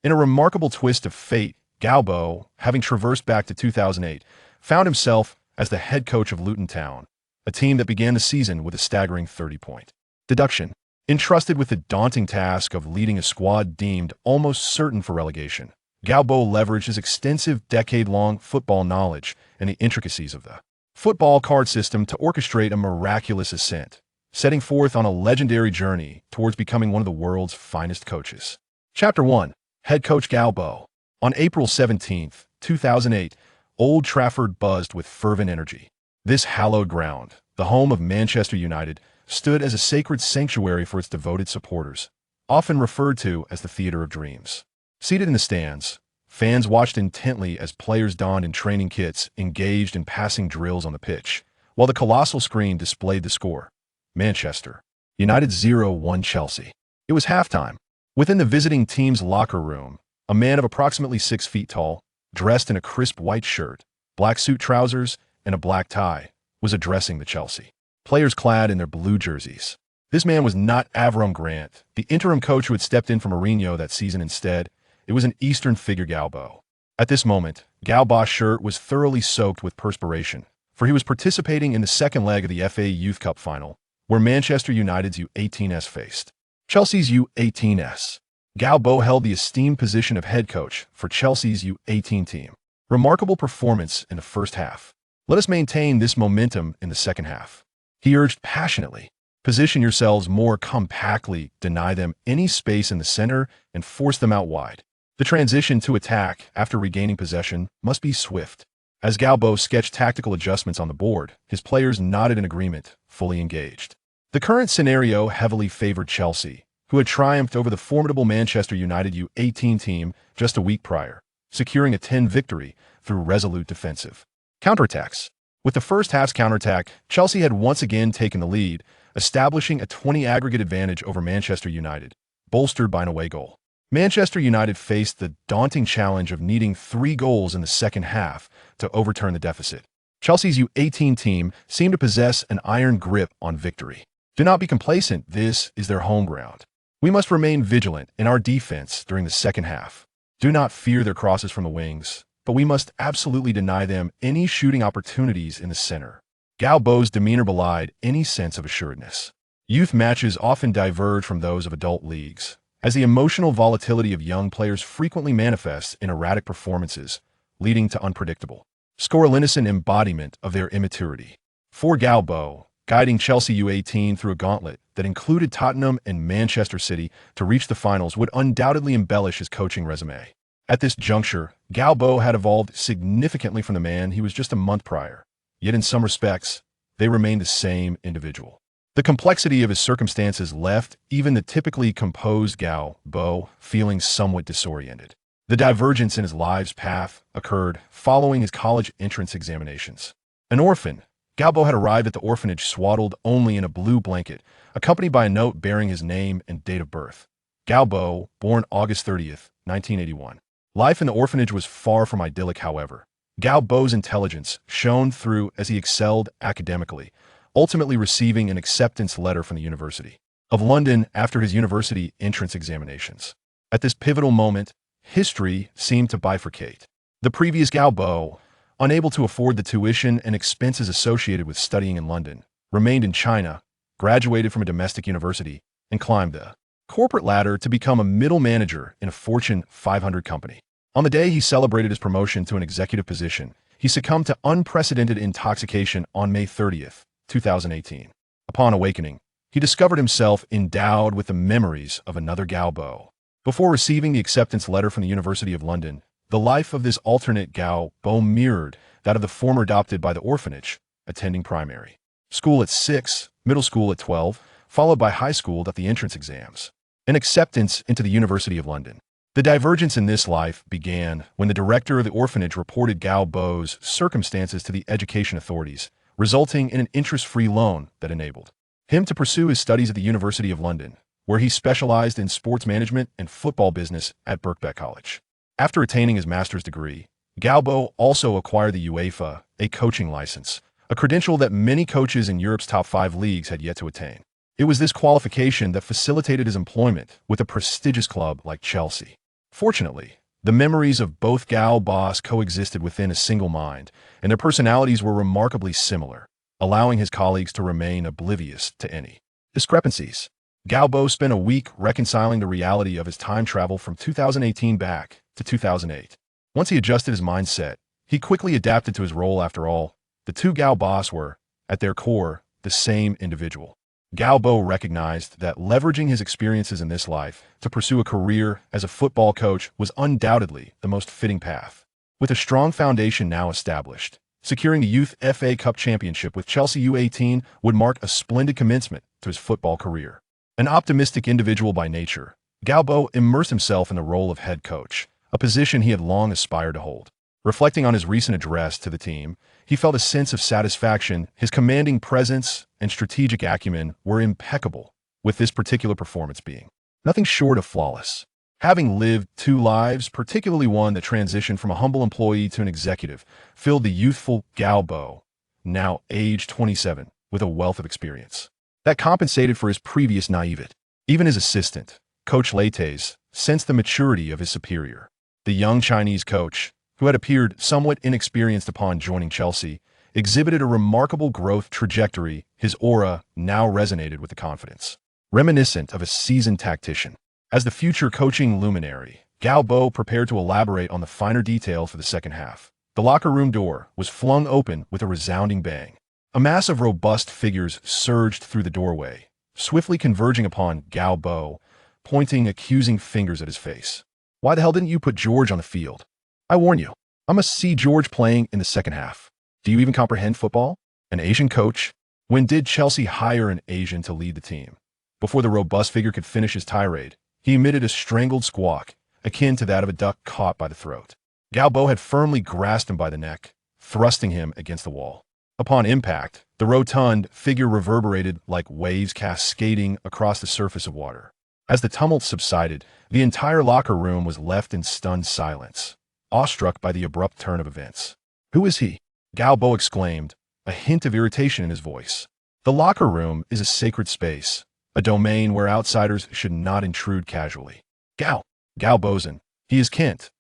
In a remarkable twist of fate, Gao Bo, having traversed back to 2008, found himself as the head coach of Luton Town, a team that began the season with a staggering 30-point deduction. Entrusted with the daunting task of leading a squad deemed almost certain for relegation, Gao Bo leveraged his extensive decade-long football knowledge and the intricacies of the football card system to orchestrate a miraculous ascent, setting forth on a legendary journey towards becoming one of the world's finest coaches. Chapter 1. Head Coach Gao Bo. On April 17, 2008, Old Trafford buzzed with fervent energy. This hallowed ground, the home of Manchester United, stood as a sacred sanctuary for its devoted supporters, often referred to as the Theatre of Dreams. Seated in the stands, fans watched intently as players donned in training kits engaged in passing drills on the pitch, while the colossal screen displayed the score. Manchester United 0-1 Chelsea. It was halftime. Within the visiting team's locker room, a man of approximately 6 feet tall, dressed in a crisp white shirt, black suit trousers, and a black tie, was addressing the Chelsea players clad in their blue jerseys. This man was not Avram Grant, the interim coach who had stepped in for Mourinho that season. Instead, it was an Eastern figure, Gao Bo. At this moment, Gao Bo's shirt was thoroughly soaked with perspiration, for he was participating in the second leg of the FA Youth Cup final, where Manchester United's U18s faced Chelsea's U18s. Gao Bo held the esteemed position of head coach for Chelsea's U18 team. Remarkable performance in the first half. Let us maintain this momentum in the second half. He urged passionately, position yourselves more compactly, deny them any space in the center, and force them out wide. The transition to attack after regaining possession must be swift. As Gao Bo sketched tactical adjustments on the board, his players nodded in agreement, fully engaged. The current scenario heavily favored Chelsea, who had triumphed over the formidable Manchester United U18 team just a week prior, securing a 10 victory through resolute defensive counterattacks. With the first half's counterattack, Chelsea had once again taken the lead, establishing a 20 aggregate advantage over Manchester United, bolstered by an away goal. Manchester United faced the daunting challenge of needing 3 goals in the second half to overturn the deficit. Chelsea's U18 team seemed to possess an iron grip on victory. Do not be complacent, this is their home ground. We must remain vigilant in our defense during the second half. Do not fear their crosses from the wings, but we must absolutely deny them any shooting opportunities in the center. Gao Bo's demeanor belied any sense of assuredness. Youth matches often diverge from those of adult leagues, as the emotional volatility of young players frequently manifests in erratic performances, leading to unpredictable, scoreless embodiment of their immaturity. For Gao Bo, guiding Chelsea U18 through a gauntlet that included Tottenham and Manchester City to reach the finals would undoubtedly embellish his coaching resume. At this juncture, Gao Bo had evolved significantly from the man he was just a month prior, yet in some respects, they remained the same individual. The complexity of his circumstances left even the typically composed Gao Bo feeling somewhat disoriented. The divergence in his life's path occurred following his college entrance examinations. An orphan, Gao Bo had arrived at the orphanage swaddled only in a blue blanket, accompanied by a note bearing his name and date of birth. Gao Bo, born August 30th, 1981. Life in the orphanage was far from idyllic, however. Gao Bo's intelligence shone through as he excelled academically, ultimately receiving an acceptance letter from the University of London after his university entrance examinations. At this pivotal moment, history seemed to bifurcate. The previous Gao Bo, unable to afford the tuition and expenses associated with studying in London, remained in China, graduated from a domestic university, and climbed the corporate ladder to become a middle manager in a Fortune 500 company. On the day he celebrated his promotion to an executive position, he succumbed to unprecedented intoxication on May 30th, 2018. Upon awakening, he discovered himself endowed with the memories of another Gao Bo. Before receiving the acceptance letter from the University of London, the life of this alternate Gao Bo mirrored that of the former adopted by the orphanage, attending primary school at 6, middle school at 12, followed by high school at the entrance exams, and acceptance into the University of London. The divergence in this life began when the director of the orphanage reported Gao Bo's circumstances to the education authorities, resulting in an interest-free loan that enabled him to pursue his studies at the University of London, where he specialized in sports management and football business at Birkbeck College. After attaining his master's degree, Gao Bo also acquired the UEFA A coaching license, a credential that many coaches in Europe's top 5 leagues had yet to attain. It was this qualification that facilitated his employment with a prestigious club like Chelsea. Fortunately, the memories of both Gao Boss coexisted within a single mind, and their personalities were remarkably similar, allowing his colleagues to remain oblivious to any discrepancies. Gao Bo spent a week reconciling the reality of his time travel from 2018 back to 2008. Once he adjusted his mindset, he quickly adapted to his role. After all, the two Gao Boss were, at their core, the same individual. Gao Bo recognized that leveraging his experiences in this life to pursue a career as a football coach was undoubtedly the most fitting path. With a strong foundation now established, securing the Youth FA Cup championship with Chelsea U18 would mark a splendid commencement to his football career. An optimistic individual by nature, Gao Bo immersed himself in the role of head coach, a position he had long aspired to hold. Reflecting on his recent address to the team, he felt a sense of satisfaction. His commanding presence and strategic acumen were impeccable, with this particular performance being nothing short of flawless. Having lived two lives, particularly one that transitioned from a humble employee to an executive, filled the youthful Gao Bo, now age 27, with a wealth of experience that compensated for his previous naivete. Even his assistant, Coach Leites, sensed the maturity of his superior. The young Chinese coach, who had appeared somewhat inexperienced upon joining Chelsea, exhibited a remarkable growth trajectory. His aura now resonated with the confidence reminiscent of a seasoned tactician. As the future coaching luminary, Gao Bo prepared to elaborate on the finer details for the second half. The locker room door was flung open with a resounding bang. A mass of robust figures surged through the doorway, swiftly converging upon Gao Bo, pointing accusing fingers at his face. "Why the hell didn't you put George on the field? I warn you, I must see George playing in the second half. Do you even comprehend football? An Asian coach? When did Chelsea hire an Asian to lead the team?" Before the robust figure could finish his tirade, he emitted a strangled squawk, akin to that of a duck caught by the throat. Gao Bo had firmly grasped him by the neck, thrusting him against the wall. Upon impact, the rotund figure reverberated like waves cascading across the surface of water. As the tumult subsided, the entire locker room was left in stunned silence, awestruck by the abrupt turn of events. "Who is he?" Gao Bo exclaimed, a hint of irritation in his voice. The locker room is a sacred space, a domain where outsiders should not intrude casually. Gao Bozen, he is Kent,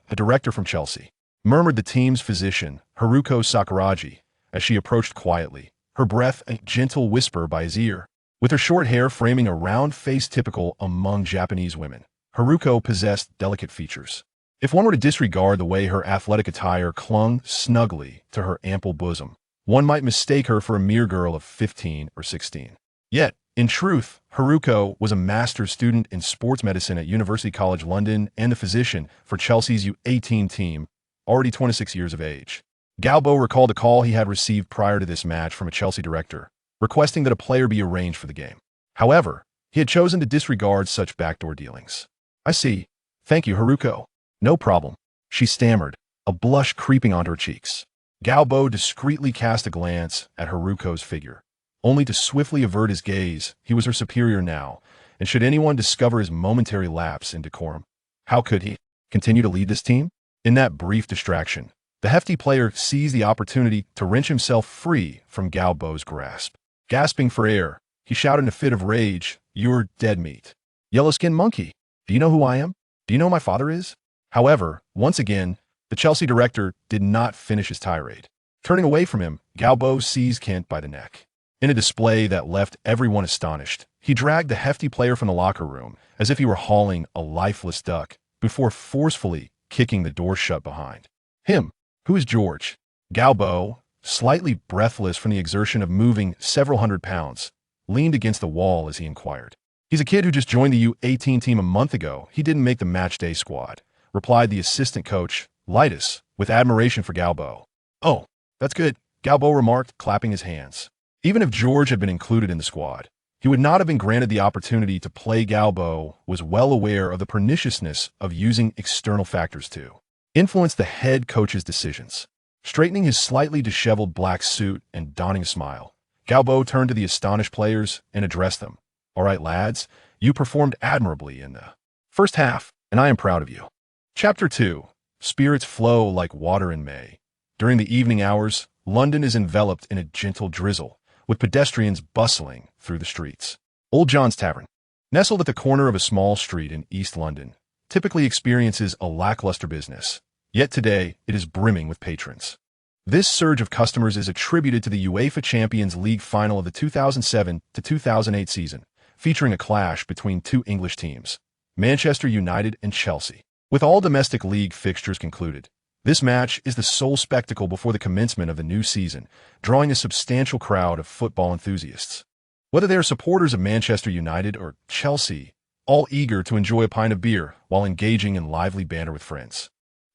a director from Chelsea," murmured the team's physician, Haruko Sakuragi, as she approached quietly, her breath a gentle whisper by his ear. With her short hair framing a round face typical among Japanese women, Haruko possessed delicate features. If one were to disregard the way her athletic attire clung snugly to her ample bosom, one might mistake her for a mere girl of 15 or 16. Yet, in truth, Haruko was a master's student in sports medicine at University College London and the physician for Chelsea's U18 team, already 26 years of age. Gao Bo recalled a call he had received prior to this match from a Chelsea director, requesting that a player be arranged for the game. However, he had chosen to disregard such backdoor dealings. "I see. Thank you, Haruko." "No problem," she stammered, a blush creeping onto her cheeks. Gao Bo discreetly cast a glance at Haruko's figure, only to swiftly avert his gaze. He was her superior now, and should anyone discover his momentary lapse in decorum, how could he continue to lead this team? In that brief distraction, the hefty player seized the opportunity to wrench himself free from Gao Bo's grasp. Gasping for air, he shouted in a fit of rage, "You're dead meat. Yellow-skinned monkey. Do you know who I am? Do you know who my father is?" However, once again, the Chelsea director did not finish his tirade. Turning away from him, Gao Bo seized Kent by the neck. In a display that left everyone astonished, he dragged the hefty player from the locker room as if he were hauling a lifeless duck, before forcefully kicking the door shut behind him. "Who is George?" Gao Bo, slightly breathless from the exertion of moving several hundred pounds, leaned against the wall as he inquired. "He's a kid who just joined the U18 team a month ago. He didn't make the matchday squad," replied the assistant coach, Leites, with admiration for Gao Bo. "Oh, that's good," Gao Bo remarked, clapping his hands. Even if George had been included in the squad, he would not have been granted the opportunity to play. Gao Bo was well aware of the perniciousness of using external factors to influence the head coach's decisions. Straightening his slightly disheveled black suit and donning a smile, Gao Bo turned to the astonished players and addressed them. "All right, lads, you performed admirably in the first half, and I am proud of you." Chapter 2. Spirits flow like water in May. During the evening hours, London is enveloped in a gentle drizzle, with pedestrians bustling through the streets. Old John's Tavern, nestled at the corner of a small street in East London, typically experiences a lackluster business, yet today it is brimming with patrons. This surge of customers is attributed to the UEFA Champions League final of the 2007 to 2008 season, featuring a clash between two English teams, Manchester United and Chelsea. With all domestic league fixtures concluded, this match is the sole spectacle before the commencement of the new season, drawing a substantial crowd of football enthusiasts. Whether they are supporters of Manchester United or Chelsea, all eager to enjoy a pint of beer while engaging in lively banter with friends.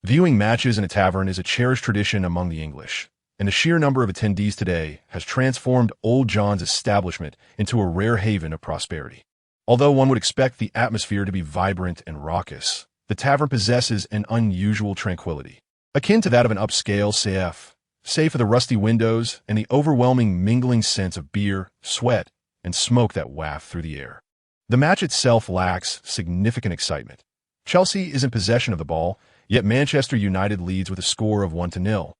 Viewing matches in a tavern is a cherished tradition among the English, and the sheer number of attendees today has transformed Old John's establishment into a rare haven of prosperity. Although one would expect the atmosphere to be vibrant and raucous, the tavern possesses an unusual tranquility, akin to that of an upscale CF, save for the rusty windows and the overwhelming mingling scents of beer, sweat, and smoke that waft through the air. The match itself lacks significant excitement. Chelsea is in possession of the ball, yet Manchester United leads with a score of 1-0,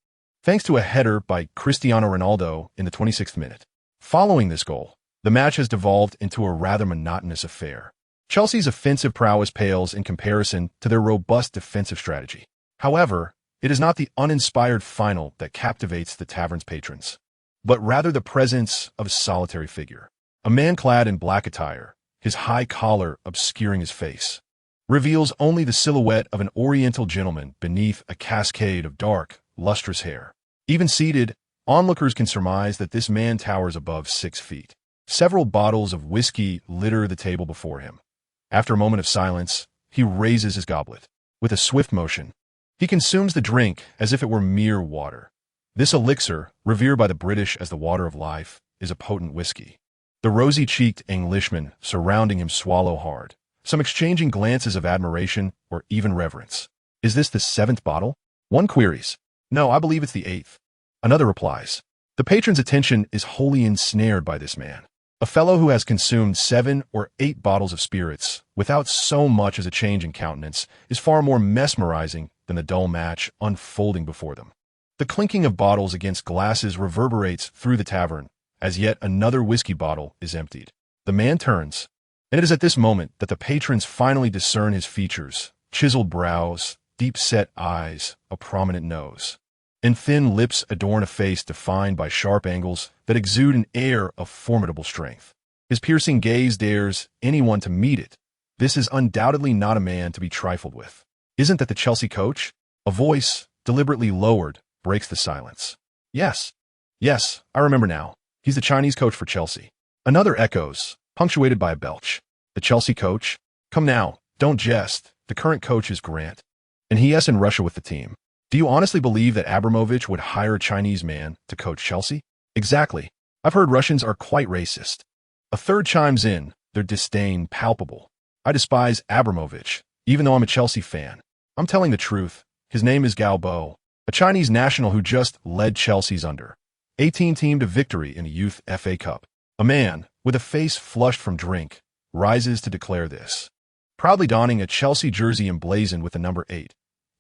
thanks to a header by Cristiano Ronaldo in the 26th minute. Following this goal, the match has devolved into a rather monotonous affair. Chelsea's offensive prowess pales in comparison to their robust defensive strategy. However, it is not the uninspired final that captivates the tavern's patrons, but rather the presence of a solitary figure. A man clad in black attire, his high collar obscuring his face, reveals only the silhouette of an oriental gentleman beneath a cascade of dark, lustrous hair. Even seated, onlookers can surmise that this man towers above 6 feet. Several bottles of whiskey litter the table before him. After a moment of silence, he raises his goblet. With a swift motion, he consumes the drink as if it were mere water. This elixir, revered by the British as the water of life, is a potent whiskey. The rosy-cheeked Englishmen surrounding him swallow hard, some exchanging glances of admiration or even reverence. Is this the 7th bottle? One queries. No, I believe it's the 8th. Another replies. The patron's attention is wholly ensnared by this man. A fellow who has consumed 7 or 8 bottles of spirits without so much as a change in countenance is far more mesmerizing than the dull match unfolding before them. The clinking of bottles against glasses reverberates through the tavern as yet another whiskey bottle is emptied. The man turns, and it is at this moment that the patrons finally discern his features: chiseled brows, deep-set eyes, a prominent nose, and thin lips adorn a face defined by sharp angles that exude an air of formidable strength. His piercing gaze dares anyone to meet it. This is undoubtedly not a man to be trifled with. Isn't that the Chelsea coach? A voice, deliberately lowered, breaks the silence. Yes, I remember now. He's the Chinese coach for Chelsea. Another echoes, punctuated by a belch. The Chelsea coach? Come now, don't jest. The current coach is Grant, and he is in Russia with the team. Do you honestly believe that Abramovich would hire a Chinese man to coach Chelsea? Exactly. I've heard Russians are quite racist. A third chimes in, their disdain palpable. I despise Abramovich, even though I'm a Chelsea fan. I'm telling the truth. His name is Gao Bo, a Chinese national who just led Chelsea's under-18 team to victory in the Youth FA Cup. A man, with a face flushed from drink, rises to declare this, proudly donning a Chelsea jersey emblazoned with the number 8,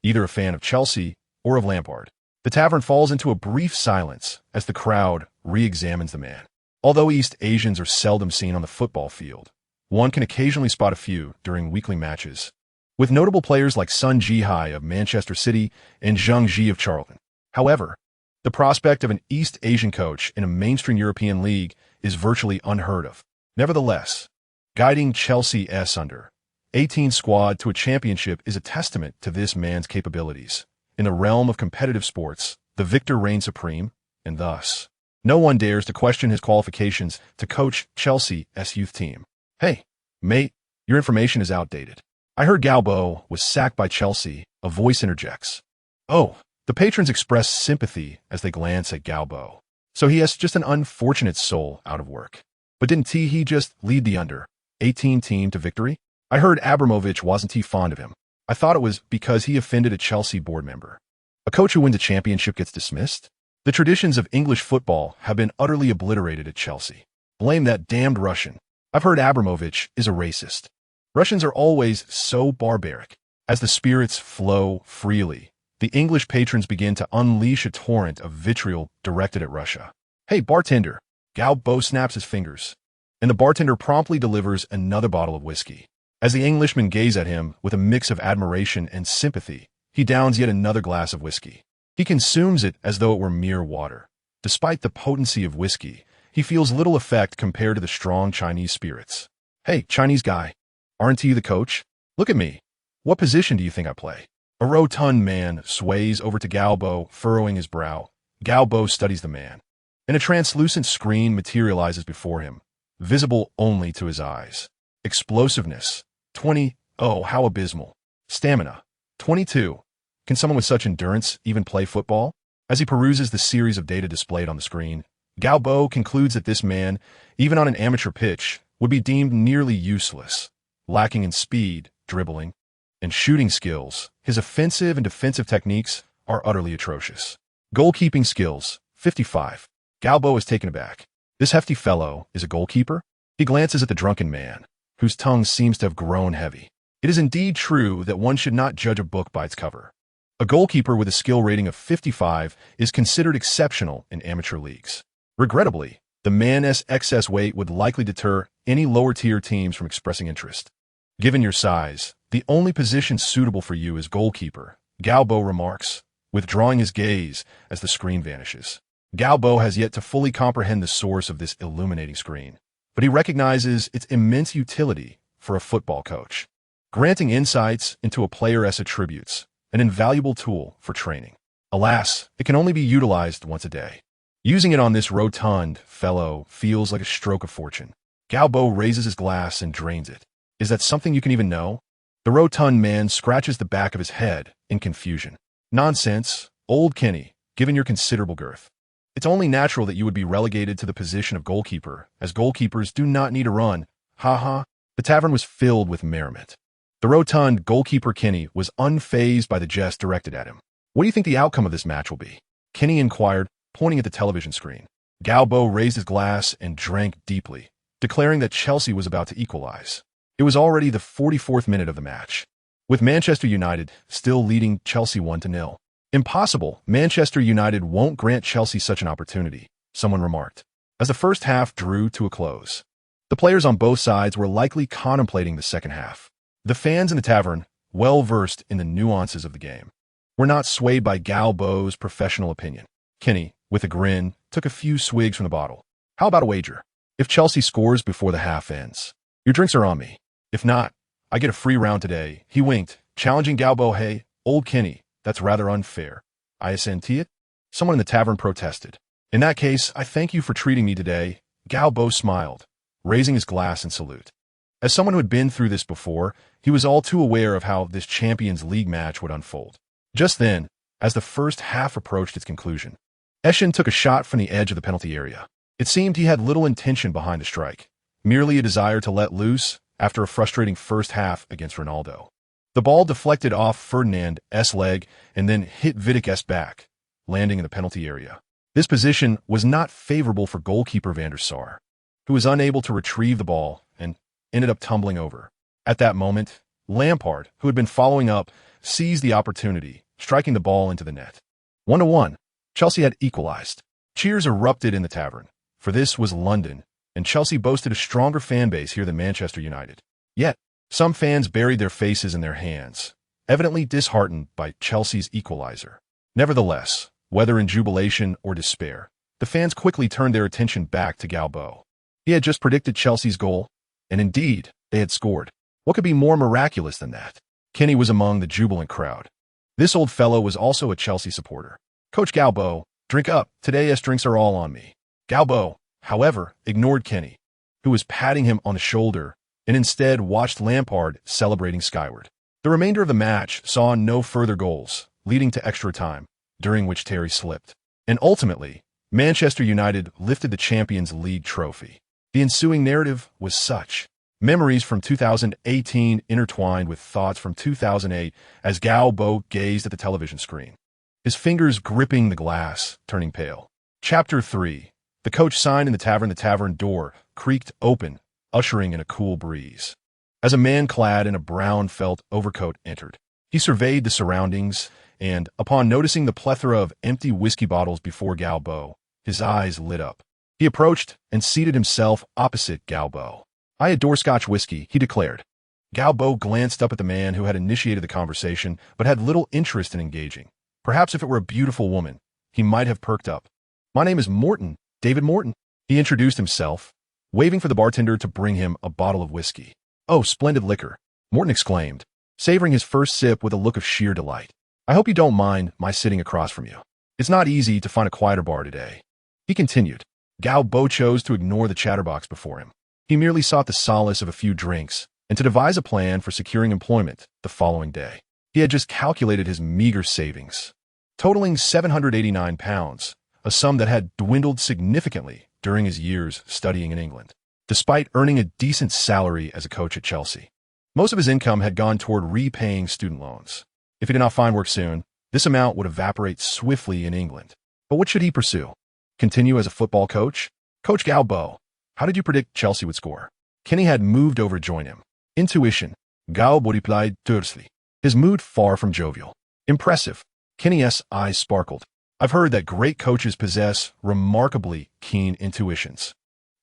either a fan of Chelsea or of Lampard. The tavern falls into a brief silence as the crowd re-examines the man. Although East Asians are seldom seen on the football field, one can occasionally spot a few during weekly matches, with notable players like Sun Jihai of Manchester City and Zheng Ji of Charlton. However, the prospect of an East Asian coach in a mainstream European league is virtually unheard of. Nevertheless, guiding Chelsea's under-18 squad to a championship is a testament to this man's capabilities. In the realm of competitive sports, the victor reigns supreme, and thus, no one dares to question his qualifications to coach Chelsea's youth team. Hey, mate, your information is outdated. I heard Gao Bo was sacked by Chelsea. A voice interjects. Oh, the patrons express sympathy as they glance at Gao Bo. So he has just an unfortunate soul out of work. But didn't he just lead the under-18 team to victory? I heard Abramovich wasn't fond of him. I thought it was because he offended a Chelsea board member. A coach who wins a championship gets dismissed? The traditions of English football have been utterly obliterated at Chelsea. Blame that damned Russian. I've heard Abramovich is a racist. Russians are always so barbaric. As the spirits flow freely, the English patrons begin to unleash a torrent of vitriol directed at Russia. Hey, bartender! Gao Bo snaps his fingers, and the bartender promptly delivers another bottle of whiskey. As the Englishman gazed at him with a mix of admiration and sympathy, he downs yet another glass of whiskey. He consumes it as though it were mere water. Despite the potency of whiskey, he feels little effect compared to the strong Chinese spirits. "Hey, Chinese guy, aren't you the coach? Look at me. What position do you think I play?" A rotund man sways over to Gao Bo, furrowing his brow. Gao Bo studies the man, and a translucent screen materializes before him, visible only to his eyes. Explosiveness, 20. Oh, how abysmal. Stamina, 22. Can someone with such endurance even play football? As he peruses the series of data displayed on the screen, Gao Bo concludes that this man, even on an amateur pitch, would be deemed nearly useless. Lacking in speed, dribbling, and shooting skills, his offensive and defensive techniques are utterly atrocious. Goalkeeping skills, 55. Gao Bo is taken aback. This hefty fellow is a goalkeeper? He glances at the drunken man, whose tongue seems to have grown heavy. It is indeed true that one should not judge a book by its cover. A goalkeeper with a skill rating of 55 is considered exceptional in amateur leagues. Regrettably, the man's excess weight would likely deter any lower-tier teams from expressing interest. Given your size, the only position suitable for you is goalkeeper, Gao Bo remarks, withdrawing his gaze as the screen vanishes. Gao Bo has yet to fully comprehend the source of this illuminating screen, but he recognizes its immense utility for a football coach, granting insights into a player's attributes, an invaluable tool for training. Alas, it can only be utilized once a day. Using it on this rotund fellow feels like a stroke of fortune. Gao Bo raises his glass and drains it. Is that something you can even know? The rotund man scratches the back of his head in confusion. Nonsense, old Kenny, given your considerable girth. It's only natural that you would be relegated to the position of goalkeeper, as goalkeepers do not need a run. Ha ha. The tavern was filled with merriment. The rotund goalkeeper Kenny was unfazed by the jest directed at him. "What do you think the outcome of this match will be?" Kenny inquired, pointing at the television screen. Gao Bo raised his glass and drank deeply, declaring that Chelsea was about to equalize. It was already the 44th minute of the match, with Manchester United still leading Chelsea 1-0. "Impossible, Manchester United won't grant Chelsea such an opportunity," someone remarked, as the first half drew to a close. The players on both sides were likely contemplating the second half. The fans in the tavern, well versed in the nuances of the game, were not swayed by Gao Bo's professional opinion. Kenny, with a grin, took a few swigs from the bottle. "How about a wager? If Chelsea scores before the half ends, your drinks are on me. If not, I get a free round today." He winked, challenging Gao Bo. "Hey, old Kenny, that's rather unfair." "I assent to it?" Someone in the tavern protested. "In that case, I thank you for treating me today." Gao Bo smiled, raising his glass in salute. As someone who had been through this before, he was all too aware of how this Champions League match would unfold. Just then, as the first half approached its conclusion, Eshin took a shot from the edge of the penalty area. It seemed he had little intention behind the strike, merely a desire to let loose after a frustrating first half against Ronaldo. The ball deflected off Ferdinand's leg and then hit Vidic's back, landing in the penalty area. This position was not favorable for goalkeeper Van der Sar, who was unable to retrieve the ball and ended up tumbling over. At that moment, Lampard, who had been following up, seized the opportunity, striking the ball into the net. 1-1. Chelsea had equalized. Cheers erupted in the tavern, for this was London, and Chelsea boasted a stronger fan base here than Manchester United. Yet, some fans buried their faces in their hands, evidently disheartened by Chelsea's equalizer. Nevertheless, whether in jubilation or despair, the fans quickly turned their attention back to Gao Bo. He had just predicted Chelsea's goal, and indeed, they had scored. What could be more miraculous than that? Kenny was among the jubilant crowd. This old fellow was also a Chelsea supporter. "Coach Gao Bo, drink up. Today's drinks are all on me." Gao Bo, however, ignored Kenny, who was patting him on the shoulder, and instead watched Lampard celebrating skyward. The remainder of the match saw no further goals, leading to extra time, during which Terry slipped. And ultimately, Manchester United lifted the Champions League trophy. The ensuing narrative was such. Memories from 2018 intertwined with thoughts from 2008 as Gao Bo gazed at the television screen, his fingers gripping the glass, turning pale. Chapter 3. The coach signed in the tavern door creaked open, ushering in a cool breeze. As a man clad in a brown felt overcoat entered, he surveyed the surroundings, and, upon noticing the plethora of empty whiskey bottles before Gao Bo, his eyes lit up. He approached and seated himself opposite Gao Bo. "I adore Scotch whiskey," he declared. Gao Bo glanced up at the man who had initiated the conversation but had little interest in engaging. Perhaps if it were a beautiful woman, he might have perked up. "My name is Morton, David Morton," he introduced himself, waving for the bartender to bring him a bottle of whiskey. "Oh, splendid liquor," Morton exclaimed, savoring his first sip with a look of sheer delight. "I hope you don't mind my sitting across from you. It's not easy to find a quieter bar today," he continued. Gao Bo chose to ignore the chatterbox before him. He merely sought the solace of a few drinks and to devise a plan for securing employment the following day. He had just calculated his meager savings, totaling £789, a sum that had dwindled significantly during his years studying in England. Despite earning a decent salary as a coach at Chelsea, most of his income had gone toward repaying student loans. If he did not find work soon, this amount would evaporate swiftly in England. But what should he pursue? Continue as a football coach? Coach Gao Bo, how did you predict Chelsea would score? Kenny had moved over to join him. Intuition, Gao Bo replied tersely, his mood far from jovial. Impressive. Kenny's eyes sparkled. I've heard that great coaches possess remarkably keen intuitions.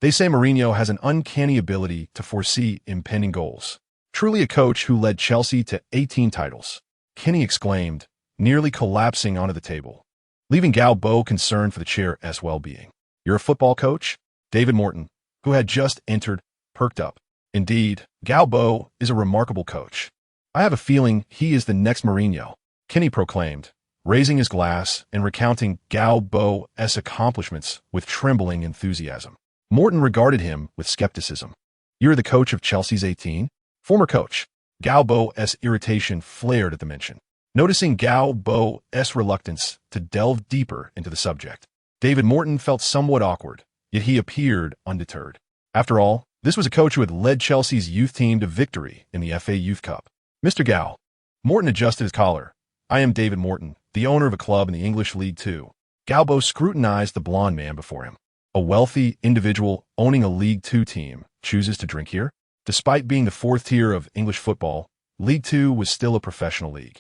They say Mourinho has an uncanny ability to foresee impending goals. Truly a coach who led Chelsea to 18 titles, Kenny exclaimed, nearly collapsing onto the table, leaving Gao Bo concerned for the chair's well-being. You're a football coach? David Morton, who had just entered, perked up. Indeed, Gao Bo is a remarkable coach. I have a feeling he is the next Mourinho, Kenny proclaimed, raising his glass and recounting Gao Bo's accomplishments with trembling enthusiasm. Morton regarded him with skepticism. You're the coach of Chelsea's 18? Former coach. Gao Bo's irritation flared at the mention. Noticing Gao Bo's reluctance to delve deeper into the subject, David Morton felt somewhat awkward, yet he appeared undeterred. After all, this was a coach who had led Chelsea's youth team to victory in the FA Youth Cup. Mr. Gao. Morton adjusted his collar. I am David Morton, the owner of a club in the English League Two. Gao Bo scrutinized the blond man before him. A wealthy individual owning a League Two team chooses to drink here? Despite being the fourth tier of English football, League Two was still a professional league,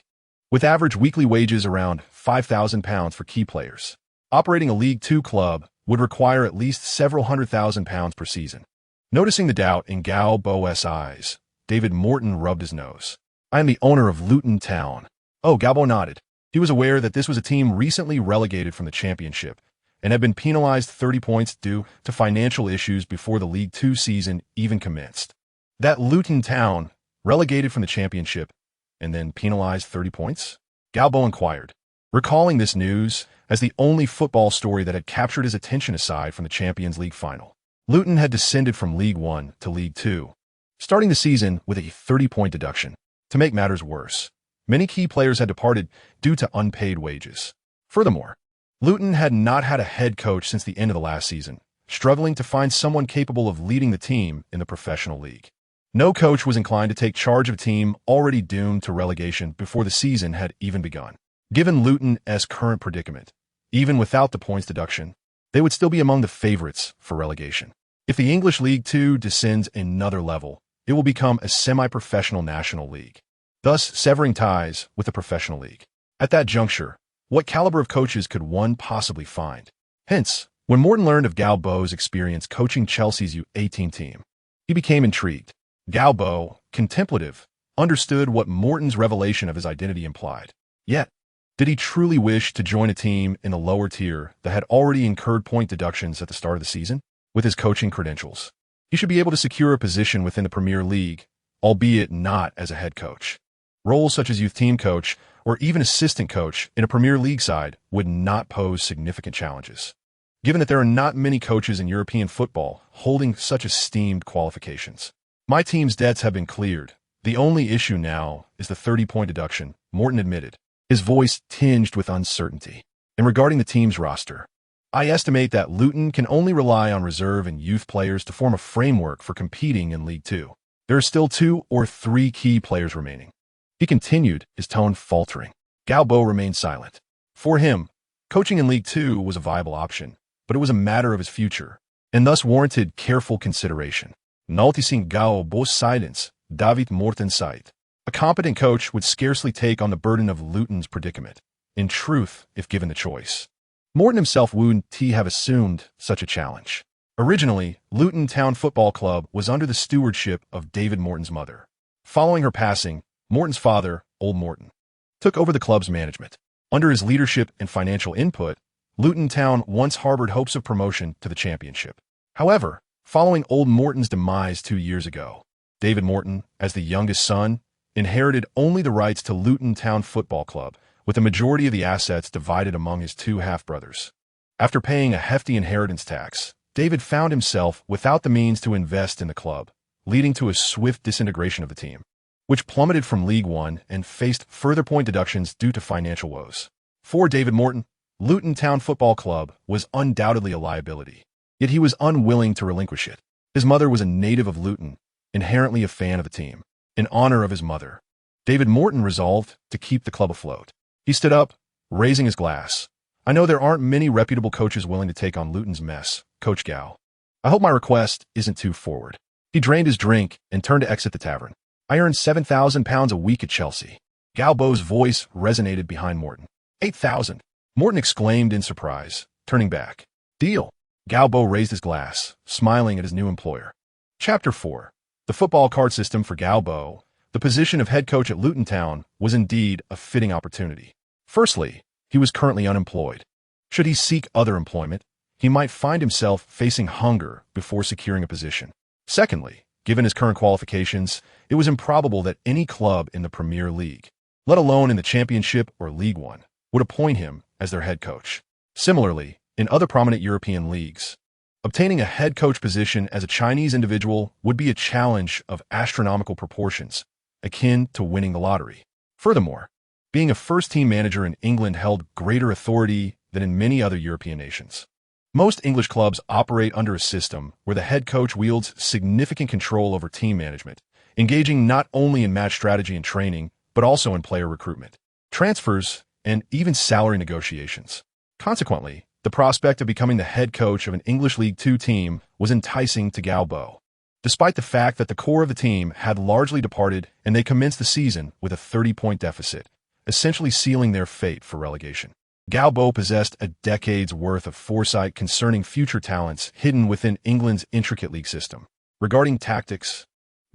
with average weekly wages around £5,000 for key players. Operating a League Two club would require at least several £100,000 per season. Noticing the doubt in Gao Bo's eyes, David Morton rubbed his nose. I am the owner of Luton Town. Oh, Gao Bo nodded. He was aware that this was a team recently relegated from the championship and had been penalized 30 points due to financial issues before the League Two season even commenced. That Luton Town, relegated from the championship and then penalized 30 points? Gao Bo inquired, recalling this news as the only football story that had captured his attention aside from the Champions League final. Luton had descended from League One to League Two, starting the season with a 30-point deduction. To make matters worse, many key players had departed due to unpaid wages. Furthermore, Luton had not had a head coach since the end of the last season, struggling to find someone capable of leading the team in the professional league. No coach was inclined to take charge of a team already doomed to relegation before the season had even begun. Given Luton's current predicament, even without the points deduction, they would still be among the favorites for relegation. If the English League Two descends another level, it will become a semi-professional national league, thus severing ties with the professional league. At that juncture, what caliber of coaches could one possibly find? Hence, when Morton learned of Gao Bo's experience coaching Chelsea's U18 team, he became intrigued. Gao Bo, contemplative, understood what Morton's revelation of his identity implied. Yet, did he truly wish to join a team in the lower tier that had already incurred point deductions at the start of the season? With his coaching credentials, he should be able to secure a position within the Premier League, albeit not as a head coach. Roles such as youth team coach or even assistant coach in a Premier League side would not pose significant challenges, given that there are not many coaches in European football holding such esteemed qualifications. My team's debts have been cleared. The only issue now is the 30-point deduction, Morton admitted, his voice tinged with uncertainty. And regarding the team's roster, I estimate that Luton can only rely on reserve and youth players to form a framework for competing in League Two. There are still 2 or 3 key players remaining. He continued, his tone faltering. Gao Bo remained silent. For him, coaching in League Two was a viable option, but it was a matter of his future, and thus warranted careful consideration. Noticing Gao Bo's silence, David Morton sighed. A competent coach would scarcely take on the burden of Luton's predicament. In truth, if given the choice, Morton himself wouldn't have assumed such a challenge. Originally, Luton Town Football Club was under the stewardship of David Morton's mother, Following her passing, Morton's father, Old Morton, took over the club's management. Under his leadership and financial input, Luton Town once harbored hopes of promotion to the championship. However, following Old Morton's demise 2 years ago, David Morton, as the youngest son, inherited only the rights to Luton Town Football Club, with the majority of the assets divided among his two half-brothers. After paying a hefty inheritance tax, David found himself without the means to invest in the club, leading to a swift disintegration of the team, which plummeted from League One and faced further point deductions due to financial woes. For David Morton, Luton Town Football Club was undoubtedly a liability, yet he was unwilling to relinquish it. His mother was a native of Luton, inherently a fan of the team. In honor of his mother, David Morton resolved to keep the club afloat. He stood up, raising his glass. "I know there aren't many reputable coaches willing to take on Luton's mess, Coach Gao. I hope my request isn't too forward." He drained his drink and turned to exit the tavern. "I earn £7,000 a week at Chelsea." Gao Bo's voice resonated behind Morton. "8,000? Morton exclaimed in surprise, turning back. "Deal." Gao Bo raised his glass, smiling at his new employer. Chapter 4. The football card system for Gao Bo. The position of head coach at Luton Town was indeed a fitting opportunity. Firstly, he was currently unemployed. Should he seek other employment, he might find himself facing hunger before securing a position. Secondly, given his current qualifications, it was improbable that any club in the Premier League, let alone in the Championship or League One, would appoint him as their head coach. Similarly, in other prominent European leagues, obtaining a head coach position as a Chinese individual would be a challenge of astronomical proportions, akin to winning the lottery. Furthermore, being a first-team manager in England held greater authority than in many other European nations. Most English clubs operate under a system where the head coach wields significant control over team management, engaging not only in match strategy and training, but also in player recruitment, transfers, and even salary negotiations. Consequently, the prospect of becoming the head coach of an English League Two team was enticing to Gao Bo, despite the fact that the core of the team had largely departed and they commenced the season with a 30-point deficit, essentially sealing their fate for relegation. Gao Bo possessed a decade's worth of foresight concerning future talents hidden within England's intricate league system. Regarding tactics,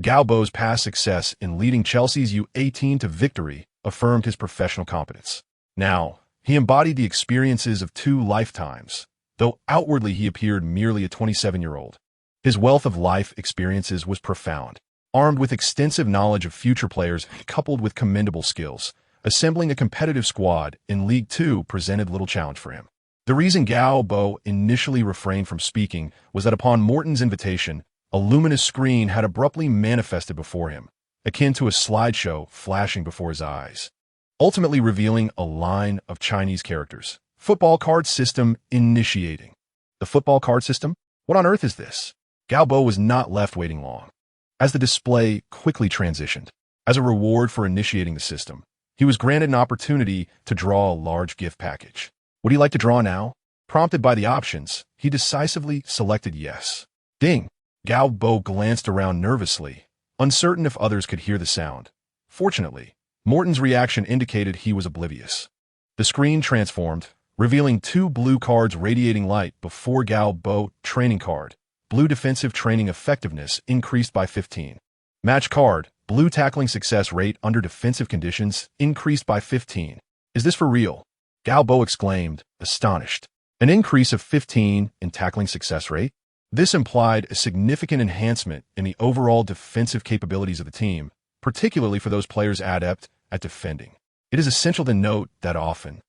Gao Bo's past success in leading Chelsea's U18 to victory affirmed his professional competence. Now, he embodied the experiences of 2 lifetimes, though outwardly he appeared merely a 27-year-old. His wealth of life experiences was profound. Armed with extensive knowledge of future players coupled with commendable skills, assembling a competitive squad in League Two presented little challenge for him. The reason Gao Bo initially refrained from speaking was that upon Morton's invitation, a luminous screen had abruptly manifested before him, akin to a slideshow flashing before his eyes, ultimately revealing a line of Chinese characters. Football card system initiating. The football card system? What on earth is this? Gao Bo was not left waiting long, as the display quickly transitioned. As a reward for initiating the system, he was granted an opportunity to draw a large gift package. Would he like to draw now? Prompted by the options, he decisively selected yes. Ding! Gao Bo glanced around nervously, uncertain if others could hear the sound. Fortunately, Morton's reaction indicated he was oblivious. The screen transformed, revealing 2 blue cards radiating light before Gao Bo. Training card. Blue defensive training effectiveness increased by 15. Match card. Blue tackling success rate under defensive conditions increased by 15. Is this for real? Gao Bo exclaimed, astonished. An increase of 15 in tackling success rate? This implied a significant enhancement in the overall defensive capabilities of the team, particularly for those players adept at defending. It is essential to note that often,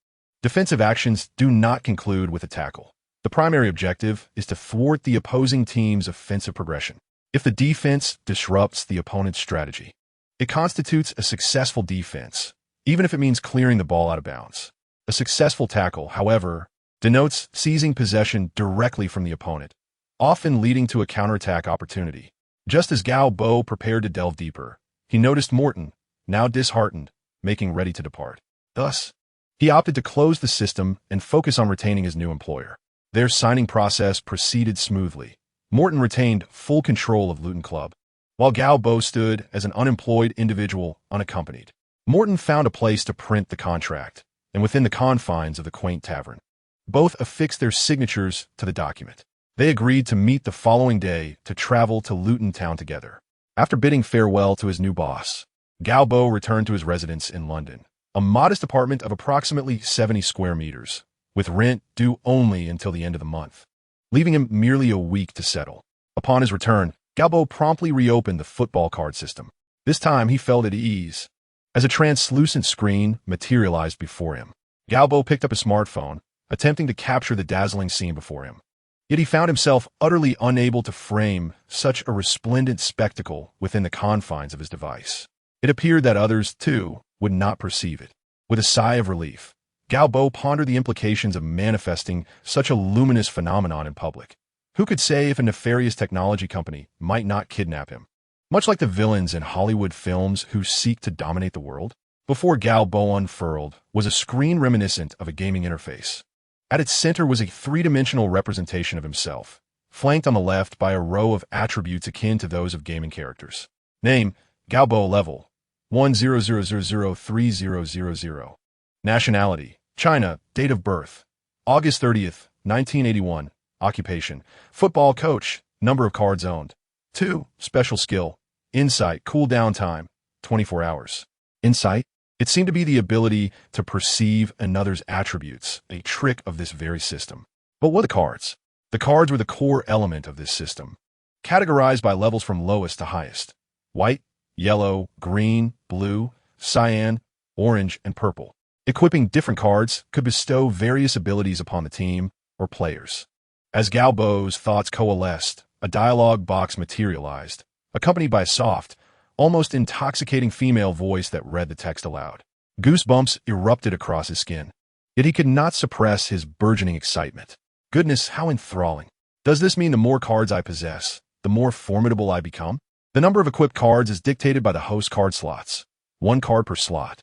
defensive actions do not conclude with a tackle. The primary objective is to thwart the opposing team's offensive progression. If the defense disrupts the opponent's strategy, it constitutes a successful defense, even if it means clearing the ball out of bounds. A successful tackle, however, denotes seizing possession directly from the opponent, often leading to a counterattack opportunity. Just as Gao Bo prepared to delve deeper, he noticed Morton, now disheartened, making ready to depart. Thus, he opted to close the system and focus on retaining his new employer. Their signing process proceeded smoothly. Morton retained full control of Luton Club, while Gao Bo stood as an unemployed individual unaccompanied. Morton found a place to print the contract, and within the confines of the quaint tavern, both affixed their signatures to the document. They agreed to meet the following day to travel to Luton Town together. After bidding farewell to his new boss, Gao Bo returned to his residence in London, a modest apartment of approximately 70 square meters, with rent due only until the end of the month, leaving him merely a week to settle. Upon his return, Gao Bo promptly reopened the football card system. This time he felt at ease, as a translucent screen materialized before him. Gao Bo picked up a smartphone, attempting to capture the dazzling scene before him. Yet he found himself utterly unable to frame such a resplendent spectacle within the confines of his device. It appeared that others, too, would not perceive it. With a sigh of relief, Gao Bo pondered the implications of manifesting such a luminous phenomenon in public. Who could say if a nefarious technology company might not kidnap him? Much like the villains in Hollywood films who seek to dominate the world, before Gao Bo unfurled was a screen reminiscent of a gaming interface. At its center was a three-dimensional representation of himself, flanked on the left by a row of attributes akin to those of gaming characters. Name, Gao Bo. Level, 10003000. Nationality, China. Date of birth, August 30th, 1981. Occupation, football coach. Number of cards owned, 2. Special skill, insight. Cooldown time, 24 hours. Insight? It seemed to be the ability to perceive another's attributes, a trick of this very system. But what are the cards? The cards were the core element of this system, categorized by levels from lowest to highest: white, yellow, green, blue, cyan, orange, and purple. Equipping different cards could bestow various abilities upon the team or players. As Gao Bo's thoughts coalesced, a dialogue box materialized, accompanied by a soft, almost intoxicating female voice that read the text aloud. Goosebumps erupted across his skin, yet he could not suppress his burgeoning excitement. Goodness, how enthralling. Does this mean the more cards I possess, the more formidable I become? The number of equipped cards is dictated by the host card slots, 1 card per slot,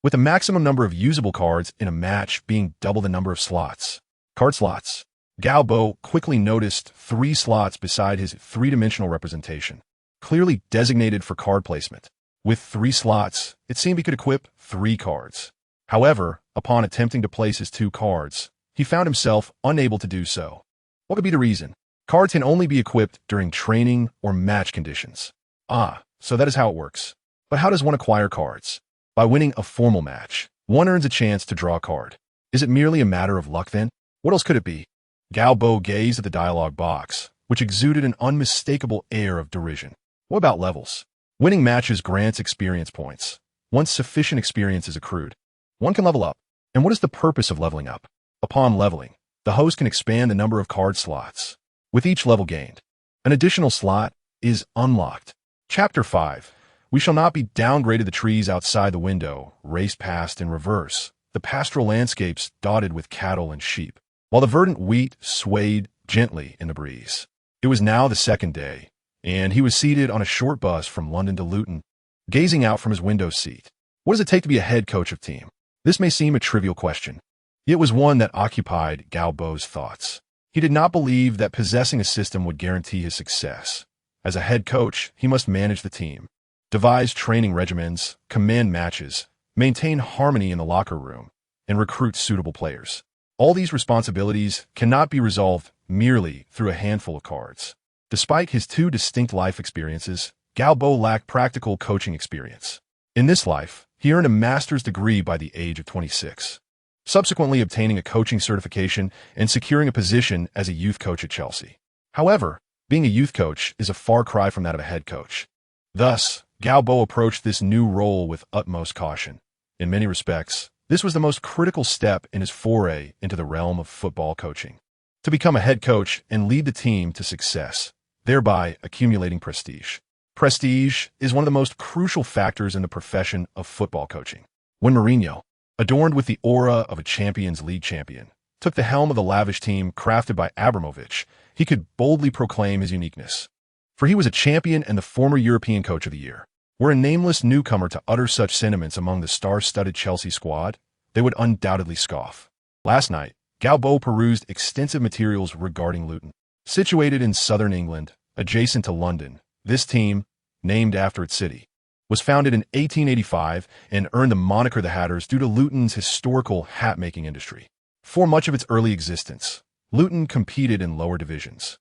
with the maximum number of usable cards in a match being double the number of slots. Card slots. Gao Bo quickly noticed 3 slots beside his three-dimensional representation, clearly designated for card placement. With 3 slots, it seemed he could equip 3 cards. However, upon attempting to place his 2 cards, he found himself unable to do so. What could be the reason? Cards can only be equipped during training or match conditions. Ah, so that is how it works. But how does one acquire cards? By winning a formal match, one earns a chance to draw a card. Is it merely a matter of luck then? What else could it be? Gao Bo gazed at the dialogue box, which exuded an unmistakable air of derision. What about levels? Winning matches grants experience points. Once sufficient experience is accrued, one can level up. And what is the purpose of leveling up? Upon leveling, the host can expand the number of card slots. With each level gained, an additional slot is unlocked. Chapter 5. We shall not be downgraded. The trees outside the window raced past in reverse, the pastoral landscapes dotted with cattle and sheep, while the verdant wheat swayed gently in the breeze. It was now the second day, and he was seated on a short bus from London to Luton, gazing out from his window seat. What does it take to be a head coach of team? This may seem a trivial question. It was one that occupied Gao Bo's thoughts. He did not believe that possessing a system would guarantee his success. As a head coach, he must manage the team, devise training regimens, command matches, maintain harmony in the locker room, and recruit suitable players. All these responsibilities cannot be resolved merely through a handful of cards. Despite his 2 distinct life experiences, Gao Bo lacked practical coaching experience. In this life, he earned a master's degree by the age of 26, subsequently obtaining a coaching certification and securing a position as a youth coach at Chelsea. However, being a youth coach is a far cry from that of a head coach. Thus, Gao Bo approached this new role with utmost caution. In many respects, this was the most critical step in his foray into the realm of football coaching. To become a head coach and lead the team to success, thereby accumulating prestige. Prestige is one of the most crucial factors in the profession of football coaching. When Mourinho, adorned with the aura of a Champions League champion, took the helm of the lavish team crafted by Abramovich, he could boldly proclaim his uniqueness. For he was a champion and the former European Coach of the Year. Were a nameless newcomer to utter such sentiments among the star-studded Chelsea squad, they would undoubtedly scoff. Last night, Gao Bo perused extensive materials regarding Luton. Situated in southern England, adjacent to London, this team, named after its city, was founded in 1885 and earned the moniker the Hatters due to Luton's historical hat-making industry. For much of its early existence, Luton competed in lower divisions.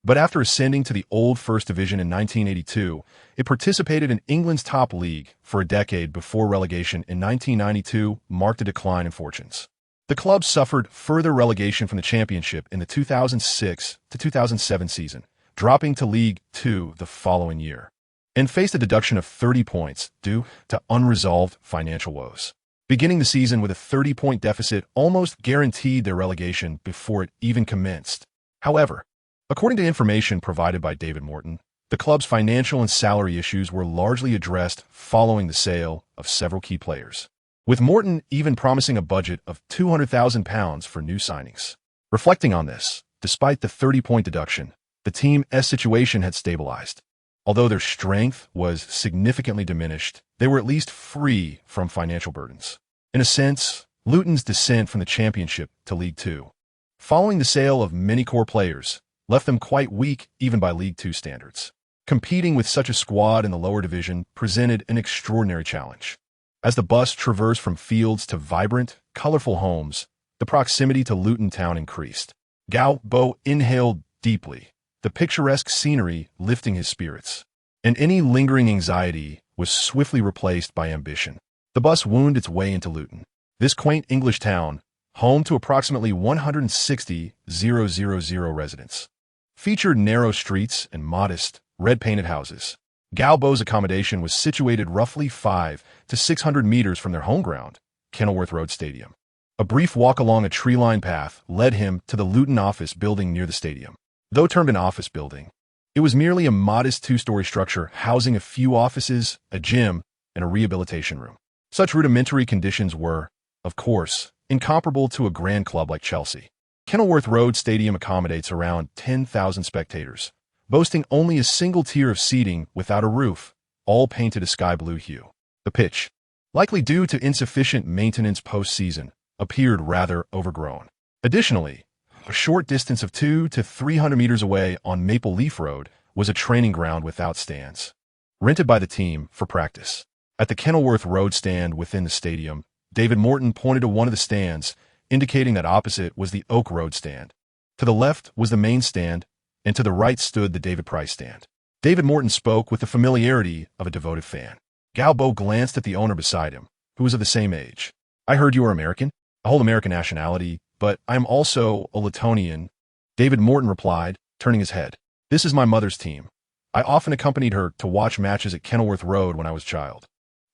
But after ascending to the old First Division in 1982, it participated in England's top league for a decade before relegation in 1992 marked a decline in fortunes. The club suffered further relegation from the Championship in the 2006 to 2007 season, dropping to League Two the following year, and faced a deduction of 30 points due to unresolved financial woes. Beginning the season with a 30-point deficit almost guaranteed their relegation before it even commenced. However, according to information provided by David Morton, the club's financial and salary issues were largely addressed following the sale of several key players, with Morton even promising a budget of £200,000 for new signings. Reflecting on this, despite the 30-point deduction, the team's situation had stabilized. Although their strength was significantly diminished, they were at least free from financial burdens. In a sense, Luton's descent from the Championship to League Two, following the sale of many core players, left them quite weak even by League Two standards. Competing with such a squad in the lower division presented an extraordinary challenge. As the bus traversed from fields to vibrant, colorful homes, the proximity to Luton Town increased. Gao Bo inhaled deeply, the picturesque scenery lifting his spirits, and any lingering anxiety was swiftly replaced by ambition. The bus wound its way into Luton. This quaint English town, home to approximately 160,000 residents, featured narrow streets and modest, red-painted houses. Gao Bo's accommodation was situated roughly 500 to 600 meters from their home ground, Kenilworth Road Stadium. A brief walk along a tree-lined path led him to the Luton office building near the stadium. Though termed an office building, it was merely a modest two-story structure housing a few offices, a gym, and a rehabilitation room. Such rudimentary conditions were, of course, incomparable to a grand club like Chelsea. Kenilworth Road Stadium accommodates around 10,000 spectators, boasting only a single tier of seating without a roof, all painted a sky blue hue. The pitch, likely due to insufficient maintenance post-season, appeared rather overgrown. Additionally, a short distance of 200 to 300 meters away on Maple Leaf Road was a training ground without stands, rented by the team for practice. At the Kenilworth Road stand within the stadium, David Morton pointed to one of the stands, indicating that opposite was the Oak Road stand. To the left was the main stand, and to the right stood the David Price stand. David Morton spoke with the familiarity of a devoted fan. Gao Bo glanced at the owner beside him, who was of the same age. "I heard you are American. I hold American nationality, but I am also a Lutonian," David Morton replied, turning his head. "This is my mother's team. I often accompanied her to watch matches at Kenilworth Road when I was a child.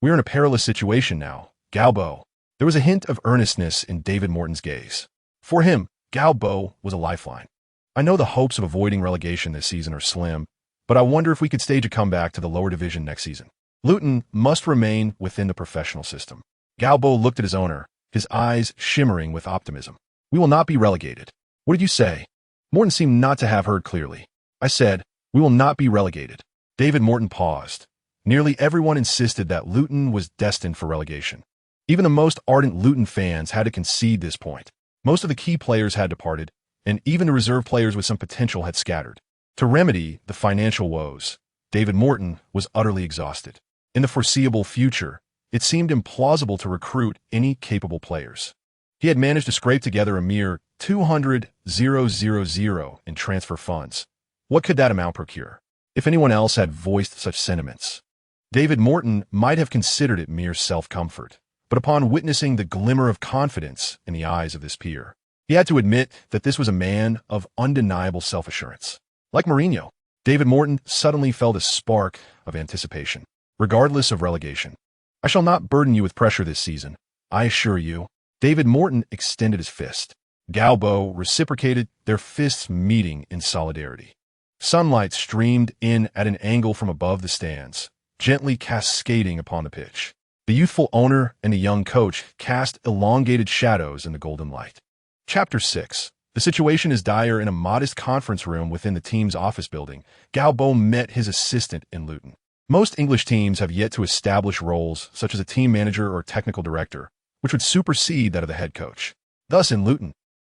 We're in a perilous situation now, Gao Bo." There was a hint of earnestness in David Morton's gaze. For him, Gao Bo was a lifeline. "I know the hopes of avoiding relegation this season are slim, but I wonder if we could stage a comeback to the lower division next season. Luton must remain within the professional system." Gao Bo looked at his owner, his eyes shimmering with optimism. "We will not be relegated." "What did you say?" Morton seemed not to have heard clearly. "I said, we will not be relegated." David Morton paused. Nearly everyone insisted that Luton was destined for relegation. Even the most ardent Luton fans had to concede this point. Most of the key players had departed, and even the reserve players with some potential had scattered. To remedy the financial woes, David Morton was utterly exhausted. In the foreseeable future, it seemed implausible to recruit any capable players. He had managed to scrape together a mere 200,000 in transfer funds. What could that amount procure? If anyone else had voiced such sentiments, David Morton might have considered it mere self-comfort. But upon witnessing the glimmer of confidence in the eyes of this peer, he had to admit that this was a man of undeniable self-assurance. Like Mourinho, David Morton suddenly felt a spark of anticipation, regardless of relegation. "I shall not burden you with pressure this season, I assure you." David Morton extended his fist. Gao Bo reciprocated, their fists meeting in solidarity. Sunlight streamed in at an angle from above the stands, gently cascading upon the pitch. The youthful owner and the young coach cast elongated shadows in the golden light. Chapter 6. The situation is dire. In a modest conference room within the team's office building, Gao Bo met his assistant in Luton. Most English teams have yet to establish roles such as a team manager or technical director, which would supersede that of the head coach. Thus, in Luton,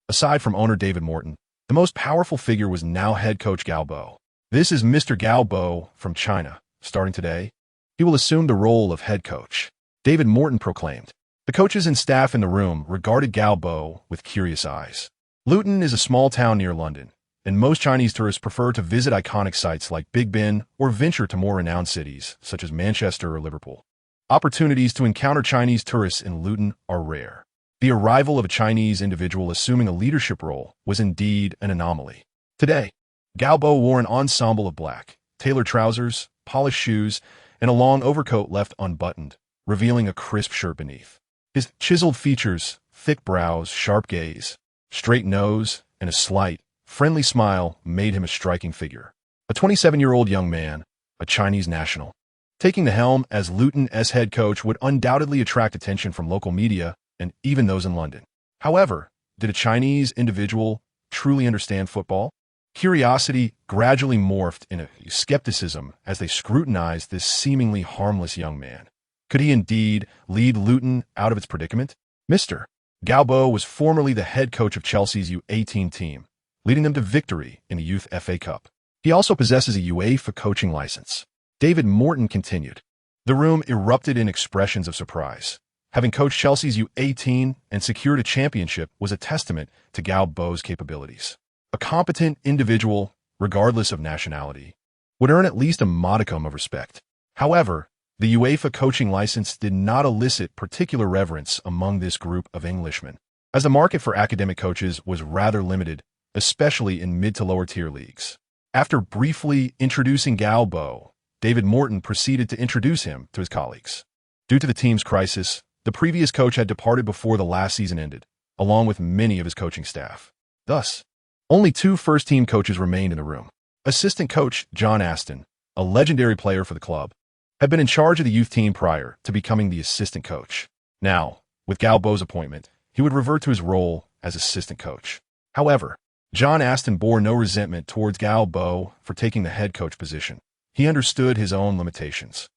aside from owner David Morton, the most powerful figure was now head coach Gao Bo. "This is Mr. Gao Bo from China. Starting today, he will assume the role of head coach," David Morton proclaimed. The coaches and staff in the room regarded Gao Bo with curious eyes. Luton is a small town near London, and most Chinese tourists prefer to visit iconic sites like Big Ben or venture to more renowned cities, such as Manchester or Liverpool. Opportunities to encounter Chinese tourists in Luton are rare. The arrival of a Chinese individual assuming a leadership role was indeed an anomaly. Today, Gao Bo wore an ensemble of black, tailored trousers, polished shoes, and a long overcoat left unbuttoned, revealing a crisp shirt beneath. His chiseled features, thick brows, sharp gaze, straight nose, and a slight, friendly smile made him a striking figure. A 27-year-old young man, a Chinese national. Taking the helm as Luton's head coach would undoubtedly attract attention from local media and even those in London. However, did a Chinese individual truly understand football? Curiosity gradually morphed into skepticism as they scrutinized this seemingly harmless young man. Could he indeed lead Luton out of its predicament? Mr. Gao Bo was formerly the head coach of Chelsea's U18 team, leading them to victory in the Youth FA Cup. He also possesses a UEFA coaching license. David Morton continued. The room erupted in expressions of surprise. Having coached Chelsea's U18 and secured a championship was a testament to Gao Bo's capabilities. A competent individual, regardless of nationality, would earn at least a modicum of respect. However, the UEFA coaching license did not elicit particular reverence among this group of Englishmen, as the market for academic coaches was rather limited, especially in mid to lower tier leagues. After briefly introducing Gao Bo, David Morton proceeded to introduce him to his colleagues. Due to the team's crisis, the previous coach had departed before the last season ended, along with many of his coaching staff. Thus, only two first-team coaches remained in the room. Assistant coach John Aston, a legendary player for the club, had been in charge of the youth team prior to becoming the assistant coach. Now, with Gao Bo's appointment, he would revert to his role as assistant coach. However, John Aston bore no resentment towards Gao Bo for taking the head coach position. He understood his own limitations.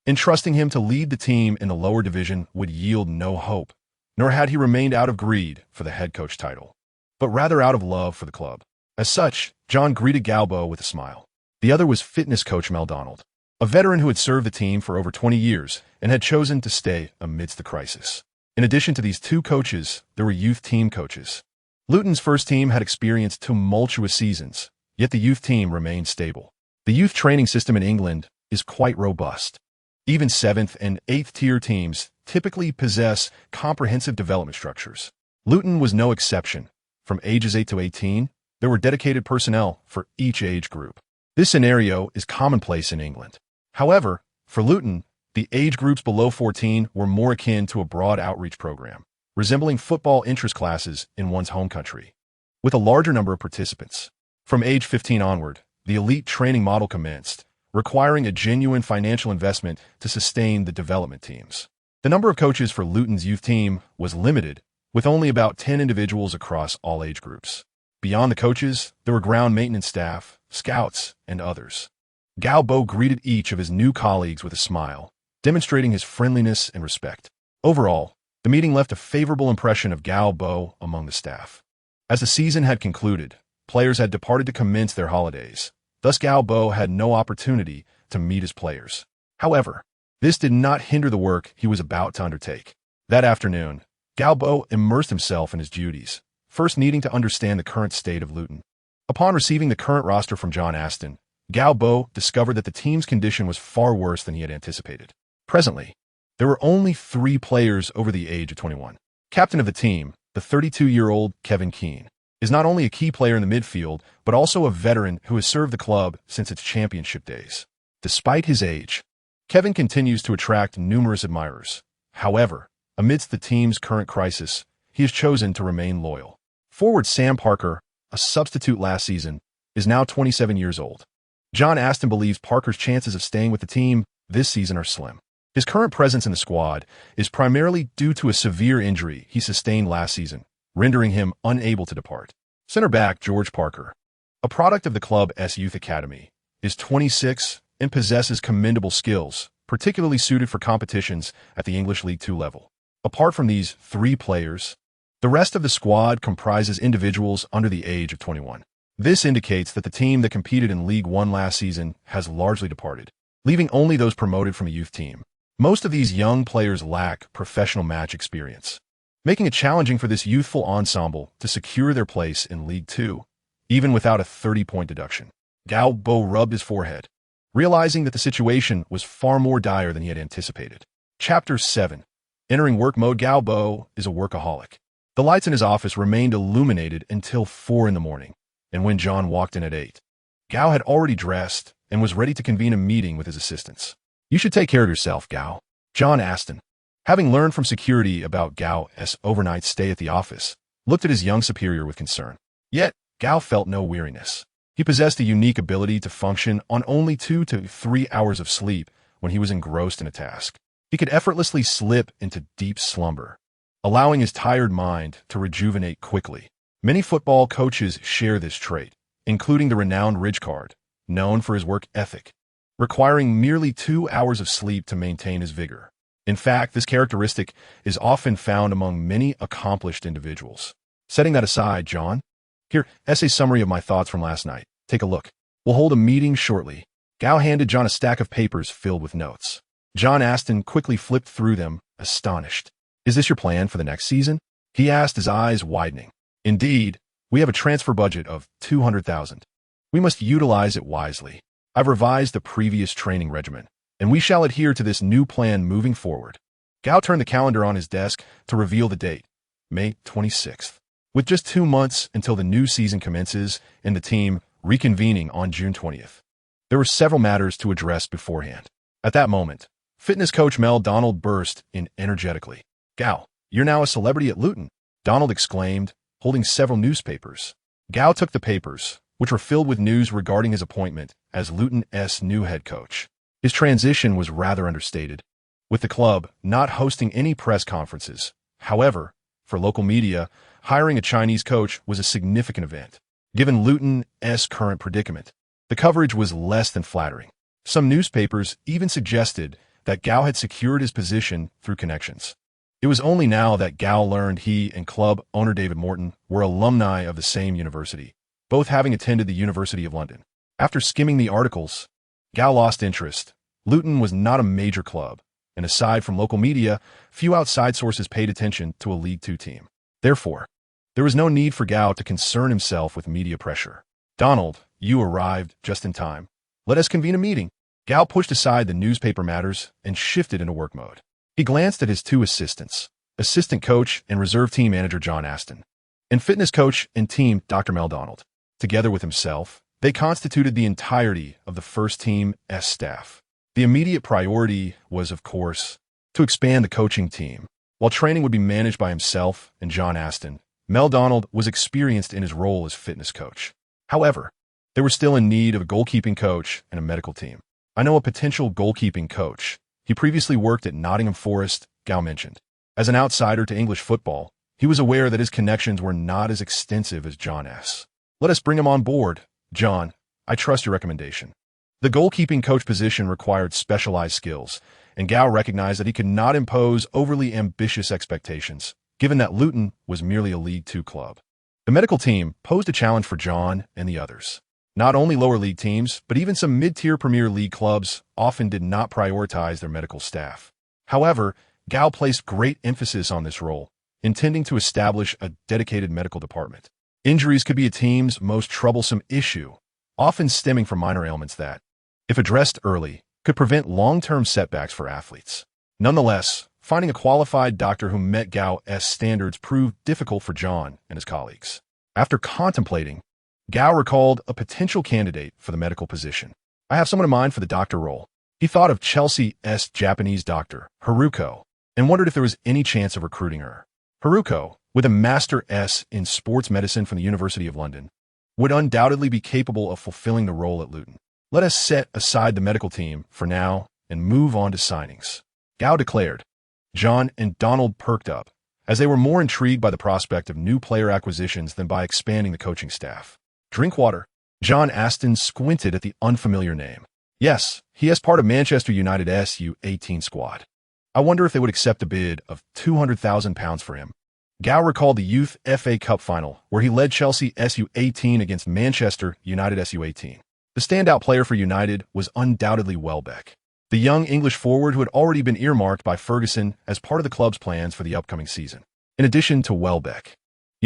Entrusting him to lead the team in the lower division would yield no hope, nor had he remained out of greed for the head coach title, but rather out of love for the club. As such, John greeted Gao Bo with a smile. The other was fitness coach Mel Donald, a veteran who had served the team for over 20 years and had chosen to stay amidst the crisis. In addition to these two coaches, there were youth team coaches. Luton's first team had experienced tumultuous seasons, yet the youth team remained stable. The youth training system in England is quite robust. Even 7th and 8th tier teams typically possess comprehensive development structures. Luton was no exception. From ages 8 to 18, there were dedicated personnel for each age group. This scenario is commonplace in England. However, for Luton, the age groups below 14 were more akin to a broad outreach program, resembling football interest classes in one's home country, with a larger number of participants. From age 15 onward, the elite training model commenced, requiring a genuine financial investment to sustain the development teams. The number of coaches for Luton's youth team was limited, with only about 10 individuals across all age groups. Beyond the coaches, there were ground maintenance staff, scouts, and others. Gao Bo greeted each of his new colleagues with a smile, demonstrating his friendliness and respect. Overall, the meeting left a favorable impression of Gao Bo among the staff. As the season had concluded, players had departed to commence their holidays. Thus, Gao Bo had no opportunity to meet his players. However, this did not hinder the work he was about to undertake. That afternoon, Gao Bo immersed himself in his duties, first needing to understand the current state of Luton. Upon receiving the current roster from John Aston, Gao Bo discovered that the team's condition was far worse than he had anticipated. Presently, there were only 3 players over the age of 21. Captain of the team, the 32-year-old Kevin Keane, is not only a key player in the midfield, but also a veteran who has served the club since its championship days. Despite his age, Kevin continues to attract numerous admirers. However, amidst the team's current crisis, he has chosen to remain loyal. Forward Sam Parker, a substitute last season, is now 27 years old. John Aston believes Parker's chances of staying with the team this season are slim. His current presence in the squad is primarily due to a severe injury he sustained last season, rendering him unable to depart. Center back George Parker, a product of the club's youth academy, is 26 and possesses commendable skills, particularly suited for competitions at the English League 2 level. Apart from these 3 players, the rest of the squad comprises individuals under the age of 21. This indicates that the team that competed in League 1 last season has largely departed, leaving only those promoted from a youth team. Most of these young players lack professional match experience, making it challenging for this youthful ensemble to secure their place in League 2. even without a 30-point deduction. Gao Bo rubbed his forehead, realizing that the situation was far more dire than he had anticipated. Chapter 7. Entering work mode. Gao Bo is a workaholic. The lights in his office remained illuminated until 4 in the morning, and when John walked in at 8, Gao had already dressed and was ready to convene a meeting with his assistants. "You should take care of yourself, Gao," John Aston, having learned from security about Gao's overnight stay at the office, looked at his young superior with concern. Yet, Gao felt no weariness. He possessed a unique ability to function on only 2 to 3 hours of sleep when he was engrossed in a task. He could effortlessly slip into deep slumber, allowing his tired mind to rejuvenate quickly. Many football coaches share this trait, including the renowned Ridgecard, known for his work ethic, requiring merely 2 hours of sleep to maintain his vigor. In fact, this characteristic is often found among many accomplished individuals. Setting that aside, John, here's a summary of my thoughts from last night. Take a look. We'll hold a meeting shortly. Gao handed John a stack of papers filled with notes. John Aston quickly flipped through them, astonished. "Is this your plan for the next season?" he asked, his eyes widening. "Indeed, we have a transfer budget of 200,000. We must utilize it wisely. I've revised the previous training regimen, and we shall adhere to this new plan moving forward." Gao turned the calendar on his desk to reveal the date, May 26th. With just 2 months until the new season commences and the team reconvening on June 20th, there were several matters to address beforehand. At that moment, fitness coach Mel Donald burst in energetically. "Gao, you're now a celebrity at Luton," Donald exclaimed, holding several newspapers. Gao took the papers, which were filled with news regarding his appointment as Luton's new head coach. His transition was rather understated, with the club not hosting any press conferences. However, for local media, hiring a Chinese coach was a significant event. Given Luton's current predicament, the coverage was less than flattering. Some newspapers even suggested that Gao had secured his position through connections. It was only now that Gao learned he and club owner David Morton were alumni of the same university, both having attended the University of London. After skimming the articles, Gao lost interest. Luton was not a major club, and aside from local media, few outside sources paid attention to a League Two team. Therefore, there was no need for Gao to concern himself with media pressure. "Donald, you arrived just in time. Let us convene a meeting." Gao pushed aside the newspaper matters and shifted into work mode. He glanced at his 2 assistants, assistant coach and reserve team manager John Aston, and fitness coach and team Dr. Mel Donald. Together with himself, they constituted the entirety of the first team's staff. The immediate priority was, of course, to expand the coaching team. While training would be managed by himself and John Aston, Mel Donald was experienced in his role as fitness coach. However, they were still in need of a goalkeeping coach and a medical team. "I know a potential goalkeeping coach. He previously worked at Nottingham Forest," Gao mentioned. As an outsider to English football, he was aware that his connections were not as extensive as John's. "Let us bring him on board. John, I trust your recommendation." The goalkeeping coach position required specialized skills, and Gao recognized that he could not impose overly ambitious expectations, given that Luton was merely a League Two club. The medical team posed a challenge for John and the others. Not only lower league teams, but even some mid-tier Premier League clubs often did not prioritize their medical staff. However, Gao placed great emphasis on this role, intending to establish a dedicated medical department. Injuries could be a team's most troublesome issue, often stemming from minor ailments that, if addressed early, could prevent long-term setbacks for athletes. Nonetheless, finding a qualified doctor who met Gao's standards proved difficult for John and his colleagues. After contemplating, Gao recalled a potential candidate for the medical position. "I have someone in mind for the doctor role." He thought of Chelsea's Japanese doctor, Haruko, and wondered if there was any chance of recruiting her. Haruko, with a Master in sports medicine from the University of London, would undoubtedly be capable of fulfilling the role at Luton. "Let us set aside the medical team for now and move on to signings," Gao declared. John and Donald perked up, as they were more intrigued by the prospect of new player acquisitions than by expanding the coaching staff. "Drink water." John Aston squinted at the unfamiliar name. "Yes, he is part of Manchester United's U18 squad. I wonder if they would accept a bid of £200,000 for him." Gao recalled the Youth FA Cup final, where he led Chelsea's U18 against Manchester United's U18. The standout player for United was undoubtedly Welbeck, the young English forward who had already been earmarked by Ferguson as part of the club's plans for the upcoming season. In addition to Welbeck,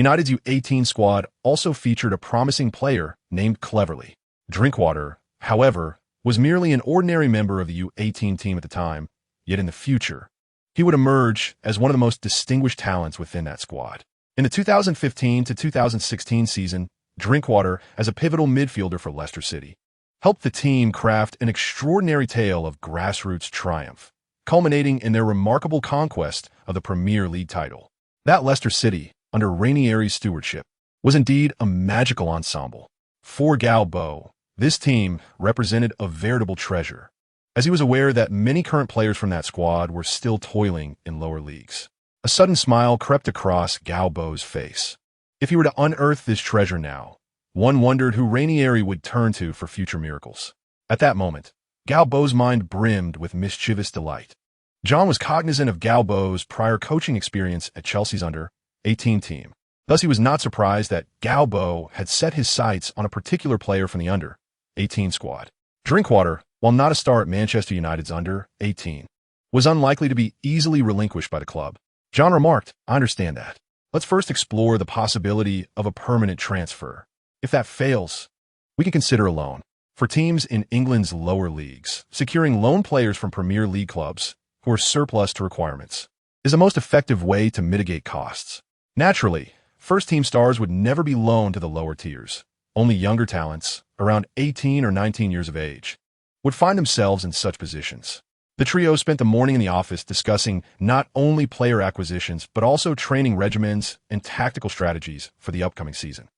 United's U18 squad also featured a promising player named Cleverly. Drinkwater, however, was merely an ordinary member of the U18 team at the time, yet in the future, he would emerge as one of the most distinguished talents within that squad. In the 2015 to 2016 season, Drinkwater, as a pivotal midfielder for Leicester City, helped the team craft an extraordinary tale of grassroots triumph, culminating in their remarkable conquest of the Premier League title. That Leicester City, under Ranieri's stewardship, was indeed a magical ensemble. For Gao Bo, this team represented a veritable treasure, as he was aware that many current players from that squad were still toiling in lower leagues. A sudden smile crept across Gao Bo's face. If he were to unearth this treasure now, one wondered who Ranieri would turn to for future miracles. At that moment, Gao Bo's mind brimmed with mischievous delight. John was cognizant of Gao Bo's prior coaching experience at Chelsea's under-18 team. Thus, he was not surprised that Gao Bo had set his sights on a particular player from the under-18 squad. Drinkwater, while not a star at Manchester United's under-18, was unlikely to be easily relinquished by the club. John remarked, "I understand that. Let's first explore the possibility of a permanent transfer. If that fails, we can consider a loan. For teams in England's lower leagues, securing loan players from Premier League clubs who are surplus to requirements is the most effective way to mitigate costs. Naturally, first-team stars would never be loaned to the lower tiers. Only younger talents, around 18 or 19 years of age, would find themselves in such positions." The trio spent the morning in the office discussing not only player acquisitions, but also training regimens and tactical strategies for the upcoming season.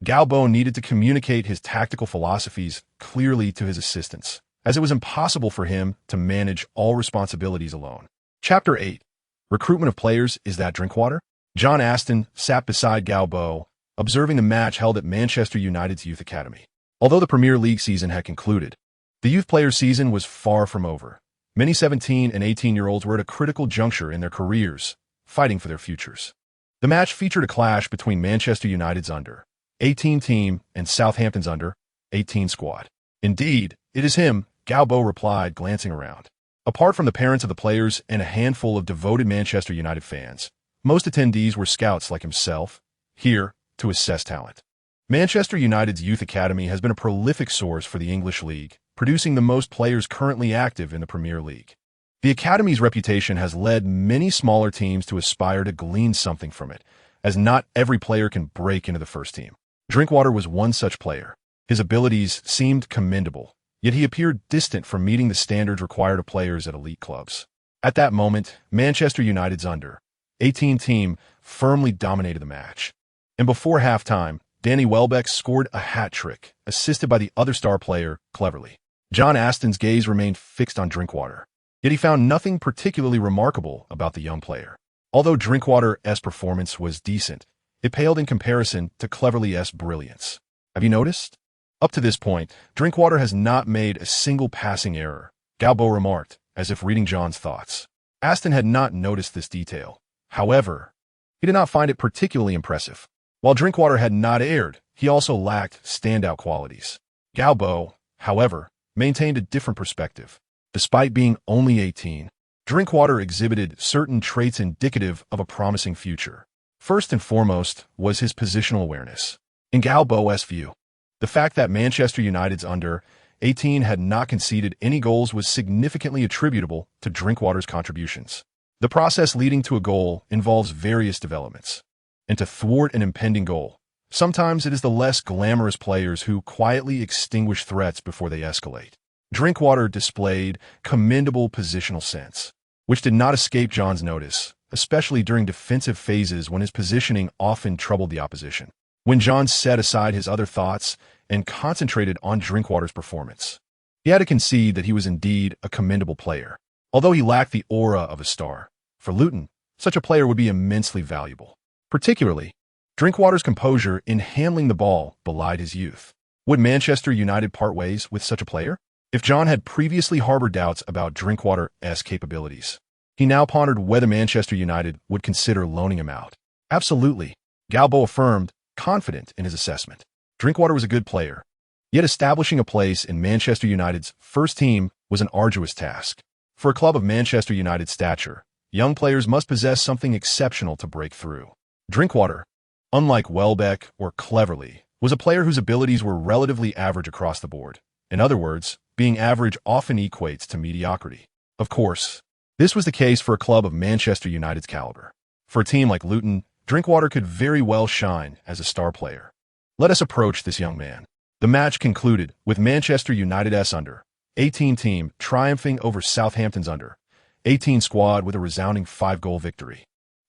Gao Bo needed to communicate his tactical philosophies clearly to his assistants, as it was impossible for him to manage all responsibilities alone. Chapter 8. Recruitment of players. Is that Drinkwater? John Aston sat beside Gao Bo, observing the match held at Manchester United's youth academy. Although the Premier League season had concluded, the youth players' season was far from over. Many 17 and 18-year-olds were at a critical juncture in their careers, fighting for their futures. The match featured a clash between Manchester United's under-18 team and Southampton's under-18 squad. "Indeed, it is him," Gao Bo replied, glancing around. Apart from the parents of the players and a handful of devoted Manchester United fans, most attendees were scouts like himself, here to assess talent. Manchester United's youth academy has been a prolific source for the English League, producing the most players currently active in the Premier League. The academy's reputation has led many smaller teams to aspire to glean something from it, as not every player can break into the first team. Drinkwater was one such player. His abilities seemed commendable, yet he appeared distant from meeting the standards required of players at elite clubs. At that moment, Manchester United's under-18 team firmly dominated the match. And before halftime, Danny Welbeck scored a hat-trick, assisted by the other star player, Cleverly. John Aston's gaze remained fixed on Drinkwater, yet he found nothing particularly remarkable about the young player. Although Drinkwater's performance was decent, it paled in comparison to Cleverly's brilliance. Have you noticed? Up to this point, Drinkwater has not made a single passing error, Gao Bo remarked, as if reading John's thoughts. Aston had not noticed this detail. However, he did not find it particularly impressive. While Drinkwater had not erred, he also lacked standout qualities. Gao Bo, however, maintained a different perspective. Despite being only 18, Drinkwater exhibited certain traits indicative of a promising future. First and foremost was his positional awareness. In Gao Bo's view, the fact that Manchester United's under-18 had not conceded any goals was significantly attributable to Drinkwater's contributions. The process leading to a goal involves various developments. And to thwart an impending goal, sometimes it is the less glamorous players who quietly extinguish threats before they escalate. Drinkwater displayed commendable positional sense, which did not escape John's notice, especially during defensive phases when his positioning often troubled the opposition. When John set aside his other thoughts and concentrated on Drinkwater's performance, he had to concede that he was indeed a commendable player. Although he lacked the aura of a star, for Luton, such a player would be immensely valuable. Particularly, Drinkwater's composure in handling the ball belied his youth. Would Manchester United part ways with such a player? If John had previously harbored doubts about Drinkwater's capabilities, he now pondered whether Manchester United would consider loaning him out. Absolutely, Gao Bo affirmed, confident in his assessment. Drinkwater was a good player, yet establishing a place in Manchester United's first team was an arduous task. For a club of Manchester United's stature, young players must possess something exceptional to break through. Drinkwater, unlike Welbeck or Cleverly, was a player whose abilities were relatively average across the board. In other words, being average often equates to mediocrity. Of course, this was the case for a club of Manchester United's caliber. For a team like Luton, Drinkwater could very well shine as a star player. Let us approach this young man. The match concluded with Manchester United's under-18 team triumphing over Southampton's under-18 squad with a resounding 5-goal victory.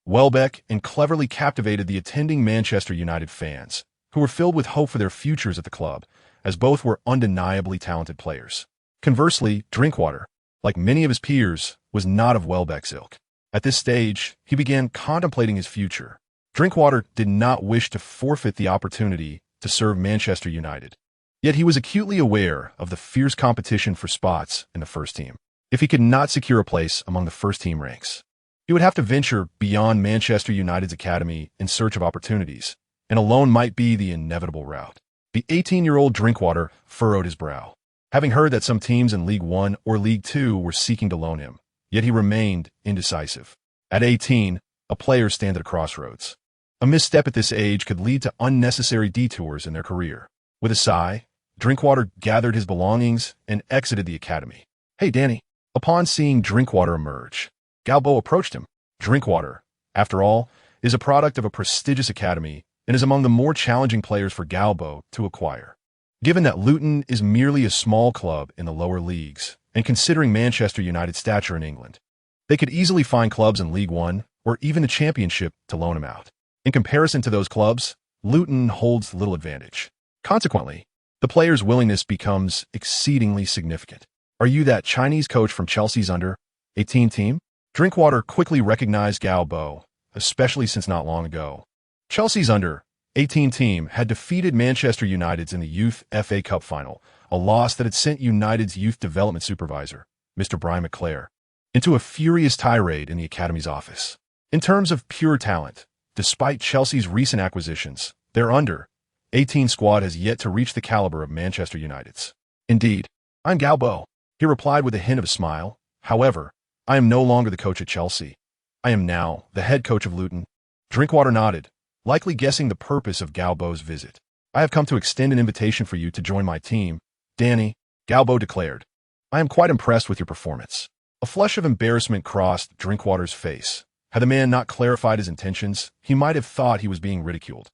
Welbeck and Cleverly captivated the attending Manchester United fans, who were filled with hope for their futures at the club, as both were undeniably talented players. Conversely, Drinkwater, like many of his peers, was not of Welbeck's ilk. At this stage, he began contemplating his future. Drinkwater did not wish to forfeit the opportunity to serve Manchester United. Yet he was acutely aware of the fierce competition for spots in the first team. If he could not secure a place among the first-team ranks, he would have to venture beyond Manchester United's academy in search of opportunities, and a loan might be the inevitable route. The 18-year-old Drinkwater furrowed his brow, having heard that some teams in League One or League Two were seeking to loan him, yet he remained indecisive. At 18, a player stands at a crossroads. A misstep at this age could lead to unnecessary detours in their career. With a sigh, Drinkwater gathered his belongings and exited the academy. "Hey, Danny." Upon seeing Drinkwater emerge, Gao Bo approached him. Drinkwater, after all, is a product of a prestigious academy and is among the more challenging players for Gao Bo to acquire. Given that Luton is merely a small club in the lower leagues, and considering Manchester United's stature in England, they could easily find clubs in League One or even the Championship to loan him out. In comparison to those clubs, Luton holds little advantage. Consequently, the player's willingness becomes exceedingly significant. "Are you that Chinese coach from Chelsea's under-18 team?" Drinkwater quickly recognized Gao Bo, especially since not long ago Chelsea's under-18 team had defeated Manchester United's in the Youth FA Cup final, a loss that had sent United's youth development supervisor, Mr. Brian McClare, into a furious tirade in the academy's office. In terms of pure talent, despite Chelsea's recent acquisitions, their under-18 squad has yet to reach the caliber of Manchester United's. "Indeed, I'm Gao Bo," he replied with a hint of a smile. "However, I am no longer the coach at Chelsea. I am now the head coach of Luton." Drinkwater nodded, likely guessing the purpose of Gao Bo's visit. "I have come to extend an invitation for you to join my team, Danny," Gao Bo declared. "I am quite impressed with your performance." A flush of embarrassment crossed Drinkwater's face. Had the man not clarified his intentions, he might have thought he was being ridiculed.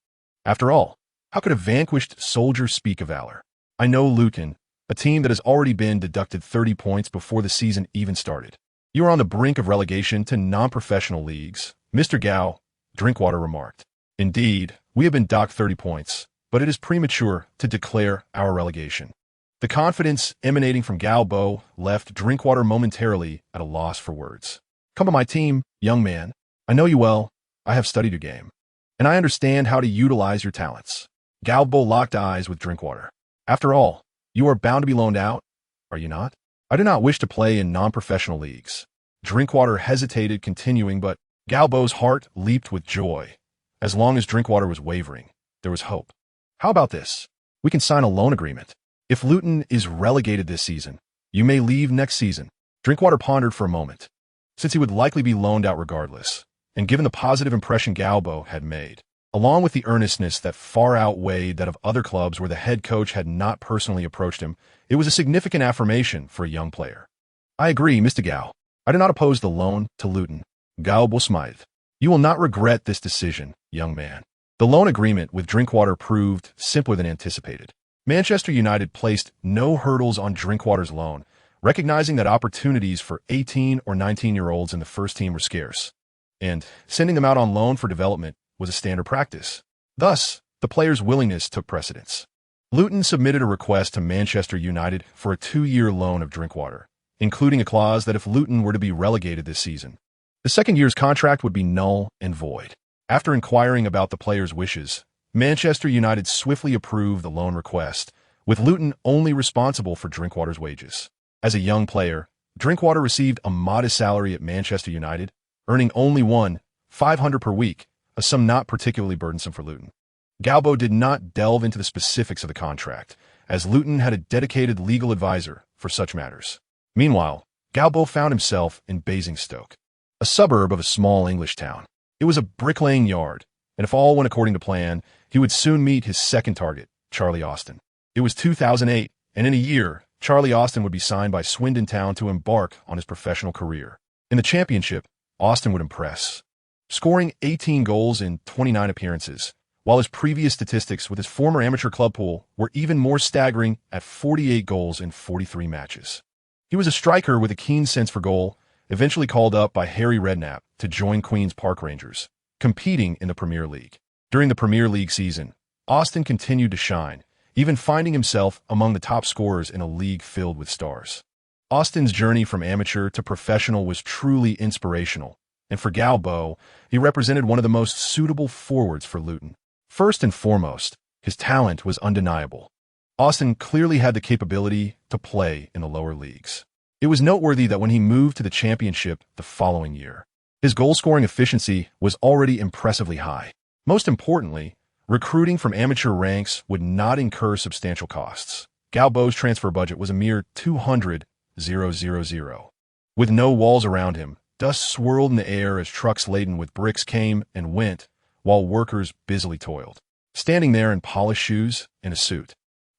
After all, how could a vanquished soldier speak of valor? "I know Luton, a team that has already been deducted 30 points before the season even started. You are on the brink of relegation to non-professional leagues," Mr. Gao, Drinkwater remarked. "Indeed, we have been docked 30 points, but it is premature to declare our relegation." The confidence emanating from Gao Bo left Drinkwater momentarily at a loss for words. "Come on my team, young man. I know you well. I have studied your game, and I understand how to utilize your talents." Gao Bo locked eyes with Drinkwater. "After all, you are bound to be loaned out, are you not?" "I do not wish to play in non-professional leagues." Drinkwater hesitated, continuing, but Gao Bo's heart leaped with joy. As long as Drinkwater was wavering, there was hope. "How about this? We can sign a loan agreement. If Luton is relegated this season, you may leave next season." Drinkwater pondered for a moment. Since he would likely be loaned out regardless, and given the positive impression Gao Bo had made, along with the earnestness that far outweighed that of other clubs where the head coach had not personally approached him, it was a significant affirmation for a young player. "I agree, Mr. Gao. I do not oppose the loan to Luton." Gao Bo smiled. "You will not regret this decision, young man." The loan agreement with Drinkwater proved simpler than anticipated. Manchester United placed no hurdles on Drinkwater's loan, recognizing that opportunities for 18 or 19-year-olds in the first team were scarce, and sending them out on loan for development was a standard practice. Thus, the player's willingness took precedence. Luton submitted a request to Manchester United for a 2-year loan of Drinkwater, including a clause that if Luton were to be relegated this season, the second year's contract would be null and void. After inquiring about the player's wishes, Manchester United swiftly approved the loan request, with Luton only responsible for Drinkwater's wages. As a young player, Drinkwater received a modest salary at Manchester United, earning only £500 per week, a sum not particularly burdensome for Luton. Gao Bo did not delve into the specifics of the contract, as Luton had a dedicated legal advisor for such matters. Meanwhile, Gao Bo found himself in Basingstoke, a suburb of a small English town. It was a bricklaying yard, And if all went according to plan, he would soon meet his second target, Charlie Austin. It was 2008, and in a year, Charlie Austin would be signed by Luton Town to embark on his professional career. In the championship, Austin would impress, scoring 18 goals in 29 appearances, while his previous statistics with his former amateur club pool were even more staggering at 48 goals in 43 matches. He was a striker with a keen sense for goal, eventually called up by Harry Redknapp to join Queen's Park Rangers, competing in the Premier League. During the Premier League season, Austin continued to shine, even finding himself among the top scorers in a league filled with stars. Austin's journey from amateur to professional was truly inspirational, and for Gao Bo, he represented one of the most suitable forwards for Luton. First and foremost, his talent was undeniable. Austin clearly had the capability to play in the lower leagues. It was noteworthy that when he moved to the championship the following year, his goal-scoring efficiency was already impressively high. Most importantly, recruiting from amateur ranks would not incur substantial costs. Gao Bo's transfer budget was a mere $200,000. With no walls around him, dust swirled in the air as trucks laden with bricks came and went, while workers busily toiled. Standing there in polished shoes and a suit,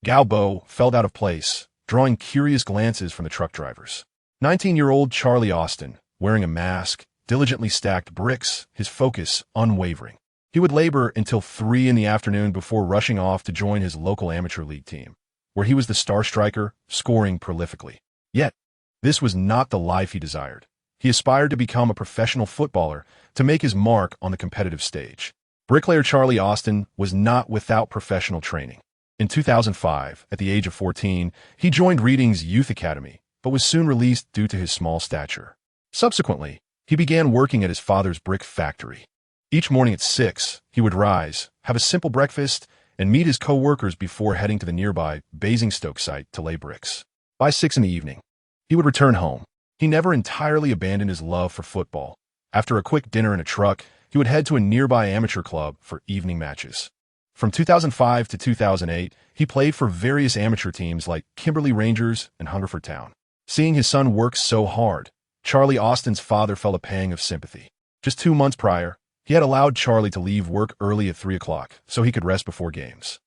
Gao Bo felt out of place, drawing curious glances from the truck drivers. 19-year-old Charlie Austin, wearing a mask, diligently stacked bricks, his focus unwavering. He would labor until 3 in the afternoon before rushing off to join his local amateur league team, where he was the star striker, scoring prolifically. Yet, this was not the life he desired. He aspired to become a professional footballer, to make his mark on the competitive stage. Bricklayer Charlie Austin was not without professional training. In 2005, at the age of 14, he joined Reading's youth academy, but was soon released due to his small stature. Subsequently, he began working at his father's brick factory. Each morning at 6, he would rise, have a simple breakfast, and meet his co-workers before heading to the nearby Basingstoke site to lay bricks. By 6 in the evening, he would return home. He never entirely abandoned his love for football. After a quick dinner in a truck, he would head to a nearby amateur club for evening matches. From 2005 to 2008, he played for various amateur teams like Kimberley Rangers and Hungerford Town. Seeing his son work so hard, Charlie Austin's father felt a pang of sympathy. Just 2 months prior, he had allowed Charlie to leave work early at 3 o'clock so he could rest before games.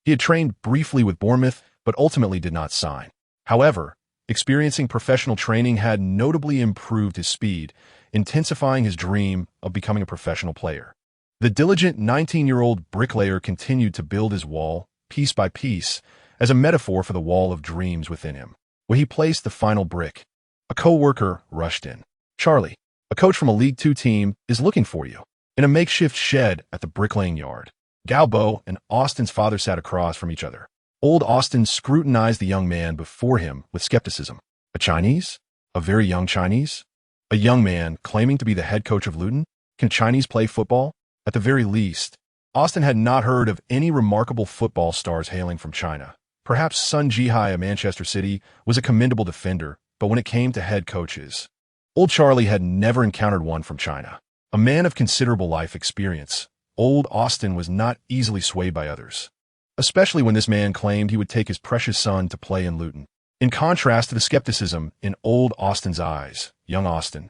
He had trained briefly with Bournemouth, but ultimately did not sign. However, experiencing professional training had notably improved his speed, intensifying his dream of becoming a professional player. The diligent 19-year-old bricklayer continued to build his wall, piece by piece, as a metaphor for the wall of dreams within him. When he placed the final brick, a co-worker rushed in. "Charlie, a coach from a League Two team is looking for you." In a makeshift shed at the bricklaying yard, Gao Bo and Austin's father sat across from each other. Old Austin scrutinized the young man before him with skepticism. A Chinese? A very young Chinese? A young man claiming to be the head coach of Luton? Can Chinese play football? At the very least, Austin had not heard of any remarkable football stars hailing from China. Perhaps Sun Jihai of Manchester City was a commendable defender, but when it came to head coaches, old Charlie had never encountered one from China. A man of considerable life experience, old Austin was not easily swayed by others, especially when this man claimed he would take his precious son to play in Luton. In contrast to the skepticism in old Austin's eyes, young Austin,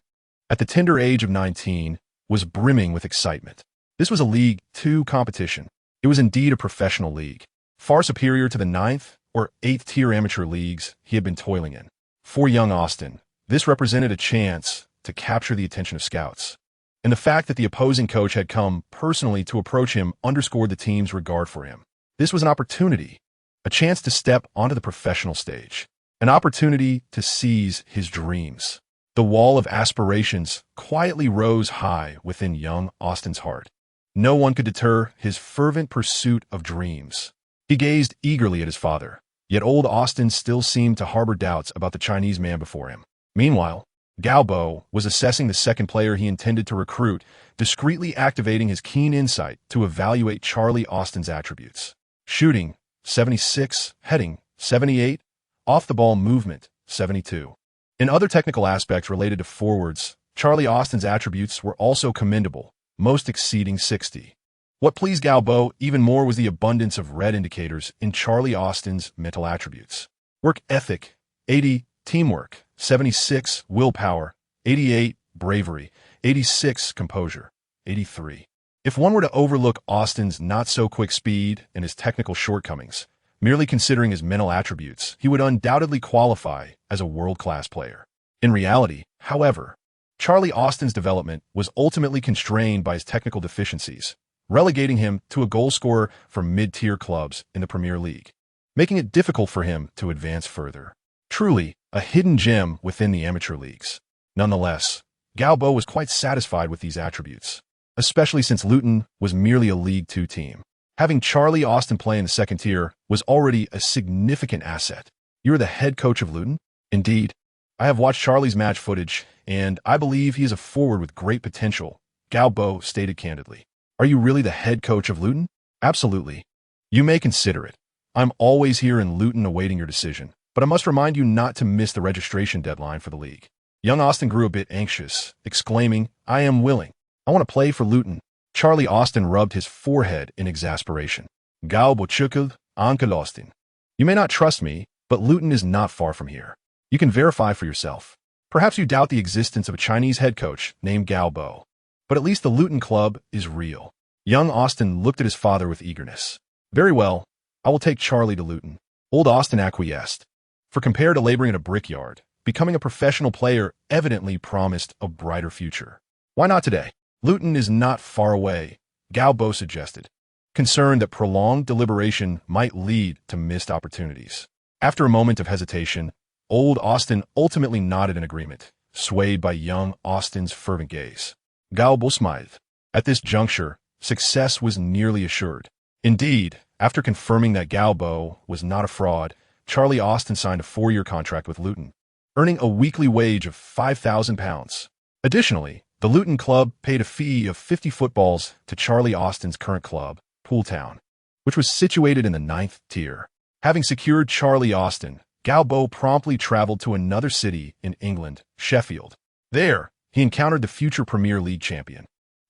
at the tender age of 19, was brimming with excitement. This was a League Two competition. It was indeed a professional league, far superior to the 9th or 8th tier amateur leagues he had been toiling in. For young Austin, this represented a chance to capture the attention of scouts. And the fact that the opposing coach had come personally to approach him underscored the team's regard for him. This was an opportunity, a chance to step onto the professional stage, an opportunity to seize his dreams. The wall of aspirations quietly rose high within young Austin's heart. No one could deter his fervent pursuit of dreams. He gazed eagerly at his father, yet old Austin still seemed to harbor doubts about the Chinese man before him. Meanwhile, Gao Bo was assessing the second player he intended to recruit, discreetly activating his keen insight to evaluate Charlie Austin's attributes. Shooting, 76, heading, 78, off-the-ball movement, 72. In other technical aspects related to forwards, Charlie Austin's attributes were also commendable, most exceeding 60. What pleased Gao Bo even more was the abundance of red indicators in Charlie Austin's mental attributes. Work ethic, 80, teamwork, 76, willpower, 88, bravery, 86, composure, 83. If one were to overlook Austin's not-so-quick speed and his technical shortcomings, merely considering his mental attributes, he would undoubtedly qualify as a world-class player. In reality, however, Charlie Austin's development was ultimately constrained by his technical deficiencies, relegating him to a goal scorer for mid-tier clubs in the Premier League, making it difficult for him to advance further. Truly, a hidden gem within the amateur leagues. Nonetheless, Gao Bo was quite satisfied with these attributes, especially since Luton was merely a League Two team. Having Charlie Austin play in the second tier was already a significant asset. You are the head coach of Luton? Indeed. I have watched Charlie's match footage, and I believe he is a forward with great potential, Gao Bo stated candidly. Are you really the head coach of Luton? Absolutely. You may consider it. I'm always here in Luton awaiting your decision, but I must remind you not to miss the registration deadline for the league. Young Austin grew a bit anxious, exclaiming, I am willing. I want to play for Luton. Charlie Austin rubbed his forehead in exasperation. Gao Bo chukul, Uncle Austin. You may not trust me, but Luton is not far from here. You can verify for yourself. Perhaps you doubt the existence of a Chinese head coach named Gao Bo, but at least the Luton club is real. Young Austin looked at his father with eagerness. Very well, I will take Charlie to Luton. Old Austin acquiesced. For compared to laboring at a brickyard, becoming a professional player evidently promised a brighter future. Why not today? Luton is not far away, Gao Bo suggested, concerned that prolonged deliberation might lead to missed opportunities. After a moment of hesitation, Old Austin ultimately nodded in agreement, swayed by young Austin's fervent gaze. Gao Bo smiled. At this juncture, success was nearly assured. Indeed, after confirming that Gao Bo was not a fraud, Charlie Austin signed a 4-year contract with Luton, earning a weekly wage of £5,000. Additionally, the Luton club paid a fee of 50 footballs to Charlie Austin's current club, Luton Town, which was situated in the 9th tier. Having secured Charlie Austin, Gao Bo promptly traveled to another city in England, Sheffield. There, he encountered the future Premier League champion,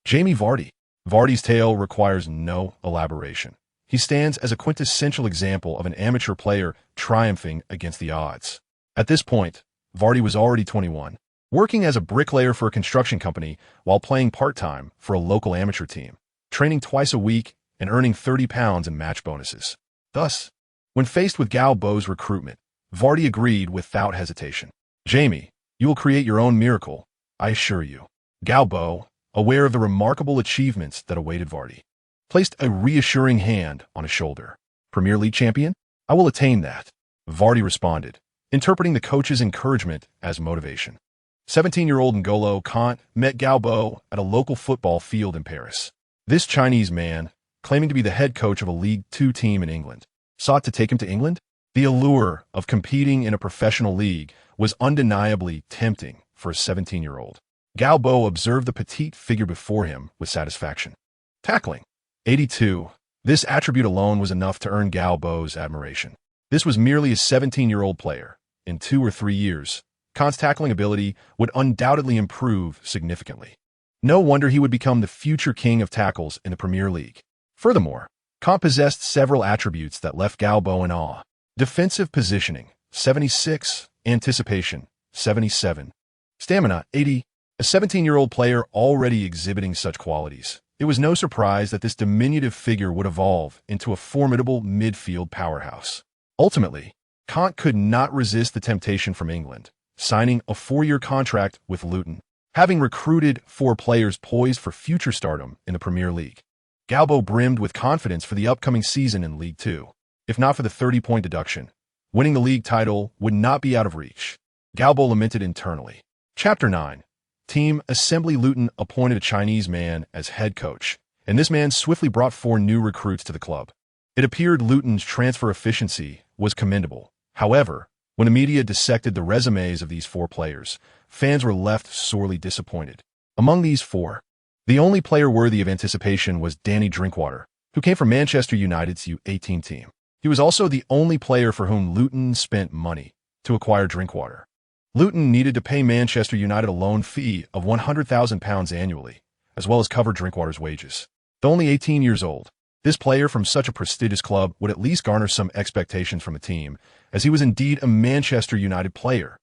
Jamie Vardy. Vardy's tale requires no elaboration. He stands as a quintessential example of an amateur player triumphing against the odds. At this point, Vardy was already 21, working as a bricklayer for a construction company while playing part-time for a local amateur team, training twice a week and earning £30 in match bonuses. Thus, when faced with Gao Bo's recruitment, Vardy agreed without hesitation. Jamie, you will create your own miracle, I assure you. Gao Bo, aware of the remarkable achievements that awaited Vardy, placed a reassuring hand on his shoulder. Premier League champion? I will attain that, Vardy responded, interpreting the coach's encouragement as motivation. 17-year-old N'Golo Kant met Gao Bo at a local football field in Paris. This Chinese man, claiming to be the head coach of a League Two team in England, sought to take him to England. The allure of competing in a professional league was undeniably tempting for a 17-year-old. Gao Bo observed the petite figure before him with satisfaction. Tackling. 82. This attribute alone was enough to earn Gao Bo's admiration. This was merely a 17-year-old player. In 2 or 3 years, Kant's tackling ability would undoubtedly improve significantly. No wonder he would become the future king of tackles in the Premier League. Furthermore, Kant possessed several attributes that left Gao Bo in awe. Defensive positioning, 76. Anticipation, 77. Stamina, 80. A 17-year-old player already exhibiting such qualities, it was no surprise that this diminutive figure would evolve into a formidable midfield powerhouse. Ultimately, Kant could not resist the temptation from England, signing a 4-year contract with Luton. Having recruited 4 players poised for future stardom in the Premier League, Gao Bo brimmed with confidence for the upcoming season in League Two. If not for the 30-point deduction, winning the league title would not be out of reach. Gao Bo lamented internally. Chapter 9. Team Assembly. Luton appointed a Chinese man as head coach, and this man swiftly brought 4 new recruits to the club. It appeared Luton's transfer efficiency was commendable. However, when the media dissected the resumes of these 4 players, fans were left sorely disappointed. Among these 4, the only player worthy of anticipation was Danny Drinkwater, who came from Manchester United's U18 team. He was also the only player for whom Luton spent money to acquire Drinkwater. Luton needed to pay Manchester United a loan fee of £100,000 annually, as well as cover Drinkwater's wages. Though only 18 years old, this player from such a prestigious club would at least garner some expectations from the team, as he was indeed a Manchester United player.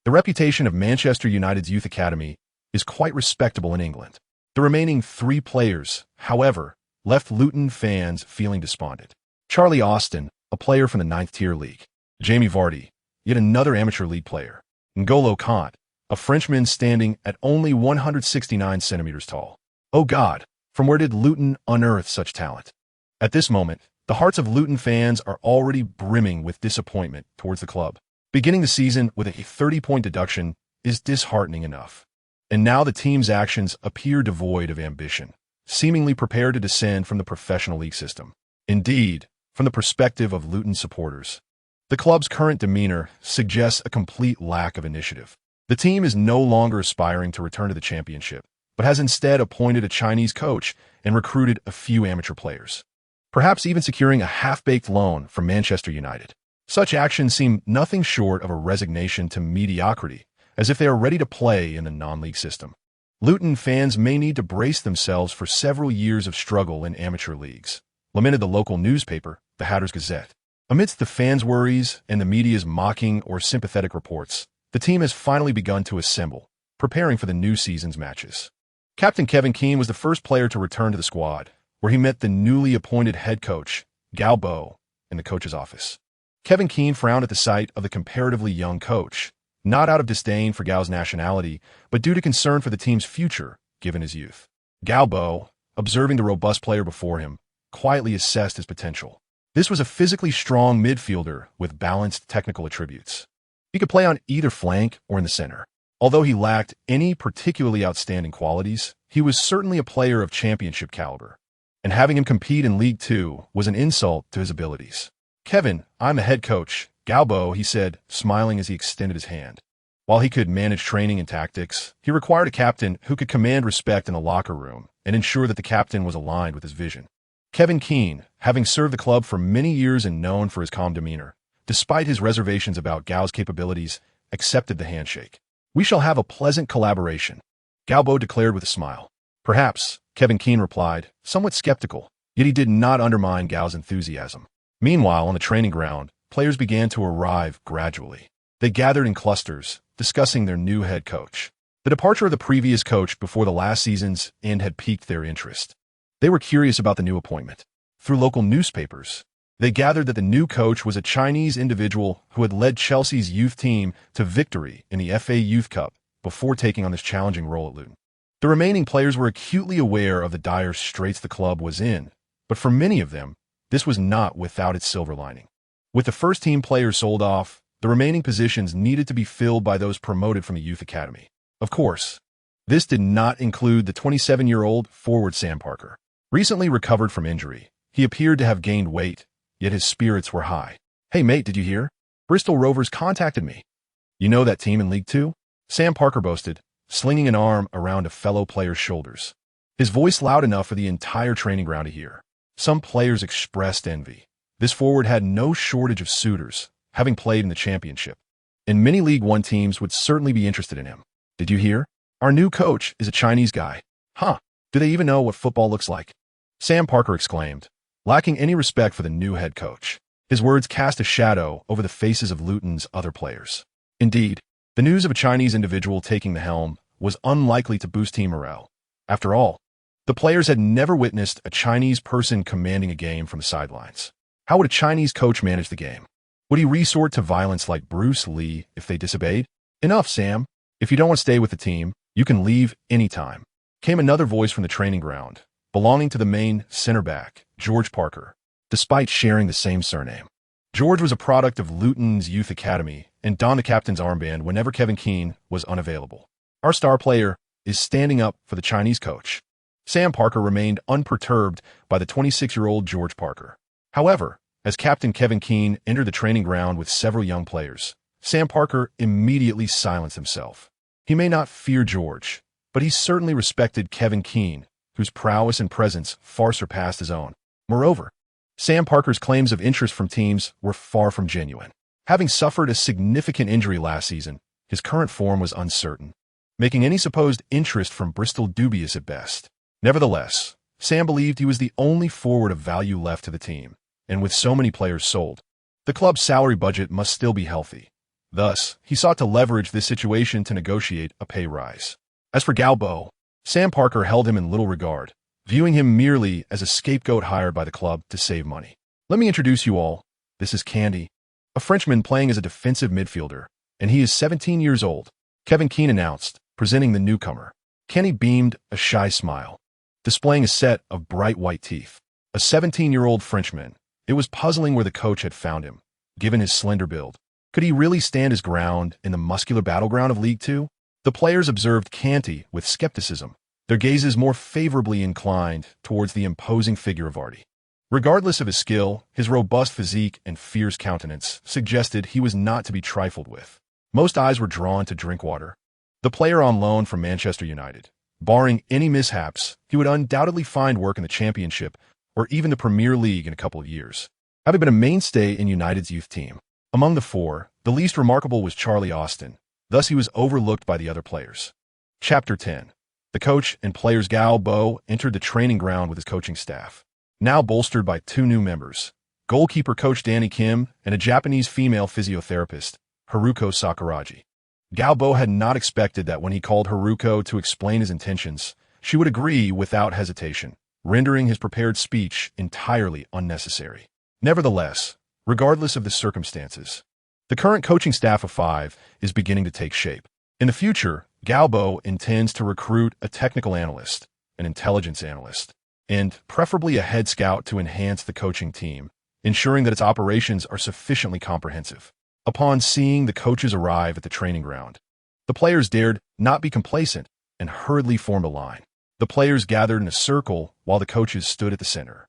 The reputation of Manchester United's youth academy is quite respectable in England. The remaining 3 players, however, left Luton fans feeling despondent. Charlie Austin, a player from the 9th-tier league. Jamie Vardy, yet another amateur league player. N'Golo Kant, a Frenchman standing at only 169 centimeters tall. Oh God, from where did Luton unearth such talent? At this moment, the hearts of Luton fans are already brimming with disappointment towards the club. Beginning the season with a 30-point deduction is disheartening enough. And now the team's actions appear devoid of ambition, seemingly prepared to descend from the professional league system. Indeed, from the perspective of Luton supporters, the club's current demeanor suggests a complete lack of initiative. The team is no longer aspiring to return to the championship, but has instead appointed a Chinese coach and recruited a few amateur players, perhaps even securing a half-baked loan from Manchester United. Such actions seem nothing short of a resignation to mediocrity, as if they are ready to play in the non-league system. Luton fans may need to brace themselves for several years of struggle in amateur leagues, lamented the local newspaper, the Hatters Gazette. Amidst the fans' worries and the media's mocking or sympathetic reports, the team has finally begun to assemble, preparing for the new season's matches. Captain Kevin Keane was the first player to return to the squad, where he met the newly appointed head coach, Gao Bo, in the coach's office. Kevin Keane frowned at the sight of the comparatively young coach, not out of disdain for Gao's nationality, but due to concern for the team's future, given his youth. Gao Bo, observing the robust player before him, quietly assessed his potential. This was a physically strong midfielder with balanced technical attributes. He could play on either flank or in the center. Although he lacked any particularly outstanding qualities, he was certainly a player of championship caliber, and having him compete in League Two was an insult to his abilities. "Kevin, I'm the head coach, Gao Bo," he said, smiling as he extended his hand. While he could manage training and tactics, he required a captain who could command respect in the locker room and ensure that the captain was aligned with his vision. Kevin Keane, having served the club for many years and known for his calm demeanor, despite his reservations about Gao's capabilities, accepted the handshake. "We shall have a pleasant collaboration," Gao Bo declared with a smile. "Perhaps," Kevin Keane replied, somewhat skeptical, yet he did not undermine Gao's enthusiasm. Meanwhile, on the training ground, players began to arrive gradually. They gathered in clusters, discussing their new head coach. The departure of the previous coach before the last season's end had piqued their interest. They were curious about the new appointment. Through local newspapers, they gathered that the new coach was a Chinese individual who had led Chelsea's youth team to victory in the FA Youth Cup before taking on this challenging role at Luton. The remaining players were acutely aware of the dire straits the club was in, but for many of them, this was not without its silver lining. With the first-team players sold off, the remaining positions needed to be filled by those promoted from the youth academy. Of course, this did not include the 27-year-old forward Sam Parker. Recently recovered from injury, he appeared to have gained weight, yet his spirits were high. "Hey mate, did you hear? Bristol Rovers contacted me." "You know that team in League Two?" Sam Parker boasted, slinging an arm around a fellow player's shoulders. His voice loud enough for the entire training ground to hear. Some players expressed envy. This forward had no shortage of suitors, having played in the championship, and many League One teams would certainly be interested in him. "Did you hear? Our new coach is a Chinese guy." "Huh, do they even know what football looks like?" Sam Parker exclaimed, lacking any respect for the new head coach. His words cast a shadow over the faces of Luton's other players. Indeed, the news of a Chinese individual taking the helm was unlikely to boost team morale. After all, the players had never witnessed a Chinese person commanding a game from the sidelines. How would a Chinese coach manage the game? Would he resort to violence like Bruce Lee if they disobeyed? "Enough, Sam. If you don't want to stay with the team, you can leave anytime," came another voice from the training ground, belonging to the main center back, George Parker, despite sharing the same surname. George was a product of Luton's youth academy and donned the captain's armband whenever Kevin Keane was unavailable. "Our star player is standing up for the Chinese coach." Sam Parker remained unperturbed by the 26-year-old George Parker. However, as Captain Kevin Keane entered the training ground with several young players, Sam Parker immediately silenced himself. He may not fear George, but he certainly respected Kevin Keane, whose prowess and presence far surpassed his own. Moreover, Sam Parker's claims of interest from teams were far from genuine. Having suffered a significant injury last season, his current form was uncertain, making any supposed interest from Bristol dubious at best. Nevertheless, Sam believed he was the only forward of value left to the team, and with so many players sold, the club's salary budget must still be healthy. Thus, he sought to leverage this situation to negotiate a pay rise. As for Gao Bo, Sam Parker held him in little regard, viewing him merely as a scapegoat hired by the club to save money. Let me introduce you all. This is Candy, a Frenchman playing as a defensive midfielder, and he is 17 years old, Kevin Keane announced, presenting the newcomer. Kenny beamed a shy smile, displaying a set of bright white teeth. A 17-year-old Frenchman. It was puzzling where the coach had found him, given his slender build. Could he really stand his ground in the muscular battleground of League Two? The players observed Canty with skepticism, their gazes more favorably inclined towards the imposing figure of Artie. Regardless of his skill, his robust physique and fierce countenance suggested he was not to be trifled with. Most eyes were drawn to Drinkwater, the player on loan from Manchester United. Barring any mishaps, he would undoubtedly find work in the Championship or even the Premier League in a couple of years, having been a mainstay in United's youth team. Among the four, the least remarkable was Charlie Austin, thus he was overlooked by the other players. Chapter 10. The coach and players. Gao Bo entered the training ground with his coaching staff, now bolstered by two new members, goalkeeper coach Danny Kim and a Japanese female physiotherapist, Haruko Sakuragi. Gao Bo had not expected that when he called Haruko to explain his intentions, she would agree without hesitation, rendering his prepared speech entirely unnecessary. Nevertheless, regardless of the circumstances, the current coaching staff of five is beginning to take shape. In the future, Gao Bo intends to recruit a technical analyst, an intelligence analyst, and preferably a head scout to enhance the coaching team, ensuring that its operations are sufficiently comprehensive. Upon seeing the coaches arrive at the training ground, the players dared not be complacent and hurriedly formed a line. The players gathered in a circle while the coaches stood at the center.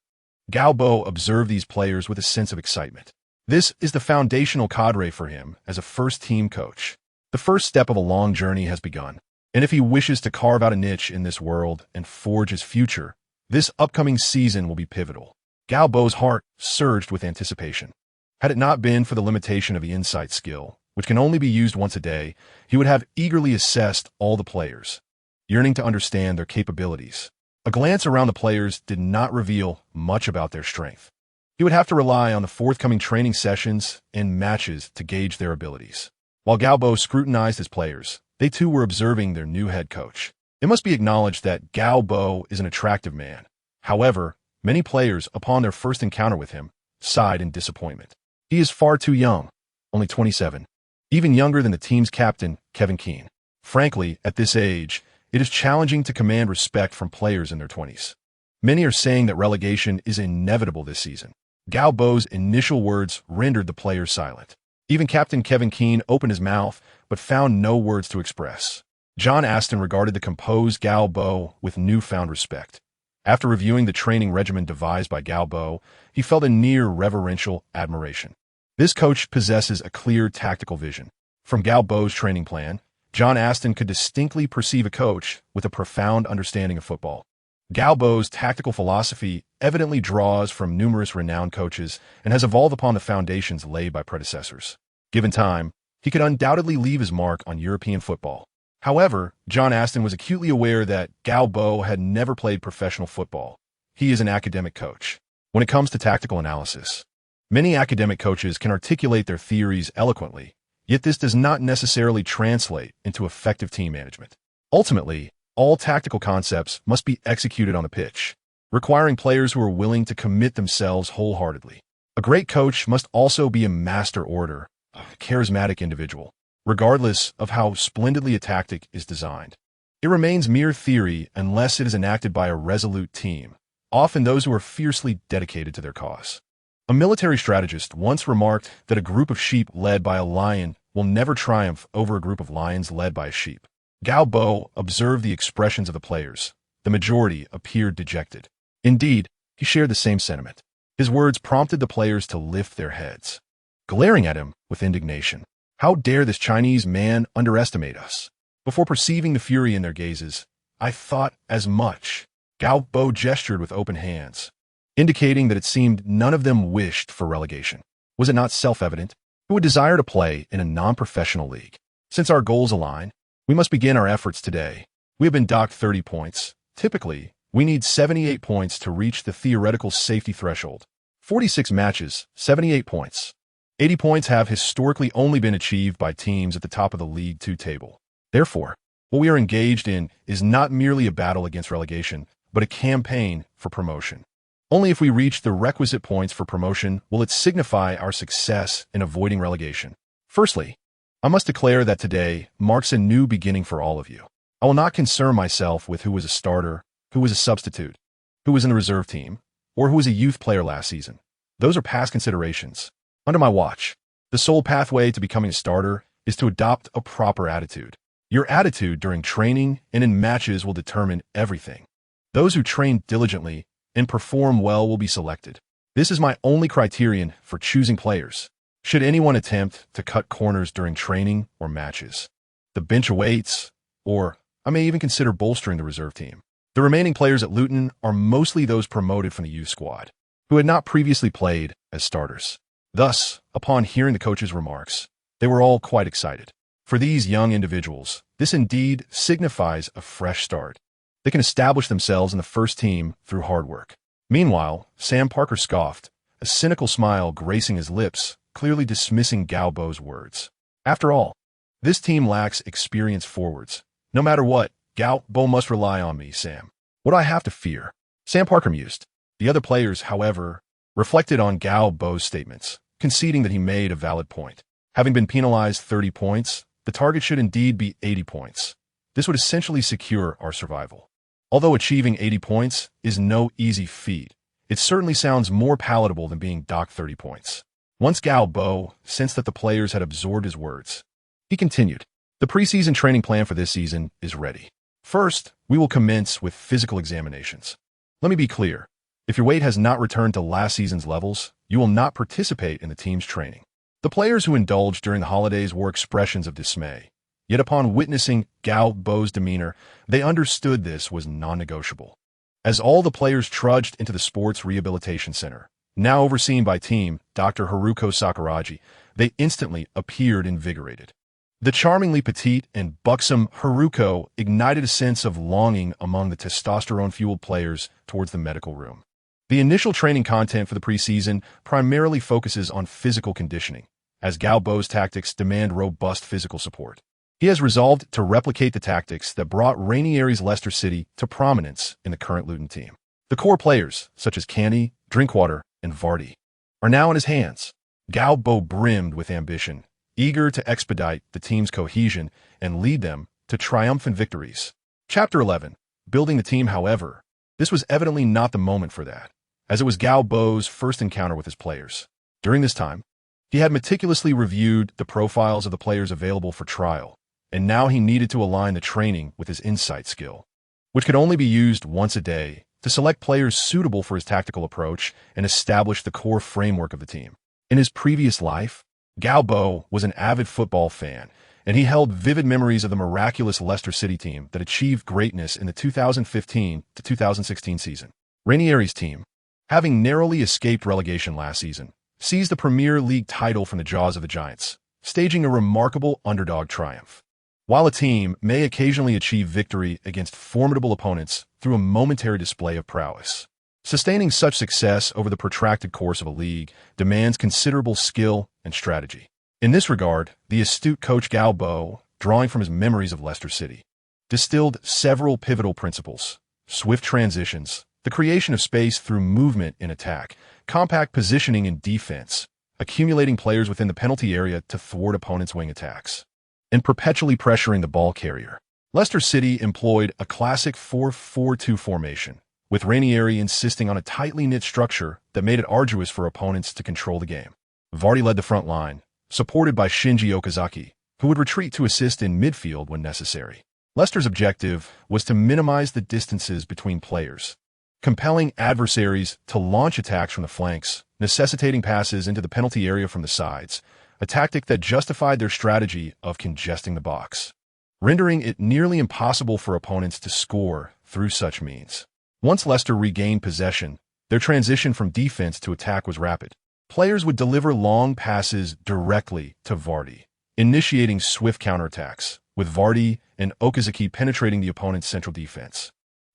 Gao Bo observed these players with a sense of excitement. This is the foundational cadre for him as a first-team coach. The first step of a long journey has begun, and if he wishes to carve out a niche in this world and forge his future, this upcoming season will be pivotal. Gao Bo's heart surged with anticipation. Had it not been for the limitation of the insight skill, which can only be used once a day, he would have eagerly assessed all the players, yearning to understand their capabilities. A glance around the players did not reveal much about their strength. He would have to rely on the forthcoming training sessions and matches to gauge their abilities. While Gao Bo scrutinized his players, they too were observing their new head coach. It must be acknowledged that Gao Bo is an attractive man. However, many players, upon their first encounter with him, sighed in disappointment. He is far too young, only 27, even younger than the team's captain, Kevin Keane. Frankly, at this age, it is challenging to command respect from players in their 20s. Many are saying that relegation is inevitable this season. Gao Bo's initial words rendered the players silent. Even Captain Kevin Keane opened his mouth, but found no words to express. John Aston regarded the composed Gao Bo with newfound respect. After reviewing the training regimen devised by Gao Bo, he felt a near reverential admiration. This coach possesses a clear tactical vision. From Gao Bo's training plan, John Aston could distinctly perceive a coach with a profound understanding of football. Gao Bo's tactical philosophy evidently draws from numerous renowned coaches and has evolved upon the foundations laid by predecessors. Given time, he could undoubtedly leave his mark on European football. However, John Aston was acutely aware that Gao Bo had never played professional football. He is an academic coach. When it comes to tactical analysis, many academic coaches can articulate their theories eloquently, yet this does not necessarily translate into effective team management. Ultimately, all tactical concepts must be executed on the pitch, requiring players who are willing to commit themselves wholeheartedly. A great coach must also be a master orator, a charismatic individual. Regardless of how splendidly a tactic is designed, it remains mere theory unless it is enacted by a resolute team, often those who are fiercely dedicated to their cause. A military strategist once remarked that a group of sheep led by a lion will never triumph over a group of lions led by a sheep. Gao Bo observed the expressions of the players. The majority appeared dejected. Indeed, he shared the same sentiment. His words prompted the players to lift their heads, glaring at him with indignation. How dare this Chinese man underestimate us? Before perceiving the fury in their gazes, I thought as much. Gao Bo gestured with open hands, indicating that it seemed none of them wished for relegation. Was it not self-evident? Who would desire to play in a non-professional league? Since our goals align, we must begin our efforts today. We have been docked 30 points. Typically, we need 78 points to reach the theoretical safety threshold. 46 matches, 78 points. 80 points have historically only been achieved by teams at the top of the League Two table. Therefore, What we are engaged in is not merely a battle against relegation, but a campaign for promotion. Only if we reach the requisite points for promotion will it signify our success in avoiding relegation. Firstly, I must declare that today marks a new beginning for all of you. I will not concern myself with who was a starter, who was a substitute, who was in the reserve team, or who was a youth player last season. Those are past considerations. Under my watch, the sole pathway to becoming a starter is to adopt a proper attitude. Your attitude during training and in matches will determine everything. Those who train diligently and perform well will be selected. This is my only criterion for choosing players. Should anyone attempt to cut corners during training or matches, the bench awaits, or I may even consider bolstering the reserve team. The remaining players at Luton are mostly those promoted from the youth squad, who had not previously played as starters. Thus, upon hearing the coach's remarks, they were all quite excited. For these young individuals, this indeed signifies a fresh start. They can establish themselves in the first team through hard work. Meanwhile, Sam Parker scoffed, a cynical smile gracing his lips, clearly dismissing Gao Bo's words. After all, this team lacks experienced forwards. No matter what, Gao Bo must rely on me, Sam. What do I have to fear? Sam Parker mused. The other players, however, reflected on Gao Bo's statements, conceding that he made a valid point. Having been penalized 30 points, the target should indeed be 80 points. This would essentially secure our survival. Although achieving 80 points is no easy feat, it certainly sounds more palatable than being docked 30 points. Once Gao Bo sensed that the players had absorbed his words, he continued, "The preseason training plan for this season is ready. First, we will commence with physical examinations. Let me be clear. If your weight has not returned to last season's levels, you will not participate in the team's training." The players who indulged during the holidays wore expressions of dismay. Yet upon witnessing Gao Bo's demeanor, they understood this was non-negotiable. As all the players trudged into the Sports Rehabilitation Center, now overseen by team Dr. Haruko Sakuragi, they instantly appeared invigorated. The charmingly petite and buxom Haruko ignited a sense of longing among the testosterone-fueled players towards the medical room. The initial training content for the preseason primarily focuses on physical conditioning, as Gao Bo's tactics demand robust physical support. He has resolved to replicate the tactics that brought Ranieri's Leicester City to prominence in the current Luton team. The core players, such as Canny, Drinkwater, and Vardy, are now in his hands. Gao Bo brimmed with ambition, eager to expedite the team's cohesion and lead them to triumphant victories. Chapter 11. Building the team, however, this was evidently not the moment for that, as it was Gao Bo's first encounter with his players. During this time, he had meticulously reviewed the profiles of the players available for trial, and now he needed to align the training with his insight skill, which could only be used once a day, to select players suitable for his tactical approach and establish the core framework of the team. In his previous life, Gao Bo was an avid football fan, and he held vivid memories of the miraculous Leicester City team that achieved greatness in the 2015 to 2016 season. Ranieri's team, having narrowly escaped relegation last season, seized the Premier League title from the jaws of the Giants, staging a remarkable underdog triumph. While a team may occasionally achieve victory against formidable opponents through a momentary display of prowess, sustaining such success over the protracted course of a league demands considerable skill and strategy. In this regard, the astute coach Gao Bo, drawing from his memories of Leicester City, distilled several pivotal principles: swift transitions, the creation of space through movement in attack, compact positioning in defense, accumulating players within the penalty area to thwart opponents' wing attacks, and perpetually pressuring the ball carrier. Leicester City employed a classic 4-4-2 formation, with Ranieri insisting on a tightly knit structure that made it arduous for opponents to control the game. Vardy led the front line, supported by Shinji Okazaki, who would retreat to assist in midfield when necessary. Leicester's objective was to minimize the distances between players, compelling adversaries to launch attacks from the flanks, necessitating passes into the penalty area from the sides, a tactic that justified their strategy of congesting the box, rendering it nearly impossible for opponents to score through such means. Once Leicester regained possession, their transition from defense to attack was rapid. Players would deliver long passes directly to Vardy, initiating swift counterattacks, with Vardy and Okazaki penetrating the opponent's central defense,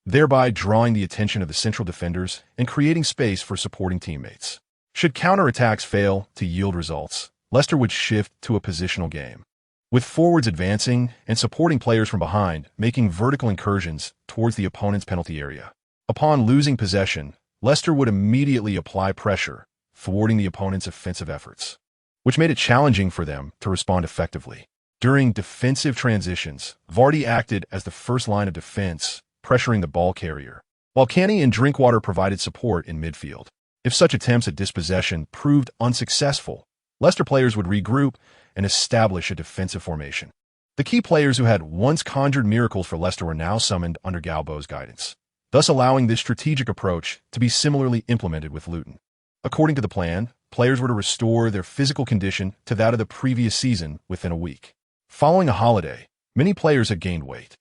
thereby drawing the attention of the central defenders and creating space for supporting teammates. Should counterattacks fail to yield results, Leicester would shift to a positional game. with forwards advancing and supporting players from behind, making vertical incursions towards the opponent's penalty area. Upon losing possession, Leicester would immediately apply pressure, thwarting the opponent's offensive efforts, which made it challenging for them to respond effectively. During defensive transitions, Vardy acted as the first line of defense, pressuring the ball carrier, while Canny and Drinkwater provided support in midfield. If such attempts at dispossession proved unsuccessful, Leicester players would regroup and establish a defensive formation. The key players who had once conjured miracles for Leicester were now summoned under Gao Bo's guidance, thus allowing this strategic approach to be similarly implemented with Luton. According to the plan, players were to restore their physical condition to that of the previous season within a week. Following a holiday, many players had gained weight.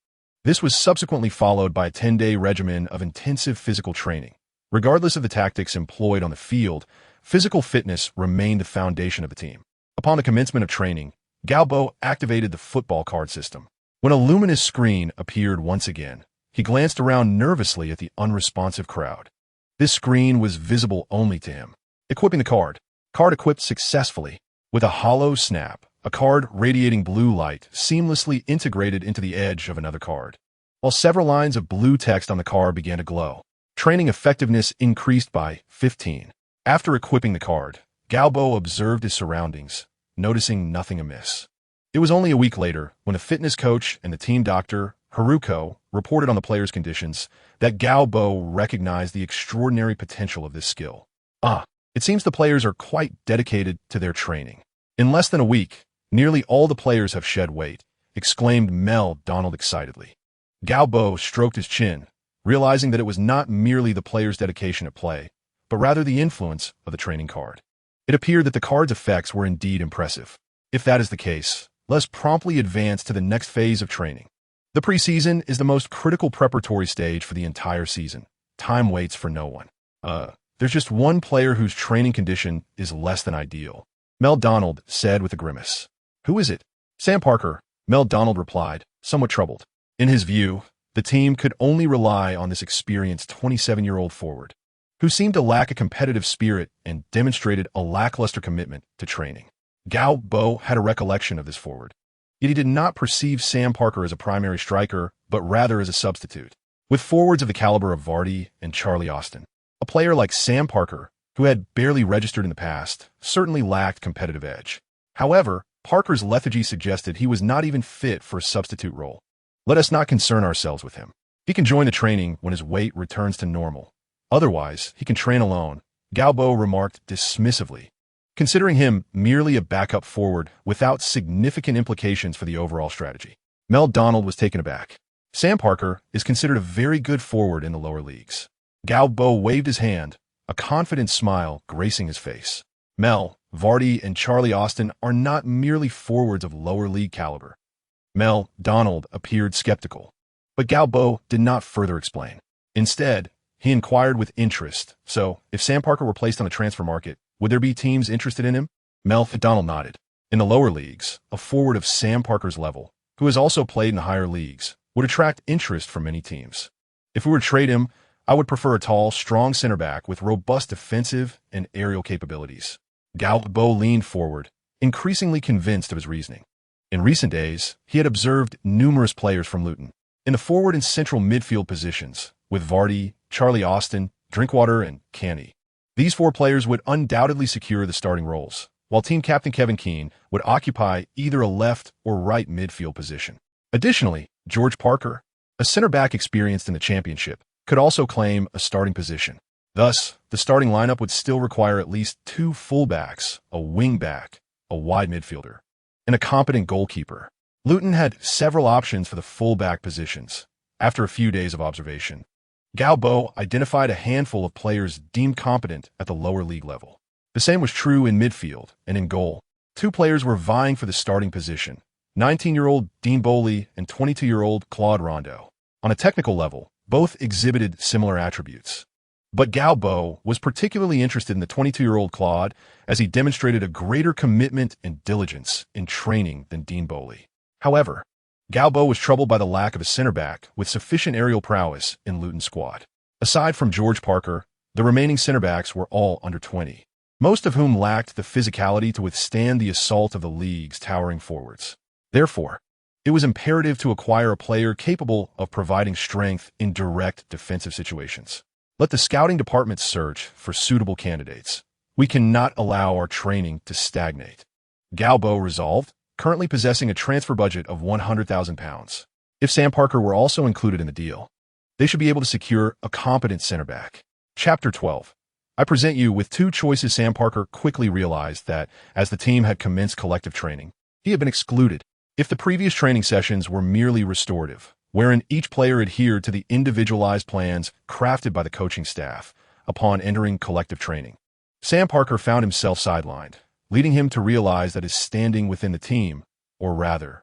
This was subsequently followed by a 10-day regimen of intensive physical training. Regardless of the tactics employed on the field, physical fitness remained the foundation of the team. Upon the commencement of training, Gao Bo activated the football card system. When a luminous screen appeared once again, he glanced around nervously at the unresponsive crowd. This screen was visible only to him. Equipping the card. Card equipped successfully. With a hollow snap, a card radiating blue light seamlessly integrated into the edge of another card, while several lines of blue text on the card began to glow. Training effectiveness increased by 15. After equipping the card, Gao Bo observed his surroundings, noticing nothing amiss. It was only a week later, when a fitness coach and the team doctor, Haruko, reported on the player's conditions, that Gao Bo recognized the extraordinary potential of this skill. It seems the players are quite dedicated to their training. In less than a week, nearly all the players have shed weight, exclaimed Mel Donald excitedly. Gao Bo stroked his chin, realizing that it was not merely the player's dedication at play, but rather the influence of the training card. It appeared that the card's effects were indeed impressive. If that is the case, let's promptly advance to the next phase of training. The preseason is the most critical preparatory stage for the entire season. Time waits for no one. There's just one player whose training condition is less than ideal, Mel Donald said with a grimace. Who is it? Sam Parker, Mel Donald replied, somewhat troubled. In his view, the team could only rely on this experienced 27-year-old forward, who seemed to lack a competitive spirit and demonstrated a lackluster commitment to training. Gao Bo had a recollection of this forward, yet he did not perceive Sam Parker as a primary striker, but rather as a substitute. With forwards of the caliber of Vardy and Charlie Austin, a player like Sam Parker, who had barely registered in the past, certainly lacked competitive edge. However, Parker's lethargy suggested he was not even fit for a substitute role. Let us not concern ourselves with him. He can join the training when his weight returns to normal. Otherwise, he can train alone, Gao Bo remarked dismissively, considering him merely a backup forward without significant implications for the overall strategy. Mel Donald was taken aback. Sam Parker is considered a very good forward in the lower leagues. Gao Bo waved his hand, a confident smile gracing his face. Mel, Vardy, and Charlie Austin are not merely forwards of lower league caliber. Mel Donald appeared skeptical, but Gao Bo did not further explain. Instead, he inquired with interest, so if Sam Parker were placed on the transfer market, would there be teams interested in him? Mel Donald nodded. In the lower leagues, a forward of Sam Parker's level, who has also played in the higher leagues, would attract interest from many teams. If we were to trade him, I would prefer a tall, strong center back with robust defensive and aerial capabilities. Gao Bo leaned forward, increasingly convinced of his reasoning. In recent days, he had observed numerous players from Luton in the forward and central midfield positions, with Vardy, Charlie Austin, Drinkwater, and Canny. These four players would undoubtedly secure the starting roles, while team captain Kevin Keane would occupy either a left or right midfield position. Additionally, George Parker, a center back experienced in the Championship, could also claim a starting position. Thus, the starting lineup would still require at least two fullbacks, a wing-back, a wide midfielder, and a competent goalkeeper. Luton had several options for the fullback positions. After a few days of observation, Gao Bo identified a handful of players deemed competent at the lower league level. The same was true in midfield and in goal. Two players were vying for the starting position, 19-year-old Dean Boley and 22-year-old Claude Rondo. On a technical level, both exhibited similar attributes. But Gao Bo was particularly interested in the 22-year-old Claude, as he demonstrated a greater commitment and diligence in training than Dean Boley. However, Gao Bo was troubled by the lack of a center back with sufficient aerial prowess in Luton's squad. Aside from George Parker, the remaining center backs were all under 20, most of whom lacked the physicality to withstand the assault of the league's towering forwards. Therefore, it was imperative to acquire a player capable of providing strength in direct defensive situations. Let the scouting department search for suitable candidates. We cannot allow our training to stagnate. Gao Bo resolved, currently possessing a transfer budget of £100,000. If Sam Parker were also included in the deal, they should be able to secure a competent center back. Chapter 12. I present you with two choices. Sam Parker quickly realized that, as the team had commenced collective training, he had been excluded. If the previous training sessions were merely restorative, wherein each player adhered to the individualized plans crafted by the coaching staff upon entering collective training, Sam Parker found himself sidelined, leading him to realize that his standing within the team, or rather,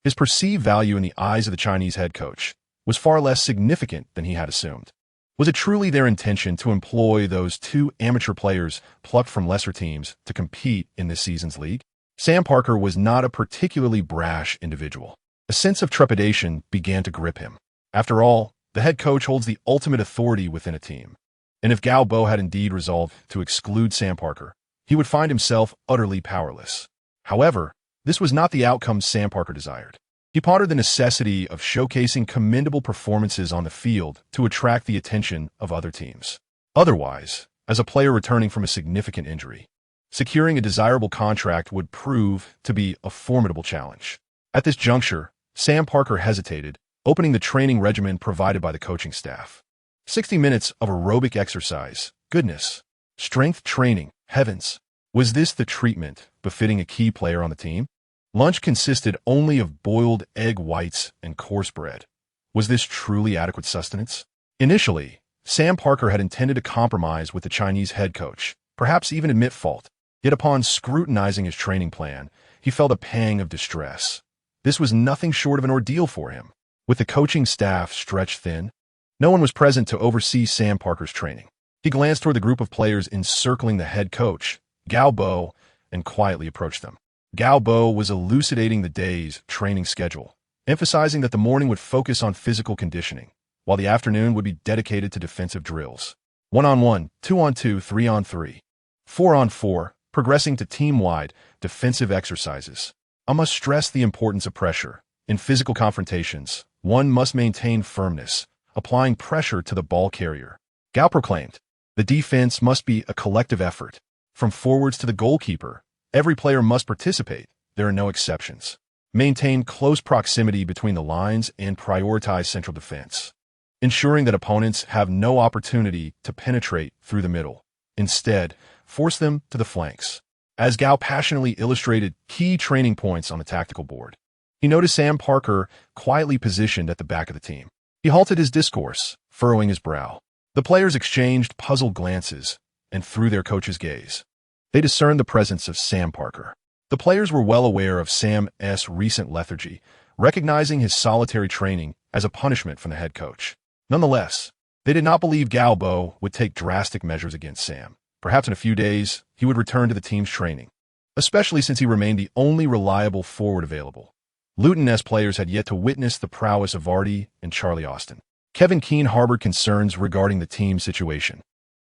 his perceived value in the eyes of the Chinese head coach, was far less significant than he had assumed. Was it truly their intention to employ those two amateur players plucked from lesser teams to compete in this season's league? Sam Parker was not a particularly brash individual. A sense of trepidation began to grip him. After all, the head coach holds the ultimate authority within a team. And if Gao Bo had indeed resolved to exclude Sam Parker, he would find himself utterly powerless. However, this was not the outcome Sam Parker desired. He pondered the necessity of showcasing commendable performances on the field to attract the attention of other teams. Otherwise, as a player returning from a significant injury, securing a desirable contract would prove to be a formidable challenge. At this juncture, Sam Parker hesitated, opening the training regimen provided by the coaching staff. 60 minutes of aerobic exercise. Goodness. Strength training. Heavens. Was this the treatment befitting a key player on the team? Lunch consisted only of boiled egg whites and coarse bread. Was this truly adequate sustenance? Initially, Sam Parker had intended to compromise with the Chinese head coach, perhaps even admit fault. Yet upon scrutinizing his training plan, he felt a pang of distress. This was nothing short of an ordeal for him. With the coaching staff stretched thin, no one was present to oversee Sam Parker's training. He glanced toward the group of players encircling the head coach, Gao Bo, and quietly approached them. Gao Bo was elucidating the day's training schedule, emphasizing that the morning would focus on physical conditioning, while the afternoon would be dedicated to defensive drills. 1-on-1, 2-on-2, 3-on-3, 4-on-4, progressing to team-wide defensive exercises. I must stress the importance of pressure. In physical confrontations, one must maintain firmness, applying pressure to the ball carrier. Gao proclaimed, the defense must be a collective effort. From forwards to the goalkeeper, every player must participate. There are no exceptions. Maintain close proximity between the lines and prioritize central defense, ensuring that opponents have no opportunity to penetrate through the middle. Instead, force them to the flanks. As Gao passionately illustrated key training points on the tactical board, he noticed Sam Parker quietly positioned at the back of the team. He halted his discourse, furrowing his brow. The players exchanged puzzled glances, and through their coach's gaze, they discerned the presence of Sam Parker. The players were well aware of Sam's recent lethargy, recognizing his solitary training as a punishment from the head coach. Nonetheless, they did not believe Gao Bo would take drastic measures against Sam. Perhaps in a few days, he would return to the team's training, especially since he remained the only reliable forward available. Luton's players had yet to witness the prowess of Vardy and Charlie Austin. Kevin Keane harbored concerns regarding the team's situation.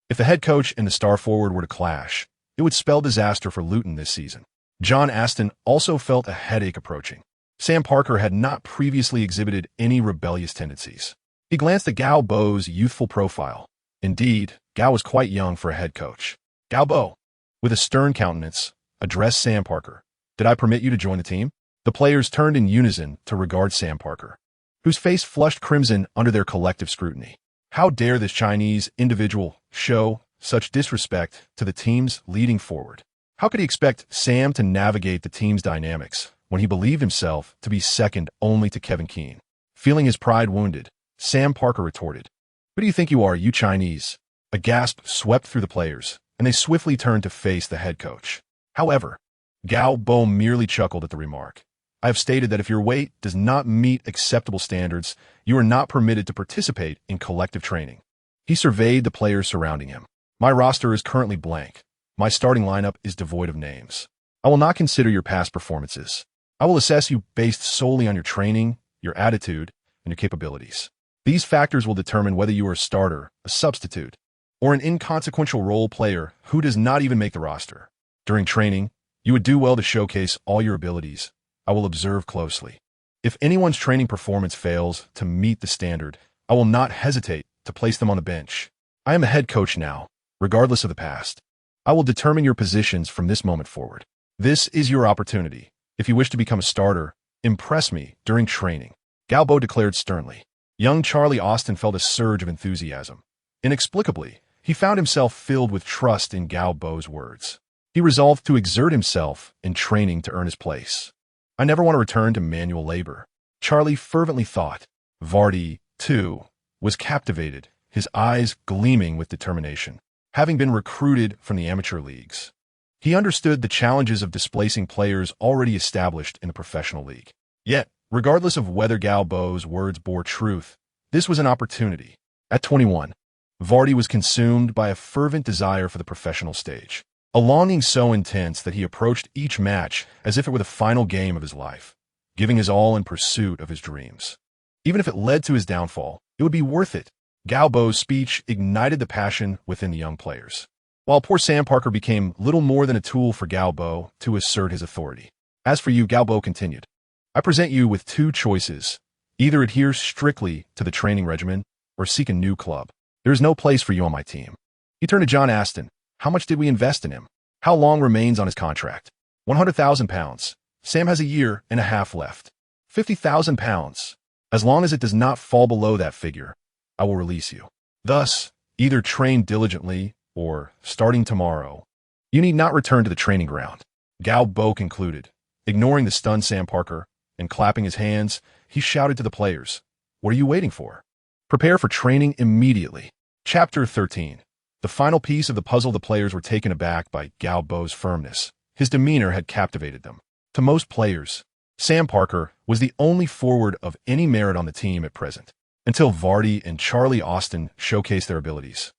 If the head coach and the star forward were to clash, it would spell disaster for Luton this season. John Aston also felt a headache approaching. Sam Parker had not previously exhibited any rebellious tendencies. He glanced at Gao Bo's youthful profile. Indeed, Gao was quite young for a head coach. Gao Bo, with a stern countenance, addressed Sam Parker. Did I permit you to join the team? The players turned in unison to regard Sam Parker, whose face flushed crimson under their collective scrutiny. How dare this Chinese individual show such disrespect to the team's leading forward? How could he expect Sam to navigate the team's dynamics when he believed himself to be second only to Kevin Keane? Feeling his pride wounded, Sam Parker retorted, "Who do you think you are, you Chinese?" A gasp swept through the players, and they swiftly turned to face the head coach. However, Gao Bo merely chuckled at the remark. I have stated that if your weight does not meet acceptable standards, you are not permitted to participate in collective training. He surveyed the players surrounding him. My roster is currently blank. My starting lineup is devoid of names. I will not consider your past performances. I will assess you based solely on your training, your attitude, and your capabilities. These factors will determine whether you are a starter, a substitute, or an inconsequential role player who does not even make the roster. During training, you would do well to showcase all your abilities, I will observe closely. If anyone's training performance fails to meet the standard, I will not hesitate to place them on the bench. I am a head coach now, regardless of the past. I will determine your positions from this moment forward. This is your opportunity. If you wish to become a starter, impress me during training, Gao Bo declared sternly. Young Charlie Austin felt a surge of enthusiasm. Inexplicably, he found himself filled with trust in Gao Bo's words. He resolved to exert himself in training to earn his place. I never want to return to manual labor, Charlie fervently thought. Vardy, too, was captivated, his eyes gleaming with determination. Having been recruited from the amateur leagues, he understood the challenges of displacing players already established in the professional league. Yet, regardless of whether Gao Bo's words bore truth, this was an opportunity. At 21, Vardy was consumed by a fervent desire for the professional stage, a longing so intense that he approached each match as if it were the final game of his life, giving his all in pursuit of his dreams. Even if it led to his downfall, it would be worth it. Gao Bo's speech ignited the passion within the young players, while poor Sam Parker became little more than a tool for Gao Bo to assert his authority. As for you, Gao Bo continued, I present you with two choices. Either adhere strictly to the training regimen or seek a new club. There is no place for you on my team. He turned to John Aston. How much did we invest in him? How long remains on his contract? £100,000. Sam has a year and a half left. £50,000. As long as it does not fall below that figure, I will release you. Thus, either train diligently or, starting tomorrow, you need not return to the training ground. Gao Bo concluded. Ignoring the stunned Sam Parker and clapping his hands, he shouted to the players, What are you waiting for? Prepare for training immediately. Chapter 13. The final piece of the puzzle. The players were taken aback by Gao Bo's firmness. His demeanor had captivated them. To most players, Sam Parker was the only forward of any merit on the team at present, until Vardy and Charlie Austin showcased their abilities.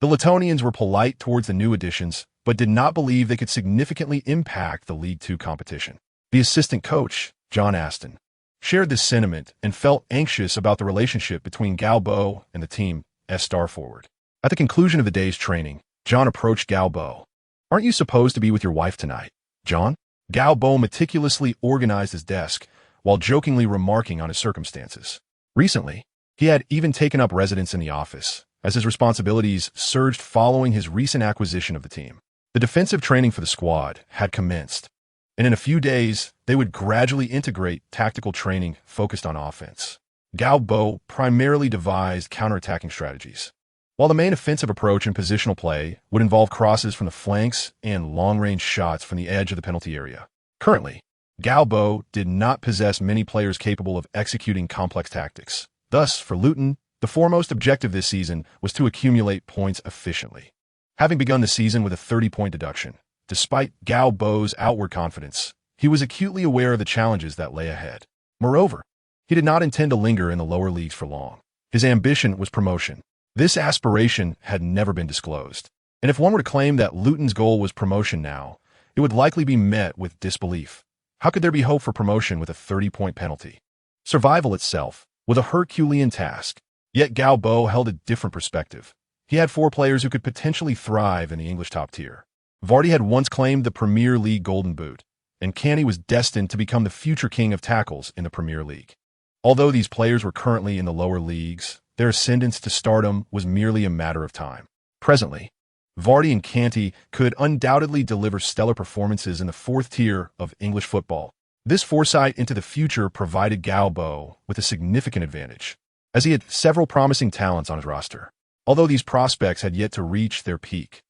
The Lutonians were polite towards the new additions, but did not believe they could significantly impact the League Two competition. The assistant coach, John Aston, shared this sentiment and felt anxious about the relationship between Gao Bo and the team's star forward. At the conclusion of the day's training, John approached Gao Bo. Aren't you supposed to be with your wife tonight, John? Gao Bo meticulously organized his desk, while jokingly remarking on his circumstances. Recently, he had even taken up residence in the office, as his responsibilities surged following his recent acquisition of the team. The defensive training for the squad had commenced, and in a few days, they would gradually integrate tactical training focused on offense. Gao Bo primarily devised counterattacking strategies, while the main offensive approach in positional play would involve crosses from the flanks and long-range shots from the edge of the penalty area. Currently, Gao Bo did not possess many players capable of executing complex tactics. Thus, for Luton, the foremost objective this season was to accumulate points efficiently. Having begun the season with a 30-point deduction, despite Gao Bo's outward confidence, he was acutely aware of the challenges that lay ahead. Moreover, he did not intend to linger in the lower leagues for long. His ambition was promotion. This aspiration had never been disclosed, and if one were to claim that Luton's goal was promotion now, it would likely be met with disbelief. How could there be hope for promotion with a 30-point penalty? Survival itself was a Herculean task, yet Gao Bo held a different perspective. He had 4 players who could potentially thrive in the English top tier. Vardy had once claimed the Premier League Golden Boot, and Canny was destined to become the future king of tackles in the Premier League. Although these players were currently in the lower leagues, their ascendance to stardom was merely a matter of time. Presently, Vardy and Canty could undoubtedly deliver stellar performances in the 4th tier of English football. This foresight into the future provided Gao Bo with a significant advantage, as he had several promising talents on his roster. Although these prospects had yet to reach their peak,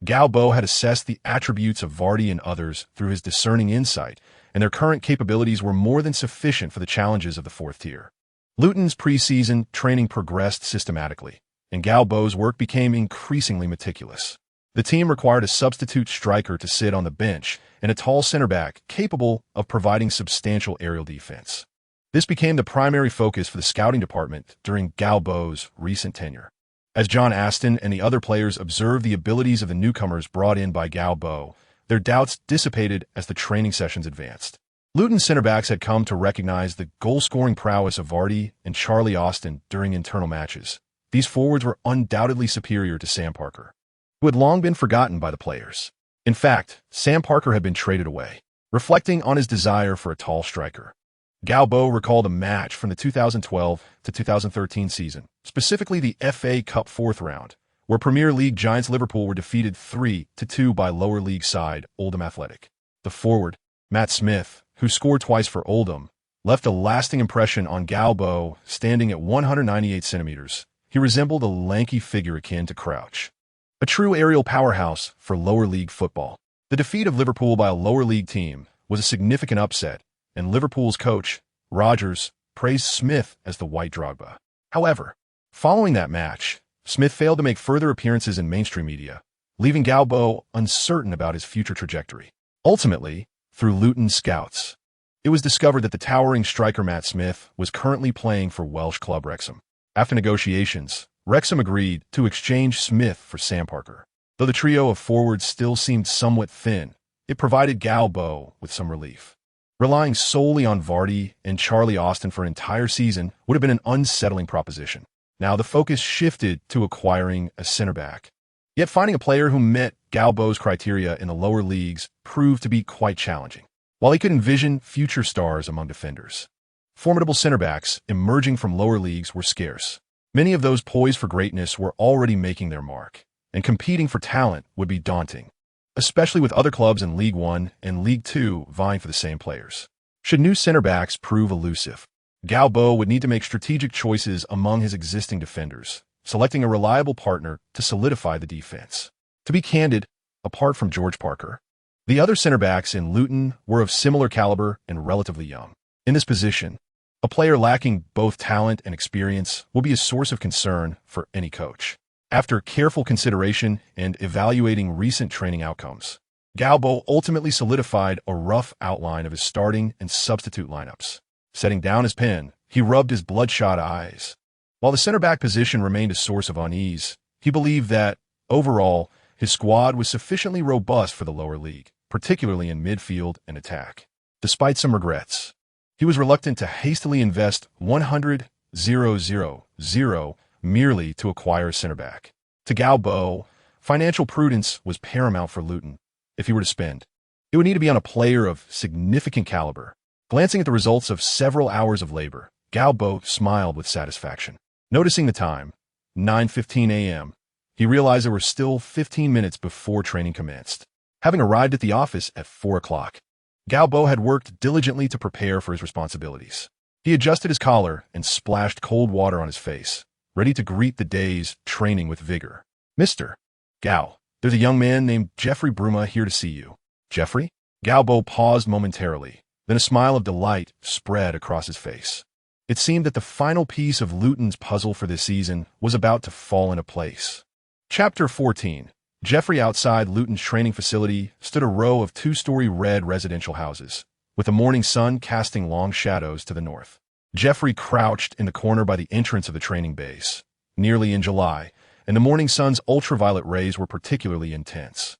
Gao Bo had assessed the attributes of Vardy and others through his discerning insight, and their current capabilities were more than sufficient for the challenges of the 4th tier. Luton's preseason training progressed systematically, and Gao Bo's work became increasingly meticulous. The team required a substitute striker to sit on the bench and a tall center back capable of providing substantial aerial defense. This became the primary focus for the scouting department during Gao Bo's recent tenure. As John Aston and the other players observed the abilities of the newcomers brought in by Gao Bo, their doubts dissipated as the training sessions advanced. Luton center-backs had come to recognize the goal-scoring prowess of Vardy and Charlie Austin during internal matches. These forwards were undoubtedly superior to Sam Parker, who had long been forgotten by the players. In fact, Sam Parker had been traded away. Reflecting on his desire for a tall striker, Gao Bo recalled a match from the 2012 to 2013 season, specifically the FA Cup fourth round, where Premier League giants Liverpool were defeated 3-2 by lower league side Oldham Athletic. The forward, Matt Smith, who scored twice for Oldham, left a lasting impression on Gao Bo. Standing at 198 centimeters, he resembled a lanky figure akin to Crouch, a true aerial powerhouse for lower league football. The defeat of Liverpool by a lower league team was a significant upset, and Liverpool's coach, Rodgers, praised Smith as the White Drogba. However, following that match, Smith failed to make further appearances in mainstream media, leaving Gao Bo uncertain about his future trajectory. Ultimately, through Luton scouts, it was discovered that the towering striker Matt Smith was currently playing for Welsh club Wrexham. After negotiations, Wrexham agreed to exchange Smith for Sam Parker. Though the trio of forwards still seemed somewhat thin, it provided Gao Bo with some relief. Relying solely on Vardy and Charlie Austin for an entire season would have been an unsettling proposition. Now the focus shifted to acquiring a center-back. Yet finding a player who met Gao Bo's criteria in the lower leagues proved to be quite challenging. While he could envision future stars among defenders, formidable center-backs emerging from lower leagues were scarce. Many of those poised for greatness were already making their mark, and competing for talent would be daunting, especially with other clubs in League One and League Two vying for the same players. Should new center-backs prove elusive, Gao Bo would need to make strategic choices among his existing defenders, selecting a reliable partner to solidify the defense. To be candid, apart from George Parker, the other center-backs in Luton were of similar caliber and relatively young. In this position, a player lacking both talent and experience will be a source of concern for any coach. After careful consideration and evaluating recent training outcomes, Gao Bo ultimately solidified a rough outline of his starting and substitute lineups. Setting down his pen, he rubbed his bloodshot eyes. While the center-back position remained a source of unease, he believed that, overall, his squad was sufficiently robust for the lower league, particularly in midfield and attack. Despite some regrets, he was reluctant to hastily invest $100,000 merely to acquire a center-back. To Gao Bo, financial prudence was paramount for Luton. If he were to spend, it would need to be on a player of significant caliber. Glancing at the results of several hours of labor, Gao Bo smiled with satisfaction. Noticing the time, 9:15 a.m., he realized there were still 15 minutes before training commenced. Having arrived at the office at 4 o'clock, Gao Bo had worked diligently to prepare for his responsibilities. He adjusted his collar and splashed cold water on his face, ready to greet the day's training with vigor. "Mr. Gao, there's a young man named Jeffrey Bruma here to see you." "Jeffrey?" Gao Bo paused momentarily, then a smile of delight spread across his face. It seemed that the final piece of Luton's puzzle for this season was about to fall into place. Chapter 14. Jeffrey. Outside Luton's training facility stood a row of two-story red residential houses, with the morning sun casting long shadows to the north. Jeffrey crouched in the corner by the entrance of the training base, nearly in July, and the morning sun's ultraviolet rays were particularly intense.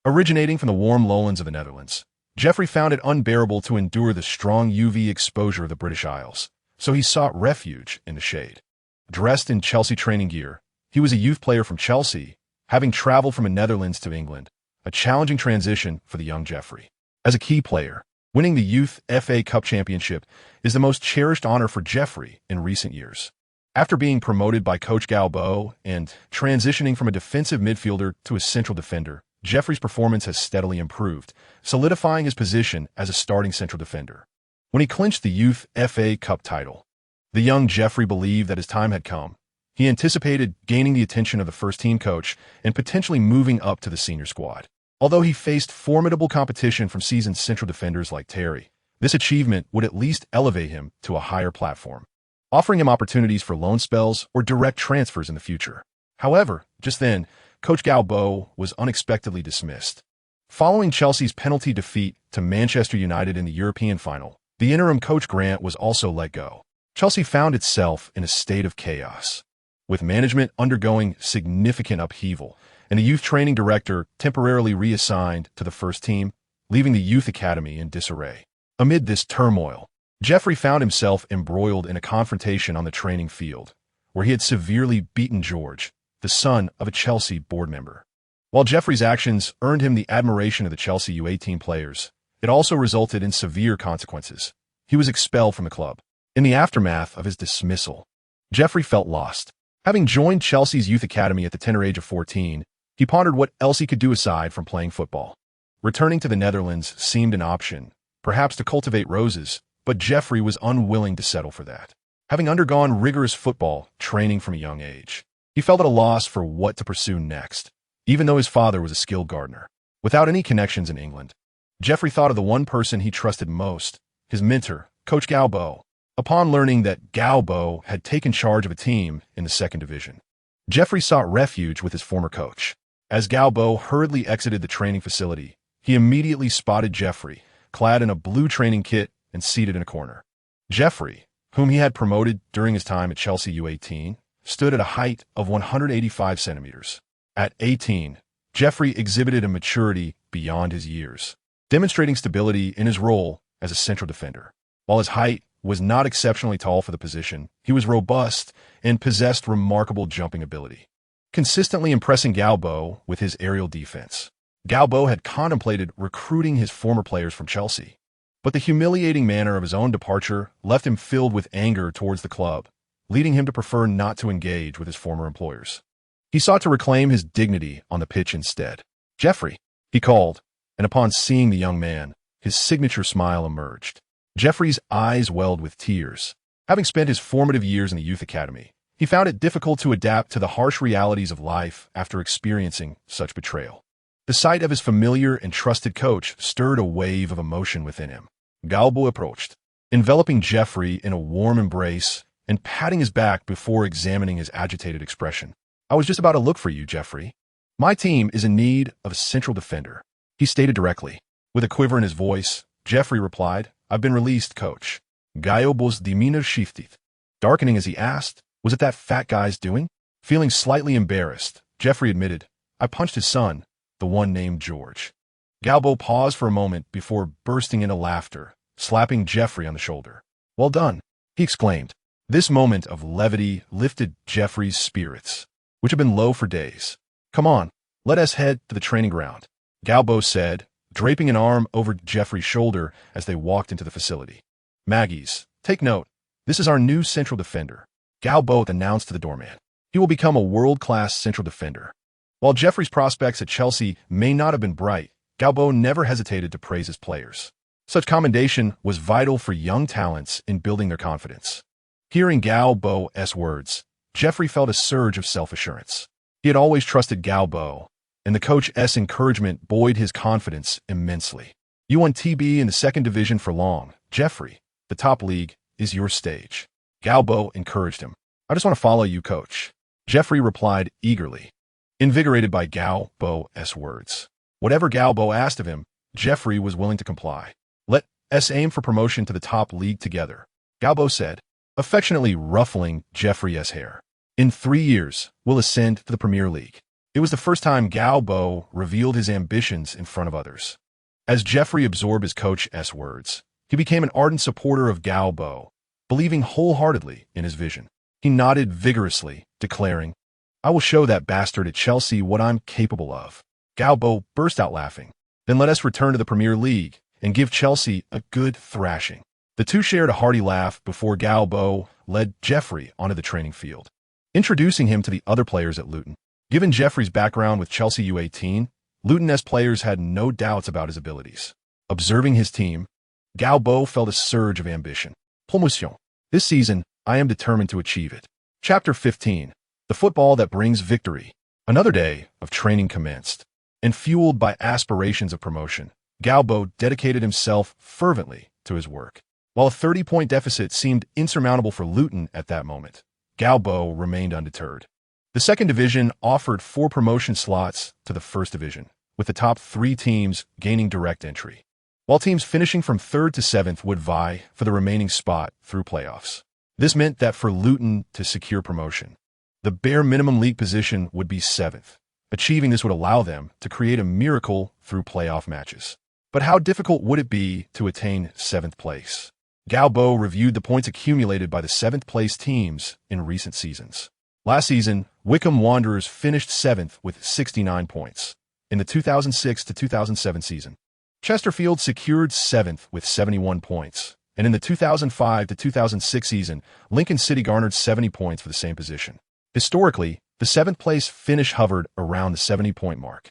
Originating from the warm lowlands of the Netherlands, Jeffrey found it unbearable to endure the strong UV exposure of the British Isles, so he sought refuge in the shade. Dressed in Chelsea training gear, he was a youth player from Chelsea, having traveled from the Netherlands to England, a challenging transition for the young Jeffrey. As a key player, winning the Youth FA Cup Championship is the most cherished honor for Jeffrey in recent years. After being promoted by coach Gao Bo and transitioning from a defensive midfielder to a central defender, Jeffrey's performance has steadily improved, solidifying his position as a starting central defender. When he clinched the Youth FA Cup title, the young Jeffrey believed that his time had come. He anticipated gaining the attention of the first-team coach and potentially moving up to the senior squad. Although he faced formidable competition from seasoned central defenders like Terry, this achievement would at least elevate him to a higher platform, offering him opportunities for loan spells or direct transfers in the future. However, just then, Coach Gao Bo was unexpectedly dismissed. Following Chelsea's penalty defeat to Manchester United in the European final, the interim coach Grant was also let go. Chelsea found itself in a state of chaos, with management undergoing significant upheaval and the youth training director temporarily reassigned to the first team, leaving the youth academy in disarray. Amid this turmoil, Jeffrey found himself embroiled in a confrontation on the training field, where he had severely beaten George, the son of a Chelsea board member. While Jeffrey's actions earned him the admiration of the Chelsea U18 players, It also resulted in severe consequences. He was expelled from the club. In the aftermath of his dismissal, Jeffrey felt lost. Having joined Chelsea's youth academy at the tender age of 14, he pondered what else he could do aside from playing football. Returning to the Netherlands seemed an option, perhaps to cultivate roses, but Jeffrey was unwilling to settle for that. Having undergone rigorous football training from a young age, he felt at a loss for what to pursue next, even though his father was a skilled gardener. Without any connections in England, Jeffrey thought of the one person he trusted most, his mentor, Coach Gao Bo. Upon learning that Gao Bo had taken charge of a team in the second division, Jeffrey sought refuge with his former coach. As Gao Bo hurriedly exited the training facility, he immediately spotted Jeffrey, clad in a blue training kit and seated in a corner. Jeffrey, whom he had promoted during his time at Chelsea U18, stood at a height of 185 centimeters. At 18, Jeffrey exhibited a maturity beyond his years, demonstrating stability in his role as a central defender. While his height was not exceptionally tall for the position, he was robust and possessed remarkable jumping ability, consistently impressing Gao Bo with his aerial defense. Gao Bo had contemplated recruiting his former players from Chelsea, but the humiliating manner of his own departure left him filled with anger towards the club, leading him to prefer not to engage with his former employers. He sought to reclaim his dignity on the pitch instead. "Jeffrey," he called, and upon seeing the young man, his signature smile emerged. Jeffrey's eyes welled with tears. Having spent his formative years in the youth academy, he found it difficult to adapt to the harsh realities of life after experiencing such betrayal. The sight of his familiar and trusted coach stirred a wave of emotion within him. Gao Bo approached, enveloping Jeffrey in a warm embrace and patting his back before examining his agitated expression. "I was just about to look for you, Jeffrey. My team is in need of a central defender," he stated directly. With a quiver in his voice, Jeffrey replied, "I've been released, coach." Gao Bo's demeanor shifted. Darkening as he asked, "Was it that fat guy's doing?" Feeling slightly embarrassed, Jeffrey admitted, "I punched his son, the one named George." Gao Bo paused for a moment before bursting into laughter, slapping Jeffrey on the shoulder. "Well done," he exclaimed. This moment of levity lifted Jeffrey's spirits, which had been low for days. "Come on, let us head to the training ground," Gao Bo said, draping an arm over Jeffrey's shoulder as they walked into the facility. "Maggies, take note. This is our new central defender," Gao Bo announced to the doorman. "He will become a world-class central defender." While Jeffrey's prospects at Chelsea may not have been bright, Gao Bo never hesitated to praise his players. Such commendation was vital for young talents in building their confidence. Hearing Gao Bo's words, Jeffrey felt a surge of self-assurance. He had always trusted Gao Bo, and the coach's encouragement buoyed his confidence immensely. "You won TB in the second division for long, Jeffrey. The top league is your stage," Gao Bo encouraged him. "I just want to follow you, coach," Jeffrey replied eagerly, invigorated by Gao Bo's words. Whatever Gao Bo asked of him, Jeffrey was willing to comply. "Let us aim for promotion to the top league together," Gao Bo said, affectionately ruffling Jeffrey's hair. "In 3 years, we'll ascend to the Premier League." It was the first time Gao Bo revealed his ambitions in front of others. As Jeffrey absorbed his coach's words, he became an ardent supporter of Gao Bo, believing wholeheartedly in his vision. He nodded vigorously, declaring, "I will show that bastard at Chelsea what I'm capable of." Gao Bo burst out laughing. "Then let us return to the Premier League and give Chelsea a good thrashing." The two shared a hearty laugh before Gao Bo led Jeffrey onto the training field, introducing him to the other players at Luton. Given Jeffrey's background with Chelsea U18, Luton's players had no doubts about his abilities. Observing his team, Gao Bo felt a surge of ambition. "Promotion. This season, I am determined to achieve it." Chapter 15. The football that brings victory. Another day of training commenced, and fueled by aspirations of promotion, Gao Bo dedicated himself fervently to his work. While a 30-point deficit seemed insurmountable for Luton at that moment, Gao Bo remained undeterred. The second division offered 4 promotion slots to the first division, with the top 3 teams gaining direct entry, while teams finishing from 3rd to 7th would vie for the remaining spot through playoffs. This meant that for Luton to secure promotion, the bare minimum league position would be 7th. Achieving this would allow them to create a miracle through playoff matches. But how difficult would it be to attain 7th place? Gao Bo reviewed the points accumulated by the 7th place teams in recent seasons. Last season, Wycombe Wanderers finished 7th with 69 points. In the 2006 to 2007 season, Chesterfield secured 7th with 71 points, and in the 2005 to 2006 season, Lincoln City garnered 70 points for the same position. Historically, the 7th-place finish hovered around the 70-point mark.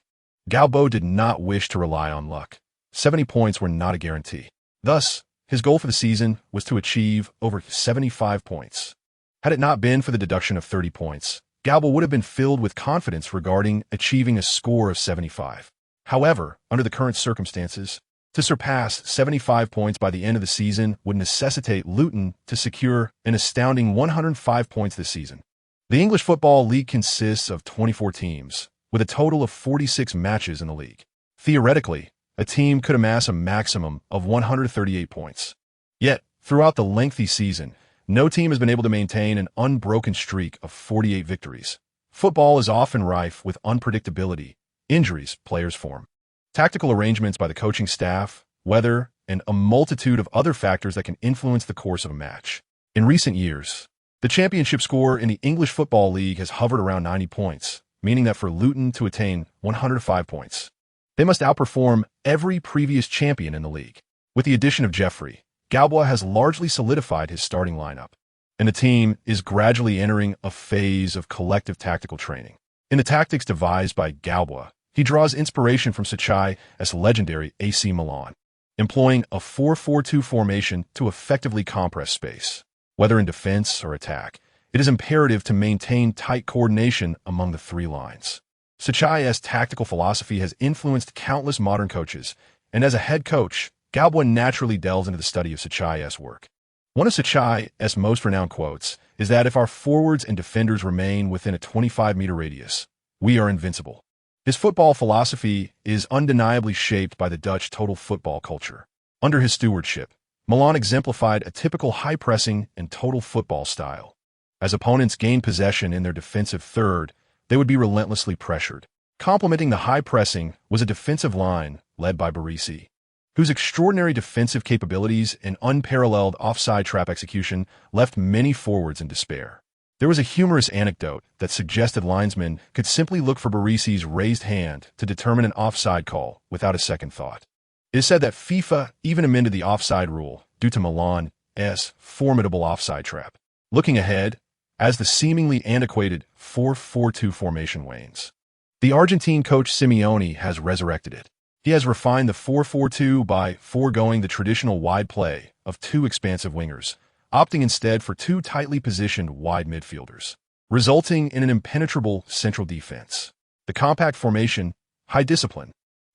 Gao Bo did not wish to rely on luck. 70 points were not a guarantee. Thus, his goal for the season was to achieve over 75 points. Had it not been for the deduction of 30 points, Gao Bo would have been filled with confidence regarding achieving a score of 75. However, under the current circumstances, to surpass 75 points by the end of the season would necessitate Luton to secure an astounding 105 points this season. The English Football League consists of 24 teams, with a total of 46 matches in the league. Theoretically, a team could amass a maximum of 138 points. Yet, throughout the lengthy season, no team has been able to maintain an unbroken streak of 48 victories. Football is often rife with unpredictability, injuries players form, tactical arrangements by the coaching staff, weather, and a multitude of other factors that can influence the course of a match. In recent years, the championship score in the English Football League has hovered around 90 points, meaning that for Luton to attain 105 points, they must outperform every previous champion in the league. With the addition of Jeffrey, Gao Bo has largely solidified his starting lineup, and the team is gradually entering a phase of collective tactical training. In the tactics devised by Gao Bo, he draws inspiration from Sachai's legendary AC Milan, employing a 4-4-2 formation to effectively compress space. Whether in defense or attack, it is imperative to maintain tight coordination among the three lines. Sachai's tactical philosophy has influenced countless modern coaches, and as a head coach, Gao Bo naturally delves into the study of Sachai's work. One of Sachai's most renowned quotes is that if our forwards and defenders remain within a 25-meter radius, we are invincible. His football philosophy is undeniably shaped by the Dutch total football culture. Under his stewardship, Milan exemplified a typical high-pressing and total football style. As opponents gained possession in their defensive third, they would be relentlessly pressured. Complementing the high pressing was a defensive line led by Barisi, whose extraordinary defensive capabilities and unparalleled offside trap execution left many forwards in despair. There was a humorous anecdote that suggested linesmen could simply look for Barisi's raised hand to determine an offside call without a second thought. It is said that FIFA even amended the offside rule due to Milan's formidable offside trap. Looking ahead, as the seemingly antiquated 4-4-2 formation wanes, the Argentine coach Simeone has resurrected it. He has refined the 4-4-2 by foregoing the traditional wide play of two expansive wingers, opting instead for two tightly positioned wide midfielders, resulting in an impenetrable central defense. The compact formation, high discipline,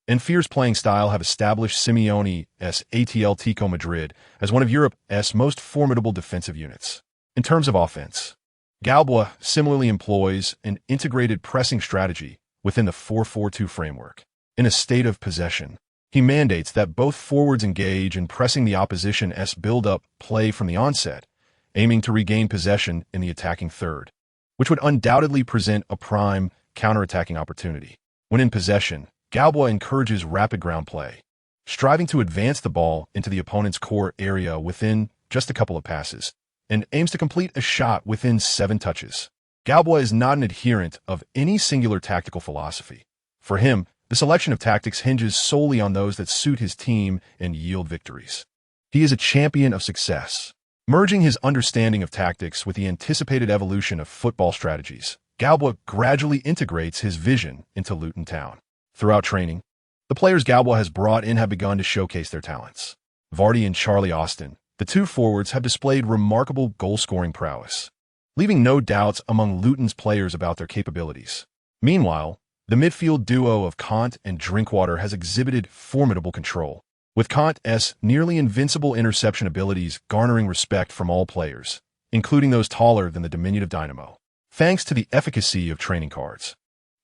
and fierce playing style have established Simeone's Atletico Madrid as one of Europe's most formidable defensive units. In terms of offense, Gao Bo similarly employs an integrated pressing strategy within the 4-4-2 framework. In a state of possession, he mandates that both forwards engage in pressing the opposition's build-up play from the onset, aiming to regain possession in the attacking third, which would undoubtedly present a prime counter-attacking opportunity. When in possession, Gao Bo encourages rapid ground play, striving to advance the ball into the opponent's core area within just a couple of passes, and aims to complete a shot within 7 touches. Gao Bo is not an adherent of any singular tactical philosophy. For him, the selection of tactics hinges solely on those that suit his team and yield victories. He is a champion of success. Merging his understanding of tactics with the anticipated evolution of football strategies, Gao Bo gradually integrates his vision into Luton Town. Throughout training, the players Gao Bo has brought in have begun to showcase their talents. Vardy and Charlie Austin, the two forwards, have displayed remarkable goal-scoring prowess, leaving no doubts among Luton's players about their capabilities. Meanwhile, the midfield duo of Kant and Drinkwater has exhibited formidable control, with Kant's nearly invincible interception abilities garnering respect from all players, including those taller than the diminutive Dynamo. Thanks to the efficacy of training cards,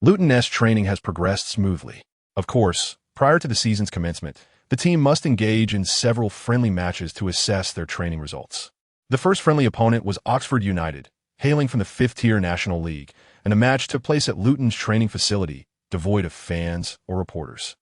Luton's training has progressed smoothly. Of course, prior to the season's commencement, the team must engage in several friendly matches to assess their training results. The first friendly opponent was Oxford United, hailing from the 5th-tier National League, and the match took place at Luton's training facility, devoid of fans or reporters.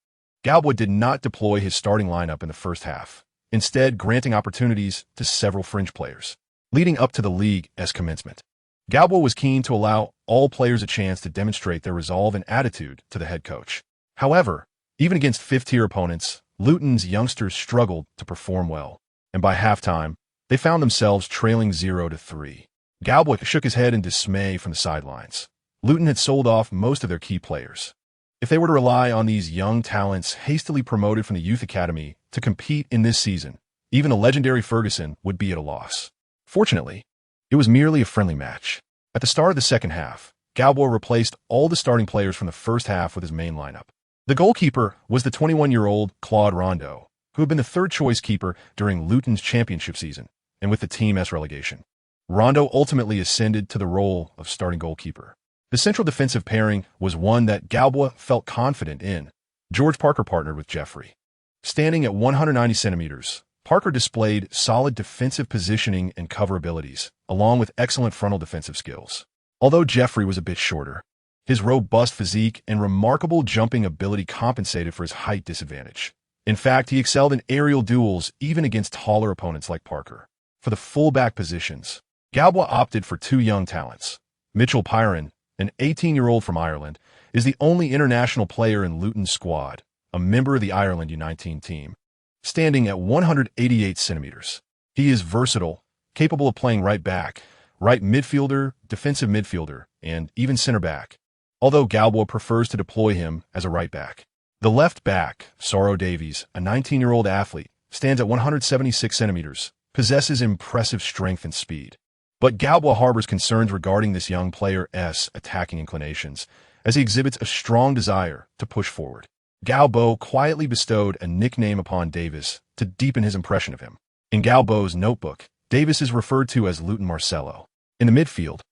Gao Bo did not deploy his starting lineup in the first half, instead granting opportunities to several fringe players. Leading up to the league's commencement, Gao Bo was keen to allow all players a chance to demonstrate their resolve and attitude to the head coach. However, even against 5th-tier opponents, Luton's youngsters struggled to perform well, and by halftime, they found themselves trailing 0-3. Gao Bo shook his head in dismay from the sidelines. Luton had sold off most of their key players. If they were to rely on these young talents hastily promoted from the youth academy to compete in this season, even the legendary Ferguson would be at a loss. Fortunately, it was merely a friendly match. At the start of the second half, Gao Bo replaced all the starting players from the first half with his main lineup. The goalkeeper was the 21-year-old Claude Rondeau, who had been the third-choice keeper during Luton's championship season and with the team as relegation. Rondeau ultimately ascended to the role of starting goalkeeper. The central defensive pairing was one that Gao Bo felt confident in. George Parker partnered with Jeffrey. Standing at 190 centimeters, Parker displayed solid defensive positioning and cover abilities, along with excellent frontal defensive skills. Although Jeffrey was a bit shorter, his robust physique and remarkable jumping ability compensated for his height disadvantage. In fact, he excelled in aerial duels even against taller opponents like Parker. For the fullback positions, Gao Bo opted for two young talents. Mitchell Pyron, an 18-year-old from Ireland, is the only international player in Luton's squad, a member of the Ireland U19 team. Standing at 188 centimeters, he is versatile, capable of playing right back, right midfielder, defensive midfielder, and even center back, although Gao Bo prefers to deploy him as a right back. The left back, Sorrow Davies, a 19-year-old athlete, stands at 176 centimeters, possesses impressive strength and speed. But Gao Bo harbors concerns regarding this young player's attacking inclinations, as he exhibits a strong desire to push forward. Gao Bo quietly bestowed a nickname upon Davis to deepen his impression of him. In Gao Bo's notebook, Davis is referred to as Luton Marcelo. In the midfield,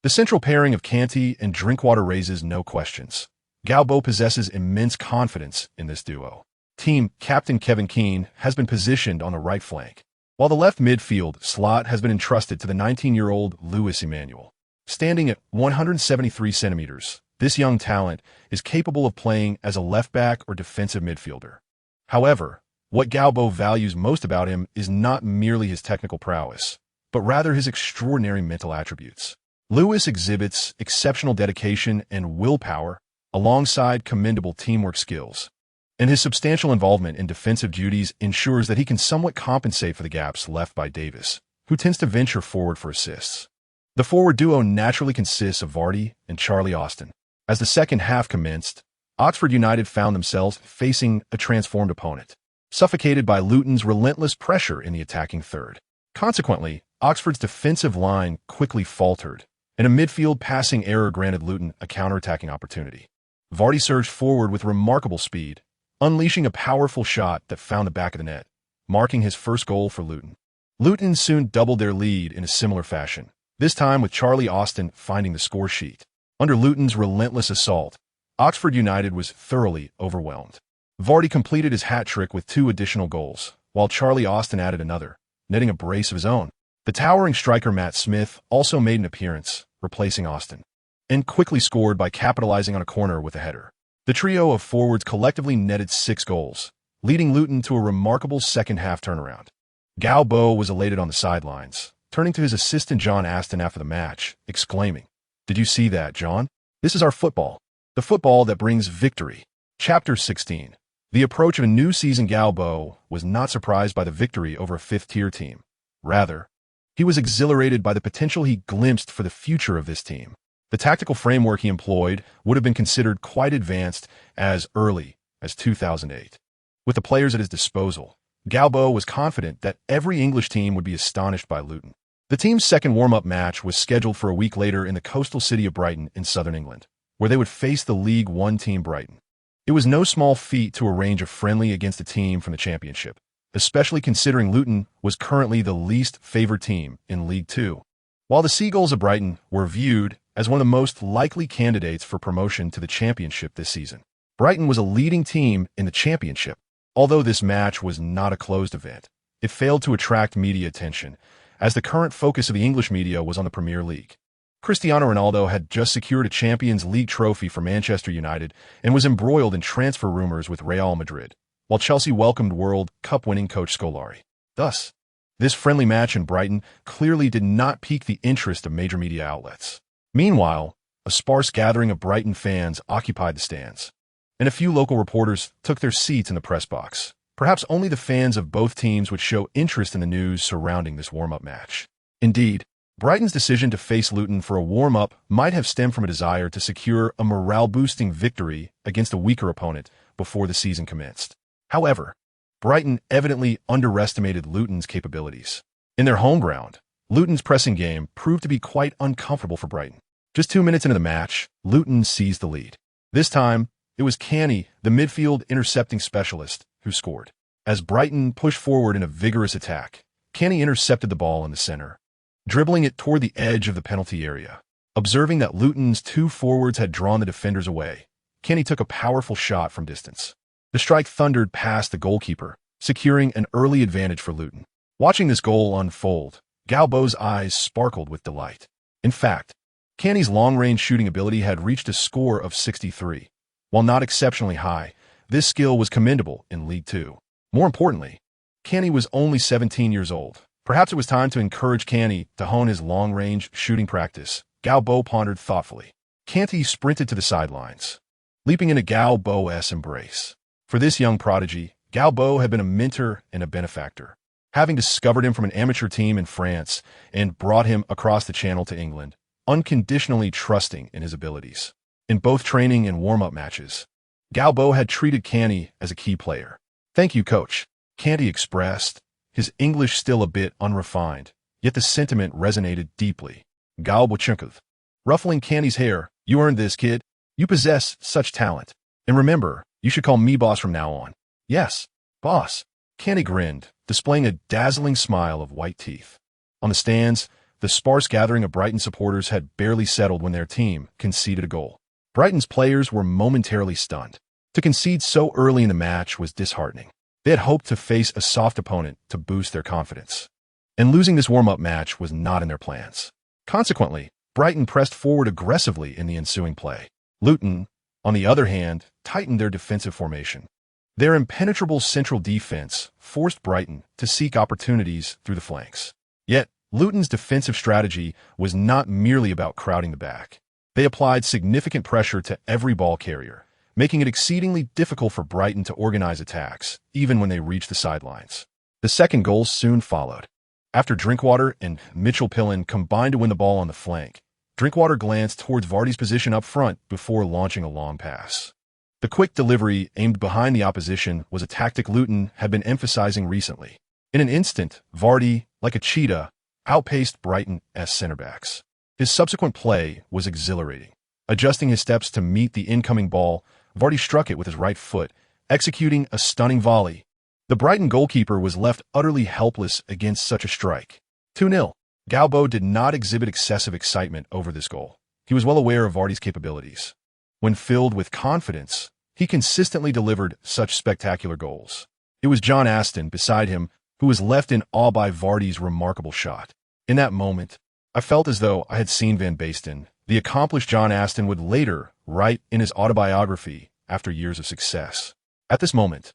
the central pairing of Canty and Drinkwater raises no questions. Gao Bo possesses immense confidence in this duo. Team captain Kevin Keane has been positioned on the right flank, while the left midfield slot has been entrusted to the 19-year-old Louis Emmanuel. Standing at 173 centimeters, this young talent is capable of playing as a left back or defensive midfielder. However, what Gao Bo values most about him is not merely his technical prowess, but rather his extraordinary mental attributes. Louis exhibits exceptional dedication and willpower alongside commendable teamwork skills, and his substantial involvement in defensive duties ensures that he can somewhat compensate for the gaps left by Davis, who tends to venture forward for assists. The forward duo naturally consists of Vardy and Charlie Austin. As the second half commenced, Oxford United found themselves facing a transformed opponent, suffocated by Luton's relentless pressure in the attacking third. Consequently, Oxford's defensive line quickly faltered, and a midfield passing error granted Luton a counter-attacking opportunity. Vardy surged forward with remarkable speed, unleashing a powerful shot that found the back of the net, marking his first goal for Luton. Luton soon doubled their lead in a similar fashion, this time with Charlie Austin finding the score sheet. Under Luton's relentless assault, Oxford United was thoroughly overwhelmed. Vardy completed his hat-trick with 2 additional goals, while Charlie Austin added another, netting a brace of his own. The towering striker Matt Smith also made an appearance, replacing Austin, and quickly scored by capitalizing on a corner with a header. The trio of forwards collectively netted 6 goals, leading Luton to a remarkable second-half turnaround. Gao Bo was elated on the sidelines, turning to his assistant John Aston after the match, exclaiming, "Did you see that, John? This is our football. The football that brings victory." Chapter 16. The approach of a new season. Gao Bo was not surprised by the victory over a fifth-tier team. Rather, he was exhilarated by the potential he glimpsed for the future of this team. The tactical framework he employed would have been considered quite advanced as early as 2008. With the players at his disposal, Gao Bo was confident that every English team would be astonished by Luton. The team's second warm-up match was scheduled for a week later in the coastal city of Brighton in southern England, where they would face the League One team Brighton. It was no small feat to arrange a friendly against a team from the Championship, especially considering Luton was currently the least favored team in League Two. While the Seagulls of Brighton were viewed as one of the most likely candidates for promotion to the Championship this season, Brighton was a leading team in the Championship. Although this match was not a closed event, it failed to attract media attention, as the current focus of the English media was on the Premier League. Cristiano Ronaldo had just secured a Champions League trophy for Manchester United and was embroiled in transfer rumors with Real Madrid, while Chelsea welcomed World Cup-winning coach Scolari. Thus, this friendly match in Brighton clearly did not pique the interest of major media outlets. Meanwhile, a sparse gathering of Brighton fans occupied the stands, and a few local reporters took their seats in the press box, Perhaps only the fans of both teams would show interest in the news surrounding this warm-up match. Indeed, Brighton's decision to face Luton for a warm-up might have stemmed from a desire to secure a morale-boosting victory against a weaker opponent before the season commenced. However, Brighton evidently underestimated Luton's capabilities. In their home ground, Luton's pressing game proved to be quite uncomfortable for Brighton. Just 2 minutes into the match, Luton seized the lead. This time, it was Canny, the midfield intercepting specialist, who scored. As Brighton pushed forward in a vigorous attack, Canny intercepted the ball in the center, dribbling it toward the edge of the penalty area. Observing that Luton's 2 forwards had drawn the defenders away, Canny took a powerful shot from distance. The strike thundered past the goalkeeper, securing an early advantage for Luton. Watching this goal unfold, Gao Bo's eyes sparkled with delight. In fact, Canny's long-range shooting ability had reached a score of 63. While not exceptionally high, this skill was commendable in League Two. More importantly, Canny was only 17 years old. Perhaps it was time to encourage Canny to hone his long-range shooting practice. Gao Bo pondered thoughtfully. Canty sprinted to the sidelines, leaping into Gao Bo's embrace. For this young prodigy, Gao Bo had been a mentor and a benefactor. Having discovered him from an amateur team in France and brought him across the channel to England, unconditionally trusting in his abilities. In both training and warm-up matches, Gao Bo had treated Canty as a key player. "Thank you, coach," Canty expressed, his English still a bit unrefined, yet the sentiment resonated deeply. Gao Bo chuckled, ruffling Canty's hair. "You earned this, kid. You possess such talent. And remember, you should call me boss from now on." "Yes, boss." Canty grinned, displaying a dazzling smile of white teeth. On the stands, the sparse gathering of Brighton supporters had barely settled when their team conceded a goal. Brighton's players were momentarily stunned. To concede so early in the match was disheartening. They had hoped to face a soft opponent to boost their confidence. And losing this warm-up match was not in their plans. Consequently, Brighton pressed forward aggressively in the ensuing play. Luton, on the other hand, tightened their defensive formation. Their impenetrable central defense forced Brighton to seek opportunities through the flanks. Yet, Luton's defensive strategy was not merely about crowding the back. They applied significant pressure to every ball carrier, making it exceedingly difficult for Brighton to organize attacks, even when they reached the sidelines. The second goal soon followed. After Drinkwater and Mitchell Pillen combined to win the ball on the flank, Drinkwater glanced towards Vardy's position up front before launching a long pass. The quick delivery aimed behind the opposition was a tactic Luton had been emphasizing recently. In an instant, Vardy, like a cheetah, outpaced Brighton's center-backs. His subsequent play was exhilarating. Adjusting his steps to meet the incoming ball, Vardy struck it with his right foot, executing a stunning volley. The Brighton goalkeeper was left utterly helpless against such a strike. 2-0. Gao Bo did not exhibit excessive excitement over this goal. He was well aware of Vardy's capabilities. When filled with confidence, he consistently delivered such spectacular goals. It was John Aston beside him who was left in awe by Vardy's remarkable shot. In that moment, I felt as though I had seen Van Basten, the accomplished John Aston would later write in his autobiography after years of success. At this moment,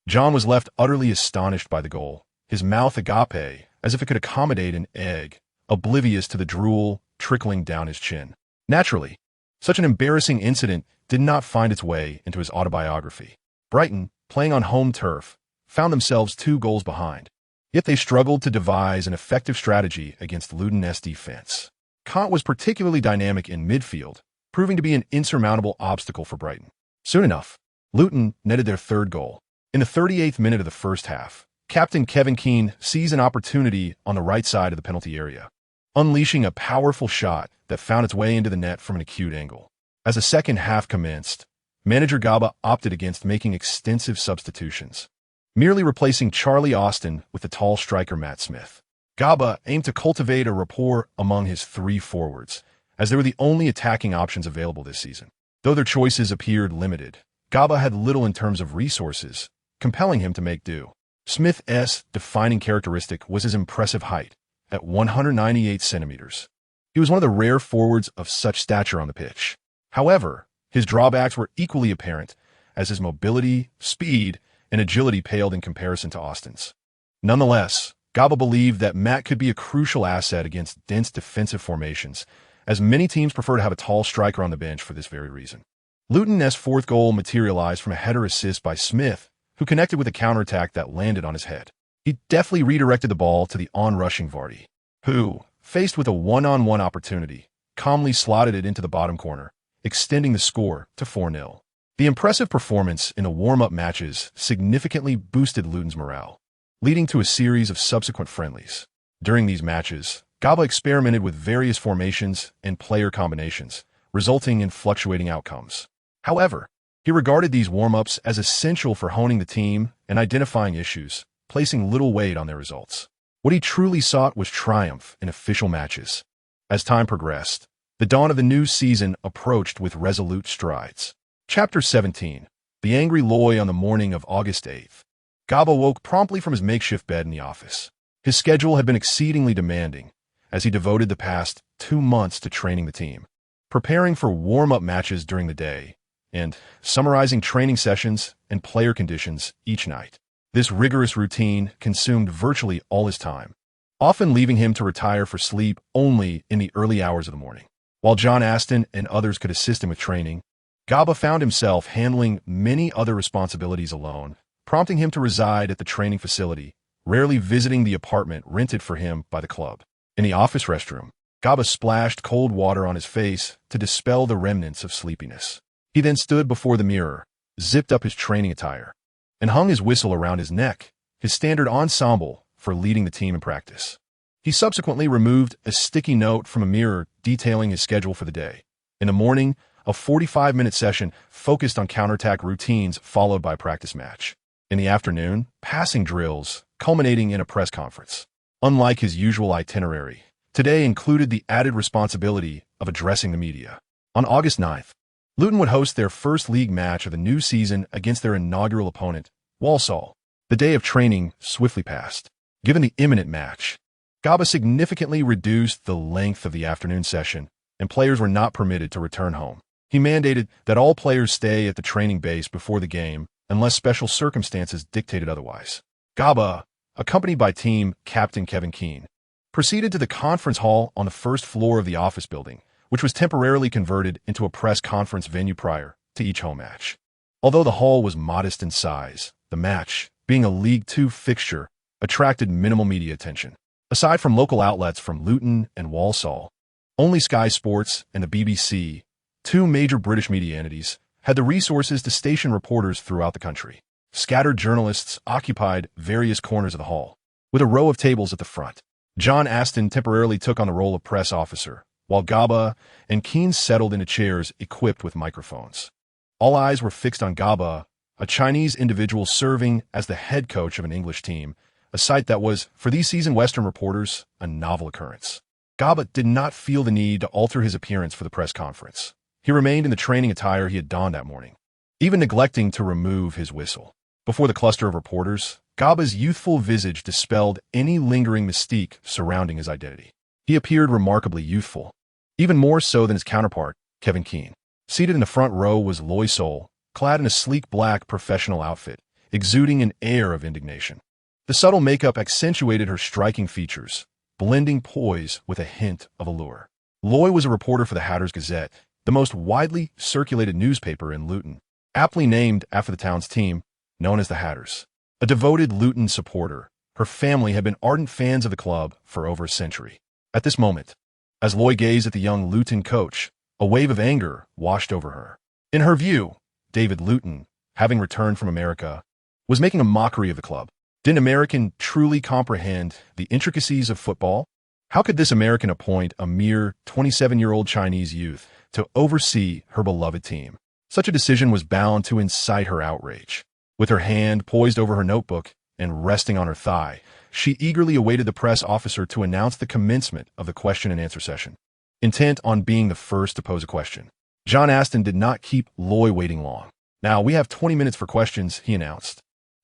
John was left utterly astonished by the goal, his mouth agape as if it could accommodate an egg, oblivious to the drool trickling down his chin. Naturally, such an embarrassing incident did not find its way into his autobiography. Brighton, playing on home turf, found themselves 2 goals behind. Yet they struggled to devise an effective strategy against Luton's defense. Kant was particularly dynamic in midfield, proving to be an insurmountable obstacle for Brighton. Soon enough, Luton netted their 3rd goal. In the 38th minute of the first half, Captain Kevin Keane seized an opportunity on the right side of the penalty area, unleashing a powerful shot that found its way into the net from an acute angle. As the second half commenced, manager Gao Bo opted against making extensive substitutions, merely replacing Charlie Austin with the tall striker Matt Smith. Gao Bo aimed to cultivate a rapport among his 3 forwards, as they were the only attacking options available this season. Though their choices appeared limited, Gao Bo had little in terms of resources, compelling him to make do. Smith's defining characteristic was his impressive height, at 198 centimeters. He was one of the rare forwards of such stature on the pitch. However, his drawbacks were equally apparent, as his mobility, speed, and agility paled in comparison to Austin's. Nonetheless, Gao Bo believed that Matt could be a crucial asset against dense defensive formations, as many teams prefer to have a tall striker on the bench for this very reason. Luton's 4th goal materialized from a header assist by Smith, who connected with a counterattack that landed on his head. He deftly redirected the ball to the on-rushing Vardy, who, faced with a one-on-one opportunity, calmly slotted it into the bottom corner, extending the score to 4-0. The impressive performance in the warm-up matches significantly boosted Luton's morale, leading to a series of subsequent friendlies. During these matches, Gao Bo experimented with various formations and player combinations, resulting in fluctuating outcomes. However, he regarded these warm-ups as essential for honing the team and identifying issues, placing little weight on their results. What he truly sought was triumph in official matches. As time progressed, the dawn of the new season approached with resolute strides. Chapter 17. The Angry Loy. On the morning of August 8th, Gao Bo woke promptly from his makeshift bed in the office. His schedule had been exceedingly demanding, as he devoted the past 2 months to training the team, preparing for warm-up matches during the day, and summarizing training sessions and player conditions each night. This rigorous routine consumed virtually all his time, often leaving him to retire for sleep only in the early hours of the morning. While John Aston and others could assist him with training, Gao Bo found himself handling many other responsibilities alone, prompting him to reside at the training facility, rarely visiting the apartment rented for him by the club. In the office restroom, Gao Bo splashed cold water on his face to dispel the remnants of sleepiness. He then stood before the mirror, zipped up his training attire, and hung his whistle around his neck, his standard ensemble for leading the team in practice. He subsequently removed a sticky note from a mirror detailing his schedule for the day. In the morning, a 45-minute session focused on counterattack routines followed by a practice match. In the afternoon, passing drills, culminating in a press conference. Unlike his usual itinerary, today included the added responsibility of addressing the media. On August 9th, Luton would host their first league match of the new season against their inaugural opponent, Walsall. The day of training swiftly passed. Given the imminent match, Gao Bo significantly reduced the length of the afternoon session, and players were not permitted to return home. He mandated that all players stay at the training base before the game unless special circumstances dictated otherwise. Gao Bo, accompanied by team captain Kevin Keane, proceeded to the conference hall on the first floor of the office building, which was temporarily converted into a press conference venue prior to each home match. Although the hall was modest in size, the match, being a League Two fixture, attracted minimal media attention. Aside from local outlets from Luton and Walsall, only Sky Sports and the BBC, 2 major British media entities, had the resources to station reporters throughout the country. Scattered journalists occupied various corners of the hall, with a row of tables at the front. John Aston temporarily took on the role of press officer, while Gao Bo and Keane settled into chairs equipped with microphones. All eyes were fixed on Gao Bo, a Chinese individual serving as the head coach of an English team, a sight that was, for these seasoned Western reporters, a novel occurrence. Gao Bo did not feel the need to alter his appearance for the press conference. He remained in the training attire he had donned that morning, even neglecting to remove his whistle. Before the cluster of reporters, Gao Bo's youthful visage dispelled any lingering mystique surrounding his identity. He appeared remarkably youthful, even more so than his counterpart, Kevin Keane. Seated in the front row was Loy Sol, clad in a sleek black professional outfit, exuding an air of indignation. The subtle makeup accentuated her striking features, blending poise with a hint of allure. Loy was a reporter for the Hatters Gazette, the most widely circulated newspaper in Luton, aptly named after the town's team, known as the Hatters. A devoted Luton supporter, her family had been ardent fans of the club for over a century. At this moment, as Loy gazed at the young Luton coach, a wave of anger washed over her. In her view, David Luton, having returned from America, was making a mockery of the club. Did an American truly comprehend the intricacies of football? How could this American appoint a mere 27-year-old Chinese youth to oversee her beloved team? Such a decision was bound to incite her outrage. With her hand poised over her notebook and resting on her thigh, she eagerly awaited the press officer to announce the commencement of the question and answer session, intent on being the first to pose a question. John Aston did not keep Loy waiting long. "Now, we have 20 minutes for questions," he announced.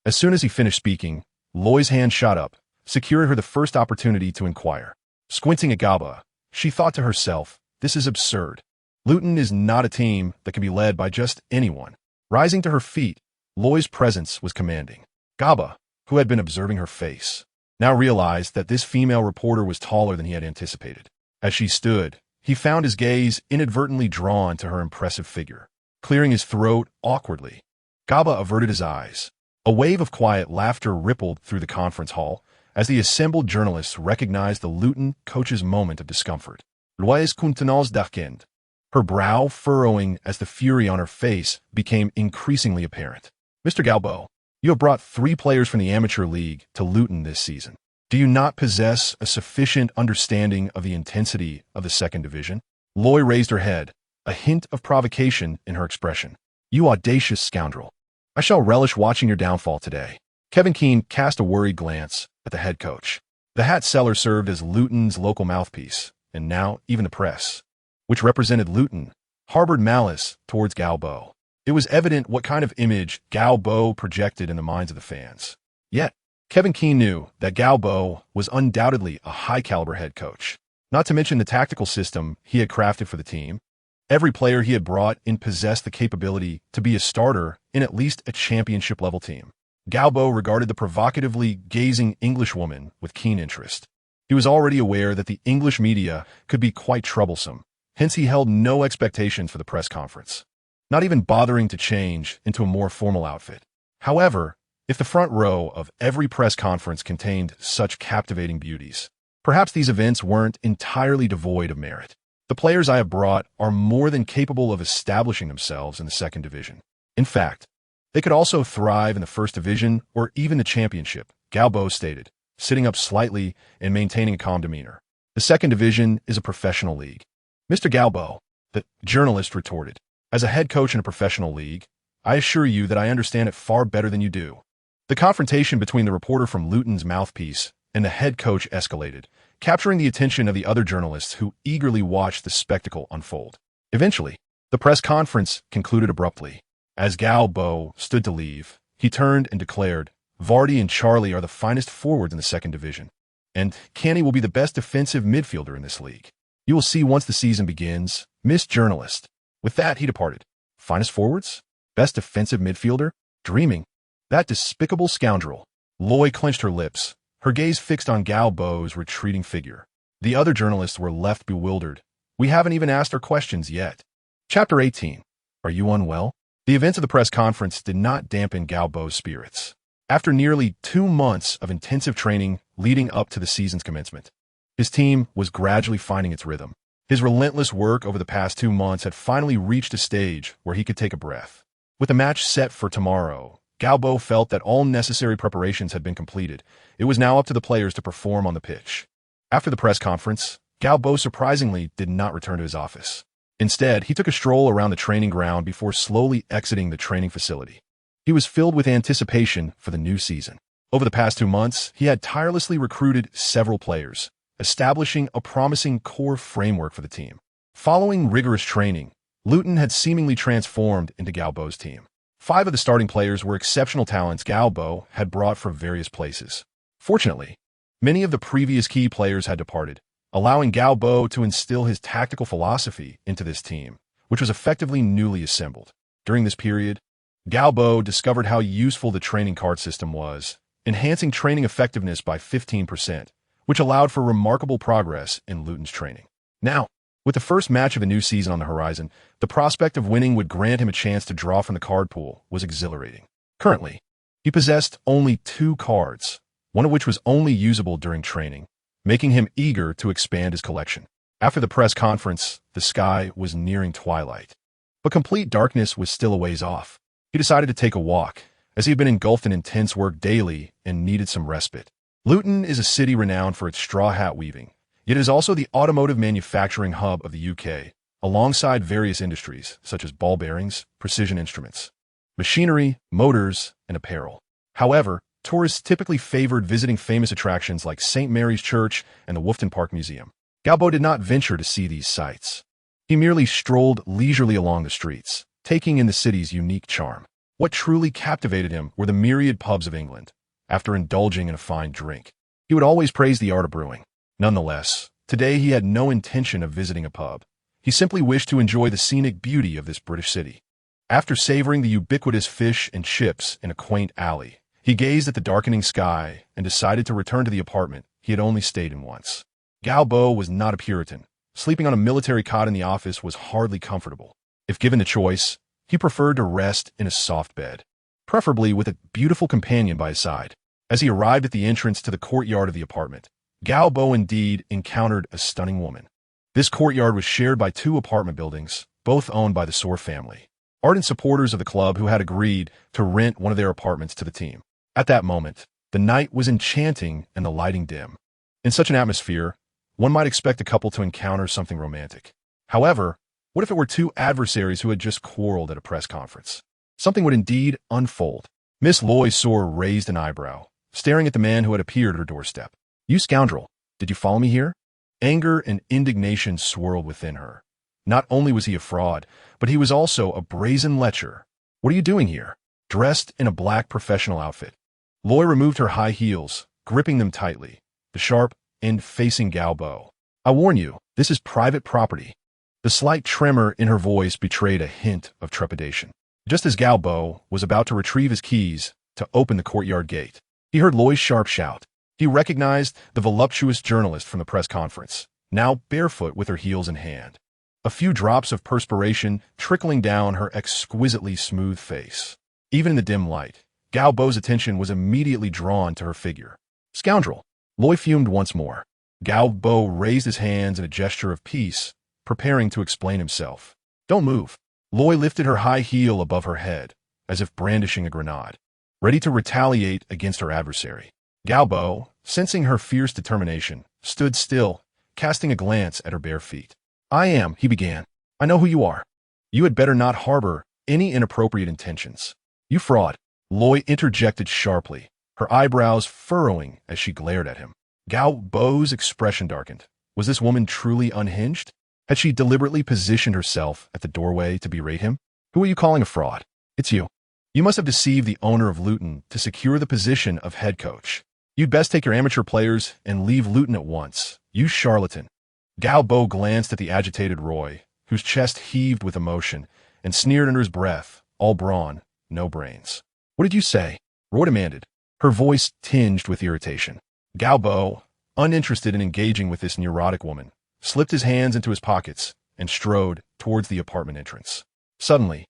As soon as he finished speaking, Loy's hand shot up, securing her the first opportunity to inquire. Squinting at Gao Bo, she thought to herself, "This is absurd. Luton is not a team that can be led by just anyone." Rising to her feet, Loy's presence was commanding. Gao Bo, who had been observing her face, now realized that this female reporter was taller than he had anticipated. As she stood, he found his gaze inadvertently drawn to her impressive figure. Clearing his throat awkwardly, Gao Bo averted his eyes, A wave of quiet laughter rippled through the conference hall as the assembled journalists recognized the Luton coach's moment of discomfort. Lois contenance d'argent, her brow furrowing as the fury on her face became increasingly apparent. Mr. Gao Bo, you have brought 3 players from the amateur league to Luton this season. Do you not possess a sufficient understanding of the intensity of the second division? Loy raised her head, a hint of provocation in her expression. You audacious scoundrel. I shall relish watching your downfall today. Kevin Keane cast a worried glance at the head coach. The hat seller served as Luton's local mouthpiece, and now even the press, which represented Luton, harbored malice towards Gao Bo. It was evident what kind of image Gao Bo projected in the minds of the fans. Yet, Kevin Keane knew that Gao Bo was undoubtedly a high-caliber head coach, not to mention the tactical system he had crafted for the team. Every player he had brought in possessed the capability to be a starter in at least a championship-level team. Gao Bo regarded the provocatively gazing Englishwoman with keen interest. He was already aware that the English media could be quite troublesome, hence he held no expectations for the press conference, not even bothering to change into a more formal outfit. However, if the front row of every press conference contained such captivating beauties, perhaps these events weren't entirely devoid of merit. The players I have brought are more than capable of establishing themselves in the second division. In fact, they could also thrive in the first division or even the championship, Gao Bo stated, sitting up slightly and maintaining a calm demeanor. The second division is a professional league. Mr. Gao Bo, the journalist retorted, as a head coach in a professional league, I assure you that I understand it far better than you do. The confrontation between the reporter from Luton's mouthpiece and the head coach escalated, capturing the attention of the other journalists who eagerly watched the spectacle unfold. Eventually, the press conference concluded abruptly. As Gao Bo stood to leave, he turned and declared, Vardy and Charlie are the finest forwards in the second division, and Canny will be the best defensive midfielder in this league. You will see once the season begins, Miss Journalist. With that, he departed. Finest forwards? Best defensive midfielder? Dreaming. That despicable scoundrel. Loy clenched her lips, her gaze fixed on Gao Bo's retreating figure. The other journalists were left bewildered. We haven't even asked our questions yet. Chapter 18. Are you unwell? The events of the press conference did not dampen Gao Bo's spirits. After nearly 2 months of intensive training leading up to the season's commencement, his team was gradually finding its rhythm. His relentless work over the past 2 months had finally reached a stage where he could take a breath. With the match set for tomorrow, Gao Bo felt that all necessary preparations had been completed. It was now up to the players to perform on the pitch. After the press conference, Gao Bo surprisingly did not return to his office. Instead, he took a stroll around the training ground before slowly exiting the training facility. He was filled with anticipation for the new season. Over the past 2 months, he had tirelessly recruited several players, establishing a promising core framework for the team. Following rigorous training, Luton had seemingly transformed into Gao Bo's team. 5 of the starting players were exceptional talents Gao Bo had brought from various places. Fortunately, many of the previous key players had departed, allowing Gao Bo to instill his tactical philosophy into this team, which was effectively newly assembled. During this period, Gao Bo discovered how useful the training card system was, enhancing training effectiveness by 15%, which allowed for remarkable progress in Luton's training. Now, with the first match of a new season on the horizon, the prospect of winning would grant him a chance to draw from the card pool was exhilarating. Currently, he possessed only 2 cards, one of which was only usable during training, making him eager to expand his collection. After the press conference, the sky was nearing twilight, but complete darkness was still a ways off. He decided to take a walk, as he had been engulfed in intense work daily and needed some respite. Luton is a city renowned for its straw hat weaving, yet it is also the automotive manufacturing hub of the UK, alongside various industries such as ball bearings, precision instruments, machinery, motors, and apparel. However, tourists typically favored visiting famous attractions like St. Mary's Church and the Woofton Park Museum. Gao Bo did not venture to see these sights. He merely strolled leisurely along the streets, taking in the city's unique charm. What truly captivated him were the myriad pubs of England. After indulging in a fine drink, he would always praise the art of brewing. Nonetheless, today he had no intention of visiting a pub. He simply wished to enjoy the scenic beauty of this British city. After savoring the ubiquitous fish and chips in a quaint alley, he gazed at the darkening sky and decided to return to the apartment he had only stayed in once. Gao Bo was not a Puritan. Sleeping on a military cot in the office was hardly comfortable. If given the choice, he preferred to rest in a soft bed. preferably with a beautiful companion by his side. As he arrived at the entrance to the courtyard of the apartment, Gao Bo indeed encountered a stunning woman. This courtyard was shared by two apartment buildings, both owned by the Soar family, ardent supporters of the club who had agreed to rent one of their apartments to the team. At that moment, the night was enchanting and the lighting dim. In such an atmosphere, one might expect a couple to encounter something romantic. However, what if it were two adversaries who had just quarreled at a press conference? Something would indeed unfold. Miss Loy Soar raised an eyebrow, staring at the man who had appeared at her doorstep. "You scoundrel, did you follow me here?" Anger and indignation swirled within her. Not only was he a fraud, but he was also a brazen lecher. "What are you doing here?" Dressed in a black professional outfit, Loy removed her high heels, gripping them tightly, the sharp end facing Gao Bo. "I warn you, this is private property." The slight tremor in her voice betrayed a hint of trepidation. Just as Gao Bo was about to retrieve his keys to open the courtyard gate, he heard Loy's sharp shout. He recognized the voluptuous journalist from the press conference, now barefoot with her heels in hand, a few drops of perspiration trickling down her exquisitely smooth face. Even in the dim light, Gao Bo's attention was immediately drawn to her figure. "Scoundrel!" Loy fumed once more. Gao Bo raised his hands in a gesture of peace, preparing to explain himself. "Don't move." Loy lifted her high heel above her head, as if brandishing a grenade, ready to retaliate against her adversary. Gao Bo, sensing her fierce determination, stood still, casting a glance at her bare feet. He began. "I know who you are. You had better not harbor any inappropriate intentions." "You fraud," Loy interjected sharply, her eyebrows furrowing as she glared at him. Gao Bo's expression darkened. Was this woman truly unhinged? Had she deliberately positioned herself at the doorway to berate him? "Who are you calling a fraud?" "It's you. You must have deceived the owner of Luton to secure the position of head coach. You'd best take your amateur players and leave Luton at once. You charlatan." Gao Bo glanced at the agitated Roy, whose chest heaved with emotion, and sneered under his breath, "All brawn, no brains." "What did you say?" Roy demanded, her voice tinged with irritation. Gao Bo, uninterested in engaging with this neurotic woman, slipped his hands into his pockets and strode towards the apartment entrance. Suddenly,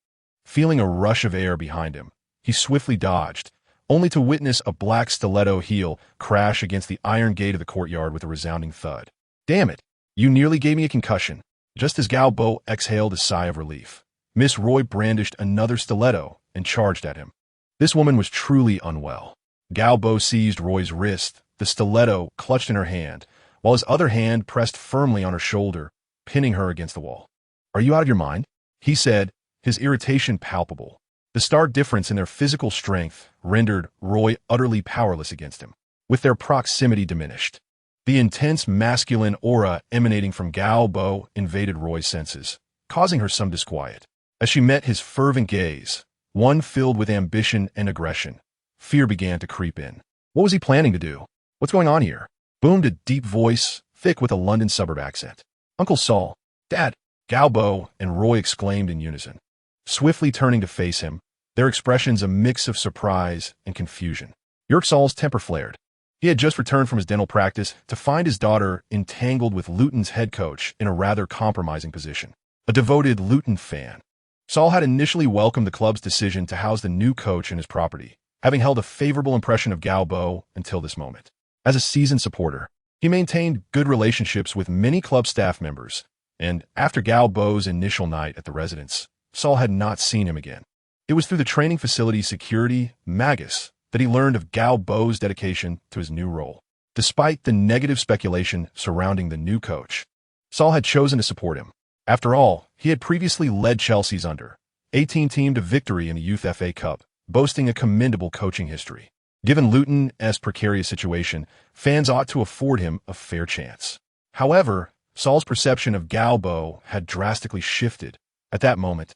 feeling a rush of air behind him, he swiftly dodged, only to witness a black stiletto heel crash against the iron gate of the courtyard with a resounding thud. "Damn it, you nearly gave me a concussion." Just as Gao Bo exhaled a sigh of relief, Miss Roy brandished another stiletto and charged at him. This woman was truly unwell. Gao Bo seized Roy's wrist, the stiletto clutched in her hand, while his other hand pressed firmly on her shoulder, pinning her against the wall. "Are you out of your mind?" he said, his irritation palpable. The stark difference in their physical strength rendered Roy utterly powerless against him, with their proximity diminished. The intense masculine aura emanating from Gao Bo invaded Roy's senses, causing her some disquiet. As she met his fervent gaze, one filled with ambition and aggression, fear began to creep in. What was he planning to do? "What's going on here?" boomed a deep voice, thick with a London suburb accent. "Uncle Saul." "Dad!" Gao Bo and Roy exclaimed in unison, swiftly turning to face him, their expressions a mix of surprise and confusion. Yerk Saul's temper flared. He had just returned from his dental practice to find his daughter entangled with Luton's head coach in a rather compromising position. A devoted Luton fan, Saul had initially welcomed the club's decision to house the new coach in his property, having held a favorable impression of Gao Bo until this moment. As a seasoned supporter, he maintained good relationships with many club staff members, and after Gao Bo's initial night at the residence, Saul had not seen him again. It was through the training facility security, Magus, that he learned of Gao Bo's dedication to his new role. Despite the negative speculation surrounding the new coach, Saul had chosen to support him. After all, he had previously led Chelsea's under-18 team to victory in the Youth FA Cup, boasting a commendable coaching history. Given Luton's precarious situation, fans ought to afford him a fair chance. However, Saul's perception of Gao Bo had drastically shifted. At that moment,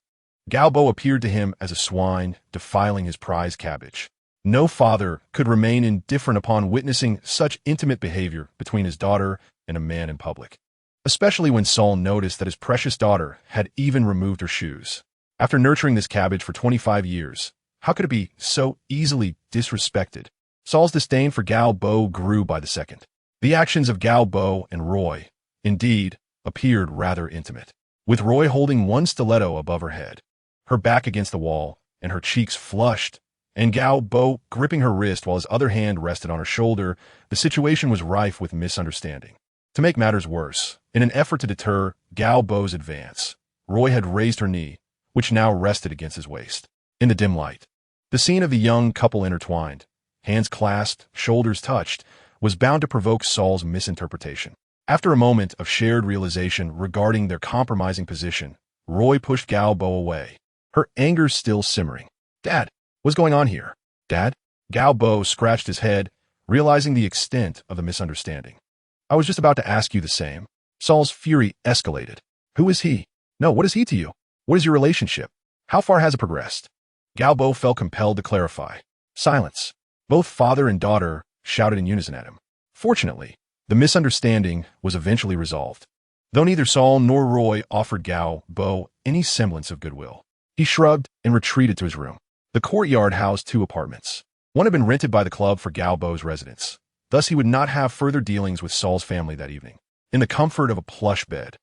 Gao Bo appeared to him as a swine defiling his prize cabbage. No father could remain indifferent upon witnessing such intimate behavior between his daughter and a man in public, especially when Saul noticed that his precious daughter had even removed her shoes. After nurturing this cabbage for 25 years, how could it be so easily disrespected? Saul's disdain for Gao Bo grew by the second. The actions of Gao Bo and Roy, indeed, appeared rather intimate, with Roy holding one stiletto above her head, her back against the wall, and her cheeks flushed and Gao Bo gripping her wrist while his other hand rested on her shoulder. The situation was rife with misunderstanding. To make matters worse, in an effort to deter Gao Bo's advance, Roy had raised her knee, which now rested against his waist. In the dim light, the scene of the young couple intertwined, hands clasped, shoulders touched, was bound to provoke Saul's misinterpretation. After a moment of shared realization regarding their compromising position, Roy pushed Gao Bo away, her anger still simmering. "Dad, what's going on here? Dad?" Gao Bo scratched his head, realizing the extent of the misunderstanding. "I was just about to ask you the same." Saul's fury escalated. "Who is he? No, what is he to you? What is your relationship? How far has it progressed?" Gao Bo felt compelled to clarify. Silence. Both father and daughter shouted in unison at him. Fortunately, the misunderstanding was eventually resolved, though neither Saul nor Roy offered Gao Bo any semblance of goodwill. He shrugged and retreated to his room. The courtyard housed 2 apartments. One had been rented by the club for Gao Bo's residence. Thus, he would not have further dealings with Saul's family that evening. In the comfort of a plush bed,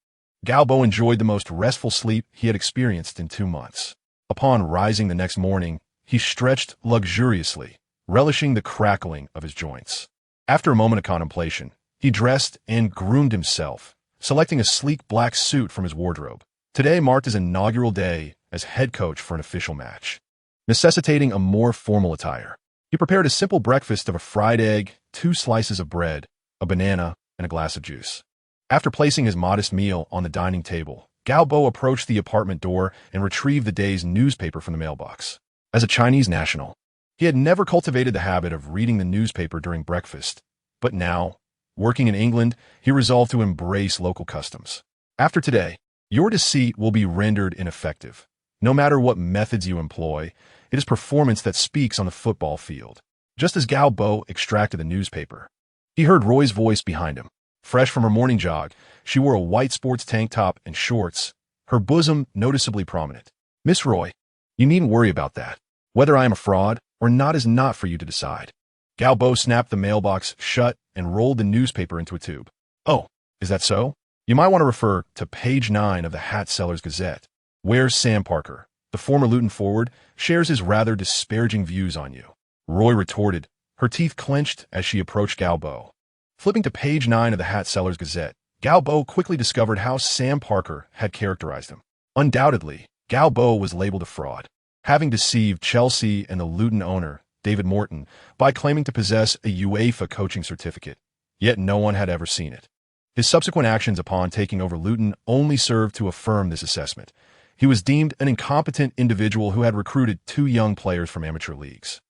Gao Bo enjoyed the most restful sleep he had experienced in 2 months. Upon rising the next morning, he stretched luxuriously, relishing the crackling of his joints. After a moment of contemplation, he dressed and groomed himself, selecting a sleek black suit from his wardrobe. Today marked his inaugural day as head coach for an official match. Necessitating a more formal attire, he prepared a simple breakfast of a fried egg, 2 slices of bread, a banana, and a glass of juice. After placing his modest meal on the dining table, Gao Bo approached the apartment door and retrieved the day's newspaper from the mailbox. As a Chinese national, he had never cultivated the habit of reading the newspaper during breakfast, but now, working in England, he resolved to embrace local customs. After today, your deceit will be rendered ineffective. No matter what methods you employ, it is performance that speaks on the football field. Just as Gao Bo extracted the newspaper, he heard Roy's voice behind him. Fresh from her morning jog, she wore a white sports tank top and shorts, her bosom noticeably prominent. "Miss Roy, you needn't worry about that. Whether I am a fraud or not is not for you to decide." Gao Bo snapped the mailbox shut and rolled the newspaper into a tube. "Oh, is that so? You might want to refer to page 9 of the Hat Sellers Gazette, where Sam Parker, the former Luton forward, shares his rather disparaging views on you." Roy retorted, her teeth clenched as she approached Gao Bo. Flipping to page 9 of the Hat Sellers Gazette, Gao Bo quickly discovered how Sam Parker had characterized him. Undoubtedly, Gao Bo was labeled a fraud, having deceived Chelsea and the Luton owner, David Morton, by claiming to possess a UEFA coaching certificate, yet no one had ever seen it. His subsequent actions upon taking over Luton only served to affirm this assessment. He was deemed an incompetent individual who had recruited 2 young players from amateur leagues.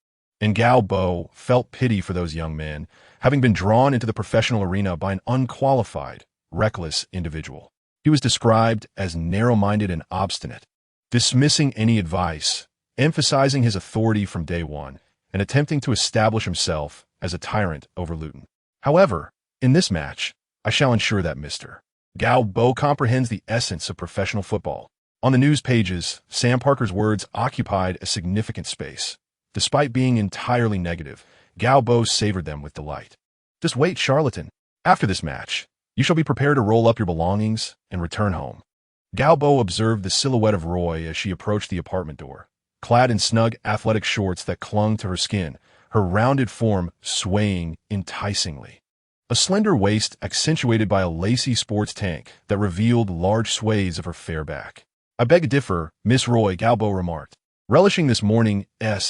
And Gao Bo felt pity for those young men, having been drawn into the professional arena by an unqualified, reckless individual. He was described as narrow-minded and obstinate, dismissing any advice, emphasizing his authority from day one, and attempting to establish himself as a tyrant over Luton. However, in this match, I shall ensure that Mr. Gao Bo comprehends the essence of professional football. On the news pages, Sam Parker's words occupied a significant space. Despite being entirely negative, Gao Bo savored them with delight. "Just wait, charlatan. After this match, you shall be prepared to roll up your belongings and return home." Gao Bo observed the silhouette of Roy as she approached the apartment door. Clad in snug athletic shorts that clung to her skin, her rounded form swaying enticingly. A slender waist accentuated by a lacy sports tank that revealed large swathes of her fair back. "I beg to differ, Miss Roy," Gao Bo remarked, relishing this morning's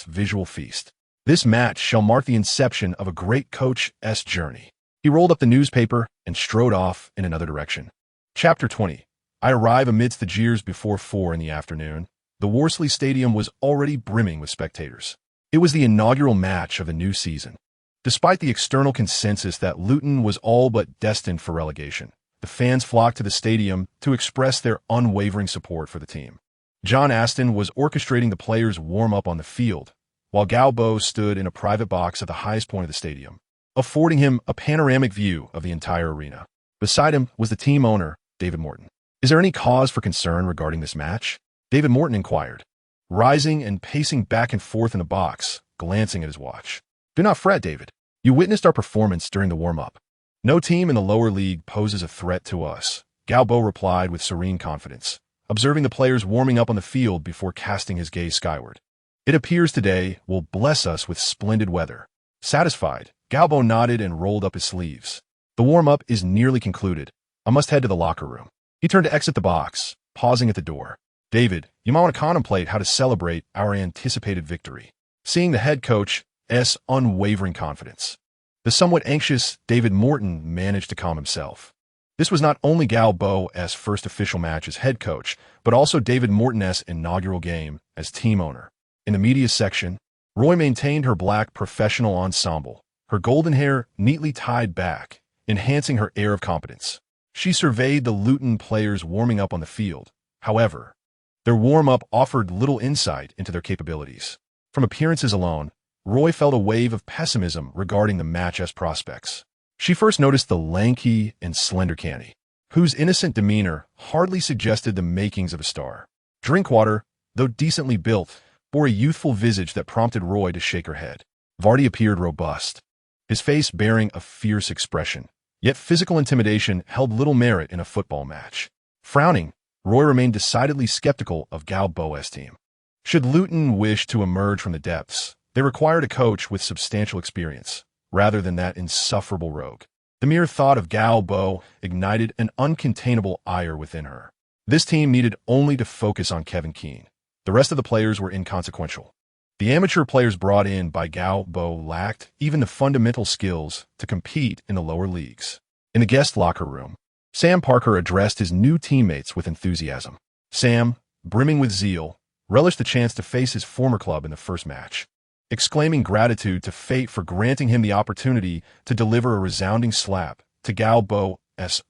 visual feast. "This match shall mark the inception of a great coach's journey." He rolled up the newspaper and strode off in another direction. Chapter 20. I arrive amidst the jeers before 4 in the afternoon. The Worsley Stadium was already brimming with spectators. It was the inaugural match of the new season. Despite the external consensus that Luton was all but destined for relegation, the fans flocked to the stadium to express their unwavering support for the team. John Aston was orchestrating the players' warm-up on the field, while Gao Bo stood in a private box at the highest point of the stadium, affording him a panoramic view of the entire arena. Beside him was the team owner, David Morton. "Is there any cause for concern regarding this match?" David Morton inquired, rising and pacing back and forth in the box, glancing at his watch. "Do not fret, David. You witnessed our performance during the warm-up. No team in the lower league poses a threat to us," Gao Bo replied with serene confidence, observing the players warming up on the field before casting his gaze skyward. It appears today will bless us with splendid weather. Satisfied, Gao Bo nodded and rolled up his sleeves. The warm-up is nearly concluded. I must head to the locker room. He turned to exit the box, pausing at the door. David, you might want to contemplate how to celebrate our anticipated victory. Seeing the head coach's unwavering confidence, the somewhat anxious David Morton managed to calm himself. This was not only Gao Bo's first official match as head coach, but also David Morton's inaugural game as team owner. In the media section, Roy maintained her black professional ensemble, her golden hair neatly tied back, enhancing her air of competence. She surveyed the Luton players warming up on the field. However, their warm-up offered little insight into their capabilities. From appearances alone, Roy felt a wave of pessimism regarding the match's prospects. She first noticed the lanky and slender Canny, whose innocent demeanor hardly suggested the makings of a star. Drinkwater, though decently built, bore a youthful visage that prompted Roy to shake her head. Vardy appeared robust, his face bearing a fierce expression. Yet physical intimidation held little merit in a football match. Frowning, Roy remained decidedly skeptical of Gao Bo's team. Should Luton wish to emerge from the depths, they required a coach with substantial experience, rather than that insufferable rogue. The mere thought of Gao Bo ignited an uncontainable ire within her. This team needed only to focus on Kevin Keane. The rest of the players were inconsequential. The amateur players brought in by Gao Bo lacked even the fundamental skills to compete in the lower leagues. In the guest locker room, Sam Parker addressed his new teammates with enthusiasm. Sam, brimming with zeal, relished the chance to face his former club in the first match, exclaiming gratitude to fate for granting him the opportunity to deliver a resounding slap to Gao Bo's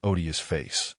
odious face.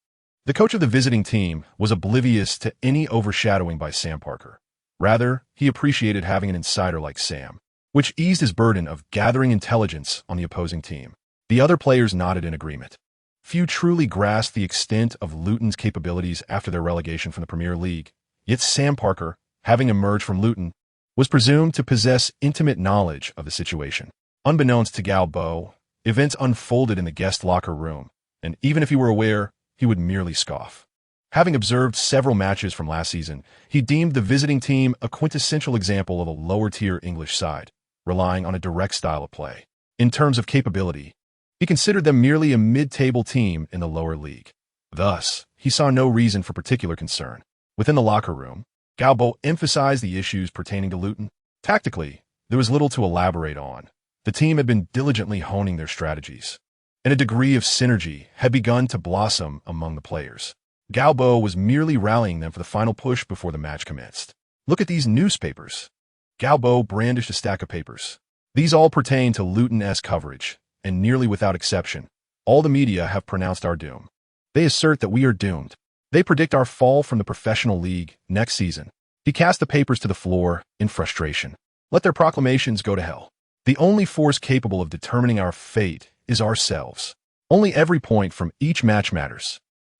The coach of the visiting team was oblivious to any overshadowing by Sam Parker. Rather, he appreciated having an insider like Sam, which eased his burden of gathering intelligence on the opposing team. The other players nodded in agreement. Few truly grasped the extent of Luton's capabilities after their relegation from the Premier League, yet Sam Parker, having emerged from Luton, was presumed to possess intimate knowledge of the situation. Unbeknownst to Gao Bo, events unfolded in the guest locker room, and even if he were aware, he would merely scoff. Having observed several matches from last season, he deemed the visiting team a quintessential example of a lower-tier English side, relying on a direct style of play. In terms of capability, he considered them merely a mid-table team in the lower league. Thus, he saw no reason for particular concern. Within the locker room, Gao Bo emphasized the issues pertaining to Luton. Tactically, there was little to elaborate on. The team had been diligently honing their strategies, and a degree of synergy had begun to blossom among the players. Gao Bo was merely rallying them for the final push before the match commenced. Look at these newspapers. Gao Bo brandished a stack of papers. These all pertain to Luton-esque coverage, and nearly without exception, all the media have pronounced our doom. They assert that we are doomed. They predict our fall from the professional league next season. He cast the papers to the floor in frustration. Let their proclamations go to hell. The only force capable of determining our fate is ourselves. Only every point from each match matters.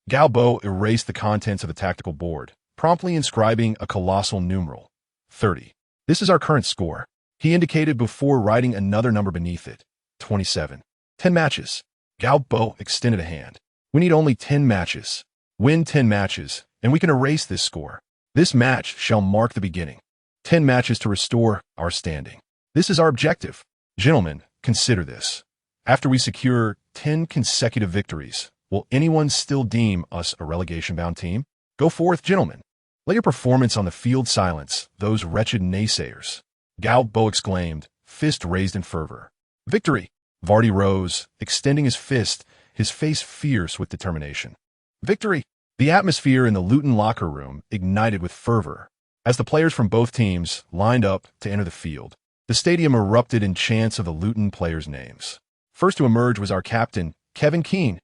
Gao Bo erased the contents of the tactical board, promptly inscribing a colossal numeral, 30. This is our current score. He indicated before writing another number beneath it, 27. 10 matches. Gao Bo extended a hand. We need only 10 matches. Win 10 matches, and we can erase this score. This match shall mark the beginning. 10 matches to restore our standing. This is our objective. Gentlemen, consider this. After we secure 10 consecutive victories, will anyone still deem us a relegation-bound team? Go forth, gentlemen. Let your performance on the field silence those wretched naysayers. Gao Bo exclaimed, fist raised in fervor. Victory! Vardy rose, extending his fist, his face fierce with determination. Victory! The atmosphere in the Luton locker room ignited with fervor. As the players from both teams lined up to enter the field, the stadium erupted in chants of the Luton players' names. First to emerge was our captain, Kevin Keane.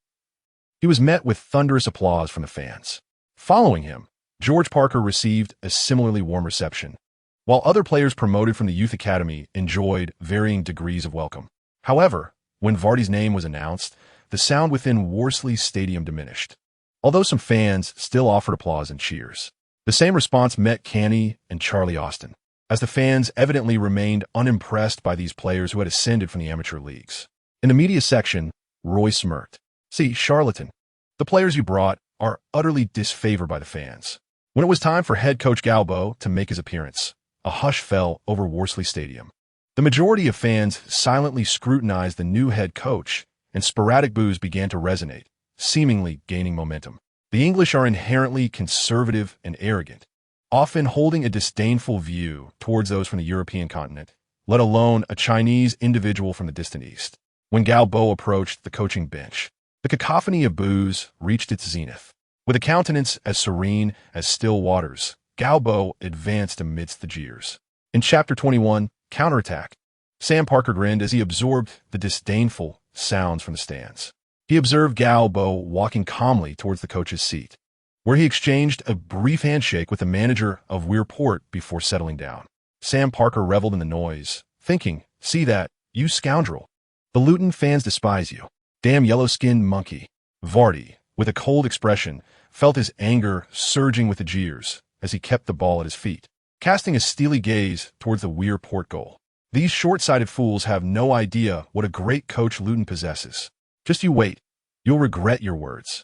He was met with thunderous applause from the fans. Following him, George Parker received a similarly warm reception, while other players promoted from the youth academy enjoyed varying degrees of welcome. However, when Vardy's name was announced, the sound within Worsley Stadium diminished, although some fans still offered applause and cheers. The same response met Canny and Charlie Austin, as the fans evidently remained unimpressed by these players who had ascended from the amateur leagues. In the media section, Roy smirked. See, charlatan, the players you brought are utterly disfavored by the fans. When it was time for head coach Gao Bo to make his appearance, a hush fell over Worsley Stadium. The majority of fans silently scrutinized the new head coach, and sporadic boos began to resonate, seemingly gaining momentum. The English are inherently conservative and arrogant, often holding a disdainful view towards those from the European continent, let alone a Chinese individual from the distant East. When Gao Bo approached the coaching bench, the cacophony of boos reached its zenith. With a countenance as serene as still waters, Gao Bo advanced amidst the jeers. In Chapter 21, Counterattack, Sam Parker grinned as he absorbed the disdainful sounds from the stands. He observed Gao Bo walking calmly towards the coach's seat, where he exchanged a brief handshake with the manager of Weirport before settling down. Sam Parker reveled in the noise, thinking, "See that, you scoundrel. The Luton fans despise you. Damn yellow-skinned monkey." Vardy, with a cold expression, felt his anger surging with the jeers as he kept the ball at his feet, casting a steely gaze towards the Weirport goal. These short-sighted fools have no idea what a great coach Luton possesses. Just you wait. You'll regret your words.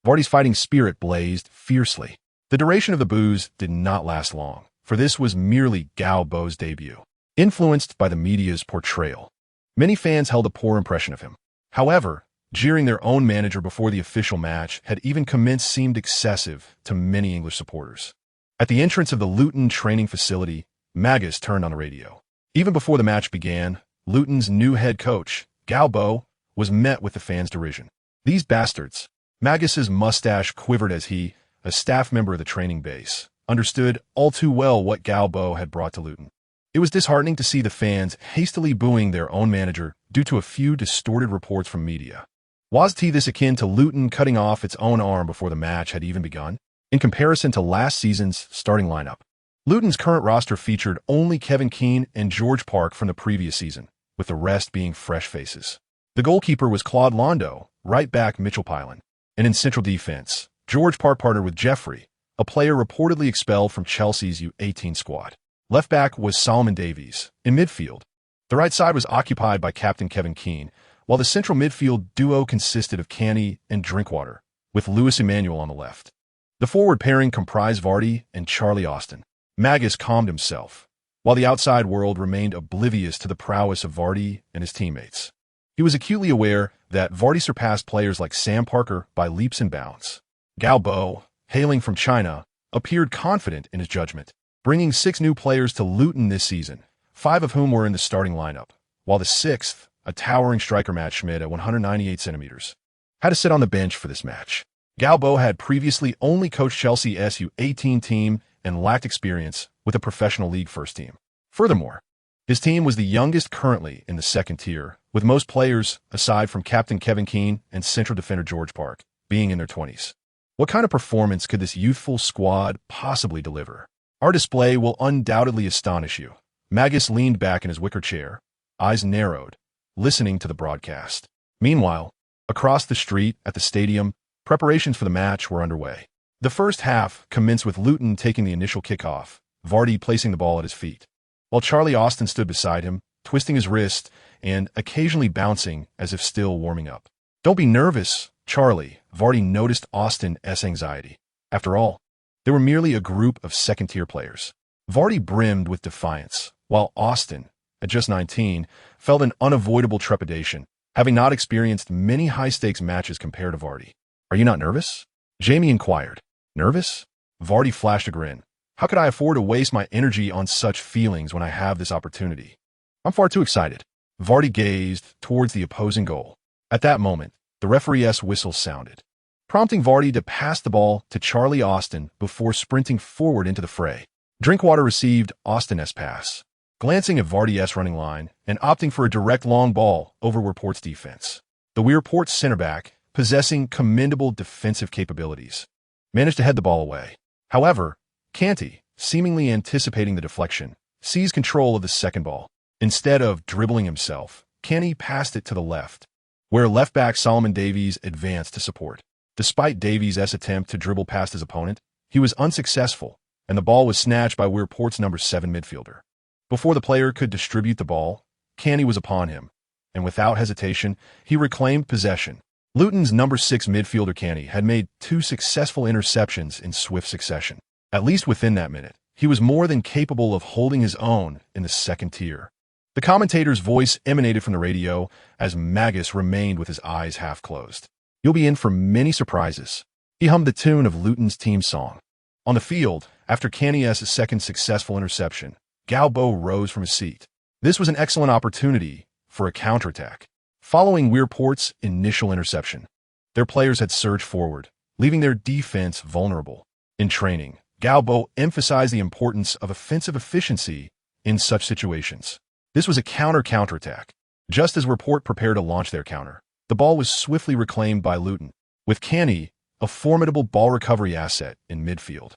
Vardy's fighting spirit blazed fiercely. The duration of the boos did not last long, for this was merely Gao Bo's debut. Influenced by the media's portrayal, many fans held a poor impression of him. However, jeering their own manager before the official match had even commenced seemed excessive to many English supporters. At the entrance of the Luton training facility, Magus turned on the radio. Even before the match began, Luton's new head coach, Gao Bo, was met with the fans' derision. "These bastards." Magus's mustache quivered as he, a staff member of the training base, understood all too well what Gao Bo had brought to Luton. It was disheartening to see the fans hastily booing their own manager due to a few distorted reports from media. Was this akin to Luton cutting off its own arm before the match had even begun? In comparison to last season's starting lineup, Luton's current roster featured only Kevin Keane and George Park from the previous season, with the rest being fresh faces. The goalkeeper was Claude Londo, right back Mitchell Pylan, and in central defense, George Park partnered with Jeffrey, a player reportedly expelled from Chelsea's U18 squad. Left back was Solomon Davies. In midfield, the right side was occupied by captain Kevin Keane, while the central midfield duo consisted of Canny and Drinkwater, with Lewis Emmanuel on the left. The forward pairing comprised Vardy and Charlie Austin. Magus calmed himself, while the outside world remained oblivious to the prowess of Vardy and his teammates. He was acutely aware that Vardy surpassed players like Sam Parker by leaps and bounds. Gao Bo, hailing from China, appeared confident in his judgment, bringing 6 new players to Luton this season, 5 of whom were in the starting lineup, while the 6th, a towering striker Matt Schmidt at 198 centimeters, had to sit on the bench for this match. Gao Bo had previously only coached Chelsea's U18 team and lacked experience with a professional league first team. Furthermore, his team was the youngest currently in the second tier, with most players, aside from captain Kevin Keane and central defender George Park, being in their 20s. What kind of performance could this youthful squad possibly deliver? Our display will undoubtedly astonish you. Magus leaned back in his wicker chair, eyes narrowed, listening to the broadcast. Meanwhile, across the street at the stadium, preparations for the match were underway. The first half commenced with Luton taking the initial kickoff, Vardy placing the ball at his feet, while Charlie Austin stood beside him, twisting his wrist and occasionally bouncing as if still warming up. "Don't be nervous, Charlie," Vardy noticed Austin's anxiety. After all, they were merely a group of second-tier players. Vardy brimmed with defiance, while Austin, at just 19, felt an unavoidable trepidation, having not experienced many high-stakes matches compared to Vardy. "Are you not nervous?" Jamie inquired. "Nervous?" Vardy flashed a grin. "How could I afford to waste my energy on such feelings when I have this opportunity? I'm far too excited." Vardy gazed towards the opposing goal. At that moment, the referee's whistle sounded, prompting Vardy to pass the ball to Charlie Austin before sprinting forward into the fray. Drinkwater received Austin's pass, glancing at Vardy's running line and opting for a direct long ball over Weirport's defense. The Weirport center back, possessing commendable defensive capabilities, managed to head the ball away. However, Canty, seemingly anticipating the deflection, seized control of the second ball. Instead of dribbling himself, Canty passed it to the left, where left-back Solomon Davies advanced to support. Despite Davies' attempt to dribble past his opponent, he was unsuccessful, and the ball was snatched by Weirport's number 7 midfielder. Before the player could distribute the ball, Canty was upon him, and without hesitation, he reclaimed possession. Luton's number 6 midfielder Canty had made 2 successful interceptions in swift succession. At least within that minute, he was more than capable of holding his own in the second tier. The commentator's voice emanated from the radio as Magus remained with his eyes half closed. "You'll be in for many surprises." He hummed the tune of Luton's team song. On the field, after Canny's second successful interception, Gao Bo rose from his seat. This was an excellent opportunity for a counterattack. Following Weirport's initial interception, their players had surged forward, leaving their defense vulnerable. In training, Gao Bo emphasized the importance of offensive efficiency in such situations. This was a counterattack. Just as Weirport prepared to launch their counter, the ball was swiftly reclaimed by Luton, with Canny a formidable ball recovery asset in midfield.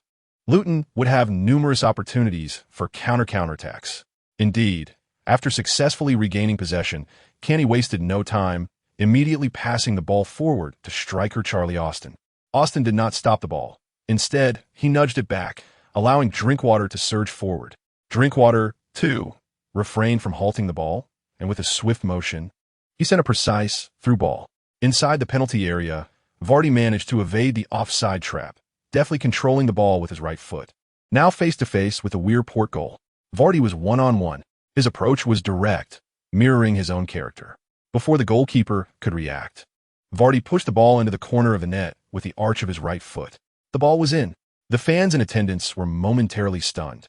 Luton would have numerous opportunities for counterattacks. Indeed, after successfully regaining possession, Canny wasted no time, immediately passing the ball forward to striker Charlie Austin. Austin did not stop the ball. Instead, he nudged it back, allowing Drinkwater to surge forward. Drinkwater, too, refrained from halting the ball, and with a swift motion, he sent a precise through ball. Inside the penalty area, Vardy managed to evade the offside trap, deftly controlling the ball with his right foot. Now face-to-face with a Weirport goal, Vardy was one-on-one. His approach was direct, mirroring his own character. Before the goalkeeper could react, Vardy pushed the ball into the corner of the net with the arch of his right foot. The ball was in. The fans in attendance were momentarily stunned.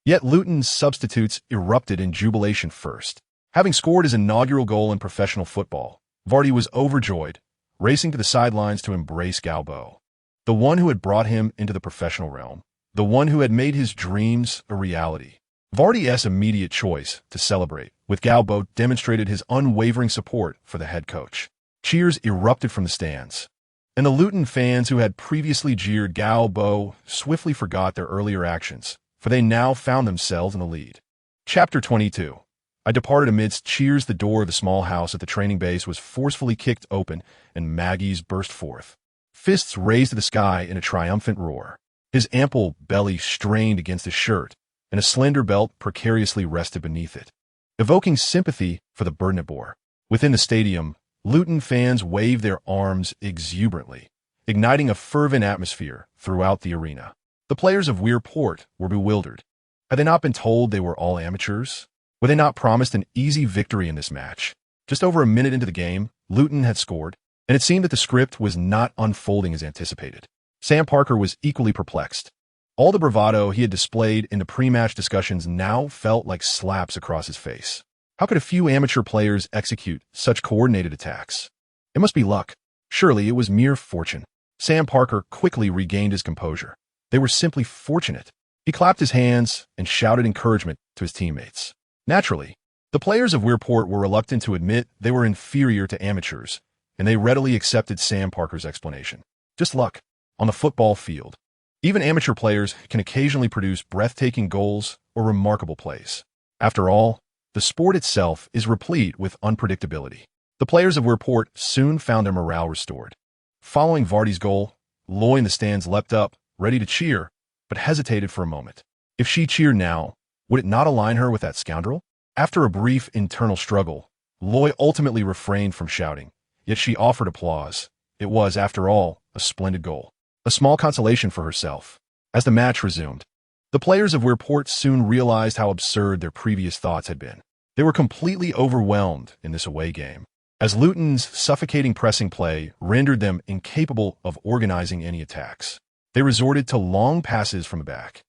Yet Luton's substitutes erupted in jubilation first. Having scored his inaugural goal in professional football, Vardy was overjoyed, racing to the sidelines to embrace Gao Bo, the one who had brought him into the professional realm, the one who had made his dreams a reality. Vardy's immediate choice to celebrate with Gao Bo demonstrated his unwavering support for the head coach. Cheers erupted from the stands, and the Luton fans who had previously jeered Gao Bo swiftly forgot their earlier actions, for they now found themselves in the lead. Chapter 22. I departed amidst cheers. The door of the small house at the training base was forcefully kicked open, and Maggie's burst forth, fists raised to the sky in a triumphant roar. His ample belly strained against his shirt, and a slender belt precariously rested beneath it, evoking sympathy for the burden it bore. Within the stadium, Luton fans waved their arms exuberantly, igniting a fervent atmosphere throughout the arena. The players of Weirport were bewildered. Had they not been told they were all amateurs? Were they not promised an easy victory in this match? Just over a minute into the game, Luton had scored, and it seemed that the script was not unfolding as anticipated. Sam Parker was equally perplexed. All the bravado he had displayed in the pre-match discussions now felt like slaps across his face. How could a few amateur players execute such coordinated attacks? It must be luck. Surely it was mere fortune. Sam Parker quickly regained his composure. They were simply fortunate. He clapped his hands and shouted encouragement to his teammates. Naturally, the players of Weirport were reluctant to admit they were inferior to amateurs, and they readily accepted Sam Parker's explanation. Just luck. On the football field, even amateur players can occasionally produce breathtaking goals or remarkable plays. After all, the sport itself is replete with unpredictability. The players of Weirport soon found their morale restored. Following Vardy's goal, Loy in the stands leapt up, ready to cheer, but hesitated for a moment. If she cheered now, would it not align her with that scoundrel? After a brief internal struggle, Loy ultimately refrained from shouting, yet she offered applause. It was, after all, a splendid goal. A small consolation for herself. As the match resumed, the players of Weirport soon realized how absurd their previous thoughts had been. They were completely overwhelmed in this away game, as Luton's suffocating pressing play rendered them incapable of organizing any attacks. They resorted to long passes from the back,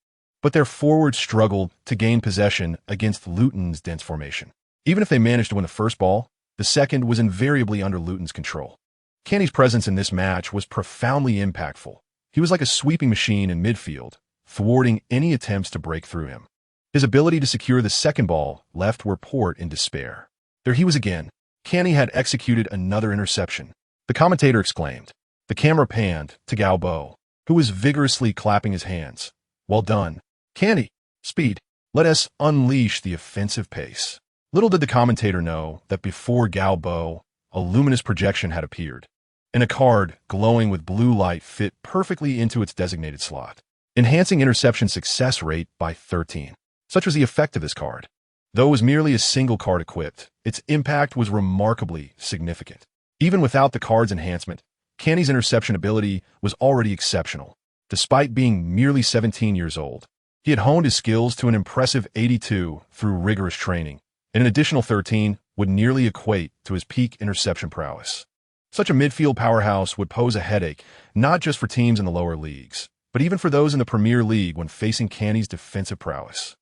but their forwards struggled to gain possession against Luton's dense formation. Even if they managed to win the first ball, the second was invariably under Luton's control. Canny's presence in this match was profoundly impactful. He was like a sweeping machine in midfield, thwarting any attempts to break through him. His ability to secure the second ball left Weirport in despair. There he was again. Canny had executed another interception. The commentator exclaimed. The camera panned to Gao Bo, who was vigorously clapping his hands. Well done, Canny. Speed. Let us unleash the offensive pace. Little did the commentator know that before Gao Bo, a luminous projection had appeared, and a card glowing with blue light fit perfectly into its designated slot, enhancing interception success rate by 13. Such was the effect of this card. Though it was merely a single card equipped, its impact was remarkably significant. Even without the card's enhancement, Canny's interception ability was already exceptional. Despite being merely 17 years old, He had honed his skills to an impressive 82 through rigorous training, and an additional 13 would nearly equate to his peak interception prowess. Such a midfield powerhouse would pose a headache not just for teams in the lower leagues, but even for those in the Premier League when facing Canny's defensive prowess.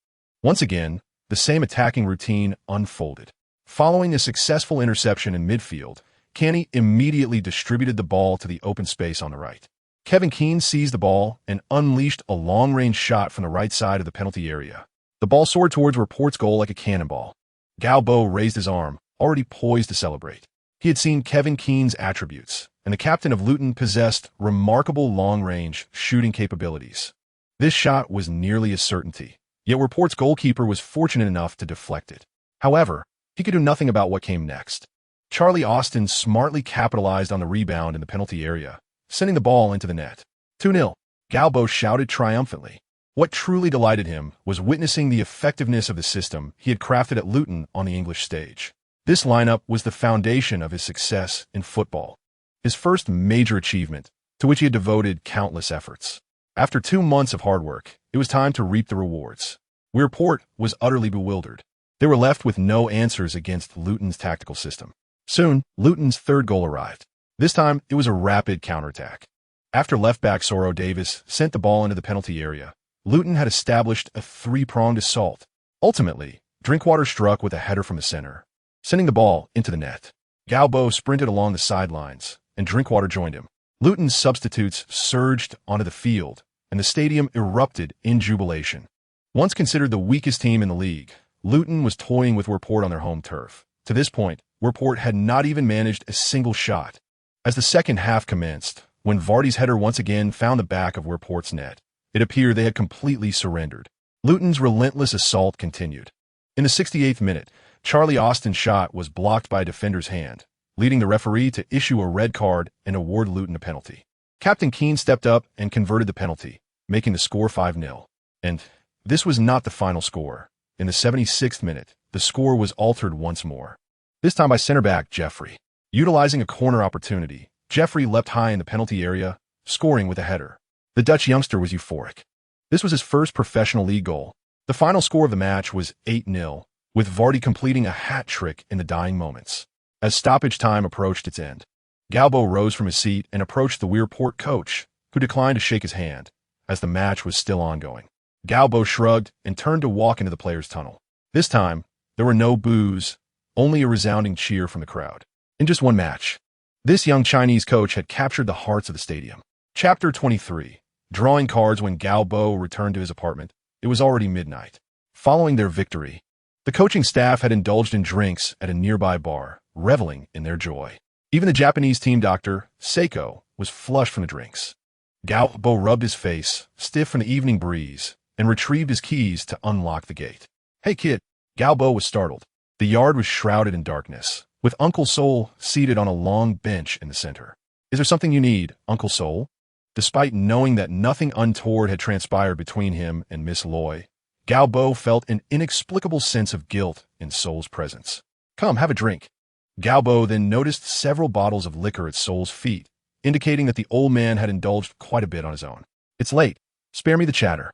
Once again, the same attacking routine unfolded. Following a successful interception in midfield, Canny immediately distributed the ball to the open space on the right. Kevin Keane seized the ball and unleashed a long-range shot from the right side of the penalty area. The ball soared towards Laporte's goal like a cannonball. Gao Bo raised his arm, already poised to celebrate. He had seen Kevin Keane's attributes, and the captain of Luton possessed remarkable long-range shooting capabilities. This shot was nearly a certainty, yet Laporte's goalkeeper was fortunate enough to deflect it. However, he could do nothing about what came next. Charlie Austin smartly capitalized on the rebound in the penalty area, sending the ball into the net. 2-0. Gao Bo shouted triumphantly. What truly delighted him was witnessing the effectiveness of the system he had crafted at Luton on the English stage. This lineup was the foundation of his success in football, his first major achievement, to which he had devoted countless efforts. After 2 months of hard work, it was time to reap the rewards. Laporte was utterly bewildered. They were left with no answers against Luton's tactical system. Soon, Luton's third goal arrived. This time, it was a rapid counterattack. After left-back Soro Davis sent the ball into the penalty area, Luton had established a three-pronged assault. Ultimately, Drinkwater struck with a header from the center, sending the ball into the net. Gao Bo sprinted along the sidelines, and Drinkwater joined him. Luton's substitutes surged onto the field, and the stadium erupted in jubilation. Once considered the weakest team in the league, Luton was toying with Laporte on their home turf. To this point, Laporte had not even managed a single shot. As the second half commenced, when Vardy's header once again found the back of Laporte's net, it appeared they had completely surrendered. Luton's relentless assault continued. In the 68th minute, Charlie Austin's shot was blocked by a defender's hand, leading the referee to issue a red card and award Luton a penalty. Captain Keane stepped up and converted the penalty, making the score 5-0. And this was not the final score. In the 76th minute, the score was altered once more, this time by center-back Jeffrey. Utilizing a corner opportunity, Jeffrey leapt high in the penalty area, scoring with a header. The Dutch youngster was euphoric. This was his first professional league goal. The final score of the match was 8-0, with Vardy completing a hat trick in the dying moments. As stoppage time approached its end, Gao Bo rose from his seat and approached the Laporte coach, who declined to shake his hand, as the match was still ongoing. Gao Bo shrugged and turned to walk into the players' tunnel. This time, there were no boos, only a resounding cheer from the crowd. In just one match, this young Chinese coach had captured the hearts of the stadium. Chapter 23. Drawing cards. When Gao Bo returned to his apartment, it was already midnight. Following their victory, the coaching staff had indulged in drinks at a nearby bar, reveling in their joy. Even the Japanese team doctor, Seiko, was flushed from the drinks. Gao Bo rubbed his face, stiff from the evening breeze, and retrieved his keys to unlock the gate. "Hey, kid." Gao Bo was startled. The yard was shrouded in darkness, with Uncle Sol seated on a long bench in the center. "Is there something you need, Uncle Sol?" Despite knowing that nothing untoward had transpired between him and Miss Loy, Gao Bo felt an inexplicable sense of guilt in Sol's presence. "Come, have a drink." Gao Bo then noticed several bottles of liquor at Sol's feet, indicating that the old man had indulged quite a bit on his own. "It's late. Spare me the chatter."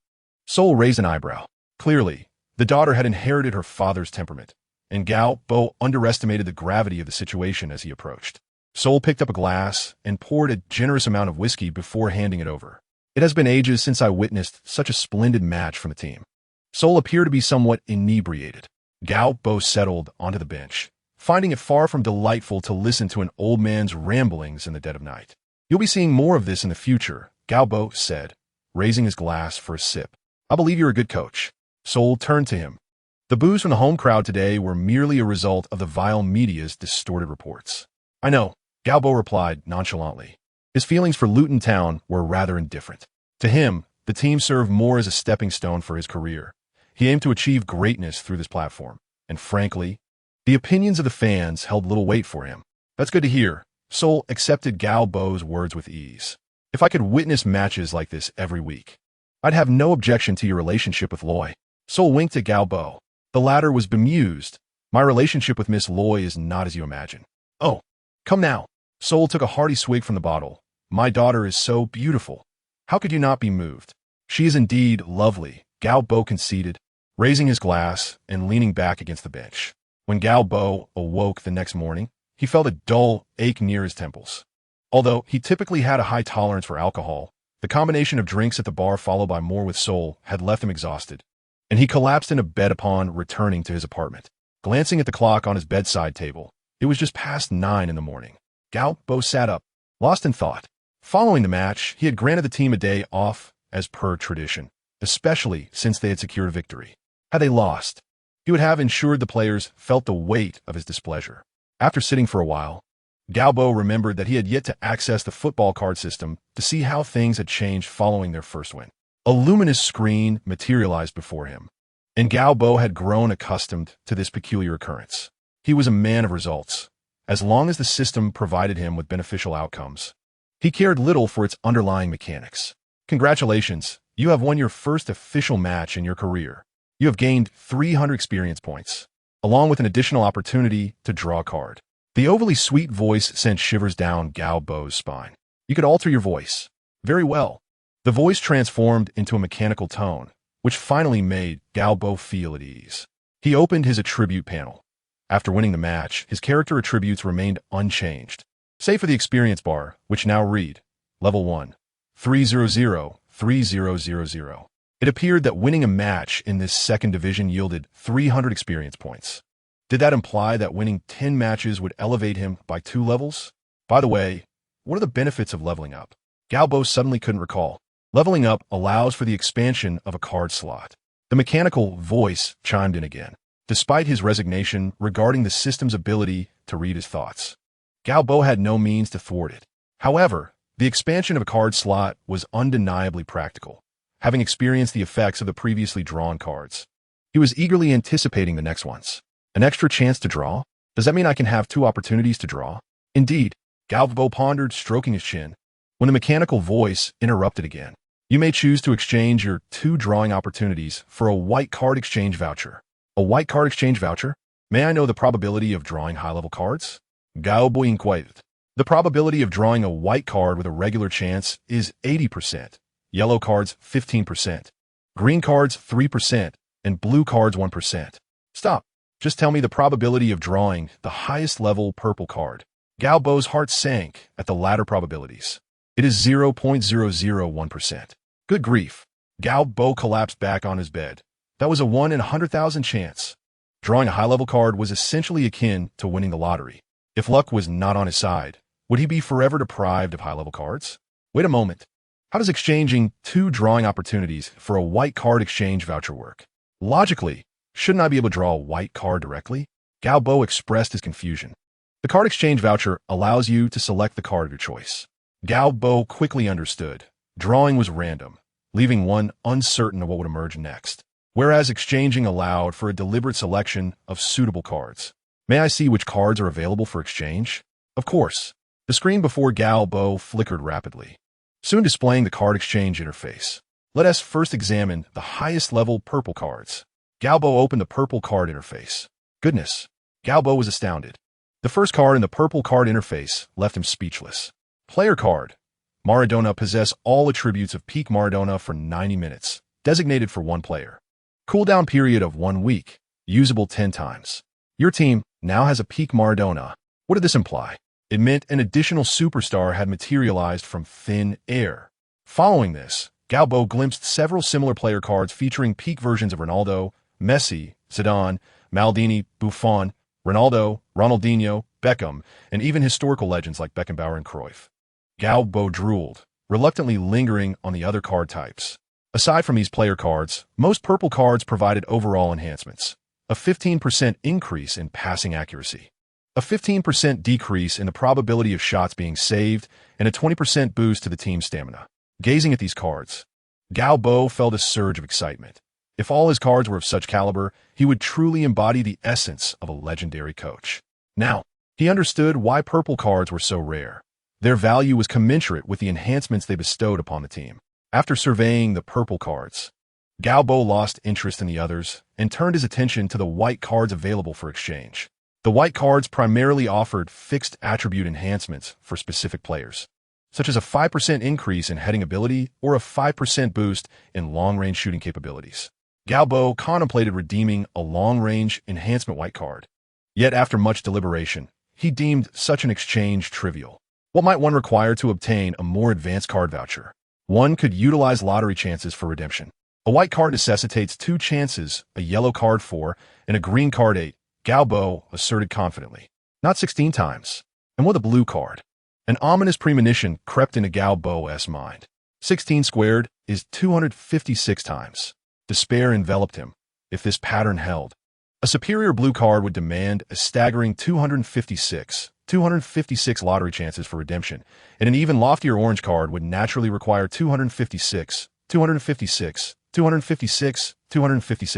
Sol raised an eyebrow. Clearly, the daughter had inherited her father's temperament, and Gao Bo underestimated the gravity of the situation as he approached. Sol picked up a glass and poured a generous amount of whiskey before handing it over. "It has been ages since I witnessed such a splendid match from the team." Sol appeared to be somewhat inebriated. Gao Bo settled onto the bench, finding it far from delightful to listen to an old man's ramblings in the dead of night. "You'll be seeing more of this in the future," Gao Bo said, raising his glass for a sip. "I believe you're a good coach." Sol turned to him. The boos from the home crowd today were merely a result of the vile media's distorted reports. "I know," Gao Bo replied nonchalantly. His feelings for Luton Town were rather indifferent. To him, the team served more as a stepping stone for his career. He aimed to achieve greatness through this platform, and frankly, the opinions of the fans held little weight for him. "That's good to hear." Sol accepted Gao Bo's words with ease. "If I could witness matches like this every week, I'd have no objection to your relationship with Loy." Sol winked at Gao Bo. The latter was bemused. "My relationship with Miss Loy is not as you imagine." "Oh, come now." Sol took a hearty swig from the bottle. "My daughter is so beautiful. How could you not be moved?" "She is indeed lovely," Gao Bo conceded, raising his glass and leaning back against the bench. When Gao Bo awoke the next morning, he felt a dull ache near his temples. Although he typically had a high tolerance for alcohol, the combination of drinks at the bar followed by more with Seoul had left him exhausted, and he collapsed into bed upon returning to his apartment. Glancing at the clock on his bedside table, it was just past 9 in the morning. Gao Bo sat up, lost in thought. Following the match, he had granted the team a day off as per tradition, especially since they had secured a victory. Had they lost, he would have ensured the players felt the weight of his displeasure. After sitting for a while, Gao Bo remembered that he had yet to access the football card system to see how things had changed following their first win. A luminous screen materialized before him, and Gao Bo had grown accustomed to this peculiar occurrence. He was a man of results. As long as the system provided him with beneficial outcomes, he cared little for its underlying mechanics. Congratulations, you have won your first official match in your career. You have gained 300 experience points, along with an additional opportunity to draw a card. The overly sweet voice sent shivers down Gao Bo's spine. You could alter your voice. Very well. The voice transformed into a mechanical tone, which finally made Gao Bo feel at ease. He opened his attribute panel. After winning the match, his character attributes remained unchanged, save for the experience bar, which now read, Level 1, 300-3000. It appeared that winning a match in this second division yielded 300 experience points. Did that imply that winning 10 matches would elevate him by 2 levels? By the way, what are the benefits of leveling up? Gao Bo suddenly couldn't recall. Leveling up allows for the expansion of a card slot. The mechanical voice chimed in again, despite his resignation regarding the system's ability to read his thoughts. Gao Bo had no means to thwart it. However, the expansion of a card slot was undeniably practical, having experienced the effects of the previously drawn cards. He was eagerly anticipating the next ones. An extra chance to draw? Does that mean I can have 2 opportunities to draw? Indeed, Gao Bo pondered, stroking his chin, when the mechanical voice interrupted again. You may choose to exchange your 2 drawing opportunities for a white card exchange voucher. A white card exchange voucher? May I know the probability of drawing high-level cards? Gao Bo inquired. The probability of drawing a white card with a regular chance is 80%, yellow cards 15%, green cards 3%, and blue cards 1%. Stop. Just tell me the probability of drawing the highest level purple card. Gao Bo's heart sank at the latter probabilities. It is 0.001%. Good grief. Gao Bo collapsed back on his bed. That was a 1 in 100,000 chance. Drawing a high-level card was essentially akin to winning the lottery. If luck was not on his side, would he be forever deprived of high-level cards? Wait a moment. How does exchanging 2 drawing opportunities for a white card exchange voucher work? Logically, shouldn't I be able to draw a white card directly? Gao Bo expressed his confusion. The card exchange voucher allows you to select the card of your choice. Gao Bo quickly understood. Drawing was random, leaving one uncertain of what would emerge next, whereas exchanging allowed for a deliberate selection of suitable cards. May I see which cards are available for exchange? Of course. The screen before Gao Bo flickered rapidly, soon displaying the card exchange interface. Let us first examine the highest level purple cards. Gao Bo opened the purple card interface. Goodness. Gao Bo was astounded. The first card in the purple card interface left him speechless. Player card. Maradona possess all attributes of peak Maradona for 90 minutes, designated for 1 player. Cooldown period of 1 week, usable 10 times. Your team now has a peak Maradona. What did this imply? It meant an additional superstar had materialized from thin air. Following this, Gao Bo glimpsed several similar player cards featuring peak versions of Ronaldo, Messi, Zidane, Maldini, Buffon, Ronaldo, Ronaldinho, Beckham, and even historical legends like Beckenbauer and Cruyff. Gao Bo drooled, reluctantly lingering on the other card types. Aside from these player cards, most purple cards provided overall enhancements. A 15% increase in passing accuracy, a 15% decrease in the probability of shots being saved, and a 20% boost to the team's stamina. Gazing at these cards, Gao Bo felt a surge of excitement. If all his cards were of such caliber, he would truly embody the essence of a legendary coach. Now, he understood why purple cards were so rare. Their value was commensurate with the enhancements they bestowed upon the team. After surveying the purple cards, Gao Bo lost interest in the others and turned his attention to the white cards available for exchange. The white cards primarily offered fixed attribute enhancements for specific players. such as a 5% increase in heading ability or a 5% boost in long-range shooting capabilities. Gao Bo contemplated redeeming a long-range enhancement white card. Yet after much deliberation, he deemed such an exchange trivial. What might one require to obtain a more advanced card voucher? One could utilize lottery chances for redemption. A white card necessitates 2 chances, a yellow card 4, and a green card 8, Gao Bo asserted confidently. Not 16 times. And with a blue card. An ominous premonition crept into Gao Bo's mind. 16 squared is 256 times. Despair enveloped him. If this pattern held, a superior blue card would demand a staggering 256 lottery chances for redemption, and an even loftier orange card would naturally require 256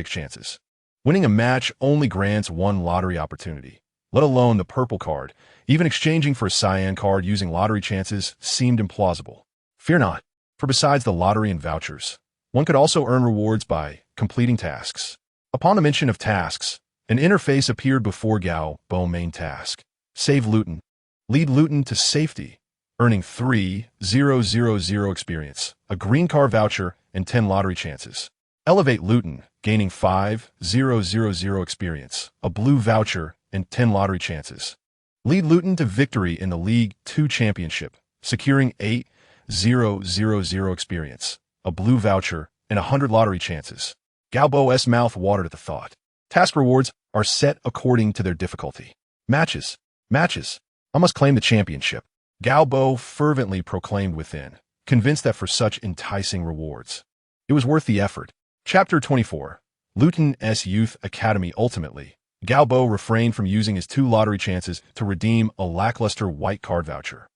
chances. Winning a match only grants 1 lottery opportunity, let alone the purple card. Even exchanging for a cyan card using lottery chances seemed implausible. Fear not, for besides the lottery and vouchers, one could also earn rewards by completing tasks. Upon the mention of tasks, an interface appeared before Gao Bo. Main task. Save Luton. Lead Luton to safety, earning 3,000 experience, a green card voucher, and 10 lottery chances. Elevate Luton, gaining 5,000 experience, a blue voucher, and 10 lottery chances. Lead Luton to victory in the League 2 Championship, securing 8,000 experience, a blue voucher, and 100 lottery chances. Gao Bo's mouth watered at the thought. Task rewards are set according to their difficulty. Matches. I must claim the championship. Gao Bo fervently proclaimed within, convinced that for such enticing rewards, it was worth the effort. Chapter 24. Luton's Youth Academy. Ultimately, Gao Bo refrained from using his 2 lottery chances to redeem a lackluster white card voucher.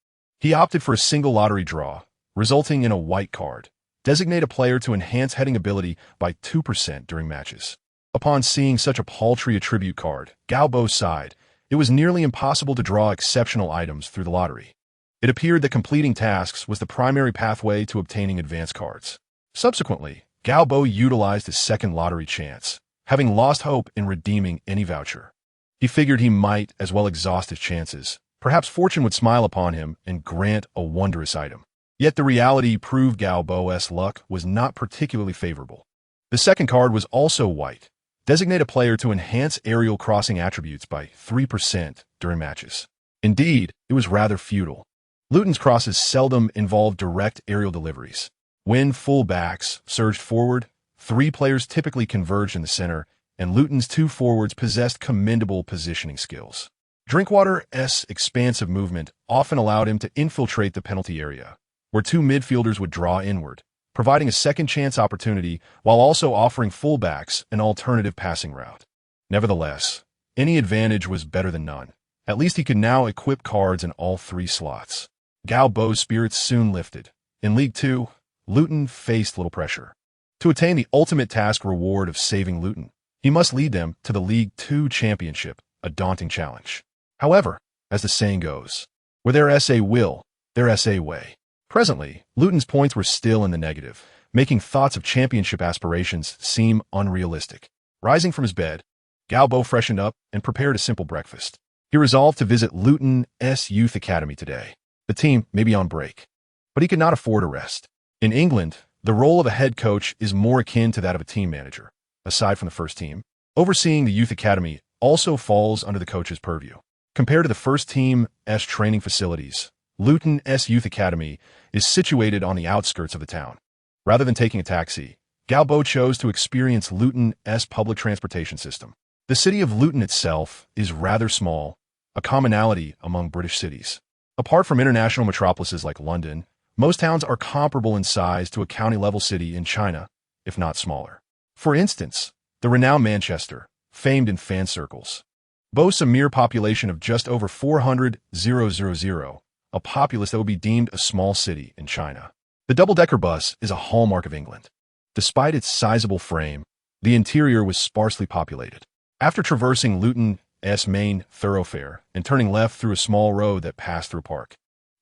He opted for a single lottery draw, resulting in a white card. Designate a player to enhance heading ability by 2% during matches. Upon seeing such a paltry attribute card, Gao Bo sighed. It was nearly impossible to draw exceptional items through the lottery. It appeared that completing tasks was the primary pathway to obtaining advanced cards. Subsequently, Gao Bo utilized his second lottery chance, having lost hope in redeeming any voucher. He figured he might as well exhaust his chances. Perhaps fortune would smile upon him and grant a wondrous item. Yet the reality proved Gao Bo's luck was not particularly favorable. The second card was also white. Designate a player to enhance aerial crossing attributes by 3% during matches. Indeed, it was rather futile. Luton's crosses seldom involved direct aerial deliveries. When full-backs surged forward, 3 players typically converged in the center, and Luton's 2 forwards possessed commendable positioning skills. Drinkwater's expansive movement often allowed him to infiltrate the penalty area, where 2 midfielders would draw inward, providing a second-chance opportunity while also offering fullbacks an alternative passing route. Nevertheless, any advantage was better than none. At least he could now equip cards in all 3 slots. Gao Bo's spirits soon lifted. In League 2, Luton faced little pressure. To attain the ultimate task reward of saving Luton, he must lead them to the League 2 Championship, a daunting challenge. However, as the saying goes, where their SA will, their SA way. Presently, Luton's points were still in the negative, making thoughts of championship aspirations seem unrealistic. Rising from his bed, Gao Bo freshened up and prepared a simple breakfast. He resolved to visit Luton's Youth Academy today. The team may be on break, but he could not afford a rest. In England, the role of a head coach is more akin to that of a team manager. Aside from the first team, overseeing the youth academy also falls under the coach's purview. Compared to the first team's training facilities, Luton's Youth Academy is situated on the outskirts of the town. Rather than taking a taxi, Gao Bo chose to experience Luton's public transportation system. The city of Luton itself is rather small, a commonality among British cities. Apart from international metropolises like London, most towns are comparable in size to a county-level city in China, if not smaller. For instance, the renowned Manchester, famed in fan circles, boasts a mere population of just over 400,000, a populace that would be deemed a small city in China. The double-decker bus is a hallmark of England. Despite its sizable frame, the interior was sparsely populated. After traversing Luton's main thoroughfare and turning left through a small road that passed through a park,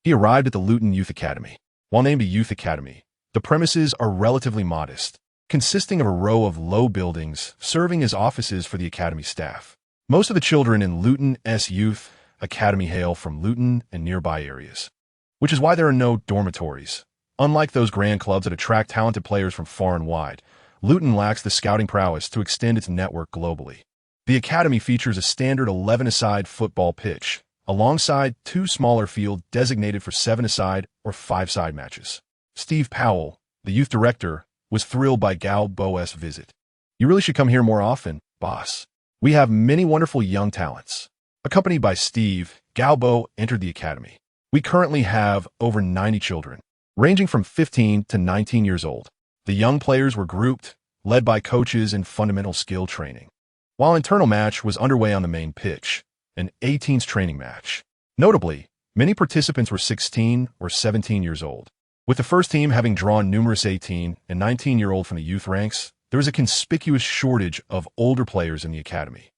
he arrived at the Luton Youth Academy. While named a youth academy, the premises are relatively modest, consisting of a row of low buildings serving as offices for the academy staff. Most of the children in Luton's Youth Academy hail from Luton and nearby areas, which is why there are no dormitories. Unlike those grand clubs that attract talented players from far and wide, Luton lacks the scouting prowess to extend its network globally. The academy features a standard 11-a-side football pitch, alongside 2 smaller fields designated for 7-a-side or 5-side matches. Steve Powell, the youth director, was thrilled by Gao Bo's visit. "You really should come here more often, boss. We have many wonderful young talents." Accompanied by Steve, Gao Bo entered the academy. "We currently have over 90 children, ranging from 15 to 19 years old. The young players were grouped, led by coaches in fundamental skill training. While internal match was underway on the main pitch, an 18s training match. Notably, many participants were 16 or 17 years old. With the first team having drawn numerous 18 and 19-year-old from the youth ranks, there was a conspicuous shortage of older players in the academy.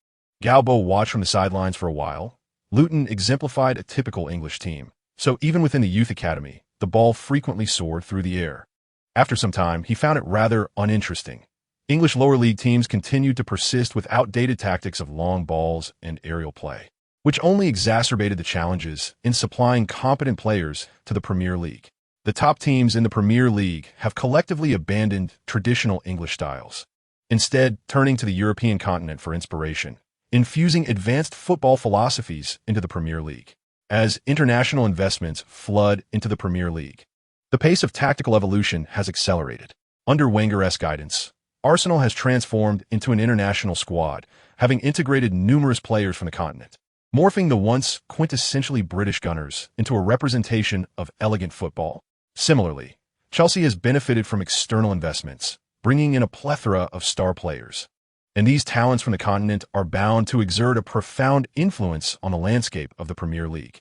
Gao Bo watched from the sidelines for a while. Luton exemplified a typical English team, so even within the youth academy, the ball frequently soared through the air. After some time, he found it rather uninteresting. English lower league teams continued to persist with outdated tactics of long balls and aerial play, which only exacerbated the challenges in supplying competent players to the Premier League. The top teams in the Premier League have collectively abandoned traditional English styles, instead turning to the European continent for inspiration, infusing advanced football philosophies into the Premier League. As international investments flood into the Premier League, the pace of tactical evolution has accelerated. Under Wenger's guidance, Arsenal has transformed into an international squad, having integrated numerous players from the continent, morphing the once quintessentially British Gunners into a representation of elegant football. Similarly, Chelsea has benefited from external investments, bringing in a plethora of star players. And these talents from the continent are bound to exert a profound influence on the landscape of the Premier League.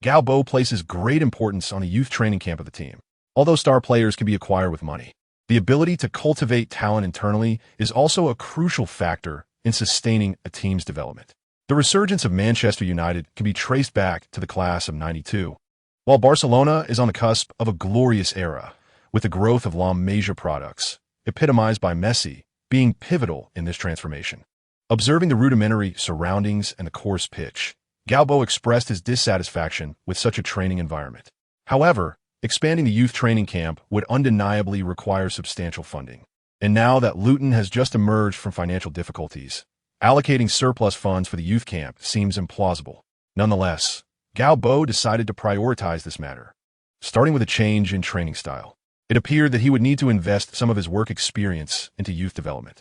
Gao Bo places great importance on the youth training camp of the team. Although star players can be acquired with money, the ability to cultivate talent internally is also a crucial factor in sustaining a team's development. The resurgence of Manchester United can be traced back to the class of '92, while Barcelona is on the cusp of a glorious era, with the growth of La Masia products, epitomized by Messi, being pivotal in this transformation. Observing the rudimentary surroundings and the coarse pitch, Gao Bo expressed his dissatisfaction with such a training environment. However, expanding the youth training camp would undeniably require substantial funding. And now that Luton has just emerged from financial difficulties, allocating surplus funds for the youth camp seems implausible. Nonetheless, Gao Bo decided to prioritize this matter, starting with a change in training style. It appeared that he would need to invest some of his work experience into youth development.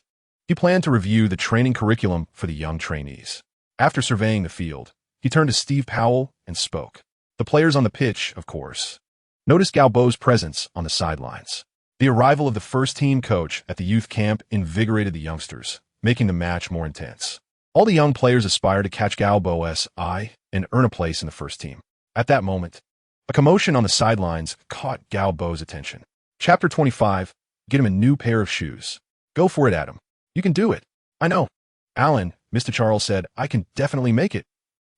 He planned to review the training curriculum for the young trainees. After surveying the field, he turned to Steve Powell and spoke. The players on the pitch, of course, noticed Gao Bo's presence on the sidelines. The arrival of the first-team coach at the youth camp invigorated the youngsters, making the match more intense. All the young players aspired to catch Gao Bo's eye and earn a place in the first team. At that moment, a commotion on the sidelines caught Gao Bo's attention. Chapter 25, get him a new pair of shoes. Go for it, Adam. You can do it. I know. Alan, Mr. Charles said, I can definitely make it.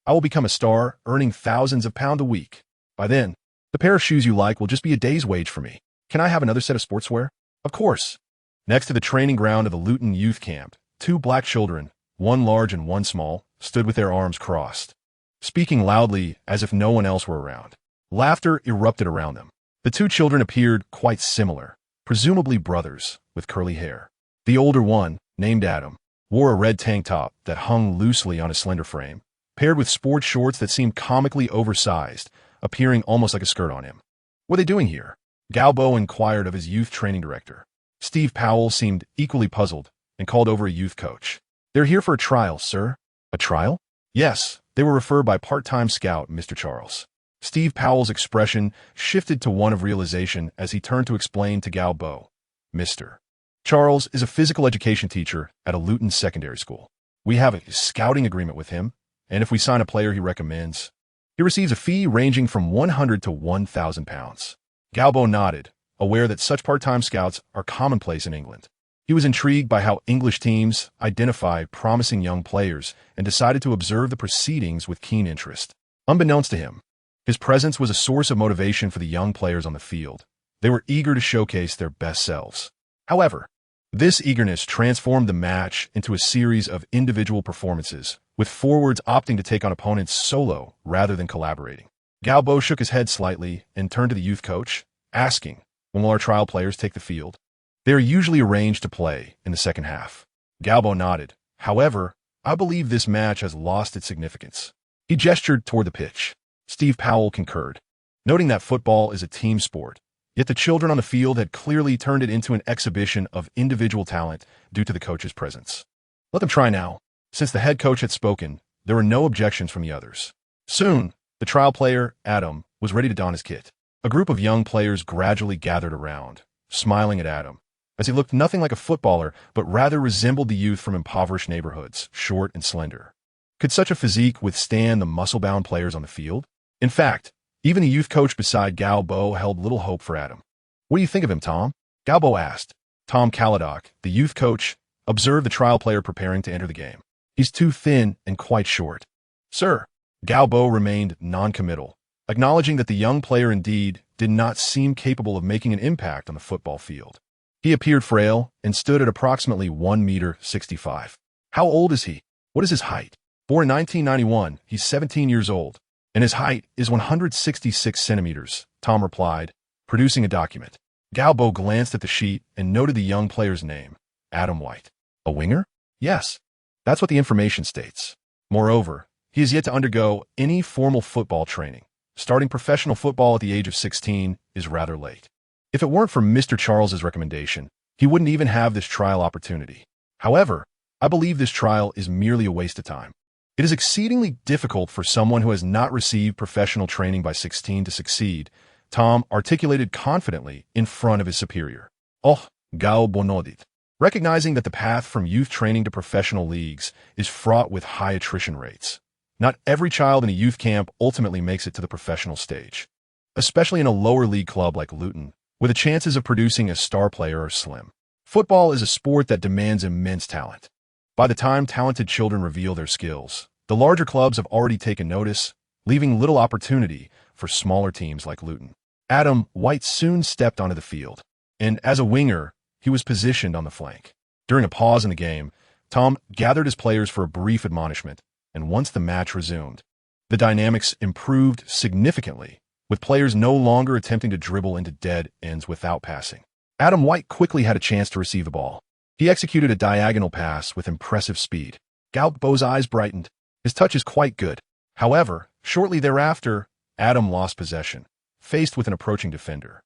I will become a star, earning thousands of pounds a week. By then, the pair of shoes you like will just be a day's wage for me. Can I have another set of sportswear? Of course. Next to the training ground of the Luton youth camp, 2 black children, one large and one small, stood with their arms crossed, speaking loudly as if no one else were around. Laughter erupted around them. The 2 children appeared quite similar, presumably brothers, with curly hair. The older one, named Adam, wore a red tank top that hung loosely on his slender frame, paired with sport shorts that seemed comically oversized, appearing almost like a skirt on him. What are they doing here? Gao Bo inquired of his youth training director. Steve Powell seemed equally puzzled and called over a youth coach. They're here for a trial, sir. A trial? Yes, they were referred by part-time scout, Mr. Charles. Steve Powell's expression shifted to one of realization as he turned to explain to Gao Bo. Mr. Charles is a physical education teacher at a Luton secondary school. We have a scouting agreement with him, and if we sign a player he recommends, he receives a fee ranging from £100 to £1,000. Gao Bo nodded, aware that such part-time scouts are commonplace in England. He was intrigued by how English teams identify promising young players and decided to observe the proceedings with keen interest. Unbeknownst to him, his presence was a source of motivation for the young players on the field. They were eager to showcase their best selves. However, this eagerness transformed the match into a series of individual performances, with forwards opting to take on opponents solo rather than collaborating. Gao Bo shook his head slightly and turned to the youth coach, asking, "When will our trial players take the field?" "They are usually arranged to play in the second half." Gao Bo nodded. "However, I believe this match has lost its significance." He gestured toward the pitch. Steve Powell concurred, noting that football is a team sport, yet the children on the field had clearly turned it into an exhibition of individual talent due to the coach's presence. "Let them try now." Since the head coach had spoken, there were no objections from the others. Soon, the trial player, Adam, was ready to don his kit. A group of young players gradually gathered around, smiling at Adam, as he looked nothing like a footballer, but rather resembled the youth from impoverished neighborhoods, short and slender. Could such a physique withstand the muscle-bound players on the field? In fact, even the youth coach beside Gao Bo held little hope for Adam. "What do you think of him, Tom?" Gao Bo asked. Tom Caladoc, the youth coach, observed the trial player preparing to enter the game. "He's too thin and quite short." "Sir." Gao Bo remained non-committal, acknowledging that the young player indeed did not seem capable of making an impact on the football field. He appeared frail and stood at approximately 1.65 meters. "How old is he? What is his height?" "Born in 1991, he's 17 years old, and his height is 166 centimeters, Tom replied, producing a document. Gao Bo glanced at the sheet and noted the young player's name, Adam White. "A winger?" "Yes, that's what the information states. Moreover, he is yet to undergo any formal football training. Starting professional football at the age of 16 is rather late. If it weren't for Mr. Charles's recommendation, he wouldn't even have this trial opportunity. However, I believe this trial is merely a waste of time. It is exceedingly difficult for someone who has not received professional training by 16 to succeed," Tom articulated confidently in front of his superior. "Oh, Gao Bo nodded, recognizing that the path from youth training to professional leagues is fraught with high attrition rates. Not every child in a youth camp ultimately makes it to the professional stage, especially in a lower league club like Luton, where the chances of producing a star player are slim. Football is a sport that demands immense talent. By the time talented children reveal their skills, the larger clubs have already taken notice, leaving little opportunity for smaller teams like Luton. Adam White soon stepped onto the field, and as a winger, he was positioned on the flank. During a pause in the game, Tom gathered his players for a brief admonishment, and once the match resumed, the dynamics improved significantly, with players no longer attempting to dribble into dead ends without passing. Adam White quickly had a chance to receive the ball. He executed a diagonal pass with impressive speed. Gao Bo's eyes brightened. His touch is quite good. However, shortly thereafter, Adam lost possession, faced with an approaching defender.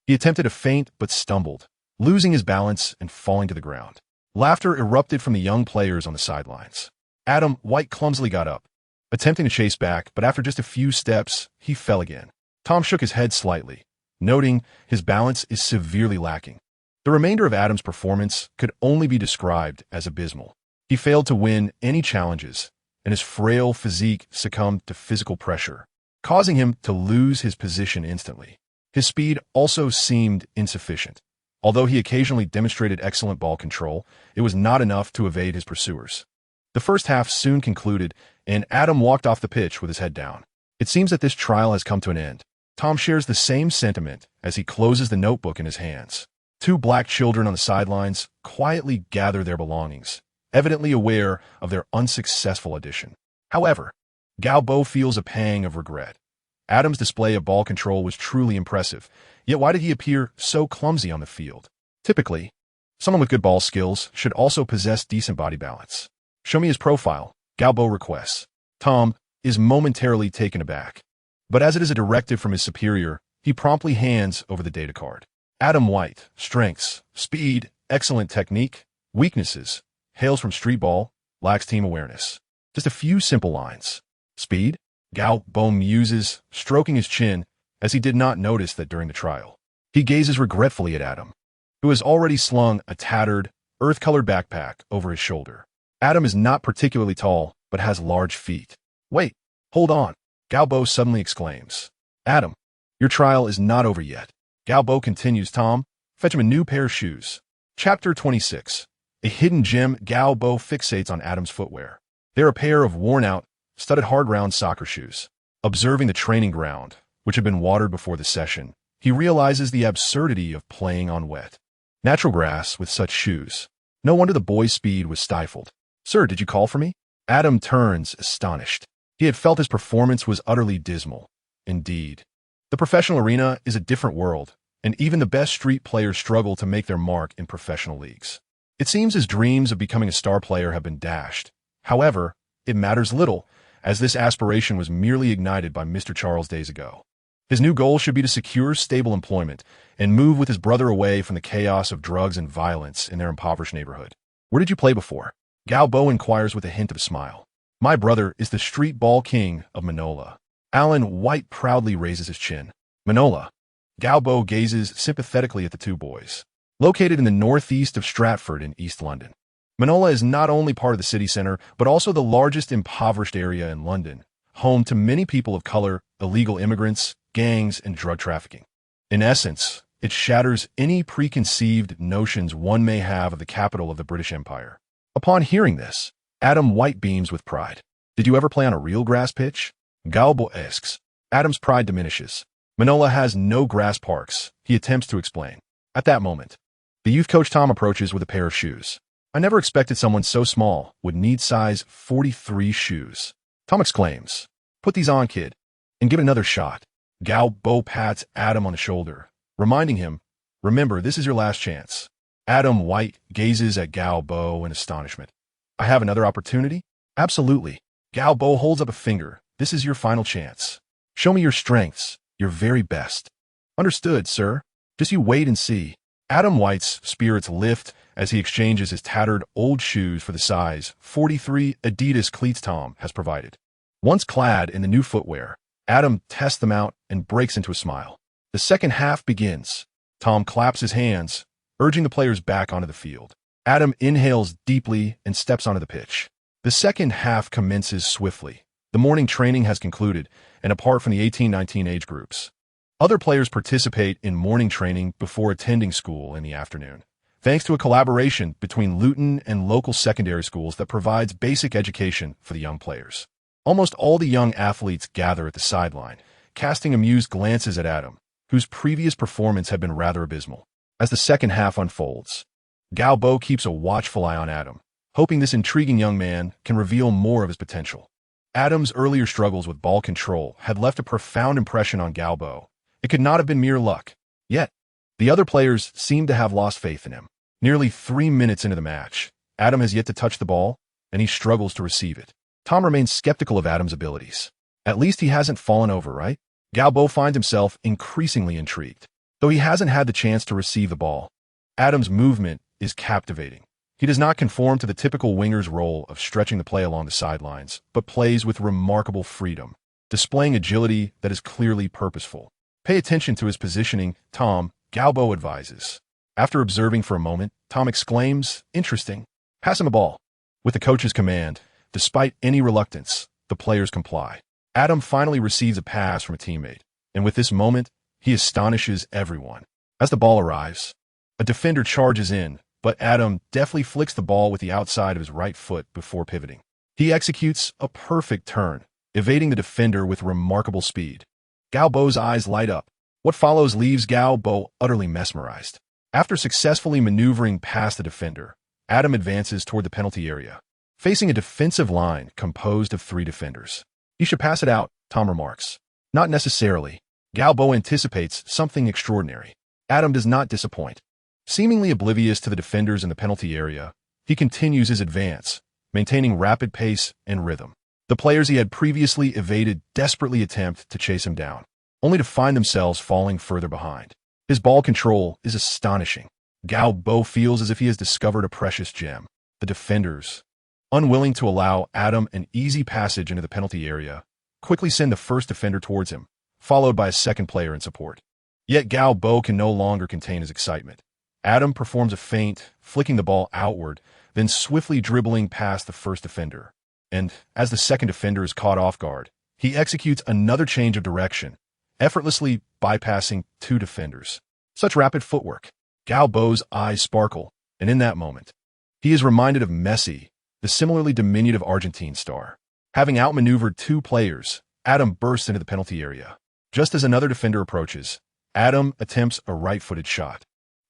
He attempted a feint but stumbled, losing his balance and falling to the ground. Laughter erupted from the young players on the sidelines. Adam White clumsily got up, attempting to chase back, but after just a few steps, he fell again. Tom shook his head slightly, noting his balance is severely lacking. The remainder of Adam's performance could only be described as abysmal. He failed to win any challenges, and his frail physique succumbed to physical pressure, causing him to lose his position instantly. His speed also seemed insufficient. Although he occasionally demonstrated excellent ball control, it was not enough to evade his pursuers. The first half soon concluded, and Adam walked off the pitch with his head down. It seems that this trial has come to an end. Tom shares the same sentiment as he closes the notebook in his hands. Two black children on the sidelines quietly gather their belongings, evidently aware of their unsuccessful audition. However, Gao Bo feels a pang of regret. Adam's display of ball control was truly impressive, yet why did he appear so clumsy on the field? Typically, someone with good ball skills should also possess decent body balance. "Show me his profile," Gao Bo requests. Tom is momentarily taken aback, but as it is a directive from his superior, he promptly hands over the data card. Adam White, strengths, speed, excellent technique, weaknesses, hails from street ball, lacks team awareness. Just a few simple lines. Speed? Gao Bo muses, stroking his chin, as he did not notice that during the trial. He gazes regretfully at Adam, who has already slung a tattered, earth-colored backpack over his shoulder. Adam is not particularly tall, but has large feet. "Wait, hold on," Gao Bo suddenly exclaims. "Adam, your trial is not over yet." Gao Bo continues, "Tom, fetch him a new pair of shoes." Chapter 26. A hidden gem. Gao Bo fixates on Adam's footwear. They're a pair of worn-out, studded hard-round soccer shoes. Observing the training ground, which had been watered before the session, he realizes the absurdity of playing on wet, natural grass with such shoes. No wonder the boy's speed was stifled. "Sir, did you call for me?" Adam turns, astonished. He had felt his performance was utterly dismal, Indeed. The professional arena is a different world, and even the best street players struggle to make their mark in professional leagues. It seems his dreams of becoming a star player have been dashed. However, it matters little, as this aspiration was merely ignited by Mr. Charles days ago. His new goal should be to secure stable employment and move with his brother away from the chaos of drugs and violence in their impoverished neighborhood. Where did you play before? Gao Bo inquires with a hint of a smile. My brother is the street ball king of Manola. Alan White proudly raises his chin. Manola. Gao Bo gazes sympathetically at the two boys. Located in the northeast of Stratford in East London. Manola is not only part of the city centre, but also the largest impoverished area in London, home to many people of colour, illegal immigrants, gangs, and drug trafficking. In essence, it shatters any preconceived notions one may have of the capital of the British Empire. Upon hearing this, Adam White beams with pride. Did you ever play on a real grass pitch? Gao Bo asks. Adam's pride diminishes. Manola has no grass parks, he attempts to explain. At that moment, the youth coach Tom approaches with a pair of shoes. I never expected someone so small would need size 43 shoes. Tom exclaims, put these on, kid, and give it another shot. Gao Bo pats Adam on the shoulder, reminding him, remember, this is your last chance. Adam White gazes at Gao Bo in astonishment. I have another opportunity? Absolutely. Gao Bo holds up a finger. This is your final chance. Show me your strengths, your very best. Understood, sir. Just you wait and see. Adam White's spirits lift as he exchanges his tattered old shoes for the size 43 Adidas cleats Tom has provided. Once clad in the new footwear, Adam tests them out and breaks into a smile. The second half begins. Tom claps his hands, urging the players back onto the field. Adam inhales deeply and steps onto the pitch. The second half commences swiftly. The morning training has concluded, and apart from the 18-19 age groups, other players participate in morning training before attending school in the afternoon, thanks to a collaboration between Luton and local secondary schools that provides basic education for the young players. Almost all the young athletes gather at the sideline, casting amused glances at Adam, whose previous performance had been rather abysmal. As the second half unfolds, Gao Bo keeps a watchful eye on Adam, hoping this intriguing young man can reveal more of his potential. Adam's earlier struggles with ball control had left a profound impression on Gao Bo. It could not have been mere luck. Yet, the other players seemed to have lost faith in him. Nearly 3 minutes into the match, Adam has yet to touch the ball, and he struggles to receive it. Tom remains skeptical of Adam's abilities. At least he hasn't fallen over, right? Gao Bo finds himself increasingly intrigued. Though he hasn't had the chance to receive the ball, Adam's movement is captivating. He does not conform to the typical winger's role of stretching the play along the sidelines, but plays with remarkable freedom, displaying agility that is clearly purposeful. Pay attention to his positioning, Tom, Gao Bo advises. After observing for a moment, Tom exclaims, interesting. Pass him a ball. With the coach's command, despite any reluctance, the players comply. Adam finally receives a pass from a teammate, and with this moment, he astonishes everyone. As the ball arrives, a defender charges in, but Adam deftly flicks the ball with the outside of his right foot before pivoting. He executes a perfect turn, evading the defender with remarkable speed. Gao Bo's eyes light up. What follows leaves Gao Bo utterly mesmerized. After successfully maneuvering past the defender, Adam advances toward the penalty area, facing a defensive line composed of 3 defenders. He should pass it out, Tom remarks. Not necessarily. Gao Bo anticipates something extraordinary. Adam does not disappoint. Seemingly oblivious to the defenders in the penalty area, he continues his advance, maintaining rapid pace and rhythm. The players he had previously evaded desperately attempt to chase him down, only to find themselves falling further behind. His ball control is astonishing. Gao Bo feels as if he has discovered a precious gem. The defenders, unwilling to allow Adam an easy passage into the penalty area, quickly send the first defender towards him, followed by a second player in support. Yet Gao Bo can no longer contain his excitement. Adam performs a feint, flicking the ball outward, then swiftly dribbling past the first defender. And, as the second defender is caught off guard, he executes another change of direction, effortlessly bypassing 2 defenders. Such rapid footwork. Gao Bo's eyes sparkle, and in that moment, he is reminded of Messi, the similarly diminutive Argentine star. Having outmaneuvered 2 players, Adam bursts into the penalty area. Just as another defender approaches, Adam attempts a right-footed shot.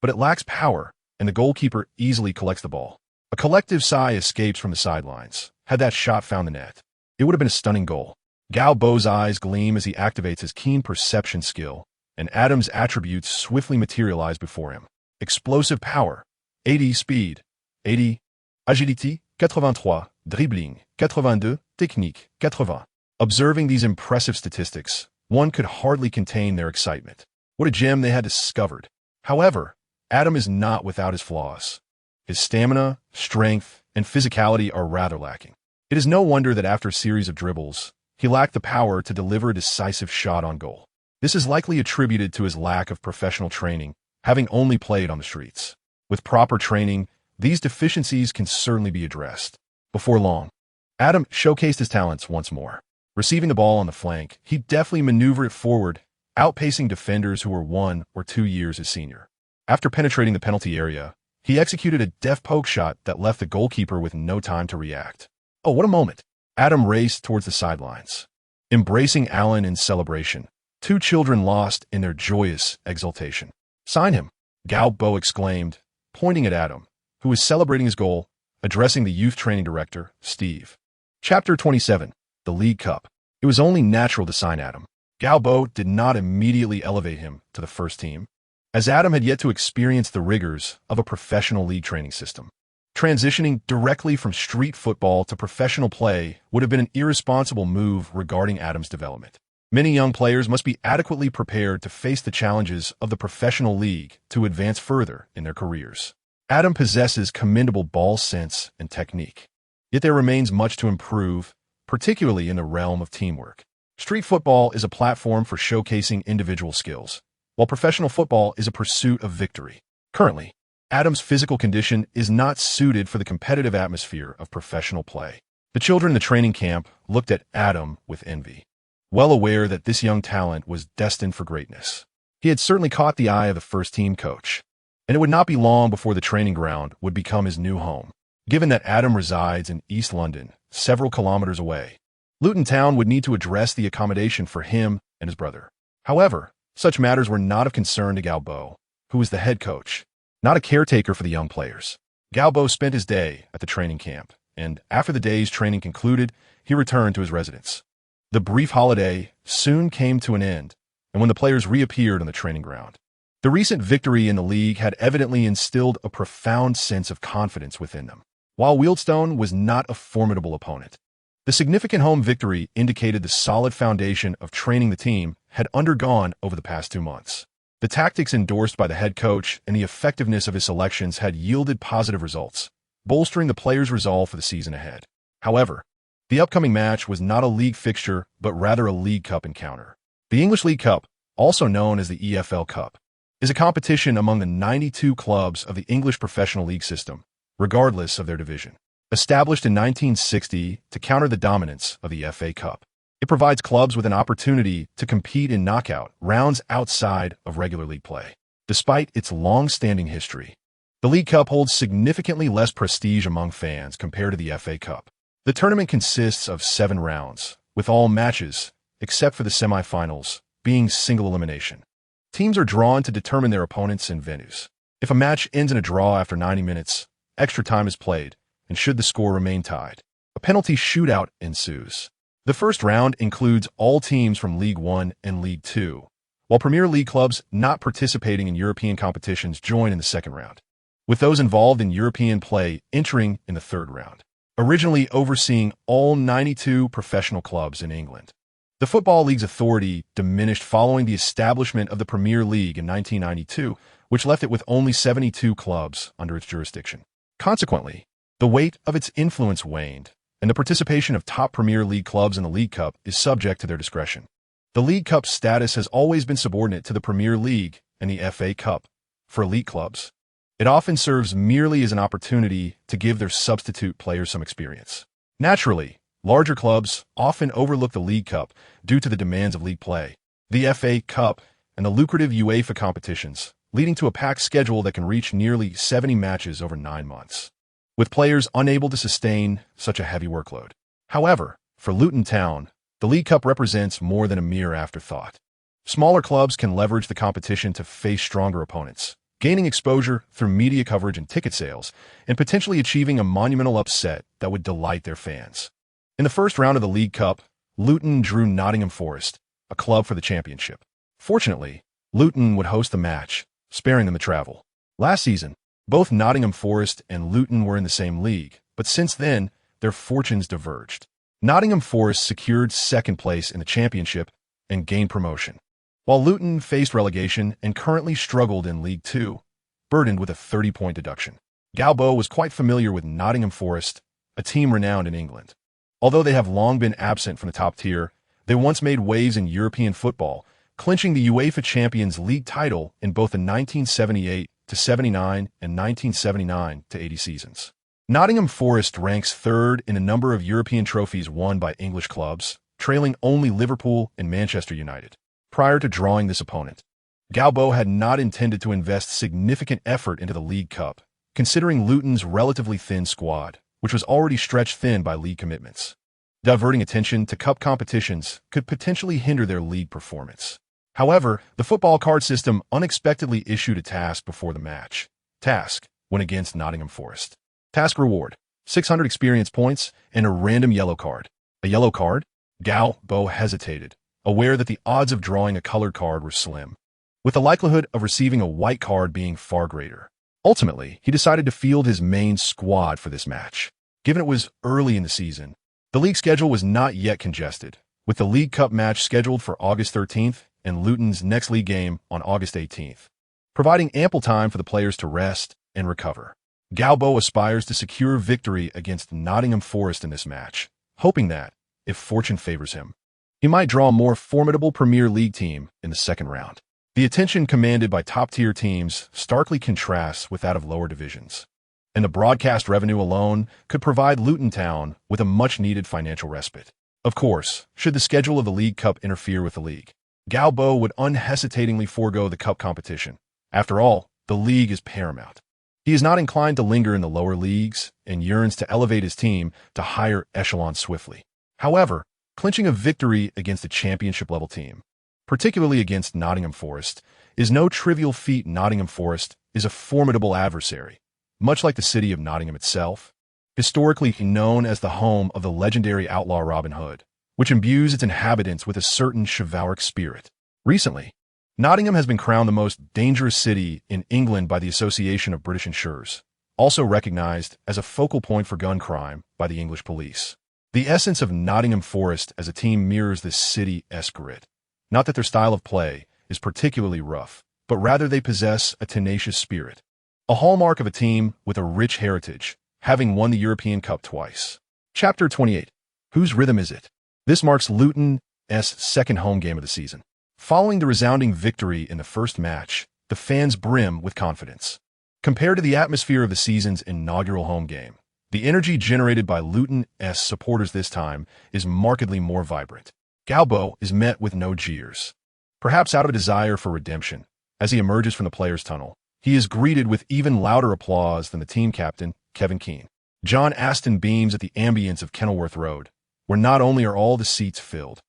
But it lacks power, and the goalkeeper easily collects the ball. A collective sigh escapes from the sidelines. Had that shot found the net, it would have been a stunning goal. Gao Bo's eyes gleam as he activates his keen perception skill, and Adam's attributes swiftly materialize before him. Explosive power, 80 speed, 80 agility, 83 dribbling, 82 technique, 80. Observing these impressive statistics, one could hardly contain their excitement. What a gem they had discovered. However, Adam is not without his flaws. His stamina, strength, and physicality are rather lacking. It is no wonder that after a series of dribbles, he lacked the power to deliver a decisive shot on goal. This is likely attributed to his lack of professional training, having only played on the streets. With proper training, these deficiencies can certainly be addressed. Before long, Adam showcased his talents once more. Receiving the ball on the flank, he deftly maneuvered it forward, outpacing defenders who were 1 or 2 years his senior. After penetrating the penalty area, he executed a deft poke shot that left the goalkeeper with no time to react. Oh, what a moment! Adam raced towards the sidelines, embracing Alan in celebration. 2 children lost in their joyous exultation. "Sign him," Gao Bo exclaimed, pointing at Adam, who was celebrating his goal, addressing the youth training director, Steve. Chapter 27. The League Cup. It was only natural to sign Adam. Gao Bo did not immediately elevate him to the first team, as Adam had yet to experience the rigors of a professional league training system. Transitioning directly from street football to professional play would have been an irresponsible move regarding Adam's development. Many young players must be adequately prepared to face the challenges of the professional league to advance further in their careers. Adam possesses commendable ball sense and technique. Yet there remains much to improve, particularly in the realm of teamwork. Street football is a platform for showcasing individual skills, while professional football is a pursuit of victory. Currently, Adam's physical condition is not suited for the competitive atmosphere of professional play. The children in the training camp looked at Adam with envy, well aware that this young talent was destined for greatness. He had certainly caught the eye of the first-team coach, and it would not be long before the training ground would become his new home. Given that Adam resides in East London, several kilometers away, Luton Town would need to address the accommodation for him and his brother. However, such matters were not of concern to Gao Bo, who was the head coach, not a caretaker for the young players. Gao Bo spent his day at the training camp, and after the day's training concluded, he returned to his residence. The brief holiday soon came to an end, and when the players reappeared on the training ground, the recent victory in the league had evidently instilled a profound sense of confidence within them. While Wealdstone was not a formidable opponent, the significant home victory indicated the solid foundation of training the team had undergone over the past 2 months. The tactics endorsed by the head coach and the effectiveness of his selections had yielded positive results, bolstering the players' resolve for the season ahead. However, the upcoming match was not a league fixture, but rather a League Cup encounter. The English League Cup, also known as the EFL Cup, is a competition among the 92 clubs of the English professional league system, regardless of their division. Established in 1960 to counter the dominance of the FA Cup, it provides clubs with an opportunity to compete in knockout rounds outside of regular league play. Despite its long-standing history, the League Cup holds significantly less prestige among fans compared to the FA Cup. The tournament consists of 7 rounds, with all matches, except for the semi-finals, being single elimination. Teams are drawn to determine their opponents and venues. If a match ends in a draw after 90 minutes, extra time is played, and should the score remain tied, a penalty shootout ensues. The first round includes all teams from League One and League Two, while Premier League clubs not participating in European competitions join in the second round, with those involved in European play entering in the third round, originally overseeing all 92 professional clubs in England. The Football League's authority diminished following the establishment of the Premier League in 1992, which left it with only 72 clubs under its jurisdiction. Consequently, the weight of its influence waned, and the participation of top Premier League clubs in the League Cup is subject to their discretion. The League Cup's status has always been subordinate to the Premier League and the FA Cup. For elite clubs, it often serves merely as an opportunity to give their substitute players some experience. Naturally, larger clubs often overlook the League Cup due to the demands of league play, the FA Cup, and the lucrative UEFA competitions, leading to a packed schedule that can reach nearly 70 matches over 9 months, with players unable to sustain such a heavy workload. However, for Luton Town, the League Cup represents more than a mere afterthought. Smaller clubs can leverage the competition to face stronger opponents, gaining exposure through media coverage and ticket sales, and potentially achieving a monumental upset that would delight their fans. In the first round of the League Cup, Luton drew Nottingham Forest, a club for the championship. Fortunately, Luton would host the match, sparing them the travel. Last season, both Nottingham Forest and Luton were in the same league, but since then, their fortunes diverged. Nottingham Forest secured second place in the championship and gained promotion, while Luton faced relegation and currently struggled in League Two, burdened with a 30-point deduction. Gao Bo was quite familiar with Nottingham Forest, a team renowned in England. Although they have long been absent from the top tier, they once made waves in European football, clinching the UEFA Champions League title in both the 1978-79 and 1979-80 seasons. Nottingham Forest ranks third in the number of European trophies won by English clubs, trailing only Liverpool and Manchester United. Prior to drawing this opponent, Gao Bo had not intended to invest significant effort into the League Cup, considering Luton's relatively thin squad, which was already stretched thin by league commitments. Diverting attention to cup competitions could potentially hinder their league performance. However, the football card system unexpectedly issued a task before the match. Task went against Nottingham Forest. Task reward: 600 experience points and a random yellow card. A yellow card? Gao Bo hesitated, aware that the odds of drawing a colored card were slim, with the likelihood of receiving a white card being far greater. Ultimately, he decided to field his main squad for this match. Given it was early in the season, the league schedule was not yet congested, with the League Cup match scheduled for August 13th and Luton's next league game on August 18th, providing ample time for the players to rest and recover. Gao Bo aspires to secure victory against Nottingham Forest in this match, hoping that, if fortune favors him, he might draw a more formidable Premier League team in the second round. The attention commanded by top-tier teams starkly contrasts with that of lower divisions, and the broadcast revenue alone could provide Luton Town with a much-needed financial respite. Of course, should the schedule of the League Cup interfere with the league, Gao Bo would unhesitatingly forego the cup competition. After all, the league is paramount. He is not inclined to linger in the lower leagues and yearns to elevate his team to higher echelons swiftly. However, clinching a victory against a championship-level team, particularly against Nottingham Forest, is no trivial feat. Nottingham Forest is a formidable adversary, much like the city of Nottingham itself, historically known as the home of the legendary outlaw Robin Hood, which imbues its inhabitants with a certain chivalric spirit. Recently, Nottingham has been crowned the most dangerous city in England by the Association of British Insurers, also recognized as a focal point for gun crime by the English police. The essence of Nottingham Forest as a team mirrors this city-esque grit. Not that their style of play is particularly rough, but rather they possess a tenacious spirit, a hallmark of a team with a rich heritage, having won the European Cup twice. Chapter 28. Whose rhythm is it? This marks Luton's second home game of the season. Following the resounding victory in the first match, the fans brim with confidence. Compared to the atmosphere of the season's inaugural home game, the energy generated by Luton's supporters this time is markedly more vibrant. Gao Bo is met with no jeers. Perhaps out of a desire for redemption, as he emerges from the players' tunnel, he is greeted with even louder applause than the team captain, Kevin Keane. John Aston beams at the ambience of Kenilworth Road, where not only are all the seats filled,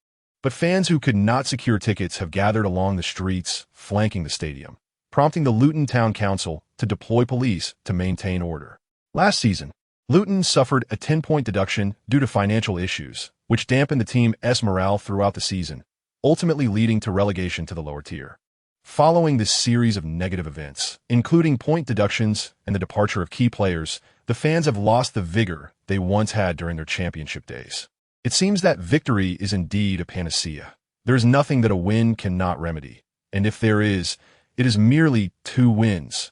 but fans who could not secure tickets have gathered along the streets flanking the stadium, prompting the Luton Town Council to deploy police to maintain order. Last season, Luton suffered a 10-point deduction due to financial issues, which dampened the team's morale throughout the season, ultimately leading to relegation to the lower tier. Following this series of negative events, including point deductions and the departure of key players, the fans have lost the vigor they once had during their championship days. It seems that victory is indeed a panacea. There is nothing that a win cannot remedy, and if there is, it is merely 2 wins.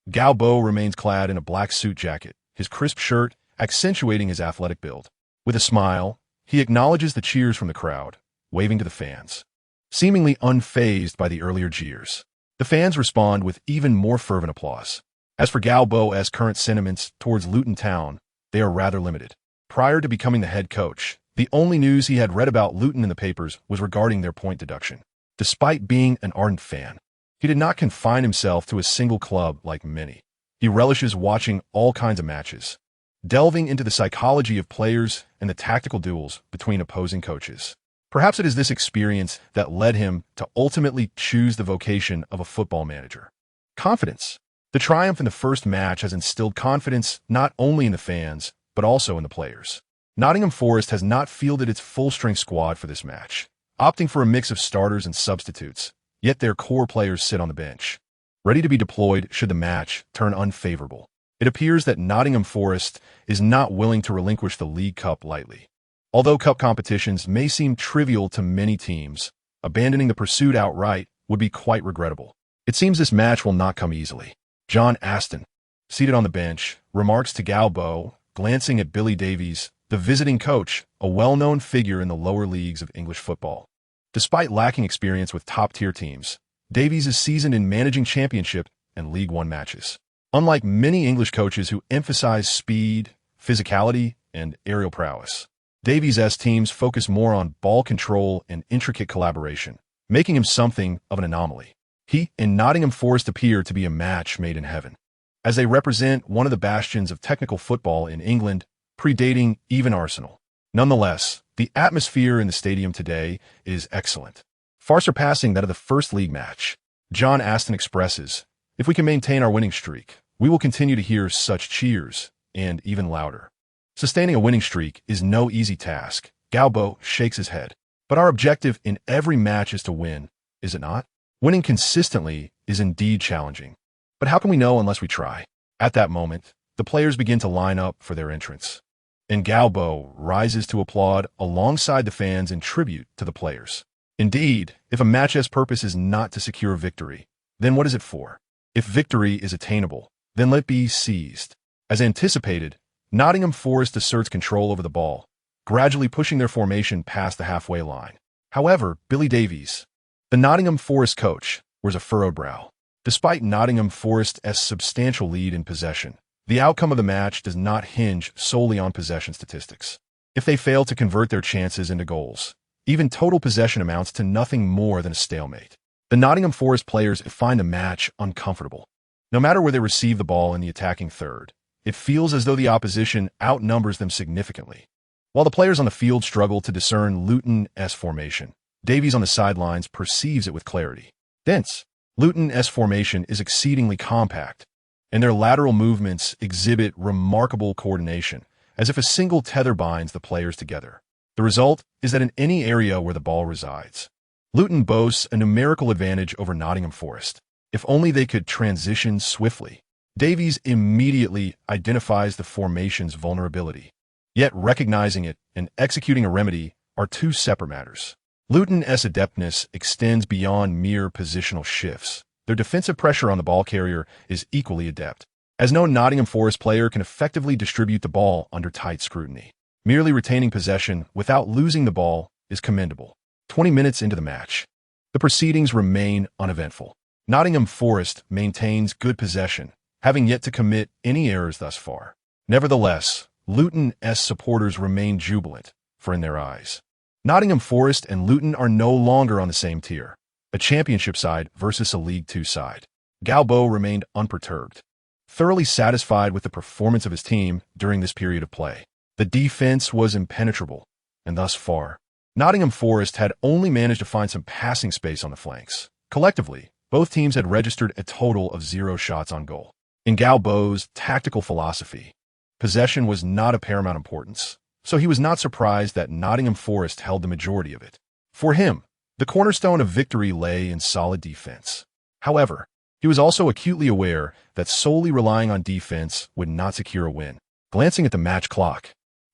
Gao Bo remains clad in a black suit jacket, his crisp shirt accentuating his athletic build. With a smile, he acknowledges the cheers from the crowd, waving to the fans, seemingly unfazed by the earlier jeers. The fans respond with even more fervent applause. As for Gao Bo's current sentiments towards Luton Town, they are rather limited. Prior to becoming the head coach, the only news he had read about Luton in the papers was regarding their point deduction. Despite being an ardent fan, he did not confine himself to a single club like many. He relishes watching all kinds of matches, delving into the psychology of players and the tactical duels between opposing coaches. Perhaps it is this experience that led him to ultimately choose the vocation of a football manager. Confidence. The triumph in the first match has instilled confidence not only in the fans, but also in the players. Nottingham Forest has not fielded its full-strength squad for this match, opting for a mix of starters and substitutes, yet their core players sit on the bench, ready to be deployed should the match turn unfavorable. It appears that Nottingham Forest is not willing to relinquish the League Cup lightly. Although cup competitions may seem trivial to many teams, abandoning the pursuit outright would be quite regrettable. It seems this match will not come easily. John Aston, seated on the bench, remarks to Gao Bo, glancing at Billy Davies, the visiting coach, a well-known figure in the lower leagues of English football. Despite lacking experience with top-tier teams, Davies is seasoned in managing Championship and League One matches. Unlike many English coaches who emphasize speed, physicality, and aerial prowess, Davies' teams focus more on ball control and intricate collaboration, making him something of an anomaly. He and Nottingham Forest appear to be a match made in heaven, as they represent one of the bastions of technical football in England, predating even Arsenal. Nonetheless, the atmosphere in the stadium today is excellent, far surpassing that of the first league match. John Aston expresses, "If we can maintain our winning streak, we will continue to hear such cheers, and even louder." Sustaining a winning streak is no easy task. Gao Bo shakes his head. But our objective in every match is to win, is it not? Winning consistently is indeed challenging. But how can we know unless we try? At that moment, the players begin to line up for their entrance, and Gao Bo rises to applaud alongside the fans in tribute to the players. Indeed, if a match's purpose is not to secure victory, then what is it for? If victory is attainable, then let it be seized. As anticipated, Nottingham Forest asserts control over the ball, gradually pushing their formation past the halfway line. However, Billy Davies, the Nottingham Forest coach, wears a furrowed brow. Despite Nottingham Forest's substantial lead in possession, the outcome of the match does not hinge solely on possession statistics. If they fail to convert their chances into goals, even total possession amounts to nothing more than a stalemate. The Nottingham Forest players find the match uncomfortable. No matter where they receive the ball in the attacking third, it feels as though the opposition outnumbers them significantly. While the players on the field struggle to discern Luton's formation, Davies on the sidelines perceives it with clarity. Thence, Luton's formation is exceedingly compact, and their lateral movements exhibit remarkable coordination, as if a single tether binds the players together. The result is that in any area where the ball resides, Luton boasts a numerical advantage over Nottingham Forest. If only they could transition swiftly. Davies immediately identifies the formation's vulnerability. Yet recognizing it and executing a remedy are two separate matters. Luton's adeptness extends beyond mere positional shifts. Their defensive pressure on the ball carrier is equally adept, as no Nottingham Forest player can effectively distribute the ball under tight scrutiny. Merely retaining possession without losing the ball is commendable. 20 minutes into the match, the proceedings remain uneventful. Nottingham Forest maintains good possession, having yet to commit any errors thus far. Nevertheless, Luton's supporters remain jubilant, for in their eyes, Nottingham Forest and Luton are no longer on the same tier, a Championship side versus a League Two side. Gao Bo remained unperturbed, thoroughly satisfied with the performance of his team during this period of play. The defense was impenetrable, and thus far, Nottingham Forest had only managed to find some passing space on the flanks. Collectively, both teams had registered a total of 0 shots on goal. In Gao Bo's tactical philosophy, possession was not of paramount importance, so he was not surprised that Nottingham Forest held the majority of it. For him, the cornerstone of victory lay in solid defense. However, he was also acutely aware that solely relying on defense would not secure a win. Glancing at the match clock,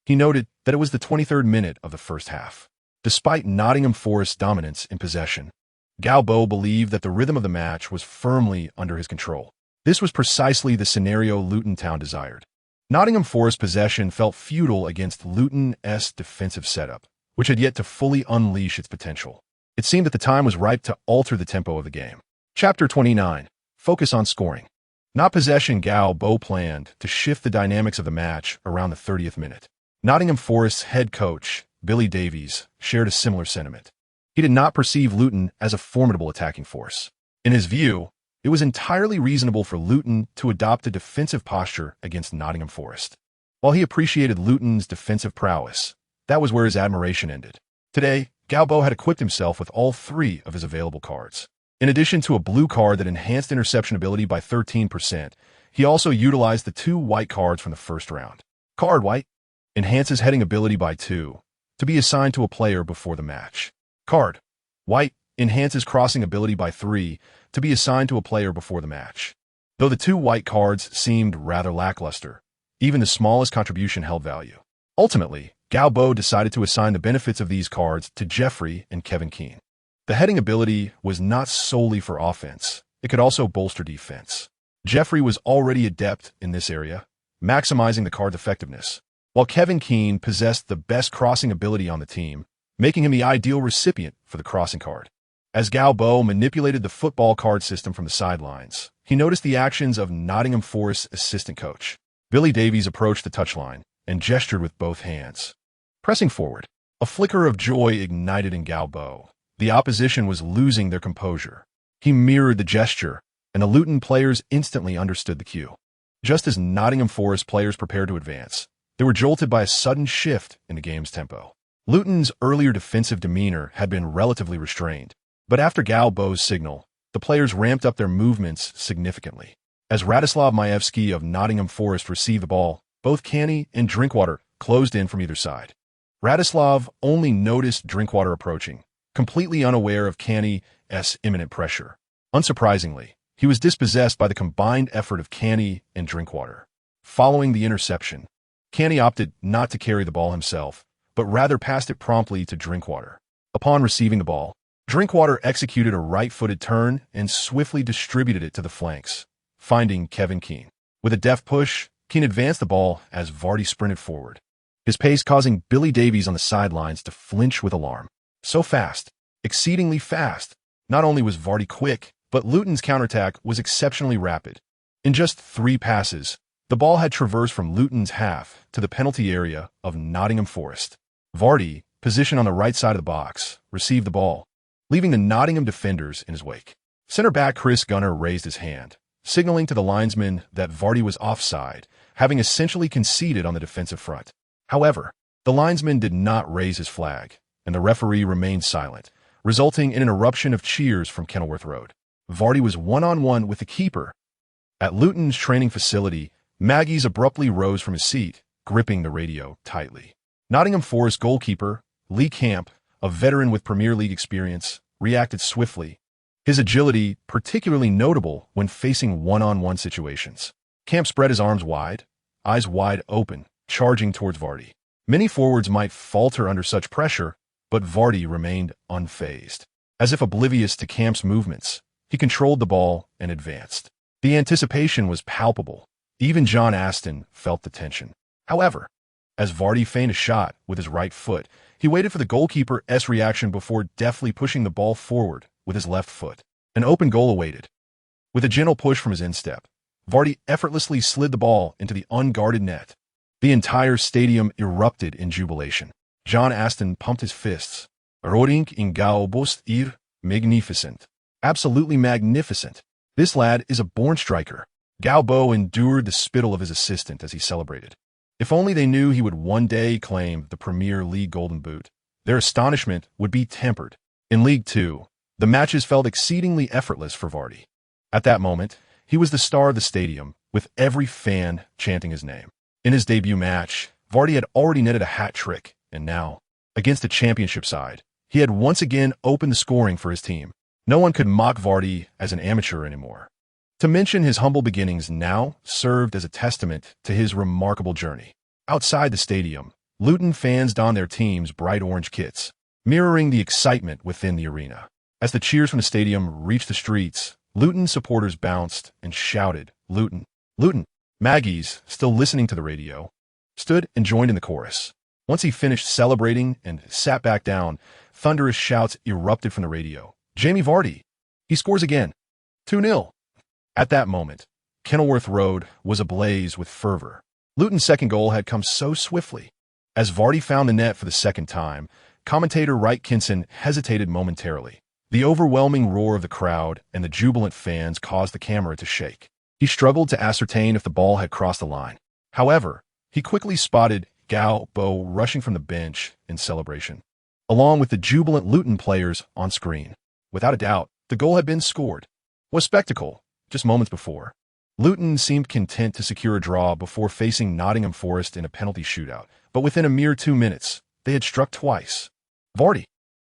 he noted that it was the 23rd minute of the first half. Despite Nottingham Forest's dominance in possession, Gao Bo believed that the rhythm of the match was firmly under his control. This was precisely the scenario Luton Town desired. Nottingham Forest possession felt futile against Luton's defensive setup, which had yet to fully unleash its potential. It seemed that the time was ripe to alter the tempo of the game. Chapter 29. Focus on scoring. Not possession. Gao Bo planned to shift the dynamics of the match around the 30th minute. Nottingham Forest's head coach, Billy Davies, shared a similar sentiment. He did not perceive Luton as a formidable attacking force. In his view, it was entirely reasonable for Luton to adopt a defensive posture against Nottingham Forest. While he appreciated Luton's defensive prowess, that was where his admiration ended. Today, Gao Bo had equipped himself with all 3 of his available cards. In addition to a blue card that enhanced interception ability by 13%, he also utilized the 2 white cards from the first round. Card white. enhances heading ability by 2, to be assigned to a player before the match. Card. White enhances crossing ability by 3, to be assigned to a player before the match. Though the 2 white cards seemed rather lackluster, even the smallest contribution held value. Ultimately, Gao Bo decided to assign the benefits of these cards to Jeffrey and Kevin Keane. The heading ability was not solely for offense. It could also bolster defense. Jeffrey was already adept in this area, maximizing the card's effectiveness, while Kevin Keane possessed the best crossing ability on the team, making him the ideal recipient for the crossing card. As Gao Bo manipulated the football card system from the sidelines, he noticed the actions of Nottingham Forest's assistant coach. Billy Davies approached the touchline and gestured with both hands. Pressing forward, a flicker of joy ignited in Gao Bo. The opposition was losing their composure. He mirrored the gesture, and the Luton players instantly understood the cue. Just as Nottingham Forest players prepared to advance, they were jolted by a sudden shift in the game's tempo. Luton's earlier defensive demeanor had been relatively restrained, but after Gao Bo's signal, the players ramped up their movements significantly. As Radislav Majewski of Nottingham Forest received the ball, both Canny and Drinkwater closed in from either side. Radislav only noticed Drinkwater approaching, completely unaware of Canny's imminent pressure. Unsurprisingly, he was dispossessed by the combined effort of Canny and Drinkwater. Following the interception, Canny opted not to carry the ball himself, but rather passed it promptly to Drinkwater. Upon receiving the ball, Drinkwater executed a right-footed turn and swiftly distributed it to the flanks, finding Kevin Keane. With a deft push, Keane advanced the ball as Vardy sprinted forward, his pace causing Billy Davies on the sidelines to flinch with alarm. So fast, exceedingly fast. Not only was Vardy quick, but Luton's counterattack was exceptionally rapid. In just 3 passes, the ball had traversed from Luton's half to the penalty area of Nottingham Forest. Vardy, positioned on the right side of the box, received the ball, leaving the Nottingham defenders in his wake. Centre-back Chris Gunner raised his hand, signaling to the linesman that Vardy was offside, having essentially conceded on the defensive front. However, the linesman did not raise his flag, and the referee remained silent, resulting in an eruption of cheers from Kenilworth Road. Vardy was one-on-one with the keeper. At Luton's training facility, Maggies abruptly rose from his seat, gripping the radio tightly. Nottingham Forest goalkeeper Lee Camp, a veteran with Premier League experience, reacted swiftly, his agility particularly notable when facing one-on-one situations. Camp spread his arms wide, eyes wide open, charging towards Vardy. Many forwards might falter under such pressure, but Vardy remained unfazed. As if oblivious to Camp's movements, he controlled the ball and advanced. The anticipation was palpable. Even John Aston felt the tension. However, as Vardy feigned a shot with his right foot, he waited for the goalkeeper's reaction before deftly pushing the ball forward with his left foot. An open goal awaited. With a gentle push from his instep, Vardy effortlessly slid the ball into the unguarded net. The entire stadium erupted in jubilation. John Aston pumped his fists. Roding in Gao Bost magnificent. Absolutely magnificent. This lad is a born striker. Gao Bo endured the spittle of his assistant as he celebrated. If only they knew he would one day claim the Premier League Golden Boot. Their astonishment would be tempered. In League Two, the matches felt exceedingly effortless for Vardy. At that moment, he was the star of the stadium, with every fan chanting his name. In his debut match, Vardy had already netted a hat trick, and now, against a championship side, he had once again opened the scoring for his team. No one could mock Vardy as an amateur anymore. To mention his humble beginnings now served as a testament to his remarkable journey. Outside the stadium, Luton fans donned their team's bright orange kits, mirroring the excitement within the arena. As the cheers from the stadium reached the streets, Luton supporters bounced and shouted, "Luton! Luton!" Maggies, still listening to the radio, stood and joined in the chorus. Once he finished celebrating and sat back down, thunderous shouts erupted from the radio. "Jamie Vardy! He scores again! 2-0! At that moment, Kenilworth Road was ablaze with fervor. Luton's second goal had come so swiftly. As Vardy found the net for the second time, commentator Wright Kinson hesitated momentarily. The overwhelming roar of the crowd and the jubilant fans caused the camera to shake. He struggled to ascertain if the ball had crossed the line. However, he quickly spotted Gao Bo rushing from the bench in celebration, along with the jubilant Luton players on screen. Without a doubt, the goal had been scored. What spectacle, just moments before. Luton seemed content to secure a draw before facing Nottingham Forest in a penalty shootout, but within a mere 2 minutes, they had struck twice. Vardy,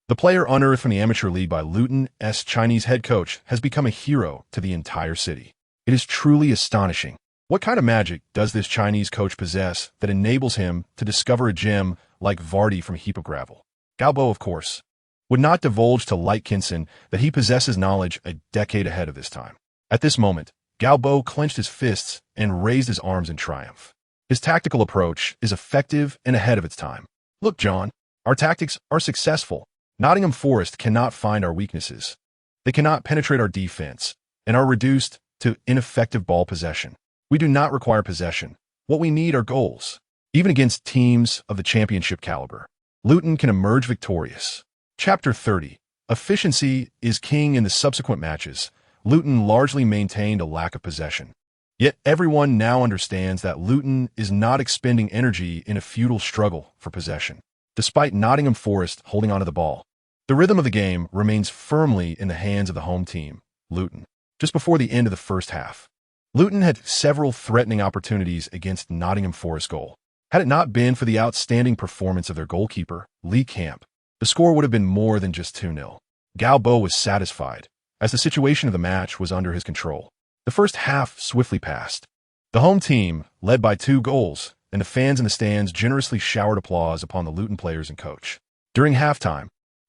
the player unearthed from the amateur league by Luton's Chinese head coach, has become a hero to the entire city. It is truly astonishing. What kind of magic does this Chinese coach possess that enables him to discover a gem like Vardy from a heap of gravel? Gao Bo, of course, would not divulge to Lightkinson that he possesses knowledge a decade ahead of this time. At this moment, Gao Bo clenched his fists and raised his arms in triumph. His tactical approach is effective and ahead of its time. Look, John, our tactics are successful. Nottingham Forest cannot find our weaknesses. They cannot penetrate our defense and are reduced to ineffective ball possession. We do not require possession. What we need are goals. Even against teams of the championship caliber, Luton can emerge victorious. Chapter 30. Efficiency is king. In the subsequent matches, Luton largely maintained a lack of possession. Yet everyone now understands that Luton is not expending energy in a futile struggle for possession. Despite Nottingham Forest holding onto the ball, the rhythm of the game remains firmly in the hands of the home team, Luton. Just before the end of the first half, Luton had several threatening opportunities against Nottingham Forest goal. Had it not been for the outstanding performance of their goalkeeper, Lee Camp, the score would have been more than just 2-0. Gao Bo was satisfied, as the situation of the match was under his control. The first half swiftly passed. The home team led by 2 goals, and the fans in the stands generously showered applause upon the Luton players and coach. During halftime,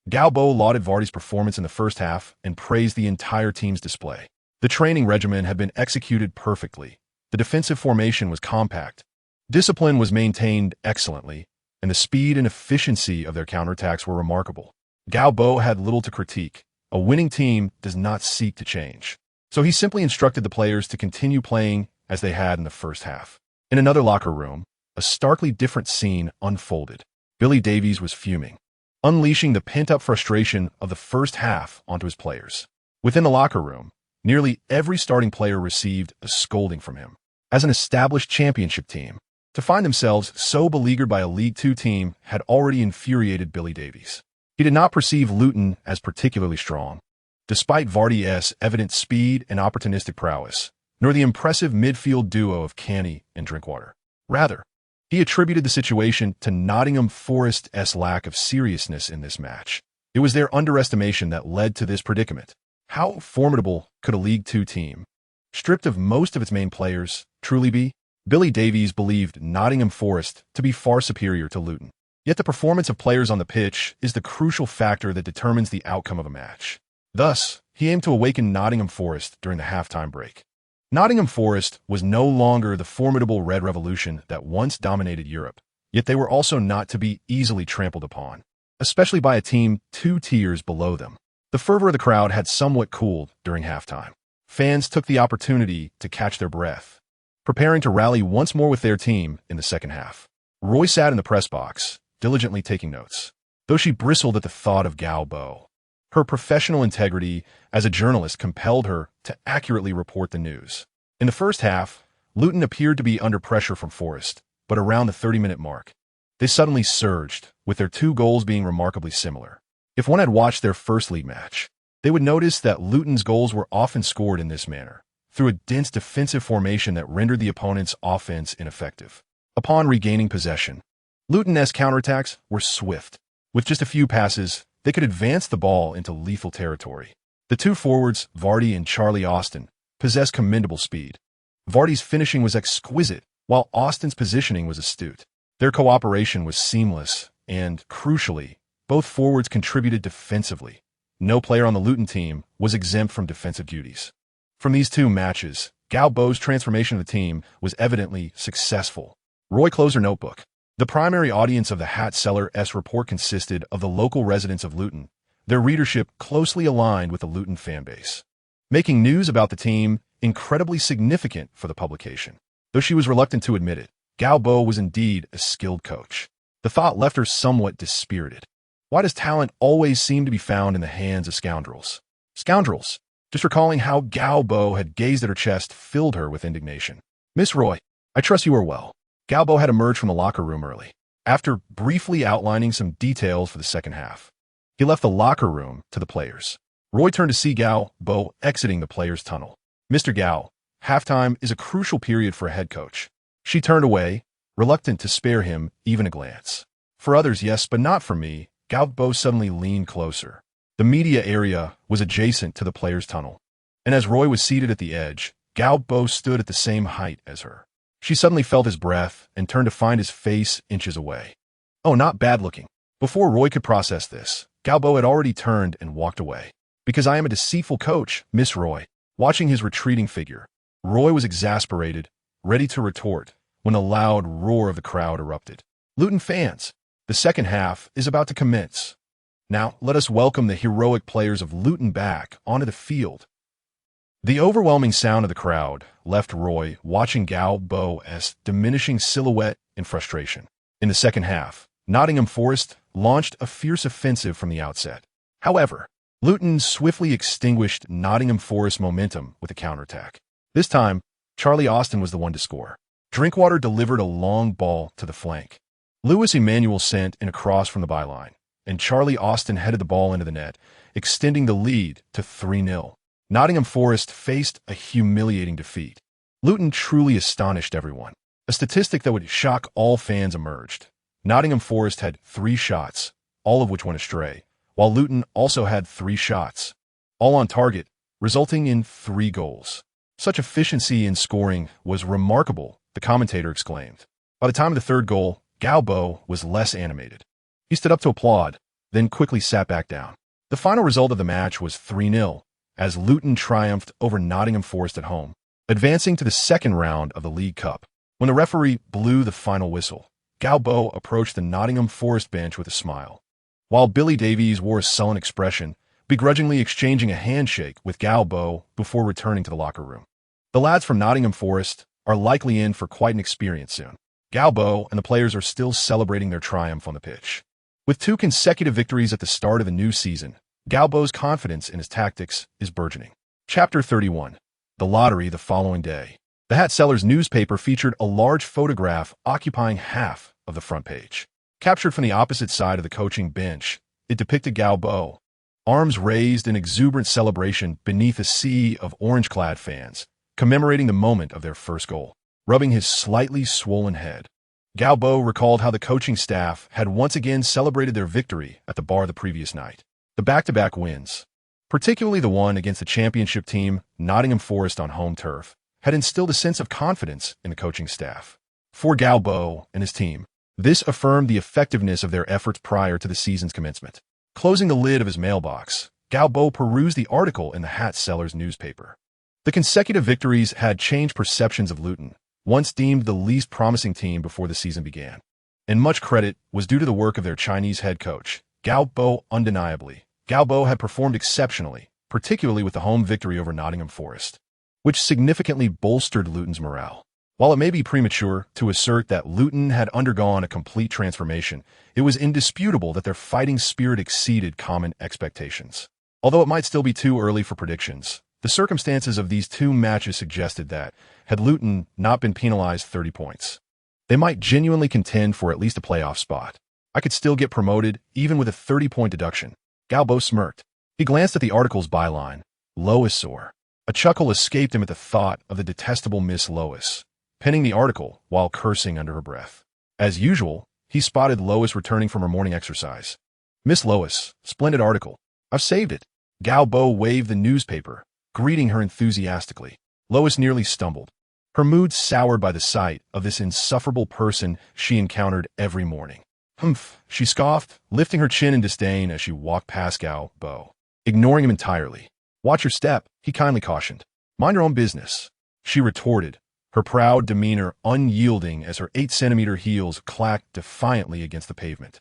Gao Bo lauded Vardy's performance in the first half and praised the entire team's display. The training regimen had been executed perfectly. The defensive formation was compact. Discipline was maintained excellently, and the speed and efficiency of their counterattacks were remarkable. Gao Bo had little to critique. A winning team does not seek to change. So he simply instructed the players to continue playing as they had in the first half. In another locker room, a starkly different scene unfolded. Billy Davies was fuming, unleashing the pent-up frustration of the first half onto his players. Within the locker room, nearly every starting player received a scolding from him. As an established championship team, to find themselves so beleaguered by a League Two team had already infuriated Billy Davies. He did not perceive Luton as particularly strong, despite Vardy's evident speed and opportunistic prowess, nor the impressive midfield duo of Canny and Drinkwater. Rather, he attributed the situation to Nottingham Forest's lack of seriousness in this match. It was their underestimation that led to this predicament. How formidable could a League Two team, stripped of most of its main players, truly be? Billy Davies believed Nottingham Forest to be far superior to Luton. Yet the performance of players on the pitch is the crucial factor that determines the outcome of a match. Thus, he aimed to awaken Nottingham Forest during the halftime break. Nottingham Forest was no longer the formidable Red Revolution that once dominated Europe, yet they were also not to be easily trampled upon, especially by a team 2 tiers below them. The fervor of the crowd had somewhat cooled during halftime. Fans took the opportunity to catch their breath, preparing to rally once more with their team in the second half. Roy sat in the press box, diligently taking notes, though she bristled at the thought of Gao Bo. Her professional integrity as a journalist compelled her to accurately report the news. In the first half, Luton appeared to be under pressure from Forest, but around the 30-minute mark, they suddenly surged, with their 2 goals being remarkably similar. If one had watched their first league match, they would notice that Luton's goals were often scored in this manner, through a dense defensive formation that rendered the opponent's offense ineffective. Upon regaining possession, Luton's counterattacks were swift. With just a few passes, they could advance the ball into lethal territory. The 2 forwards, Vardy and Charlie Austin, possessed commendable speed. Vardy's finishing was exquisite, while Austin's positioning was astute. Their cooperation was seamless, and, crucially, both forwards contributed defensively. No player on the Luton team was exempt from defensive duties. From these 2 matches, Gao Bo's transformation of the team was evidently successful. Roy closed her notebook. The primary audience of the Hat Seller's report consisted of the local residents of Luton, their readership closely aligned with the Luton fanbase, making news about the team incredibly significant for the publication. Though she was reluctant to admit it, Gao Bo was indeed a skilled coach. The thought left her somewhat dispirited. Why does talent always seem to be found in the hands of scoundrels? Scoundrels! Just recalling how Gao Bo had gazed at her chest filled her with indignation. Miss Roy, I trust you are well. Gao Bo had emerged from the locker room early. After briefly outlining some details for the second half, he left the locker room to the players. Roy turned to see Gao Bo exiting the players' tunnel. Mr. Gao, Halftime is a crucial period for a head coach. She turned away, reluctant to spare him even a glance. For others, yes, but not for me. Gao Bo suddenly leaned closer. The media area was adjacent to the players' tunnel, and as Roy was seated at the edge, Gao Bo stood at the same height as her. She suddenly felt his breath and turned to find his face inches away. Oh, not bad looking. Before Roy could process this, Gao Bo had already turned and walked away. Because I am a deceitful coach, Miss Roy. Watching his retreating figure, Roy was exasperated, ready to retort, when a loud roar of the crowd erupted. Luton fans, the second half is about to commence. Now, let us welcome the heroic players of Luton back onto the field. The overwhelming sound of the crowd left Roy watching Gao Bo's diminishing silhouette in frustration. In the second half, Nottingham Forest launched a fierce offensive from the outset. However, Luton swiftly extinguished Nottingham Forest's momentum with a counterattack. This time, Charlie Austin was the one to score. Drinkwater delivered a long ball to the flank. Lewis Emmanuel sent in a cross from the byline, and Charlie Austin headed the ball into the net, extending the lead to 3-0. Nottingham Forest faced a humiliating defeat. Luton truly astonished everyone. A statistic that would shock all fans emerged. Nottingham Forest had 3 shots, all of which went astray, while Luton also had 3 shots, all on target, resulting in 3 goals. Such efficiency in scoring was remarkable, the commentator exclaimed. By the time of the third goal, Gao Bo was less animated. He stood up to applaud, then quickly sat back down. The final result of the match was 3-0, as Luton triumphed over Nottingham Forest at home, advancing to the second round of the League Cup. When the referee blew the final whistle, Gao Bo approached the Nottingham Forest bench with a smile, while Billy Davies wore a sullen expression, begrudgingly exchanging a handshake with Gao Bo before returning to the locker room. The lads from Nottingham Forest are likely in for quite an experience soon. Gao Bo and the players are still celebrating their triumph on the pitch. With 2 consecutive victories at the start of the new season, Gao Bo's confidence in his tactics is burgeoning. Chapter 31. The lottery the following day. The Hat Seller's newspaper featured a large photograph occupying half of the front page. Captured from the opposite side of the coaching bench, it depicted Gao Bo, arms raised in exuberant celebration beneath a sea of orange-clad fans, commemorating the moment of their first goal. Rubbing his slightly swollen head, Gao Bo recalled how the coaching staff had once again celebrated their victory at the bar the previous night. The back-to-back wins, particularly the one against the championship team Nottingham Forest on home turf, had instilled a sense of confidence in the coaching staff. For Gao Bo and his team, this affirmed the effectiveness of their efforts prior to the season's commencement. Closing the lid of his mailbox, Gao Bo perused the article in the Hat Seller's newspaper. The consecutive victories had changed perceptions of Luton, once deemed the least promising team before the season began. And much credit was due to the work of their Chinese head coach, Gao Bo. Undeniably, Gao Bo had performed exceptionally, particularly with the home victory over Nottingham Forest, which significantly bolstered Luton's morale. While it may be premature to assert that Luton had undergone a complete transformation, it was indisputable that their fighting spirit exceeded common expectations. Although it might still be too early for predictions, the circumstances of these 2 matches suggested that, had Luton not been penalized 30 points, they might genuinely contend for at least a playoff spot. I could still get promoted, even with a 30-point deduction. Gao Bo smirked. He glanced at the article's byline, Lois Or. A chuckle escaped him at the thought of the detestable Miss Lois, penning the article while cursing under her breath. As usual, he spotted Lois returning from her morning exercise. Miss Lois, splendid article. I've saved it. Gao Bo waved the newspaper, greeting her enthusiastically. Lois nearly stumbled, her mood soured by the sight of this insufferable person she encountered every morning. Humph, she scoffed, lifting her chin in disdain as she walked past Gao Bo, ignoring him entirely. Watch your step, he kindly cautioned. Mind your own business, she retorted, her proud demeanor unyielding as her 8-centimeter heels clacked defiantly against the pavement,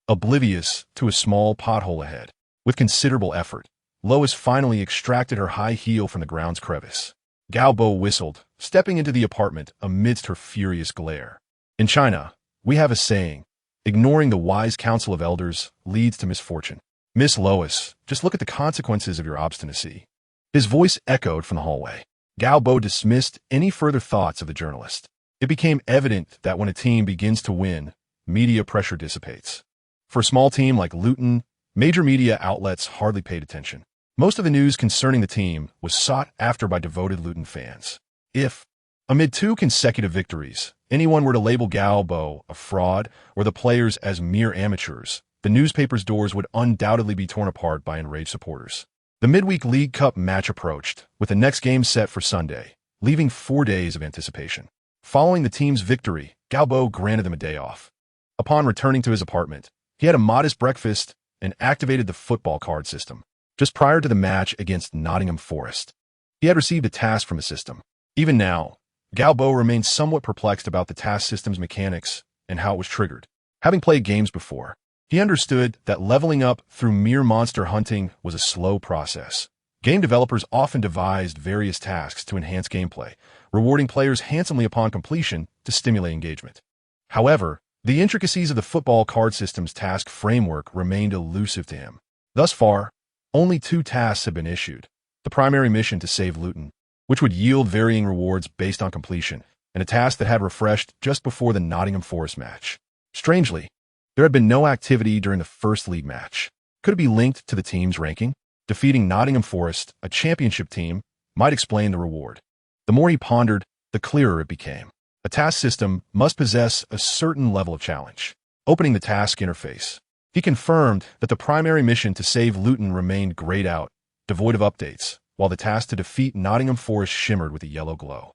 oblivious to a small pothole ahead. With considerable effort, Lois finally extracted her high heel from the ground's crevice. Gao Bo whistled, stepping into the apartment amidst her furious glare. In China, we have a saying, ignoring the wise counsel of elders leads to misfortune. Miss Lois, just look at the consequences of your obstinacy. His voice echoed from the hallway. Gao Bo dismissed any further thoughts of the journalist. It became evident that when a team begins to win, media pressure dissipates. For a small team like Luton, major media outlets hardly paid attention. Most of the news concerning the team was sought after by devoted Luton fans. If, amid 2 consecutive victories, anyone were to label Gao Bo a fraud or the players as mere amateurs, the newspaper's doors would undoubtedly be torn apart by enraged supporters. The midweek League Cup match approached, with the next game set for Sunday, leaving 4 days of anticipation. Following the team's victory, Gao Bo granted them a day off. Upon returning to his apartment, he had a modest breakfast and activated the football card system. Just prior to the match against Nottingham Forest, he had received a task from the system. Even now, Gao Bo remained somewhat perplexed about the task system's mechanics and how it was triggered. Having played games before, he understood that leveling up through mere monster hunting was a slow process. Game developers often devised various tasks to enhance gameplay, rewarding players handsomely upon completion to stimulate engagement. However, the intricacies of the football card system's task framework remained elusive to him. Thus far, only 2 tasks had been issued: the primary mission to save Luton, which would yield varying rewards based on completion, and a task that had refreshed just before the Nottingham Forest match. Strangely, there had been no activity during the first league match. Could it be linked to the team's ranking? Defeating Nottingham Forest, a championship team, might explain the reward. The more he pondered, the clearer it became. A task system must possess a certain level of challenge. Opening the task interface, he confirmed that the primary mission to save Luton remained grayed out, devoid of updates, while the task to defeat Nottingham Forest shimmered with a yellow glow.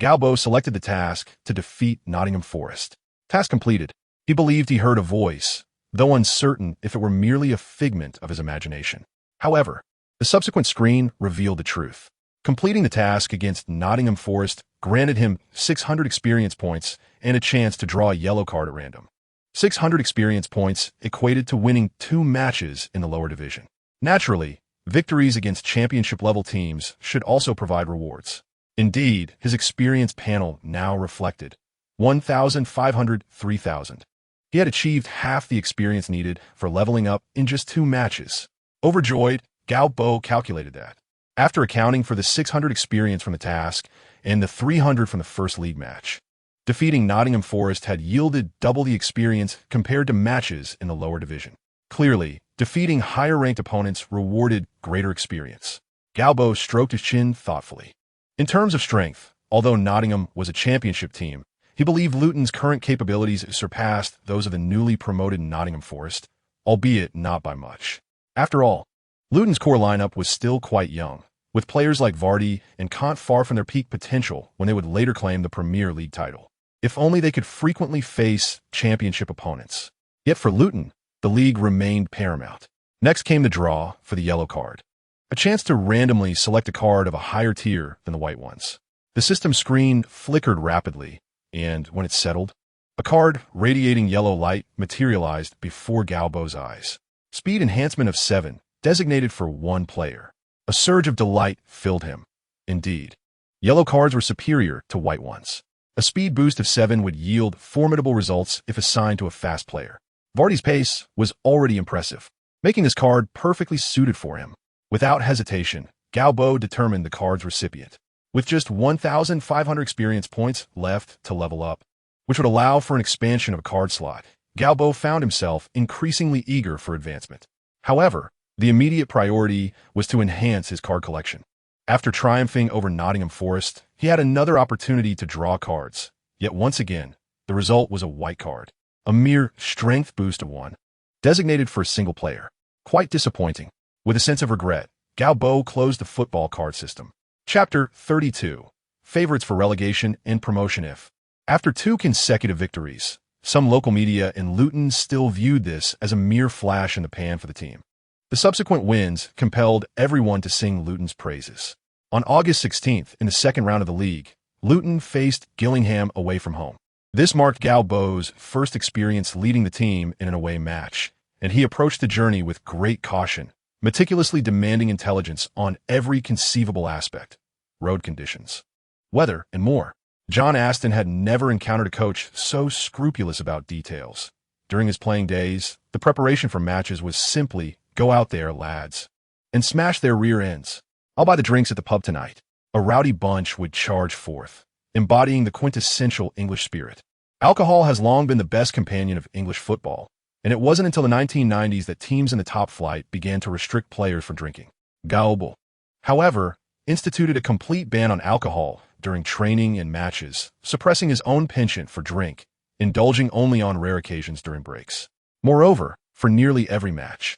Gao Bo selected the task to defeat Nottingham Forest. Task completed. He believed he heard a voice, though uncertain if it were merely a figment of his imagination. However, the subsequent screen revealed the truth. Completing the task against Nottingham Forest granted him 600 experience points and a chance to draw a yellow card at random. 600 experience points equated to winning 2 matches in the lower division. Naturally, victories against championship-level teams should also provide rewards. Indeed, his experience panel now reflected 1,500, 3,000. He had achieved half the experience needed for leveling up in just 2 matches. Overjoyed, Gao Bo calculated that, after accounting for the 600 experience from the task and the 300 from the first league match, defeating Nottingham Forest had yielded double the experience compared to matches in the lower division. Clearly, defeating higher-ranked opponents rewarded greater experience. Gao Bo stroked his chin thoughtfully. In terms of strength, although Nottingham was a championship team, he believed Luton's current capabilities surpassed those of the newly promoted Nottingham Forest, albeit not by much. After all, Luton's core lineup was still quite young, with players like Vardy and Kant far from their peak potential when they would later claim the Premier League title. If only they could frequently face championship opponents. Yet for Luton, the league remained paramount. Next came the draw for the yellow card, a chance to randomly select a card of a higher tier than the white ones. The system screen flickered rapidly, and when it settled, a card radiating yellow light materialized before Gao Bo's eyes. Speed enhancement of 7, designated for 1 player. A surge of delight filled him. Indeed, yellow cards were superior to white ones. A speed boost of 7 would yield formidable results if assigned to a fast player. Vardy's pace was already impressive, making this card perfectly suited for him. Without hesitation, Gao Bo determined the card's recipient. With just 1,500 experience points left to level up, which would allow for an expansion of a card slot, Gao Bo found himself increasingly eager for advancement. However, the immediate priority was to enhance his card collection. After triumphing over Nottingham Forest, he had another opportunity to draw cards. Yet once again, the result was a white card, a mere strength boost of 1, designated for a single player. Quite disappointing. With a sense of regret, Gao Bo closed the football card system. Chapter 32. Favorites for relegation and promotion. If, after 2 consecutive victories, some local media in Luton still viewed this as a mere flash in the pan for the team. The subsequent wins compelled everyone to sing Luton's praises. On August 16th, in the second round of the league, Luton faced Gillingham away from home. This marked Gao Bo's first experience leading the team in an away match, and he approached the journey with great caution, meticulously demanding intelligence on every conceivable aspect: road conditions, weather, and more. John Aston had never encountered a coach so scrupulous about details. During his playing days, the preparation for matches was simply, "Go out there, lads, and smash their rear ends. I'll buy the drinks at the pub tonight." A rowdy bunch would charge forth, embodying the quintessential English spirit. Alcohol has long been the best companion of English football, and it wasn't until the 1990s that teams in the top flight began to restrict players from drinking. Gao Bo, however, instituted a complete ban on alcohol during training and matches, suppressing his own penchant for drink, indulging only on rare occasions during breaks. Moreover, for nearly every match,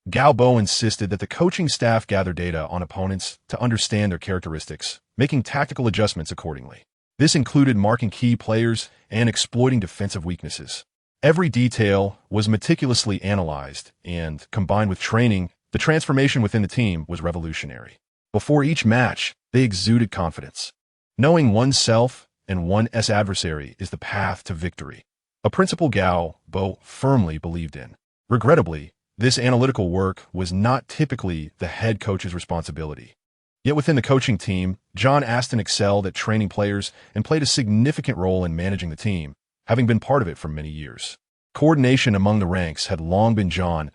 Gao Bo insisted that the coaching staff gather data on opponents to understand their characteristics, making tactical adjustments accordingly. This included marking key players and exploiting defensive weaknesses. Every detail was meticulously analyzed, and, combined with training, the transformation within the team was revolutionary. Before each match, they exuded confidence. Knowing oneself and one's adversary is the path to victory, a principle Gao Bo firmly believed in. Regrettably, this analytical work was not typically the head coach's responsibility. Yet within the coaching team, John Aston excelled at training players and played a significant role in managing the team, having been part of it for many years. Coordination among the ranks had long been John's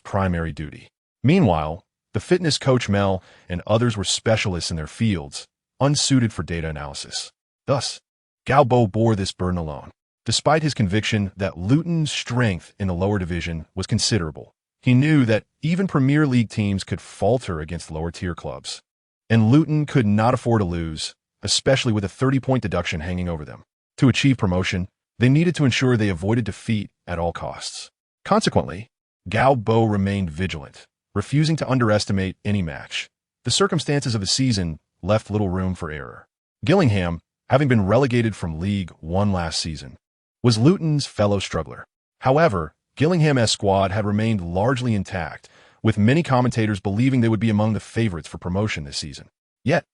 primary duty. Meanwhile, the fitness coach Mel and others were specialists in their fields, unsuited for data analysis. Thus, Gao Bo bore this burden alone. Despite his conviction that Luton's strength in the lower division was considerable, he knew that even Premier League teams could falter against lower-tier clubs, and Luton could not afford to lose, especially with a 30-point deduction hanging over them. To achieve promotion, they needed to ensure they avoided defeat at all costs. Consequently, Gao Bo remained vigilant, refusing to underestimate any match. The circumstances of the season left little room for error. Gillingham, having been relegated from League One last season, was Luton's fellow struggler. However, Gillingham's squad had remained largely intact, with many commentators believing they would be among the favorites for promotion this season. Yet,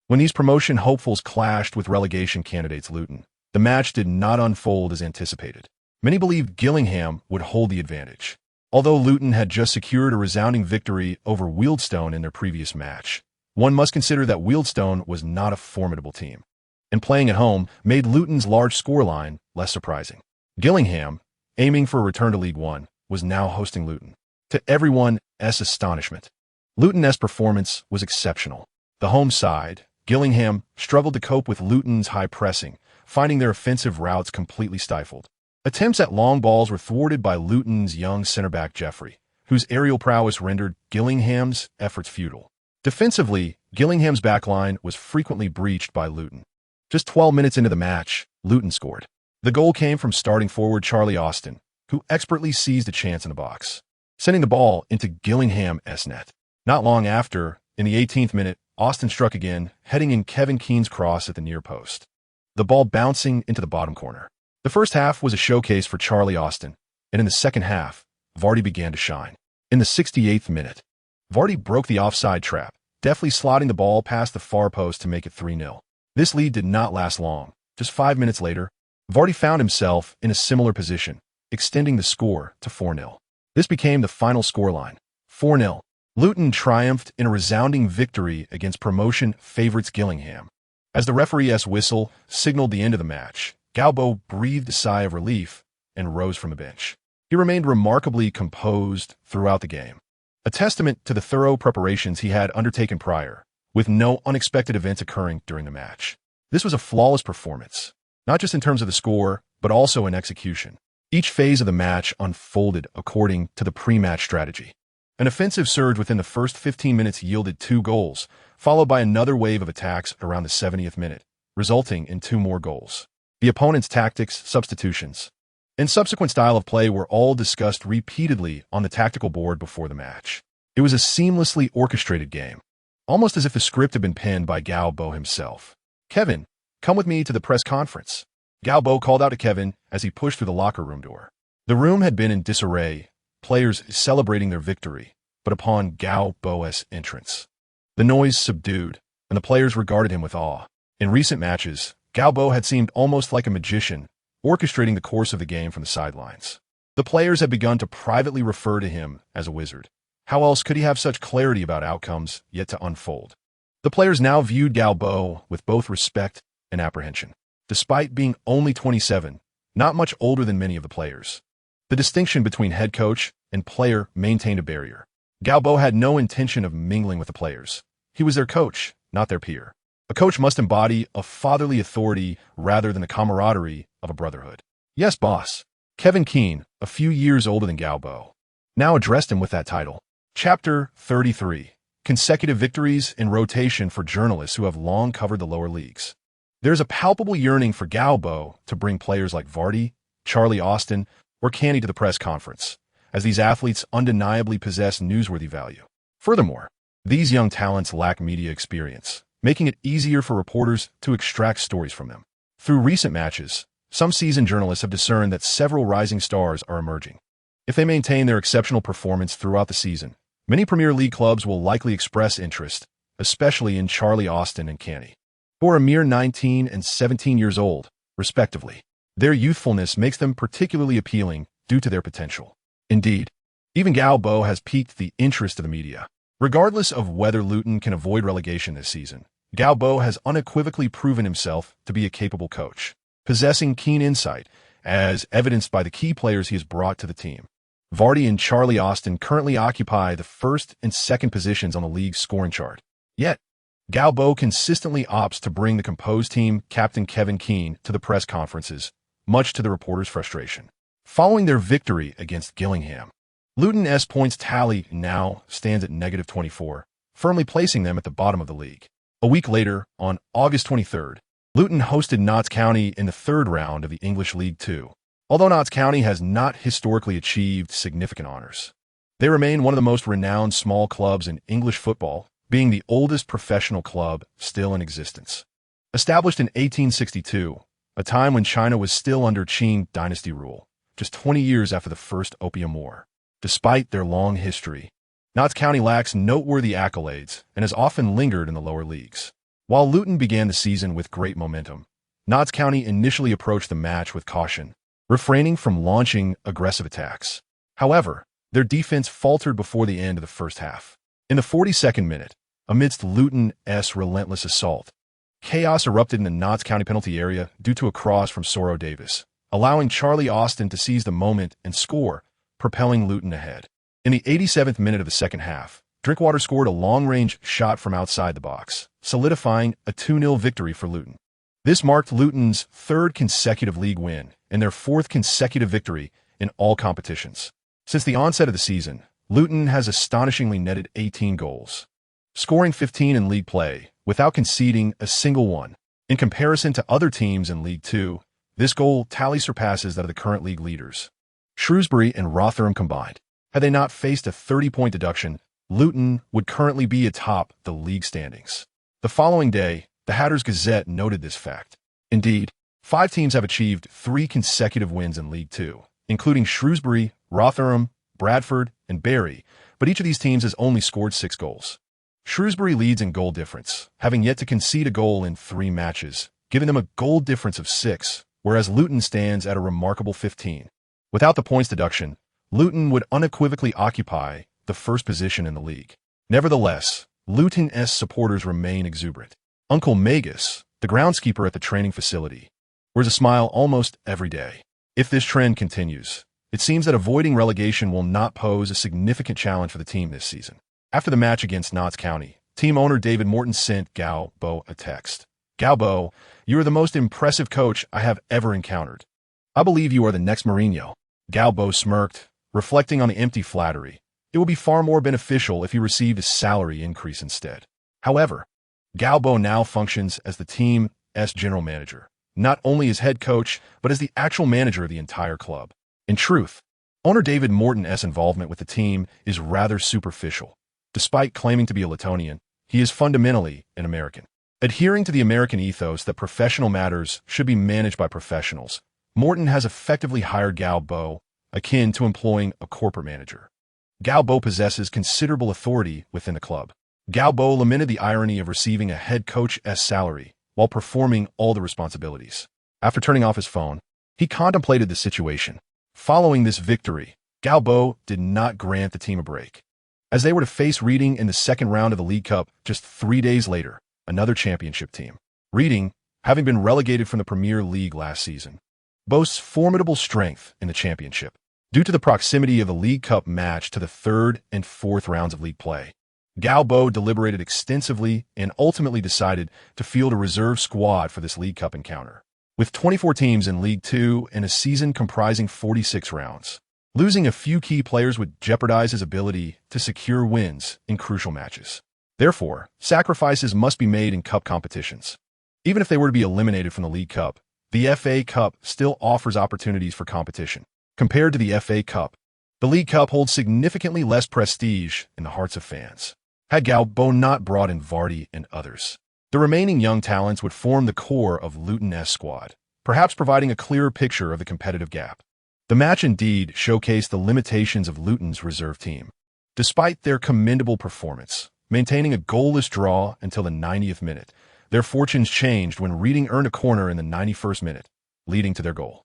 when these promotion hopefuls clashed with relegation candidates Luton, the match did not unfold as anticipated. Many believed Gillingham would hold the advantage. Although Luton had just secured a resounding victory over Wealdstone in their previous match, one must consider that Wealdstone was not a formidable team, and playing at home made Luton's large scoreline less surprising. Gillingham, aiming for a return to League One, was now hosting Luton. To everyone's astonishment, Luton's performance was exceptional. The home side, Gillingham, struggled to cope with Luton's high pressing, finding their offensive routes completely stifled. Attempts at long balls were thwarted by Luton's young centre-back Jeffrey, whose aerial prowess rendered Gillingham's efforts futile. Defensively, Gillingham's backline was frequently breached by Luton. Just 12 minutes into the match, Luton scored. The goal came from starting forward Charlie Austin, who expertly seized a chance in the box, sending the ball into Gillingham's net. Not long after, in the 18th minute, Austin struck again, heading in Kevin Keane's cross at the near post, the ball bouncing into the bottom corner. The first half was a showcase for Charlie Austin, and in the second half, Vardy began to shine. In the 68th minute, Vardy broke the offside trap, deftly slotting the ball past the far post to make it 3-0. This lead did not last long. Just 5 minutes later, Vardy found himself in a similar position, extending the score to 4-0. This became the final scoreline, 4-0. Luton triumphed in a resounding victory against promotion favorites Gillingham. As the referee's whistle signaled the end of the match, Gao Bo breathed a sigh of relief and rose from the bench. He remained remarkably composed throughout the game, a testament to the thorough preparations he had undertaken prior, with no unexpected events occurring during the match. This was a flawless performance, not just in terms of the score, but also in execution. Each phase of the match unfolded according to the pre-match strategy. An offensive surge within the first 15 minutes yielded 2 goals, followed by another wave of attacks around the 70th minute, resulting in 2 more goals. The opponent's tactics, substitutions, and subsequent style of play were all discussed repeatedly on the tactical board before the match. It was a seamlessly orchestrated game, almost as if the script had been penned by Gao Bo himself. "Kevin, come with me to the press conference," Gao Bo called out to Kevin as he pushed through the locker room door. The room had been in disarray, players celebrating their victory, but upon Gao Bo's entrance, the noise subdued, and the players regarded him with awe. In recent matches, Gao Bo had seemed almost like a magician, orchestrating the course of the game from the sidelines. The players had begun to privately refer to him as a wizard. How else could he have such clarity about outcomes yet to unfold? The players now viewed Gao Bo with both respect and apprehension. Despite being only 27, not much older than many of the players, the distinction between head coach and player maintained a barrier. Gao Bo had no intention of mingling with the players. He was their coach, not their peer. A coach must embody a fatherly authority rather than the camaraderie of a brotherhood. "Yes, boss." Kevin Keane, a few years older than Gao Bo, now addressed him with that title. Chapter 33. consecutive victories in rotation for journalists who have long covered the lower leagues. There's a palpable yearning for Gao Bo to bring players like Vardy, Charlie Austin, or Canny to the press conference, as these athletes undeniably possess newsworthy value. Furthermore, these young talents lack media experience, making it easier for reporters to extract stories from them. Through recent matches, some seasoned journalists have discerned that several rising stars are emerging. If they maintain their exceptional performance throughout the season, many Premier League clubs will likely express interest, especially in Charlie Austin and Canny, who are a mere 19 and 17 years old, respectively. Their youthfulness makes them particularly appealing due to their potential. Indeed, even Gao Bo has piqued the interest of the media. Regardless of whether Luton can avoid relegation this season, Gao Bo has unequivocally proven himself to be a capable coach, possessing keen insight, as evidenced by the key players he has brought to the team. Vardy and Charlie Austin currently occupy the first and second positions on the league's scoring chart. Yet, Gao Bo consistently opts to bring the composed team captain Kevin Keane to the press conferences, much to the reporters' frustration. Following their victory against Gillingham, Luton's points tally now stands at -24, firmly placing them at the bottom of the league. A week later, on August 23rd, Luton hosted Notts County in the third round of the English League Two. Although Notts County has not historically achieved significant honors, they remain one of the most renowned small clubs in English football, being the oldest professional club still in existence. Established in 1862, a time when China was still under Qing dynasty rule, just 20 years after the First Opium War. Despite their long history, Notts County lacks noteworthy accolades and has often lingered in the lower leagues. While Luton began the season with great momentum, Notts County initially approached the match with caution, refraining from launching aggressive attacks. However, their defense faltered before the end of the first half. In the 42nd minute, amidst Luton's relentless assault, chaos erupted in the Notts County penalty area due to a cross from Soro Davis, allowing Charlie Austin to seize the moment and score, propelling Luton ahead. In the 87th minute of the second half, Drinkwater scored a long-range shot from outside the box, solidifying a 2-0 victory for Luton. This marked Luton's third consecutive league win and their fourth consecutive victory in all competitions. Since the onset of the season, Luton has astonishingly netted 18 goals, scoring 15 in league play without conceding a single one. In comparison to other teams in League Two, this goal tally surpasses that of the current league leaders, Shrewsbury and Rotherham combined. Had they not faced a 30-point deduction, Luton would currently be atop the league standings. The following day, the Hatters Gazette noted this fact. Indeed, 5 teams have achieved 3 consecutive wins in League Two, including Shrewsbury, Rotherham, Bradford, and Bury, but each of these teams has only scored 6 goals. Shrewsbury leads in goal difference, having yet to concede a goal in 3 matches, giving them a goal difference of 6, whereas Luton stands at a remarkable 15. Without the points deduction, Luton would unequivocally occupy the first position in the league. Nevertheless, Luton's supporters remain exuberant. Uncle Magus, the groundskeeper at the training facility, wears a smile almost every day. If this trend continues, it seems that avoiding relegation will not pose a significant challenge for the team this season. After the match against Notts County, team owner David Morton sent Gao Bo a text. "Gao Bo, you are the most impressive coach I have ever encountered. I believe you are the next Mourinho." Gao Bo smirked, reflecting on the empty flattery. It would be far more beneficial if he received a salary increase instead. However, Gao Bo now functions as the team's general manager, not only as head coach, but as the actual manager of the entire club. In truth, owner David Morton's involvement with the team is rather superficial. Despite claiming to be a Letonian, he is fundamentally an American. Adhering to the American ethos that professional matters should be managed by professionals, Morton has effectively hired Gao Bo, akin to employing a corporate manager. Gao Bo possesses considerable authority within the club. Gao Bo lamented the irony of receiving a head coach's salary while performing all the responsibilities. After turning off his phone, he contemplated the situation. Following this victory, Gao Bo did not grant the team a break, as they were to face Reading in the second round of the League Cup just 3 days later, another championship team. Reading, having been relegated from the Premier League last season, boasts formidable strength in the championship. Due to the proximity of the League Cup match to the third and fourth rounds of league play, Gao Bo deliberated extensively and ultimately decided to field a reserve squad for this League Cup encounter. With 24 teams in League Two and a season comprising 46 rounds, losing a few key players would jeopardize his ability to secure wins in crucial matches. Therefore, sacrifices must be made in cup competitions. Even if they were to be eliminated from the League Cup, the FA Cup still offers opportunities for competition. Compared to the FA Cup, the League Cup holds significantly less prestige in the hearts of fans. Had Gao Bo not brought in Vardy and others, the remaining young talents would form the core of Luton's squad, perhaps providing a clearer picture of the competitive gap. The match indeed showcased the limitations of Luton's reserve team. Despite their commendable performance, maintaining a goalless draw until the 90th minute, their fortunes changed when Reading earned a corner in the 91st minute, leading to their goal.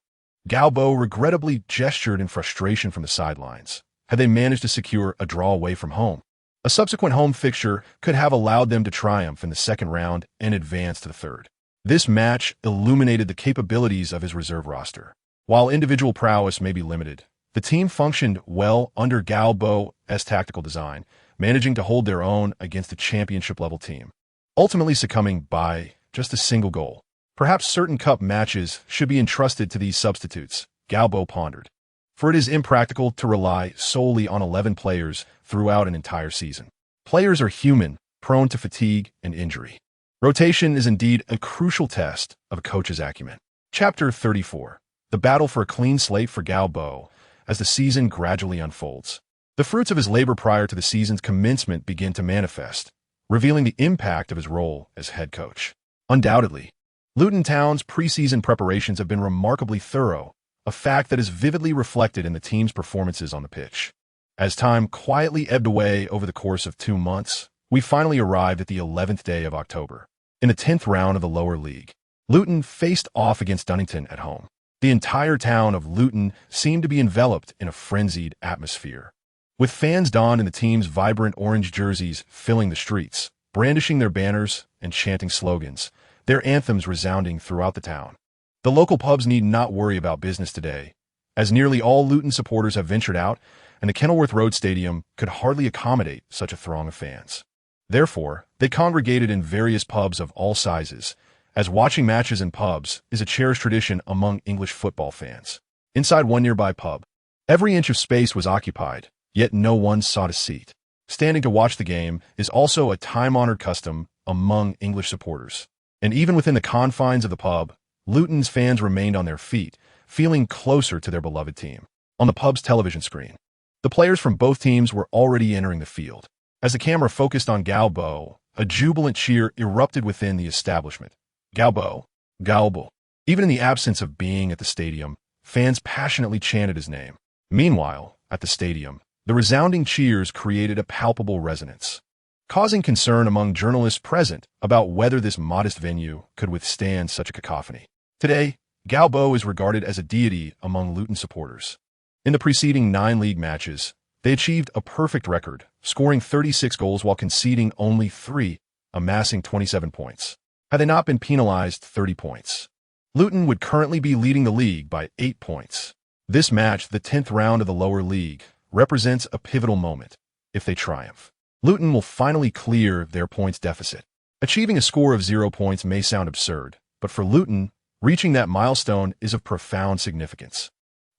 Gao Bo regrettably gestured in frustration from the sidelines, had they managed to secure a draw away from home. A subsequent home fixture could have allowed them to triumph in the second round and advance to the third. This match illuminated the capabilities of his reserve roster. While individual prowess may be limited, the team functioned well under Gao Bo's tactical design, managing to hold their own against a championship-level team, ultimately succumbing by just a single goal. Perhaps certain cup matches should be entrusted to these substitutes, Gao Bo pondered, for it is impractical to rely solely on 11 players throughout an entire season. Players are human, prone to fatigue and injury. Rotation is indeed a crucial test of a coach's acumen. Chapter 34. The battle for a clean slate for Gao Bo as the season gradually unfolds. The fruits of his labor prior to the season's commencement begin to manifest, revealing the impact of his role as head coach. Undoubtedly, Luton Town's preseason preparations have been remarkably thorough, a fact that is vividly reflected in the team's performances on the pitch. As time quietly ebbed away over the course of 2 months, we finally arrived at the 11th day of October. In the 10th round of the lower league, Luton faced off against Dunnington at home. The entire town of Luton seemed to be enveloped in a frenzied atmosphere, with fans donned in the team's vibrant orange jerseys filling the streets, brandishing their banners and chanting slogans, their anthems resounding throughout the town. The local pubs need not worry about business today, as nearly all Luton supporters have ventured out, and the Kenilworth Road Stadium could hardly accommodate such a throng of fans. Therefore, they congregated in various pubs of all sizes, as watching matches in pubs is a cherished tradition among English football fans. Inside one nearby pub, every inch of space was occupied, yet no one sought a seat. Standing to watch the game is also a time-honored custom among English supporters. And even within the confines of the pub, Luton's fans remained on their feet, feeling closer to their beloved team. On the pub's television screen, the players from both teams were already entering the field. As the camera focused on Gao Bo, a jubilant cheer erupted within the establishment. Gao Bo, Gao Bo. Even in the absence of being at the stadium, fans passionately chanted his name. Meanwhile, at the stadium, the resounding cheers created a palpable resonance, causing concern among journalists present about whether this modest venue could withstand such a cacophony. Today, Gao Bo is regarded as a deity among Luton supporters. In the preceding 9 league matches, they achieved a perfect record, scoring 36 goals while conceding only 3, amassing 27 points. Had they not been penalized 30 points, Luton would currently be leading the league by 8 points. This match, the 10th round of the lower league, represents a pivotal moment. If they triumph, Luton will finally clear their points deficit. Achieving a score of 0 points may sound absurd, but for Luton, reaching that milestone is of profound significance.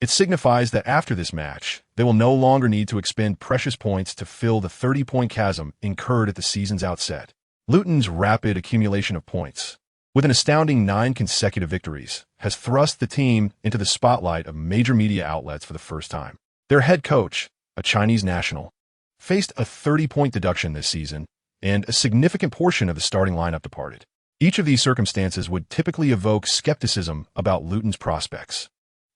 It signifies that after this match, they will no longer need to expend precious points to fill the 30-point chasm incurred at the season's outset. Luton's rapid accumulation of points, with an astounding 9 consecutive victories, has thrust the team into the spotlight of major media outlets for the first time. Their head coach, a Chinese national, faced a 30-point deduction this season, and a significant portion of the starting lineup departed. Each of these circumstances would typically evoke skepticism about Luton's prospects.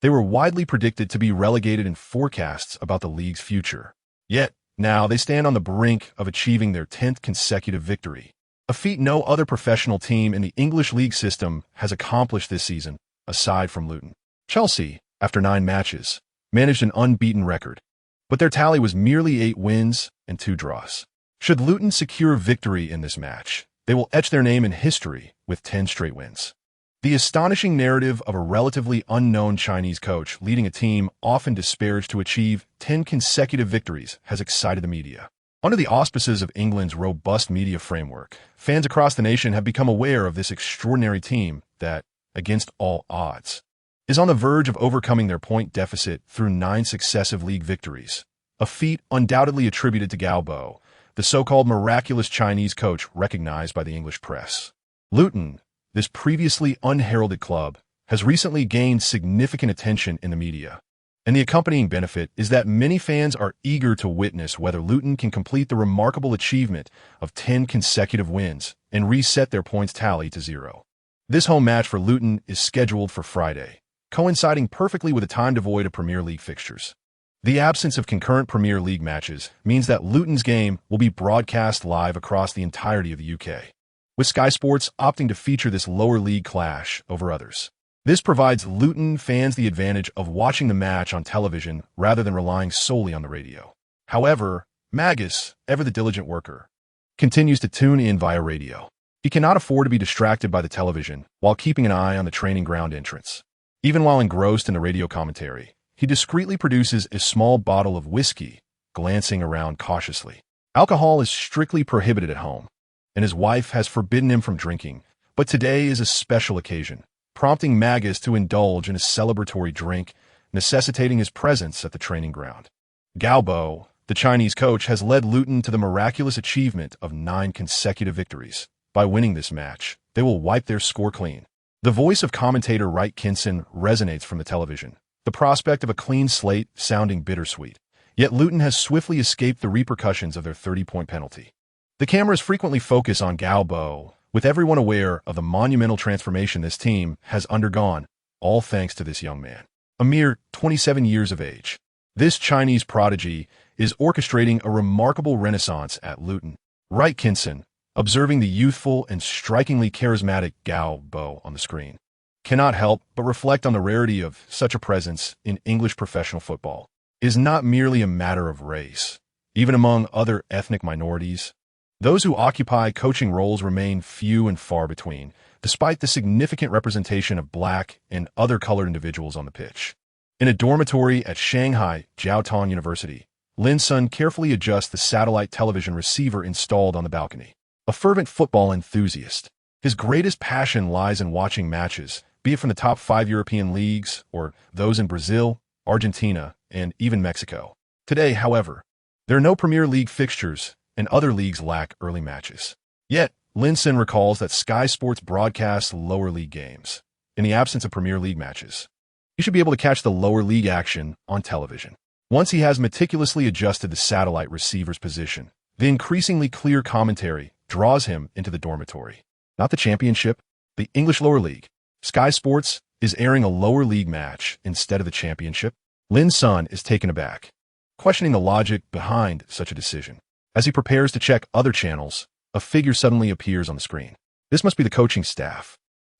They were widely predicted to be relegated in forecasts about the league's future. Yet, now they stand on the brink of achieving their 10th consecutive victory, a feat no other professional team in the English league system has accomplished this season, aside from Luton. Chelsea, after 9 matches, managed an unbeaten record, but their tally was merely 8 wins and 2 draws. Should Luton secure victory in this match, they will etch their name in history with 10 straight wins. The astonishing narrative of a relatively unknown Chinese coach leading a team often disparaged to achieve 10 consecutive victories has excited the media. Under the auspices of England's robust media framework, fans across the nation have become aware of this extraordinary team that, against all odds, is on the verge of overcoming their point deficit through 9 successive league victories, a feat undoubtedly attributed to Gao Bo, the so-called miraculous Chinese coach recognized by the English press. Luton, this previously unheralded club, has recently gained significant attention in the media. And the accompanying benefit is that many fans are eager to witness whether Luton can complete the remarkable achievement of 10 consecutive wins and reset their points tally to 0. This home match for Luton is scheduled for Friday, coinciding perfectly with a time devoid of Premier League fixtures. The absence of concurrent Premier League matches means that Luton's game will be broadcast live across the entirety of the UK, with Sky Sports opting to feature this lower league clash over others. This provides Luton fans the advantage of watching the match on television rather than relying solely on the radio. However, Magus, ever the diligent worker, continues to tune in via radio. He cannot afford to be distracted by the television while keeping an eye on the training ground entrance. Even while engrossed in the radio commentary, he discreetly produces a small bottle of whiskey, glancing around cautiously. Alcohol is strictly prohibited at home, and his wife has forbidden him from drinking, but today is a special occasion, prompting Magus to indulge in a celebratory drink, necessitating his presence at the training ground. Gao Bo, the Chinese coach, has led Luton to the miraculous achievement of 9 consecutive victories. By winning this match, they will wipe their score clean. The voice of commentator Wright Kinson resonates from the television, the prospect of a clean slate sounding bittersweet. Yet Luton has swiftly escaped the repercussions of their 30-point penalty. The cameras frequently focus on Gao Bo, with everyone aware of the monumental transformation this team has undergone, all thanks to this young man. A mere 27 years of age, this Chinese prodigy is orchestrating a remarkable renaissance at Luton. Wright Kinson, observing the youthful and strikingly charismatic Gao Bo on the screen, cannot help but reflect on the rarity of such a presence in English professional football. It is not merely a matter of race. Even among other ethnic minorities, those who occupy coaching roles remain few and far between, despite the significant representation of black and other colored individuals on the pitch. In a dormitory at Shanghai Jiaotong University, Lin Sun carefully adjusts the satellite television receiver installed on the balcony. A fervent football enthusiast, his greatest passion lies in watching matches, be it from the top 5 European leagues or those in Brazil, Argentina, and even Mexico. Today, however, there are no Premier League fixtures, and other leagues lack early matches. Yet, Lin Sun recalls that Sky Sports broadcasts lower league games. In the absence of Premier League matches, he should be able to catch the lower league action on television. Once he has meticulously adjusted the satellite receiver's position, the increasingly clear commentary draws him into the dormitory. Not the championship, the English lower league. Sky Sports is airing a lower league match instead of the championship. Lin Sun is taken aback, questioning the logic behind such a decision. As he prepares to check other channels, a figure suddenly appears on the screen. This must be the coaching staff,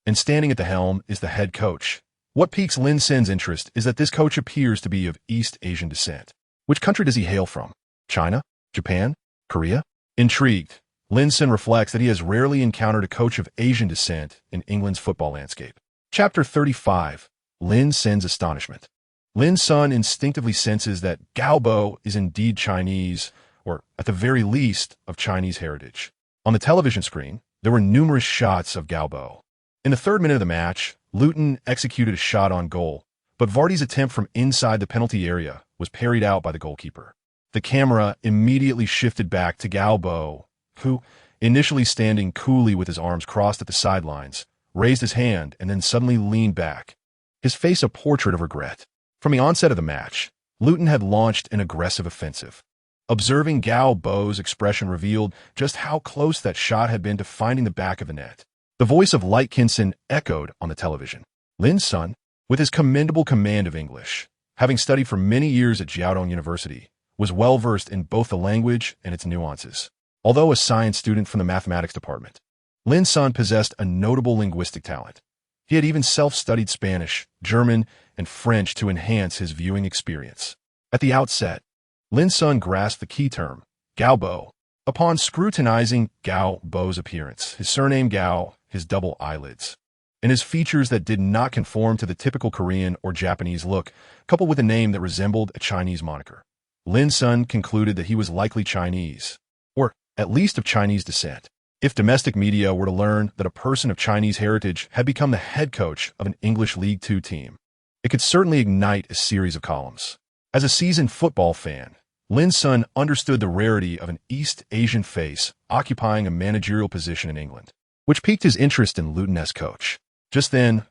and standing at the helm is the head coach. What piques Lin Sun's interest is that this coach appears to be of East Asian descent. Which country does he hail from? China? Japan? Korea? Intrigued, Lin Sun reflects that he has rarely encountered a coach of Asian descent in England's football landscape. Chapter 35. Lin Sun's astonishment. Lin Sun instinctively senses that Gao Bo is indeed Chinese, or at the very least, of Chinese heritage. On the television screen, there were numerous shots of Gao Bo. In the 3rd minute of the match, Luton executed a shot on goal, but Vardy's attempt from inside the penalty area was parried out by the goalkeeper. The camera immediately shifted back to Gao Bo, who, initially standing coolly with his arms crossed at the sidelines, raised his hand and then suddenly leaned back, his face a portrait of regret. From the onset of the match, Luton had launched an aggressive offensive. Observing Gao Bo's expression revealed just how close that shot had been to finding the back of the net. The voice of Wright Kinson echoed on the television. Lin Sun, with his commendable command of English, having studied for many years at Jiaotong University, was well versed in both the language and its nuances. Although a science student from the mathematics department, Lin Sun possessed a notable linguistic talent. He had even self-studied Spanish, German, and French to enhance his viewing experience. At the outset, Lin Sun grasped the key term, Gao Bo. Upon scrutinizing Gao Bo's appearance, his surname Gao, his double eyelids, and his features that did not conform to the typical Korean or Japanese look, coupled with a name that resembled a Chinese moniker, Lin Sun concluded that he was likely Chinese, or at least of Chinese descent. If domestic media were to learn that a person of Chinese heritage had become the head coach of an English League Two team, it could certainly ignite a series of columns. As a seasoned football fan, Lin Sun understood the rarity of an East Asian face occupying a managerial position in England, which piqued his interest in Luton as coach. Just then,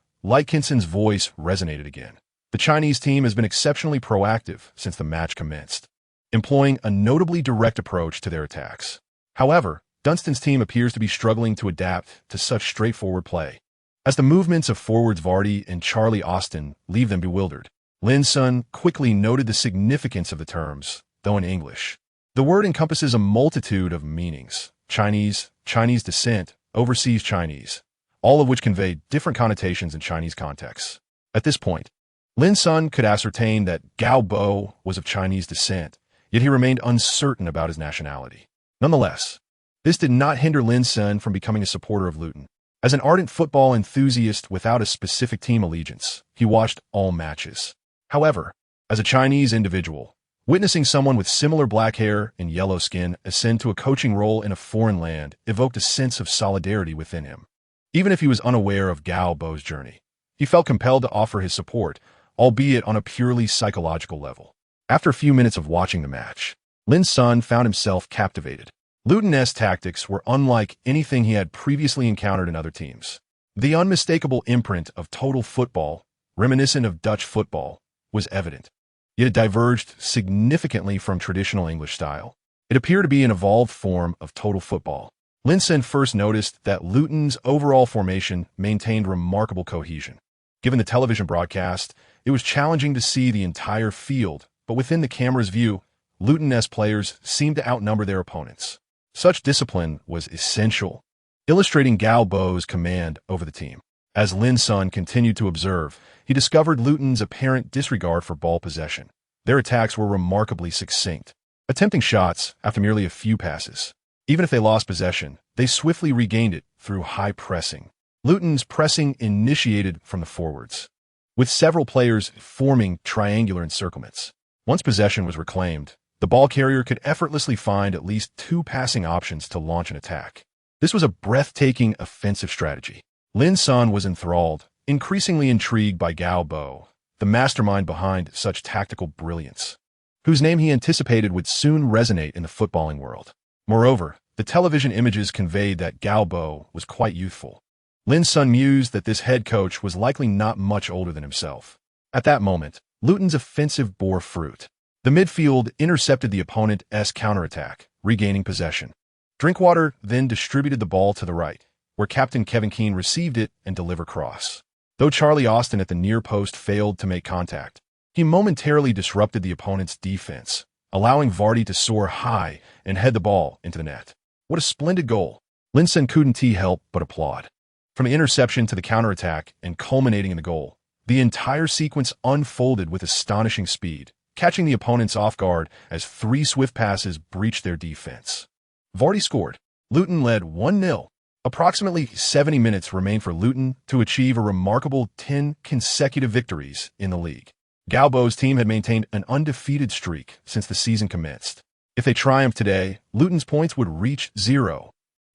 Kinson's voice resonated again. The Chinese team has been exceptionally proactive since the match commenced, employing a notably direct approach to their attacks. However, Dunstan's team appears to be struggling to adapt to such straightforward play, as the movements of forwards Vardy and Charlie Austin leave them bewildered. Lin Sun quickly noted the significance of the terms, though in English. The word encompasses a multitude of meanings: Chinese, Chinese descent, overseas Chinese, all of which convey different connotations in Chinese contexts. At this point, Lin Sun could ascertain that Gao Bo was of Chinese descent, yet he remained uncertain about his nationality. Nonetheless, this did not hinder Lin Sun from becoming a supporter of Luton. As an ardent football enthusiast without a specific team allegiance, he watched all matches. However, as a Chinese individual, witnessing someone with similar black hair and yellow skin ascend to a coaching role in a foreign land evoked a sense of solidarity within him. Even if he was unaware of Gao Bo's journey, he felt compelled to offer his support, albeit on a purely psychological level. After a few minutes of watching the match, Lin Sun found himself captivated. Luton's tactics were unlike anything he had previously encountered in other teams. The unmistakable imprint of total football, reminiscent of Dutch football, was evident. Yet it diverged significantly from traditional English style. It appeared to be an evolved form of total football. Lin Sun first noticed that Luton's overall formation maintained remarkable cohesion. Given the television broadcast, it was challenging to see the entire field, but within the camera's view, Luton's players seemed to outnumber their opponents. Such discipline was essential, illustrating Gao Bo's command over the team. As Lin Sun continued to observe, he discovered Luton's apparent disregard for ball possession. Their attacks were remarkably succinct, attempting shots after merely a few passes. Even if they lost possession, they swiftly regained it through high pressing. Luton's pressing initiated from the forwards, with several players forming triangular encirclements. Once possession was reclaimed, the ball carrier could effortlessly find at least two passing options to launch an attack. This was a breathtaking offensive strategy. Lin Sun was enthralled, increasingly intrigued by Gao Bo, the mastermind behind such tactical brilliance, whose name he anticipated would soon resonate in the footballing world. Moreover, the television images conveyed that Gao Bo was quite youthful. Lin Sun mused that this head coach was likely not much older than himself. At that moment, Luton's offensive bore fruit. The midfield intercepted the opponent's counterattack, regaining possession. Drinkwater then distributed the ball to the right, where Captain Kevin Keane received it and delivered cross. Though Charlie Austin at the near post failed to make contact, he momentarily disrupted the opponent's defense, allowing Vardy to soar high and head the ball into the net. What a splendid goal! Lin Sun couldn't help but applaud. From the interception to the counterattack and culminating in the goal, the entire sequence unfolded with astonishing speed, catching the opponents off guard as three swift passes breached their defense. Vardy scored. Luton led 1-0. Approximately 70 minutes remained for Luton to achieve a remarkable 10 consecutive victories in the league. Gao Bo's team had maintained an undefeated streak since the season commenced. If they triumphed today, Luton's points would reach 0.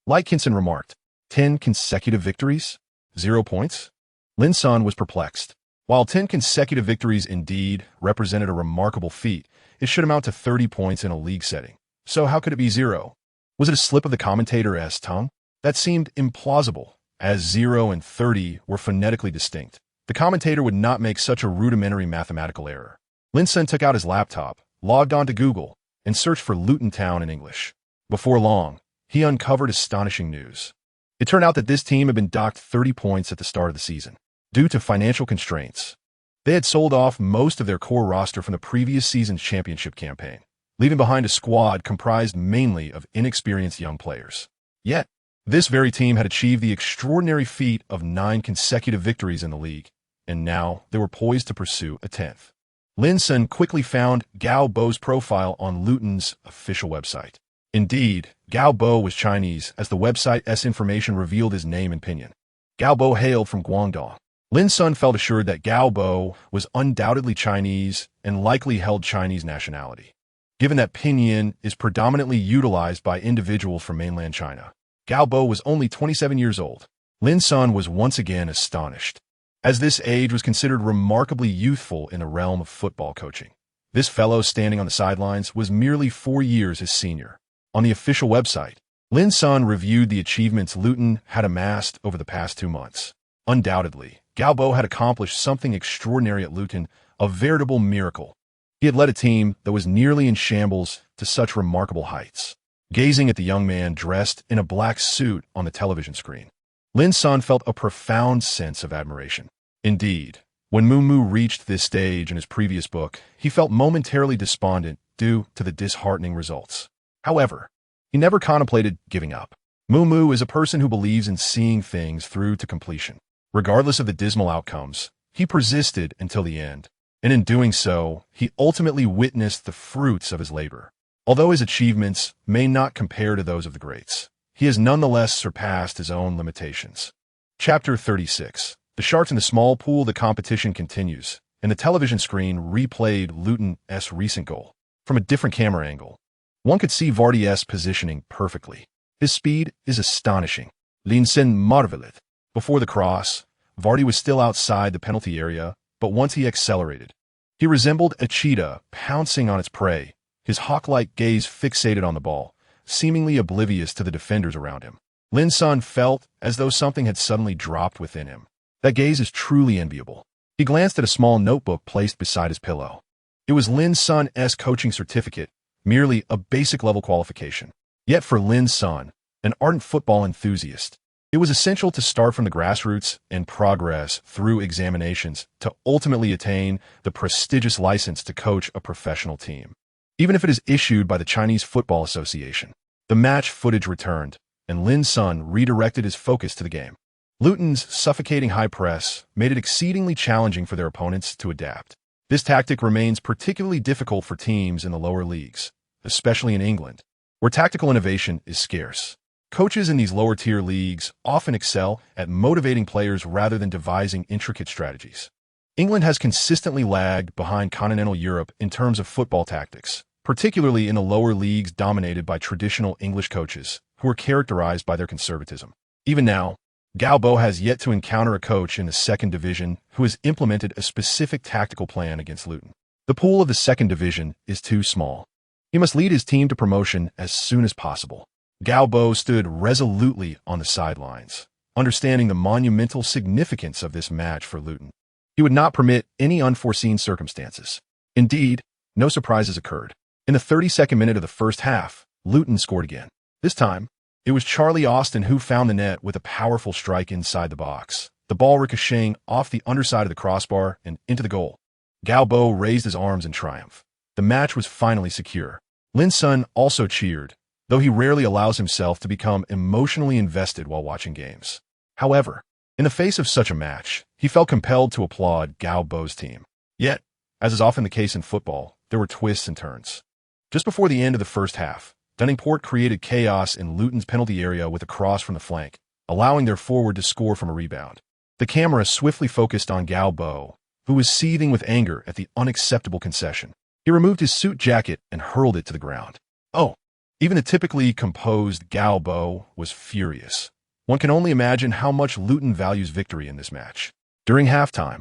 Like Kinson remarked, 10 consecutive victories? 0 points? Lin Sun was perplexed. While 10 consecutive victories indeed represented a remarkable feat, it should amount to 30 points in a league setting. So how could it be 0? Was it a slip of the commentator's tongue? That seemed implausible, as 0 and 30 were phonetically distinct. The commentator would not make such a rudimentary mathematical error. Lin Sun took out his laptop, logged on to Google, and searched for Luton Town in English. Before long, he uncovered astonishing news. It turned out that this team had been docked 30 points at the start of the season, due to financial constraints. They had sold off most of their core roster from the previous season's championship campaign, leaving behind a squad comprised mainly of inexperienced young players. Yet, this very team had achieved the extraordinary feat of 9 consecutive victories in the league, and now they were poised to pursue a 10th. Lin Sun quickly found Gao Bo's profile on Luton's official website. Indeed, Gao Bo was Chinese, as the website's information revealed his name and pinyin. Gao Bo hailed from Guangdong. Lin Sun felt assured that Gao Bo was undoubtedly Chinese and likely held Chinese nationality, given that pinyin is predominantly utilized by individuals from mainland China. Gao Bo was only 27 years old. Lin Sun was once again astonished, as this age was considered remarkably youthful in the realm of football coaching. This fellow standing on the sidelines was merely 4 years his senior. On the official website, Lin Sun reviewed the achievements Luton had amassed over the past 2 months. Undoubtedly, Gao Bo had accomplished something extraordinary at Luton, a veritable miracle. He had led a team that was nearly in shambles to such remarkable heights. Gazing at the young man dressed in a black suit on the television screen, Lin Sun felt a profound sense of admiration. Indeed, when Moo reached this stage in his previous book, he felt momentarily despondent due to the disheartening results. However, he never contemplated giving up. Moo is a person who believes in seeing things through to completion. Regardless of the dismal outcomes, he persisted until the end, and in doing so, he ultimately witnessed the fruits of his labor. Although his achievements may not compare to those of the greats, he has nonetheless surpassed his own limitations. Chapter 36. The Sharks in the small pool. The competition continues, and the television screen replayed Luton's recent goal. From a different camera angle, one could see Vardy's positioning perfectly. His speed is astonishing. Lin Sun marveled. Before the cross, Vardy was still outside the penalty area, but once he accelerated, he resembled a cheetah pouncing on its prey, his hawk-like gaze fixated on the ball, seemingly oblivious to the defenders around him. Lin Sun felt as though something had suddenly dropped within him. That gaze is truly enviable. He glanced at a small notebook placed beside his pillow. It was Lin Sun's coaching certificate, merely a basic-level qualification. Yet for Lin Sun, an ardent football enthusiast, it was essential to start from the grassroots and progress through examinations to ultimately attain the prestigious license to coach a professional team. Even if it is issued by the Chinese Football Association. The match footage returned, and Lin Sun redirected his focus to the game. Luton's suffocating high press made it exceedingly challenging for their opponents to adapt. This tactic remains particularly difficult for teams in the lower leagues, especially in England, where tactical innovation is scarce. Coaches in these lower-tier leagues often excel at motivating players rather than devising intricate strategies. England has consistently lagged behind continental Europe in terms of football tactics, particularly in the lower leagues dominated by traditional English coaches, who are characterized by their conservatism. Even now, Gao Bo has yet to encounter a coach in the second division who has implemented a specific tactical plan against Luton. The pool of the second division is too small. He must lead his team to promotion as soon as possible. Gao Bo stood resolutely on the sidelines, understanding the monumental significance of this match for Luton. He would not permit any unforeseen circumstances. Indeed, no surprises occurred. In the 32nd minute of the first half, Luton scored again. This time, it was Charlie Austin who found the net with a powerful strike inside the box, the ball ricocheting off the underside of the crossbar and into the goal. Gao Bo raised his arms in triumph. The match was finally secure. Lin Sun also cheered, though he rarely allows himself to become emotionally invested while watching games. However, in the face of such a match, he felt compelled to applaud Gao Bo's team. Yet, as is often the case in football, there were twists and turns. Just before the end of the first half, Dunningport created chaos in Luton's penalty area with a cross from the flank, allowing their forward to score from a rebound. The camera swiftly focused on Gao Bo, who was seething with anger at the unacceptable concession. He removed his suit jacket and hurled it to the ground. Oh, even the typically composed Gao Bo was furious. One can only imagine how much Luton values victory in this match. During halftime,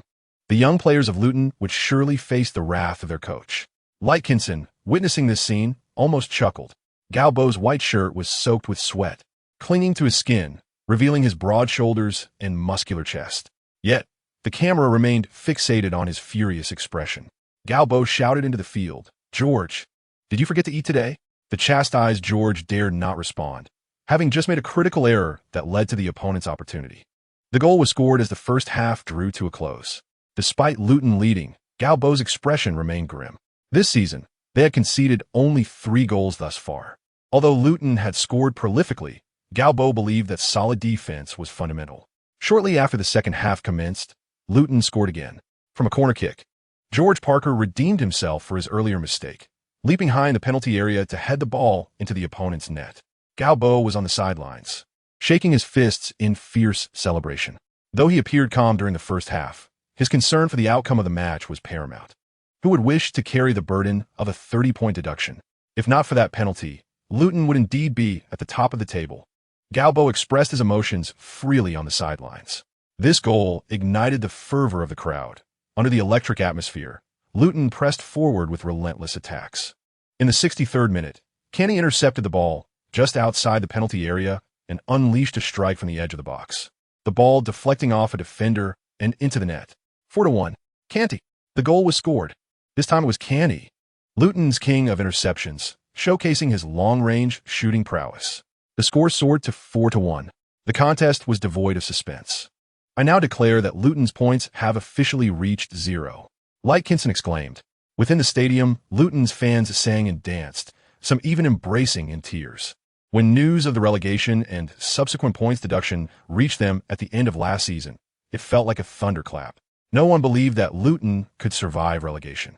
the young players of Luton would surely face the wrath of their coach. Lightkinson, witnessing this scene, almost chuckled. Gao Bo's white shirt was soaked with sweat, clinging to his skin, revealing his broad shoulders and muscular chest. Yet, the camera remained fixated on his furious expression. Gao Bo shouted into the field, "George, did you forget to eat today?" The chastised George dared not respond, having just made a critical error that led to the opponent's opportunity. The goal was scored as the first half drew to a close. Despite Luton leading, Gao Bo's expression remained grim. This season, they had conceded only 3 goals thus far. Although Luton had scored prolifically, Gao Bo believed that solid defense was fundamental. Shortly after the second half commenced, Luton scored again. From a corner kick, George Parker redeemed himself for his earlier mistake, leaping high in the penalty area to head the ball into the opponent's net. Gao Bo was on the sidelines, shaking his fists in fierce celebration. Though he appeared calm during the first half, his concern for the outcome of the match was paramount. Who would wish to carry the burden of a 30-point deduction? If not for that penalty, Luton would indeed be at the top of the table. Gao Bo expressed his emotions freely on the sidelines. This goal ignited the fervor of the crowd. Under the electric atmosphere, Luton pressed forward with relentless attacks. In the 63rd minute, Kenny intercepted the ball just outside the penalty area and unleashed a strike from the edge of the box. The ball deflecting off a defender and into the net. 4-1. Canty. The goal was scored. This time it was Canty, Luton's king of interceptions, showcasing his long-range shooting prowess. The score soared to 4-1. The contest was devoid of suspense. I now declare that Luton's points have officially reached 0. Lightkinson exclaimed. Within the stadium, Luton's fans sang and danced, some even embracing in tears. When news of the relegation and subsequent points deduction reached them at the end of last season, it felt like a thunderclap. No one believed that Luton could survive relegation.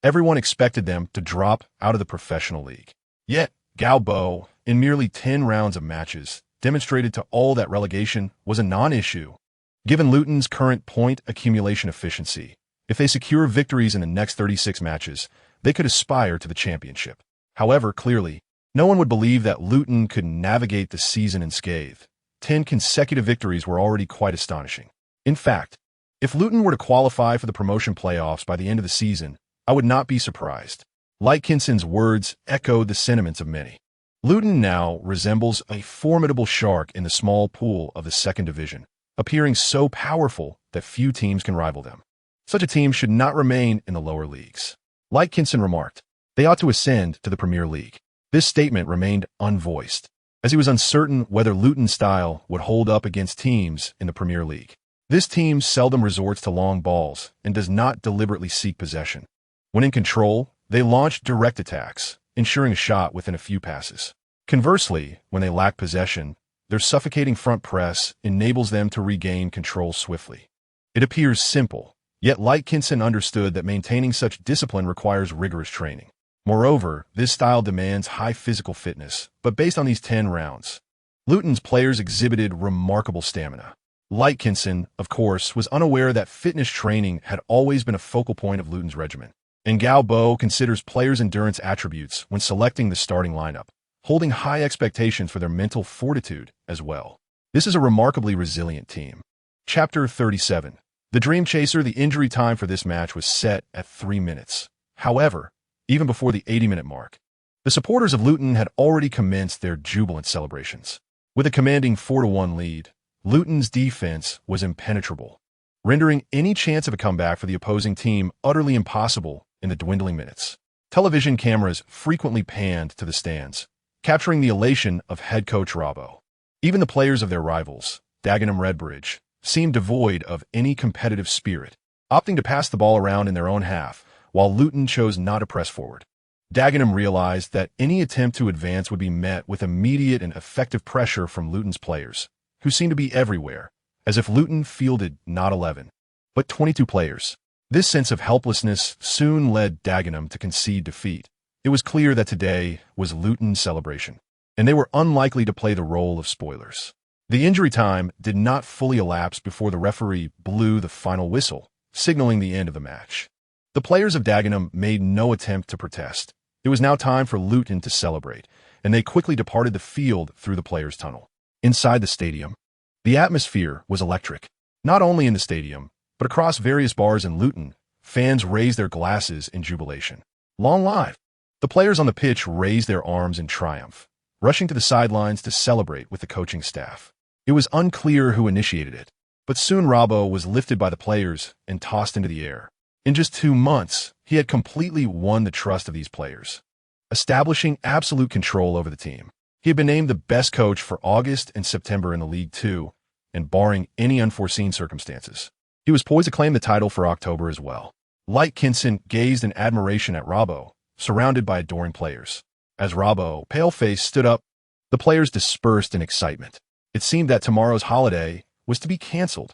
Everyone expected them to drop out of the professional league. Yet, Gao Bo, in merely 10 rounds of matches, demonstrated to all that relegation was a non-issue. Given Luton's current point accumulation efficiency, if they secure victories in the next 36 matches, they could aspire to the championship. However, clearly, no one would believe that Luton could navigate the season unscathed. 10 consecutive victories were already quite astonishing. In fact, if Luton were to qualify for the promotion playoffs by the end of the season, I would not be surprised. Lightkinson's words echoed the sentiments of many. Luton now resembles a formidable shark in the small pool of the second division, appearing so powerful that few teams can rival them. Such a team should not remain in the lower leagues. Lightkinson remarked, they ought to ascend to the Premier League. This statement remained unvoiced, as he was uncertain whether Luton's style would hold up against teams in the Premier League. This team seldom resorts to long balls and does not deliberately seek possession. When in control, they launch direct attacks, ensuring a shot within a few passes. Conversely, when they lack possession, their suffocating front press enables them to regain control swiftly. It appears simple, yet Lightkinson understood that maintaining such discipline requires rigorous training. Moreover, this style demands high physical fitness, but based on these 10 rounds, Luton's players exhibited remarkable stamina. Lightkinson, of course, was unaware that fitness training had always been a focal point of Luton's regimen, and Gao Bo considers players' endurance attributes when selecting the starting lineup, holding high expectations for their mental fortitude as well. This is a remarkably resilient team. Chapter 37. The Dream Chaser. The injury time for this match was set at 3 minutes. However, even before the 80-minute mark, the supporters of Luton had already commenced their jubilant celebrations. With a commanding 4-1 lead, Luton's defense was impenetrable, rendering any chance of a comeback for the opposing team utterly impossible in the dwindling minutes. Television cameras frequently panned to the stands, capturing the elation of head coach Robbo. Even the players of their rivals, Dagenham Redbridge, seemed devoid of any competitive spirit, opting to pass the ball around in their own half, while Luton chose not to press forward. Dagenham realized that any attempt to advance would be met with immediate and effective pressure from Luton's players, who seemed to be everywhere, as if Luton fielded not 11, but 22 players. This sense of helplessness soon led Dagenham to concede defeat. It was clear that today was Luton's celebration, and they were unlikely to play the role of spoilers. The injury time did not fully elapse before the referee blew the final whistle, signaling the end of the match. The players of Dagenham made no attempt to protest. It was now time for Luton to celebrate, and they quickly departed the field through the players' tunnel. Inside the stadium, the atmosphere was electric. Not only in the stadium, but across various bars in Luton, fans raised their glasses in jubilation. Long live! The players on the pitch raised their arms in triumph, rushing to the sidelines to celebrate with the coaching staff. It was unclear who initiated it, but soon Robbo was lifted by the players and tossed into the air. In just 2 months, he had completely won the trust of these players, establishing absolute control over the team. He had been named the best coach for August and September in the League Two, and barring any unforeseen circumstances, he was poised to claim the title for October as well. Lightkinson gazed in admiration at Robbo, surrounded by adoring players. As Robbo, pale-faced, stood up, the players dispersed in excitement. It seemed that tomorrow's holiday was to be cancelled.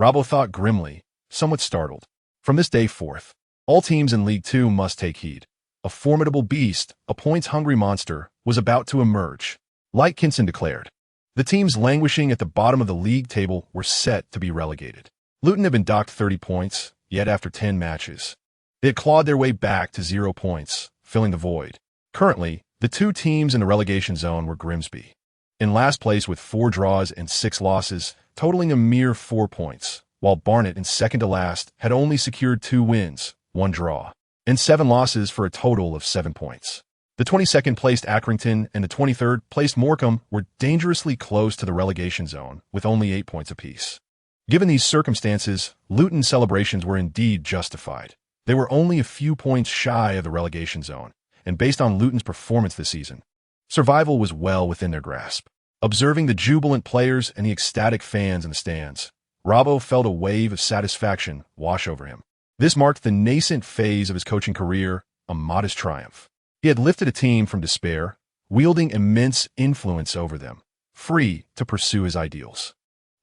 Robbo thought grimly, somewhat startled. From this day forth, all teams in League Two must take heed. A formidable beast, a points-hungry monster, was about to emerge. Lightkinson declared. The teams languishing at the bottom of the league table were set to be relegated. Luton had been docked 30 points, yet after 10 matches, they had clawed their way back to 0 points, filling the void. Currently, the 2 teams in the relegation zone were Grimsby, in last place with 4 draws and 6 losses, totaling a mere 4 points, while Barnet, in second to last, had only secured 2 wins, 1 draw, and 7 losses for a total of 7 points. The 22nd-placed Accrington and the 23rd-placed Morecambe were dangerously close to the relegation zone, with only 8 points apiece. Given these circumstances, Luton's celebrations were indeed justified. They were only a few points shy of the relegation zone, and based on Luton's performance this season, survival was well within their grasp. Observing the jubilant players and the ecstatic fans in the stands, Robbo felt a wave of satisfaction wash over him. This marked the nascent phase of his coaching career, a modest triumph. He had lifted a team from despair, wielding immense influence over them, free to pursue his ideals.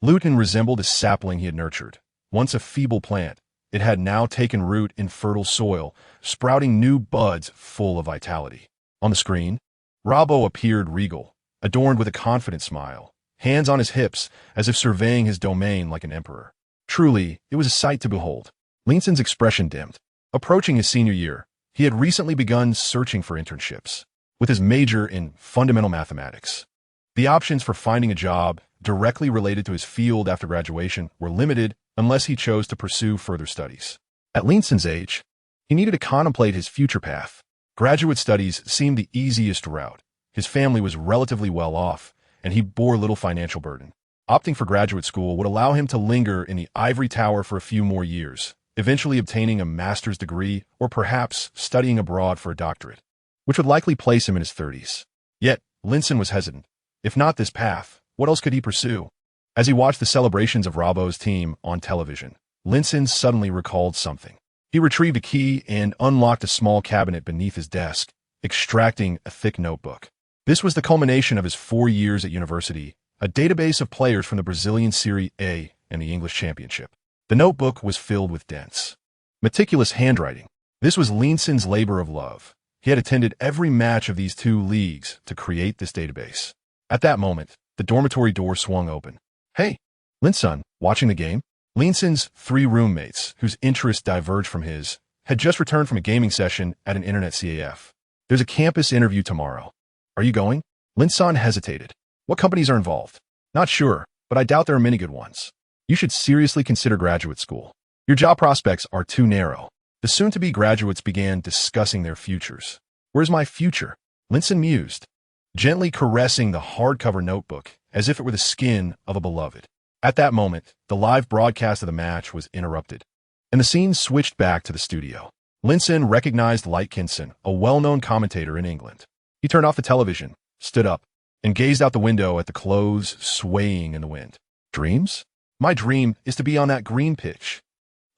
Luton resembled a sapling he had nurtured. Once a feeble plant, it had now taken root in fertile soil, sprouting new buds full of vitality. On the screen, Robbo appeared regal, adorned with a confident smile, hands on his hips as if surveying his domain like an emperor. Truly, it was a sight to behold. Linson's expression dimmed. Approaching his senior year, he had recently begun searching for internships, with his major in fundamental mathematics. The options for finding a job directly related to his field after graduation were limited unless he chose to pursue further studies. At Linson's age, he needed to contemplate his future path. Graduate studies seemed the easiest route. His family was relatively well off, and he bore little financial burden. Opting for graduate school would allow him to linger in the ivory tower for a few more years, eventually obtaining a master's degree or perhaps studying abroad for a doctorate, which would likely place him in his 30s. Yet, Linson was hesitant. If not this path, what else could he pursue? As he watched the celebrations of Robbo's team on television, Linson suddenly recalled something. He retrieved a key and unlocked a small cabinet beneath his desk, extracting a thick notebook. This was the culmination of his 4 years at university, a database of players from the Brazilian Serie A and the English Championship. The notebook was filled with dense, meticulous handwriting. This was Linson's labor of love. He had attended every match of these 2 leagues to create this database. At that moment, the dormitory door swung open. "Hey, Linson, watching the game?" Linson's 3 roommates, whose interests diverged from his, had just returned from a gaming session at an internet CAF. "There's a campus interview tomorrow. Are you going?" Linson hesitated. "What companies are involved?" "Not sure, but I doubt there are many good ones. You should seriously consider graduate school. Your job prospects are too narrow." The soon-to-be graduates began discussing their futures. "Where's my future?" Linson mused, gently caressing the hardcover notebook as if it were the skin of a beloved. At that moment, the live broadcast of the match was interrupted, and the scene switched back to the studio. Linson recognized Lightkinson, a well-known commentator in England. He turned off the television, stood up, and gazed out the window at the clothes swaying in the wind. "Dreams? My dream is to be on that green pitch."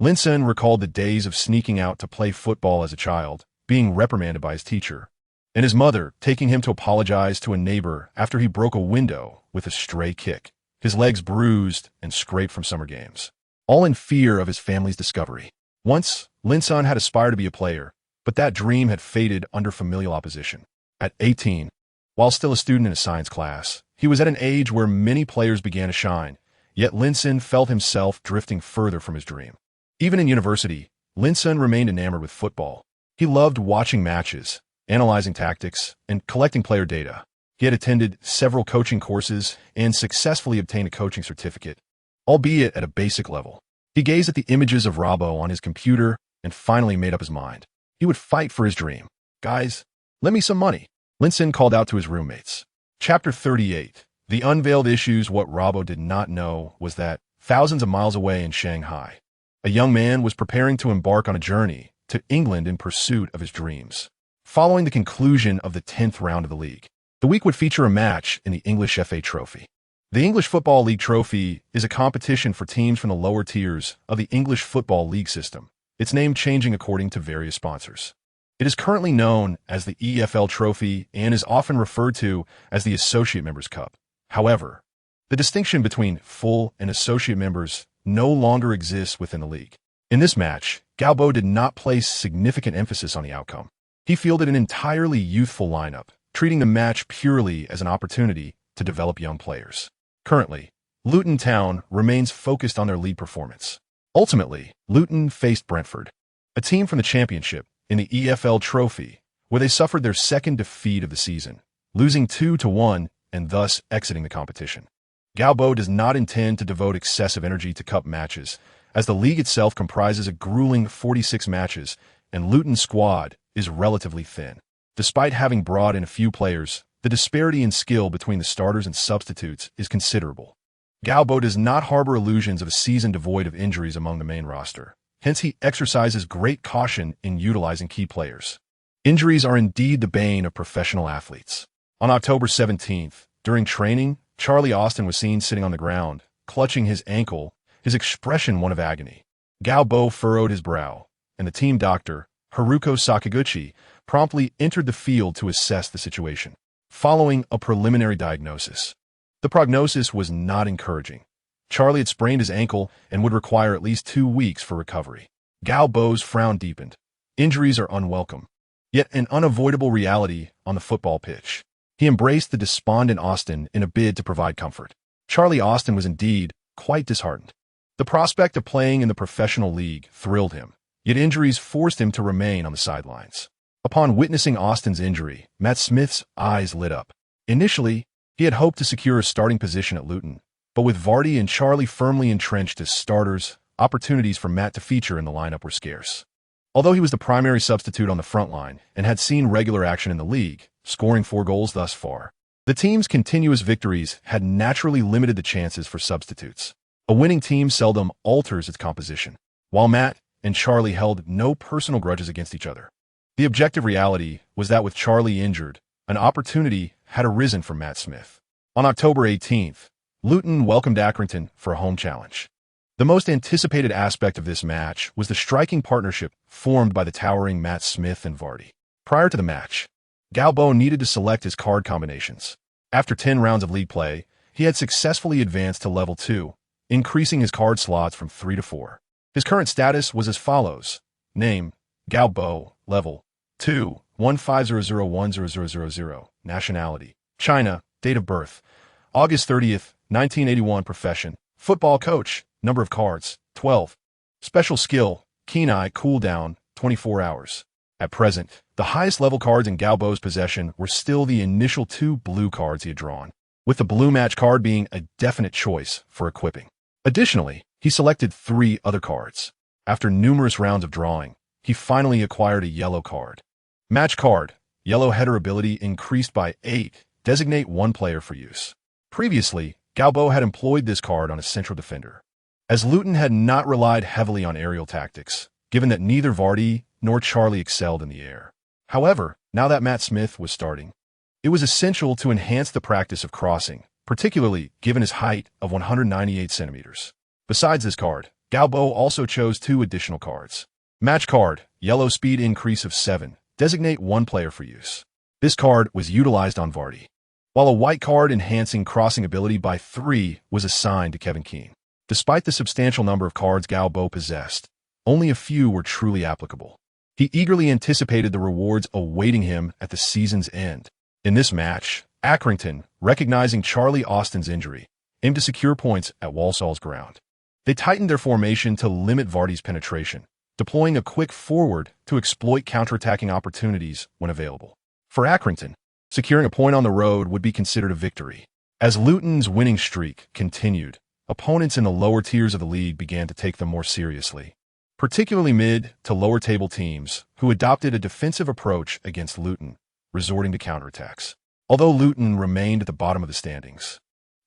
Linson recalled the days of sneaking out to play football as a child, being reprimanded by his teacher, and his mother taking him to apologize to a neighbor after he broke a window with a stray kick, his legs bruised and scraped from summer games, all in fear of his family's discovery. Once, Linson had aspired to be a player, but that dream had faded under familial opposition. At 18, while still a student in a science class, he was at an age where many players began to shine, yet Linson felt himself drifting further from his dream. Even in university, Linson remained enamored with football. He loved watching matches, analyzing tactics, and collecting player data. He had attended several coaching courses and successfully obtained a coaching certificate, albeit at a basic level. He gazed at the images of Robbo on his computer and finally made up his mind. He would fight for his dream. "Guys, lend me some money," Linson called out to his roommates. Chapter 38. The unveiled issues. What Robbo did not know was that, thousands of miles away in Shanghai, a young man was preparing to embark on a journey to England in pursuit of his dreams. Following the conclusion of the 10th round of the league, the week would feature a match in the English FA Trophy. The English Football League Trophy is a competition for teams from the lower tiers of the English Football League system, its name changing according to various sponsors. It is currently known as the EFL Trophy and is often referred to as the Associate Members' Cup. However, the distinction between full and associate members no longer exists within the league. In this match, Gao Bo did not place significant emphasis on the outcome. He fielded an entirely youthful lineup, treating the match purely as an opportunity to develop young players. Currently, Luton Town remains focused on their league performance. Ultimately, Luton faced Brentford, a team from the Championship, in the EFL Trophy, where they suffered their second defeat of the season, losing 2-1 and thus exiting the competition. Gao Bo does not intend to devote excessive energy to cup matches, as the league itself comprises a grueling 46 matches, and Luton's squad is relatively thin. Despite having brought in a few players, the disparity in skill between the starters and substitutes is considerable. Gao Bo does not harbor illusions of a season devoid of injuries among the main roster. Hence, he exercises great caution in utilizing key players. Injuries are indeed the bane of professional athletes. On October 17th, during training, Charlie Austin was seen sitting on the ground, clutching his ankle, his expression one of agony. Gao Bo furrowed his brow, and the team doctor, Haruko Sakaguchi, promptly entered the field to assess the situation. Following a preliminary diagnosis, the prognosis was not encouraging. Charlie had sprained his ankle and would require at least 2 weeks for recovery. Gao Bo's frown deepened. Injuries are unwelcome, yet an unavoidable reality on the football pitch. He embraced the despondent Austin in a bid to provide comfort. Charlie Austin was indeed quite disheartened. The prospect of playing in the professional league thrilled him, yet injuries forced him to remain on the sidelines. Upon witnessing Austin's injury, Matt Smith's eyes lit up. Initially, he had hoped to secure a starting position at Luton, but with Vardy and Charlie firmly entrenched as starters, opportunities for Matt to feature in the lineup were scarce. Although he was the primary substitute on the front line and had seen regular action in the league, scoring 4 goals thus far, the team's continuous victories had naturally limited the chances for substitutes. A winning team seldom alters its composition, while Matt and Charlie held no personal grudges against each other. The objective reality was that with Charlie injured, an opportunity had arisen for Matt Smith. On October 18th, Luton welcomed Accrington for a home challenge. The most anticipated aspect of this match was the striking partnership formed by the towering Matt Smith and Vardy. Prior to the match, Gao Bo needed to select his card combinations. After 10 rounds of league play, he had successfully advanced to level 2, increasing his card slots from 3 to 4. His current status was as follows. Name, Gao Bo, level 2, 1500100000. Nationality, China. Date of birth, August 30th, 1981. Profession, football coach. Number of cards, 12. Special skill, keen eye, cooldown, 24 hours. At present, the highest level cards in Gao Bo's possession were still the initial 2 blue cards he had drawn, with the blue match card being a definite choice for equipping. Additionally, he selected 3 other cards. After numerous rounds of drawing, he finally acquired a yellow card. Match card, yellow header ability increased by 8, designate 1 player for use. Previously, Gao Bo had employed this card on a central defender, as Luton had not relied heavily on aerial tactics, given that neither Vardy nor Charlie excelled in the air. However, now that Matt Smith was starting, it was essential to enhance the practice of crossing, particularly given his height of 198 centimeters. Besides this card, Gao Bo also chose 2 additional cards. Match card, yellow speed increase of 7, designate 1 player for use. This card was utilized on Vardy, while a white card enhancing crossing ability by 3 was assigned to Kevin Keane. Despite the substantial number of cards Gao Bo possessed, only a few were truly applicable. He eagerly anticipated the rewards awaiting him at the season's end. In this match, Accrington, recognizing Charlie Austin's injury, aimed to secure points at Walsall's ground. They tightened their formation to limit Vardy's penetration, deploying a quick forward to exploit counterattacking opportunities when available. For Accrington, securing a point on the road would be considered a victory. As Luton's winning streak continued, opponents in the lower tiers of the league began to take them more seriously, particularly mid to lower table teams who adopted a defensive approach against Luton, resorting to counterattacks. Although Luton remained at the bottom of the standings,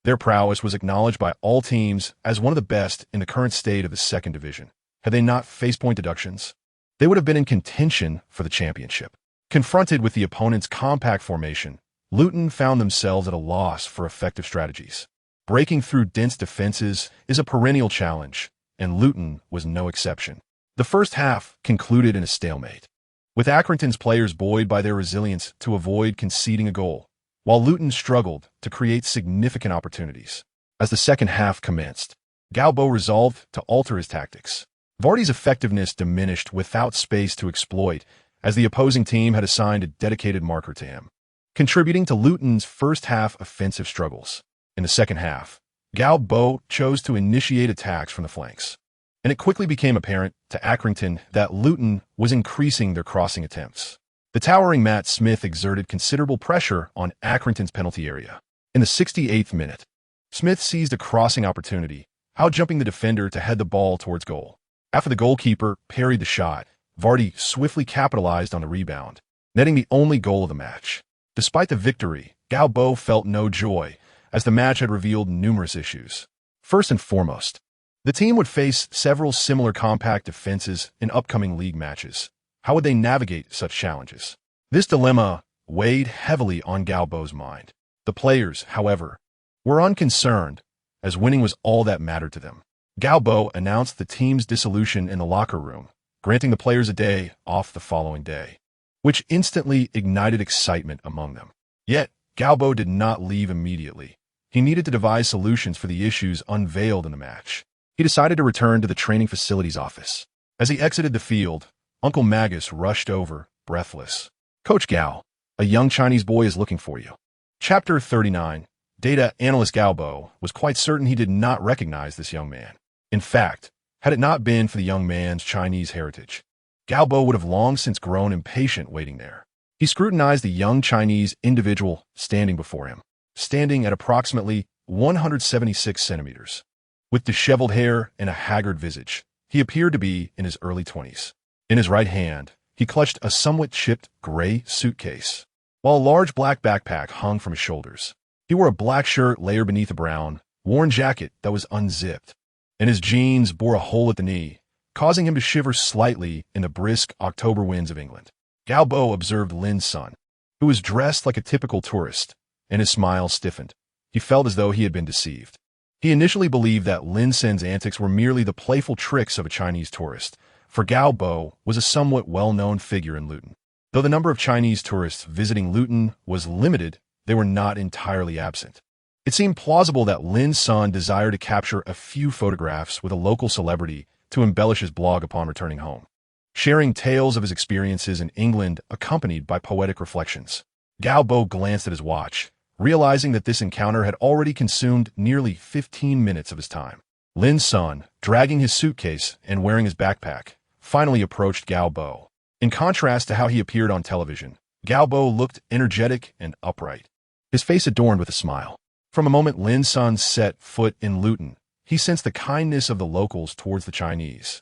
their prowess was acknowledged by all teams as one of the best in the current state of the second division. Had they not faced point deductions, they would have been in contention for the championship. Confronted with the opponent's compact formation, Luton found themselves at a loss for effective strategies. Breaking through dense defenses is a perennial challenge, and Luton was no exception. The first half concluded in a stalemate, with Accrington's players buoyed by their resilience to avoid conceding a goal, while Luton struggled to create significant opportunities. As the second half commenced, Gao Bo resolved to alter his tactics. Vardy's effectiveness diminished without space to exploit, as the opposing team had assigned a dedicated marker to him, contributing to Luton's first half offensive struggles. In the second half, Gao Bo chose to initiate attacks from the flanks, and it quickly became apparent to Accrington that Luton was increasing their crossing attempts. The towering Matt Smith exerted considerable pressure on Accrington's penalty area. In the 68th minute, Smith seized a crossing opportunity, out-jumping the defender to head the ball towards goal. After the goalkeeper parried the shot, Vardy swiftly capitalized on the rebound, netting the only goal of the match. Despite the victory, Gao Bo felt no joy, as the match had revealed numerous issues. First and foremost, the team would face several similar compact defenses in upcoming league matches. How would they navigate such challenges? This dilemma weighed heavily on Gao Bo's mind. The players, however, were unconcerned, as winning was all that mattered to them. Gao Bo announced the team's dissolution in the locker room, granting the players a day off the following day, which instantly ignited excitement among them. Yet, Gao Bo did not leave immediately. He needed to devise solutions for the issues unveiled in the match. He decided to return to the training facilities office. As he exited the field, Uncle Magus rushed over, breathless. "Coach Gao, a young Chinese boy is looking for you." Chapter 39. Data analyst Gao Bo was quite certain he did not recognize this young man. In fact, had it not been for the young man's Chinese heritage, Gao Bo would have long since grown impatient waiting there. He scrutinized the young Chinese individual standing before him, standing at approximately 176 centimeters. With disheveled hair and a haggard visage, he appeared to be in his early 20s. In his right hand, he clutched a somewhat chipped gray suitcase, while a large black backpack hung from his shoulders. He wore a black shirt layered beneath a brown, worn jacket that was unzipped, and his jeans bore a hole at the knee, causing him to shiver slightly in the brisk October winds of England. Gao Bo observed Lin's son, who was dressed like a typical tourist, and his smile stiffened. He felt as though he had been deceived. He initially believed that Lin Sen's antics were merely the playful tricks of a Chinese tourist, for Gao Bo was a somewhat well-known figure in Luton. Though the number of Chinese tourists visiting Luton was limited, they were not entirely absent. It seemed plausible that Lin's son desired to capture a few photographs with a local celebrity to embellish his blog upon returning home, sharing tales of his experiences in England accompanied by poetic reflections. Gao Bo glanced at his watch, realizing that this encounter had already consumed nearly 15 minutes of his time. Lin's son, dragging his suitcase and wearing his backpack, finally approached Gao Bo. In contrast to how he appeared on television, Gao Bo looked energetic and upright, his face adorned with a smile. From a moment Lin's son set foot in Luton, he sensed the kindness of the locals towards the Chinese,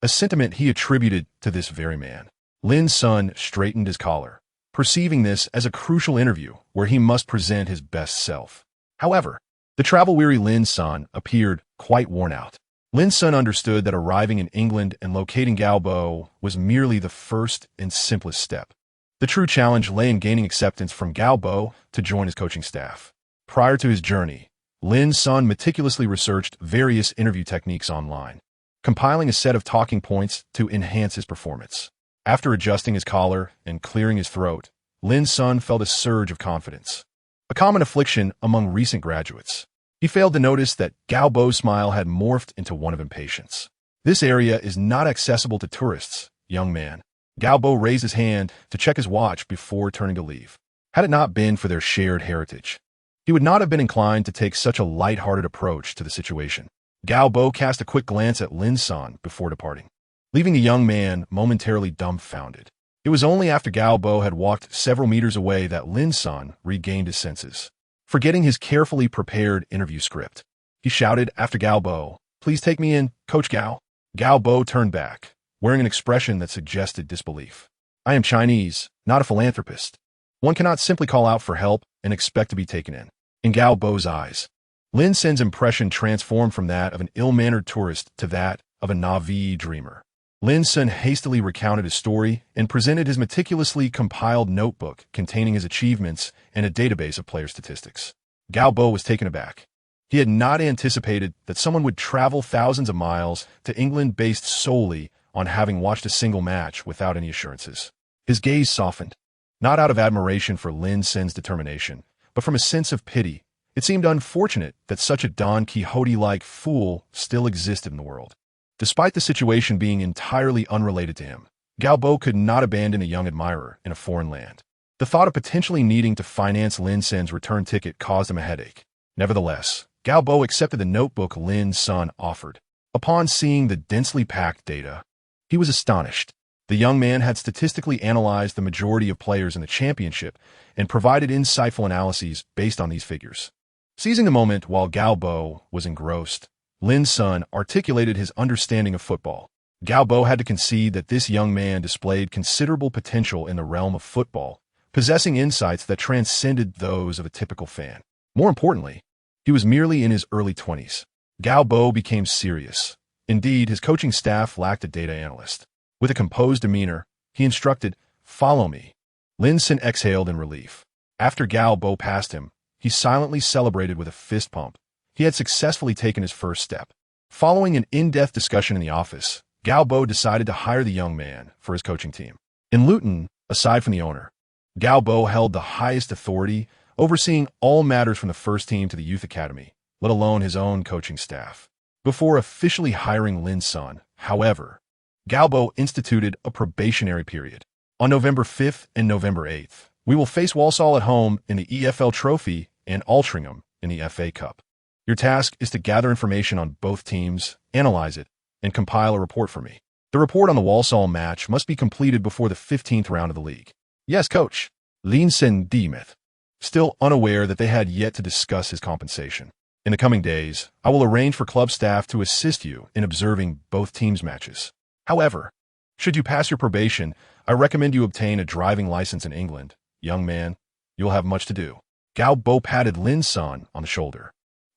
a sentiment he attributed to this very man. Lin's son straightened his collar, perceiving this as a crucial interview where he must present his best self. However, the travel-weary Lin's son appeared quite worn out. Lin's son understood that arriving in England and locating Gao Bo was merely the first and simplest step. The true challenge lay in gaining acceptance from Gao Bo to join his coaching staff. Prior to his journey, Lin's son meticulously researched various interview techniques online, compiling a set of talking points to enhance his performance. After adjusting his collar and clearing his throat, Lin's son felt a surge of confidence, a common affliction among recent graduates. He failed to notice that Gao Bo's smile had morphed into one of impatience. "This area is not accessible to tourists, young man." Gao Bo raised his hand to check his watch before turning to leave. Had it not been for their shared heritage, he would not have been inclined to take such a light-hearted approach to the situation. Gao Bo cast a quick glance at Lin's son before departing, leaving the young man momentarily dumbfounded. It was only after Gao Bo had walked several meters away that Lin's son regained his senses. Forgetting his carefully prepared interview script, he shouted after Gao Bo, "Please take me in, Coach Gao." Gao Bo turned back, wearing an expression that suggested disbelief. "I am Chinese, not a philanthropist. One cannot simply call out for help and expect to be taken in." In Gao Bo's eyes, Lin Sen's impression transformed from that of an ill-mannered tourist to that of a Navi dreamer. Lin Sen hastily recounted his story and presented his meticulously compiled notebook containing his achievements and a database of player statistics. Gao Bo was taken aback. He had not anticipated that someone would travel thousands of miles to England based solely on having watched a single match without any assurances. His gaze softened, not out of admiration for Lin Sen's determination, but from a sense of pity. It seemed unfortunate that such a Don Quixote-like fool still existed in the world. Despite the situation being entirely unrelated to him, Gao Bo could not abandon a young admirer in a foreign land. The thought of potentially needing to finance Lin Sen's return ticket caused him a headache. Nevertheless, Gao Bo accepted the notebook Lin's son offered. Upon seeing the densely packed data, he was astonished. The young man had statistically analyzed the majority of players in the championship and provided insightful analyses based on these figures. Seizing the moment while Gao Bo was engrossed, Lin's son articulated his understanding of football. Gao Bo had to concede that this young man displayed considerable potential in the realm of football, possessing insights that transcended those of a typical fan. More importantly, he was merely in his early 20s. Gao Bo became serious. Indeed, his coaching staff lacked a data analyst. With a composed demeanor, he instructed, "Follow me." Lin's son exhaled in relief. After Gao Bo passed him, he silently celebrated with a fist pump. He had successfully taken his first step. Following an in-depth discussion in the office, Gao Bo decided to hire the young man for his coaching team. In Luton, aside from the owner, Gao Bo held the highest authority, overseeing all matters from the first team to the youth academy, let alone his own coaching staff. Before officially hiring Lin's son, however, Gao Bo instituted a probationary period. On November 5th and November 8th, we will face Walsall at home in the EFL Trophy and Altrincham in the FA Cup. Your task is to gather information on both teams, analyze it, and compile a report for me. The report on the Walsall match must be completed before the 15th round of the league. Yes, coach. Linsen Demuth, still unaware that they had yet to discuss his compensation. In the coming days, I will arrange for club staff to assist you in observing both teams' matches. However, should you pass your probation, I recommend you obtain a driving license in England. Young man, you'll have much to do. Gao Bo patted Lin's son on the shoulder.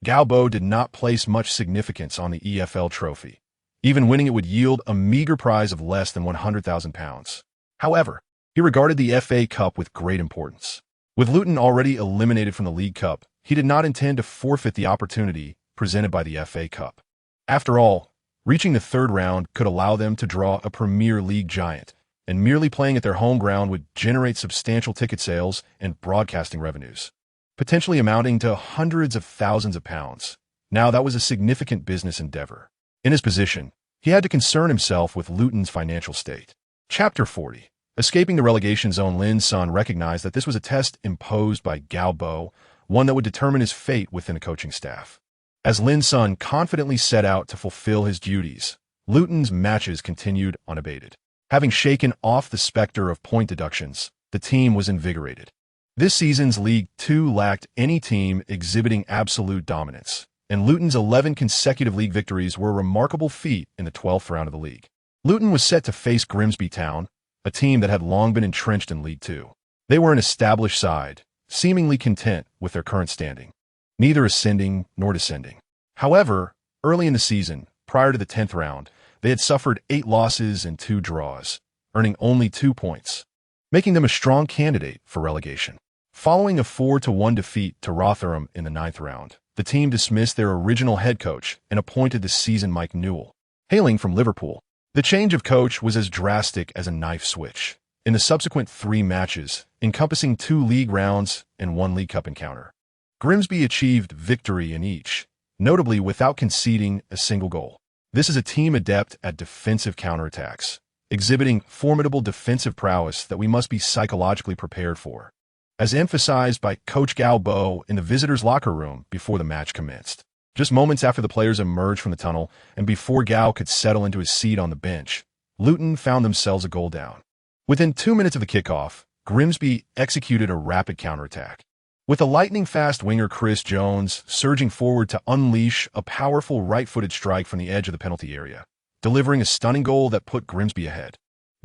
Gao Bo did not place much significance on the EFL trophy. Even winning it would yield a meager prize of less than £100,000. However, he regarded the FA Cup with great importance. With Luton already eliminated from the League Cup, he did not intend to forfeit the opportunity presented by the FA Cup. After all, reaching the third round could allow them to draw a Premier League giant, and merely playing at their home ground would generate substantial ticket sales and broadcasting revenues, potentially amounting to hundreds of thousands of pounds. Now that was a significant business endeavor. In his position, he had to concern himself with Luton's financial state. Chapter 40. Escaping the relegation zone, Lin's son recognized that this was a test imposed by Gao Bo, one that would determine his fate within the coaching staff. As Lin's son confidently set out to fulfill his duties, Luton's matches continued unabated. Having shaken off the specter of point deductions, the team was invigorated. This season's League Two lacked any team exhibiting absolute dominance, and Luton's 11 consecutive league victories were a remarkable feat in the 12th round of the league. Luton was set to face Grimsby Town, a team that had long been entrenched in League Two. They were an established side, seemingly content with their current standing, neither ascending nor descending. However, early in the season, prior to the 10th round, they had suffered 8 losses and 2 draws, earning only 2 points, making them a strong candidate for relegation. Following a 4-1 defeat to Rotherham in the 9th round, the team dismissed their original head coach and appointed the seasoned Mike Newell, hailing from Liverpool. The change of coach was as drastic as a knife switch. In the subsequent 3 matches, encompassing 2 league rounds and 1 League Cup encounter, Grimsby achieved victory in each, notably without conceding a single goal. This is a team adept at defensive counterattacks, exhibiting formidable defensive prowess that we must be psychologically prepared for, as emphasized by Coach Gao Bo in the visitors' locker room before the match commenced. Just moments after the players emerged from the tunnel and before Gao could settle into his seat on the bench, Luton found themselves a goal down. Within 2 minutes of the kickoff, Grimsby executed a rapid counterattack, with a lightning-fast winger Chris Jones surging forward to unleash a powerful right-footed strike from the edge of the penalty area, delivering a stunning goal that put Grimsby ahead.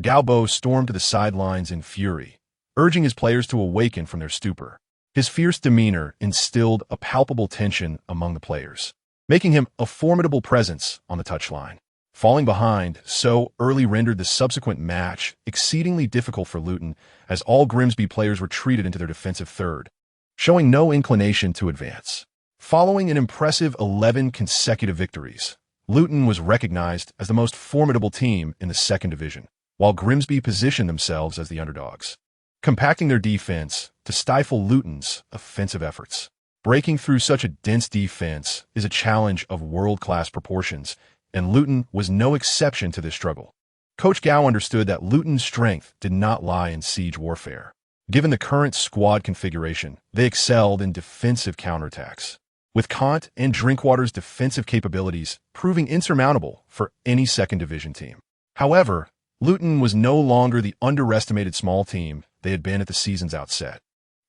Gao Bo stormed to the sidelines in fury, urging his players to awaken from their stupor. His fierce demeanor instilled a palpable tension among the players, making him a formidable presence on the touchline. Falling behind so early rendered the subsequent match exceedingly difficult for Luton, as all Grimsby players retreated into their defensive third, showing no inclination to advance. Following an impressive 11 consecutive victories, Luton was recognized as the most formidable team in the second division, while Grimsby positioned themselves as the underdogs, compacting their defense to stifle Luton's offensive efforts. Breaking through such a dense defense is a challenge of world-class proportions, and Luton was no exception to this struggle. Coach Gao understood that Luton's strength did not lie in siege warfare. Given the current squad configuration, they excelled in defensive counterattacks, with Kant and Drinkwater's defensive capabilities proving insurmountable for any second division team. However, Luton was no longer the underestimated small team they had been at the season's outset.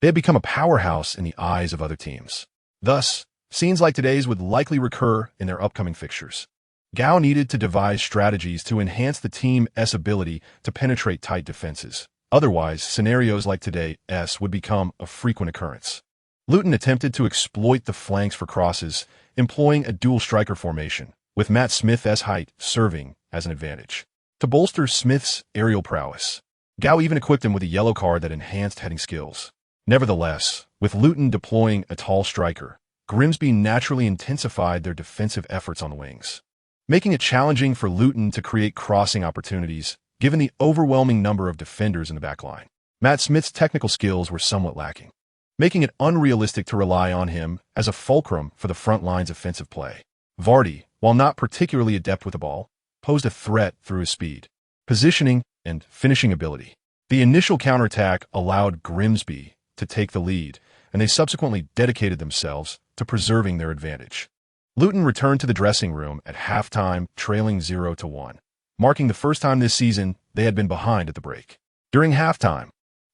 They had become a powerhouse in the eyes of other teams. Thus, Scenes like today's would likely recur in their upcoming fixtures. Gao needed to devise strategies to enhance the team's ability to penetrate tight defenses. Otherwise, scenarios like today's would become a frequent occurrence. Luton attempted to exploit the flanks for crosses, employing a dual striker formation, with Matt Smith's height serving as an advantage. To bolster Smith's aerial prowess, Gao even equipped him with a yellow card that enhanced heading skills. Nevertheless, with Luton deploying a tall striker, Grimsby naturally intensified their defensive efforts on the wings, making it challenging for Luton to create crossing opportunities, given the overwhelming number of defenders in the backline. Matt Smith's technical skills were somewhat lacking, making it unrealistic to rely on him as a fulcrum for the front line's offensive play. Vardy, while not particularly adept with the ball, posed a threat through his speed, positioning, and finishing ability. The initial counterattack allowed Grimsby to take the lead, and they subsequently dedicated themselves to preserving their advantage. Luton returned to the dressing room at halftime, trailing 0-1, marking the first time this season they had been behind at the break. During halftime,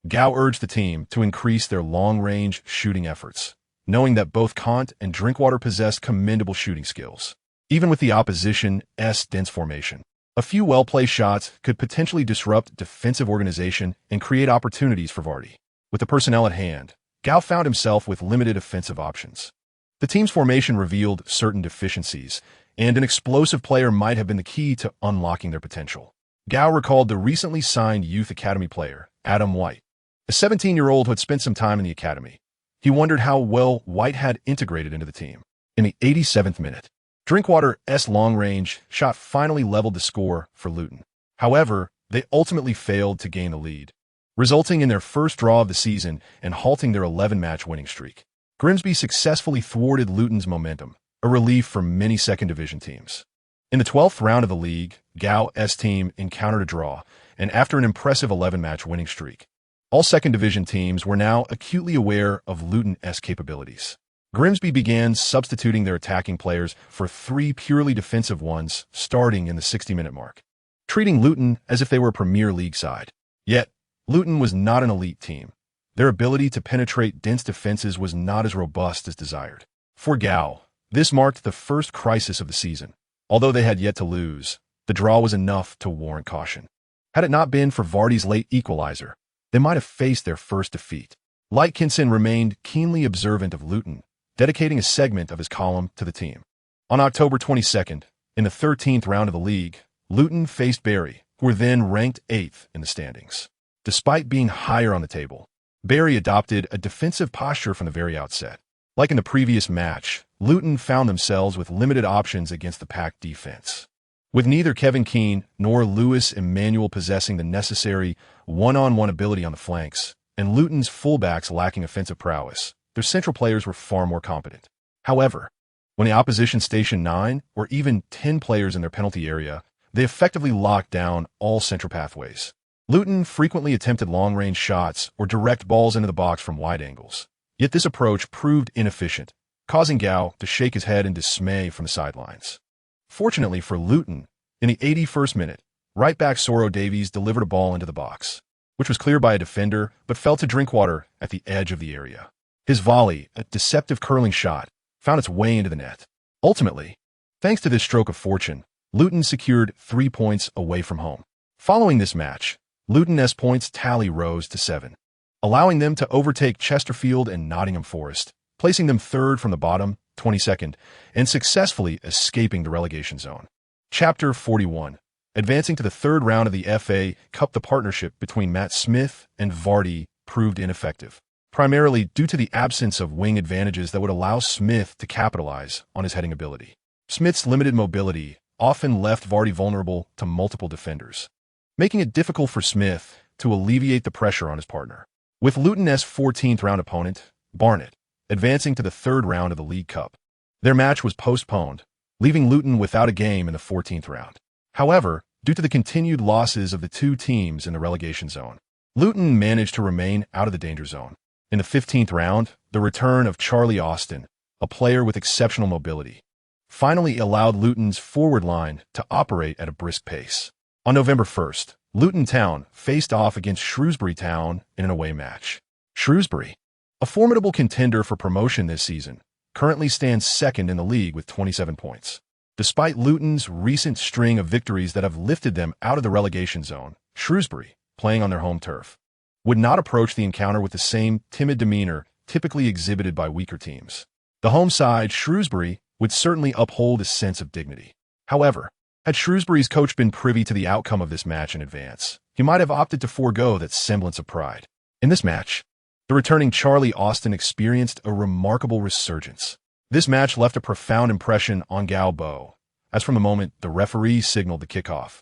Gao urged the team to increase their long-range shooting efforts, knowing that both Kant and Drinkwater possessed commendable shooting skills. Even with the opposition's dense formation, a few well-placed shots could potentially disrupt defensive organization and create opportunities for Vardy. With the personnel at hand, Gao found himself with limited offensive options. The team's formation revealed certain deficiencies, and an explosive player might have been the key to unlocking their potential. Gao recalled the recently signed youth academy player, Adam White, a 17-year-old who had spent some time in the academy. He wondered how well White had integrated into the team. In the 87th minute, Drinkwater's long-range shot finally leveled the score for Luton. However, they ultimately failed to gain the lead, resulting in their first draw of the season and halting their 11-match winning streak. Grimsby successfully thwarted Luton's momentum, a relief for many second-division teams. In the 12th round of the league, Gao's team encountered a draw, and after an impressive 11-match winning streak, all second-division teams were now acutely aware of Luton's capabilities. Grimsby began substituting their attacking players for 3 purely defensive ones starting in the 60-minute mark, treating Luton as if they were a Premier League side. Yet, Luton was not an elite team. Their ability to penetrate dense defenses was not as robust as desired. For Gao, this marked the first crisis of the season. Although they had yet to lose, the draw was enough to warrant caution. Had it not been for Vardy's late equalizer, they might have faced their first defeat. Lightkinson remained keenly observant of Luton, dedicating a segment of his column to the team. On October 22nd, in the 13th round of the league, Luton faced Bury, who were then ranked 8th in the standings. Despite being higher on the table, Bury adopted a defensive posture from the very outset. Like in the previous match, Luton found themselves with limited options against the packed defense. With neither Kevin Keane nor Lewis Emmanuel possessing the necessary one-on-one ability on the flanks, and Luton's fullbacks lacking offensive prowess, their central players were far more competent. However, when the opposition stationed 9 or even 10 players in their penalty area, they effectively locked down all central pathways. Luton frequently attempted long-range shots or direct balls into the box from wide angles. Yet this approach proved inefficient, causing Gao to shake his head in dismay from the sidelines. Fortunately for Luton, in the 81st minute, right-back Soro Davies delivered a ball into the box, which was cleared by a defender but fell to Drinkwater at the edge of the area. His volley, a deceptive curling shot, found its way into the net. Ultimately, thanks to this stroke of fortune, Luton secured 3 points away from home. Following this match, Luton's points tally rose to 7, allowing them to overtake Chesterfield and Nottingham Forest, placing them 3rd from the bottom, 22nd, and successfully escaping the relegation zone. Chapter 41. Advancing to the 3rd round of the FA Cup, the partnership between Matt Smith and Vardy proved ineffective, primarily due to the absence of wing advantages that would allow Smith to capitalize on his heading ability. Smith's limited mobility often left Vardy vulnerable to multiple defenders, making it difficult for Smith to alleviate the pressure on his partner. With Luton's 14th round opponent, Barnet, advancing to the 3rd round of the League Cup, their match was postponed, leaving Luton without a game in the 14th round. However, due to the continued losses of the 2 teams in the relegation zone, Luton managed to remain out of the danger zone. In the 15th round, the return of Charlie Austin, a player with exceptional mobility, finally allowed Luton's forward line to operate at a brisk pace. On November 1st, Luton Town faced off against Shrewsbury Town in an away match. Shrewsbury, a formidable contender for promotion this season, currently stands second in the league with 27 points. Despite Luton's recent string of victories that have lifted them out of the relegation zone, Shrewsbury, playing on their home turf, would not approach the encounter with the same timid demeanor typically exhibited by weaker teams. The home side, Shrewsbury, would certainly uphold a sense of dignity. However, had Shrewsbury's coach been privy to the outcome of this match in advance, he might have opted to forego that semblance of pride. In this match, the returning Charlie Austin experienced a remarkable resurgence. This match left a profound impression on Gao Bo, as from the moment the referee signaled the kickoff.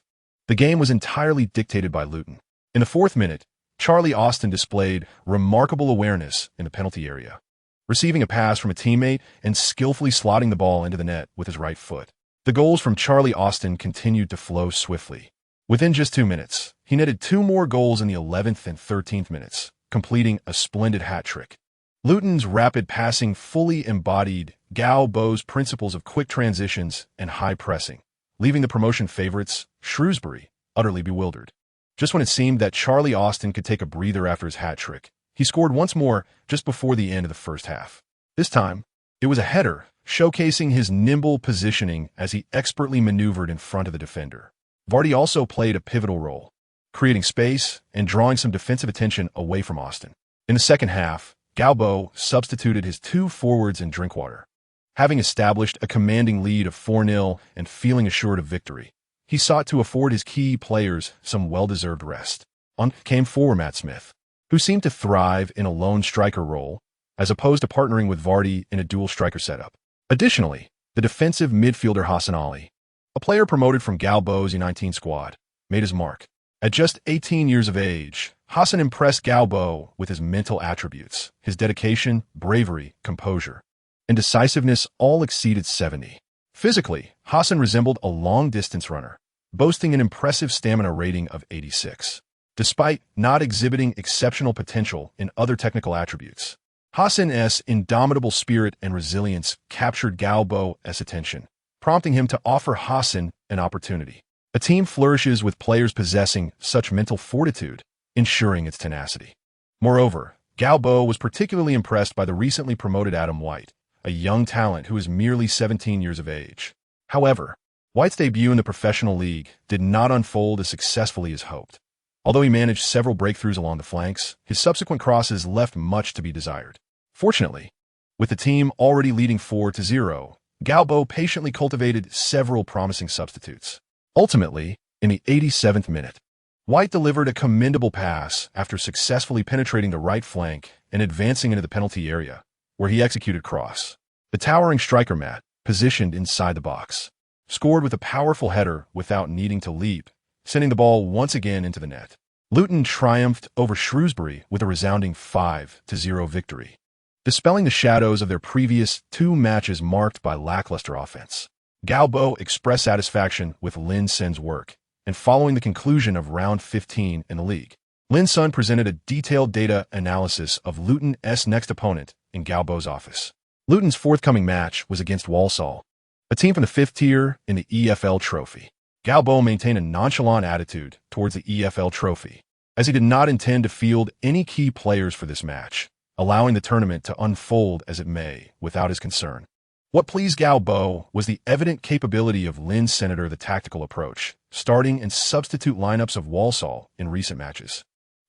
The game was entirely dictated by Luton. In the 4th minute, Charlie Austin displayed remarkable awareness in the penalty area, receiving a pass from a teammate and skillfully slotting the ball into the net with his right foot. The goals from Charlie Austin continued to flow swiftly. Within just 2 minutes, he netted 2 more goals in the 11th and 13th minutes, completing a splendid hat-trick. Luton's rapid passing fully embodied Gao Bo's principles of quick transitions and high pressing, leaving the promotion favorites, Shrewsbury, utterly bewildered. Just when it seemed that Charlie Austin could take a breather after his hat-trick, he scored once more just before the end of the first half. This time, it was a header, showcasing his nimble positioning as he expertly maneuvered in front of the defender. Vardy also played a pivotal role, creating space and drawing some defensive attention away from Austin. In the second half, Gao Bo substituted his 2 forwards in Drinkwater. Having established a commanding lead of 4-0 and feeling assured of victory, he sought to afford his key players some well-deserved rest. On came forward Matt Smith, who seemed to thrive in a lone striker role, as opposed to partnering with Vardy in a dual striker setup. Additionally, the defensive midfielder Hassan Ali, a player promoted from Gao Bo's U19 squad, made his mark. At just 18 years of age, Hassan impressed Gao Bo with his mental attributes. His dedication, bravery, composure, and decisiveness all exceeded 70. Physically, Hassan resembled a long-distance runner, boasting an impressive stamina rating of 86. Despite not exhibiting exceptional potential in other technical attributes, Hassan's indomitable spirit and resilience captured Gao Bo's attention, prompting him to offer Hassan an opportunity. A team flourishes with players possessing such mental fortitude, ensuring its tenacity. Moreover, Gao Bo was particularly impressed by the recently promoted Adam White, a young talent who is merely 17 years of age. However, White's debut in the professional league did not unfold as successfully as hoped. Although he managed several breakthroughs along the flanks, his subsequent crosses left much to be desired. Fortunately, with the team already leading 4-0, Gao Bo patiently cultivated several promising substitutes. Ultimately, in the 87th minute, White delivered a commendable pass after successfully penetrating the right flank and advancing into the penalty area, where he executed cross. The towering striker Matt, positioned inside the box, scored with a powerful header without needing to leap, sending the ball once again into the net. Luton triumphed over Shrewsbury with a resounding 5-0 victory, dispelling the shadows of their previous 2 matches marked by lackluster offense. Gao Bo expressed satisfaction with Lin Sen's work, and following the conclusion of round 15 in the league, Lin Sen presented a detailed data analysis of Luton's next opponent in Gao Bo's office. Luton's forthcoming match was against Walsall, a team from the 5th tier in the EFL Trophy. Gao Bo maintained a nonchalant attitude towards the EFL Trophy, as he did not intend to field any key players for this match, allowing the tournament to unfold as it may without his concern. What pleased Gao Bo was the evident capability of Lin Senator the tactical approach, starting and substitute lineups of Walsall in recent matches,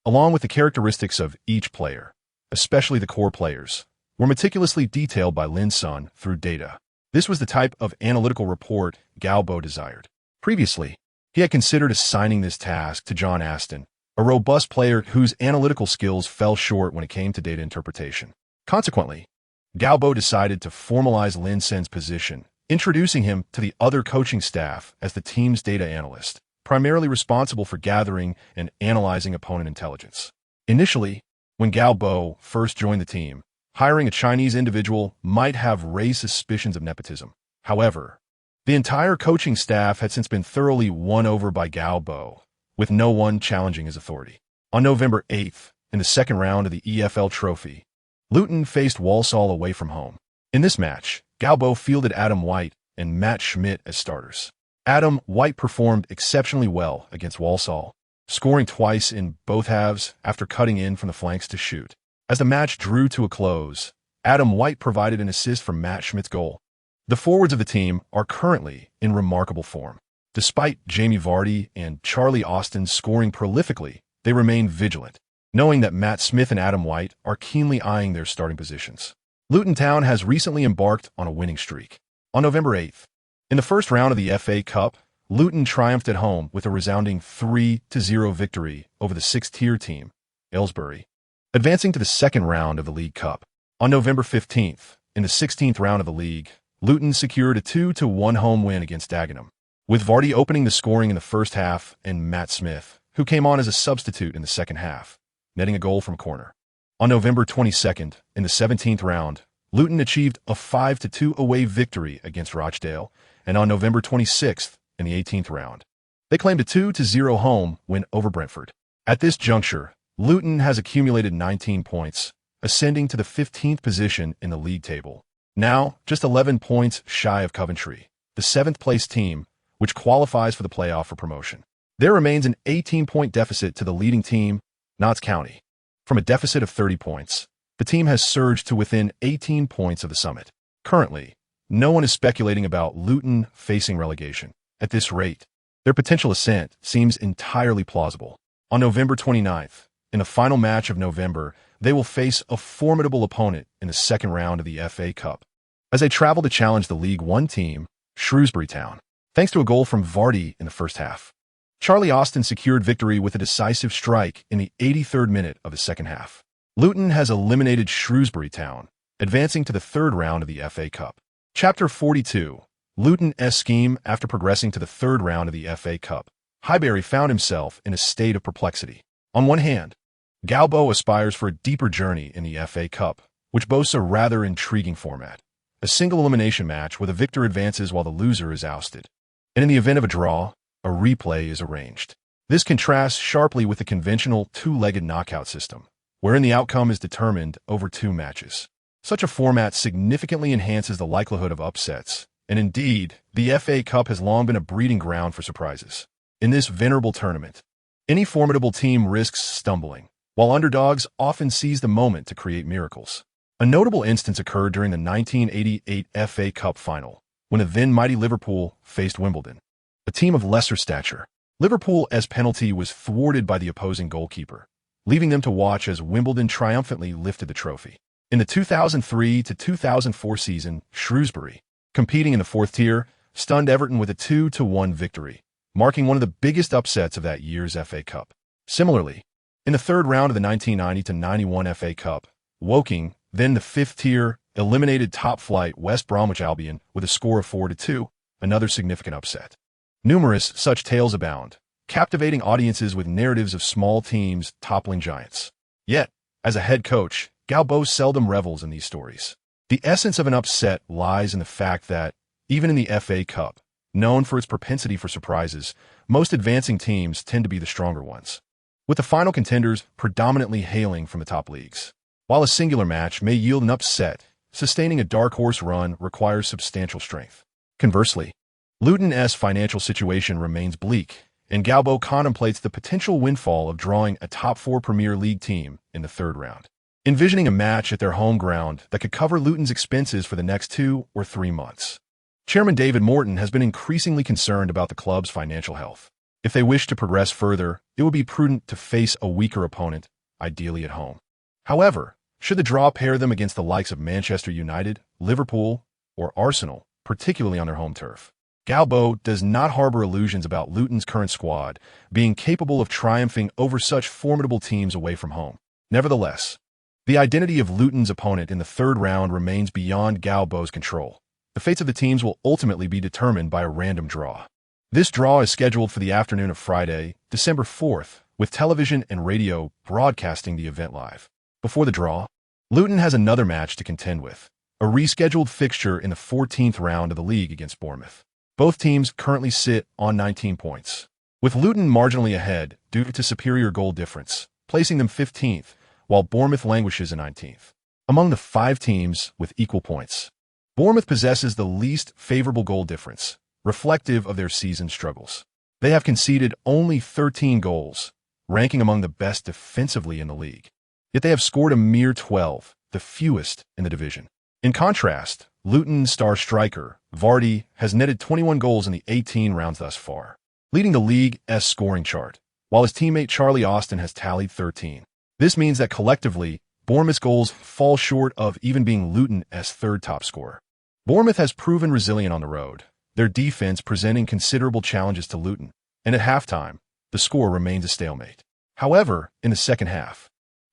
along with the characteristics of each player, especially the core players, were meticulously detailed by Lin Sen through data. This was the type of analytical report Gao Bo desired. Previously, he had considered assigning this task to John Aston, a robust player whose analytical skills fell short when it came to data interpretation. Consequently, Gao Bo decided to formalize Lin Sen's position, introducing him to the other coaching staff as the team's data analyst, primarily responsible for gathering and analyzing opponent intelligence. Initially, when Gao Bo first joined the team, hiring a Chinese individual might have raised suspicions of nepotism. However, the entire coaching staff had since been thoroughly won over by Gao Bo, with no one challenging his authority. On November 8th, in the second round of the EFL Trophy, Luton faced Walsall away from home. In this match, Gao Bo fielded Adam White and Matt Schmidt as starters. Adam White performed exceptionally well against Walsall, scoring twice in both halves after cutting in from the flanks to shoot. As the match drew to a close, Adam White provided an assist for Matt Schmidt's goal. The forwards of the team are currently in remarkable form. Despite Jamie Vardy and Charlie Austin scoring prolifically, they remain vigilant, knowing that Matt Smith and Adam White are keenly eyeing their starting positions. Luton Town has recently embarked on a winning streak. On November 8th, in the first round of the FA Cup, Luton triumphed at home with a resounding 3-0 victory over the sixth-tier team, Aylesbury, advancing to the second round of the League Cup. On November 15th, in the 16th round of the league, Luton secured a 2-1 home win against Dagenham, with Vardy opening the scoring in the first half and Matt Smith, who came on as a substitute in the second half, netting a goal from corner. On November 22nd, in the 17th round, Luton achieved a 5-2 away victory against Rochdale, and on November 26th, in the 18th round, they claimed a 2-0 home win over Brentford. At this juncture, Luton has accumulated 19 points, ascending to the 15th position in the league table. Now, just 11 points shy of Coventry, the seventh-place team, which qualifies for the playoff for promotion. There remains an 18-point deficit to the leading team, Notts County. From a deficit of 30 points, the team has surged to within 18 points of the summit. Currently, no one is speculating about Luton facing relegation. At this rate, their potential ascent seems entirely plausible. On November 29th, in the final match of November, they will face a formidable opponent in the second round of the FA Cup, as they travel to challenge the League One team, Shrewsbury Town, thanks to a goal from Vardy in the first half. Charlie Austin secured victory with a decisive strike in the 83rd minute of the second half. Luton has eliminated Shrewsbury Town, advancing to the third round of the FA Cup. Chapter 42. Luton's scheme after progressing to the third round of the FA Cup. Highbury found himself in a state of perplexity. On one hand, Gao Bo aspires for a deeper journey in the FA Cup, which boasts a rather intriguing format. A single elimination match where the victor advances while the loser is ousted. And in the event of a draw, a replay is arranged. This contrasts sharply with the conventional two-legged knockout system, wherein the outcome is determined over 2 matches. Such a format significantly enhances the likelihood of upsets, and indeed, the FA Cup has long been a breeding ground for surprises. In this venerable tournament, any formidable team risks stumbling, while underdogs often seize the moment to create miracles. A notable instance occurred during the 1988 FA Cup final, when the then-mighty Liverpool faced Wimbledon, a team of lesser stature. Liverpool's penalty was thwarted by the opposing goalkeeper, leaving them to watch as Wimbledon triumphantly lifted the trophy. In the 2003-2004 season, Shrewsbury, competing in the fourth tier, stunned Everton with a 2-1 victory, marking one of the biggest upsets of that year's FA Cup. Similarly, in the third round of the 1990-91 FA Cup, Woking, then the fifth tier, eliminated top-flight West Bromwich Albion with a score of 4-2, another significant upset. Numerous such tales abound, captivating audiences with narratives of small teams toppling giants. Yet, as a head coach, Gao Bo seldom revels in these stories. The essence of an upset lies in the fact that, even in the FA Cup, known for its propensity for surprises, most advancing teams tend to be the stronger ones, with the final contenders predominantly hailing from the top leagues. While a singular match may yield an upset, sustaining a dark horse run requires substantial strength. Conversely, Luton's financial situation remains bleak, and Gao Bo contemplates the potential windfall of drawing a top-4 Premier League team in the third round, envisioning a match at their home ground that could cover Luton's expenses for the next 2 or 3 months. Chairman David Morton has been increasingly concerned about the club's financial health. If they wish to progress further, it would be prudent to face a weaker opponent, ideally at home. However, should the draw pair them against the likes of Manchester United, Liverpool, or Arsenal, particularly on their home turf, Gao Bo does not harbor illusions about Luton's current squad being capable of triumphing over such formidable teams away from home. Nevertheless, the identity of Luton's opponent in the third round remains beyond Gao Bo's control. The fates of the teams will ultimately be determined by a random draw. This draw is scheduled for the afternoon of Friday, December 4th, with television and radio broadcasting the event live. Before the draw, Luton has another match to contend with, a rescheduled fixture in the 14th round of the league against Bournemouth. Both teams currently sit on 19 points, with Luton marginally ahead due to superior goal difference, placing them 15th, while Bournemouth languishes in 19th. Among the 5 teams with equal points, Bournemouth possesses the least favorable goal difference, reflective of their season struggles. They have conceded only 13 goals, ranking among the best defensively in the league. Yet they have scored a mere 12, the fewest in the division. In contrast, Luton's star striker, Vardy, has netted 21 goals in the 18 rounds thus far, leading the league's scoring chart, while his teammate Charlie Austin has tallied 13. This means that collectively, Bournemouth's goals fall short of even being Luton's third top scorer. Bournemouth has proven resilient on the road, their defense presenting considerable challenges to Luton, and at halftime, the score remains a stalemate. However, in the second half,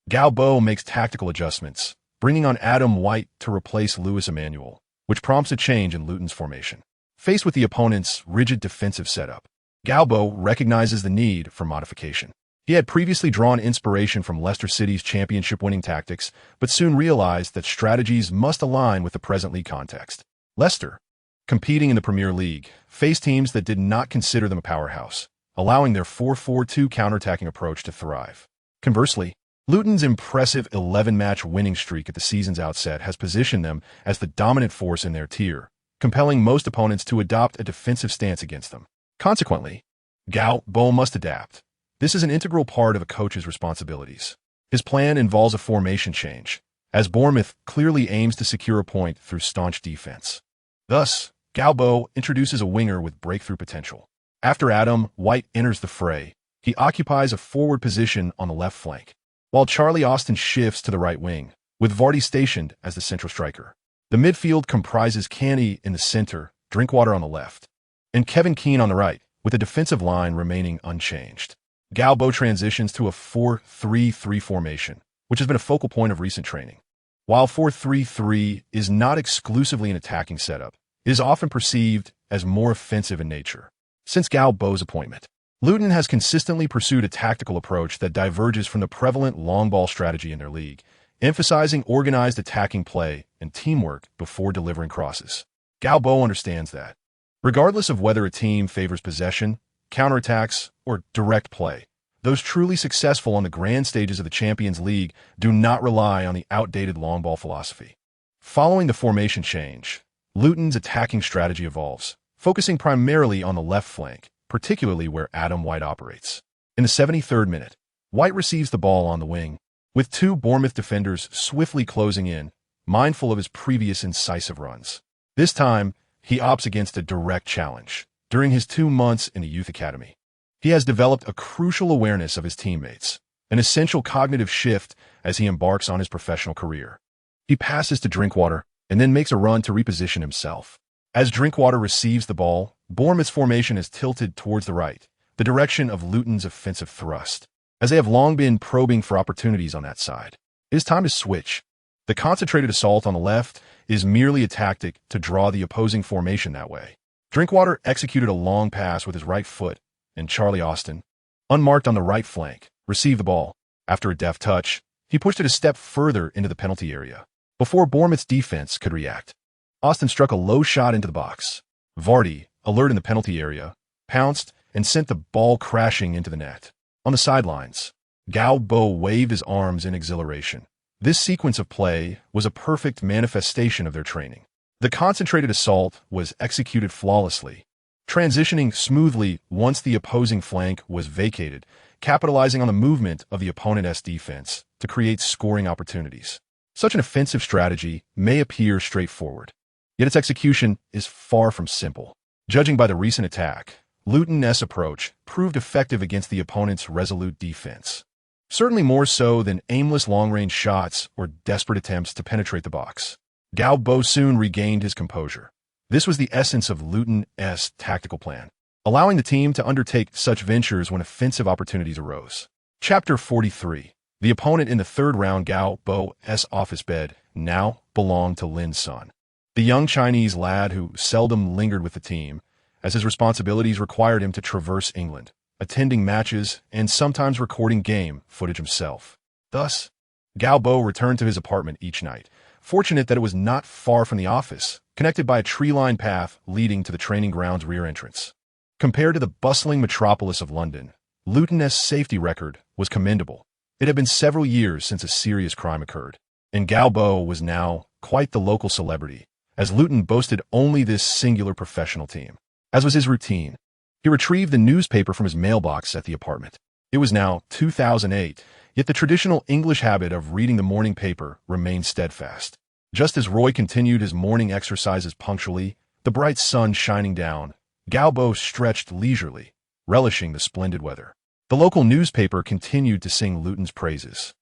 Gao Bo makes tactical adjustments, bringing on Adam White to replace Lewis Emmanuel, which prompts a change in Luton's formation. Faced with the opponent's rigid defensive setup, Gao Bo recognizes the need for modification. He had previously drawn inspiration from Leicester City's championship-winning tactics, but soon realized that strategies must align with the present league context. Leicester, competing in the Premier League, faced teams that did not consider them a powerhouse, allowing their 4-4-2 counterattacking approach to thrive. Conversely, Luton's impressive 11-match winning streak at the season's outset has positioned them as the dominant force in their tier, compelling most opponents to adopt a defensive stance against them. Consequently, Gao Bo must adapt. This is an integral part of a coach's responsibilities. His plan involves a formation change, as Bournemouth clearly aims to secure a point through staunch defense. Thus, Gao Bo introduces a winger with breakthrough potential. After Adam White enters the fray, he occupies a forward position on the left flank, while Charlie Austin shifts to the right wing, with Vardy stationed as the central striker. The midfield comprises Canny in the center, Drinkwater on the left, and Kevin Keane on the right, with the defensive line remaining unchanged. Gao Bo transitions to a 4-3-3 formation, which has been a focal point of recent training. While 4-3-3 is not exclusively an attacking setup, it is often perceived as more offensive in nature. Since Gao Bo's appointment, Luton has consistently pursued a tactical approach that diverges from the prevalent long ball strategy in their league, emphasizing organized attacking play and teamwork before delivering crosses. Gao Bo understands that, regardless of whether a team favors possession, counterattacks, or direct play, those truly successful on the grand stages of the Champions League do not rely on the outdated long ball philosophy. Following the formation change, Luton's attacking strategy evolves, focusing primarily on the left flank, particularly where Adam White operates. In the 73rd minute, White receives the ball on the wing, with two Bournemouth defenders swiftly closing in, mindful of his previous incisive runs. This time, he opts against a direct challenge. During his 2 months in the youth academy, he has developed a crucial awareness of his teammates, an essential cognitive shift as he embarks on his professional career. He passes to Drinkwater and then makes a run to reposition himself. As Drinkwater receives the ball, Bournemouth's formation is tilted towards the right, the direction of Luton's offensive thrust, as they have long been probing for opportunities on that side. It is time to switch. The concentrated assault on the left is merely a tactic to draw the opposing formation that way. Drinkwater executed a long pass with his right foot, and Charlie Austin, unmarked on the right flank, received the ball. After a deft touch, he pushed it a step further into the penalty area. Before Bournemouth's defense could react, Austin struck a low shot into the box. Vardy, alert in the penalty area, pounced and sent the ball crashing into the net. On the sidelines, Gao Bo waved his arms in exhilaration. This sequence of play was a perfect manifestation of their training. The concentrated assault was executed flawlessly, transitioning smoothly once the opposing flank was vacated, capitalizing on the movement of the opponent's defense to create scoring opportunities. Such an offensive strategy may appear straightforward, yet its execution is far from simple. Judging by the recent attack, Luton's approach proved effective against the opponent's resolute defense, certainly more so than aimless long-range shots or desperate attempts to penetrate the box. Gao Bo soon regained his composure. This was the essence of Luton's tactical plan, allowing the team to undertake such ventures when offensive opportunities arose. Chapter 43. The opponent in the third round, Gao Bo's office bed, now belonged to Lin's son, the young Chinese lad who seldom lingered with the team, as his responsibilities required him to traverse England, attending matches and sometimes recording game footage himself. Thus, Gao Bo returned to his apartment each night, fortunate that it was not far from the office, connected by a tree-lined path leading to the training ground's rear entrance. Compared to the bustling metropolis of London, Luton's safety record was commendable. It had been several years since a serious crime occurred, and Gao Bo was now quite the local celebrity, as Luton boasted only this singular professional team. As was his routine, he retrieved the newspaper from his mailbox at the apartment. It was now 2008, Yet the traditional English habit of reading the morning paper remained steadfast. Just as Roy continued his morning exercises punctually, the bright sun shining down, Gao Bo stretched leisurely, relishing the splendid weather. The local newspaper continued to sing Luton's praises.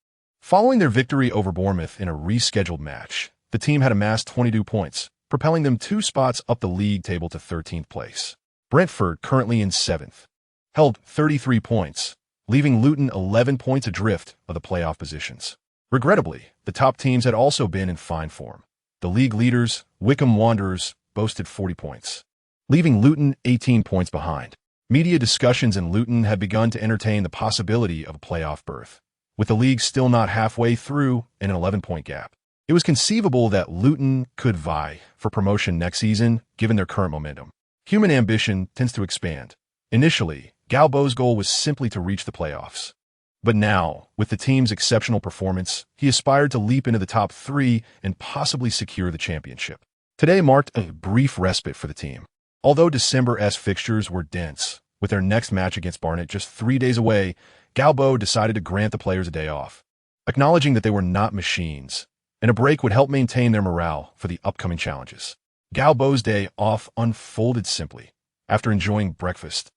Following their victory over Bournemouth in a rescheduled match, the team had amassed 22 points, propelling them 2 spots up the league table to 13th place. Brentford, currently in 7th, held 33 points, leaving Luton 11 points adrift of the playoff positions. Regrettably, the top teams had also been in fine form. The league leaders, Wycombe Wanderers, boasted 40 points, leaving Luton 18 points behind. Media discussions in Luton had begun to entertain the possibility of a playoff berth, with the league still not halfway through and an 11-point gap. It was conceivable that Luton could vie for promotion next season, given their current momentum. Human ambition tends to expand. Initially, Gao Bo's goal was simply to reach the playoffs. But now, with the team's exceptional performance, he aspired to leap into the top 3 and possibly secure the championship. Today marked a brief respite for the team. Although December's fixtures were dense, with their next match against Barnet just 3 days away, Gao Bo decided to grant the players a day off, acknowledging that they were not machines, and a break would help maintain their morale for the upcoming challenges. Gao Bo's day off unfolded simply. After enjoying breakfast,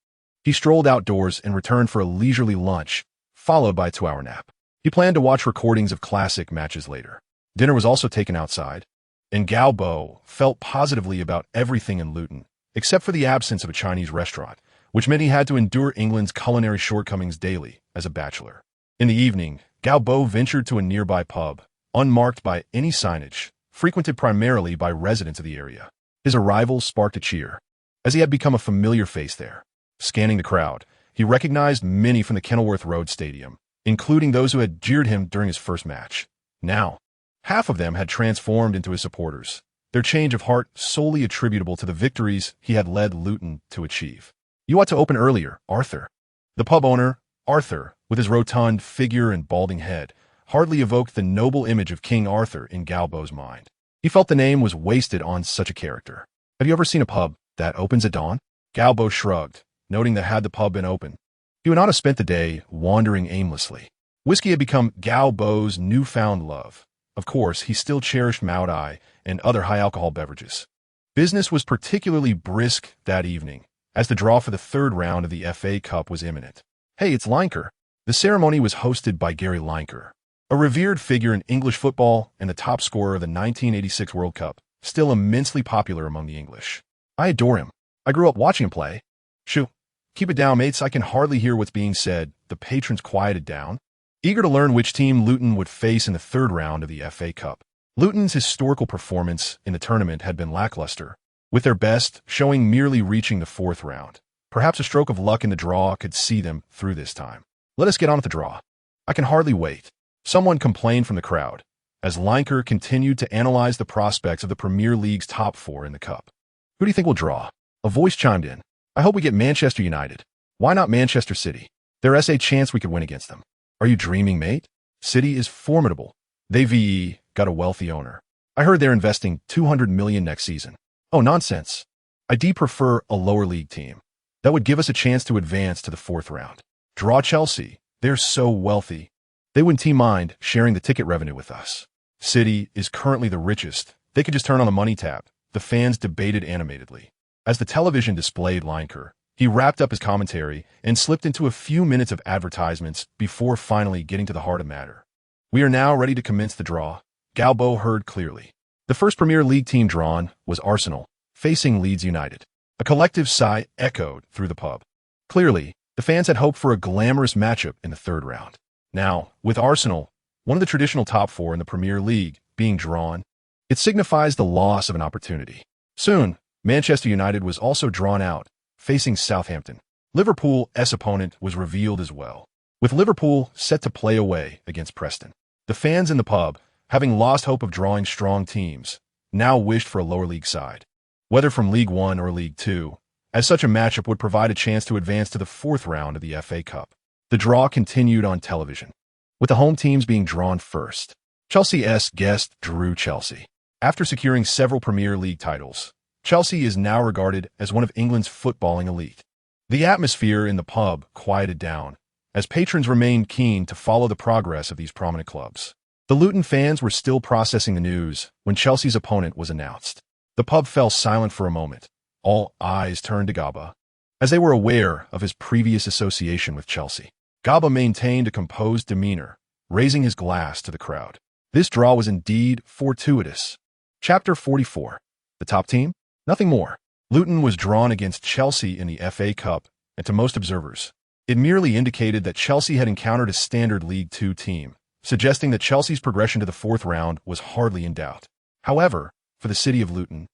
he strolled outdoors and returned for a leisurely lunch, followed by a 2-hour nap. He planned to watch recordings of classic matches later. Dinner was also taken outside, and Gao Bo felt positively about everything in Luton, except for the absence of a Chinese restaurant, which meant he had to endure England's culinary shortcomings daily as a bachelor. In the evening, Gao Bo ventured to a nearby pub, unmarked by any signage, frequented primarily by residents of the area. His arrival sparked a cheer, as he had become a familiar face there. Scanning the crowd, he recognized many from the Kenilworth Road Stadium, including those who had jeered him during his first match. Now, half of them had transformed into his supporters, their change of heart solely attributable to the victories he had led Luton to achieve. "You ought to open earlier, Arthur." The pub owner, Arthur, with his rotund figure and balding head, hardly evoked the noble image of King Arthur in Gao Bo's mind. He felt the name was wasted on such a character. "Have you ever seen a pub that opens at dawn?" Gao Bo shrugged, noting that had the pub been open, he would not have spent the day wandering aimlessly. Whiskey had become Gao Bo's newfound love. Of course, he still cherished Maodai and other high-alcohol beverages. Business was particularly brisk that evening, as the draw for the 3rd round of the FA Cup was imminent. "Hey, it's Lineker." The ceremony was hosted by Gary Lineker, a revered figure in English football and the top scorer of the 1986 World Cup, still immensely popular among the English. "I adore him. I grew up watching him play." "Shoo, keep it down, mates. I can hardly hear what's being said." The patrons quieted down, eager to learn which team Luton would face in the 3rd round of the FA Cup. Luton's historical performance in the tournament had been lackluster, with their best showing merely reaching the 4th round. Perhaps a stroke of luck in the draw could see them through this time. "Let us get on with the draw. I can hardly wait," someone complained from the crowd, as Lineker continued to analyze the prospects of the Premier League's top 4 in the Cup. "Who do you think will draw?" A voice chimed in. "I hope we get Manchester United. Why not Manchester City? There's a chance we could win against them." "Are you dreaming, mate? City is formidable. They've got a wealthy owner. I heard they're investing $200 million next season." "Oh, nonsense. I'd prefer a lower league team. That would give us a chance to advance to the 4th round. Draw Chelsea. They're so wealthy. They wouldn't mind sharing the ticket revenue with us. City is currently the richest. They could just turn on the money tap." The fans debated animatedly. As the television displayed Lineker, he wrapped up his commentary and slipped into a few minutes of advertisements before finally getting to the heart of the matter. "We are now ready to commence the draw." Gao Bo heard clearly. The first Premier League team drawn was Arsenal, facing Leeds United. A collective sigh echoed through the pub. Clearly, the fans had hoped for a glamorous matchup in the 3rd round. Now, with Arsenal, one of the traditional top 4 in the Premier League, being drawn, it signifies the loss of an opportunity. Soon, Manchester United was also drawn out, facing Southampton. Liverpool's opponent was revealed as well, with Liverpool set to play away against Preston. The fans in the pub, having lost hope of drawing strong teams, now wished for a lower league side, whether from League One or League Two, as such a matchup would provide a chance to advance to the 4th round of the FA Cup. The draw continued on television, with the home teams being drawn first. Chelsea's guest drew Chelsea. After securing several Premier League titles, Chelsea is now regarded as one of England's footballing elite. The atmosphere in the pub quieted down, as patrons remained keen to follow the progress of these prominent clubs. The Luton fans were still processing the news when Chelsea's opponent was announced. The pub fell silent for a moment. All eyes turned to Gao Bo, as they were aware of his previous association with Chelsea. Gao Bo maintained a composed demeanor, raising his glass to the crowd. This draw was indeed fortuitous. Chapter 44. The top team? Nothing more. Luton was drawn against Chelsea in the FA Cup, and to most observers, it merely indicated that Chelsea had encountered a standard League Two team, suggesting that Chelsea's progression to the fourth round was hardly in doubt. However, for the city of Luton,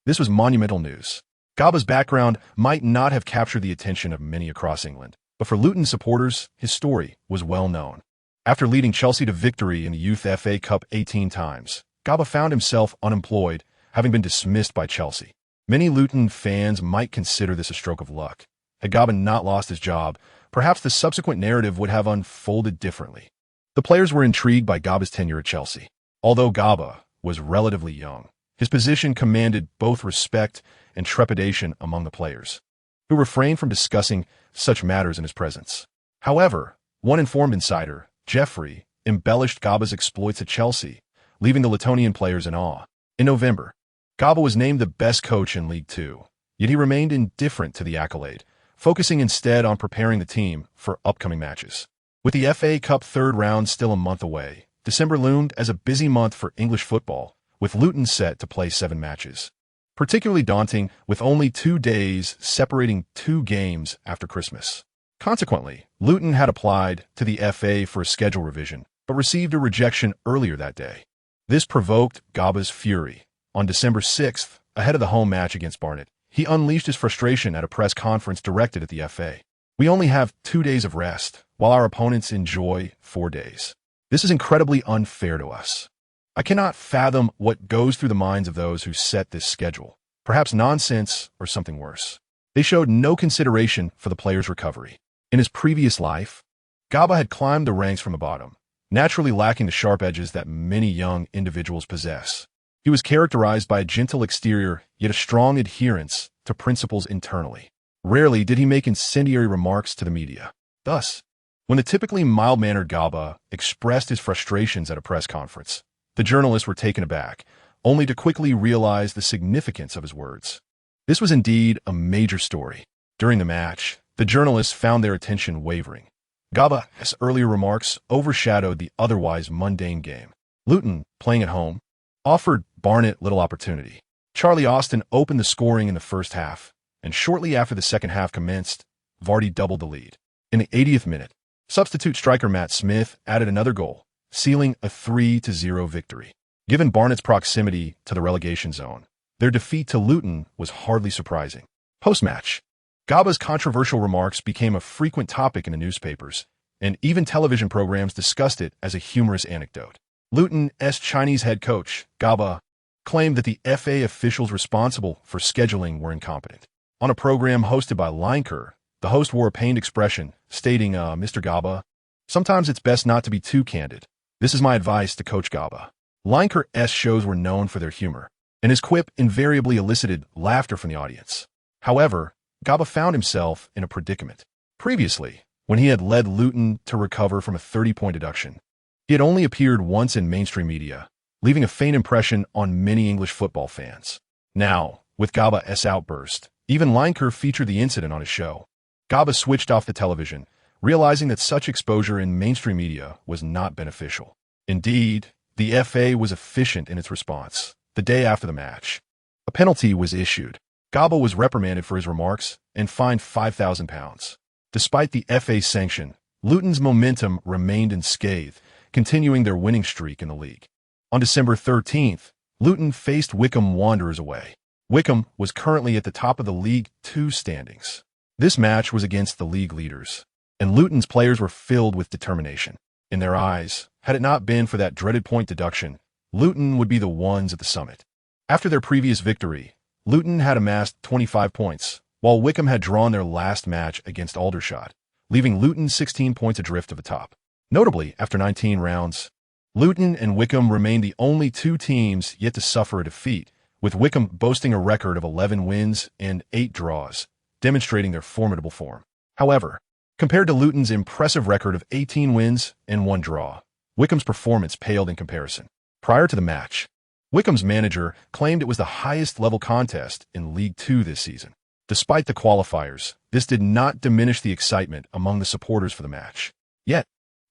this was monumental news. Gao Bo's background might not have captured the attention of many across England, but for Luton supporters, his story was well known. After leading Chelsea to victory in the Youth FA Cup 18 times, Gao Bo found himself unemployed, having been dismissed by Chelsea. Many Luton fans might consider this a stroke of luck. Had Gao Bo not lost his job, perhaps the subsequent narrative would have unfolded differently. The players were intrigued by Gao Bo's tenure at Chelsea. Although Gao Bo was relatively young, his position commanded both respect and trepidation among the players, who refrained from discussing such matters in his presence. However, one informed insider, Jeffrey, embellished Gao Bo's exploits at Chelsea, leaving the Lutonian players in awe. In November, Gao Bo was named the best coach in League Two, yet he remained indifferent to the accolade, focusing instead on preparing the team for upcoming matches. With the FA Cup third round still a month away, December loomed as a busy month for English football, with Luton set to play 7 matches. Particularly daunting with only 2 days separating 2 games after Christmas. Consequently, Luton had applied to the FA for a schedule revision, but received a rejection earlier that day. This provoked Gao Bo's fury. On December 6th, ahead of the home match against Barnet, he unleashed his frustration at a press conference directed at the FA. "We only have 2 days of rest, while our opponents enjoy 4 days. This is incredibly unfair to us. I cannot fathom what goes through the minds of those who set this schedule. Perhaps nonsense or something worse." They showed no consideration for the players' recovery. In his previous life, Gao Bo had climbed the ranks from the bottom, naturally lacking the sharp edges that many young individuals possess. He was characterized by a gentle exterior, yet a strong adherence to principles internally. Rarely did he make incendiary remarks to the media. Thus, when the typically mild-mannered Gao Bo expressed his frustrations at a press conference, the journalists were taken aback, only to quickly realize the significance of his words. This was indeed a major story. During the match, the journalists found their attention wavering. Gao Bo's earlier remarks overshadowed the otherwise mundane game. Luton, playing at home, offered Barnet little opportunity. Charlie Austin opened the scoring in the first half, and shortly after the second half commenced, Vardy doubled the lead. In the 80th minute, substitute striker Matt Smith added another goal, sealing a 3-0 victory. Given Barnet's proximity to the relegation zone, their defeat to Luton was hardly surprising. Post-match, Gao Bo's controversial remarks became a frequent topic in the newspapers, and even television programs discussed it as a humorous anecdote. Luton's Chinese head coach, Gao Bo, claimed that the FA officials responsible for scheduling were incompetent. On a program hosted by Lineker, the host wore a pained expression, stating, "Mr. Gao Bo, sometimes it's best not to be too candid. This is my advice to Coach Gao Bo." Lineker's shows were known for their humor, and his quip invariably elicited laughter from the audience. However, Gao Bo found himself in a predicament. Previously, when he had led Luton to recover from a 30-point deduction, he had only appeared once in mainstream media, leaving a faint impression on many English football fans. Now, with Gao Bo's outburst, even Lineker featured the incident on his show. Gao Bo switched off the television, realizing that such exposure in mainstream media was not beneficial. Indeed, the FA was efficient in its response. The day after the match, a penalty was issued. Gao Bo was reprimanded for his remarks and fined £5,000. Despite the FA's sanction, Luton's momentum remained unscathed, continuing their winning streak in the league. On December 13th, Luton faced Wycombe Wanderers away. Wycombe was currently at the top of the League Two standings. This match was against the league leaders, and Luton's players were filled with determination. In their eyes, had it not been for that dreaded point deduction, Luton would be the ones at the summit. After their previous victory, Luton had amassed 25 points, while Wycombe had drawn their last match against Aldershot, leaving Luton 16 points adrift of the top. Notably, after 19 rounds, Luton and Wycombe remained the only 2 teams yet to suffer a defeat, with Wycombe boasting a record of 11 wins and 8 draws, demonstrating their formidable form. However, Compared to Luton's impressive record of 18 wins and 1 draw, Wycombe's performance paled in comparison. Prior to the match, Wycombe's manager claimed it was the highest-level contest in League Two this season. Despite the qualifiers, this did not diminish the excitement among the supporters for the match. Yet,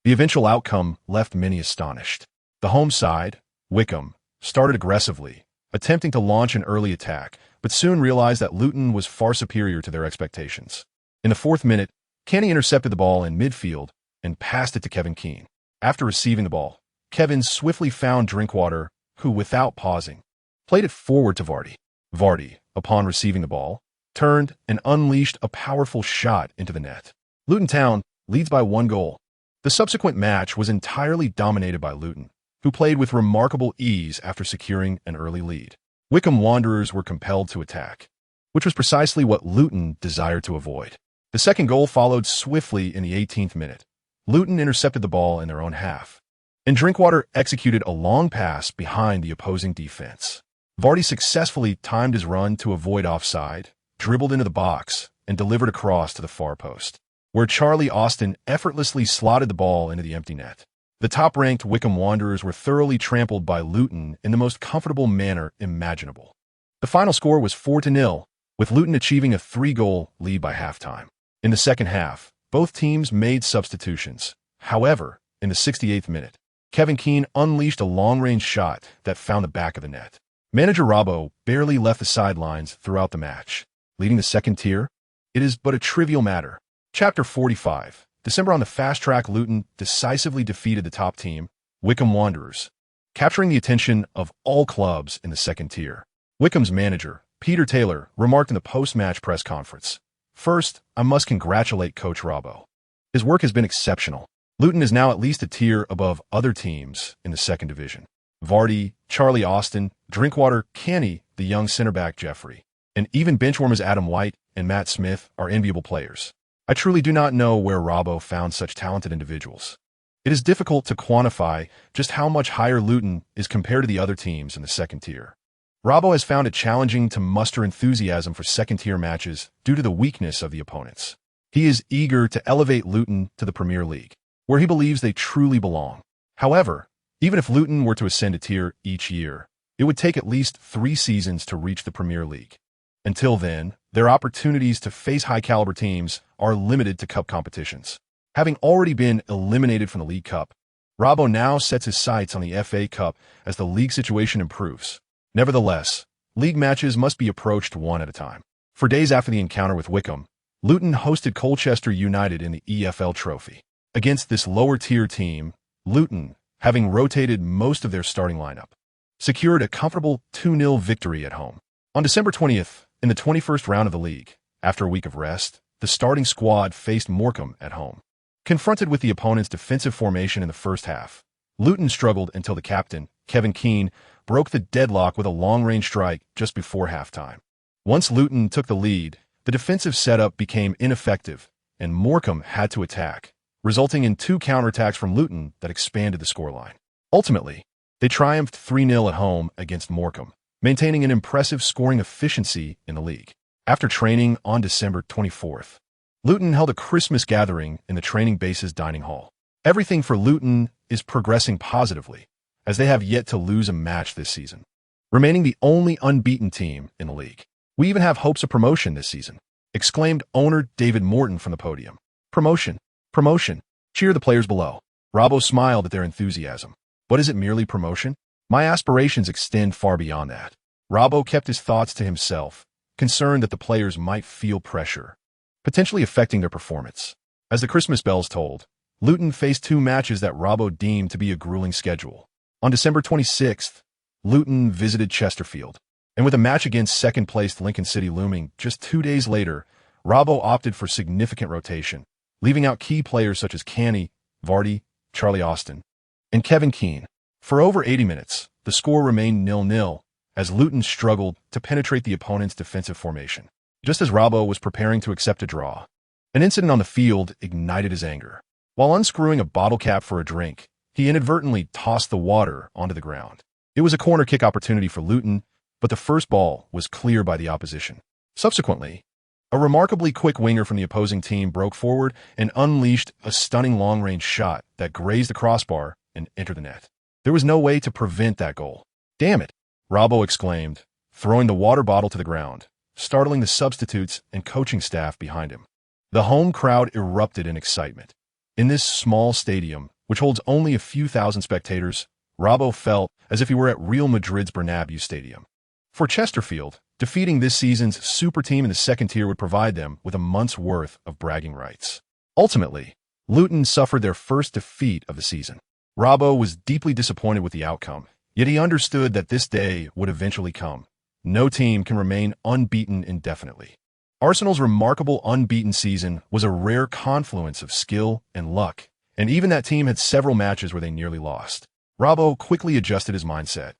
the eventual outcome left many astonished. The home side, Wycombe, started aggressively, attempting to launch an early attack, but soon realized that Luton was far superior to their expectations. In the 4th minute, Kenny intercepted the ball in midfield and passed it to Kevin Keane. After receiving the ball, Kevin swiftly found Drinkwater, who, without pausing, played it forward to Vardy. Vardy, upon receiving the ball, turned and unleashed a powerful shot into the net. Luton Town leads by 1 goal. The subsequent match was entirely dominated by Luton, who played with remarkable ease after securing an early lead. Wycombe Wanderers were compelled to attack, which was precisely what Luton desired to avoid. The second goal followed swiftly in the 18th minute. Luton intercepted the ball in their own half, and Drinkwater executed a long pass behind the opposing defense. Vardy successfully timed his run to avoid offside, dribbled into the box, and delivered across to the far post, where Charlie Austin effortlessly slotted the ball into the empty net. The top-ranked Wycombe Wanderers were thoroughly trampled by Luton in the most comfortable manner imaginable. The final score was 4-0, with Luton achieving a 3-goal lead by halftime. In the second half, both teams made substitutions. However, in the 68th minute, Kevin Keane unleashed a long-range shot that found the back of the net. Manager Robbo barely left the sidelines throughout the match. Leading the second tier? It is but a trivial matter. Chapter 45. December on the fast track, Luton decisively defeated the top team, Wycombe Wanderers, capturing the attention of all clubs in the second tier. Wycombe's manager, Peter Taylor, remarked in the post-match press conference, "First, I must congratulate Coach Robbo. His work has been exceptional. Luton is now at least a tier above other teams in the second division. Vardy, Charlie Austin, Drinkwater, Kenny, the young centre-back Jeffrey, and even benchwarmers Adam White and Matt Smith are enviable players. I truly do not know where Robbo found such talented individuals. It is difficult to quantify just how much higher Luton is compared to the other teams in the second tier. Robbo has found it challenging to muster enthusiasm for second-tier matches due to the weakness of the opponents. He is eager to elevate Luton to the Premier League, where he believes they truly belong. However, even if Luton were to ascend a tier each year, it would take at least 3 seasons to reach the Premier League. Until then, their opportunities to face high-caliber teams are limited to cup competitions. Having already been eliminated from the League Cup, Robbo now sets his sights on the FA Cup as the league situation improves. Nevertheless, league matches must be approached one at a time. For days after the encounter with Wycombe, Luton hosted Colchester United in the EFL Trophy. Against this lower-tier team, Luton, having rotated most of their starting lineup, secured a comfortable 2-0 victory at home. On December 20th, in the 21st round of the league, after a week of rest, the starting squad faced Morecambe at home. Confronted with the opponent's defensive formation in the first half, Luton struggled until the captain, Kevin Keane, broke the deadlock with a long-range strike just before halftime. Once Luton took the lead, the defensive setup became ineffective, and Morecambe had to attack, resulting in 2 counterattacks from Luton that expanded the scoreline. Ultimately, they triumphed 3-0 at home against Morecambe, maintaining an impressive scoring efficiency in the league. After training on December 24th, Luton held a Christmas gathering in the training base's dining hall. Everything for Luton is progressing positively, as they have yet to lose a match this season, remaining the only unbeaten team in the league. "We even have hopes of promotion this season," exclaimed owner David Morton from the podium. "Promotion! Promotion! Cheer the players below." Robbo smiled at their enthusiasm. "But is it merely promotion? My aspirations extend far beyond that." Robbo kept his thoughts to himself, concerned that the players might feel pressure, potentially affecting their performance. As the Christmas bells tolled, Luton faced 2 matches that Robbo deemed to be a grueling schedule. On December 26th, Luton visited Chesterfield, and with a match against second-placed Lincoln City looming just 2 days later, Robbo opted for significant rotation, leaving out key players such as Kenny, Vardy, Charlie Austin, and Kevin Keane. For over 80 minutes, the score remained 0-0 as Luton struggled to penetrate the opponent's defensive formation. Just as Robbo was preparing to accept a draw, an incident on the field ignited his anger. While unscrewing a bottle cap for a drink, he inadvertently tossed the water onto the ground. It was a corner kick opportunity for Luton, but the first ball was clear by the opposition. Subsequently, A remarkably quick winger from the opposing team broke forward and unleashed a stunning long-range shot that grazed the crossbar and entered the net. There was no way to prevent that goal. "Damn it," Robbo exclaimed, throwing the water bottle to the ground, startling the substitutes and coaching staff behind him. The home crowd erupted in excitement. In this small stadium, which holds only a few thousand spectators, Robbo felt as if he were at Real Madrid's Bernabeu Stadium. For Chesterfield, defeating this season's super team in the second tier would provide them with a month's worth of bragging rights. Ultimately, Luton suffered their first defeat of the season. Robbo was deeply disappointed with the outcome, yet he understood that this day would eventually come. No team can remain unbeaten indefinitely. Arsenal's remarkable unbeaten season was a rare confluence of skill and luck, and even that team had several matches where they nearly lost. Robbo quickly adjusted his mindset,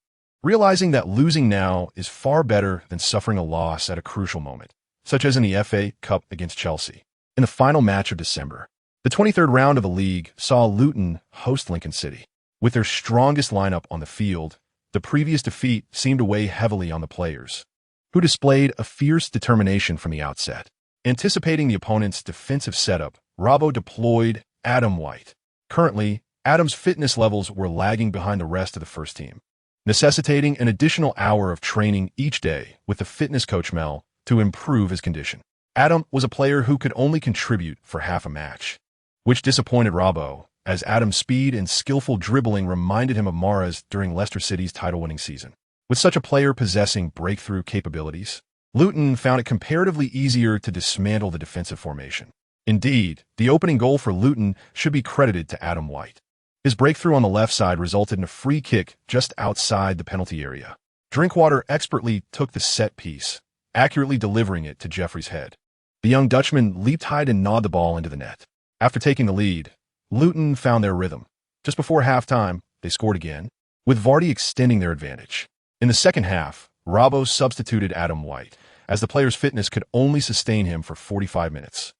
realizing that losing now is far better than suffering a loss at a crucial moment, such as in the FA Cup against Chelsea. In the final match of December, the 23rd round of the league saw Luton host Lincoln City. With their strongest lineup on the field, the previous defeat seemed to weigh heavily on the players, who displayed a fierce determination from the outset. Anticipating the opponent's defensive setup, Robbo deployed Adam White. Currently, Adam's fitness levels were lagging behind the rest of the first team, necessitating an additional hour of training each day with the fitness coach Mel to improve his condition. Adam was a player who could only contribute for half a match, which disappointed Robbo, as Adam's speed and skillful dribbling reminded him of Mara's during Leicester City's title-winning season. With such a player possessing breakthrough capabilities, Luton found it comparatively easier to dismantle the defensive formation. Indeed, the opening goal for Luton should be credited to Adam White. His breakthrough on the left side resulted in a free kick just outside the penalty area. Drinkwater expertly took the set piece, accurately delivering it to Jeffrey's head. The young Dutchman leaped high and gnawed the ball into the net. After taking the lead, Luton found their rhythm. Just before halftime, they scored again, with Vardy extending their advantage. In the second half, Robbo substituted Adam White, as the player's fitness could only sustain him for 45 minutes.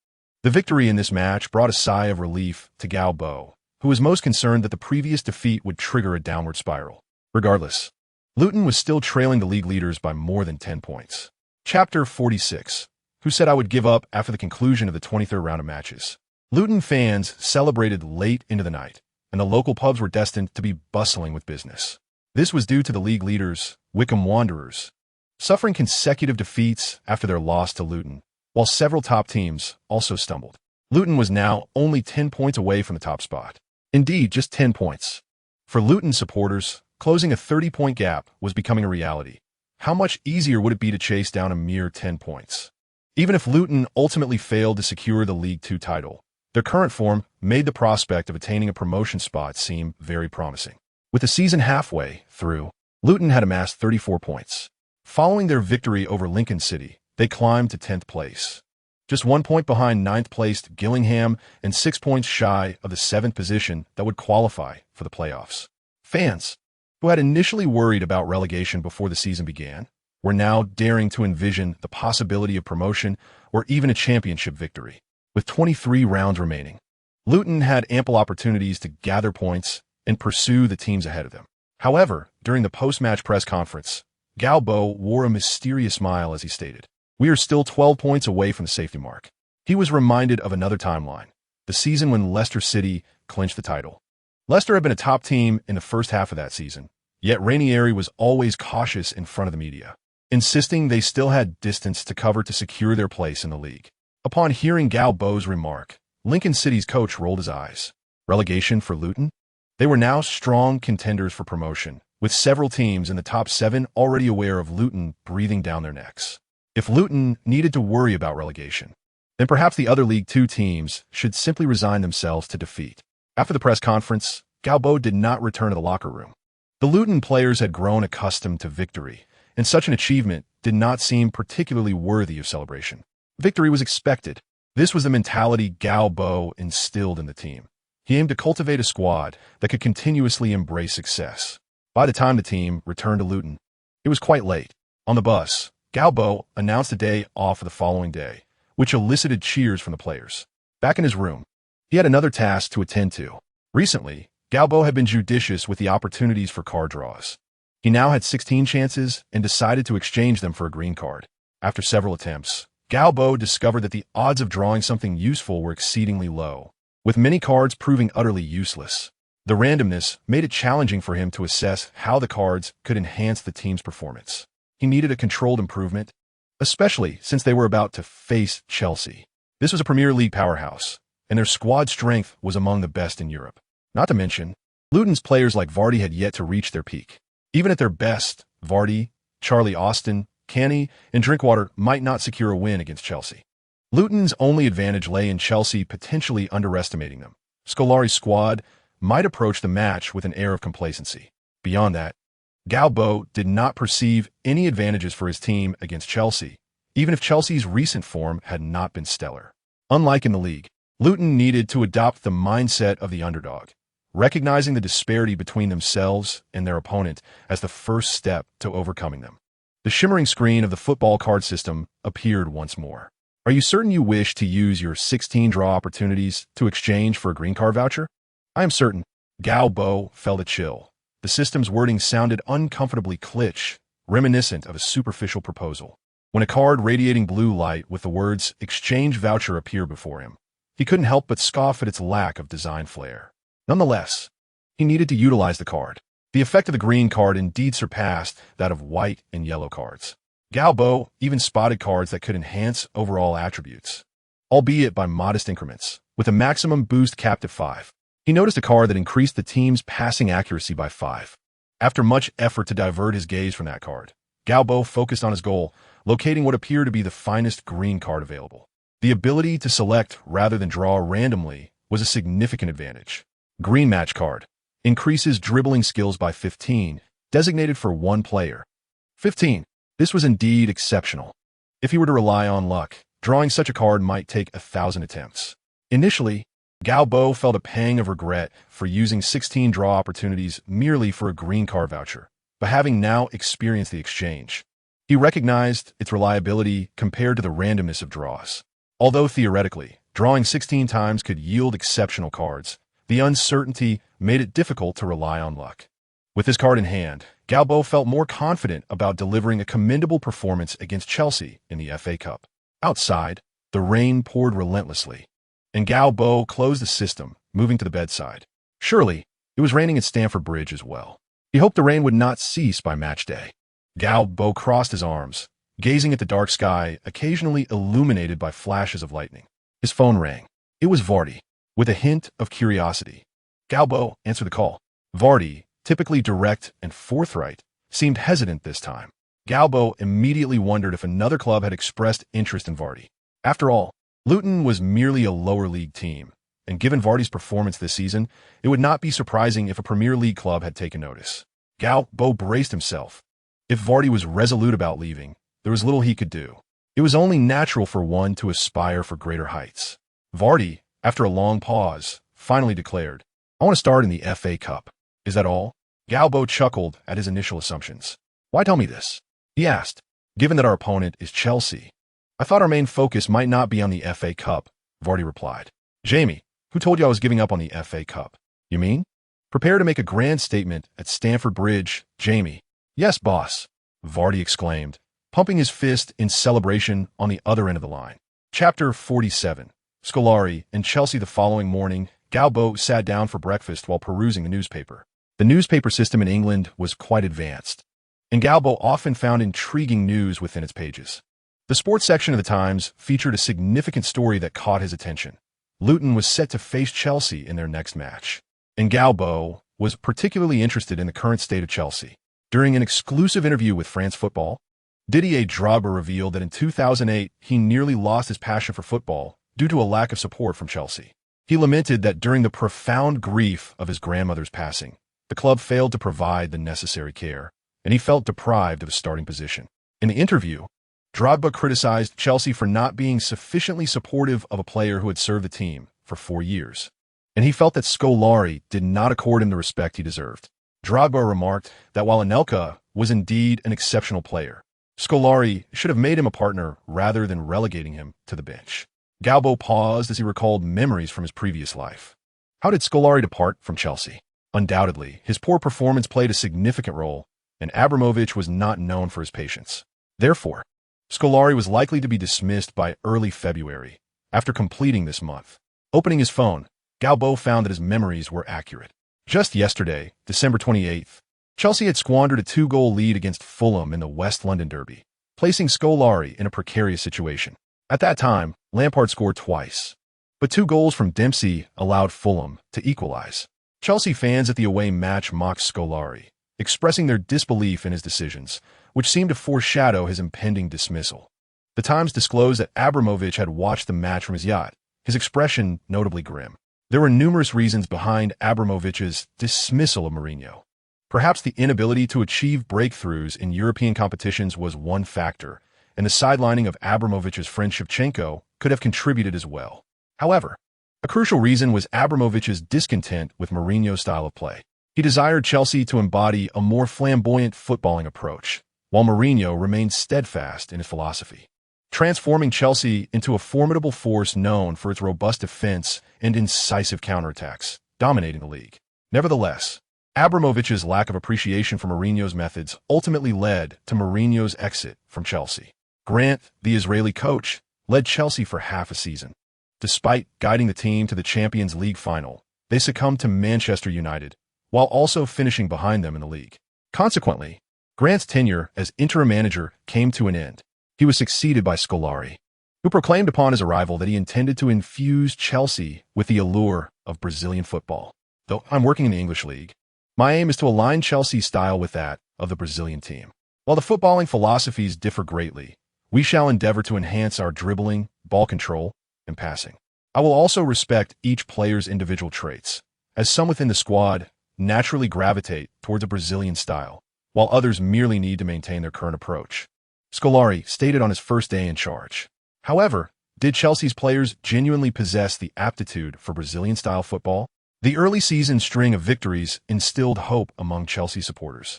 The victory in this match brought a sigh of relief to Gao Bo, who was most concerned that the previous defeat would trigger a downward spiral. Regardless, Luton was still trailing the league leaders by more than 10 points. Chapter 46. Who said I would give up after the conclusion of the 23rd round of matches? Luton fans celebrated late into the night, and the local pubs were destined to be bustling with business. This was due to the league leaders, Wycombe Wanderers, suffering consecutive defeats after their loss to Luton, while several top teams also stumbled. Luton was now only 10 points away from the top spot. Indeed, just 10 points. For Luton supporters, closing a 30-point gap was becoming a reality. How much easier would it be to chase down a mere 10 points? Even if Luton ultimately failed to secure the League Two title, their current form made the prospect of attaining a promotion spot seem very promising. With the season halfway through, Luton had amassed 34 points. Following their victory over Lincoln City, they climbed to 10th place, just 1 point behind 9th-placed Gillingham and 6 points shy of the 7th position that would qualify for the playoffs. Fans, who had initially worried about relegation before the season began, were now daring to envision the possibility of promotion or even a championship victory. With 23 rounds remaining, Luton had ample opportunities to gather points and pursue the teams ahead of them. However, during the post-match press conference, Gao Bo wore a mysterious smile as he stated, "We are still 12 points away from the safety mark." He was reminded of another timeline, the season when Leicester City clinched the title. Leicester had been a top team in the first half of that season, yet Ranieri was always cautious in front of the media, insisting they still had distance to cover to secure their place in the league. Upon hearing Gao Bo's remark, Lincoln City's coach rolled his eyes. Relegation for Luton? They were now strong contenders for promotion, with several teams in the top 7 already aware of Luton breathing down their necks. If Luton needed to worry about relegation, then perhaps the other League Two teams should simply resign themselves to defeat. After the press conference, Gao Bo did not return to the locker room. The Luton players had grown accustomed to victory, and such an achievement did not seem particularly worthy of celebration. Victory was expected. This was the mentality Gao Bo instilled in the team. He aimed to cultivate a squad that could continuously embrace success. By the time the team returned to Luton, it was quite late. On the bus, Gao Bo announced a day off for the following day, which elicited cheers from the players. Back in his room, he had another task to attend to. Recently, Gao Bo had been judicious with the opportunities for card draws. He now had 16 chances and decided to exchange them for a green card. After several attempts, Gao Bo discovered that the odds of drawing something useful were exceedingly low, with many cards proving utterly useless. The randomness made it challenging for him to assess how the cards could enhance the team's performance. He needed a controlled improvement, especially since they were about to face Chelsea. This was a Premier League powerhouse, and their squad strength was among the best in Europe. Not to mention, Luton's players like Vardy had yet to reach their peak. Even at their best, Vardy, Charlie Austin, Canny, and Drinkwater might not secure a win against Chelsea. Luton's only advantage lay in Chelsea potentially underestimating them. Scolari's squad might approach the match with an air of complacency. Beyond that, Gao Bo did not perceive any advantages for his team against Chelsea, even if Chelsea's recent form had not been stellar. Unlike in the league, Luton needed to adopt the mindset of the underdog, recognizing the disparity between themselves and their opponent as the first step to overcoming them. The shimmering screen of the football card system appeared once more. Are you certain you wish to use your 16 draw opportunities to exchange for a green card voucher? I am certain. Gao Bo felt a chill. The system's wording sounded uncomfortably cliché, reminiscent of a superficial proposal. When a card radiating blue light with the words exchange voucher appeared before him, he couldn't help but scoff at its lack of design flair. Nonetheless, he needed to utilize the card. The effect of the green card indeed surpassed that of white and yellow cards. Gao Bo even spotted cards that could enhance overall attributes, albeit by modest increments, with a maximum boost capped at 5. He noticed a card that increased the team's passing accuracy by 5. After much effort to divert his gaze from that card, Gao Bo focused on his goal, locating what appeared to be the finest green card available. The ability to select rather than draw randomly was a significant advantage. Green match card increases dribbling skills by 15, designated for one player. 15. This was indeed exceptional. If he were to rely on luck, drawing such a card might take 1,000 attempts. Initially, Gao Bo felt a pang of regret for using 16 draw opportunities merely for a green card voucher, but having now experienced the exchange, he recognized its reliability compared to the randomness of draws. Although theoretically, drawing 16 times could yield exceptional cards, the uncertainty made it difficult to rely on luck. With his card in hand, Gao Bo felt more confident about delivering a commendable performance against Chelsea in the FA Cup. Outside, the rain poured relentlessly, and Gao Bo closed the system, moving to the bedside. Surely, it was raining at Stamford Bridge as well. He hoped the rain would not cease by match day. Gao Bo crossed his arms, gazing at the dark sky, occasionally illuminated by flashes of lightning. His phone rang. It was Vardy. With a hint of curiosity, Gao Bo answered the call. Vardy, typically direct and forthright, seemed hesitant this time. Gao Bo immediately wondered if another club had expressed interest in Vardy. After all, Luton was merely a lower league team, and given Vardy's performance this season, it would not be surprising if a Premier League club had taken notice. Gao Bo braced himself. If Vardy was resolute about leaving, there was little he could do. It was only natural for one to aspire for greater heights. Vardy, after a long pause, finally declared, I want to start in the FA Cup. Is that all? Gao Bo chuckled at his initial assumptions. Why tell me this? He asked. Given that our opponent is Chelsea, I thought our main focus might not be on the FA Cup, Vardy replied. Jamie, who told you I was giving up on the FA Cup? You mean? Prepare to make a grand statement at Stamford Bridge, Jamie. Yes, boss, Vardy exclaimed, pumping his fist in celebration on the other end of the line. Chapter 47. Scolari and Chelsea. The following morning, Gao Bo sat down for breakfast while perusing the newspaper. The newspaper system in England was quite advanced, and Gao Bo often found intriguing news within its pages. The sports section of the Times featured a significant story that caught his attention. Luton was set to face Chelsea in their next match, and Gao Bo was particularly interested in the current state of Chelsea. During an exclusive interview with France Football, Didier Drogba revealed that in 2008 he nearly lost his passion for football due to a lack of support from Chelsea. He lamented that during the profound grief of his grandmother's passing, the club failed to provide the necessary care, and he felt deprived of a starting position. In the interview, Drogba criticized Chelsea for not being sufficiently supportive of a player who had served the team for 4 years, and he felt that Scolari did not accord him the respect he deserved. Drogba remarked that while Anelka was indeed an exceptional player, Scolari should have made him a partner rather than relegating him to the bench. Gao Bo paused as he recalled memories from his previous life. How did Scolari depart from Chelsea? Undoubtedly, his poor performance played a significant role, and Abramovich was not known for his patience. Therefore, Scolari was likely to be dismissed by early February, after completing this month. Opening his phone, Gao Bo found that his memories were accurate. Just yesterday, December 28th, Chelsea had squandered a 2-goal lead against Fulham in the West London derby, placing Scolari in a precarious situation. At that time, Lampard scored twice, but 2 goals from Dempsey allowed Fulham to equalize. Chelsea fans at the away match mocked Scolari, expressing their disbelief in his decisions, which seemed to foreshadow his impending dismissal. The Times disclosed that Abramovich had watched the match from his yacht, his expression notably grim. There were numerous reasons behind Abramovich's dismissal of Mourinho. Perhaps the inability to achieve breakthroughs in European competitions was one factor, and the sidelining of Abramovich's friend Shevchenko could have contributed as well. However, a crucial reason was Abramovich's discontent with Mourinho's style of play. He desired Chelsea to embody a more flamboyant footballing approach, while Mourinho remained steadfast in his philosophy, transforming Chelsea into a formidable force known for its robust defense and incisive counterattacks, dominating the league. Nevertheless, Abramovich's lack of appreciation for Mourinho's methods ultimately led to Mourinho's exit from Chelsea. Grant, the Israeli coach, led Chelsea for half a season. Despite guiding the team to the Champions League final, they succumbed to Manchester United, while also finishing behind them in the league. Consequently, Grant's tenure as interim manager came to an end. He was succeeded by Scolari, who proclaimed upon his arrival that he intended to infuse Chelsea with the allure of Brazilian football. Though I'm working in the English league, my aim is to align Chelsea's style with that of the Brazilian team. While the footballing philosophies differ greatly, we shall endeavor to enhance our dribbling, ball control, and passing. I will also respect each player's individual traits, as some within the squad naturally gravitate towards a Brazilian style, while others merely need to maintain their current approach. Scolari stated on his first day in charge. However, did Chelsea's players genuinely possess the aptitude for Brazilian-style football? The early season string of victories instilled hope among Chelsea supporters,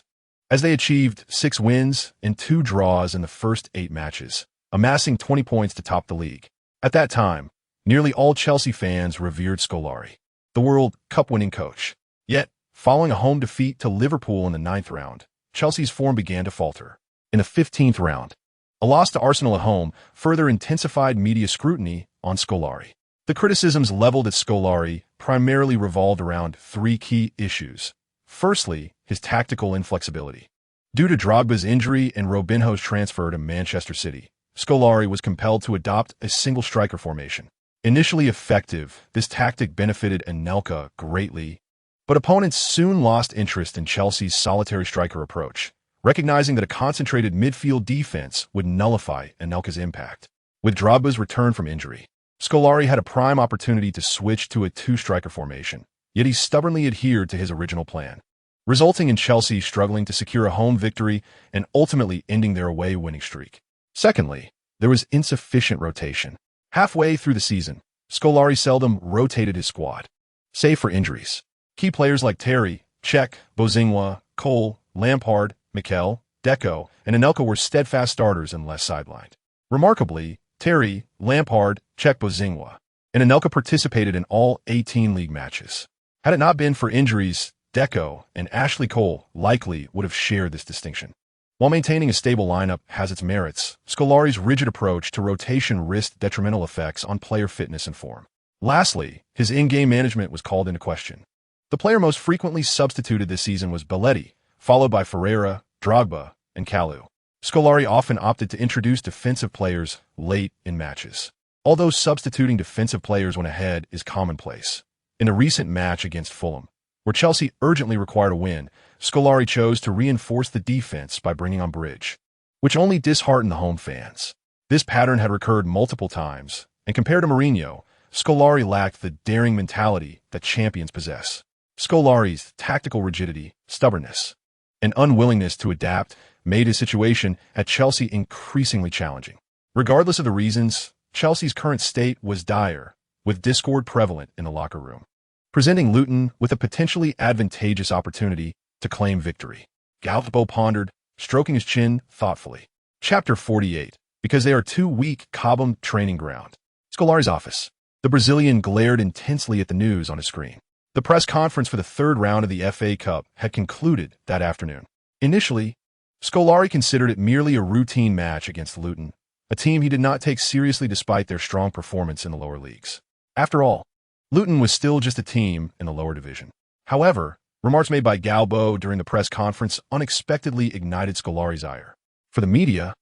as they achieved 6 wins and 2 draws in the first 8 matches, amassing 20 points to top the league. At that time, nearly all Chelsea fans revered Scolari, the World Cup-winning coach. Yet, following a home defeat to Liverpool in the 9th round, Chelsea's form began to falter. In the 15th round, a loss to Arsenal at home further intensified media scrutiny on Scolari. The criticisms leveled at Scolari primarily revolved around 3 key issues. Firstly, his tactical inflexibility. Due to Drogba's injury and Robinho's transfer to Manchester City, Scolari was compelled to adopt a single striker formation. Initially effective, this tactic benefited Anelka greatly, but opponents soon lost interest in Chelsea's solitary striker approach, recognizing that a concentrated midfield defense would nullify Anelka's impact. With Drogba's return from injury, Scolari had a prime opportunity to switch to a 2-striker formation, yet he stubbornly adhered to his original plan, resulting in Chelsea struggling to secure a home victory and ultimately ending their away winning streak. Secondly, there was insufficient rotation. Halfway through the season, Scolari seldom rotated his squad, save for injuries. Key players like Terry, Cech, Bozingwa, Cole, Lampard, Mikel, Deco, and Anelka were steadfast starters unless sidelined. Remarkably, Terry, Lampard, Cech, Bozingwa, and Anelka participated in all 18 league matches. Had it not been for injuries, Deco and Ashley Cole likely would have shared this distinction. While maintaining a stable lineup has its merits, Scolari's rigid approach to rotation risked detrimental effects on player fitness and form. Lastly, his in-game management was called into question. The player most frequently substituted this season was Belletti, followed by Ferreira, Drogba, and Kalou. Scolari often opted to introduce defensive players late in matches, although substituting defensive players when ahead is commonplace. In a recent match against Fulham, where Chelsea urgently required a win, Scolari chose to reinforce the defense by bringing on Bridge, which only disheartened the home fans. This pattern had recurred multiple times, and compared to Mourinho, Scolari lacked the daring mentality that champions possess. Scolari's tactical rigidity, stubbornness, and unwillingness to adapt made his situation at Chelsea increasingly challenging. Regardless of the reasons, Chelsea's current state was dire, with discord prevalent in the locker room, presenting Luton with a potentially advantageous opportunity to claim victory. Gao Bo pondered, stroking his chin thoughtfully. Chapter 48. Because they are too weak. Cobham training ground. Scolari's office. The Brazilian glared intensely at the news on his screen. The press conference for the 3rd round of the FA Cup had concluded that afternoon. Initially, Scolari considered it merely a routine match against Luton, a team he did not take seriously despite their strong performance in the lower leagues. After all, Luton was still just a team in the lower division. However, remarks made by Gao Bo during the press conference unexpectedly ignited Scolari's ire. For the media,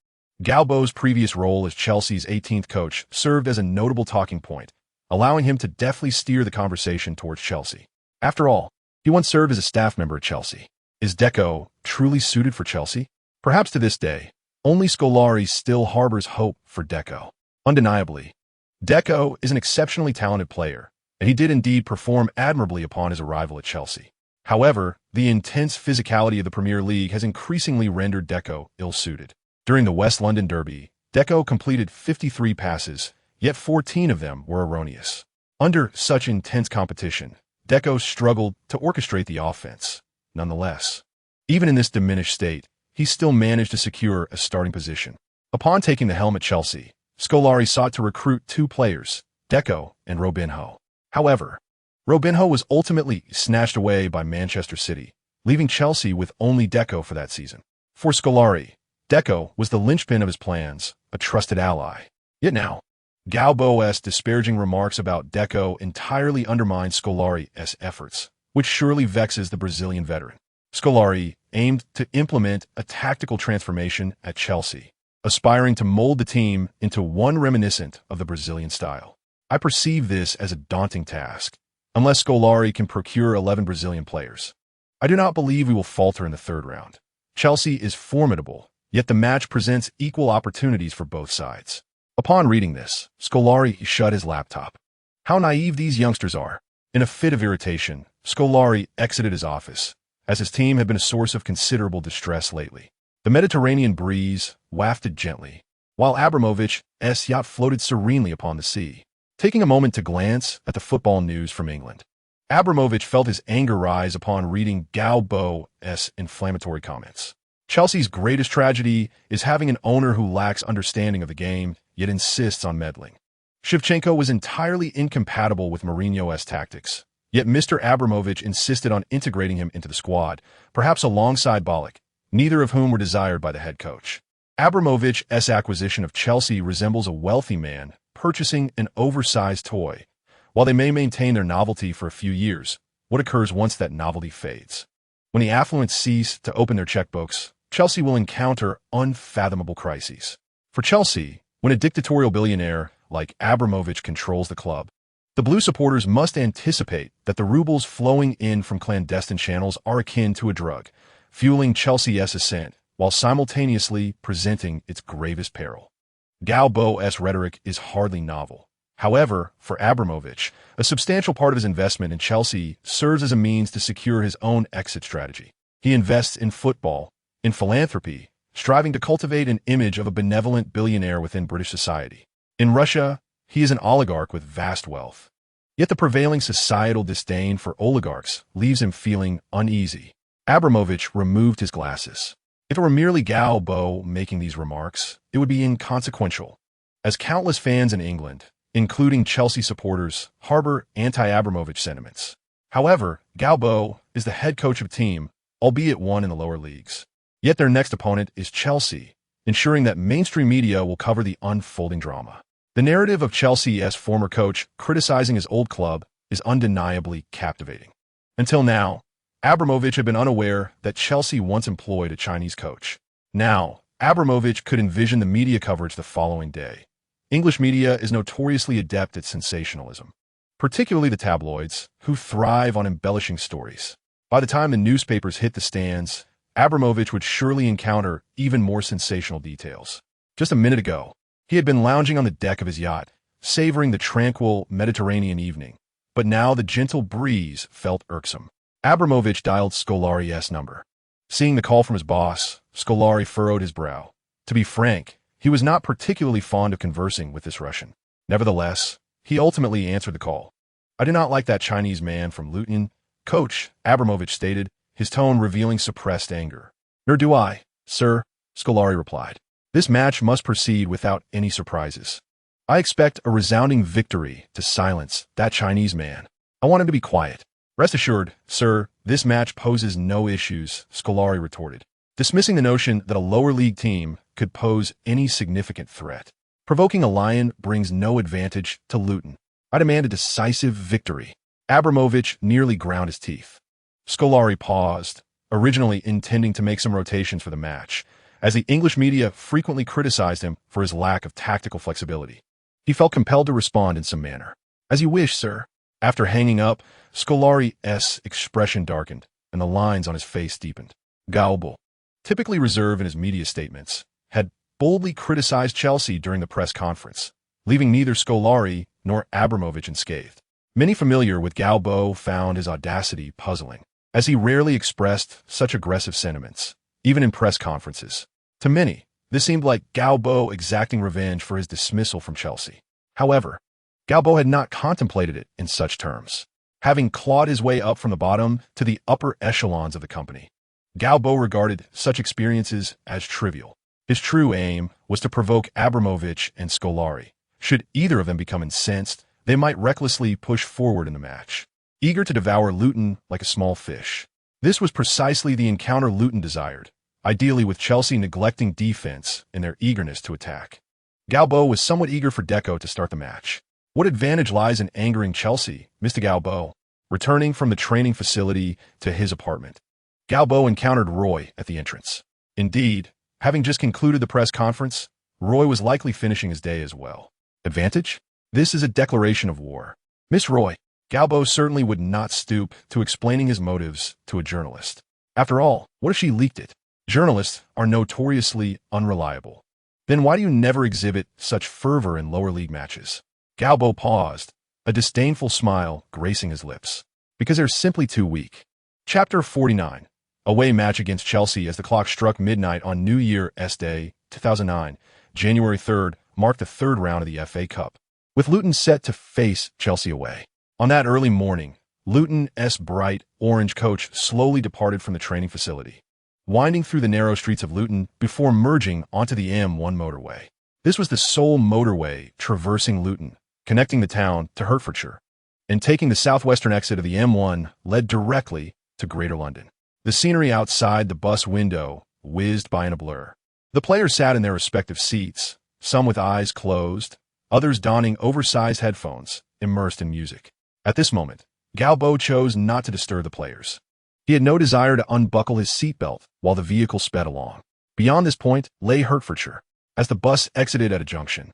Gao Bo's previous role as Chelsea's 18th coach served as a notable talking point, allowing him to deftly steer the conversation towards Chelsea. After all, he once served as a staff member at Chelsea. Is Deco truly suited for Chelsea? Perhaps to this day, only Scolari still harbors hope for Deco. Undeniably, Deco is an exceptionally talented player, and he did indeed perform admirably upon his arrival at Chelsea. However, the intense physicality of the Premier League has increasingly rendered Deco ill-suited. During the West London derby, Deco completed 53 passes, yet 14 of them were erroneous. Under such intense competition, Deco struggled to orchestrate the offense. Nonetheless, even in this diminished state, he still managed to secure a starting position. Upon taking the helm at Chelsea, Scolari sought to recruit two players, Deco and Robinho. However, Robinho was ultimately snatched away by Manchester City, leaving Chelsea with only Deco for that season. For Scolari, Deco was the linchpin of his plans, a trusted ally. Yet now, Gao Bo's disparaging remarks about Deco entirely undermine Scolari's efforts, which surely vexes the Brazilian veteran. Scolari aimed to implement a tactical transformation at Chelsea, aspiring to mold the team into one reminiscent of the Brazilian style. I perceive this as a daunting task, unless Scolari can procure 11 Brazilian players. I do not believe we will falter in the third round. Chelsea is formidable, yet the match presents equal opportunities for both sides. Upon reading this, Scolari shut his laptop. How naive these youngsters are. In a fit of irritation, Scolari exited his office, as his team had been a source of considerable distress lately. The Mediterranean breeze wafted gently, while Abramovich's yacht floated serenely upon the sea. Taking a moment to glance at the football news from England, Abramovich felt his anger rise upon reading Gao Bo's inflammatory comments. Chelsea's greatest tragedy is having an owner who lacks understanding of the game, yet insists on meddling. Shevchenko was entirely incompatible with Mourinho's tactics, yet Mr. Abramovich insisted on integrating him into the squad, perhaps alongside Ballack, neither of whom were desired by the head coach. Abramovich's acquisition of Chelsea resembles a wealthy man purchasing an oversized toy. While they may maintain their novelty for a few years, what occurs once that novelty fades? When the affluent cease to open their checkbooks, Chelsea will encounter unfathomable crises. For Chelsea, when a dictatorial billionaire like Abramovich controls the club, the Blue supporters must anticipate that the rubles flowing in from clandestine channels are akin to a drug, fueling Chelsea's ascent while simultaneously presenting its gravest peril. Gao Bo's rhetoric is hardly novel. However, for Abramovich, a substantial part of his investment in Chelsea serves as a means to secure his own exit strategy. He invests in football, in philanthropy, striving to cultivate an image of a benevolent billionaire within British society. In Russia, he is an oligarch with vast wealth. Yet the prevailing societal disdain for oligarchs leaves him feeling uneasy. Abramovich removed his glasses. If it were merely Gao Bo making these remarks, it would be inconsequential, as countless fans in England, including Chelsea supporters, harbor anti-Abramovich sentiments. However, Gao Bo is the head coach of a team, albeit one in the lower leagues. Yet their next opponent is Chelsea, ensuring that mainstream media will cover the unfolding drama. The narrative of Chelsea's former coach criticizing his old club is undeniably captivating. Until now, Abramovich had been unaware that Chelsea once employed a Chinese coach. Now, Abramovich could envision the media coverage the following day. English media is notoriously adept at sensationalism, particularly the tabloids, who thrive on embellishing stories. By the time the newspapers hit the stands, Abramovich would surely encounter even more sensational details. Just a minute ago, he had been lounging on the deck of his yacht, savoring the tranquil Mediterranean evening, but now the gentle breeze felt irksome. Abramovich dialed Scolari's number. Seeing the call from his boss, Scolari furrowed his brow. To be frank, he was not particularly fond of conversing with this Russian. Nevertheless, he ultimately answered the call. "I do not like that Chinese man from Luton, coach," Abramovich stated, his tone revealing suppressed anger. "Nor do I, sir," Scolari replied. "This match must proceed without any surprises. I expect a resounding victory to silence that Chinese man. I want him to be quiet." "Rest assured, sir, this match poses no issues," Scolari retorted. dismissing the notion that a lower league team could pose any significant threat. Provoking a lion brings no advantage to Luton. I demand a decisive victory. Abramovich nearly ground his teeth. Scolari paused, originally intending to make some rotations for the match, as the English media frequently criticized him for his lack of tactical flexibility. He felt compelled to respond in some manner. "As you wish, sir." After hanging up, Scolari's expression darkened, and the lines on his face deepened. Gao Bo, typically reserved in his media statements, had boldly criticized Chelsea during the press conference, leaving neither Scolari nor Abramovich unscathed. Many familiar with Gao Bo found his audacity puzzling, as he rarely expressed such aggressive sentiments, even in press conferences. To many, this seemed like Gao Bo exacting revenge for his dismissal from Chelsea. However, Gao Bo had not contemplated it in such terms, having clawed his way up from the bottom to the upper echelons of the company. Gao Bo regarded such experiences as trivial. His true aim was to provoke Abramovich and Scolari. Should either of them become incensed, they might recklessly push forward in the match, eager to devour Luton like a small fish. This was precisely the encounter Luton desired, ideally with Chelsea neglecting defense in their eagerness to attack. Gao Bo was somewhat eager for Deco to start the match. What advantage lies in angering Chelsea? Mr. Gao Bo, returning from the training facility to his apartment. Gao Bo encountered Roy at the entrance. Indeed, having just concluded the press conference, Roy was likely finishing his day as well. Advantage? This is a declaration of war. Miss Roy, Gao Bo certainly would not stoop to explaining his motives to a journalist. After all, what if she leaked it? Journalists are notoriously unreliable. Then why do you never exhibit such fervor in lower league matches? Gao Bo paused, a disdainful smile gracing his lips. Because they're simply too weak. Chapter 49. Away match against Chelsea as the clock struck midnight on New Year's Day, 2009, January 3rd, marked the third round of the FA Cup, with Luton set to face Chelsea away. On that early morning, Luton's bright orange coach slowly departed from the training facility, winding through the narrow streets of Luton before merging onto the M1 motorway. This was the sole motorway traversing Luton, connecting the town to Hertfordshire, and taking the southwestern exit of the M1 led directly to Greater London. The scenery outside the bus window whizzed by in a blur. The players sat in their respective seats, some with eyes closed, others donning oversized headphones, immersed in music. At this moment, Gao Bo chose not to disturb the players. He had no desire to unbuckle his seatbelt while the vehicle sped along. Beyond this point lay Hertfordshire, as the bus exited at a junction.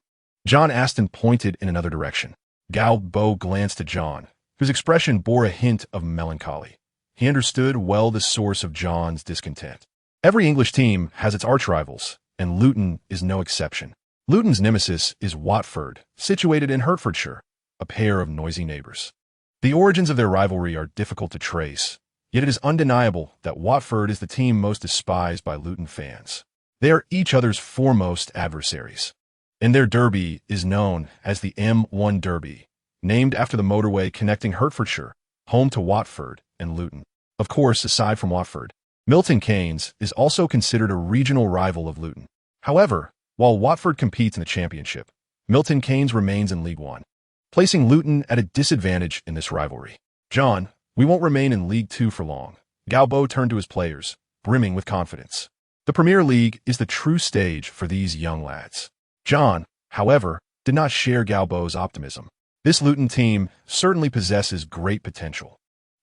John Aston pointed in another direction. Gao Bo glanced at John, whose expression bore a hint of melancholy. He understood well the source of John's discontent. Every English team has its arch-rivals, and Luton is no exception. Luton's nemesis is Watford, situated in Hertfordshire, a pair of noisy neighbors. The origins of their rivalry are difficult to trace, yet it is undeniable that Watford is the team most despised by Luton fans. They are each other's foremost adversaries, and their derby is known as the M1 Derby, named after the motorway connecting Hertfordshire, home to Watford and Luton. Of course, aside from Watford, Milton Keynes is also considered a regional rival of Luton. However, while Watford competes in the Championship, Milton Keynes remains in League One, placing Luton at a disadvantage in this rivalry. John, we won't remain in League Two for long. Gao Bo turned to his players, brimming with confidence. The Premier League is the true stage for these young lads. John, however, did not share Gao Bo's optimism. This Luton team certainly possesses great potential,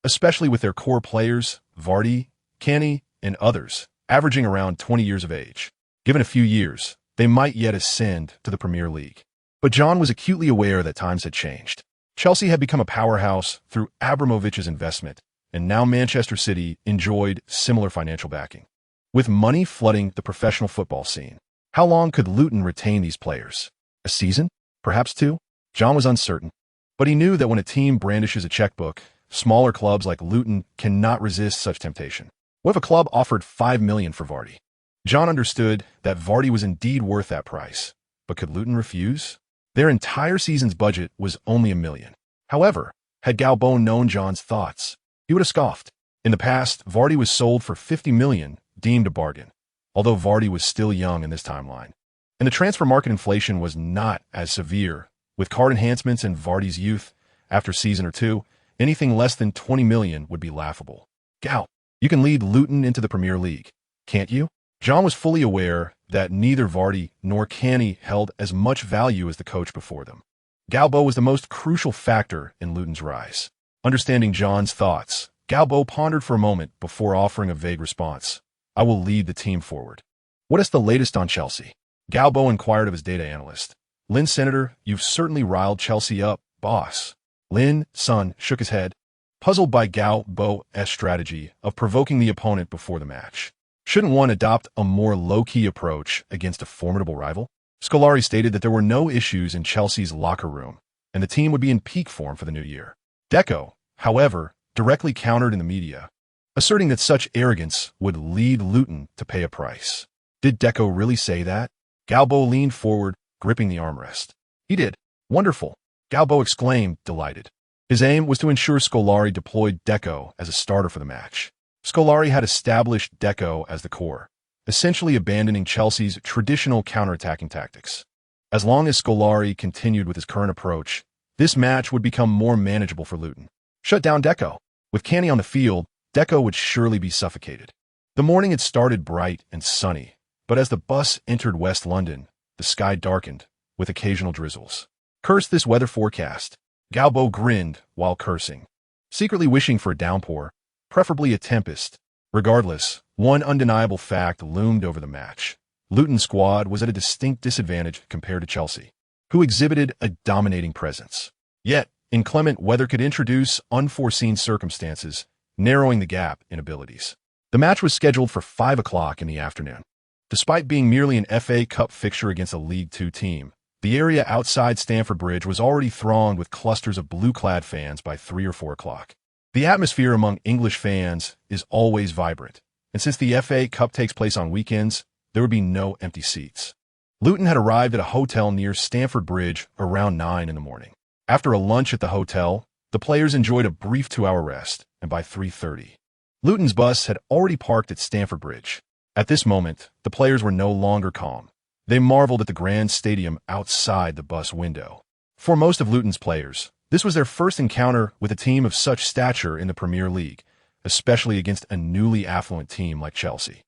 especially with their core players, Vardy, Kenny, and others, averaging around 20 years of age. Given a few years, they might yet ascend to the Premier League. But John was acutely aware that times had changed. Chelsea had become a powerhouse through Abramovich's investment, and now Manchester City enjoyed similar financial backing, with money flooding the professional football scene. How long could Luton retain these players? A season? Perhaps two? John was uncertain, but he knew that when a team brandishes a checkbook, smaller clubs like Luton cannot resist such temptation. What if a club offered $5 million for Vardy? John understood that Vardy was indeed worth that price, but could Luton refuse? Their entire season's budget was only $1 million. However, had Gao Bo known John's thoughts, he would have scoffed. In the past, Vardy was sold for $50 million, deemed a bargain, although Vardy was still young in this timeline. And the transfer market inflation was not as severe. With card enhancements in Vardy's youth, after a season or two, anything less than $20 million would be laughable. Gao, you can lead Luton into the Premier League. can't you? John was fully aware that neither Vardy nor Canny held as much value as the coach before them. Gao Bo was the most crucial factor in Luton's rise. Understanding John's thoughts, Gao Bo pondered for a moment before offering a vague response. I will lead the team forward. What is the latest on Chelsea? Gao Bo inquired of his data analyst. Lynn, Senator, you've certainly riled Chelsea up, boss. Lynn, son, shook his head, puzzled by Gao Bo's strategy of provoking the opponent before the match. Shouldn't one adopt a more low-key approach against a formidable rival? Scolari stated that there were no issues in Chelsea's locker room, and the team would be in peak form for the new year. Deco, however, directly countered in the media, asserting that such arrogance would lead Luton to pay a price. Did Deco really say that? Gao Bo leaned forward, gripping the armrest. He did. Wonderful, Gao Bo exclaimed, delighted. His aim was to ensure Scolari deployed Deco as a starter for the match. Scolari had established Deco as the core, essentially abandoning Chelsea's traditional counterattacking tactics. As long as Scolari continued with his current approach, this match would become more manageable for Luton. Shut down Deco. With Canny on the field, Deco would surely be suffocated. The morning had started bright and sunny, but as the bus entered West London, the sky darkened, with occasional drizzles. Curse this weather forecast. Gao Bo grinned while cursing, secretly wishing for a downpour, preferably a tempest. Regardless, one undeniable fact loomed over the match. Luton's squad was at a distinct disadvantage compared to Chelsea, who exhibited a dominating presence. Yet, inclement weather could introduce unforeseen circumstances, narrowing the gap in abilities. The match was scheduled for 5 o'clock in the afternoon. Despite being merely an FA Cup fixture against a League Two team, the area outside Stamford Bridge was already thronged with clusters of blue-clad fans by 3 or 4 o'clock. The atmosphere among English fans is always vibrant, and since the FA Cup takes place on weekends, there would be no empty seats. Luton had arrived at a hotel near Stamford Bridge around 9 in the morning. After a lunch at the hotel, the players enjoyed a brief 2-hour rest, and by 3:30, Luton's bus had already parked at Stamford Bridge. At this moment, the players were no longer calm. They marveled at the grand stadium outside the bus window. For most of Luton's players, this was their first encounter with a team of such stature in the Premier League, especially against a newly affluent team like Chelsea.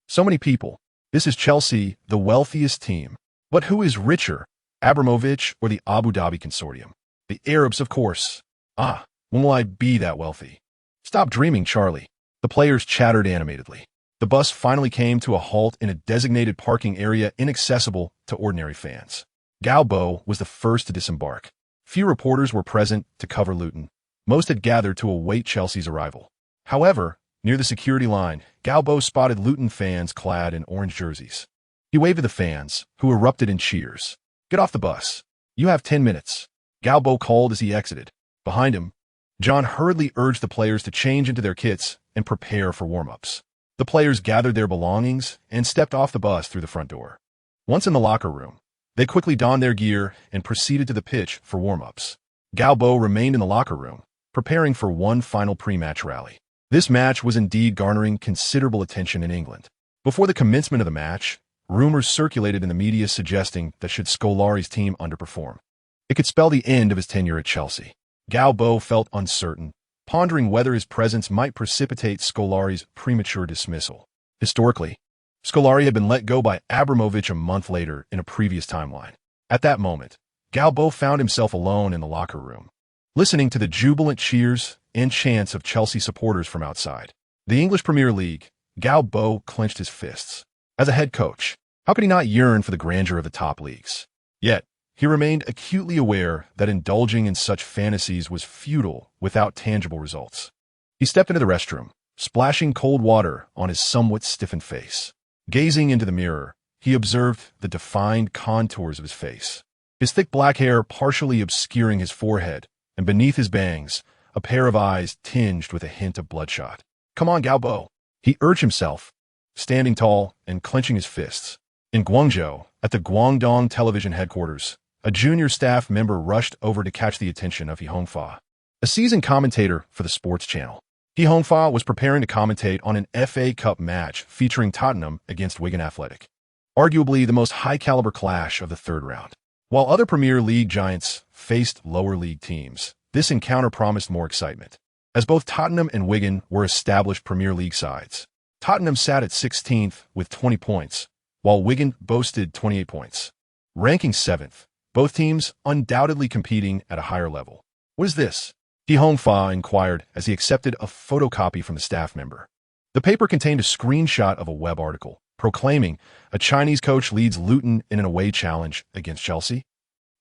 So many people. This is Chelsea, the wealthiest team. But who is richer, Abramovich or the Abu Dhabi Consortium? The Arabs, of course. Ah, when will I be that wealthy? Stop dreaming, Charlie. The players chattered animatedly. The bus finally came to a halt in a designated parking area inaccessible to ordinary fans. Gao Bo was the first to disembark. Few reporters were present to cover Luton. Most had gathered to await Chelsea's arrival. However, near the security line, Gao Bo spotted Luton fans clad in orange jerseys. He waved to the fans, who erupted in cheers. Get off the bus. You have 10 minutes. Gao Bo called as he exited. Behind him, John hurriedly urged the players to change into their kits and prepare for warm-ups. The players gathered their belongings and stepped off the bus through the front door. Once in the locker room, they quickly donned their gear and proceeded to the pitch for warm-ups. Gao Bo remained in the locker room, preparing for one final pre-match rally. This match was indeed garnering considerable attention in England. Before the commencement of the match, rumors circulated in the media suggesting that should Scolari's team underperform, it could spell the end of his tenure at Chelsea. Gao Bo felt uncertain, pondering whether his presence might precipitate Scolari's premature dismissal. Historically, Scolari had been let go by Abramovich a month later in a previous timeline. At that moment, Gao Bo found himself alone in the locker room, listening to the jubilant cheers and chants of Chelsea supporters from outside. The English Premier League, Gao Bo clenched his fists. As a head coach, how could he not yearn for the grandeur of the top leagues? Yet, he remained acutely aware that indulging in such fantasies was futile without tangible results. He stepped into the restroom, splashing cold water on his somewhat stiffened face. Gazing into the mirror, he observed the defined contours of his face, his thick black hair partially obscuring his forehead, and beneath his bangs, a pair of eyes tinged with a hint of bloodshot. Come on, Gao Bo, he urged himself, standing tall and clenching his fists. In Guangzhou, at the Guangdong television headquarters, a junior staff member rushed over to catch the attention of He Hongfa, a seasoned commentator for the sports channel. He Hongfa was preparing to commentate on an FA Cup match featuring Tottenham against Wigan Athletic, arguably the most high-caliber clash of the third round. While other Premier League giants faced lower league teams, this encounter promised more excitement, as both Tottenham and Wigan were established Premier League sides. Tottenham sat at 16th with 20 points, while Wigan boasted 28 points. Ranking 7th, both teams undoubtedly competing at a higher level. "What is this?" He Hongfa inquired as he accepted a photocopy from the staff member. The paper contained a screenshot of a web article proclaiming a Chinese coach leads Luton in an away challenge against Chelsea.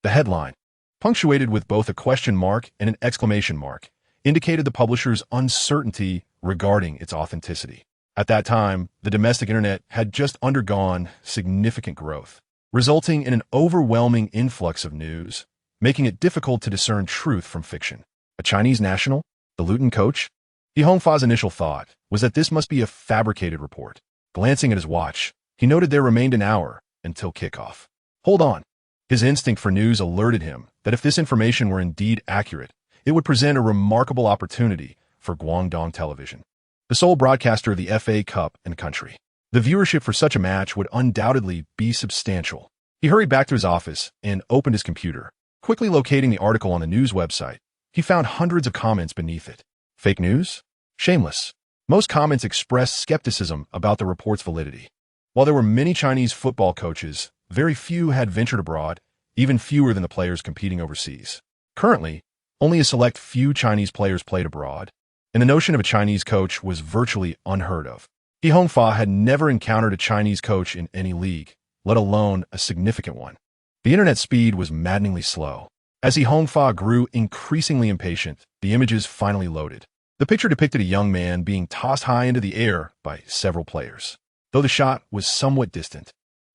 The headline, punctuated with both a question mark and an exclamation mark, indicated the publisher's uncertainty regarding its authenticity. At that time, the domestic internet had just undergone significant growth, resulting in an overwhelming influx of news, making it difficult to discern truth from fiction. A Chinese national? The Luton coach? He Hongfa's initial thought was that this must be a fabricated report. Glancing at his watch, he noted there remained an hour until kickoff. Hold on. His instinct for news alerted him that if this information were indeed accurate, it would present a remarkable opportunity for Guangdong Television, the sole broadcaster of the FA Cup in the country. The viewership for such a match would undoubtedly be substantial. He hurried back to his office and opened his computer. Quickly locating the article on the news website, he found hundreds of comments beneath it. Fake news? Shameless. Most comments expressed skepticism about the report's validity. While there were many Chinese football coaches, very few had ventured abroad, even fewer than the players competing overseas. Currently, only a select few Chinese players played abroad, and the notion of a Chinese coach was virtually unheard of. He Hongfa had never encountered a Chinese coach in any league, let alone a significant one. The internet speed was maddeningly slow. As He Hongfa grew increasingly impatient, the images finally loaded. The picture depicted a young man being tossed high into the air by several players. Though the shot was somewhat distant,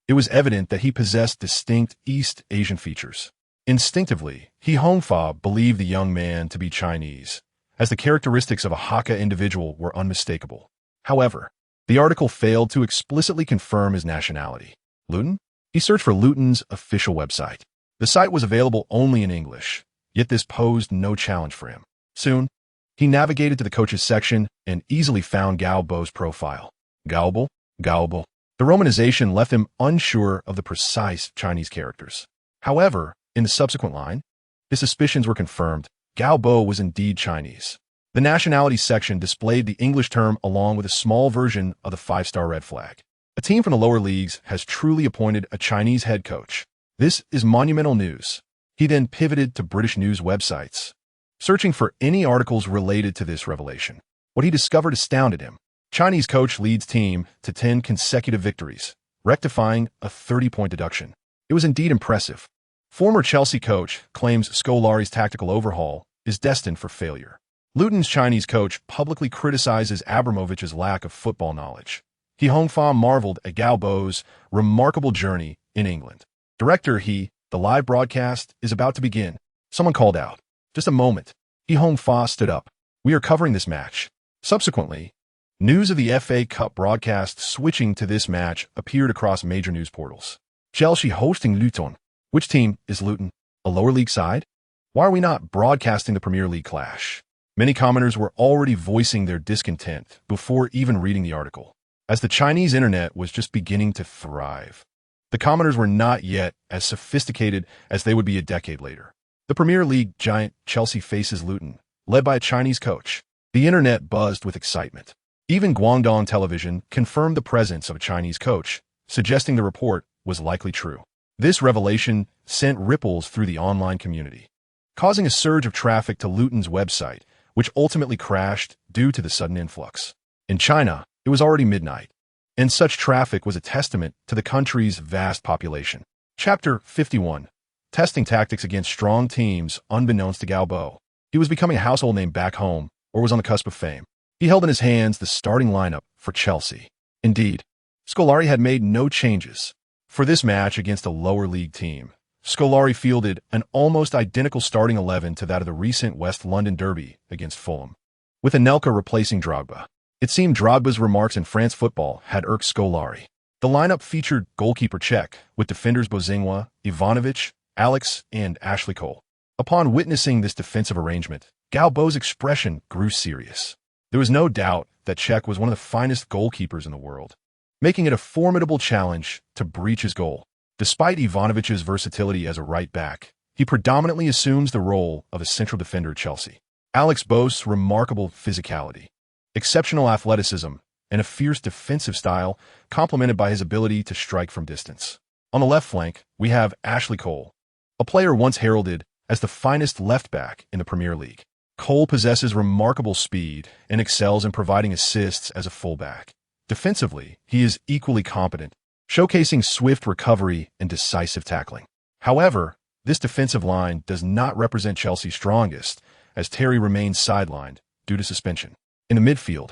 it was evident that he possessed distinct East Asian features. Instinctively, He Hongfa believed the young man to be Chinese, as the characteristics of a Hakka individual were unmistakable. However, the article failed to explicitly confirm his nationality. Luton? He searched for Luton's official website. The site was available only in English, yet this posed no challenge for him. Soon, he navigated to the coaches section and easily found Gao Bo's profile. Gao Bo? Gao Bo. The romanization left him unsure of the precise Chinese characters. However, in the subsequent line, his suspicions were confirmed. Gao Bo was indeed Chinese. The nationality section displayed the English term along with a small version of the 5-star red flag. A team from the lower leagues has truly appointed a Chinese head coach. This is monumental news. He then pivoted to British news websites, searching for any articles related to this revelation. What he discovered astounded him. Chinese coach leads team to 10 consecutive victories, rectifying a 30-point deduction. It was indeed impressive. Former Chelsea coach claims Scolari's tactical overhaul is destined for failure. Luton's Chinese coach publicly criticizes Abramovich's lack of football knowledge. He Hongfa marveled at Gao Bo's remarkable journey in England. Director the live broadcast is about to begin. Someone called out. Just a moment. He Hongfa stood up. We are covering this match. Subsequently, news of the FA Cup broadcast switching to this match appeared across major news portals. Chelsea hosting Luton. Which team is Luton? A lower league side? Why are we not broadcasting the Premier League clash? Many commenters were already voicing their discontent before even reading the article, as the Chinese internet was just beginning to thrive. The commenters were not yet as sophisticated as they would be a decade later. The Premier League giant Chelsea faces Luton, led by a Chinese coach. The internet buzzed with excitement. Even Guangdong Television confirmed the presence of a Chinese coach, suggesting the report was likely true. This revelation sent ripples through the online community, causing a surge of traffic to Luton's website, which ultimately crashed due to the sudden influx. In China, it was already midnight, and such traffic was a testament to the country's vast population. Chapter 51. Testing tactics against strong teams unbeknownst to Gao Bo. He was becoming a household name back home, or was on the cusp of fame. He held in his hands the starting lineup for Chelsea. Indeed, Scolari had made no changes. For this match against a lower league team, Scolari fielded an almost identical starting 11 to that of the recent West London derby against Fulham, with Anelka replacing Drogba. It seemed Drogba's remarks in France football had irked Scolari. The lineup featured goalkeeper Czech, with defenders Bozingwa, Ivanovic, Alex, and Ashley Cole. Upon witnessing this defensive arrangement, Gao Bo's expression grew serious. There was no doubt that Czech was one of the finest goalkeepers in the world, making it a formidable challenge to breach his goal. Despite Ivanovic's versatility as a right back, he predominantly assumes the role of a central defender at Chelsea. Alex boasts remarkable physicality, exceptional athleticism, and a fierce defensive style, complemented by his ability to strike from distance. On the left flank, we have Ashley Cole, a player once heralded as the finest left back in the Premier League. Cole possesses remarkable speed and excels in providing assists as a fullback. Defensively, he is equally competent, showcasing swift recovery and decisive tackling. However, this defensive line does not represent Chelsea's strongest, as Terry remains sidelined due to suspension. In the midfield,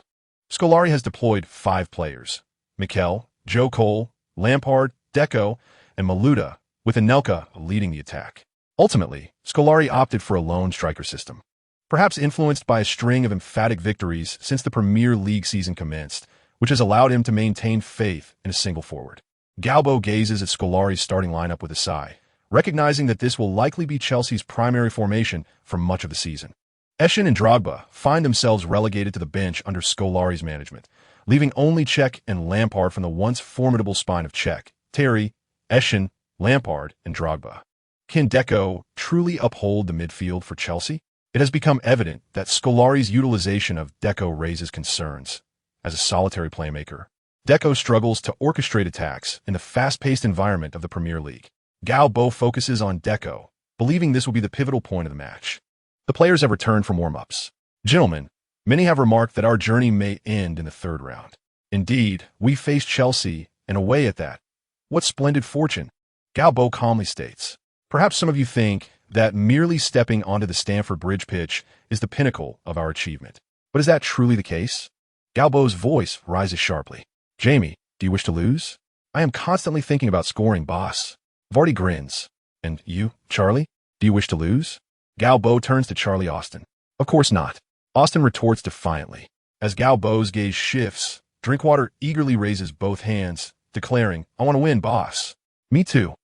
Scolari has deployed 5 players: Mikel, Joe Cole, Lampard, Deco, and Maluda, with Anelka leading the attack. Ultimately, Scolari opted for a lone striker system, perhaps influenced by a string of emphatic victories since the Premier League season commenced, which has allowed him to maintain faith in a single forward. Gao Bo gazes at Scolari's starting lineup with a sigh, recognizing that this will likely be Chelsea's primary formation for much of the season. Eshin and Drogba find themselves relegated to the bench under Scolari's management, leaving only Cech and Lampard from the once formidable spine of Cech, Terry, Eshin, Lampard, and Drogba. Can Deco truly uphold the midfield for Chelsea? It has become evident that Scolari's utilization of Deco raises concerns. As a solitary playmaker, Deco struggles to orchestrate attacks in the fast-paced environment of the Premier League. Gao Bo focuses on Deco, believing this will be the pivotal point of the match. The players have returned from warm-ups. Gentlemen, many have remarked that our journey may end in the third round. Indeed, we face Chelsea and away at that. What splendid fortune! Gao Bo calmly states. Perhaps some of you think that merely stepping onto the Stamford Bridge pitch is the pinnacle of our achievement. But is that truly the case? Gao Bo's voice rises sharply. Jamie, do you wish to lose? I am constantly thinking about scoring, boss. Vardy grins. And you, Charlie, do you wish to lose? Gao Bo turns to Charlie Austin. Of course not. Austin retorts defiantly. As Gao Bo's gaze shifts, Drinkwater eagerly raises both hands, declaring, I want to win, boss. Me too.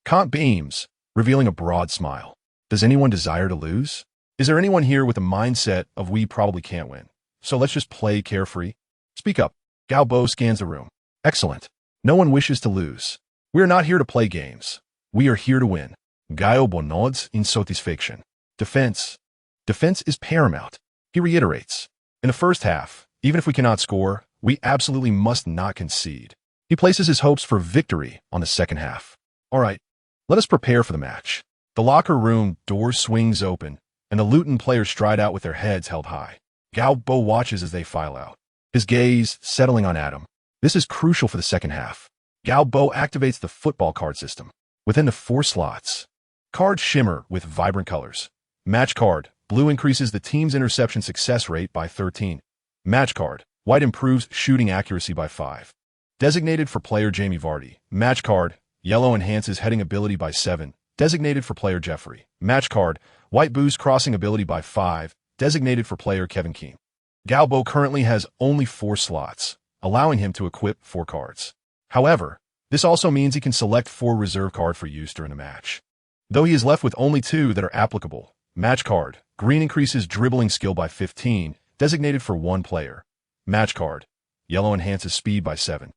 Kant beams, revealing a broad smile. Does anyone desire to lose? Is there anyone here with a mindset of we probably can't win, so let's just play carefree? Speak up. Gao Bo scans the room. Excellent. No one wishes to lose. We are not here to play games. We are here to win. Gao Bo nods in satisfaction. Defense. Defense is paramount. He reiterates. In the first half, even if we cannot score, we absolutely must not concede. He places his hopes for victory on the second half. All right, let us prepare for the match. The locker room door swings open, and the Luton players stride out with their heads held high. Gao Bo watches as they file out, his gaze settling on Adam. This is crucial for the second half. Gao Bo activates the football card system. Within the 4 slots, cards shimmer with vibrant colors. Match card, blue increases the team's interception success rate by 13. Match card, white improves shooting accuracy by 5. Designated for player Jamie Vardy. Match card, yellow enhances heading ability by 7. Designated for player Jeffrey. Match card, white boosts crossing ability by 5. Designated for player Kevin Keane. Gao Bo currently has only 4 slots, allowing him to equip 4 cards. However, this also means he can select 4 reserve cards for use during the match. Though he is left with only 2 that are applicable. Match card, green increases dribbling skill by 15, designated for 1 player. Match card, yellow enhances speed by 7,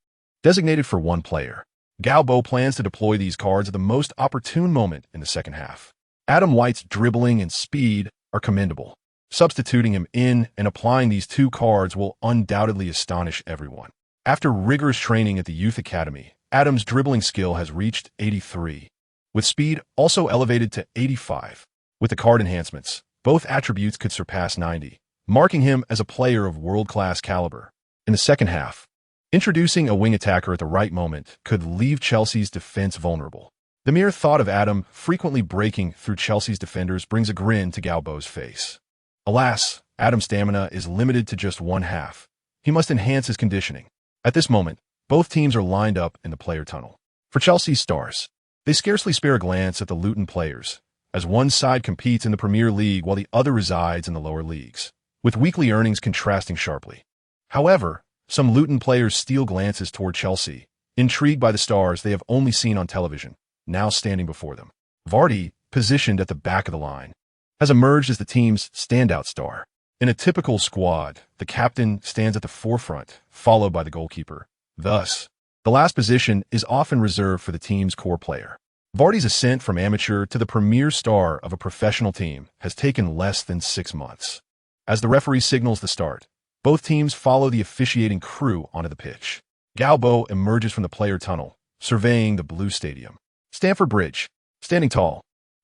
designated for 1 player. Gao Bo plans to deploy these cards at the most opportune moment in the second half. Adam White's dribbling and speed are commendable. Substituting him in and applying these 2 cards will undoubtedly astonish everyone. After rigorous training at the Youth Academy, Adam's dribbling skill has reached 83, with speed also elevated to 85. With the card enhancements, both attributes could surpass 90, marking him as a player of world-class caliber. In the second half, introducing a wing attacker at the right moment could leave Chelsea's defense vulnerable. The mere thought of Adam frequently breaking through Chelsea's defenders brings a grin to Gao Bo's face. Alas, Adam's stamina is limited to just 1 half. He must enhance his conditioning. At this moment, both teams are lined up in the player tunnel. For Chelsea's stars, they scarcely spare a glance at the Luton players, as one side competes in the Premier League while the other resides in the lower leagues, with weekly earnings contrasting sharply. However, some Luton players steal glances toward Chelsea, intrigued by the stars they have only seen on television, now standing before them. Vardy, positioned at the back of the line, has emerged as the team's standout star. In a typical squad, the captain stands at the forefront, followed by the goalkeeper. Thus, the last position is often reserved for the team's core player. Vardy's ascent from amateur to the premier star of a professional team has taken less than 6 months. As the referee signals the start, Both teams follow the officiating crew onto the pitch. Gao Bo emerges from the player tunnel, surveying the blue stadium. Stamford Bridge. Standing tall,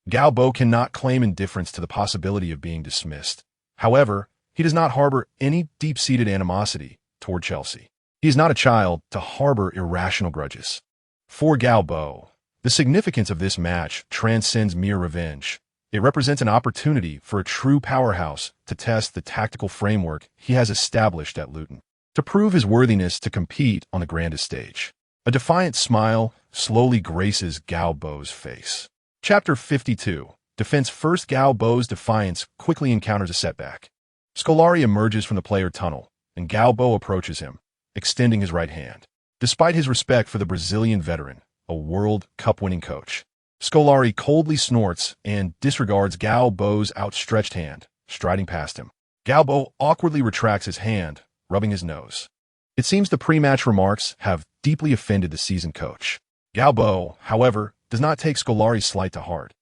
Gao Bo cannot claim indifference to the possibility of being dismissed. However, he does not harbor any deep-seated animosity toward Chelsea. He is not a child to harbor irrational grudges. For Gao Bo, the significance of this match transcends mere revenge. It represents an opportunity for a true powerhouse to test the tactical framework he has established at Luton, to prove his worthiness to compete on the grandest stage. A defiant smile slowly graces Gao Bo's face. Chapter 52. Defense first. Gao Bo's defiance quickly encounters a setback. Scolari emerges from the player tunnel, and Gao Bo approaches him, extending his right hand. Despite his respect for the Brazilian veteran, a World Cup-winning coach, Scolari coldly snorts and disregards Gao Bo's outstretched hand, striding past him. Gao Bo awkwardly retracts his hand, rubbing his nose. It seems the pre-match remarks have deeply offended the seasoned coach. Gao Bo, however, does not take Scolari's slight to heart.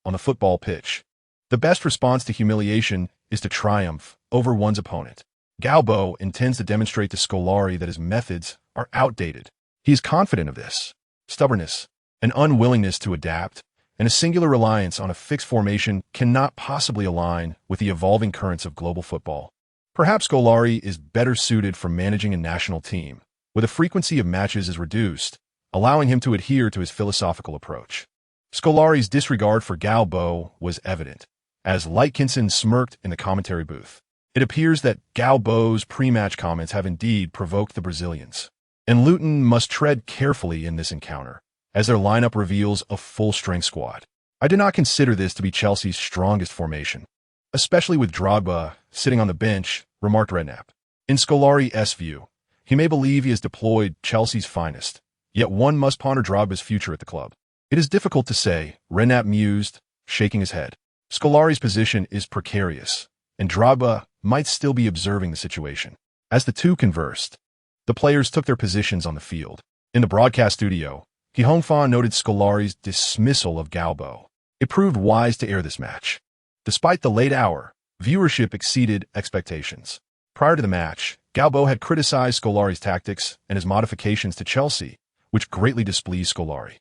On the football pitch, the best response to humiliation is to triumph over one's opponent. Gao Bo intends to demonstrate to Scolari that his methods are outdated. He is confident of this. Stubbornness, an unwillingness to adapt, and a singular reliance on a fixed formation cannot possibly align with the evolving currents of global football. Perhaps Scolari is better suited for managing a national team, where the frequency of matches is reduced, allowing him to adhere to his philosophical approach. Scolari's disregard for Gao Bo was evident, as Lightkinson smirked in the commentary booth. It appears that Gao Bo's pre-match comments have indeed provoked the Brazilians, and Luton must tread carefully in this encounter, as their lineup reveals a full-strength squad. I do not consider this to be Chelsea's strongest formation, especially with Drogba sitting on the bench, remarked Redknapp. In Scolari's view, he may believe he has deployed Chelsea's finest, yet one must ponder Drogba's future at the club. It is difficult to say, Redknapp mused, shaking his head. Scolari's position is precarious, and Drogba might still be observing the situation. As the two conversed, the players took their positions on the field. In the broadcast studio, Hongfa noted Scolari's dismissal of Gao Bo. It proved wise to air this match. Despite the late hour, viewership exceeded expectations. Prior to the match, Gao Bo had criticized Scolari's tactics and his modifications to Chelsea, which greatly displeased Scolari.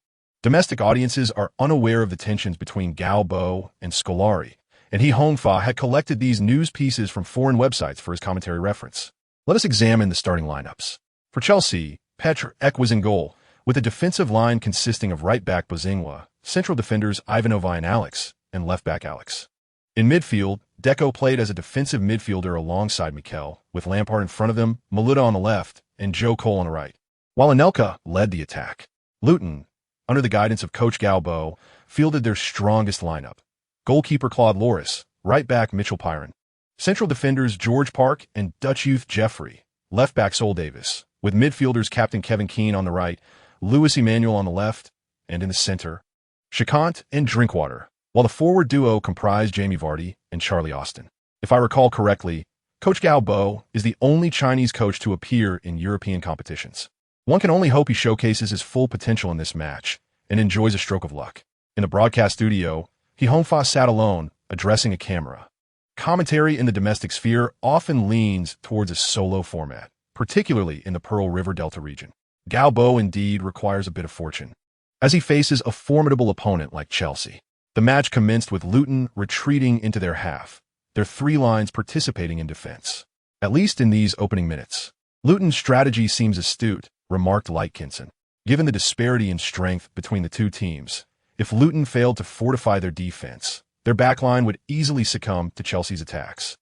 Domestic audiences are unaware of the tensions between Gao Bo and Scolari, and Hongfa had collected these news pieces from foreign websites for his commentary reference. Let us examine the starting lineups. For Chelsea, Petr Cech was in goal, with a defensive line consisting of right-back Bozingwa, central defenders Ivanov and Alex, and left-back Alex. In midfield, Deco played as a defensive midfielder alongside Mikel, with Lampard in front of them, Maluda on the left, and Joe Cole on the right, while Anelka led the attack. Luton, under the guidance of coach Gao Bo, fielded their strongest lineup. Goalkeeper Claude Loris, right-back Mitchell Pyron, central defenders George Park and Dutch youth Jeffrey, left-back Sol Davis, with midfielders Captain Kevin Keane on the right, Luis Emmanuel on the left, and in the center, Chicant and Drinkwater, while the forward duo comprised Jamie Vardy and Charlie Austin. If I recall correctly, Coach Gao Bo is the only Chinese coach to appear in European competitions. One can only hope he showcases his full potential in this match and enjoys a stroke of luck. In the broadcast studio, Hongfa sat alone, addressing a camera. Commentary in the domestic sphere often leans towards a solo format, particularly in the Pearl River Delta region. Gao Bo indeed requires a bit of fortune, as he faces a formidable opponent like Chelsea. The match commenced with Luton retreating into their half, their three lines participating in defense. At least in these opening minutes, Luton's strategy seems astute, remarked Lightkinson. Given the disparity in strength between the two teams, if Luton failed to fortify their defense, their backline would easily succumb to Chelsea's attacks,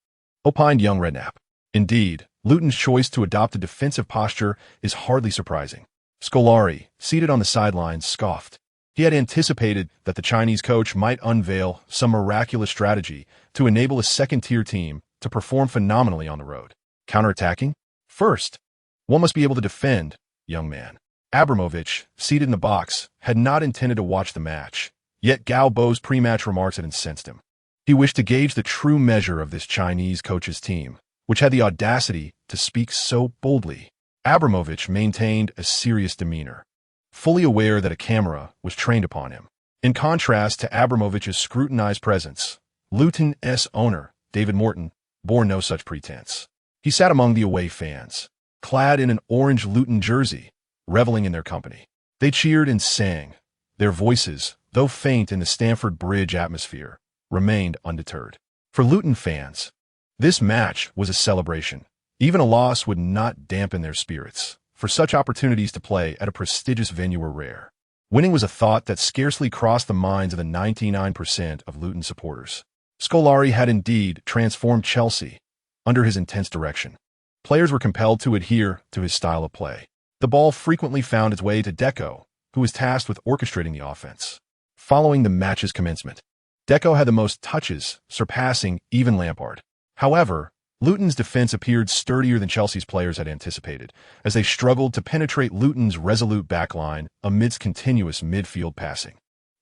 opined young Redknapp. Indeed, Luton's choice to adopt a defensive posture is hardly surprising. Scolari, seated on the sidelines, scoffed. He had anticipated that the Chinese coach might unveil some miraculous strategy to enable a second-tier team to perform phenomenally on the road. Counterattacking? First, one must be able to defend, young man. Abramovich, seated in the box, had not intended to watch the match, yet Gao Bo's pre-match remarks had incensed him. He wished to gauge the true measure of this Chinese coach's team, which had the audacity to speak so boldly. Abramovich maintained a serious demeanor, fully aware that a camera was trained upon him. In contrast to Abramovich's scrutinized presence, Luton's owner, David Morton, bore no such pretense. He sat among the away fans, clad in an orange Luton jersey, reveling in their company. They cheered and sang. Their voices, though faint in the Stamford Bridge atmosphere, remained undeterred. For Luton fans, this match was a celebration. Even a loss would not dampen their spirits, for such opportunities to play at a prestigious venue were rare. Winning was a thought that scarcely crossed the minds of the 99% of Luton supporters. Scolari had indeed transformed Chelsea under his intense direction. Players were compelled to adhere to his style of play. The ball frequently found its way to Deco, who was tasked with orchestrating the offense. Following the match's commencement, Deco had the most touches, surpassing even Lampard. However, Luton's defense appeared sturdier than Chelsea's players had anticipated, as they struggled to penetrate Luton's resolute backline amidst continuous midfield passing.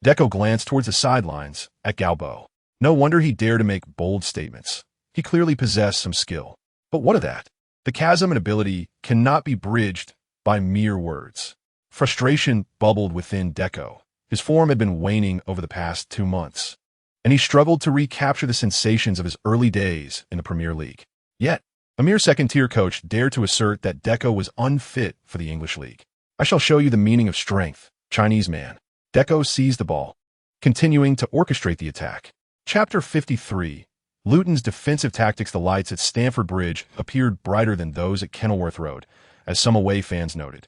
Deco glanced towards the sidelines at Gao Bo. No wonder he dared to make bold statements. He clearly possessed some skill. But what of that? The chasm in ability cannot be bridged by mere words. Frustration bubbled within Deco. His form had been waning over the past 2 months, and he struggled to recapture the sensations of his early days in the Premier League. Yet, a mere second-tier coach dared to assert that Deco was unfit for the English League. I shall show you the meaning of strength, Chinese man. Deco seized the ball, continuing to orchestrate the attack. Chapter 53. Luton's defensive tactics. The lights at Stamford Bridge appeared brighter than those at Kenilworth Road, as some away fans noted.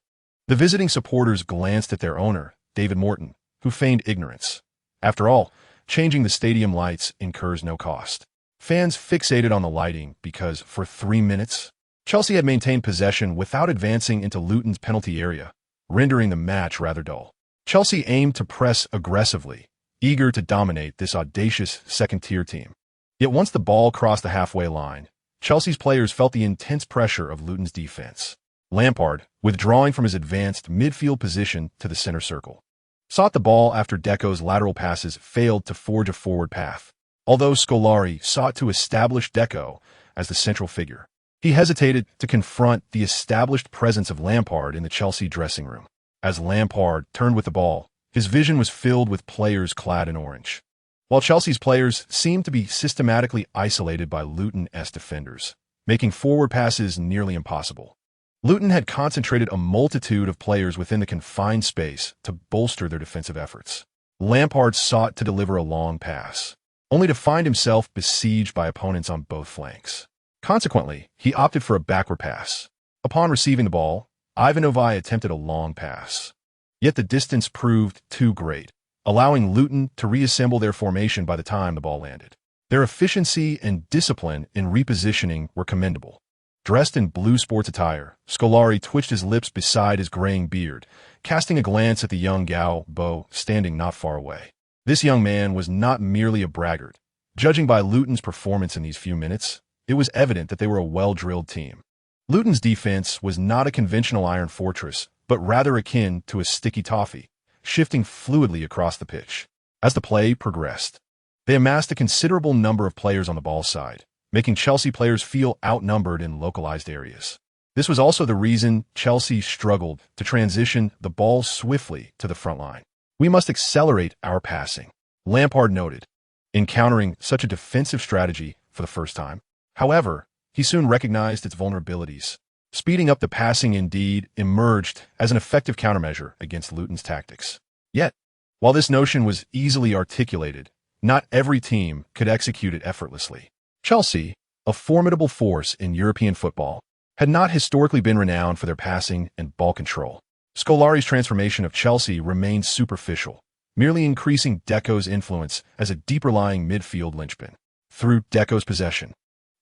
The visiting supporters glanced at their owner, David Morton, who feigned ignorance. After all, changing the stadium lights incurs no cost. Fans fixated on the lighting because, for 3 minutes, Chelsea had maintained possession without advancing into Luton's penalty area, rendering the match rather dull. Chelsea aimed to press aggressively, eager to dominate this audacious second-tier team. Yet once the ball crossed the halfway line, Chelsea's players felt the intense pressure of Luton's defense. Lampard, withdrawing from his advanced midfield position to the center circle, sought the ball after Deco's lateral passes failed to forge a forward path. Although Scolari sought to establish Deco as the central figure, he hesitated to confront the established presence of Lampard in the Chelsea dressing room. As Lampard turned with the ball, his vision was filled with players clad in orange, while Chelsea's players seemed to be systematically isolated by Luton's defenders, making forward passes nearly impossible. Luton had concentrated a multitude of players within the confined space to bolster their defensive efforts. Lampard sought to deliver a long pass, only to find himself besieged by opponents on both flanks. Consequently, he opted for a backward pass. Upon receiving the ball, Ivan Ovai attempted a long pass. Yet the distance proved too great, allowing Luton to reassemble their formation by the time the ball landed. Their efficiency and discipline in repositioning were commendable. Dressed in blue sports attire, Scolari twitched his lips beside his graying beard, casting a glance at the young Gao Bo standing not far away. This young man was not merely a braggart. Judging by Luton's performance in these few minutes, it was evident that they were a well-drilled team. Luton's defense was not a conventional iron fortress, but rather akin to a sticky toffee, shifting fluidly across the pitch. As the play progressed, they amassed a considerable number of players on the ball side, making Chelsea players feel outnumbered in localized areas. This was also the reason Chelsea struggled to transition the ball swiftly to the front line. "We must accelerate our passing," Lampard noted, encountering such a defensive strategy for the first time. However, he soon recognized its vulnerabilities. Speeding up the passing indeed emerged as an effective countermeasure against Luton's tactics. Yet, while this notion was easily articulated, not every team could execute it effortlessly. Chelsea, a formidable force in European football, had not historically been renowned for their passing and ball control. Scolari's transformation of Chelsea remained superficial, merely increasing Deco's influence as a deeper-lying midfield linchpin. Through Deco's possession,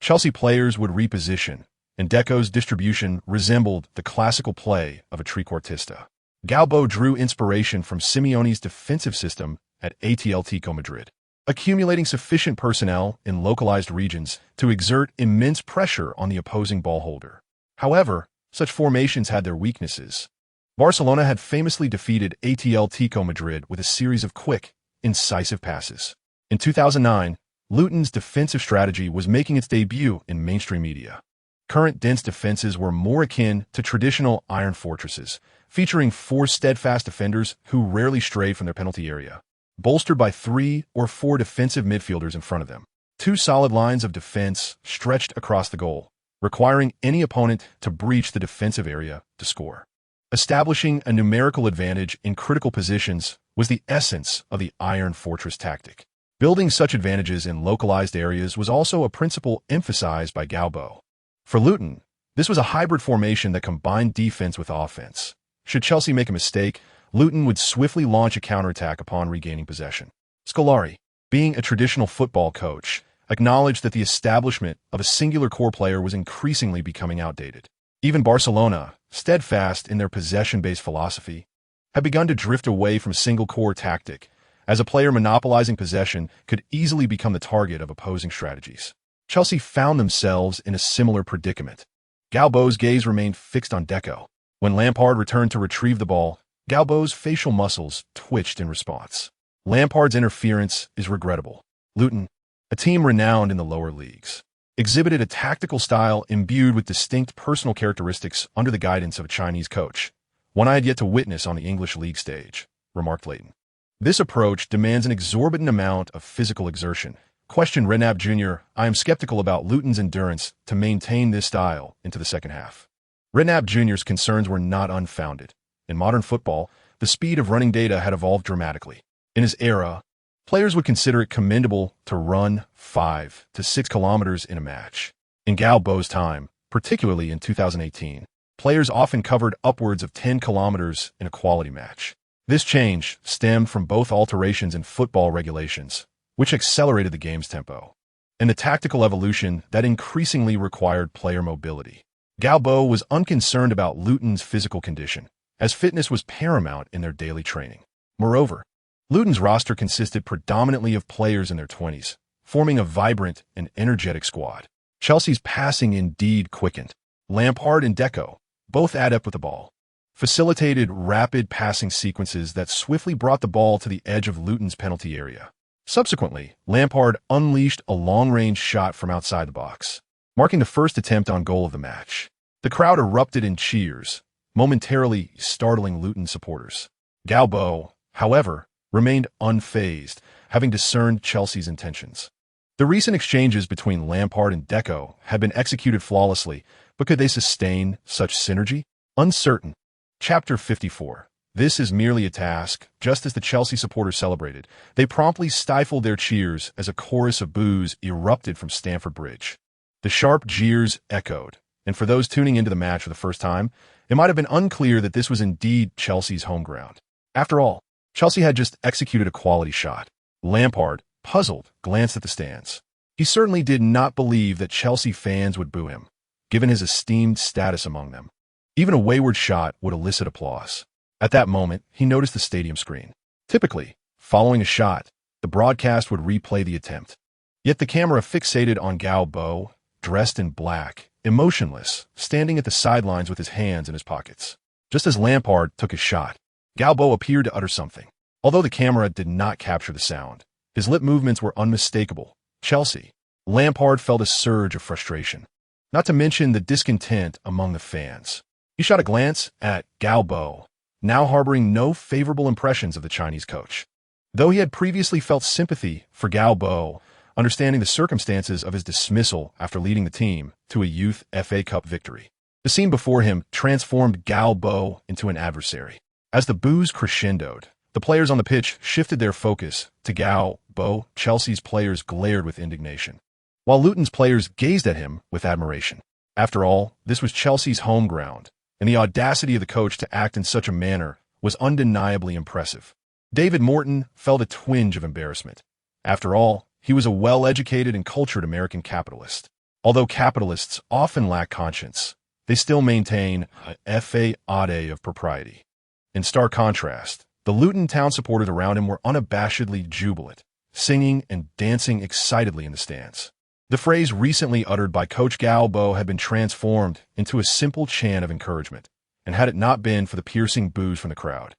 Chelsea players would reposition, and Deco's distribution resembled the classical play of a trequartista. Gao Bo drew inspiration from Simeone's defensive system at Atletico Madrid, accumulating sufficient personnel in localized regions to exert immense pressure on the opposing ball holder. However, such formations had their weaknesses. Barcelona had famously defeated Atletico Madrid with a series of quick, incisive passes. In 2009, Luton's defensive strategy was making its debut in mainstream media. Current dense defenses were more akin to traditional iron fortresses, featuring 4 steadfast defenders who rarely strayed from their penalty area, bolstered by 3 or 4 defensive midfielders in front of them. 2 solid lines of defense stretched across the goal, requiring any opponent to breach the defensive area to score. Establishing a numerical advantage in critical positions was the essence of the Iron Fortress tactic. Building such advantages in localized areas was also a principle emphasized by Gao Bo. For Luton, this was a hybrid formation that combined defense with offense. Should Chelsea make a mistake, Luton would swiftly launch a counterattack upon regaining possession. Scolari, being a traditional football coach, acknowledged that the establishment of a singular core player was increasingly becoming outdated. Even Barcelona, steadfast in their possession-based philosophy, had begun to drift away from a single core tactic, as a player monopolizing possession could easily become the target of opposing strategies. Chelsea found themselves in a similar predicament. Gao Bo's gaze remained fixed on Deco. When Lampard returned to retrieve the ball, Gao Bo's facial muscles twitched in response. Lampard's interference is regrettable. Luton, a team renowned in the lower leagues, exhibited a tactical style imbued with distinct personal characteristics under the guidance of a Chinese coach, one I had yet to witness on the English league stage, remarked Leighton. This approach demands an exorbitant amount of physical exertion. Questioned Redknapp Jr., I am skeptical about Luton's endurance to maintain this style into the second half. Redknapp Jr.'s concerns were not unfounded. In modern football, the speed of running data had evolved dramatically. In his era, players would consider it commendable to run 5 to 6 kilometers in a match. In Gao Bo's time, particularly in 2018, players often covered upwards of 10 kilometers in a quality match. This change stemmed from both alterations in football regulations, which accelerated the game's tempo, and the tactical evolution that increasingly required player mobility. Gao Bo was unconcerned about Luton's physical condition, as fitness was paramount in their daily training. Moreover, Luton's roster consisted predominantly of players in their 20s, forming a vibrant and energetic squad. Chelsea's passing indeed quickened. Lampard and Deco, both adept with the ball, facilitated rapid passing sequences that swiftly brought the ball to the edge of Luton's penalty area. Subsequently, Lampard unleashed a long-range shot from outside the box, marking the first attempt on goal of the match. The crowd erupted in cheers, momentarily startling Luton supporters. Gao Bo, however, remained unfazed, having discerned Chelsea's intentions. The recent exchanges between Lampard and Deco had been executed flawlessly, but could they sustain such synergy? Uncertain. Chapter 54. This is merely a task. Just as the Chelsea supporters celebrated, they promptly stifled their cheers as a chorus of boos erupted from Stamford Bridge. The sharp jeers echoed, and for those tuning into the match for the first time, it might have been unclear that this was indeed Chelsea's home ground. After all, Chelsea had just executed a quality shot. Lampard, puzzled, glanced at the stands. He certainly did not believe that Chelsea fans would boo him, given his esteemed status among them. Even a wayward shot would elicit applause. At that moment, he noticed the stadium screen. Typically, following a shot, the broadcast would replay the attempt. Yet the camera fixated on Gao Bo, dressed in black, emotionless, standing at the sidelines with his hands in his pockets. Just as Lampard took his shot, Gao Bo appeared to utter something. Although the camera did not capture the sound, his lip movements were unmistakable. Chelsea. Lampard felt a surge of frustration, not to mention the discontent among the fans. He shot a glance at Gao Bo, now harboring no favorable impressions of the Chinese coach. Though he had previously felt sympathy for Gao Bo, understanding the circumstances of his dismissal after leading the team to a youth FA Cup victory, the scene before him transformed Gao Bo into an adversary. As the boos crescendoed, the players on the pitch shifted their focus to Gao Bo. Chelsea's players glared with indignation, while Luton's players gazed at him with admiration. After all, this was Chelsea's home ground, and the audacity of the coach to act in such a manner was undeniably impressive. David Morton felt a twinge of embarrassment. After all, he was a well-educated and cultured American capitalist. Although capitalists often lack conscience, they still maintain a fade of propriety. In stark contrast, the Luton Town supporters around him were unabashedly jubilant, singing and dancing excitedly in the stands. The phrase recently uttered by Coach Gao Bo had been transformed into a simple chant of encouragement, and had it not been for the piercing boos from the crowd,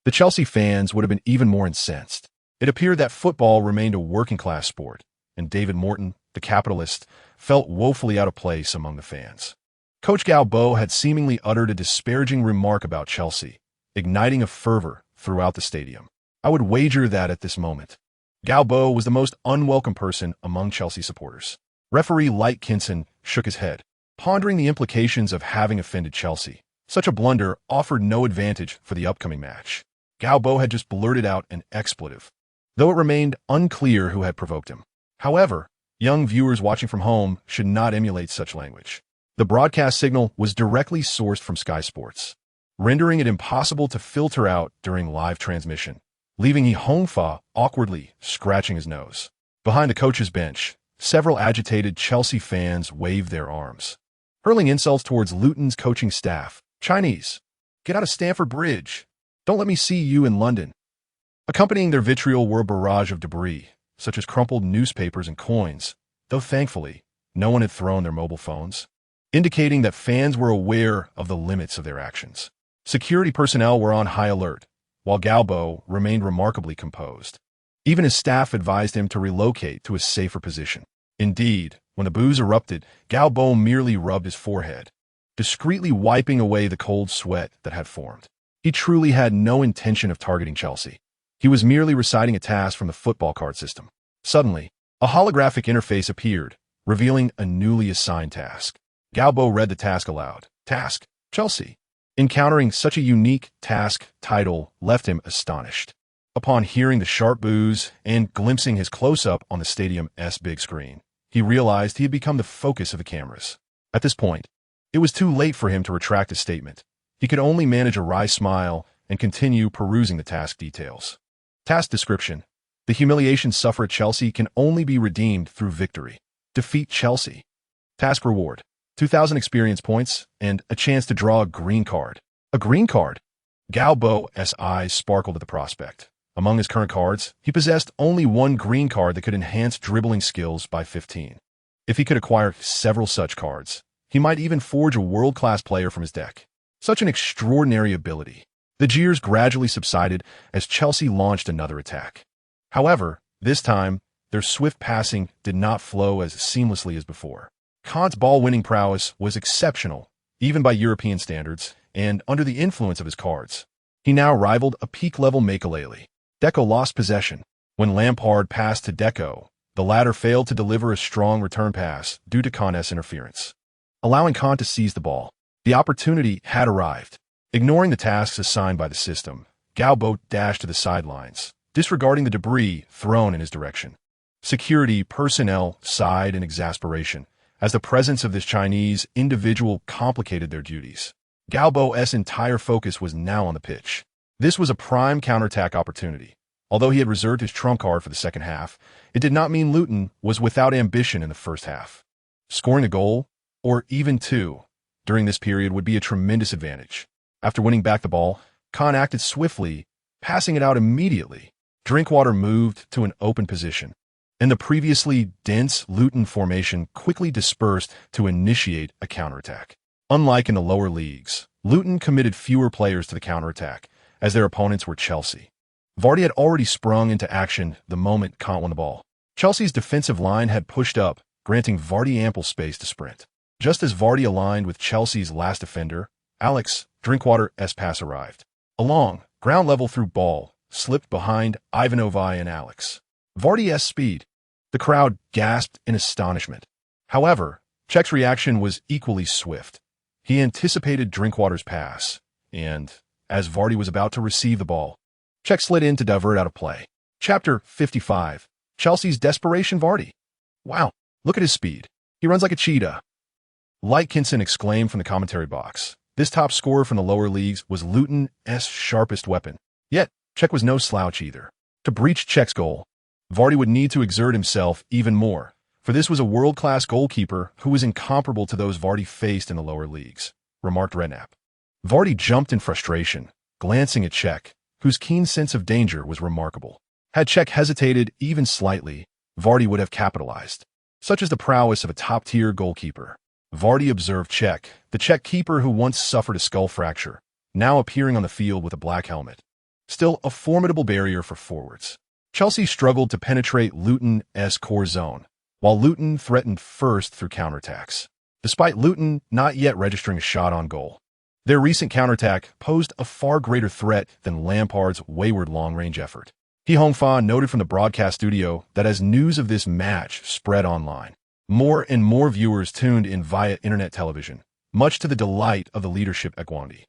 the Chelsea fans would have been even more incensed. It appeared that football remained a working-class sport, and David Morton, the capitalist, felt woefully out of place among the fans. Coach Gao Bo had seemingly uttered a disparaging remark about Chelsea, igniting a fervor throughout the stadium. I would wager that at this moment, Gao Bo was the most unwelcome person among Chelsea supporters. Referee Light Kinson shook his head. Pondering the implications of having offended Chelsea, such a blunder offered no advantage for the upcoming match. Gao Bo had just blurted out an expletive, though it remained unclear who had provoked him. However, young viewers watching from home should not emulate such language. The broadcast signal was directly sourced from Sky Sports, rendering it impossible to filter out during live transmission, leaving Hongfa awkwardly scratching his nose. Behind the coach's bench, several agitated Chelsea fans waved their arms, hurling insults towards Luton's coaching staff. Chinese, get out of Stamford Bridge. Don't let me see you in London. Accompanying their vitriol were a barrage of debris, such as crumpled newspapers and coins, though thankfully, no one had thrown their mobile phones, indicating that fans were aware of the limits of their actions. Security personnel were on high alert, while Gao Bo remained remarkably composed. Even his staff advised him to relocate to a safer position. Indeed, when the boos erupted, Gao Bo merely rubbed his forehead, discreetly wiping away the cold sweat that had formed. He truly had no intention of targeting Chelsea. He was merely reciting a task from the football card system. Suddenly, a holographic interface appeared, revealing a newly assigned task. Gao Bo read the task aloud. Task, Chelsea. Encountering such a unique task title left him astonished. Upon hearing the sharp boos and glimpsing his close-up on the stadium's big screen, he realized he had become the focus of the cameras. At this point, it was too late for him to retract his statement. He could only manage a wry smile and continue perusing the task details. Task description. The humiliation suffered at Chelsea can only be redeemed through victory. Defeat Chelsea. Task reward. 2,000 experience points and a chance to draw a green card. A green card? Gao Bo's eyes sparkled at the prospect. Among his current cards, he possessed only one green card that could enhance dribbling skills by 15. If he could acquire several such cards, he might even forge a world-class player from his deck. Such an extraordinary ability. The jeers gradually subsided as Chelsea launched another attack. However, this time, their swift passing did not flow as seamlessly as before. Kant's ball-winning prowess was exceptional, even by European standards, and under the influence of his cards. He now rivaled a peak-level Makelele. Deco lost possession. When Lampard passed to Deco, the latter failed to deliver a strong return pass due to Kant's interference, allowing Kant to seize the ball. The opportunity had arrived. Ignoring the tasks assigned by the system, Gao Bo dashed to the sidelines, disregarding the debris thrown in his direction. Security personnel sighed in exasperation, as the presence of this Chinese individual complicated their duties. Gao Bo's entire focus was now on the pitch. This was a prime counterattack opportunity. Although he had reserved his trump card for the second half, it did not mean Luton was without ambition in the first half. Scoring a goal, or even two, during this period would be a tremendous advantage. After winning back the ball, Khan acted swiftly, passing it out immediately. Drinkwater moved to an open position, and the previously dense Luton formation quickly dispersed to initiate a counterattack. Unlike in the lower leagues, Luton committed fewer players to the counterattack, as their opponents were Chelsea. Vardy had already sprung into action the moment Kant won the ball. Chelsea's defensive line had pushed up, granting Vardy ample space to sprint. Just as Vardy aligned with Chelsea's last defender, Alex Drinkwater's pass arrived. A long, ground-level through ball slipped behind Ivanovi and Alex. Vardy's speed. The crowd gasped in astonishment. However, Cech's reaction was equally swift. He anticipated Drinkwater's pass, and, as Vardy was about to receive the ball, Cech slid in to divert out of play. Chapter 55. Chelsea's desperation Vardy. Wow, look at his speed. He runs like a cheetah. Lightkinson exclaimed from the commentary box. This top scorer from the lower leagues was Luton's sharpest weapon. Yet, Cech was no slouch either. To breach Cech's goal, Vardy would need to exert himself even more, for this was a world-class goalkeeper who was incomparable to those Vardy faced in the lower leagues, remarked Redknapp. Vardy jumped in frustration, glancing at Cech, whose keen sense of danger was remarkable. Had Cech hesitated even slightly, Vardy would have capitalized. Such is the prowess of a top-tier goalkeeper. Vardy observed Cech, the Czech keeper who once suffered a skull fracture, now appearing on the field with a black helmet. Still a formidable barrier for forwards. Chelsea struggled to penetrate Luton's core zone, while Luton threatened first through counterattacks. Despite Luton not yet registering a shot on goal, their recent counterattack posed a far greater threat than Lampard's wayward long-range effort. Hongfa noted from the broadcast studio that as news of this match spread online, More and more viewers tuned in via internet television, much to the delight of the leadership at Gwaunde.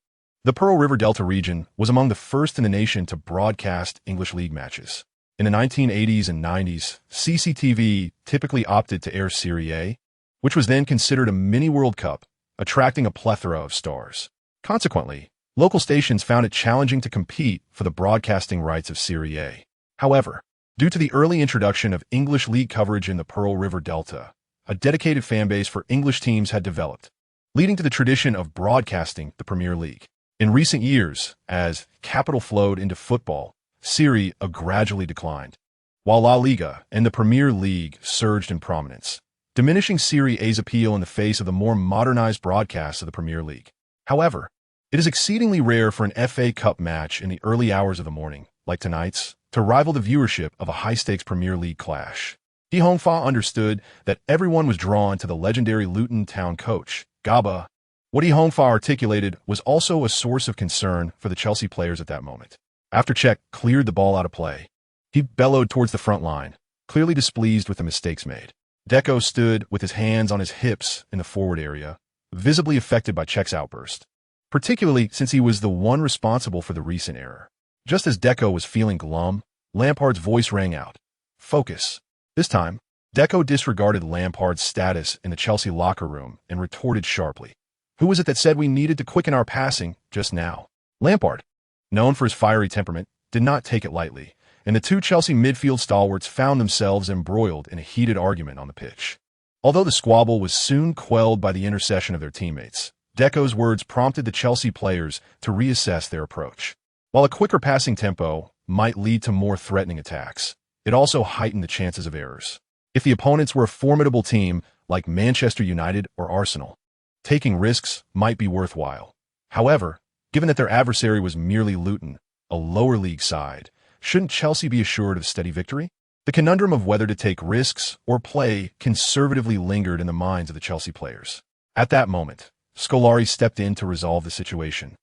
The Pearl River Delta region was among the first in the nation to broadcast English League matches. In the 1980s and 90s, CCTV typically opted to air Serie A, which was then considered a mini World Cup, attracting a plethora of stars. Consequently, local stations found it challenging to compete for the broadcasting rights of Serie A. However, due to the early introduction of English League coverage in the Pearl River Delta, a dedicated fanbase for English teams had developed, leading to the tradition of broadcasting the Premier League. In recent years, as capital flowed into football, Serie A gradually declined, while La Liga and the Premier League surged in prominence, diminishing Serie A's appeal in the face of the more modernized broadcasts of the Premier League. However, it is exceedingly rare for an FA Cup match in the early hours of the morning, like tonight's, to rival the viewership of a high-stakes Premier League clash. He Hong Fa understood that everyone was drawn to the legendary Luton Town coach, Gao Bo. What He Hong Fa articulated was also a source of concern for the Chelsea players at that moment. After Cech cleared the ball out of play, he bellowed towards the front line, clearly displeased with the mistakes made. Deco stood with his hands on his hips in the forward area, visibly affected by Cech's outburst, particularly since he was the one responsible for the recent error. Just as Deco was feeling glum, Lampard's voice rang out. Focus. This time, Deco disregarded Lampard's status in the Chelsea locker room and retorted sharply. Who was it that said we needed to quicken our passing just now? Lampard, known for his fiery temperament, did not take it lightly, and the two Chelsea midfield stalwarts found themselves embroiled in a heated argument on the pitch. Although the squabble was soon quelled by the intercession of their teammates, Deco's words prompted the Chelsea players to reassess their approach. While a quicker passing tempo might lead to more threatening attacks, it also heightened the chances of errors. If the opponents were a formidable team like Manchester United or Arsenal, taking risks might be worthwhile. However, given that their adversary was merely Luton, a lower league side, shouldn't Chelsea be assured of steady victory? The conundrum of whether to take risks or play conservatively lingered in the minds of the Chelsea players. At that moment, Scolari stepped in to resolve the situation,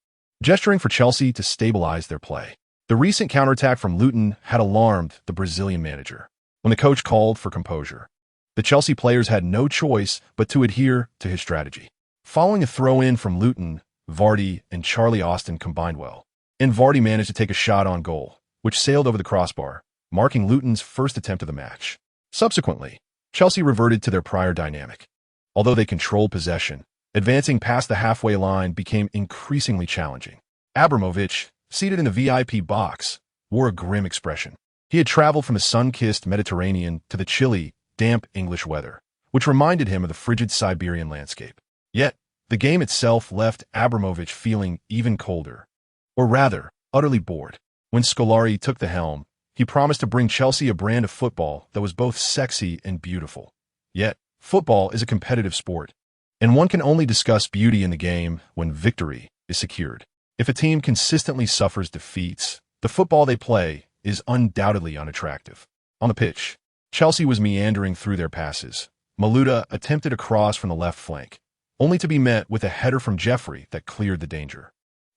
gesturing for Chelsea to stabilize their play. The recent counterattack from Luton had alarmed the Brazilian manager. When the coach called for composure, the Chelsea players had no choice but to adhere to his strategy. Following a throw-in from Luton, Vardy and Charlie Austin combined well, and Vardy managed to take a shot on goal, which sailed over the crossbar, marking Luton's first attempt of the match. Subsequently, Chelsea reverted to their prior dynamic. Although they controlled possession, advancing past the halfway line became increasingly challenging. Abramovich, seated in the VIP box, wore a grim expression. He had traveled from the sun-kissed Mediterranean to the chilly, damp English weather, which reminded him of the frigid Siberian landscape. Yet, the game itself left Abramovich feeling even colder, or rather, utterly bored. When Scolari took the helm, he promised to bring Chelsea a brand of football that was both sexy and beautiful. Yet, football is a competitive sport, and one can only discuss beauty in the game when victory is secured. If a team consistently suffers defeats, the football they play is undoubtedly unattractive. On the pitch, Chelsea was meandering through their passes. Malouda attempted a cross from the left flank, only to be met with a header from Jeffrey that cleared the danger.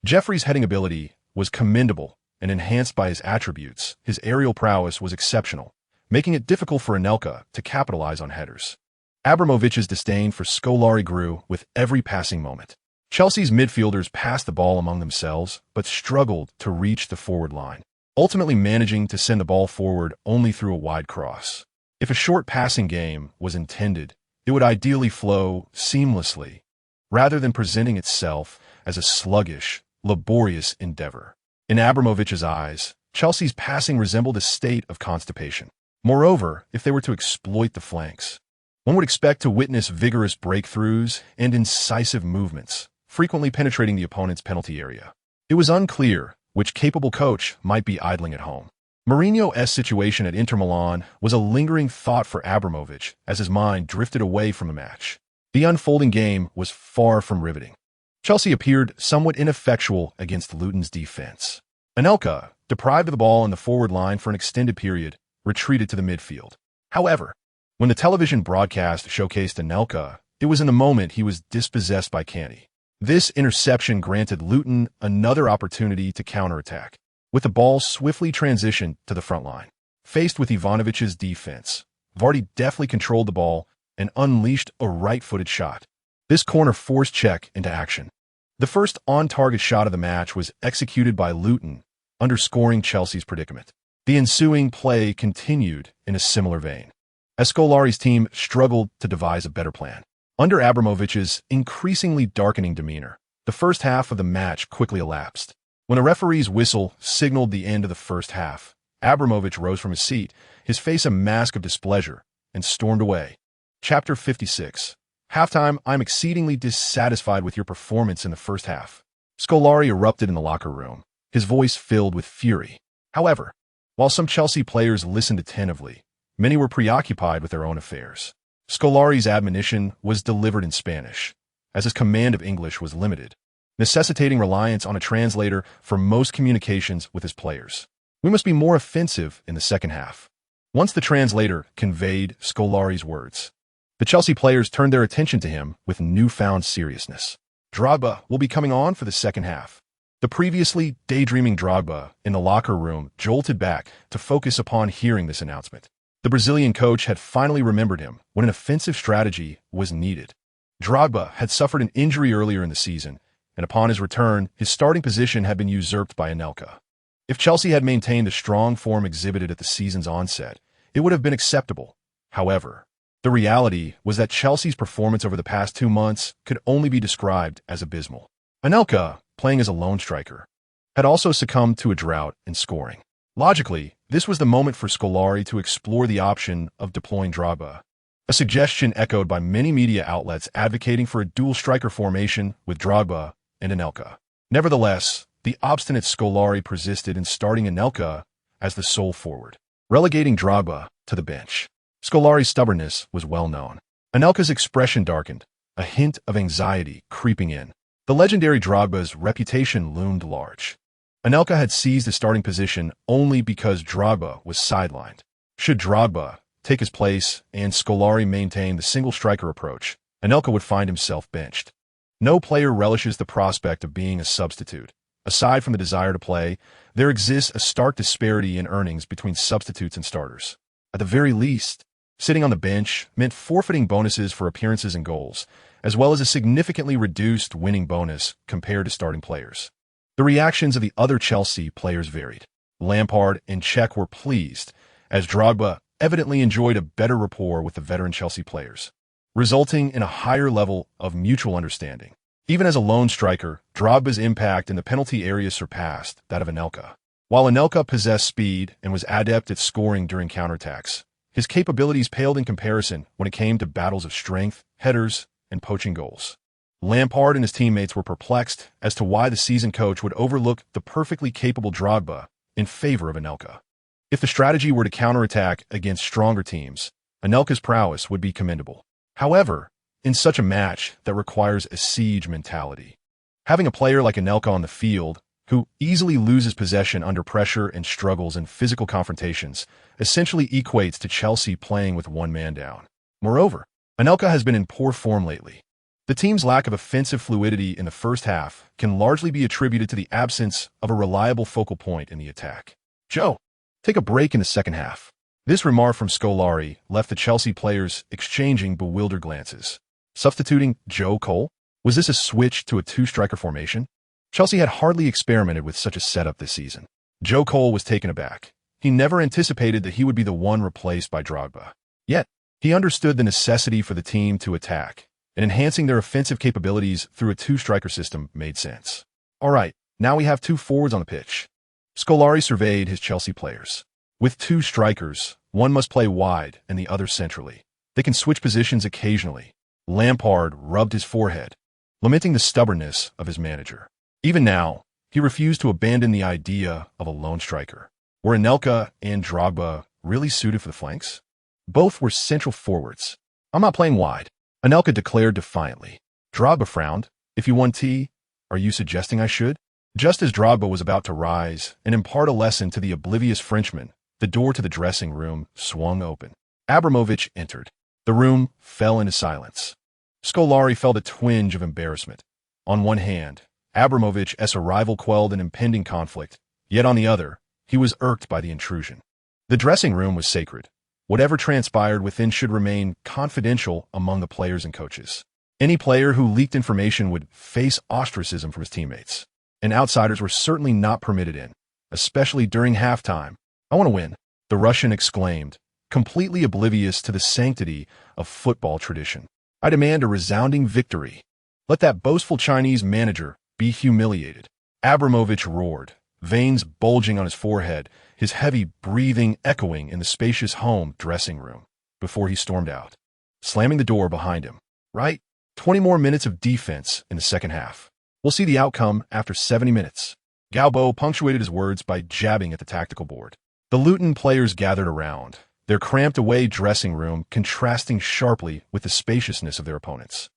Jeffrey's heading ability was commendable and enhanced by his attributes. His aerial prowess was exceptional, making it difficult for Anelka to capitalize on headers. Abramovich's disdain for Scolari grew with every passing moment. Chelsea's midfielders passed the ball among themselves, but struggled to reach the forward line, ultimately managing to send the ball forward only through a wide cross. If a short passing game was intended, it would ideally flow seamlessly, rather than presenting itself as a sluggish, laborious endeavor. In Abramovich's eyes, Chelsea's passing resembled a state of constipation. Moreover, if they were to exploit the flanks, one would expect to witness vigorous breakthroughs and incisive movements, frequently penetrating the opponent's penalty area. It was unclear which capable coach might be idling at home. Mourinho's situation at Inter Milan was a lingering thought for Abramovich as his mind drifted away from the match. The unfolding game was far from riveting. Chelsea appeared somewhat ineffectual against Luton's defense. Anelka, deprived of the ball on the forward line for an extended period, retreated to the midfield. However, when the television broadcast showcased Anelka, it was in the moment he was dispossessed by Kanté. This interception granted Luton another opportunity to counterattack, with the ball swiftly transitioned to the front line. Faced with Ivanovich's defense, Vardy deftly controlled the ball, and unleashed a right-footed shot. This corner forced Czech into action. The first on-target shot of the match was executed by Luton, underscoring Chelsea's predicament. The ensuing play continued in a similar vein, as Scolari's team struggled to devise a better plan. Under Abramovich's increasingly darkening demeanor, the first half of the match quickly elapsed. When a referee's whistle signaled the end of the first half, Abramovich rose from his seat, his face a mask of displeasure, and stormed away. Chapter 56. Halftime. I'm exceedingly dissatisfied with your performance in the first half. Scolari erupted in the locker room, his voice filled with fury. However, while some Chelsea players listened attentively, many were preoccupied with their own affairs. Scolari's admonition was delivered in Spanish, as his command of English was limited, necessitating reliance on a translator for most communications with his players. We must be more offensive in the second half. Once the translator conveyed Scolari's words, the Chelsea players turned their attention to him with newfound seriousness. Drogba will be coming on for the second half. The previously daydreaming Drogba in the locker room jolted back to focus upon hearing this announcement. The Brazilian coach had finally remembered him when an offensive strategy was needed. Drogba had suffered an injury earlier in the season, and upon his return, his starting position had been usurped by Anelka. If Chelsea had maintained the strong form exhibited at the season's onset, it would have been acceptable. However, the reality was that Chelsea's performance over the past 2 months could only be described as abysmal. Anelka, playing as a lone striker, had also succumbed to a drought in scoring. Logically, this was the moment for Scolari to explore the option of deploying Drogba, a suggestion echoed by many media outlets advocating for a dual striker formation with Drogba and Anelka. Nevertheless, the obstinate Scolari persisted in starting Anelka as the sole forward, relegating Drogba to the bench. Scolari's stubbornness was well known. Anelka's expression darkened, a hint of anxiety creeping in. The legendary Drogba's reputation loomed large. Anelka had seized the starting position only because Drogba was sidelined. Should Drogba take his place and Scolari maintain the single striker approach, Anelka would find himself benched. No player relishes the prospect of being a substitute. Aside from the desire to play, there exists a stark disparity in earnings between substitutes and starters. At the very least, sitting on the bench meant forfeiting bonuses for appearances and goals, as well as a significantly reduced winning bonus compared to starting players. The reactions of the other Chelsea players varied. Lampard and Cech were pleased, as Drogba evidently enjoyed a better rapport with the veteran Chelsea players, resulting in a higher level of mutual understanding. Even as a lone striker, Drogba's impact in the penalty area surpassed that of Anelka. While Anelka possessed speed and was adept at scoring during counterattacks, his capabilities paled in comparison when it came to battles of strength, headers, and poaching goals. Lampard and his teammates were perplexed as to why the seasoned coach would overlook the perfectly capable Drogba in favor of Anelka. If the strategy were to counterattack against stronger teams, Anelka's prowess would be commendable. However, in such a match that requires a siege mentality, having a player like Anelka on the field, who easily loses possession under pressure and struggles in physical confrontations, essentially equates to Chelsea playing with one man down. Moreover, Anelka has been in poor form lately. The team's lack of offensive fluidity in the first half can largely be attributed to the absence of a reliable focal point in the attack. Joe, take a break in the second half. This remark from Scolari left the Chelsea players exchanging bewildered glances. Substituting Joe Cole? Was this a switch to a two-striker formation? Chelsea had hardly experimented with such a setup this season. Joe Cole was taken aback. He never anticipated that he would be the one replaced by Drogba. Yet, he understood the necessity for the team to attack, and enhancing their offensive capabilities through a two-striker system made sense. All right, now we have two forwards on the pitch. Scolari surveyed his Chelsea players. With two strikers, one must play wide and the other centrally. They can switch positions occasionally. Lampard rubbed his forehead, lamenting the stubbornness of his manager. Even now, he refused to abandon the idea of a lone striker. Were Anelka and Drogba really suited for the flanks? Both were central forwards. I'm not playing wide, Anelka declared defiantly. Drogba frowned. If you want tea, are you suggesting I should? Just as Drogba was about to rise and impart a lesson to the oblivious Frenchman, the door to the dressing room swung open. Abramovich entered. The room fell into silence. Scolari felt a twinge of embarrassment. On one hand, Abramovich's arrival quelled an impending conflict, yet on the other, he was irked by the intrusion. The dressing room was sacred, Whatever transpired within should remain confidential among the players and coaches. Any player who leaked information would face ostracism from his teammates, and outsiders were certainly not permitted in, especially during halftime. "I want to win," the Russian exclaimed, completely oblivious to the sanctity of football tradition. "I demand a resounding victory. Let that boastful Chinese manager be humiliated." Abramovich roared, veins bulging on his forehead, his heavy breathing echoing in the spacious home dressing room, before he stormed out, slamming the door behind him. "Right? 20 more minutes of defense in the second half. We'll see the outcome after 70 minutes. Gao Bo punctuated his words by jabbing at the tactical board. The Luton players gathered around, their cramped-away dressing room contrasting sharply with the spaciousness of their opponents.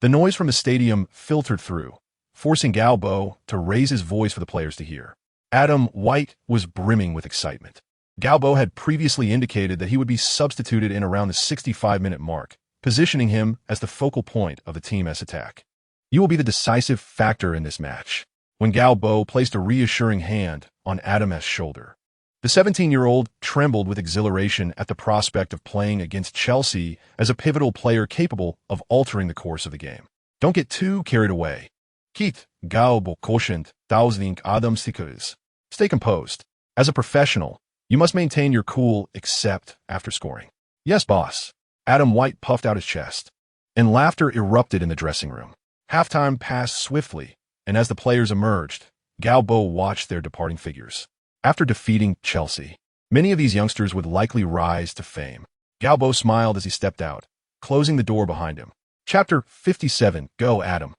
The noise from the stadium filtered through, forcing Gao Bo to raise his voice for the players to hear. Adam White was brimming with excitement. Gao Bo had previously indicated that he would be substituted in around the 65-minute mark, positioning him as the focal point of the team's attack. "You will be the decisive factor in this match," when Gao Bo placed a reassuring hand on Adam's shoulder. The 17-year-old trembled with exhilaration at the prospect of playing against Chelsea as a pivotal player capable of altering the course of the game. "Don't get too carried away. Keith, Gao Bo quotient, Dausling Adam Stickers. Stay composed. As a professional, you must maintain your cool except after scoring." "Yes, boss." Adam White puffed out his chest, and laughter erupted in the dressing room. Halftime passed swiftly, and as the players emerged, Gao Bo watched their departing figures. After defeating Chelsea, many of these youngsters would likely rise to fame. Gao Bo smiled as he stepped out, closing the door behind him. Chapter 57, Go Adam.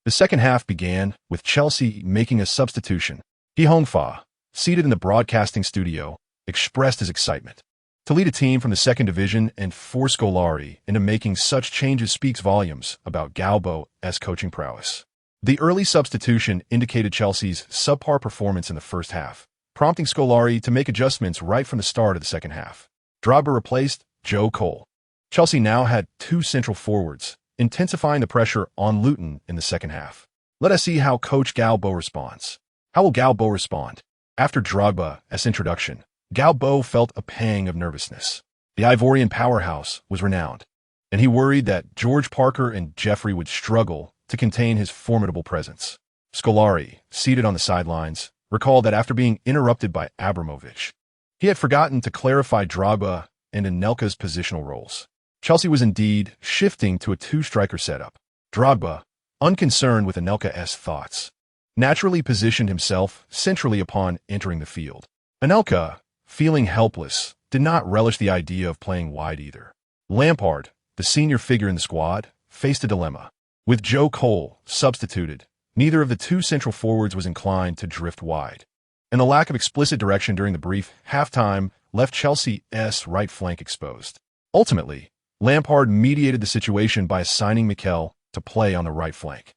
The second half began with Chelsea making a substitution. He Hongfa, seated in the broadcasting studio, expressed his excitement. To lead a team from the second division and force Scolari into making such changes speaks volumes about Gao Bo's coaching prowess. The early substitution indicated Chelsea's subpar performance in the first half, prompting Scolari to make adjustments right from the start of the second half. Drogba replaced Joe Cole. Chelsea now had two central forwards, intensifying the pressure on Luton in the second half. Let us see how Coach Gao Bo responds. How will Gao Bo respond? After Drogba's introduction, Gao Bo felt a pang of nervousness. The Ivorian powerhouse was renowned, and he worried that George Parker and Jeffrey would struggle to contain his formidable presence. Scolari, seated on the sidelines, recalled that after being interrupted by Abramovich, he had forgotten to clarify Drogba and Anelka's positional roles. Chelsea was indeed shifting to a two-striker setup. Drogba, unconcerned with Anelka's thoughts, naturally positioned himself centrally upon entering the field. Anelka, feeling helpless, did not relish the idea of playing wide either. Lampard, the senior figure in the squad, faced a dilemma. With Joe Cole substituted, neither of the two central forwards was inclined to drift wide, and the lack of explicit direction during the brief halftime left Chelsea's right flank exposed. Ultimately, Lampard mediated the situation by assigning Mikel to play on the right flank,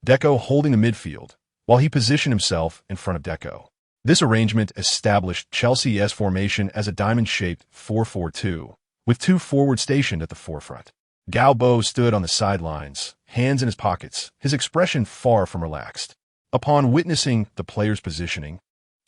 Deco holding the midfield, while he positioned himself in front of Deco. This arrangement established Chelsea's formation as a diamond-shaped 4-4-2, with two forwards stationed at the forefront. Gao Bo stood on the sidelines, hands in his pockets, his expression far from relaxed. Upon witnessing the players' positioning,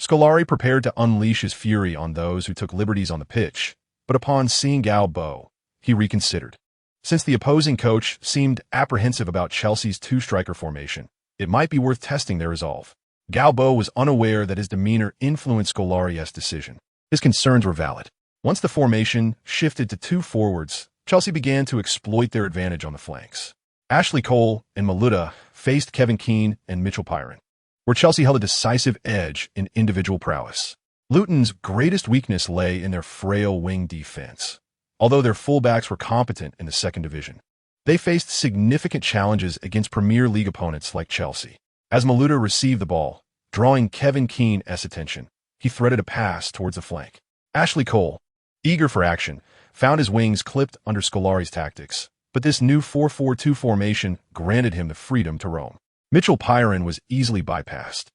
Scolari prepared to unleash his fury on those who took liberties on the pitch, but upon seeing Gao Bo, he reconsidered. Since the opposing coach seemed apprehensive about Chelsea's two-striker formation, it might be worth testing their resolve. Gao Bo was unaware that his demeanor influenced Scolari's decision. His concerns were valid. Once the formation shifted to two forwards, Chelsea began to exploit their advantage on the flanks. Ashley Cole and Maluda faced Kevin Keane and Mitchell Pyron, where Chelsea held a decisive edge in individual prowess. Luton's greatest weakness lay in their frail wing defense. Although their fullbacks were competent in the second division, they faced significant challenges against Premier League opponents like Chelsea. As Maluda received the ball, drawing Kevin Keane's attention, he threaded a pass towards the flank. Ashley Cole, eager for action, found his wings clipped under Scolari's tactics, but this new 4-4-2 formation granted him the freedom to roam. Mitchell Pyron was easily bypassed,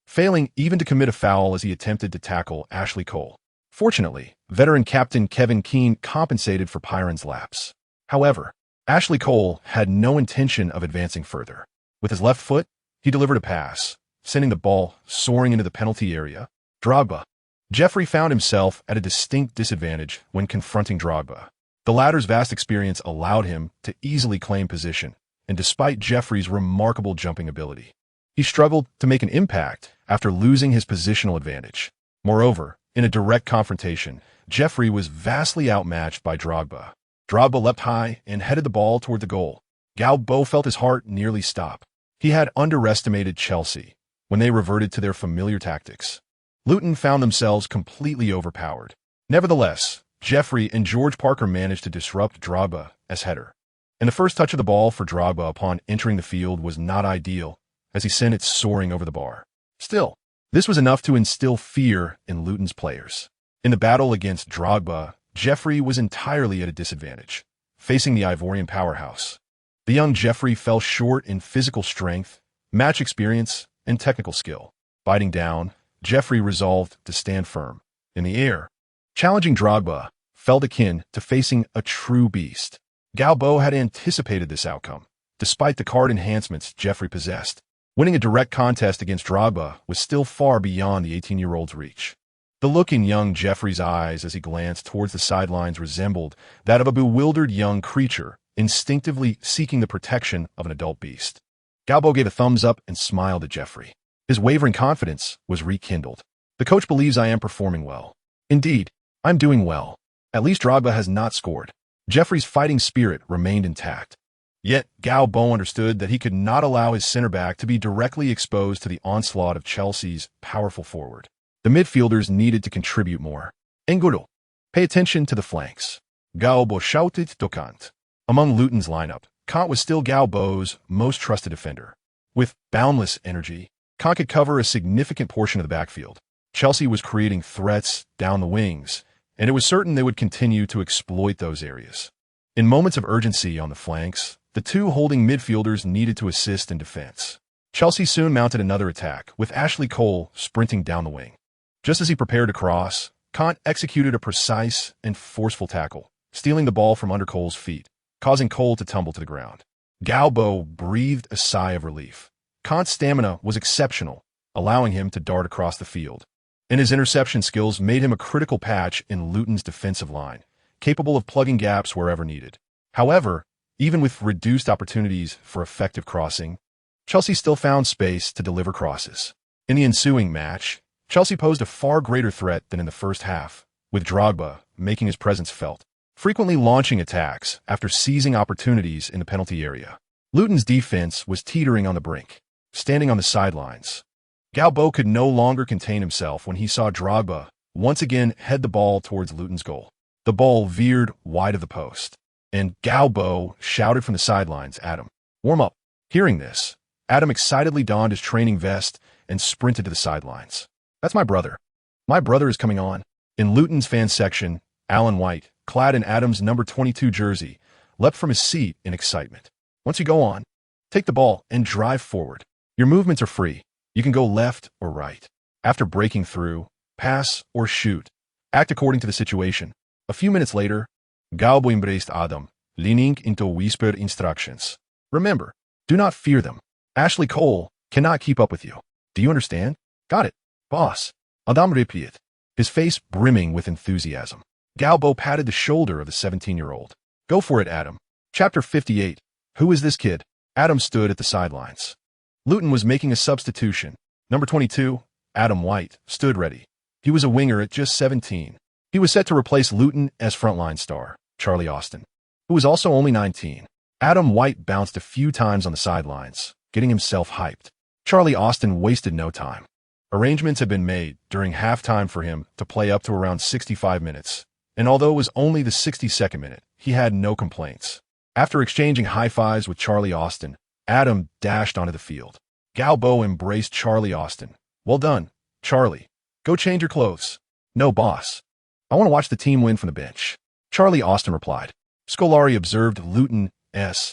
failing even to commit a foul as he attempted to tackle Ashley Cole. Fortunately, veteran captain Kevin Keane compensated for Pyron's lapse. However, Ashley Cole had no intention of advancing further. With his left foot, he delivered a pass, sending the ball soaring into the penalty area. Drogba, Geoffrey found himself at a distinct disadvantage when confronting Drogba. The latter's vast experience allowed him to easily claim position, and despite Geoffrey's remarkable jumping ability, he struggled to make an impact after losing his positional advantage. Moreover, in a direct confrontation, Geoffrey was vastly outmatched by Drogba. Drogba leapt high and headed the ball toward the goal. Gao Bo felt his heart nearly stop. He had underestimated Chelsea when they reverted to their familiar tactics. Luton found themselves completely overpowered. Nevertheless, Geoffrey and George Parker managed to disrupt Drogba as header. And the first touch of the ball for Drogba upon entering the field was not ideal, as he sent it soaring over the bar. Still, this was enough to instill fear in Luton's players. In the battle against Drogba, Geoffrey was entirely at a disadvantage, facing the Ivorian powerhouse. The young Geoffrey fell short in physical strength, match experience, and technical skill. Biting down, Geoffrey resolved to stand firm. In the air, challenging Drogba felt akin to facing a true beast. Gao Bo had anticipated this outcome, despite the card enhancements Geoffrey possessed. Winning a direct contest against Drogba was still far beyond the 18-year-old's reach. The look in young Geoffrey's eyes as he glanced towards the sidelines resembled that of a bewildered young creature, instinctively seeking the protection of an adult beast. Gao Bo gave a thumbs up and smiled at Geoffrey. His wavering confidence was rekindled. The coach believes I am performing well. Indeed, I'm doing well. At least Drogba has not scored. Geoffrey's fighting spirit remained intact. Yet, Gao Bo understood that he could not allow his center-back to be directly exposed to the onslaught of Chelsea's powerful forward. The midfielders needed to contribute more. Enguro, pay attention to the flanks. Gao Bo shouted to Kant. Among Luton's lineup, Kant was still Gao Bo's most trusted defender. With boundless energy, Kant could cover a significant portion of the backfield. Chelsea was creating threats down the wings, and it was certain they would continue to exploit those areas. In moments of urgency on the flanks, the two holding midfielders needed to assist in defense. Chelsea soon mounted another attack, with Ashley Cole sprinting down the wing. Just as he prepared to cross, Kant executed a precise and forceful tackle, stealing the ball from under Cole's feet, causing Cole to tumble to the ground. Gao Bo breathed a sigh of relief. Kant's stamina was exceptional, allowing him to dart across the field, and his interception skills made him a critical patch in Luton's defensive line, capable of plugging gaps wherever needed. However, even with reduced opportunities for effective crossing, Chelsea still found space to deliver crosses. In the ensuing match, Chelsea posed a far greater threat than in the first half, with Drogba making his presence felt, frequently launching attacks after seizing opportunities in the penalty area. Luton's defense was teetering on the brink, standing on the sidelines. Gao Bo could no longer contain himself when he saw Drogba once again head the ball towards Luton's goal. The ball veered wide of the post, and Gao Bo shouted from the sidelines, "Adam, warm up." Hearing this, Adam excitedly donned his training vest and sprinted to the sidelines. "That's my brother. My brother is coming on." In Luton's fan section, Alan White, clad in Adam's number 22 jersey, leapt from his seat in excitement. "Once you go on, take the ball and drive forward. Your movements are free. You can go left or right. After breaking through, pass or shoot. Act according to the situation." A few minutes later, Gao Bo embraced Adam, leaning into whispered instructions. "Remember, do not fear them. Ashley Cole cannot keep up with you. Do you understand?" "Got it, boss." Adam repeated, his face brimming with enthusiasm. Gao Bo patted the shoulder of the 17-year-old. "Go for it, Adam." Chapter 58. Who is this kid? Adam stood at the sidelines. Luton was making a substitution. Number 22, Adam White, stood ready. He was a winger at just 17. He was set to replace Luton as frontline star, Charlie Austin, who was also only 19. Adam White bounced a few times on the sidelines, getting himself hyped. Charlie Austin wasted no time. Arrangements had been made during halftime for him to play up to around 65 minutes, and although it was only the 62nd minute, he had no complaints. After exchanging high-fives with Charlie Austin, Adam dashed onto the field. Gao Bo embraced Charlie Austin. "Well done, Charlie. Go change your clothes." "No, boss. I want to watch the team win from the bench." Charlie Austin replied. Scolari observed Luton's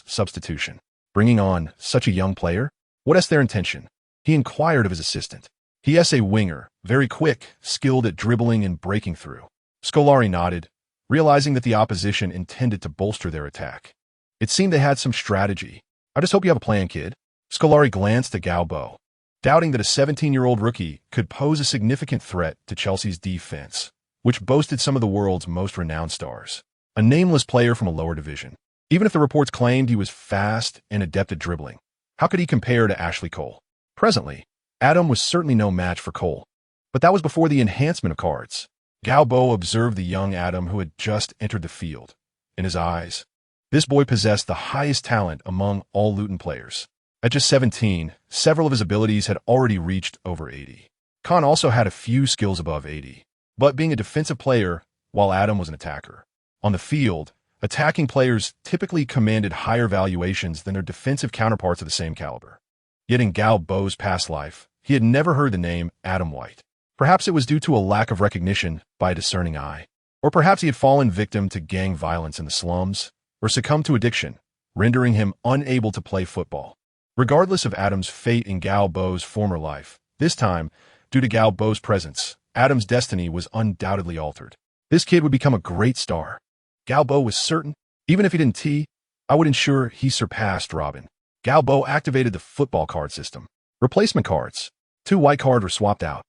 substitution. Bringing on such a young player? What is their intention? He inquired of his assistant. He is a winger, very quick, skilled at dribbling and breaking through. Scolari nodded, realizing that the opposition intended to bolster their attack. It seemed they had some strategy. "I just hope you have a plan, kid." Scolari glanced at Gao Bo. doubting that a 17-year-old rookie could pose a significant threat to Chelsea's defense, which boasted some of the world's most renowned stars. A nameless player from a lower division. Even if the reports claimed he was fast and adept at dribbling, how could he compare to Ashley Cole? Presently, Adam was certainly no match for Cole. But that was before the enhancement of cards. Gao Bo observed the young Adam who had just entered the field. In his eyes, this boy possessed the highest talent among all Luton players. At just 17, several of his abilities had already reached over 80. Khan also had a few skills above 80, but being a defensive player, while Adam was an attacker. On the field, attacking players typically commanded higher valuations than their defensive counterparts of the same caliber. Yet in Gao Bo's past life, he had never heard the name Adam White. Perhaps it was due to a lack of recognition by a discerning eye. Or perhaps he had fallen victim to gang violence in the slums, or succumbed to addiction, rendering him unable to play football. Regardless of Adam's fate in Gao Bo's former life, this time, due to Gao Bo's presence, Adam's destiny was undoubtedly altered. This kid would become a great star. Gao Bo was certain, even if he didn't tee, I would ensure he surpassed Robin. Gao Bo activated the football card system. Replacement cards. 2 white cards were swapped out,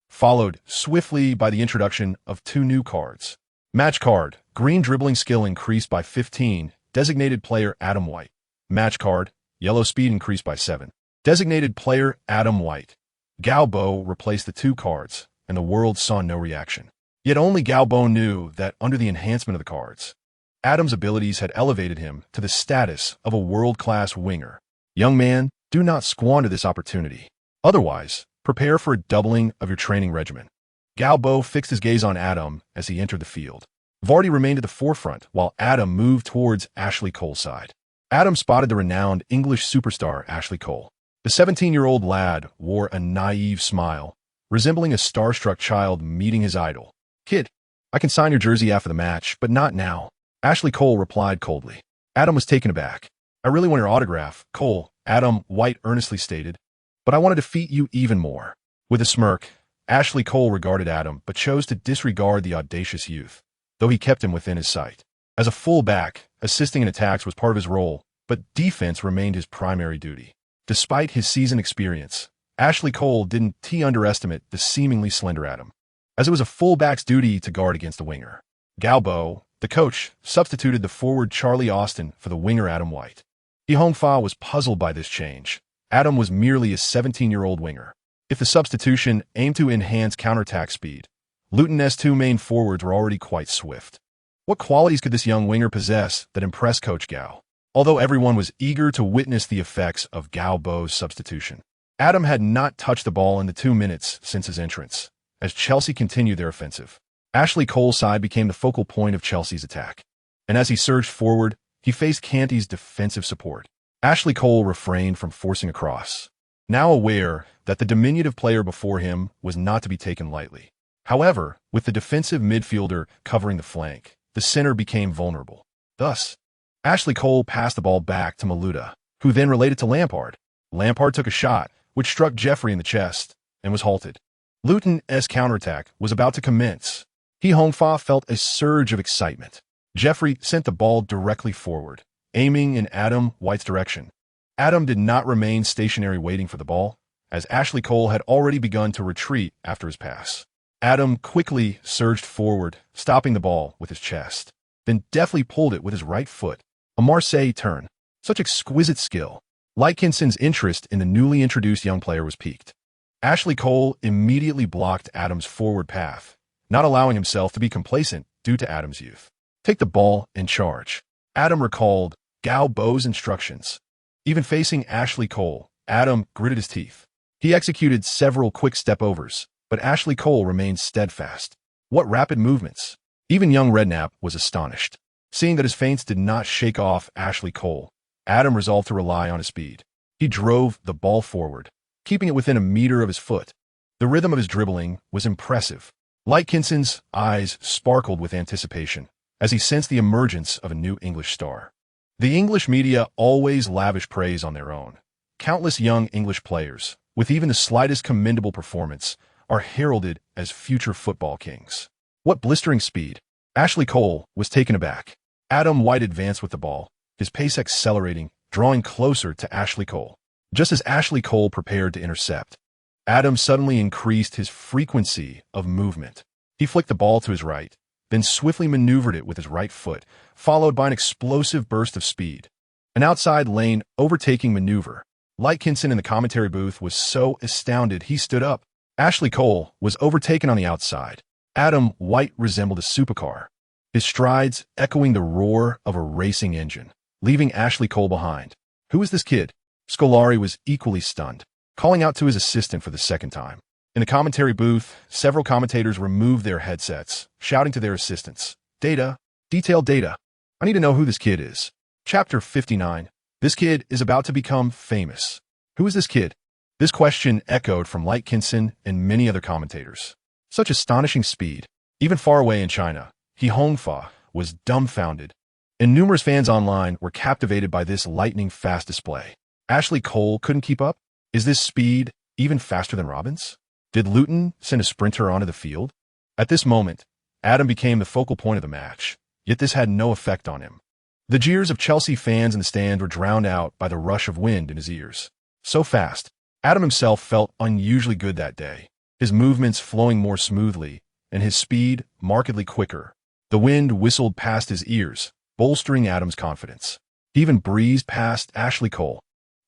followed swiftly by the introduction of 2 new cards. Match card, green dribbling skill increased by 15, designated player Adam White. Match card, yellow speed increased by 7, designated player Adam White. Gao Bo replaced the 2 cards, and the world saw no reaction. Yet only Gao Bo knew that under the enhancement of the cards, Adam's abilities had elevated him to the status of a world-class winger. Young man, do not squander this opportunity. Otherwise, prepare for a doubling of your training regimen. Gao Bo fixed his gaze on Adam as he entered the field. Vardy remained at the forefront while Adam moved towards Ashley Cole's side. Adam spotted the renowned English superstar Ashley Cole. The 17-year-old lad wore a naive smile, resembling a starstruck child meeting his idol. Kid, I can sign your jersey after the match, but not now. Ashley Cole replied coldly. Adam was taken aback. I really want your autograph, Cole, Adam White earnestly stated, but I want to defeat you even more. With a smirk, Ashley Cole regarded Adam, but chose to disregard the audacious youth, though he kept him within his sight. As a full-back, assisting in attacks was part of his role, but defense remained his primary duty. Despite his seasoned experience, Ashley Cole didn't underestimate the seemingly slender Adam, as it was a fullback's duty to guard against a winger. Gao Bo, the coach, substituted the forward Charlie Austin for the winger Adam White. He Hong Fa was puzzled by this change. Adam was merely a 17-year-old winger. If the substitution aimed to enhance counterattack speed, Luton's 2 main forwards were already quite swift. What qualities could this young winger possess that impressed Coach Gao? Although everyone was eager to witness the effects of Gao Bo's substitution, Adam had not touched the ball in the 2 minutes since his entrance. As Chelsea continued their offensive, Ashley Cole's side became the focal point of Chelsea's attack. And as he surged forward, he faced Kante's defensive support. Ashley Cole refrained from forcing a cross, now aware that the diminutive player before him was not to be taken lightly. However, with the defensive midfielder covering the flank, the center became vulnerable. Thus, Ashley Cole passed the ball back to Maluda, who then related to Lampard. Lampard took a shot, which struck Jeffrey in the chest, and was halted. Luton's counterattack was about to commence. He Hong Fa felt a surge of excitement. Jeffrey sent the ball directly forward, aiming in Adam White's direction. Adam did not remain stationary waiting for the ball, as Ashley Cole had already begun to retreat after his pass. Adam quickly surged forward, stopping the ball with his chest, then deftly pulled it with his right foot. A Marseille turn. Such exquisite skill. Lytkinson's interest in the newly introduced young player was piqued. Ashley Cole immediately blocked Adam's forward path, not allowing himself to be complacent due to Adam's youth. Take the ball and charge. Adam recalled Gao Bo's instructions. Even facing Ashley Cole, Adam gritted his teeth. He executed several quick step-overs, but Ashley Cole remained steadfast. What rapid movements! Even young Redknapp was astonished. Seeing that his feints did not shake off Ashley Cole, Adam resolved to rely on his speed. He drove the ball forward, keeping it within a meter of his foot. The rhythm of his dribbling was impressive. Lytkinson's eyes sparkled with anticipation as he sensed the emergence of a new English star. The English media always lavish praise on their own. Countless young English players, with even the slightest commendable performance, are heralded as future football kings. What blistering speed! Ashley Cole was taken aback. Adam White advanced with the ball, his pace accelerating, drawing closer to Ashley Cole. Just as Ashley Cole prepared to intercept, Adam suddenly increased his frequency of movement. He flicked the ball to his right, then swiftly maneuvered it with his right foot, followed by an explosive burst of speed. An outside lane overtaking maneuver. Lightkinson in the commentary booth was so astounded he stood up. Ashley Cole was overtaken on the outside. Adam White resembled a supercar, his strides echoing the roar of a racing engine, leaving Ashley Cole behind. Who is this kid? Scolari was equally stunned, calling out to his assistant for the second time. In the commentary booth, several commentators removed their headsets, shouting to their assistants, "Data, detailed data. I need to know who this kid is." Chapter 59. This kid is about to become famous. Who is this kid? This question echoed from Lightkinson and many other commentators. Such astonishing speed. Even far away in China, He Hongfa was dumbfounded, and numerous fans online were captivated by this lightning-fast display. Ashley Cole couldn't keep up? Is this speed even faster than Robbins? Did Luton send a sprinter onto the field? At this moment, Adam became the focal point of the match, yet this had no effect on him. The jeers of Chelsea fans in the stand were drowned out by the rush of wind in his ears. So fast, Adam himself felt unusually good that day, his movements flowing more smoothly, and his speed markedly quicker. The wind whistled past his ears, bolstering Adam's confidence. He even breezed past Ashley Cole.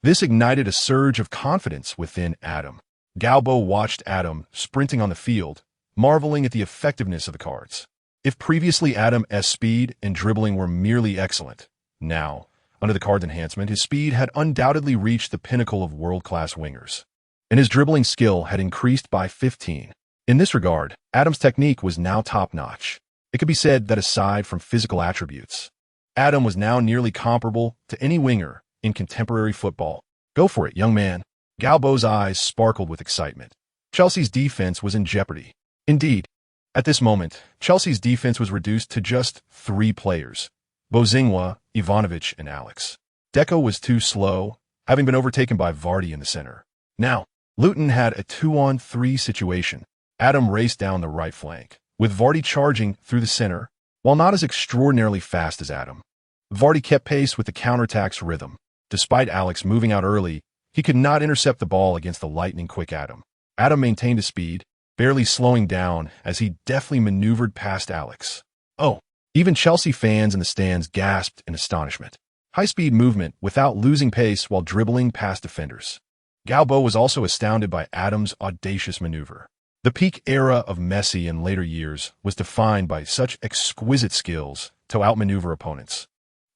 This ignited a surge of confidence within Adam. Gao Bo watched Adam sprinting on the field, marveling at the effectiveness of the cards. If previously Adam's speed and dribbling were merely excellent, now, under the card's enhancement, his speed had undoubtedly reached the pinnacle of world-class wingers, and his dribbling skill had increased by 15. In this regard, Adam's technique was now top-notch. It could be said that aside from physical attributes, Adam was now nearly comparable to any winger in contemporary football. Go for it, young man. Gao Bo's eyes sparkled with excitement. Chelsea's defense was in jeopardy. Indeed, at this moment, Chelsea's defense was reduced to just 3 players: Bozingwa, Ivanovic, and Alex. Deco was too slow, having been overtaken by Vardy in the center. Now, Luton had a 2-on-3 situation. Adam raced down the right flank, with Vardy charging through the center, while not as extraordinarily fast as Adam. Vardy kept pace with the counterattack's rhythm. Despite Alex moving out early, he could not intercept the ball against the lightning-quick Adam. Adam maintained his speed, barely slowing down as he deftly maneuvered past Alex. Oh, even Chelsea fans in the stands gasped in astonishment. High-speed movement without losing pace while dribbling past defenders. Gao Bo was also astounded by Adam's audacious maneuver. The peak era of Messi in later years was defined by such exquisite skills to outmaneuver opponents,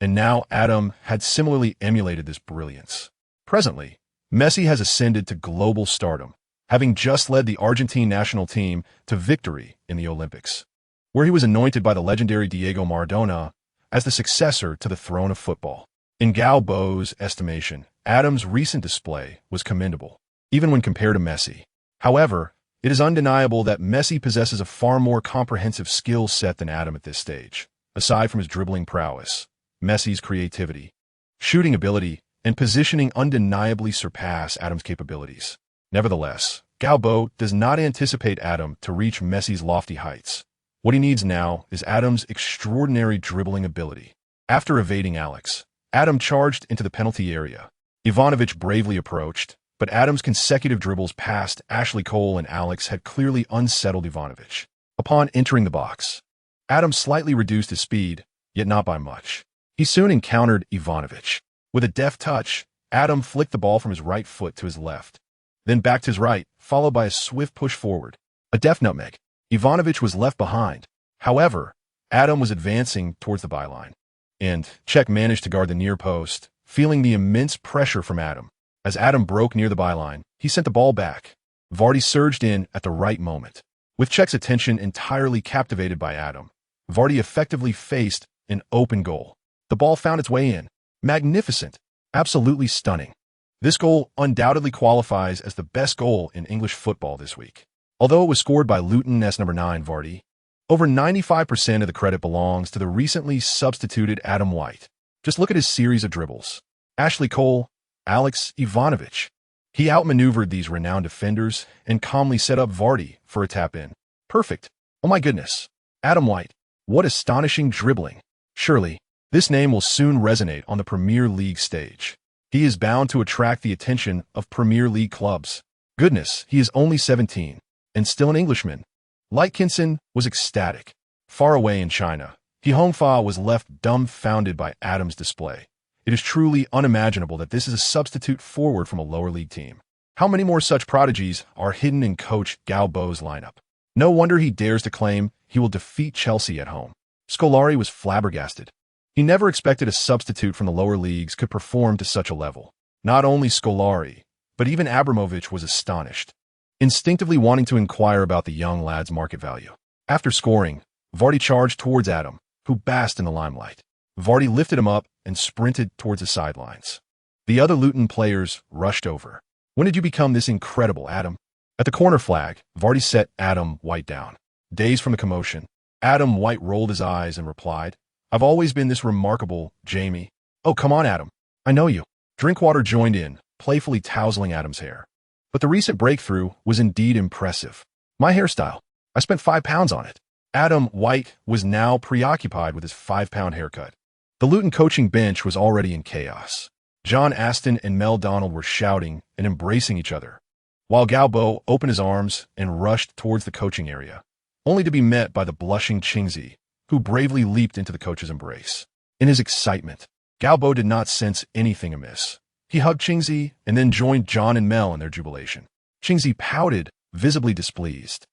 and now Adam had similarly emulated this brilliance. Presently, Messi has ascended to global stardom, having just led the Argentine national team to victory in the Olympics, where he was anointed by the legendary Diego Maradona as the successor to the throne of football. In Gao Bo's estimation, Adam's recent display was commendable, even when compared to Messi. However, it is undeniable that Messi possesses a far more comprehensive skill set than Adam at this stage. Aside from his dribbling prowess, Messi's creativity, shooting ability, and positioning undeniably surpass Adam's capabilities. Nevertheless, Gao Bo does not anticipate Adam to reach Messi's lofty heights. What he needs now is Adam's extraordinary dribbling ability. After evading Alex, Adam charged into the penalty area. Ivanovic bravely approached, but Adam's consecutive dribbles past Ashley Cole and Alex had clearly unsettled Ivanovic. Upon entering the box, Adam slightly reduced his speed, yet not by much. He soon encountered Ivanovic. With a deft touch, Adam flicked the ball from his right foot to his left, then back to his right, followed by a swift push forward. A deft nutmeg. Ivanovic was left behind. However, Adam was advancing towards the byline, and Czech managed to guard the near post, feeling the immense pressure from Adam. As Adam broke near the byline, he sent the ball back. Vardy surged in at the right moment. With Czech's attention entirely captivated by Adam, Vardy effectively faced an open goal. The ball found its way in. Magnificent. Absolutely stunning. This goal undoubtedly qualifies as the best goal in English football this week. Although it was scored by Luton's number 9 Vardy, over 95% of the credit belongs to the recently substituted Adam White. Just look at his series of dribbles. Ashley Cole, Alex Ivanovic. He outmaneuvered these renowned defenders and calmly set up Vardy for a tap-in. Perfect. Oh my goodness. Adam White. What astonishing dribbling. Surely, this name will soon resonate on the Premier League stage. He is bound to attract the attention of Premier League clubs. Goodness, he is only 17, and still an Englishman. Lightkinson was ecstatic. Far away in China, He Hongfa was left dumbfounded by Adam's display. It is truly unimaginable that this is a substitute forward from a lower league team. How many more such prodigies are hidden in coach Gao Bo's lineup? No wonder he dares to claim he will defeat Chelsea at home. Scolari was flabbergasted. He never expected a substitute from the lower leagues could perform to such a level. Not only Scolari, but even Abramovich was astonished, instinctively wanting to inquire about the young lad's market value. After scoring, Vardy charged towards Adam, who basked in the limelight. Vardy lifted him up and sprinted towards the sidelines. The other Luton players rushed over. When did you become this incredible, Adam? At the corner flag, Vardy set Adam White down. Dazed from the commotion, Adam White rolled his eyes and replied, I've always been this remarkable, Jamie. Oh, come on, Adam. I know you. Drinkwater joined in, playfully tousling Adam's hair. But the recent breakthrough was indeed impressive. My hairstyle. I spent £5 on it. Adam White was now preoccupied with his £5 haircut. The Luton coaching bench was already in chaos. John Aston and Mel Donald were shouting and embracing each other, while Gao Bo opened his arms and rushed towards the coaching area, only to be met by the blushing Qingzi, who bravely leaped into the coach's embrace. In his excitement, Gao Bo did not sense anything amiss. He hugged Qingzi and then joined John and Mel in their jubilation. Qingzi pouted, visibly displeased.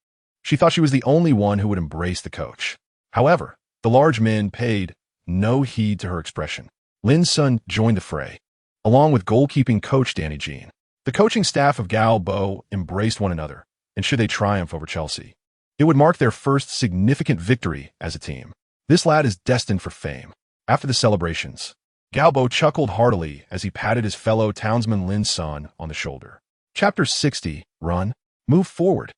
She thought she was the only one who would embrace the coach. However, the large men paid no heed to her expression. Lin's son joined the fray, along with goalkeeping coach Danny Jean. The coaching staff of Gao Bo embraced one another, and should they triumph over Chelsea, it would mark their first significant victory as a team. This lad is destined for fame. After the celebrations, Gao Bo chuckled heartily as he patted his fellow townsman Lin's son on the shoulder. Chapter 60, Run, Move Forward.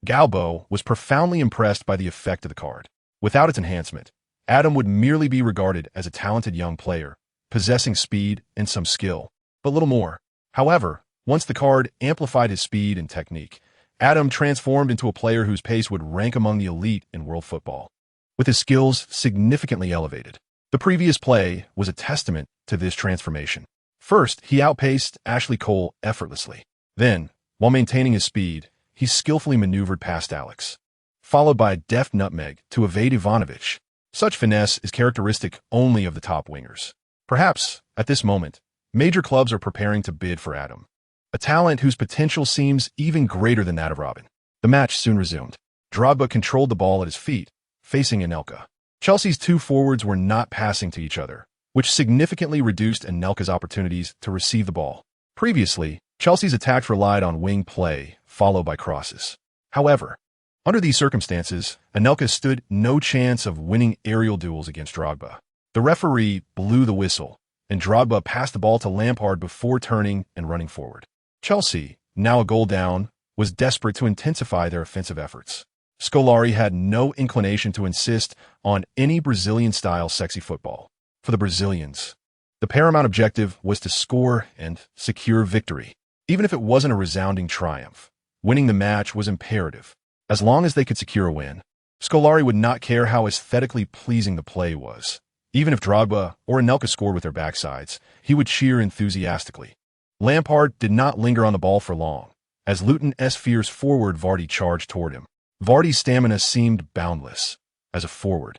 Gao Bo was profoundly impressed by the effect of the card. Without its enhancement, Adam would merely be regarded as a talented young player, possessing speed and some skill, but little more. However, once the card amplified his speed and technique, Adam transformed into a player whose pace would rank among the elite in world football. With his skills significantly elevated, the previous play was a testament to this transformation. First, he outpaced Ashley Cole effortlessly. Then, while maintaining his speed, he skillfully maneuvered past Alex, followed by a deft nutmeg to evade Ivanovic. Such finesse is characteristic only of the top wingers. Perhaps, at this moment, major clubs are preparing to bid for Adam, a talent whose potential seems even greater than that of Robin. The match soon resumed. Drogba controlled the ball at his feet, facing Anelka. Chelsea's two forwards were not passing to each other, which significantly reduced Anelka's opportunities to receive the ball. Previously, Chelsea's attacks relied on wing play, followed by crosses. However, under these circumstances, Anelka stood no chance of winning aerial duels against Drogba. The referee blew the whistle, and Drogba passed the ball to Lampard before turning and running forward. Chelsea, now a goal down, was desperate to intensify their offensive efforts. Scolari had no inclination to insist on any Brazilian-style sexy football. For the Brazilians, the paramount objective was to score and secure victory. Even if it wasn't a resounding triumph, winning the match was imperative. As long as they could secure a win, Scolari would not care how aesthetically pleasing the play was. Even if Drogba or Anelka scored with their backsides, he would cheer enthusiastically. Lampard did not linger on the ball for long, as Luton's fierce forward Vardy charged toward him. Vardy's stamina seemed boundless. As a forward,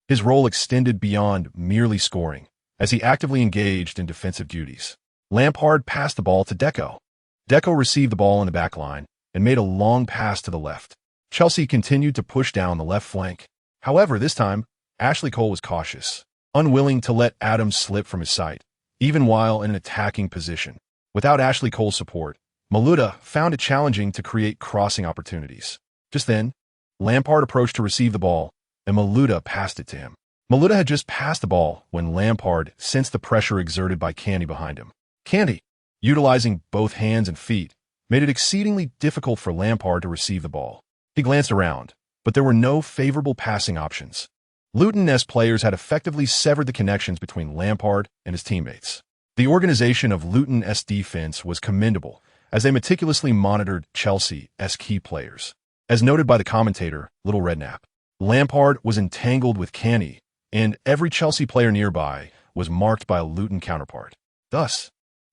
his role extended beyond merely scoring, as he actively engaged in defensive duties. Lampard passed the ball to Deco. Deco received the ball in the back line and made a long pass to the left. Chelsea continued to push down the left flank. However, this time, Ashley Cole was cautious, unwilling to let Adams slip from his sight, even while in an attacking position. Without Ashley Cole's support, Maluda found it challenging to create crossing opportunities. Just then, Lampard approached to receive the ball, and Maluda passed it to him. Maluda had just passed the ball when Lampard sensed the pressure exerted by Candy behind him. Candy, utilizing both hands and feet, made it exceedingly difficult for Lampard to receive the ball. He glanced around, but there were no favorable passing options. Luton's players had effectively severed the connections between Lampard and his teammates. The organization of Luton's defense was commendable, as they meticulously monitored Chelsea's key players. As noted by the commentator, Little Redknapp, Lampard was entangled with Canny, and every Chelsea player nearby was marked by a Luton counterpart. Thus,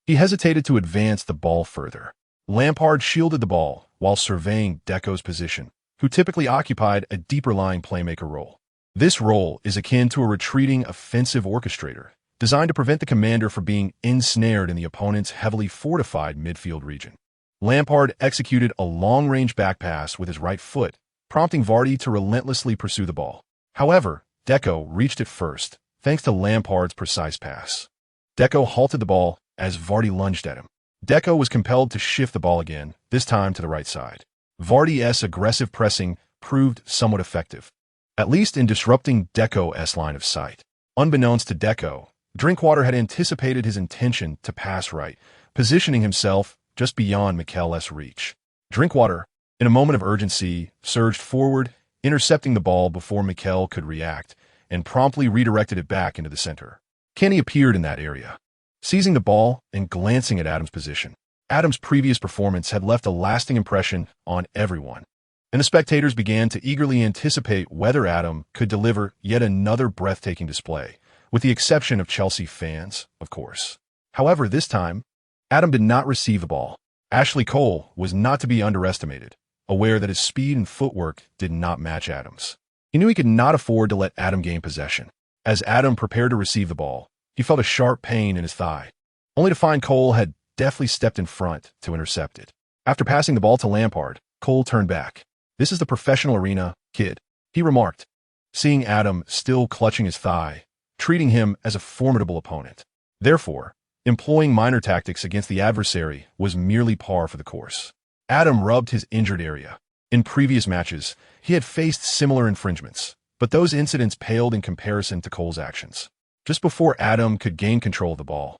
he hesitated to advance the ball further. Lampard shielded the ball while surveying Deco's position, who typically occupied a deeper-lying playmaker role. This role is akin to a retreating offensive orchestrator, designed to prevent the commander from being ensnared in the opponent's heavily fortified midfield region. Lampard executed a long-range back pass with his right foot, prompting Vardy to relentlessly pursue the ball. However, Deco reached it first, thanks to Lampard's precise pass. Deco halted the ball as Vardy lunged at him. Deco was compelled to shift the ball again, this time to the right side. Vardy's aggressive pressing proved somewhat effective, at least in disrupting Deco's line of sight. Unbeknownst to Deco, Drinkwater had anticipated his intention to pass right, positioning himself just beyond Mikel's reach. Drinkwater, in a moment of urgency, surged forward, intercepting the ball before Mikel could react, and promptly redirected it back into the center. Kenny appeared in that area, seizing the ball and glancing at Adam's position. Adam's previous performance had left a lasting impression on everyone, and the spectators began to eagerly anticipate whether Adam could deliver yet another breathtaking display, with the exception of Chelsea fans, of course. However, this time, Adam did not receive the ball. Ashley Cole was not to be underestimated, aware that his speed and footwork did not match Adam's. He knew he could not afford to let Adam gain possession. As Adam prepared to receive the ball, he felt a sharp pain in his thigh, only to find Cole had deftly stepped in front to intercept it. After passing the ball to Lampard, Cole turned back. "This is the professional arena, kid," he remarked, seeing Adam still clutching his thigh, treating him as a formidable opponent. Therefore, employing minor tactics against the adversary was merely par for the course. Adam rubbed his injured area. In previous matches, he had faced similar infringements, but those incidents paled in comparison to Cole's actions. Just before Adam could gain control of the ball,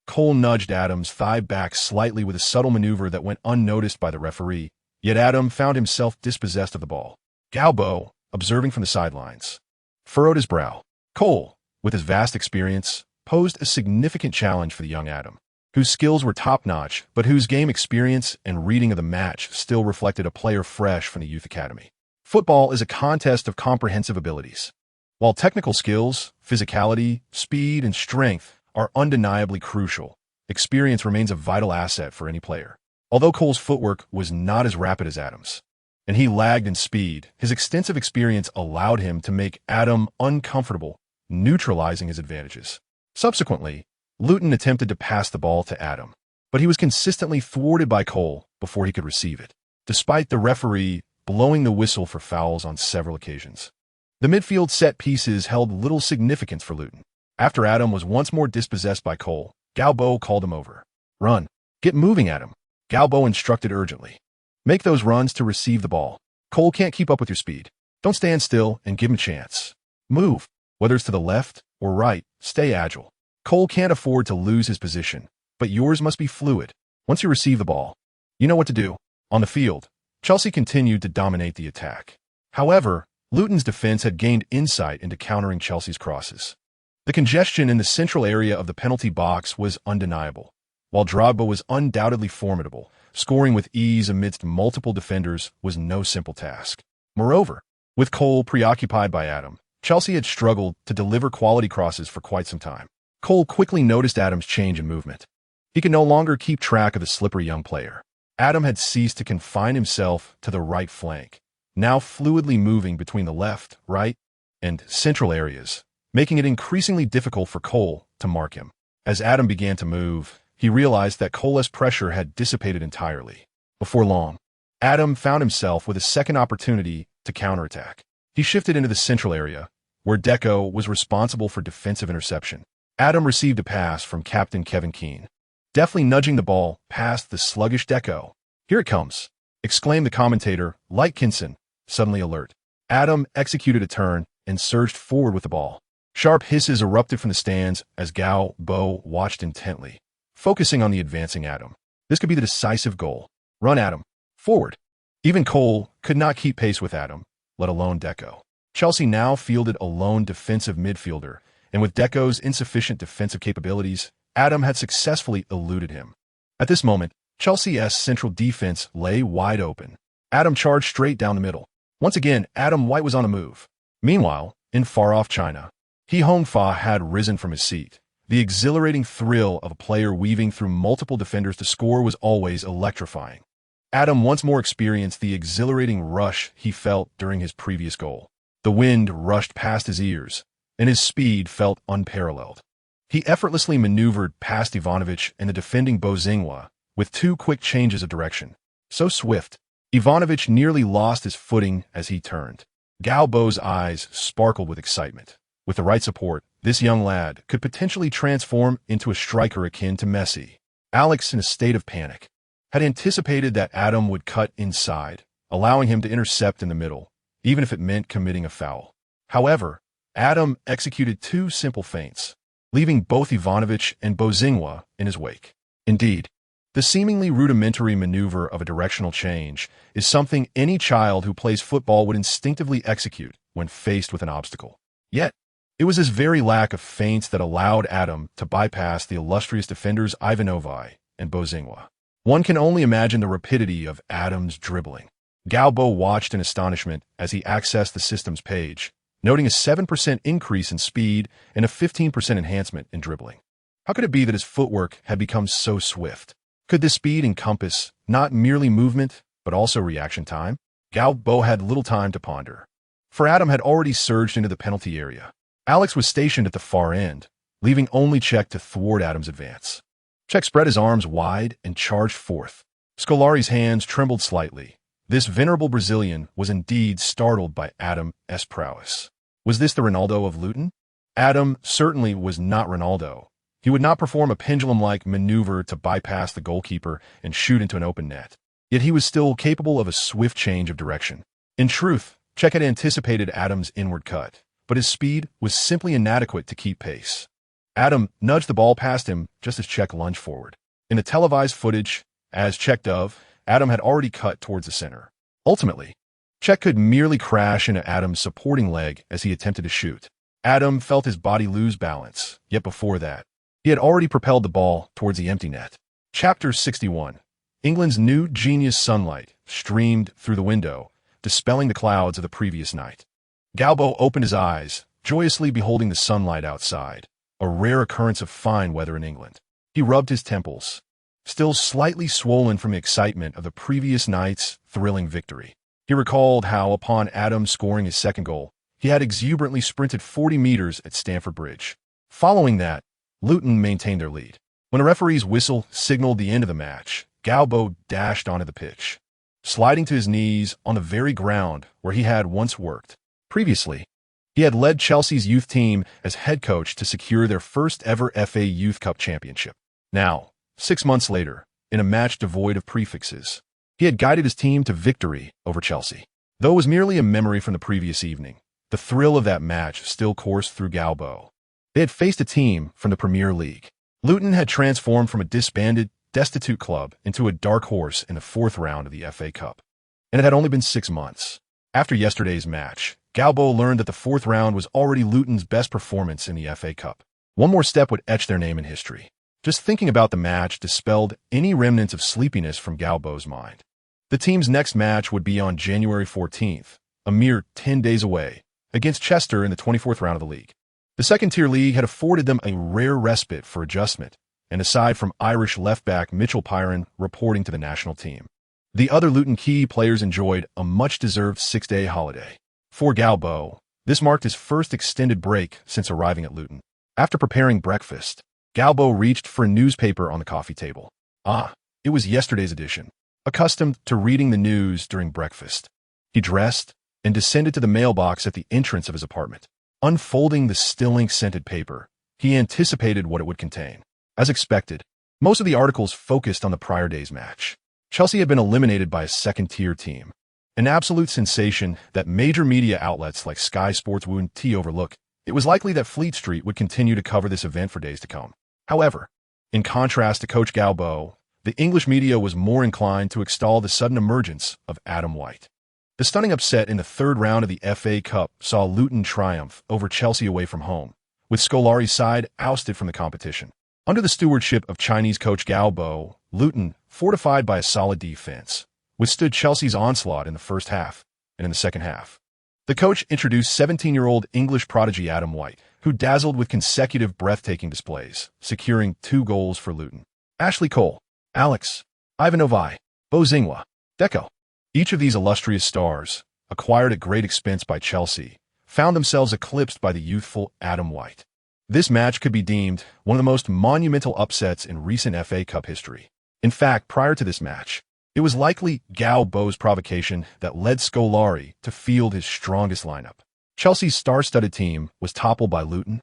Cole nudged Adam's thigh back slightly with a subtle maneuver that went unnoticed by the referee, yet Adam found himself dispossessed of the ball. Gao Bo, observing from the sidelines, furrowed his brow. Cole, with his vast experience, posed a significant challenge for the young Adam, whose skills were top-notch, but whose game experience and reading of the match still reflected a player fresh from the youth academy. Football is a contest of comprehensive abilities. While technical skills, physicality, speed, and strength are undeniably crucial, experience remains a vital asset for any player. Although Cole's footwork was not as rapid as Adam's, and he lagged in speed, his extensive experience allowed him to make Adam uncomfortable, neutralizing his advantages. Subsequently, Luton attempted to pass the ball to Adam, but he was consistently thwarted by Cole before he could receive it, despite the referee blowing the whistle for fouls on several occasions. The midfield set pieces held little significance for Luton. After Adam was once more dispossessed by Cole, Gao Bo called him over. "Run. Get moving, Adam," Gao Bo instructed urgently. "Make those runs to receive the ball. Cole can't keep up with your speed. Don't stand still and give him a chance. Move. Whether it's to the left or right, stay agile. Cole can't afford to lose his position, but yours must be fluid. Once you receive the ball, you know what to do." On the field, Chelsea continued to dominate the attack. However, Luton's defense had gained insight into countering Chelsea's crosses. The congestion in the central area of the penalty box was undeniable. While Drogba was undoubtedly formidable, scoring with ease amidst multiple defenders was no simple task. Moreover, with Cole preoccupied by Adam, Chelsea had struggled to deliver quality crosses for quite some time. Cole quickly noticed Adam's change in movement. He could no longer keep track of the slippery young player. Adam had ceased to confine himself to the right flank, now fluidly moving between the left, right, and central areas, making it increasingly difficult for Cole to mark him. As Adam began to move, he realized that Cole's pressure had dissipated entirely. Before long, Adam found himself with a second opportunity to counterattack. He shifted into the central area, where Deco was responsible for defensive interception. Adam received a pass from captain Kevin Keane, deftly nudging the ball past the sluggish Deco. "Here it comes," exclaimed the commentator, Lightkinson, suddenly alert. Adam executed a turn and surged forward with the ball. Sharp hisses erupted from the stands as Gao Bo watched intently, focusing on the advancing Adam. This could be the decisive goal. "Run, Adam. Forward." Even Cole could not keep pace with Adam, let alone Deco. Chelsea now fielded a lone defensive midfielder, and with Deco's insufficient defensive capabilities, Adam had successfully eluded him. At this moment, Chelsea's central defense lay wide open. Adam charged straight down the middle. Once again, Adam White was on the move. Meanwhile, in far-off China, He Hongfa had risen from his seat, The exhilarating thrill of a player weaving through multiple defenders to score was always electrifying. Adam once more experienced the exhilarating rush he felt during his previous goal. The wind rushed past his ears, and his speed felt unparalleled. He effortlessly maneuvered past Ivanovic and the defending Bozingwa with 2 quick changes of direction. So swift, Ivanovic nearly lost his footing as he turned. Gao Bo's eyes sparkled with excitement. With the right support, this young lad could potentially transform into a striker akin to Messi. Alex, in a state of panic, had anticipated that Adam would cut inside, allowing him to intercept in the middle, even if it meant committing a foul. However, Adam executed 2 simple feints, leaving both Ivanovic and Bozingwa in his wake. Indeed, the seemingly rudimentary maneuver of a directional change is something any child who plays football would instinctively execute when faced with an obstacle. Yet, it was this very lack of feints that allowed Adam to bypass the illustrious defenders Ivanovic and Bozingwa. One can only imagine the rapidity of Adam's dribbling. Gao Bo watched in astonishment as he accessed the system's page, noting a 7% increase in speed and a 15% enhancement in dribbling. How could it be that his footwork had become so swift? Could this speed encompass not merely movement, but also reaction time? Gao Bo had little time to ponder, for Adam had already surged into the penalty area. Alex was stationed at the far end, leaving only Cech to thwart Adam's advance. Cech spread his arms wide and charged forth. Scolari's hands trembled slightly. This venerable Brazilian was indeed startled by Adam's prowess. Was this the Ronaldo of Luton? Adam certainly was not Ronaldo. He would not perform a pendulum-like maneuver to bypass the goalkeeper and shoot into an open net. Yet he was still capable of a swift change of direction. In truth, Cech had anticipated Adam's inward cut, but his speed was simply inadequate to keep pace. Adam nudged the ball past him just as Cech lunged forward. In the televised footage, as Cech dove, Adam had already cut towards the center. Ultimately, Cech could merely crash into Adam's supporting leg as he attempted to shoot. Adam felt his body lose balance, yet before that, he had already propelled the ball towards the empty net. Chapter 61. England's new genius sunlight streamed through the window, dispelling the clouds of the previous night. Gao Bo opened his eyes, joyously beholding the sunlight outside, a rare occurrence of fine weather in England. He rubbed his temples, still slightly swollen from the excitement of the previous night's thrilling victory. He recalled how, upon Adam scoring his second goal, he had exuberantly sprinted 40 meters at Stamford Bridge. Following that, Luton maintained their lead. When a referee's whistle signaled the end of the match, Gao Bo dashed onto the pitch, sliding to his knees on the very ground where he had once worked. Previously, he had led Chelsea's youth team as head coach to secure their first ever FA Youth Cup championship. Now, 6 months later, in a match devoid of prefixes, he had guided his team to victory over Chelsea. Though it was merely a memory from the previous evening, the thrill of that match still coursed through Gao Bo. They had faced a team from the Premier League. Luton had transformed from a disbanded, destitute club into a dark horse in the 4th round of the FA Cup. And it had only been 6 months. After yesterday's match, Gao Bo learned that the 4th round was already Luton's best performance in the FA Cup. One more step would etch their name in history. Just thinking about the match dispelled any remnants of sleepiness from Gao Bo's mind. The team's next match would be on January 14th, a mere 10 days away, against Chester in the 24th round of the league. The second-tier league had afforded them a rare respite for adjustment, and aside from Irish left-back Mitchell Pyron reporting to the national team, the other Luton key players enjoyed a much-deserved 6-day holiday. For Gao Bo, this marked his first extended break since arriving at Luton. After preparing breakfast, Gao Bo reached for a newspaper on the coffee table. It was yesterday's edition. Accustomed to reading the news during breakfast, he dressed and descended to the mailbox at the entrance of his apartment. Unfolding the still ink-scented paper, he anticipated what it would contain. As expected, most of the articles focused on the prior day's match. Chelsea had been eliminated by a second-tier team, an absolute sensation that major media outlets like Sky Sports wouldn't overlook. It was likely that Fleet Street would continue to cover this event for days to come. However, in contrast to Coach Gao Bo, the English media was more inclined to extol the sudden emergence of Adam White. The stunning upset in the 3rd round of the FA Cup saw Luton triumph over Chelsea away from home, with Scolari's side ousted from the competition. Under the stewardship of Chinese coach Gao Bo, Luton, fortified by a solid defense, withstood Chelsea's onslaught in the first half, and in the second half, The coach introduced 17-year-old English prodigy Adam White, who dazzled with consecutive breathtaking displays, securing 2 goals for Luton. Ashley Cole, Alex, Ivanovi, Bo Zingwa, Deco. Each of these illustrious stars, acquired at great expense by Chelsea, found themselves eclipsed by the youthful Adam White. This match could be deemed one of the most monumental upsets in recent FA Cup history. In fact, prior to this match, it was likely Gao Bo's provocation that led Scolari to field his strongest lineup. Chelsea's star-studded team was toppled by Luton,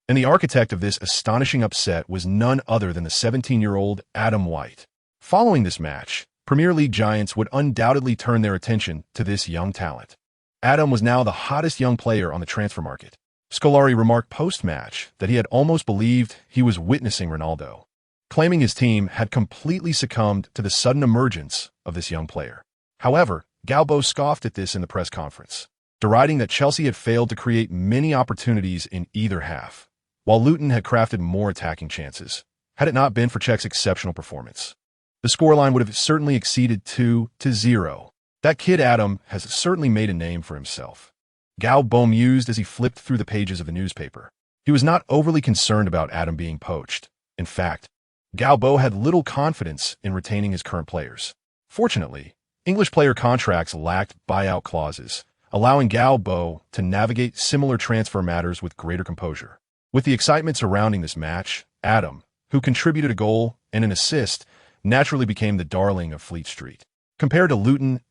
and the architect of this astonishing upset was none other than the 17-year-old Adam White. Following this match, Premier League giants would undoubtedly turn their attention to this young talent. Adam was now the hottest young player on the transfer market. Scolari remarked post-match that he had almost believed he was witnessing Ronaldo, claiming his team had completely succumbed to the sudden emergence of this young player. However, Gao Bo scoffed at this in the press conference, deriding that Chelsea had failed to create many opportunities in either half, while Luton had crafted more attacking chances, had it not been for Cech's exceptional performance. The scoreline would have certainly exceeded 2-0. That kid Adam has certainly made a name for himself. Gao Bo mused as he flipped through the pages of the newspaper. He was not overly concerned about Adam being poached. In fact, Gao Bo had little confidence in retaining his current players. Fortunately, English player contracts lacked buyout clauses, allowing Gao Bo to navigate similar transfer matters with greater composure. With the excitement surrounding this match, Adam, who contributed a goal and an assist, naturally became the darling of Fleet Street. Compared to Luton's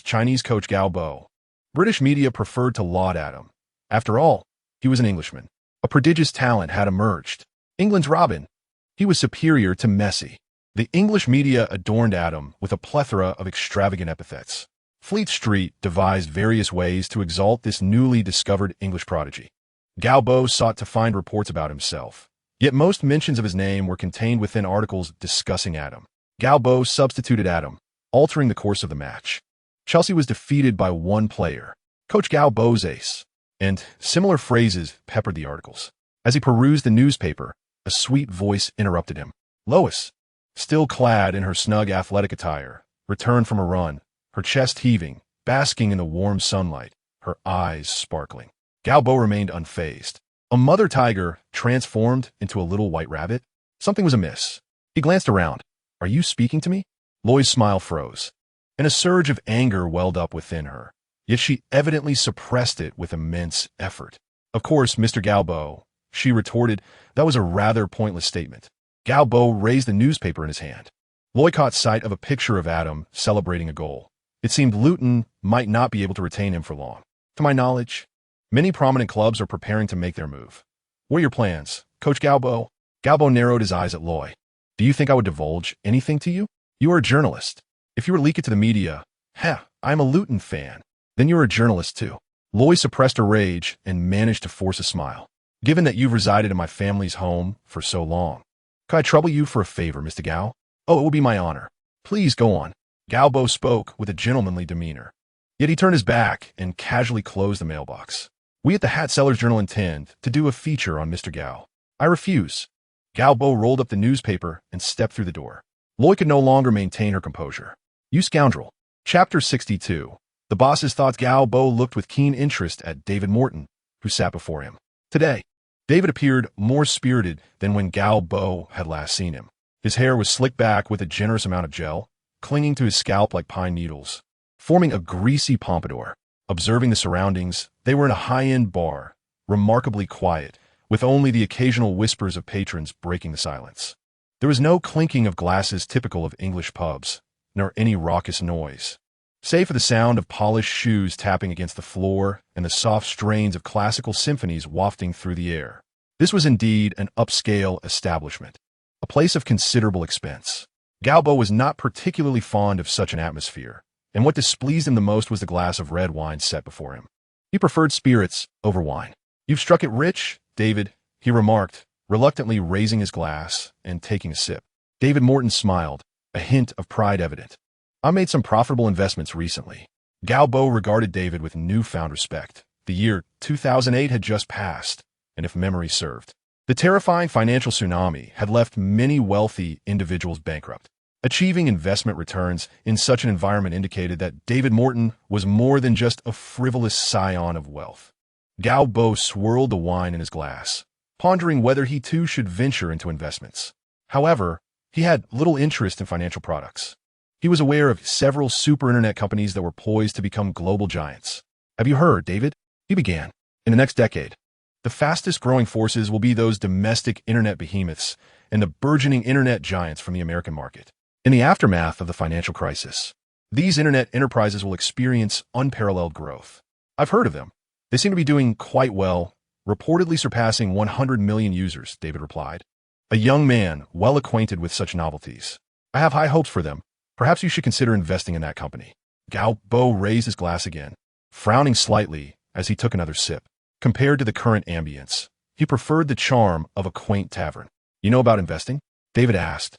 Chinese coach Gao Bo, British media preferred to laud Adam. After all, he was an Englishman. A prodigious talent had emerged. England's Robin. He was superior to Messi. The English media adorned Adam with a plethora of extravagant epithets. Fleet Street devised various ways to exalt this newly discovered English prodigy. Gao Bo sought to find reports about himself, yet most mentions of his name were contained within articles discussing Adam. Gao Bo substituted Adam, altering the course of the match. Chelsea was defeated by 1 player, Coach Gao Bo's ace, and similar phrases peppered the articles. As he perused the newspaper, a sweet voice interrupted him. Lois, still clad in her snug athletic attire, returned from a run, her chest heaving, basking in the warm sunlight, her eyes sparkling. Gao Bo remained unfazed. A mother tiger transformed into a little white rabbit? Something was amiss. He glanced around. Are you speaking to me? Lois's smile froze, and a surge of anger welled up within her, yet she evidently suppressed it with immense effort. Of course, Mr. Gao Bo, she retorted. That was a rather pointless statement. Gao Bo raised the newspaper in his hand. Lois caught sight of a picture of Adam celebrating a goal. It seemed Luton might not be able to retain him for long. To my knowledge, many prominent clubs are preparing to make their move. What are your plans, Coach Gao Bo? Gao Bo narrowed his eyes at Lois. Do you think I would divulge anything to you? You are a journalist. If you were to leak it to the media, I'm a Luton fan. Then you're a journalist too. Lois suppressed her rage and managed to force a smile. Given that you've resided in my family's home for so long, could I trouble you for a favor, Mr. Gao? Oh, it will be my honor. Please go on. Gao Bo spoke with a gentlemanly demeanor. Yet he turned his back and casually closed the mailbox. We at the Hat Sellers Journal intend to do a feature on Mr. Gao. I refuse. Gao Bo rolled up the newspaper and stepped through the door. Lois could no longer maintain her composure. You scoundrel. Chapter 62. The bosses thought Gao Bo looked with keen interest at David Morton, who sat before him. Today, David appeared more spirited than when Gao Bo had last seen him. His hair was slicked back with a generous amount of gel, clinging to his scalp like pine needles, forming a greasy pompadour. Observing the surroundings, they were in a high-end bar, remarkably quiet, with only the occasional whispers of patrons breaking the silence. There was no clinking of glasses typical of English pubs, nor any raucous noise, save for the sound of polished shoes tapping against the floor and the soft strains of classical symphonies wafting through the air. This was indeed an upscale establishment, a place of considerable expense. Gao Bo was not particularly fond of such an atmosphere, and what displeased him the most was the glass of red wine set before him. He preferred spirits over wine. You've struck it rich, David, he remarked, reluctantly raising his glass and taking a sip. David Morton smiled, a hint of pride evident. I made some profitable investments recently. Gao Bo regarded David with newfound respect. The year 2008 had just passed, and if memory served, the terrifying financial tsunami had left many wealthy individuals bankrupt. Achieving investment returns in such an environment indicated that David Morton was more than just a frivolous scion of wealth. Gao Bo swirled the wine in his glass, pondering whether he too should venture into investments. However, he had little interest in financial products. He was aware of several super internet companies that were poised to become global giants. "Have you heard, David?" he began. "In the next decade, the fastest growing forces will be those domestic internet behemoths and the burgeoning internet giants from the American market. In the aftermath of the financial crisis, these internet enterprises will experience unparalleled growth. I've heard of them. They seem to be doing quite well, reportedly surpassing 100 million users," David replied, a young man well acquainted with such novelties. "I have high hopes for them. Perhaps you should consider investing in that company." Gao Bo raised his glass again, frowning slightly as he took another sip. Compared to the current ambience, he preferred the charm of a quaint tavern. "You know about investing?" David asked.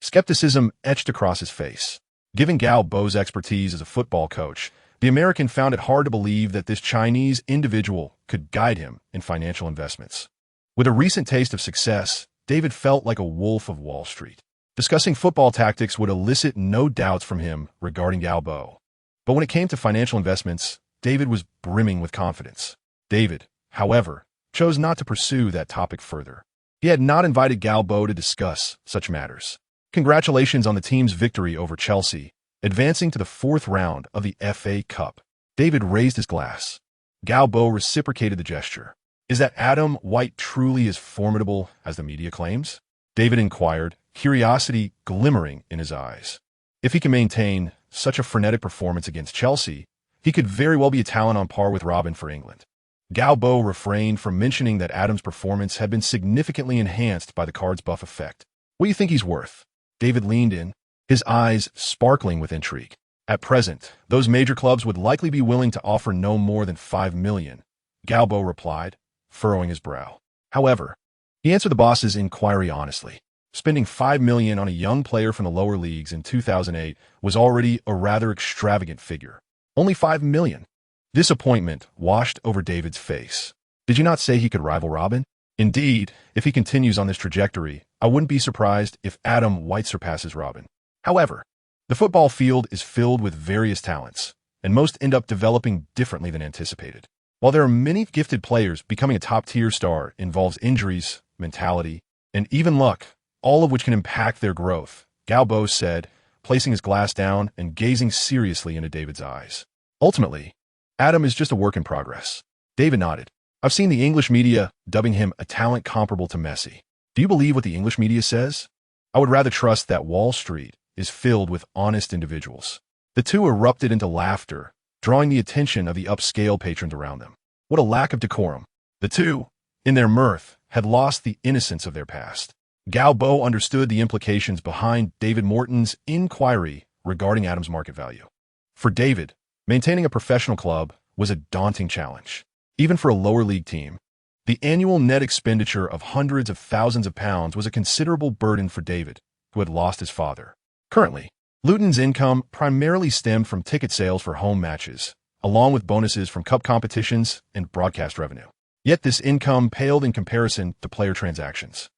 Skepticism etched across his face. Given Gao Bo's expertise as a football coach, the American found it hard to believe that this Chinese individual could guide him in financial investments. With a recent taste of success, David felt like a wolf of Wall Street. Discussing football tactics would elicit no doubts from him regarding Gao Bo. But when it came to financial investments, David was brimming with confidence. David, however, chose not to pursue that topic further. He had not invited Gao Bo to discuss such matters. Congratulations on the team's victory over Chelsea, advancing to the fourth round of the FA Cup. David raised his glass. Gao Bo reciprocated the gesture. "Is that Adam White truly as formidable as the media claims?" David inquired, curiosity glimmering in his eyes. "If he can maintain such a frenetic performance against Chelsea, he could very well be a talent on par with Robin for England." Gao Bo refrained from mentioning that Adam's performance had been significantly enhanced by the card's buff effect. "What do you think he's worth?" David leaned in, his eyes sparkling with intrigue. "At present, those major clubs would likely be willing to offer no more than $5 million, Gao Bo replied, furrowing his brow. However, he answered the boss's inquiry honestly. Spending $5 million on a young player from the lower leagues in 2008 was already a rather extravagant figure. Only $5 million. Disappointment washed over David's face. "Did you not say he could rival Robin?" "Indeed, if he continues on this trajectory, I wouldn't be surprised if Adam White surpasses Robin. However, the football field is filled with various talents, and most end up developing differently than anticipated. While there are many gifted players, becoming a top-tier star involves injuries, mentality, and even luck, all of which can impact their growth," Gao Bo said, placing his glass down and gazing seriously into David's eyes. "Ultimately, Adam is just a work in progress." David nodded. "I've seen the English media dubbing him a talent comparable to Messi. Do you believe what the English media says?" "I would rather trust that Wall Street is filled with honest individuals." The two erupted into laughter, drawing the attention of the upscale patrons around them. What a lack of decorum. The two, in their mirth, had lost the innocence of their past. Gao Bo understood the implications behind David Morton's inquiry regarding Adam's market value. For David, maintaining a professional club was a daunting challenge. Even for a lower league team, the annual net expenditure of hundreds of thousands of pounds was a considerable burden for David, who had lost his father. Currently, Luton's income primarily stemmed from ticket sales for home matches, along with bonuses from cup competitions and broadcast revenue. Yet this income paled in comparison to player transactions.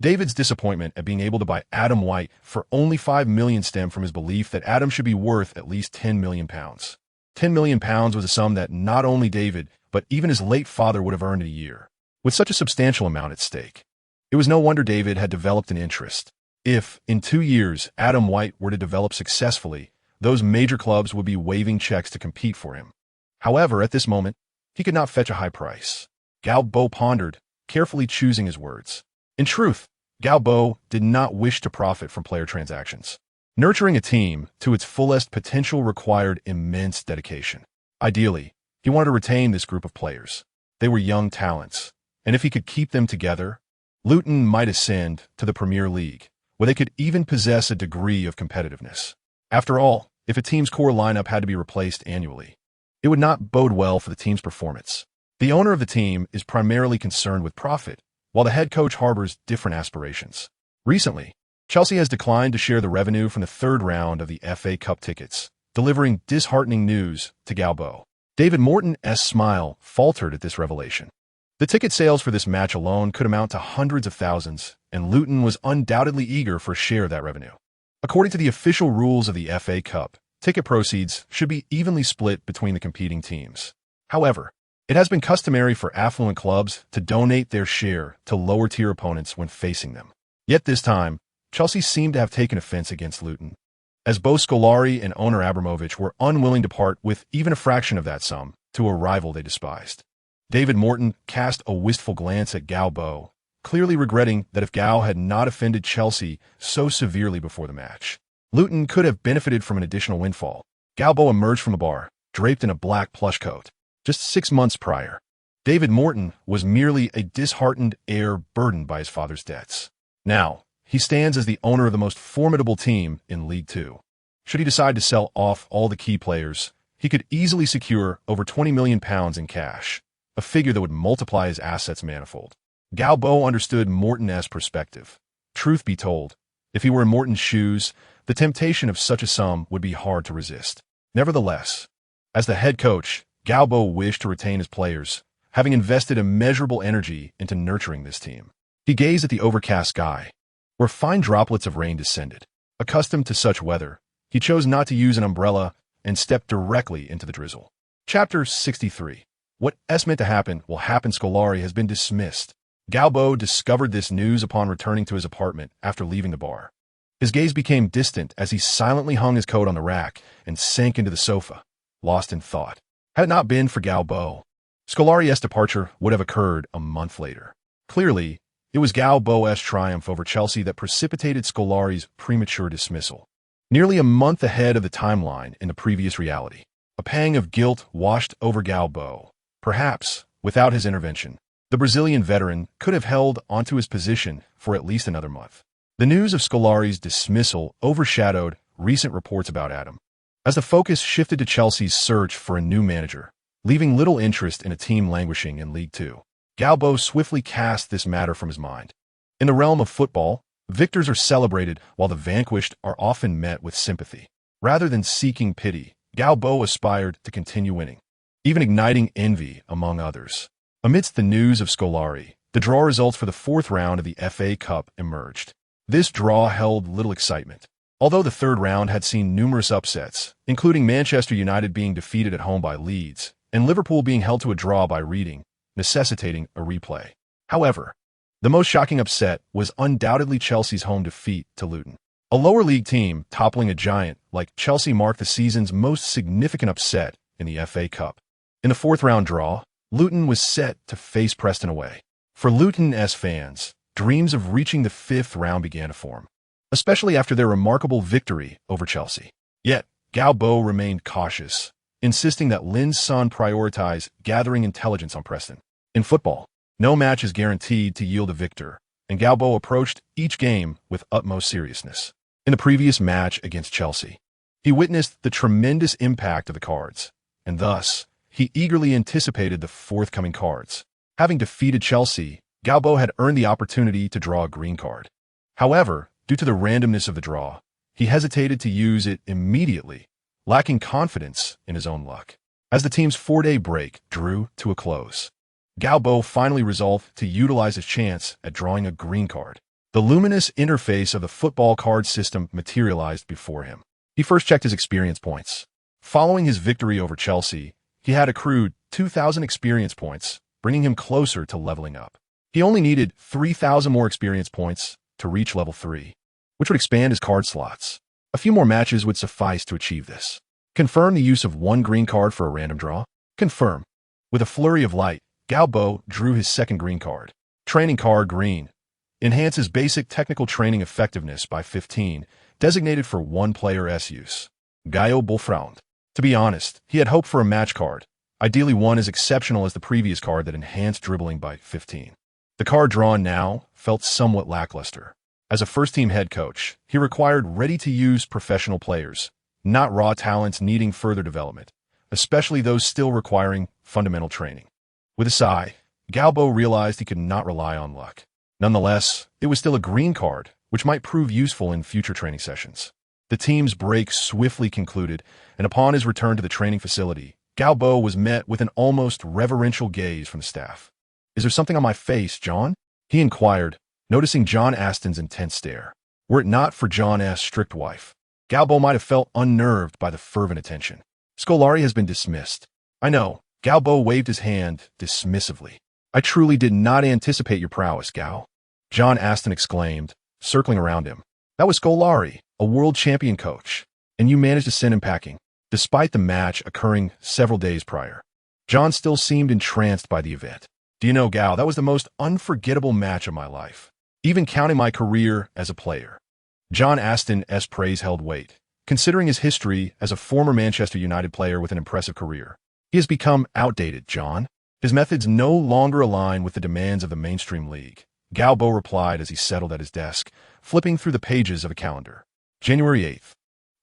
David's disappointment at being able to buy Adam White for only $5 million stemmed from his belief that Adam should be worth at least £10 million. £10 million was a sum that not only David, but even his late father would have earned in a year. With such a substantial amount at stake, it was no wonder David had developed an interest. If, in 2 years, Adam White were to develop successfully, those major clubs would be waiving checks to compete for him. However, at this moment, he could not fetch a high price. Gao Bo pondered, carefully choosing his words. In truth, Gao Bo did not wish to profit from player transactions. Nurturing a team to its fullest potential required immense dedication. Ideally, he wanted to retain this group of players. They were young talents, and if he could keep them together, Luton might ascend to the Premier League, where they could even possess a degree of competitiveness. After all, if a team's core lineup had to be replaced annually, it would not bode well for the team's performance. The owner of the team is primarily concerned with profit, while the head coach harbors different aspirations. Recently, Chelsea has declined to share the revenue from the third round of the FA Cup tickets, delivering disheartening news to Gao Bo. David Morton's smile faltered at this revelation. The ticket sales for this match alone could amount to hundreds of thousands, and Luton was undoubtedly eager for a share of that revenue. According to the official rules of the FA Cup, ticket proceeds should be evenly split between the competing teams. However, it has been customary for affluent clubs to donate their share to lower-tier opponents when facing them. Yet this time, Chelsea seemed to have taken offense against Luton, as both Scolari and owner Abramovich were unwilling to part with even a fraction of that sum to a rival they despised. David Morton cast a wistful glance at Gao Bo, clearly regretting that if Gao had not offended Chelsea so severely before the match, Luton could have benefited from an additional windfall. Gao Bo emerged from the bar, draped in a black plush coat. Just 6 months prior, David Morton was merely a disheartened heir burdened by his father's debts. Now, he stands as the owner of the most formidable team in League Two. Should he decide to sell off all the key players, he could easily secure over £20 million in cash, a figure that would multiply his assets manifold. Gao Bo understood Morton's perspective. Truth be told, if he were in Morton's shoes, the temptation of such a sum would be hard to resist. Nevertheless, as the head coach, Gao Bo wished to retain his players, having invested immeasurable energy into nurturing this team. He gazed at the overcast sky, where fine droplets of rain descended. Accustomed to such weather, he chose not to use an umbrella and stepped directly into the drizzle. Chapter 63. What's meant to happen will happen. Scolari has been dismissed. Gao Bo discovered this news upon returning to his apartment after leaving the bar. His gaze became distant as he silently hung his coat on the rack and sank into the sofa, lost in thought. Had it not been for Gao Bo, Scolari's departure would have occurred a month later. Clearly, it was Gao Bo's triumph over Chelsea that precipitated Scolari's premature dismissal. Nearly a month ahead of the timeline in the previous reality, a pang of guilt washed over Gao Bo. Perhaps, without his intervention, the Brazilian veteran could have held onto his position for at least another month. The news of Scolari's dismissal overshadowed recent reports about Adam, as the focus shifted to Chelsea's search for a new manager, leaving little interest in a team languishing in League Two. Gao Bo swiftly cast this matter from his mind. In the realm of football, victors are celebrated while the vanquished are often met with sympathy. Rather than seeking pity, Gao Bo aspired to continue winning, even igniting envy among others. Amidst the news of Scolari, the draw results for the 4th round of the FA Cup emerged. This draw held little excitement, although the 3rd round had seen numerous upsets, including Manchester United being defeated at home by Leeds, and Liverpool being held to a draw by Reading, necessitating a replay. However, the most shocking upset was undoubtedly Chelsea's home defeat to Luton. A lower league team toppling a giant like Chelsea marked the season's most significant upset in the FA Cup. In the 4th round draw, Luton was set to face Preston away. For Luton's fans, dreams of reaching the 5th round began to form, especially after their remarkable victory over Chelsea. Yet, Gao Bo remained cautious, insisting that Lin's son prioritize gathering intelligence on Preston. In football, no match is guaranteed to yield a victor, and Gao Bo approached each game with utmost seriousness. In the previous match against Chelsea, he witnessed the tremendous impact of the cards, and thus, he eagerly anticipated the forthcoming cards. Having defeated Chelsea, Gao Bo had earned the opportunity to draw a green card. However, due to the randomness of the draw, he hesitated to use it immediately, lacking confidence in his own luck. As the team's 4-day break drew to a close, Gao Bo finally resolved to utilize his chance at drawing a green card. The luminous interface of the football card system materialized before him. He first checked his experience points. Following his victory over Chelsea, he had accrued 2,000 experience points, bringing him closer to leveling up. He only needed 3,000 more experience points to reach level 3, which would expand his card slots. A few more matches would suffice to achieve this. Confirm the use of 1 green card for a random draw. Confirm. With a flurry of light, Gao Bo drew his 2nd green card. Training card green. Enhances basic technical training effectiveness by 15, designated for 1 player's use. Gao Bo frowned. To be honest, he had hoped for a match card, ideally one as exceptional as the previous card that enhanced dribbling by 15. The card drawn now felt somewhat lackluster. As a first-team head coach, he required ready-to-use professional players, not raw talents needing further development, especially those still requiring fundamental training. With a sigh, Gao Bo realized he could not rely on luck. Nonetheless, it was still a green card, which might prove useful in future training sessions. The team's break swiftly concluded, and upon his return to the training facility, Gao Bo was met with an almost reverential gaze from the staff. "Is there something on my face, John?" he inquired, noticing John Aston's intense stare. Were it not for John S.'s strict wife, Gao Bo might have felt unnerved by the fervent attention. Scolari has been dismissed. I know. Gao Bo waved his hand dismissively. I truly did not anticipate your prowess, Gao. John Aston exclaimed, circling around him. That was Scolari, a world champion coach, and you managed to send him packing, despite the match occurring several days prior. John still seemed entranced by the event. Do you know, Gao, that was the most unforgettable match of my life, even counting my career as a player. John Aston's praise held weight, considering his history as a former Manchester United player with an impressive career. He has become outdated, John. His methods no longer align with the demands of the mainstream league, Gao Bo replied as he settled at his desk, flipping through the pages of a calendar. January 8th,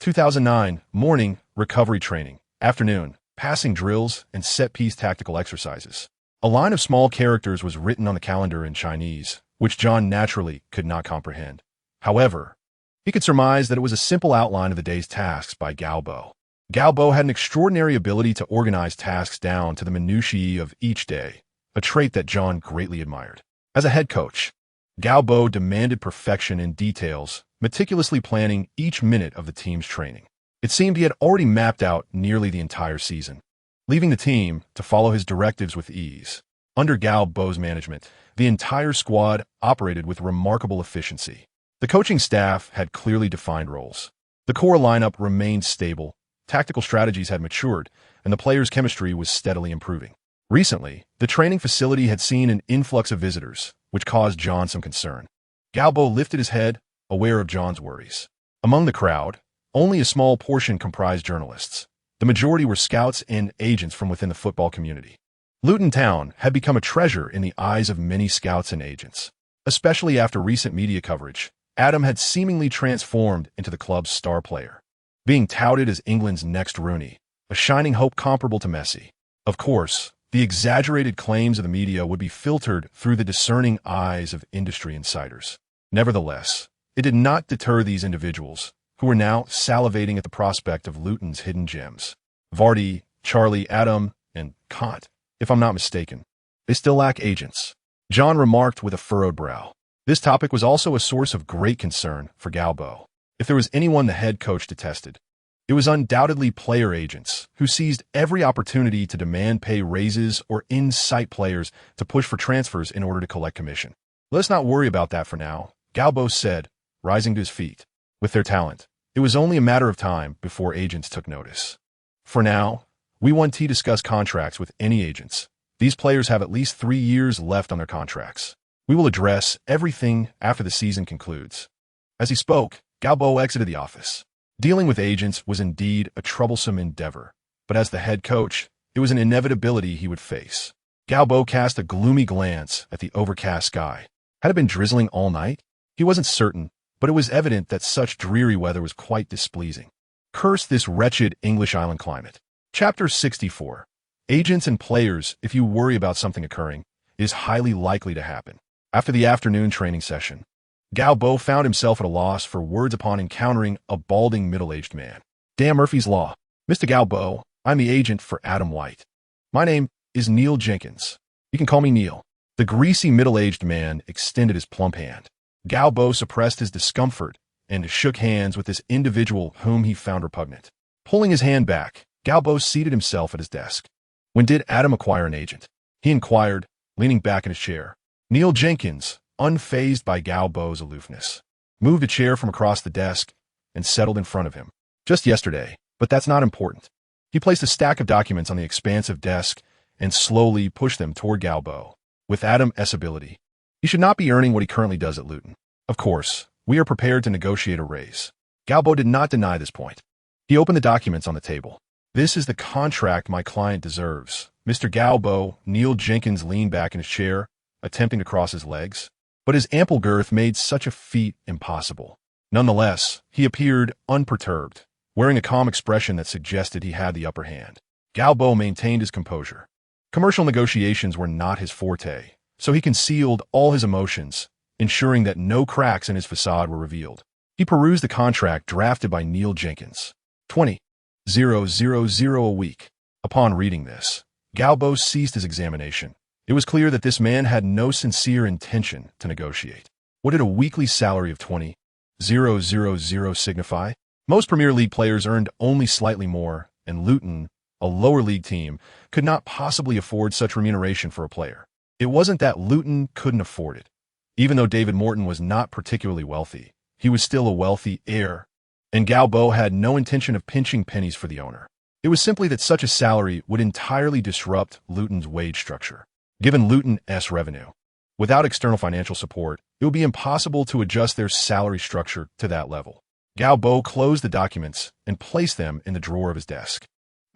2009, morning, recovery training, afternoon, passing drills and set-piece tactical exercises. A line of small characters was written on the calendar in Chinese, which John naturally could not comprehend. However, he could surmise that it was a simple outline of the day's tasks by Gao Bo. Gao Bo had an extraordinary ability to organize tasks down to the minutiae of each day, a trait that John greatly admired. As a head coach, Gao Bo demanded perfection in details, meticulously planning each minute of the team's training. It seemed he had already mapped out nearly the entire season, leaving the team to follow his directives with ease. Under Gao Bo's management, the entire squad operated with remarkable efficiency. The coaching staff had clearly defined roles. The core lineup remained stable, tactical strategies had matured, and the players' chemistry was steadily improving. Recently, the training facility had seen an influx of visitors, which caused John some concern. Gao Bo lifted his head, aware of John's worries. Among the crowd, only a small portion comprised journalists. The majority were scouts and agents from within the football community. Luton Town had become a treasure in the eyes of many scouts and agents. Especially after recent media coverage, Adam had seemingly transformed into the club's star player, being touted as England's next Rooney, a shining hope comparable to Messi. Of course, the exaggerated claims of the media would be filtered through the discerning eyes of industry insiders. Nevertheless, it did not deter these individuals, who were now salivating at the prospect of Luton's hidden gems. Vardy, Charlie, Adam, and Kant, if I'm not mistaken. They still lack agents, John remarked with a furrowed brow. This topic was also a source of great concern for Gao Bo. If there was anyone the head coach detested, it was undoubtedly player agents who seized every opportunity to demand pay raises or incite players to push for transfers in order to collect commission. Let's not worry about that for now, Gao Bo said, rising to his feet. With their talent, it was only a matter of time before agents took notice. For now, we want to discuss contracts with any agents. These players have at least 3 years left on their contracts. We will address everything after the season concludes. As he spoke, Gao Bo exited the office. Dealing with agents was indeed a troublesome endeavor, but as the head coach, it was an inevitability he would face. Gao Bo cast a gloomy glance at the overcast sky. Had it been drizzling all night? He wasn't certain, but it was evident that such dreary weather was quite displeasing. Curse this wretched English island climate. Chapter 64. Agents and players, if you worry about something occurring, it is highly likely to happen. After the afternoon training session, Gao Bo found himself at a loss for words upon encountering a balding middle-aged man. Damn Murphy's Law. Mr. Gao Bo, I'm the agent for Adam White. My name is Neil Jenkins. You can call me Neil. The greasy middle-aged man extended his plump hand. Gao Bo suppressed his discomfort and shook hands with this individual whom he found repugnant. Pulling his hand back, Gao Bo seated himself at his desk. When did Adam acquire an agent? He inquired, leaning back in his chair. Neil Jenkins, unfazed by Gao Bo's aloofness, moved a chair from across the desk and settled in front of him. Just yesterday, but that's not important. He placed a stack of documents on the expansive desk and slowly pushed them toward Gao Bo. With Adam's ability, he should not be earning what he currently does at Luton. Of course, we are prepared to negotiate a raise. Gao Bo did not deny this point. He opened the documents on the table. This is the contract my client deserves. Mr. Gao Bo, Neil Jenkins leaned back in his chair, attempting to cross his legs, but his ample girth made such a feat impossible. Nonetheless, he appeared unperturbed, wearing a calm expression that suggested he had the upper hand. Gao Bo maintained his composure. Commercial negotiations were not his forte, so he concealed all his emotions, ensuring that no cracks in his facade were revealed. He perused the contract drafted by Neil Jenkins. 20,000 a week. Upon reading this, Gao Bo ceased his examination. It was clear that this man had no sincere intention to negotiate. What did a weekly salary of 20,000 $0,000 signify? Most Premier League players earned only slightly more, and Luton, a lower league team, could not possibly afford such remuneration for a player. It wasn't that Luton couldn't afford it. Even though David Morton was not particularly wealthy, he was still a wealthy heir, and Gao Bo had no intention of pinching pennies for the owner. It was simply that such a salary would entirely disrupt Luton's wage structure. Given Luton's revenue, without external financial support, it would be impossible to adjust their salary structure to that level. Gao Bo closed the documents and placed them in the drawer of his desk.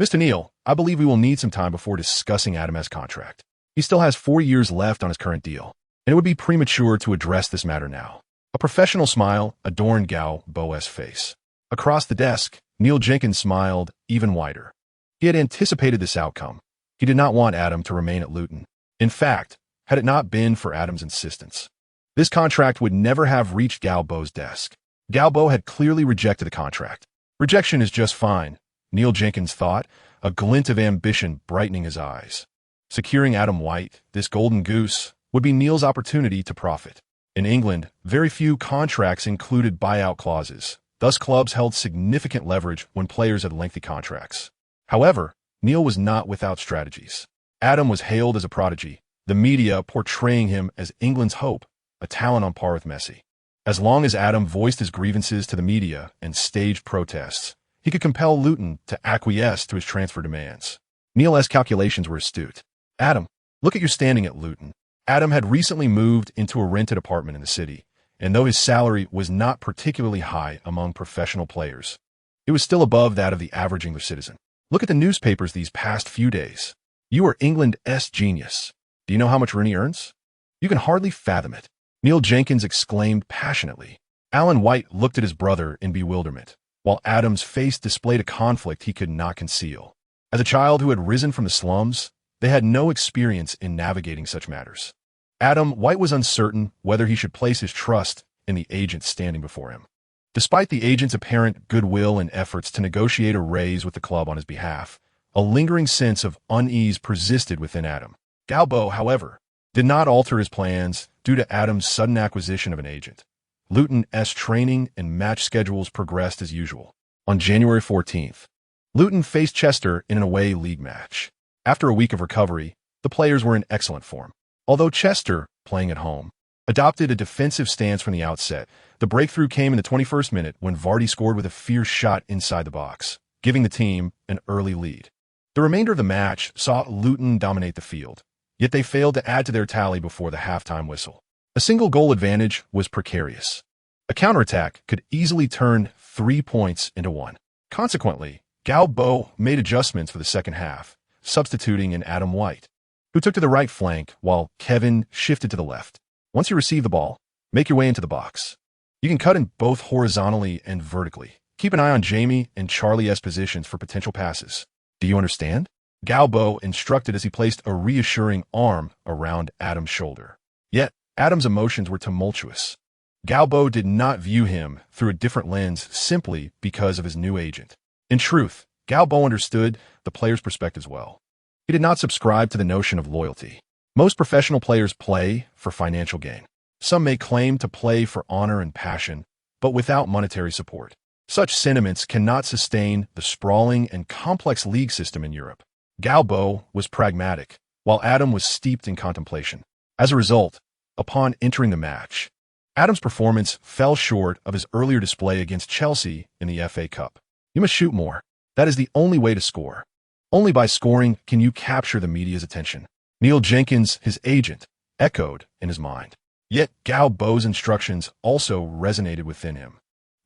Mr. Neil, I believe we will need some time before discussing Adam's contract. He still has 4 years left on his current deal, and it would be premature to address this matter now. A professional smile adorned Gao Bo's face. Across the desk, Neil Jenkins smiled even wider. He had anticipated this outcome. He did not want Adam to remain at Luton. In fact, had it not been for Adam's insistence, this contract would never have reached Gao Bo's desk. Gao Bo had clearly rejected the contract. Rejection is just fine, Neil Jenkins thought, a glint of ambition brightening his eyes. Securing Adam White, this golden goose, would be Neil's opportunity to profit. In England, very few contracts included buyout clauses. Thus, clubs held significant leverage when players had lengthy contracts. However, Neil was not without strategies. Adam was hailed as a prodigy, the media portraying him as England's hope, a talent on par with Messi. As long as Adam voiced his grievances to the media and staged protests, he could compel Luton to acquiesce to his transfer demands. Neil's calculations were astute. Adam, look at your standing at Luton. Adam had recently moved into a rented apartment in the city, and though his salary was not particularly high among professional players, it was still above that of the average English citizen. Look at the newspapers these past few days. You are England's genius. Do you know how much Rooney earns? You can hardly fathom it. Neil Jenkins exclaimed passionately. Alan White looked at his brother in bewilderment, while Adam's face displayed a conflict he could not conceal. As a child who had risen from the slums, they had no experience in navigating such matters. Adam White was uncertain whether he should place his trust in the agent standing before him. Despite the agent's apparent goodwill and efforts to negotiate a raise with the club on his behalf, a lingering sense of unease persisted within Adam. Gao Bo, however, did not alter his plans due to Adam's sudden acquisition of an agent. Luton's training and match schedules progressed as usual. On January 14th, Luton faced Chester in an away league match. After a week of recovery, the players were in excellent form. Although Chester, playing at home, adopted a defensive stance from the outset, the breakthrough came in the 21st minute when Vardy scored with a fierce shot inside the box, giving the team an early lead. The remainder of the match saw Luton dominate the field, yet they failed to add to their tally before the halftime whistle. A single goal advantage was precarious. A counterattack could easily turn 3 points into 1. Consequently, Gao Bo made adjustments for the second half, substituting in Adam White, who took to the right flank while Kevin shifted to the left. Once you receive the ball, make your way into the box. You can cut in both horizontally and vertically. Keep an eye on Jamie and Charlie's positions for potential passes. Do you understand? Gao Bo instructed as he placed a reassuring arm around Adam's shoulder. Yet, Adam's emotions were tumultuous. Gao Bo did not view him through a different lens simply because of his new agent. In truth, Gao Bo understood the player's perspectives well. He did not subscribe to the notion of loyalty. Most professional players play for financial gain. Some may claim to play for honor and passion, but without monetary support. Such sentiments cannot sustain the sprawling and complex league system in Europe. Gao Bo was pragmatic, while Adam was steeped in contemplation. As a result, upon entering the match, Adam's performance fell short of his earlier display against Chelsea in the FA Cup. You must shoot more. That is the only way to score. Only by scoring can you capture the media's attention. Neil Jenkins, his agent, echoed in his mind. Yet Gao Bo's instructions also resonated within him.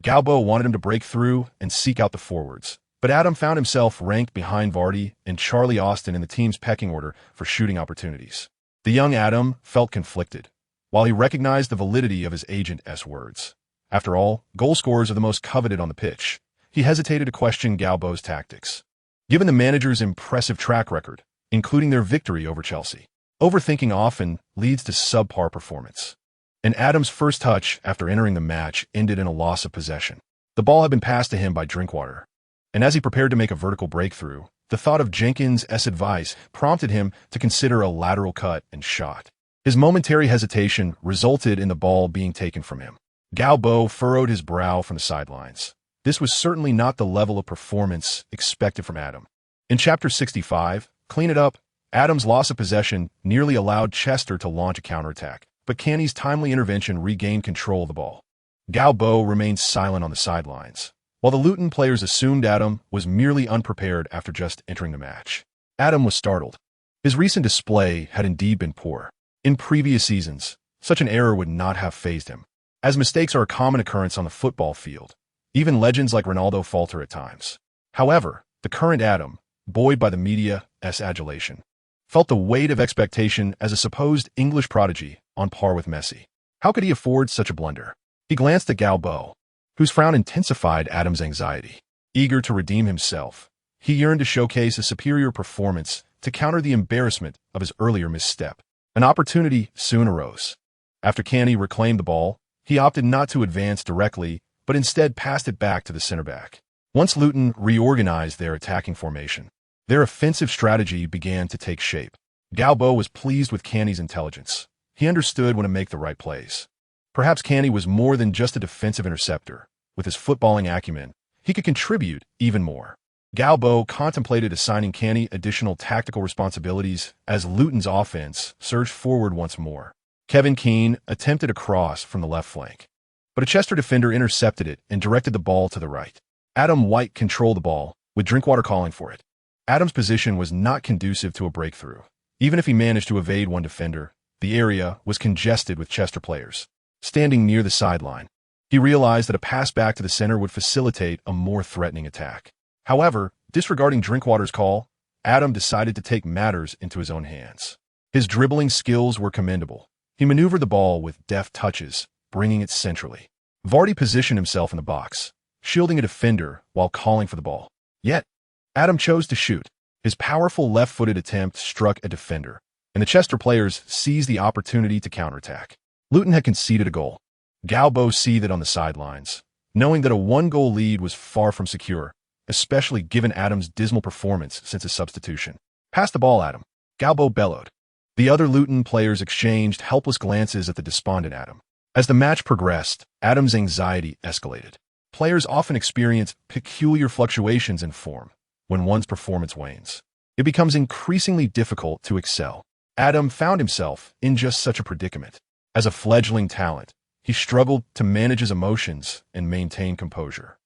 Gao Bo wanted him to break through and seek out the forwards, but Adam found himself ranked behind Vardy and Charlie Austin in the team's pecking order for shooting opportunities. The young Adam felt conflicted, while he recognized the validity of his agent's words. After all, goal scorers are the most coveted on the pitch. He hesitated to question Gao Bo's tactics. Given the manager's impressive track record, including their victory over Chelsea, overthinking often leads to subpar performance. And Adam's first touch after entering the match ended in a loss of possession. The ball had been passed to him by Drinkwater, and as he prepared to make a vertical breakthrough, the thought of Jenkins' advice prompted him to consider a lateral cut and shot. His momentary hesitation resulted in the ball being taken from him. Gao Bo furrowed his brow from the sidelines. This was certainly not the level of performance expected from Adam. In Chapter 65, Clean It Up, Adam's loss of possession nearly allowed Chester to launch a counterattack, but Canny's timely intervention regained control of the ball. Gao Bo remained silent on the sidelines, while the Luton players assumed Adam was merely unprepared after just entering the match. Adam was startled. His recent display had indeed been poor. In previous seasons, such an error would not have fazed him. As mistakes are a common occurrence on the football field, even legends like Ronaldo falter at times. However, the current Adam, buoyed by the media's adulation, felt the weight of expectation as a supposed English prodigy on par with Messi. How could he afford such a blunder? He glanced at Gao Bo, whose frown intensified Adam's anxiety. Eager to redeem himself, he yearned to showcase a superior performance to counter the embarrassment of his earlier misstep. An opportunity soon arose. After Canny reclaimed the ball, he opted not to advance directly, but instead passed it back to the center back. Once Luton reorganized their attacking formation, their offensive strategy began to take shape. Gao Bo was pleased with Canny's intelligence. He understood when to make the right plays. Perhaps Canny was more than just a defensive interceptor. With his footballing acumen, he could contribute even more. Gao Bo contemplated assigning Canny additional tactical responsibilities as Luton's offense surged forward once more. Kevin Keane attempted a cross from the left flank, but a Chester defender intercepted it and directed the ball to the right. Adam White controlled the ball, with Drinkwater calling for it. Adam's position was not conducive to a breakthrough. Even if he managed to evade one defender, the area was congested with Chester players. Standing near the sideline, he realized that a pass back to the center would facilitate a more threatening attack. However, disregarding Drinkwater's call, Adam decided to take matters into his own hands. His dribbling skills were commendable. He maneuvered the ball with deft touches, bringing it centrally. Vardy positioned himself in the box, shielding a defender while calling for the ball. Yet, Adam chose to shoot. His powerful left-footed attempt struck a defender, and the Chester players seized the opportunity to counterattack. Luton had conceded a goal. Gao Bo seethed on the sidelines, knowing that a one-goal lead was far from secure, especially given Adam's dismal performance since his substitution. "Pass the ball, Adam," Gao Bo bellowed. The other Luton players exchanged helpless glances at the despondent Adam. As the match progressed, Adam's anxiety escalated. Players often experience peculiar fluctuations in form when one's performance wanes. It becomes increasingly difficult to excel. Adam found himself in just such a predicament. As a fledgling talent, he struggled to manage his emotions and maintain composure.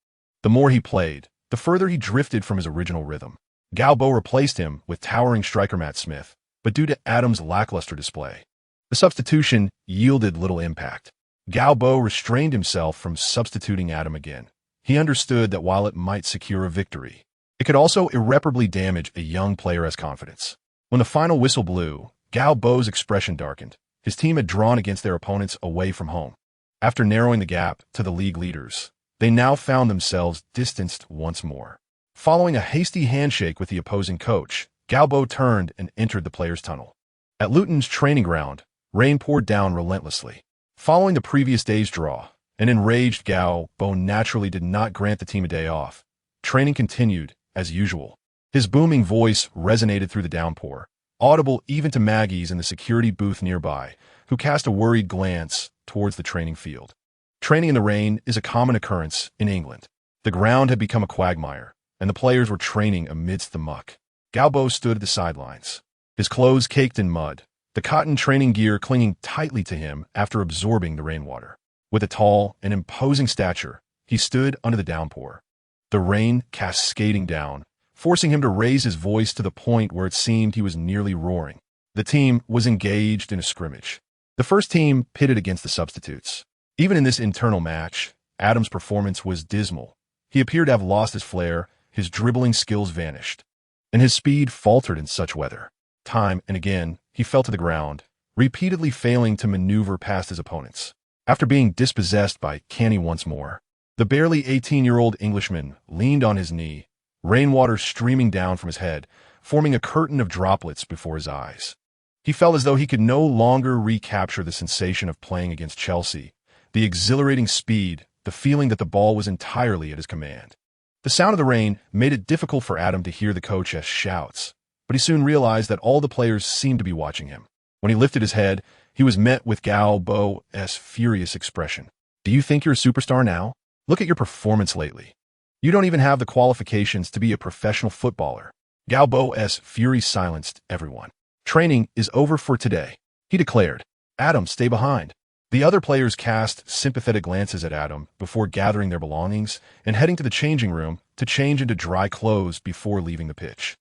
The more he played, the further he drifted from his original rhythm. Gao Bo replaced him with towering striker Matt Smith, but due to Adam's lackluster display, the substitution yielded little impact. Gao Bo restrained himself from substituting Adam again. He understood that while it might secure a victory, it could also irreparably damage a young player's confidence. When the final whistle blew, Gao Bo's expression darkened. His team had drawn against their opponents away from home. After narrowing the gap to the league leaders, they now found themselves distanced once more. Following a hasty handshake with the opposing coach, Gao Bo turned and entered the players' tunnel. At Luton's training ground, rain poured down relentlessly. Following the previous day's draw, an enraged Gao Bo naturally did not grant the team a day off. Training continued, as usual. His booming voice resonated through the downpour, audible even to Maggies in the security booth nearby, who cast a worried glance towards the training field. Training in the rain is a common occurrence in England. The ground had become a quagmire, and the players were training amidst the muck. Gao Bo stood at the sidelines, his clothes caked in mud, the cotton training gear clinging tightly to him after absorbing the rainwater. With a tall and imposing stature, he stood under the downpour, the rain cascading down, forcing him to raise his voice to the point where it seemed he was nearly roaring. The team was engaged in a scrimmage. The first team pitted against the substitutes. Even in this internal match, Adam's performance was dismal. He appeared to have lost his flair, his dribbling skills vanished, and his speed faltered in such weather. Time and again, he fell to the ground, repeatedly failing to maneuver past his opponents. After being dispossessed by Canny once more, the barely 18-year-old Englishman leaned on his knee, rainwater streaming down from his head, forming a curtain of droplets before his eyes. He felt as though he could no longer recapture the sensation of playing against Chelsea, the exhilarating speed, the feeling that the ball was entirely at his command. The sound of the rain made it difficult for Adam to hear the coach's shouts, but he soon realized that all the players seemed to be watching him. When he lifted his head, he was met with Gao Bo's furious expression. Do you think you're a superstar now? Look at your performance lately. You don't even have the qualifications to be a professional footballer. Gao Bo's fury silenced everyone. Training is over for today, he declared. Adam, stay behind. The other players cast sympathetic glances at Adam before gathering their belongings and heading to the changing room to change into dry clothes before leaving the pitch.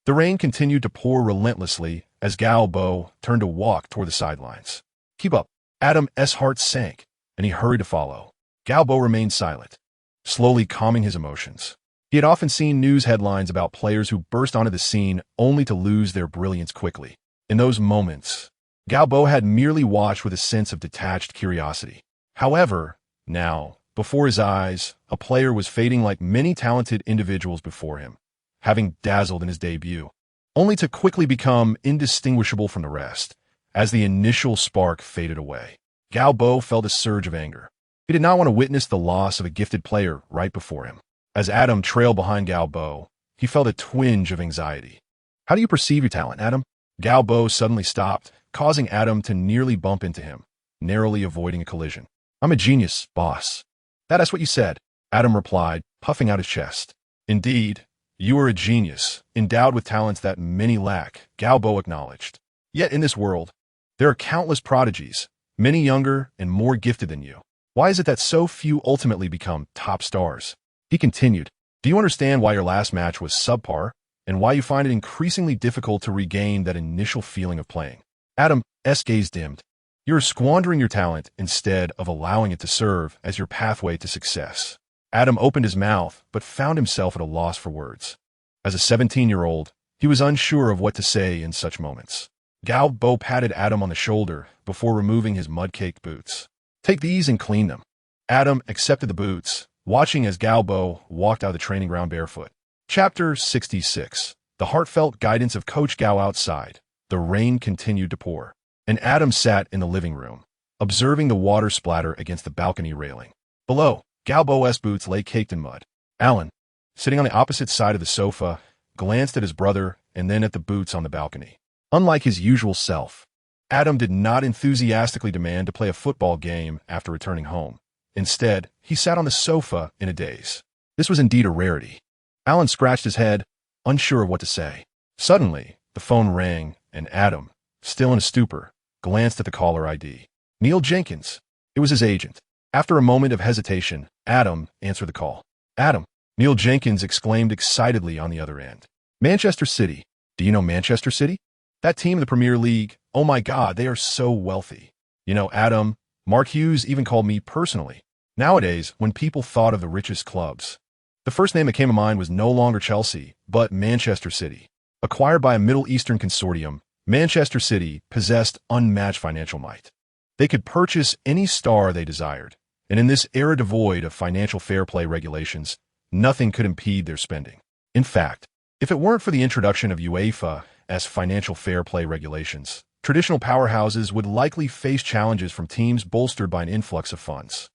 The rain continued to pour relentlessly as Gao Bo turned to walk toward the sidelines. Keep up. Adam's heart sank, and he hurried to follow. Gao Bo remained silent, slowly calming his emotions. He had often seen news headlines about players who burst onto the scene only to lose their brilliance quickly. In those moments, Gao Bo had merely watched with a sense of detached curiosity. However, now, before his eyes, a player was fading like many talented individuals before him, having dazzled in his debut, only to quickly become indistinguishable from the rest. As the initial spark faded away, Gao Bo felt a surge of anger. He did not want to witness the loss of a gifted player right before him. As Adam trailed behind Gao Bo, he felt a twinge of anxiety. How do you perceive your talent, Adam? Gao Bo suddenly stopped, causing Adam to nearly bump into him, narrowly avoiding a collision. I'm a genius, boss. That's what you said, Adam replied, puffing out his chest. Indeed, you are a genius, endowed with talents that many lack, Gao Bo acknowledged. Yet in this world, there are countless prodigies, many younger and more gifted than you. Why is it that so few ultimately become top stars? He continued, do you understand why your last match was subpar, and why you find it increasingly difficult to regain that initial feeling of playing? Adam's gaze dimmed. You're squandering your talent instead of allowing it to serve as your pathway to success. Adam opened his mouth, but found himself at a loss for words. As a 17-year-old, he was unsure of what to say in such moments. Gao Bo patted Adam on the shoulder before removing his mud-caked boots. Take these and clean them. Adam accepted the boots, watching as Gao Bo walked out of the training ground barefoot. Chapter 66. The heartfelt guidance of Coach Gao outside. The rain continued to pour, and Adam sat in the living room, observing the water splatter against the balcony railing. Below, Gao Bo's boots lay caked in mud. Alan, sitting on the opposite side of the sofa, glanced at his brother and then at the boots on the balcony. Unlike his usual self, Adam did not enthusiastically demand to play a football game after returning home. Instead, he sat on the sofa in a daze. This was indeed a rarity. Alan scratched his head, unsure of what to say. Suddenly, the phone rang, and Adam, still in a stupor, glanced at the caller ID. Neil Jenkins. It was his agent. After a moment of hesitation, Adam answered the call. Adam, Neil Jenkins exclaimed excitedly on the other end. Manchester City. Do you know Manchester City? That team in the Premier League. Oh my God, they are so wealthy. You know, Adam, Mark Hughes even called me personally. Nowadays, when people thought of the richest clubs, the first name that came to mind was no longer Chelsea, but Manchester City. Acquired by a Middle Eastern consortium, Manchester City possessed unmatched financial might. They could purchase any star they desired, and in this era devoid of financial fair play regulations, nothing could impede their spending. In fact, if it weren't for the introduction of UEFA's financial fair play regulations, traditional powerhouses would likely face challenges from teams bolstered by an influx of funds.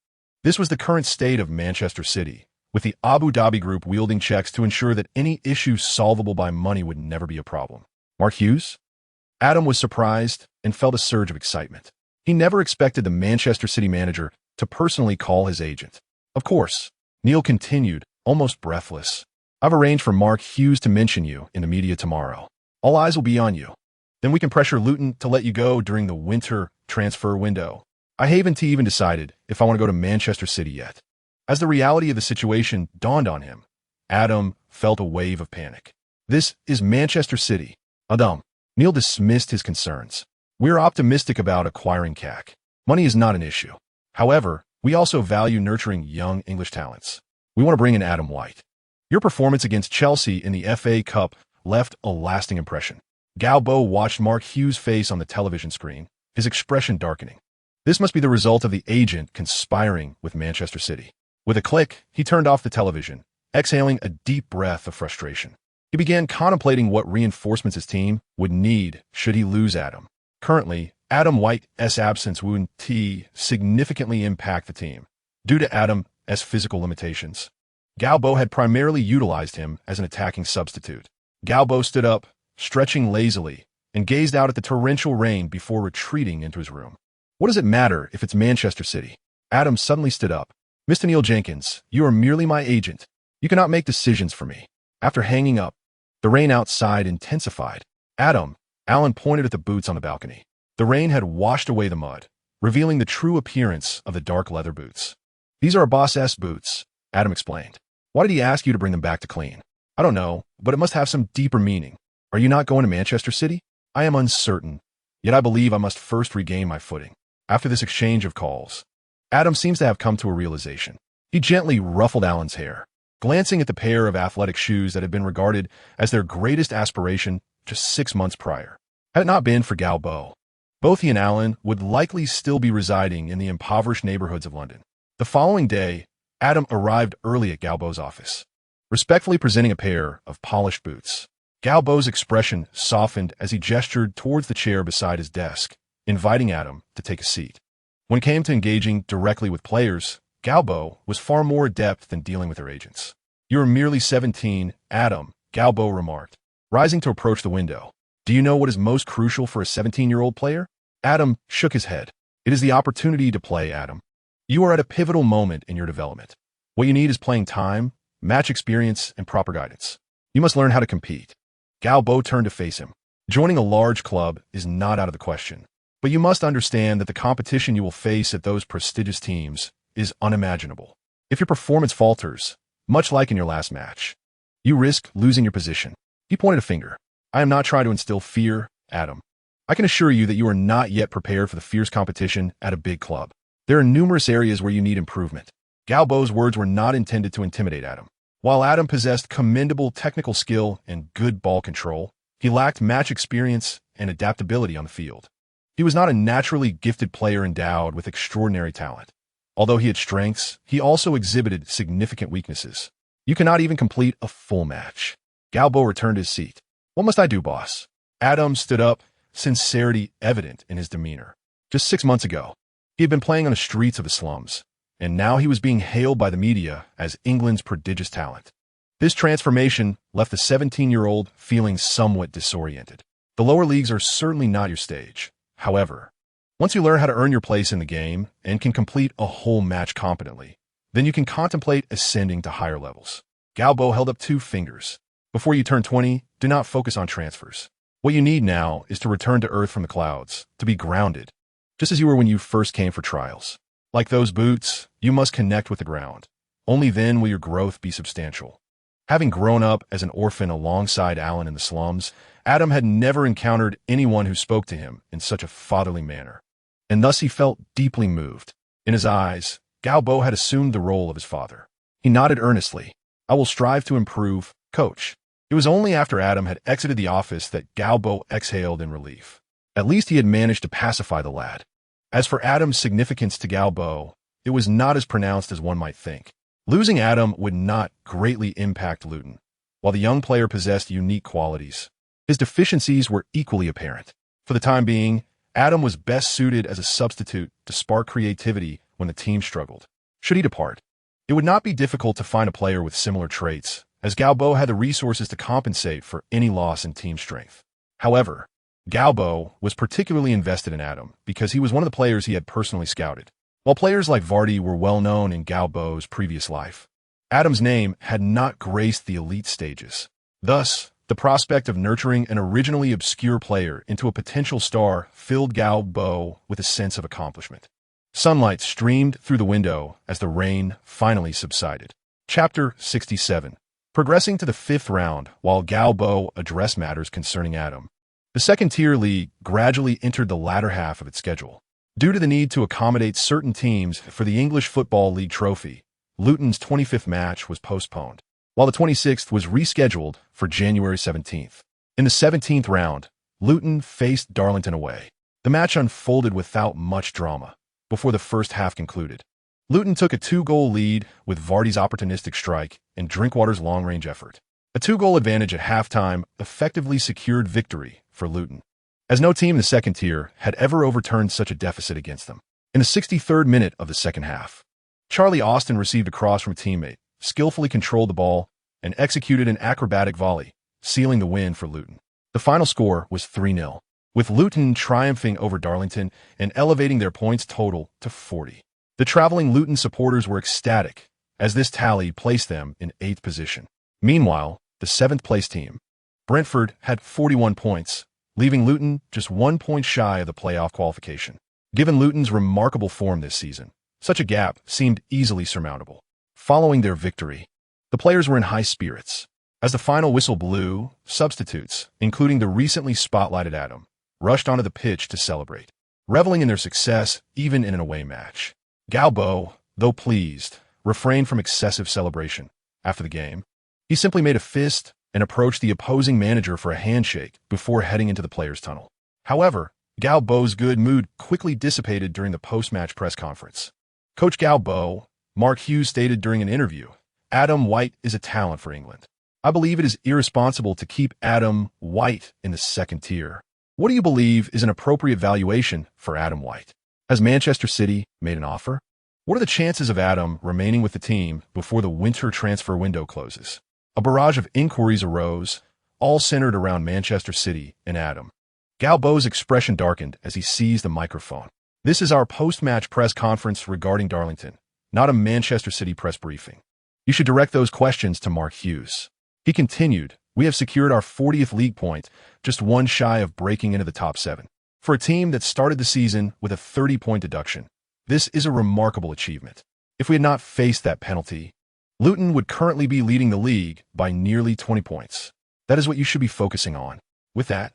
This was the current state of Manchester City, with the Abu Dhabi Group wielding checks to ensure that any issue solvable by money would never be a problem. Mark Hughes? Adam was surprised and felt a surge of excitement. He never expected the Manchester City manager to personally call his agent. Of course, Neil continued, almost breathless. I've arranged for Mark Hughes to mention you in the media tomorrow. All eyes will be on you. Then we can pressure Luton to let you go during the winter transfer window. I haven't even decided if I want to go to Manchester City yet. As the reality of the situation dawned on him, Adam felt a wave of panic. This is Manchester City. Adam. Neil dismissed his concerns. We're optimistic about acquiring CAC. Money is not an issue. However, we also value nurturing young English talents. We want to bring in Adam White. Your performance against Chelsea in the FA Cup left a lasting impression. Gao Bo watched Mark Hughes' face on the television screen, his expression darkening. This must be the result of the agent conspiring with Manchester City. With a click, he turned off the television, exhaling a deep breath of frustration. He began contemplating what reinforcements his team would need should he lose Adam. Currently, Adam White's absence would significantly impact the team. Due to Adam's physical limitations, Gao Bo had primarily utilized him as an attacking substitute. Gao Bo stood up, stretching lazily, and gazed out at the torrential rain before retreating into his room. What does it matter if it's Manchester City? Adam suddenly stood up. Mr. Neil Jenkins, you are merely my agent. You cannot make decisions for me. After hanging up, the rain outside intensified. Alan pointed at the boots on the balcony. The rain had washed away the mud, revealing the true appearance of the dark leather boots. These are our boss's boots, Adam explained. Why did he ask you to bring them back to clean? I don't know, but it must have some deeper meaning. Are you not going to Manchester City? I am uncertain, yet I believe I must first regain my footing. After this exchange of calls, Adam seems to have come to a realization. He gently ruffled Alan's hair, glancing at the pair of athletic shoes that had been regarded as their greatest aspiration just 6 months prior. Had it not been for Gao Bo, both he and Alan would likely still be residing in the impoverished neighborhoods of London. The following day, Adam arrived early at Gao Bo's office, respectfully presenting a pair of polished boots. Gao Bo's expression softened as he gestured towards the chair beside his desk, inviting Adam to take a seat. When it came to engaging directly with players, Gao Bo was far more adept than dealing with their agents. You are merely 17, Adam, Gao Bo remarked, rising to approach the window. Do you know what is most crucial for a 17-year-old player? Adam shook his head. It is the opportunity to play, Adam. You are at a pivotal moment in your development. What you need is playing time, match experience, and proper guidance. You must learn how to compete. Gao Bo turned to face him. Joining a large club is not out of the question, but you must understand that the competition you will face at those prestigious teams is unimaginable. If your performance falters, much like in your last match, you risk losing your position. He pointed a finger. I am not trying to instill fear, Adam. I can assure you that you are not yet prepared for the fierce competition at a big club. There are numerous areas where you need improvement. Gao Bo's words were not intended to intimidate Adam. While Adam possessed commendable technical skill and good ball control, he lacked match experience and adaptability on the field. He was not a naturally gifted player endowed with extraordinary talent. Although he had strengths, he also exhibited significant weaknesses. You cannot even complete a full match. Gao Bo returned to his seat. What must I do, boss? Adam stood up, sincerity evident in his demeanor. Just 6 months ago, he had been playing on the streets of the slums, and now he was being hailed by the media as England's prodigious talent. This transformation left the 17-year-old feeling somewhat disoriented. The lower leagues are certainly not your stage. However, once you learn how to earn your place in the game and can complete a whole match competently, then you can contemplate ascending to higher levels. Gao Bo held up 2 fingers. Before you turn 20, do not focus on transfers. What you need now is to return to earth from the clouds, to be grounded, just as you were when you first came for trials. Like those boots, you must connect with the ground. Only then will your growth be substantial. Having grown up as an orphan alongside Alan in the slums, Adam had never encountered anyone who spoke to him in such a fatherly manner, and thus he felt deeply moved. In his eyes, Gao Bo had assumed the role of his father. He nodded earnestly. I will strive to improve, coach. It was only after Adam had exited the office that Gao Bo exhaled in relief. At least he had managed to pacify the lad. As for Adam's significance to Gao Bo, it was not as pronounced as one might think. Losing Adam would not greatly impact Luton. While the young player possessed unique qualities, his deficiencies were equally apparent. For the time being, Adam was best suited as a substitute to spark creativity when the team struggled. Should he depart, it would not be difficult to find a player with similar traits, as Gao Bo had the resources to compensate for any loss in team strength. However, Gao Bo was particularly invested in Adam because he was one of the players he had personally scouted. While players like Vardy were well known in Gao Bo's previous life, Adam's name had not graced the elite stages. Thus, the prospect of nurturing an originally obscure player into a potential star filled Gao Bo with a sense of accomplishment. Sunlight streamed through the window as the rain finally subsided. Chapter 67. Progressing to the 5th round while Gao Bo addressed matters concerning Adam, the second-tier league gradually entered the latter half of its schedule. Due to the need to accommodate certain teams for the English Football League trophy, Luton's 25th match was postponed, while the 26th was rescheduled for January 17th. In the 17th round, Luton faced Darlington away. The match unfolded without much drama before the first half concluded. Luton took a 2-goal lead with Vardy's opportunistic strike and Drinkwater's long-range effort. A 2-goal advantage at halftime effectively secured victory for Luton, as no team in the second tier had ever overturned such a deficit against them. In the 63rd minute of the second half, Charlie Austin received a cross from a teammate, skillfully controlled the ball, and executed an acrobatic volley, sealing the win for Luton. The final score was 3-0, with Luton triumphing over Darlington and elevating their points total to 40. The traveling Luton supporters were ecstatic, as this tally placed them in 8th position. Meanwhile, the 7th-place team, Brentford, had 41 points, leaving Luton just 1 point shy of the playoff qualification. Given Luton's remarkable form this season, such a gap seemed easily surmountable. Following their victory, the players were in high spirits. As the final whistle blew, substitutes, including the recently spotlighted Adam, rushed onto the pitch to celebrate, reveling in their success even in an away match. Gao Bo, though pleased, refrained from excessive celebration. After the game, he simply made a fist and approached the opposing manager for a handshake before heading into the players' tunnel. However, Gao Bo's good mood quickly dissipated during the post-match press conference. Coach Gao Bo, Mark Hughes, stated during an interview, "Adam White is a talent for England. I believe it is irresponsible to keep Adam White in the second tier. What do you believe is an appropriate valuation for Adam White? Has Manchester City made an offer? What are the chances of Adam remaining with the team before the winter transfer window closes?" A barrage of inquiries arose, all centered around Manchester City and Adam. Gao Bo's expression darkened as he seized the microphone. "This is our post-match press conference regarding Darlington, not a Manchester City press briefing. You should direct those questions to Mark Hughes." He continued, "We have secured our 40th league point, just one shy of breaking into the top 7. For a team that started the season with a 30-point deduction, this is a remarkable achievement. If we had not faced that penalty, Luton would currently be leading the league by nearly 20 points. That is what you should be focusing on." With that,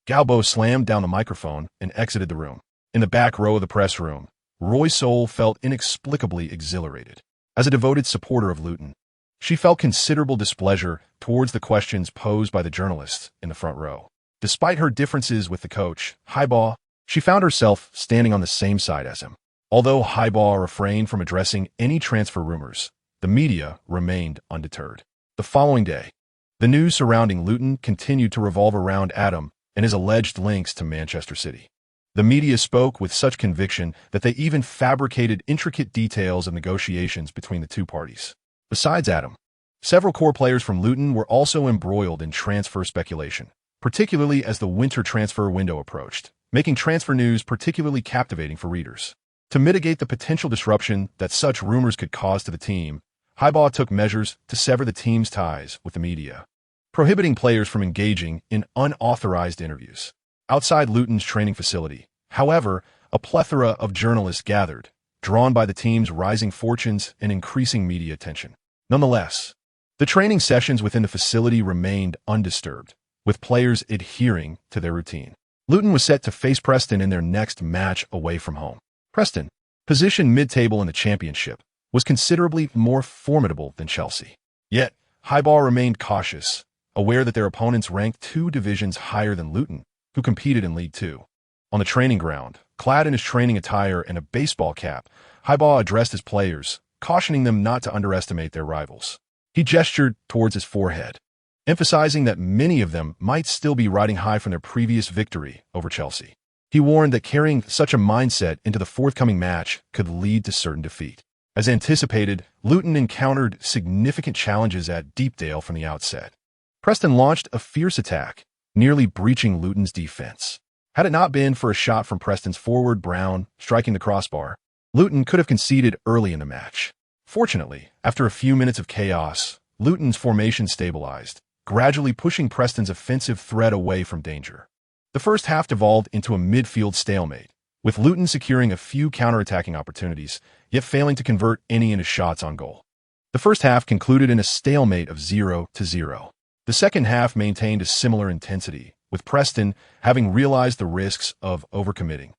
Gao Bo slammed down the microphone and exited the room. In the back row of the press room, Roy Soule felt inexplicably exhilarated. As a devoted supporter of Luton, she felt considerable displeasure towards the questions posed by the journalists in the front row. Despite her differences with the coach, Gao, she found herself standing on the same side as him. Although Gao refrained from addressing any transfer rumors, the media remained undeterred. The following day, the news surrounding Luton continued to revolve around Adam and his alleged links to Manchester City. The media spoke with such conviction that they even fabricated intricate details of negotiations between the two parties. Besides Adam, several core players from Luton were also embroiled in transfer speculation, particularly as the winter transfer window approached, making transfer news particularly captivating for readers. To mitigate the potential disruption that such rumors could cause to the team, Gao took measures to sever the team's ties with the media, prohibiting players from engaging in unauthorized interviews. Outside Luton's training facility, however, a plethora of journalists gathered, drawn by the team's rising fortunes and increasing media attention. Nonetheless, the training sessions within the facility remained undisturbed, with players adhering to their routine. Luton was set to face Preston in their next match away from home. Preston, positioned mid-table in the championship, was considerably more formidable than Chelsea. Yet, Gao remained cautious, aware that their opponents ranked 2 divisions higher than Luton, who competed in League Two. On the training ground, clad in his training attire and a baseball cap, Gao addressed his players, cautioning them not to underestimate their rivals. He gestured towards his forehead, emphasizing that many of them might still be riding high from their previous victory over Chelsea. He warned that carrying such a mindset into the forthcoming match could lead to certain defeat. As anticipated, Luton encountered significant challenges at Deepdale from the outset. Preston launched a fierce attack, nearly breaching Luton's defense. Had it not been for a shot from Preston's forward Brown striking the crossbar, Luton could have conceded early in the match. Fortunately, after a few minutes of chaos, Luton's formation stabilized, gradually pushing Preston's offensive threat away from danger. The first half devolved into a midfield stalemate, with Luton securing a few counterattacking opportunities, yet failing to convert any into shots on goal. The first half concluded in a stalemate of 0-0. The second half maintained a similar intensity, with Preston having realized the risks of overcommitting,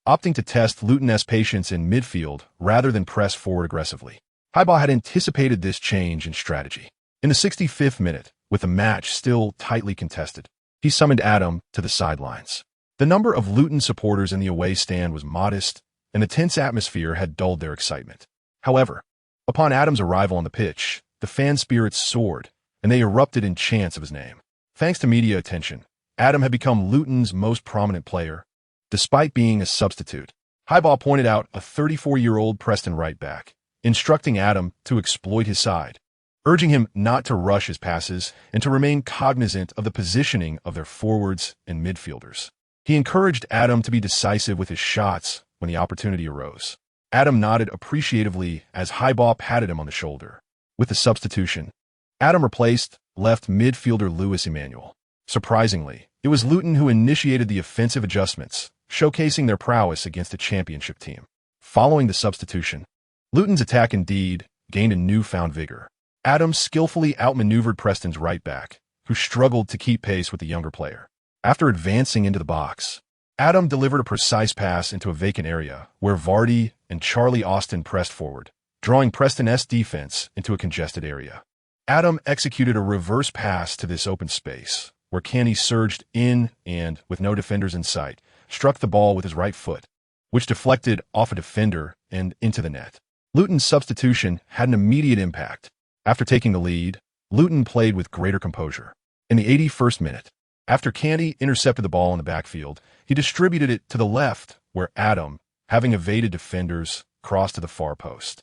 opting to test Luton's patience in midfield rather than press forward aggressively. Gao had anticipated this change in strategy. In the 65th minute, with the match still tightly contested, he summoned Adam to the sidelines. The number of Luton supporters in the away stand was modest, and the tense atmosphere had dulled their excitement. However, upon Adam's arrival on the pitch, the fan spirits soared, and they erupted in chants of his name. Thanks to media attention, Adam had become Luton's most prominent player, despite being a substitute. Gao pointed out a 34-year-old Preston right-back, instructing Adam to exploit his side, urging him not to rush his passes and to remain cognizant of the positioning of their forwards and midfielders. He encouraged Adam to be decisive with his shots when the opportunity arose. Adam nodded appreciatively as Highball patted him on the shoulder. With the substitution, Adam replaced left midfielder Lewis Emmanuel. Surprisingly, it was Luton who initiated the offensive adjustments, showcasing their prowess against a championship team. Following the substitution, Luton's attack indeed gained a newfound vigor. Adam skillfully outmaneuvered Preston's right back, who struggled to keep pace with the younger player. After advancing into the box, Adam delivered a precise pass into a vacant area where Vardy and Charlie Austin pressed forward, drawing Preston's defense into a congested area. Adam executed a reverse pass to this open space, where Canny surged in and, with no defenders in sight, struck the ball with his right foot, which deflected off a defender and into the net. Luton's substitution had an immediate impact. After taking the lead, Luton played with greater composure. In the 81st minute, after Canty intercepted the ball in the backfield, he distributed it to the left, where Adam, having evaded defenders, crossed to the far post.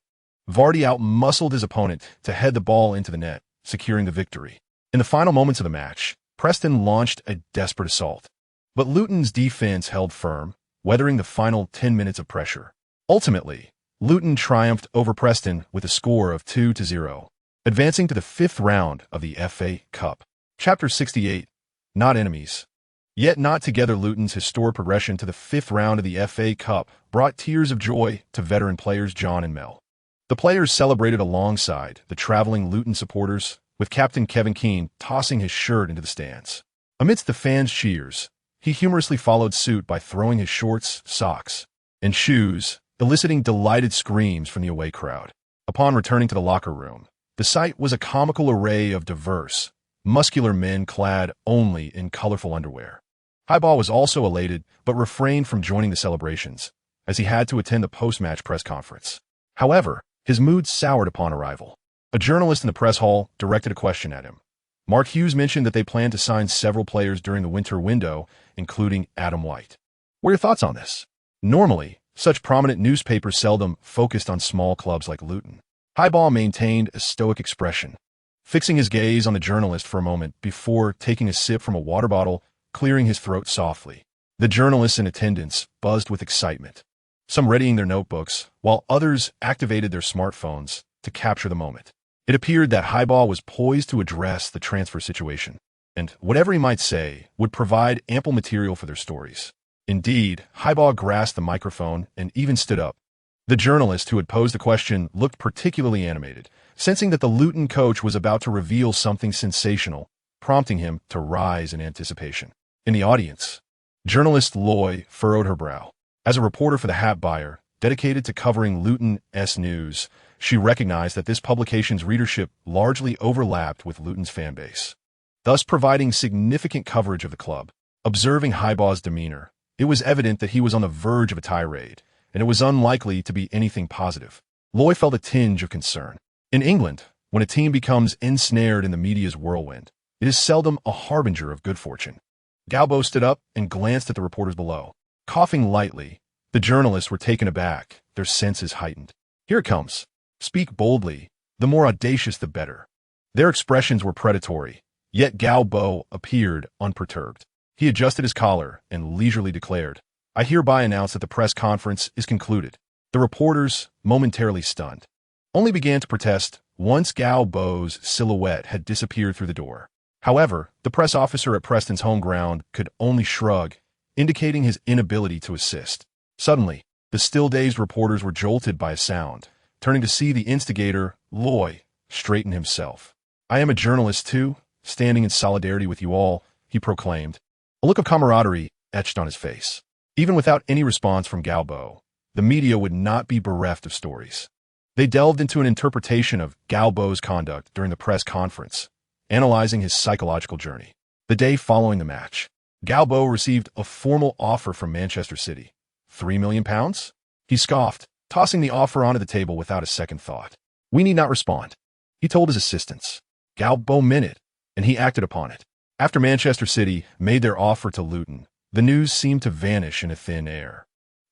Vardy out-muscled his opponent to head the ball into the net, securing the victory. In the final moments of the match, Preston launched a desperate assault. But Luton's defense held firm, weathering the final 10 minutes of pressure. Ultimately, Luton triumphed over Preston with a score of 2-0, advancing to the 5th round of the FA Cup. Chapter 68. Not enemies. Yet not together. Luton's historic progression to the 5th round of the FA Cup brought tears of joy to veteran players John and Mel. The players celebrated alongside the traveling Luton supporters, with captain Kevin Keane tossing his shirt into the stands. Amidst the fans' cheers, he humorously followed suit by throwing his shorts, socks, and shoes, eliciting delighted screams from the away crowd. Upon returning to the locker room, the sight was a comical array of diverse, muscular men clad only in colorful underwear. Highball was also elated, but refrained from joining the celebrations, as he had to attend the post-match press conference. However, his mood soured upon arrival. A journalist in the press hall directed a question at him. Mark Hughes mentioned that they planned to sign several players during the winter window, including Adam White. What are your thoughts on this? Normally, such prominent newspapers seldom focused on small clubs like Luton. Highball maintained a stoic expression, fixing his gaze on the journalist for a moment before taking a sip from a water bottle, clearing his throat softly. The journalists in attendance buzzed with excitement, some readying their notebooks, while others activated their smartphones to capture the moment. It appeared that Highball was poised to address the transfer situation, and whatever he might say would provide ample material for their stories. Indeed, Highball grasped the microphone and even stood up. The journalist who had posed the question looked particularly animated, sensing that the Luton coach was about to reveal something sensational, prompting him to rise in anticipation. In the audience, journalist Loy furrowed her brow. As a reporter for the Hat Buyer, dedicated to covering Luton's news, she recognized that this publication's readership largely overlapped with Luton's fanbase, thus providing significant coverage of the club. Observing Highball's demeanor, it was evident that he was on the verge of a tirade, and it was unlikely to be anything positive. Loy felt a tinge of concern. In England, when a team becomes ensnared in the media's whirlwind, it is seldom a harbinger of good fortune. Gao Bo stood up and glanced at the reporters below. Coughing lightly, the journalists were taken aback, their senses heightened. Here it comes. Speak boldly, the more audacious the better. Their expressions were predatory, yet Gao Bo appeared unperturbed. He adjusted his collar and leisurely declared, "I hereby announce that the press conference is concluded." The reporters, momentarily stunned, only began to protest once Gao Bo's silhouette had disappeared through the door. However, the press officer at Preston's home ground could only shrug, indicating his inability to assist. Suddenly, the still-dazed reporters were jolted by a sound, turning to see the instigator, Loy, straighten himself. "I am a journalist too, standing in solidarity with you all," he proclaimed, a look of camaraderie etched on his face. Even without any response from Gao Bo, the media would not be bereft of stories. They delved into an interpretation of Gao Bo's conduct during the press conference, analyzing his psychological journey. The day following the match, Gao Bo received a formal offer from Manchester City. £3 million? He scoffed, tossing the offer onto the table without a second thought. "We need not respond," he told his assistants. Gao Bo meant it, and he acted upon it. After Manchester City made their offer to Luton, the news seemed to vanish into thin air.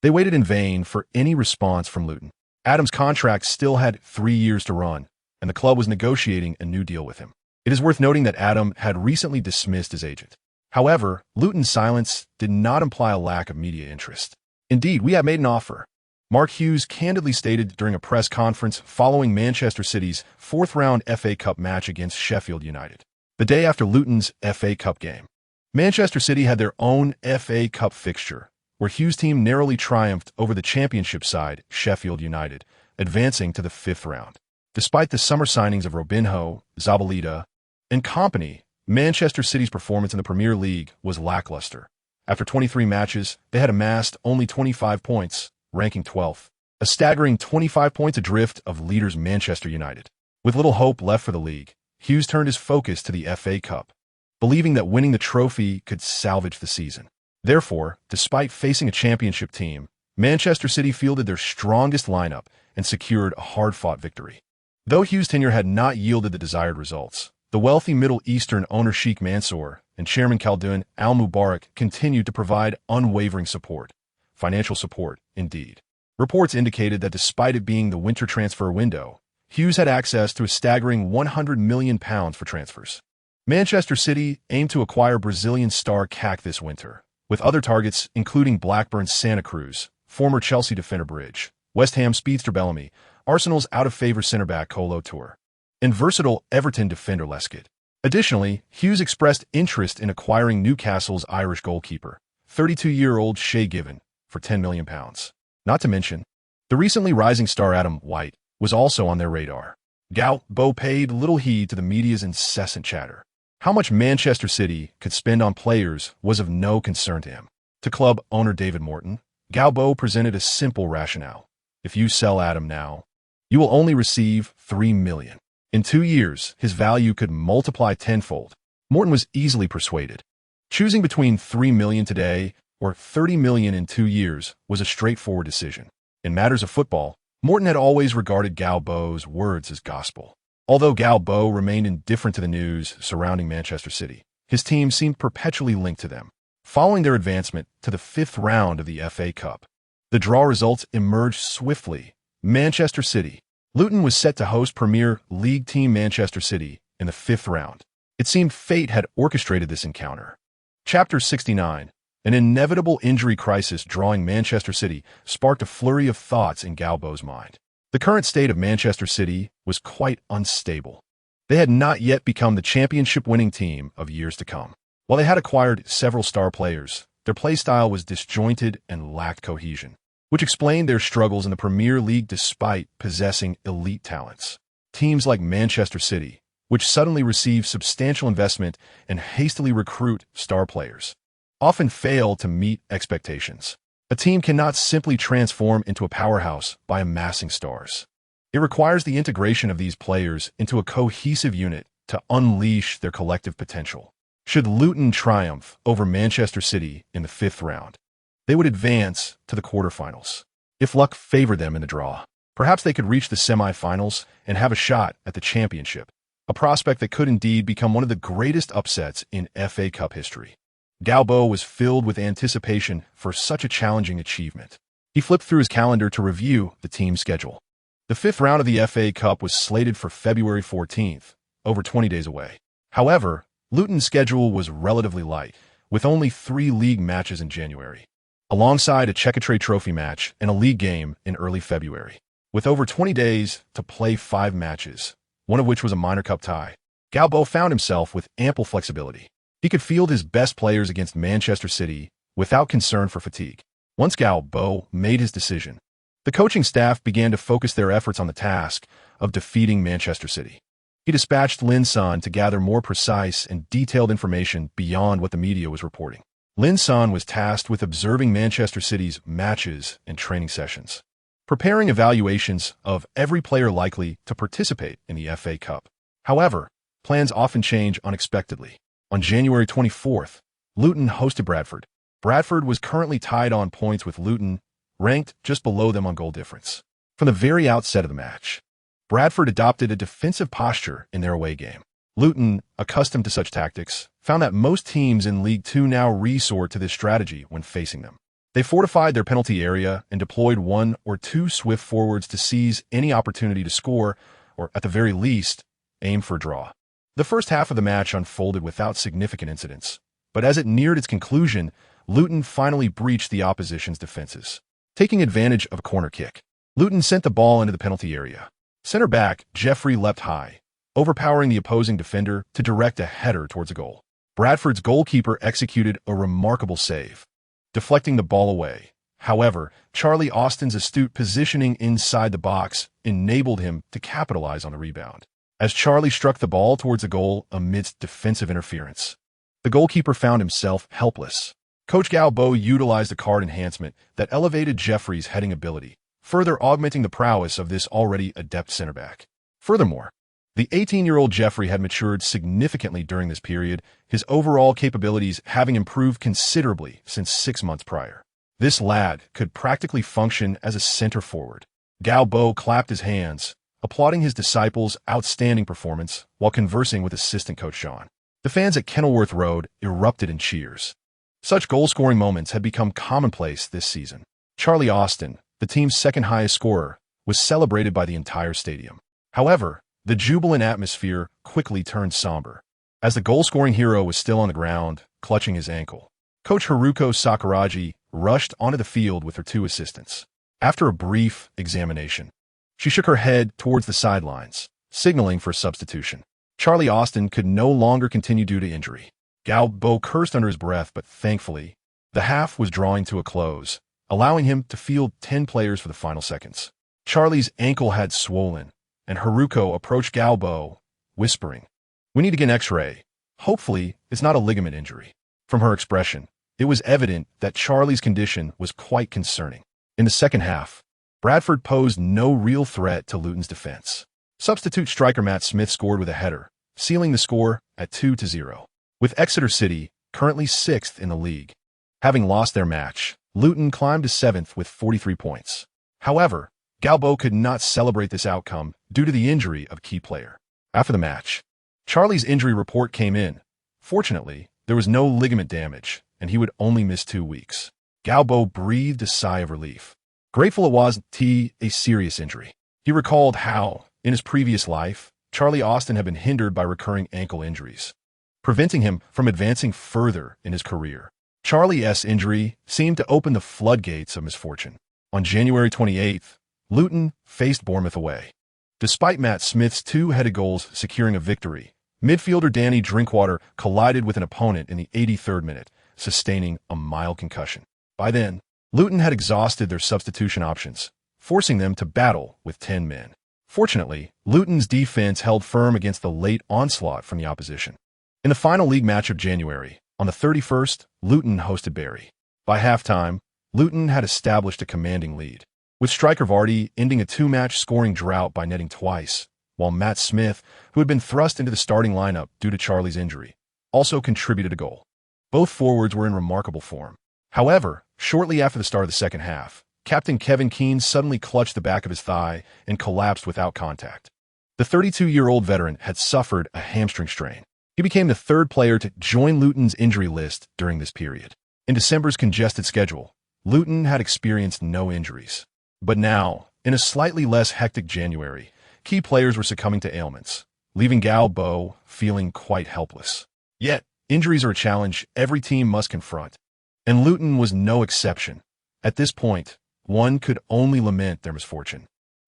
They waited in vain for any response from Luton. Adam's contract still had 3 years to run, and the club was negotiating a new deal with him. It is worth noting that Adam had recently dismissed his agent. However, Luton's silence did not imply a lack of media interest. "Indeed, we have made an offer," Mark Hughes candidly stated during a press conference following Manchester City's fourth-round FA Cup match against Sheffield United. The day after Luton's FA Cup game, Manchester City had their own FA Cup fixture, where Hughes' team narrowly triumphed over the championship side, Sheffield United, advancing to the fifth round. Despite the summer signings of Robinho, Zabaleta, and company, Manchester City's performance in the Premier League was lackluster. After 23 matches, they had amassed only 25 points, ranking 12th, a staggering 25 points adrift of leaders Manchester United. With little hope left for the league, Hughes turned his focus to the FA Cup, believing that winning the trophy could salvage the season. Therefore, despite facing a championship team, Manchester City fielded their strongest lineup and secured a hard-fought victory. Though Hughes' tenure had not yielded the desired results, the wealthy Middle Eastern owner Sheikh Mansour and Chairman Khaldoon Al-Mubarak continued to provide unwavering support. Financial support, indeed. Reports indicated that despite it being the winter transfer window, Hughes had access to a staggering £100 million for transfers. Manchester City aimed to acquire Brazilian star Kaká this winter, with other targets including Blackburn's Santa Cruz, former Chelsea defender Bridge, West Ham speedster Bellamy, Arsenal's out-of-favor centre-back Kolo Toure, and versatile Everton defender Lescott. Additionally, Hughes expressed interest in acquiring Newcastle's Irish goalkeeper, 32-year-old Shay Given, for £10 million. Not to mention, the recently rising star Adam White was also on their radar. Gao Bo paid little heed to the media's incessant chatter. How much Manchester City could spend on players was of no concern to him. To club owner David Morton, Gao Bo presented a simple rationale. If you sell Adam now, you will only receive $3 million. In 2 years, his value could multiply tenfold. Morton was easily persuaded. Choosing between $3 million today or $30 million in 2 years was a straightforward decision. In matters of football, Morton had always regarded Gao Bo's words as gospel. Although Gao Bo remained indifferent to the news surrounding Manchester City, his team seemed perpetually linked to them. Following their advancement to the fifth round of the FA Cup, the draw results emerged swiftly. Manchester City. Luton was set to host Premier League team Manchester City in the fifth round. It seemed fate had orchestrated this encounter. Chapter 69. An inevitable injury crisis drawing Manchester City sparked a flurry of thoughts in Gao Bo's mind. The current state of Manchester City was quite unstable. They had not yet become the championship-winning team of years to come. While they had acquired several star players, their play style was disjointed and lacked cohesion, which explained their struggles in the Premier League despite possessing elite talents. Teams like Manchester City, which suddenly receive substantial investment and hastily recruit star players, often fail to meet expectations. A team cannot simply transform into a powerhouse by amassing stars. It requires the integration of these players into a cohesive unit to unleash their collective potential. Should Luton triumph over Manchester City in the fifth round, they would advance to the quarterfinals. If luck favored them in the draw, perhaps they could reach the semi-finals and have a shot at the championship, a prospect that could indeed become one of the greatest upsets in FA Cup history. Gao Bo was filled with anticipation for such a challenging achievement. He flipped through his calendar to review the team's schedule. The fifth round of the FA Cup was slated for February 14th, over 20 days away. However, Luton's schedule was relatively light, with only 3 league matches in January, alongside a Checkatrade Trophy match and a league game in early February. With over 20 days to play 5 matches, one of which was a minor cup tie, Gao Bo found himself with ample flexibility. He could field his best players against Manchester City without concern for fatigue. Once Gao Bo made his decision, the coaching staff began to focus their efforts on the task of defeating Manchester City. He dispatched Lin San to gather more precise and detailed information beyond what the media was reporting. Lin San was tasked with observing Manchester City's matches and training sessions, preparing evaluations of every player likely to participate in the FA Cup. However, plans often change unexpectedly. On January 24th, Luton hosted Bradford. Bradford was currently tied on points with Luton, ranked just below them on goal difference. From the very outset of the match, Bradford adopted a defensive posture in their away game. Luton, accustomed to such tactics, found that most teams in League Two now resort to this strategy when facing them. They fortified their penalty area and deployed 1 or 2 swift forwards to seize any opportunity to score, or at the very least, aim for a draw. The first half of the match unfolded without significant incidents, but as it neared its conclusion, Luton finally breached the opposition's defenses. taking advantage of a corner kick. Luton sent the ball into the penalty area. Center back Jeffrey leapt high, overpowering the opposing defender to direct a header towards a goal. Bradford's goalkeeper executed a remarkable save, deflecting the ball away. However, Charlie Austin's astute positioning inside the box enabled him to capitalize on the rebound, as Charlie struck the ball towards the goal amidst defensive interference. The goalkeeper found himself helpless. Coach Gao Bo utilized a card enhancement that elevated Jeffrey's heading ability, further augmenting the prowess of this already adept center back. Furthermore, the 18-year-old Jeffrey had matured significantly during this period, his overall capabilities having improved considerably since 6 months prior. This lad could practically function as a center forward. Gao Bo clapped his hands, applauding his disciples' outstanding performance while conversing with assistant coach John. The fans at Kenilworth Road erupted in cheers. Such goal-scoring moments had become commonplace this season. Charlie Austin, the team's second highest scorer, was celebrated by the entire stadium. However, the jubilant atmosphere quickly turned somber, as the goal-scoring hero was still on the ground, clutching his ankle. Coach Haruko Sakuragi rushed onto the field with her 2 assistants. After a brief examination, she shook her head towards the sidelines, signaling for substitution. Charlie Austin could no longer continue due to injury. Gao Bo cursed under his breath, but thankfully, the half was drawing to a close, allowing him to field 10 players for the final seconds. Charlie's ankle had swollen, and Haruko approached Gao Bo, whispering, "We need to get an X-ray. Hopefully, it's not a ligament injury." From her expression, it was evident that Charlie's condition was quite concerning. In the second half, Bradford posed no real threat to Luton's defense. Substitute striker Matt Smith scored with a header, sealing the score at 2-0. With Exeter City currently 6th in the league, having lost their match, Luton climbed to 7th with 43 points. However, Gao Bo could not celebrate this outcome due to the injury of a key player. After the match, Charlie's injury report came in. Fortunately, there was no ligament damage, and he would only miss 2 weeks. Gao Bo breathed a sigh of relief, grateful it wasn't a serious injury. He recalled how, in his previous life, Charlie Austin had been hindered by recurring ankle injuries, preventing him from advancing further in his career. Charlie's injury seemed to open the floodgates of misfortune. On January 28th, Luton faced Bournemouth away. Despite Matt Smith's 2 headed goals securing a victory, midfielder Danny Drinkwater collided with an opponent in the 83rd minute, sustaining a mild concussion. By then, Luton had exhausted their substitution options, forcing them to battle with 10 men. Fortunately, Luton's defense held firm against the late onslaught from the opposition. In the final league match of January, on the 31st, Luton hosted Bury. By halftime, Luton had established a commanding lead, with striker Vardy ending a 2-match scoring drought by netting twice, while Matt Smith, who had been thrust into the starting lineup due to Charlie's injury, also contributed a goal. Both forwards were in remarkable form. However, shortly after the start of the second half, Captain Kevin Keane suddenly clutched the back of his thigh and collapsed without contact. The 32-year-old veteran had suffered a hamstring strain. He became the 3rd player to join Luton's injury list during this period. In December's congested schedule, Luton had experienced no injuries. But now, in a slightly less hectic January, key players were succumbing to ailments, leaving Gao Bo feeling quite helpless. Yet, injuries are a challenge every team must confront, and Luton was no exception. At this point, one could only lament their misfortune.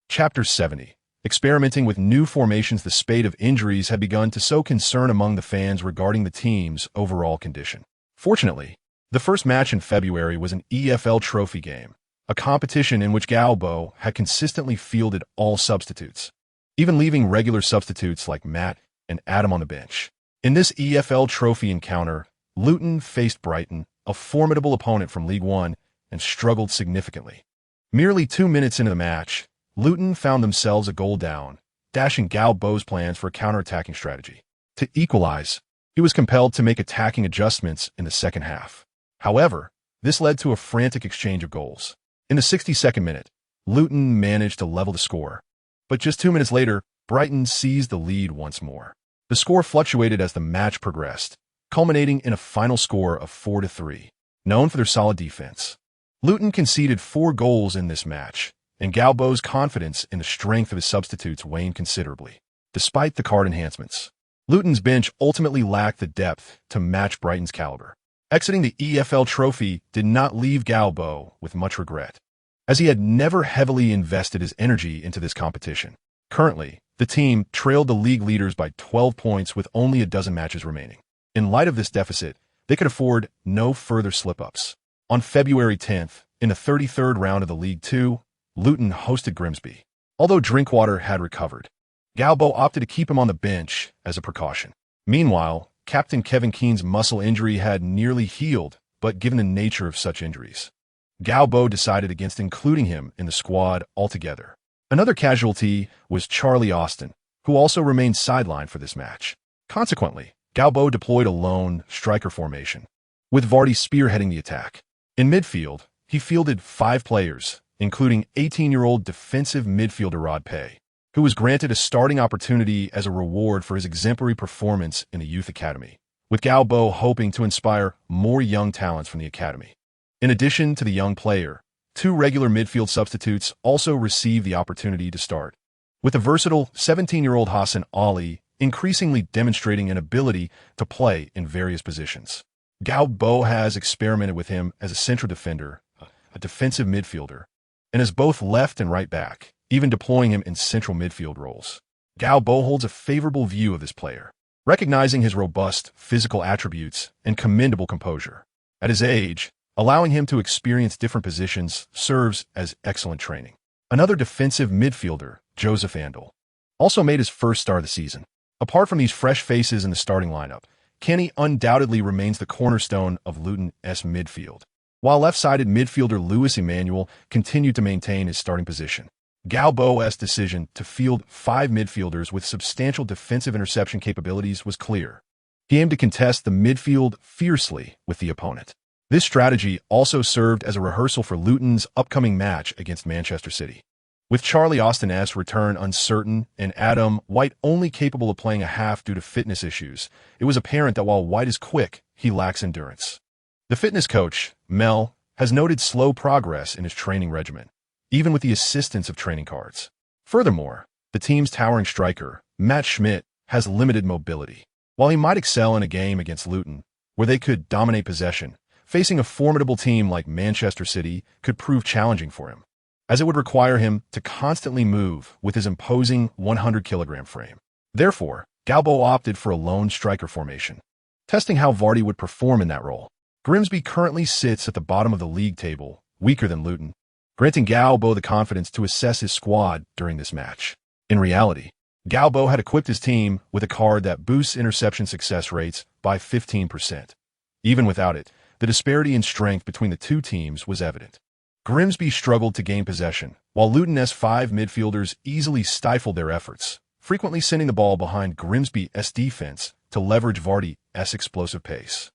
Chapter 70. Experimenting with new formations, the spate of injuries had begun to sow concern among the fans regarding the team's overall condition. Fortunately, the first match in February was an EFL trophy game, a competition in which Gao Bo had consistently fielded all substitutes, even leaving regular substitutes like Matt and Adam on the bench. In this EFL trophy encounter, Luton faced Brighton, a formidable opponent from League One, and struggled significantly. Merely 2 minutes into the match, Luton found themselves a goal down, dashing Gao Bo's plans for a counter-attacking strategy. To equalize, he was compelled to make attacking adjustments in the second half. However, this led to a frantic exchange of goals. In the 62nd minute, Luton managed to level the score, but just 2 minutes later, Brighton seized the lead once more. The score fluctuated as the match progressed, culminating in a final score of 4-3. Known for their solid defense, Luton conceded 4 goals in this match, and Gao Bo's confidence in the strength of his substitutes waned considerably. Despite the card enhancements, Luton's bench ultimately lacked the depth to match Brighton's caliber. Exiting the EFL trophy did not leave Gao Bo with much regret. as he had never heavily invested his energy into this competition. Currently, the team trailed the league leaders by 12 points with only a dozen matches remaining. In light of this deficit, they could afford no further slip-ups. On February 10th, in the 33rd round of the League Two, Luton hosted Grimsby. Although Drinkwater had recovered, Gao Bo opted to keep him on the bench as a precaution. Meanwhile, Captain Kevin Keane's muscle injury had nearly healed, but given the nature of such injuries, Gao Bo decided against including him in the squad altogether. Another casualty was Charlie Austin, who also remained sidelined for this match. Consequently, Gao Bo deployed a lone striker formation, with Vardy spearheading the attack. In midfield, he fielded 5 players, including 18-year-old defensive midfielder Rod Pay, who was granted a starting opportunity as a reward for his exemplary performance in the youth academy, with Gao Bo hoping to inspire more young talents from the academy. In addition to the young player, 2 regular midfield substitutes also received the opportunity to start, with the versatile 17-year-old Hassan Ali increasingly demonstrating an ability to play in various positions. Gao Bo has experimented with him as a central defender, a defensive midfielder, and as both left and right back, even deploying him in central midfield roles. Gao Bo holds a favorable view of this player, recognizing his robust physical attributes and commendable composure. At his age, allowing him to experience different positions serves as excellent training. Another defensive midfielder, Joseph Andel, also made his first start of the season. Apart from these fresh faces in the starting lineup, Kenny undoubtedly remains the cornerstone of Luton's midfield, while left-sided midfielder Lewis Emmanuel continued to maintain his starting position. Gao Bo's decision to field 5 midfielders with substantial defensive interception capabilities was clear. He aimed to contest the midfield fiercely with the opponent. This strategy also served as a rehearsal for Luton's upcoming match against Manchester City. With Charlie Austin's return uncertain and Adam White only capable of playing a half due to fitness issues, it was apparent that while White is quick, he lacks endurance. The fitness coach, Mel, has noted slow progress in his training regimen, even with the assistance of training cards. Furthermore, the team's towering striker, Matt Schmidt, has limited mobility. While he might excel in a game against Luton, where they could dominate possession, facing a formidable team like Manchester City could prove challenging for him, as it would require him to constantly move with his imposing 100-kilogram frame. Therefore, Gao Bo opted for a lone striker formation, testing how Vardy would perform in that role. Grimsby currently sits at the bottom of the league table, weaker than Luton, granting Gao Bo the confidence to assess his squad during this match. In reality, Gao Bo had equipped his team with a card that boosts interception success rates by 15%. Even without it, the disparity in strength between the two teams was evident. Grimsby struggled to gain possession, while Luton's 5 midfielders easily stifled their efforts, frequently sending the ball behind Grimsby's defense to leverage Vardy's explosive pace.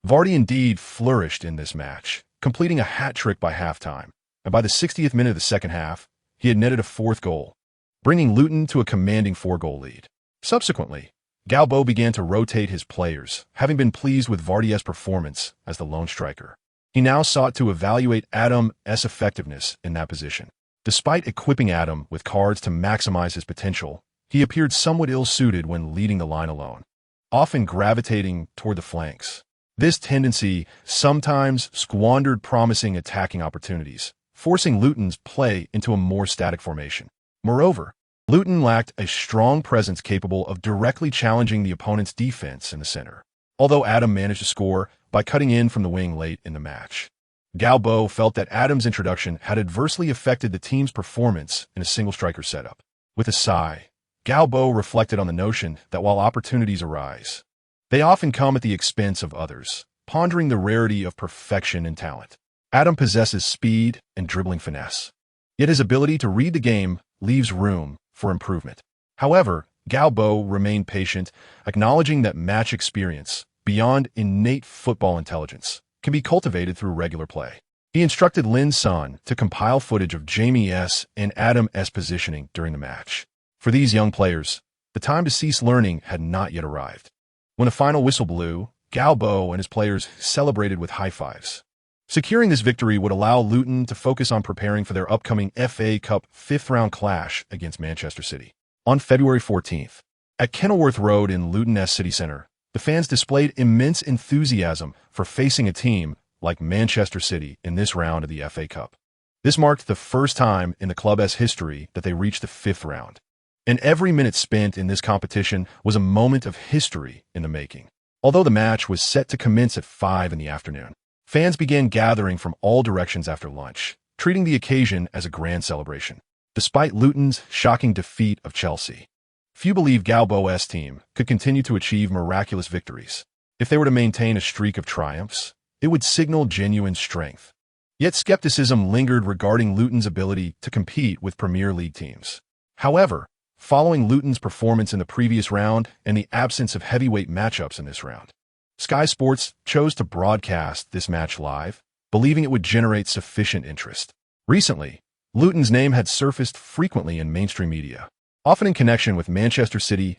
Vardy indeed flourished in this match, completing a hat-trick by halftime, and by the 60th minute of the second half, he had netted a 4th goal, bringing Luton to a commanding 4-goal lead. Subsequently, Gao Bo began to rotate his players, having been pleased with Vardy's performance as the lone striker. He now sought to evaluate Adam's effectiveness in that position. Despite equipping Adam with cards to maximize his potential, he appeared somewhat ill-suited when leading the line alone, often gravitating toward the flanks. This tendency sometimes squandered promising attacking opportunities, forcing Luton's play into a more static formation. Moreover, Luton lacked a strong presence capable of directly challenging the opponent's defense in the center, although Adam managed to score by cutting in from the wing late in the match. Gao Bo felt that Adam's introduction had adversely affected the team's performance in a single-striker setup. With a sigh, Gao Bo reflected on the notion that while opportunities arise, they often come at the expense of others, pondering the rarity of perfection and talent. Adam possesses speed and dribbling finesse, yet his ability to read the game leaves room for improvement. However, Gao Bo remained patient, acknowledging that match experience, beyond innate football intelligence, can be cultivated through regular play. He instructed Lin Sun to compile footage of Jamie's and Adam's positioning during the match. For these young players, the time to cease learning had not yet arrived. When the final whistle blew, Gao Bo and his players celebrated with high fives. Securing this victory would allow Luton to focus on preparing for their upcoming FA Cup 5th-round clash against Manchester City. On February 14th, at Kenilworth Road in Luton's city centre, the fans displayed immense enthusiasm for facing a team like Manchester City in this round of the FA Cup. This marked the first time in the club's history that they reached the fifth round. And every minute spent in this competition was a moment of history in the making. Although the match was set to commence at 5 in the afternoon, fans began gathering from all directions after lunch, treating the occasion as a grand celebration. Despite Luton's shocking defeat of Chelsea, few believed Gao Bo's team could continue to achieve miraculous victories. If they were to maintain a streak of triumphs, it would signal genuine strength. Yet skepticism lingered regarding Luton's ability to compete with Premier League teams. However, following Luton's performance in the previous round and the absence of heavyweight matchups in this round, Sky Sports chose to broadcast this match live, believing it would generate sufficient interest. Recently, Luton's name had surfaced frequently in mainstream media, often in connection with Manchester City's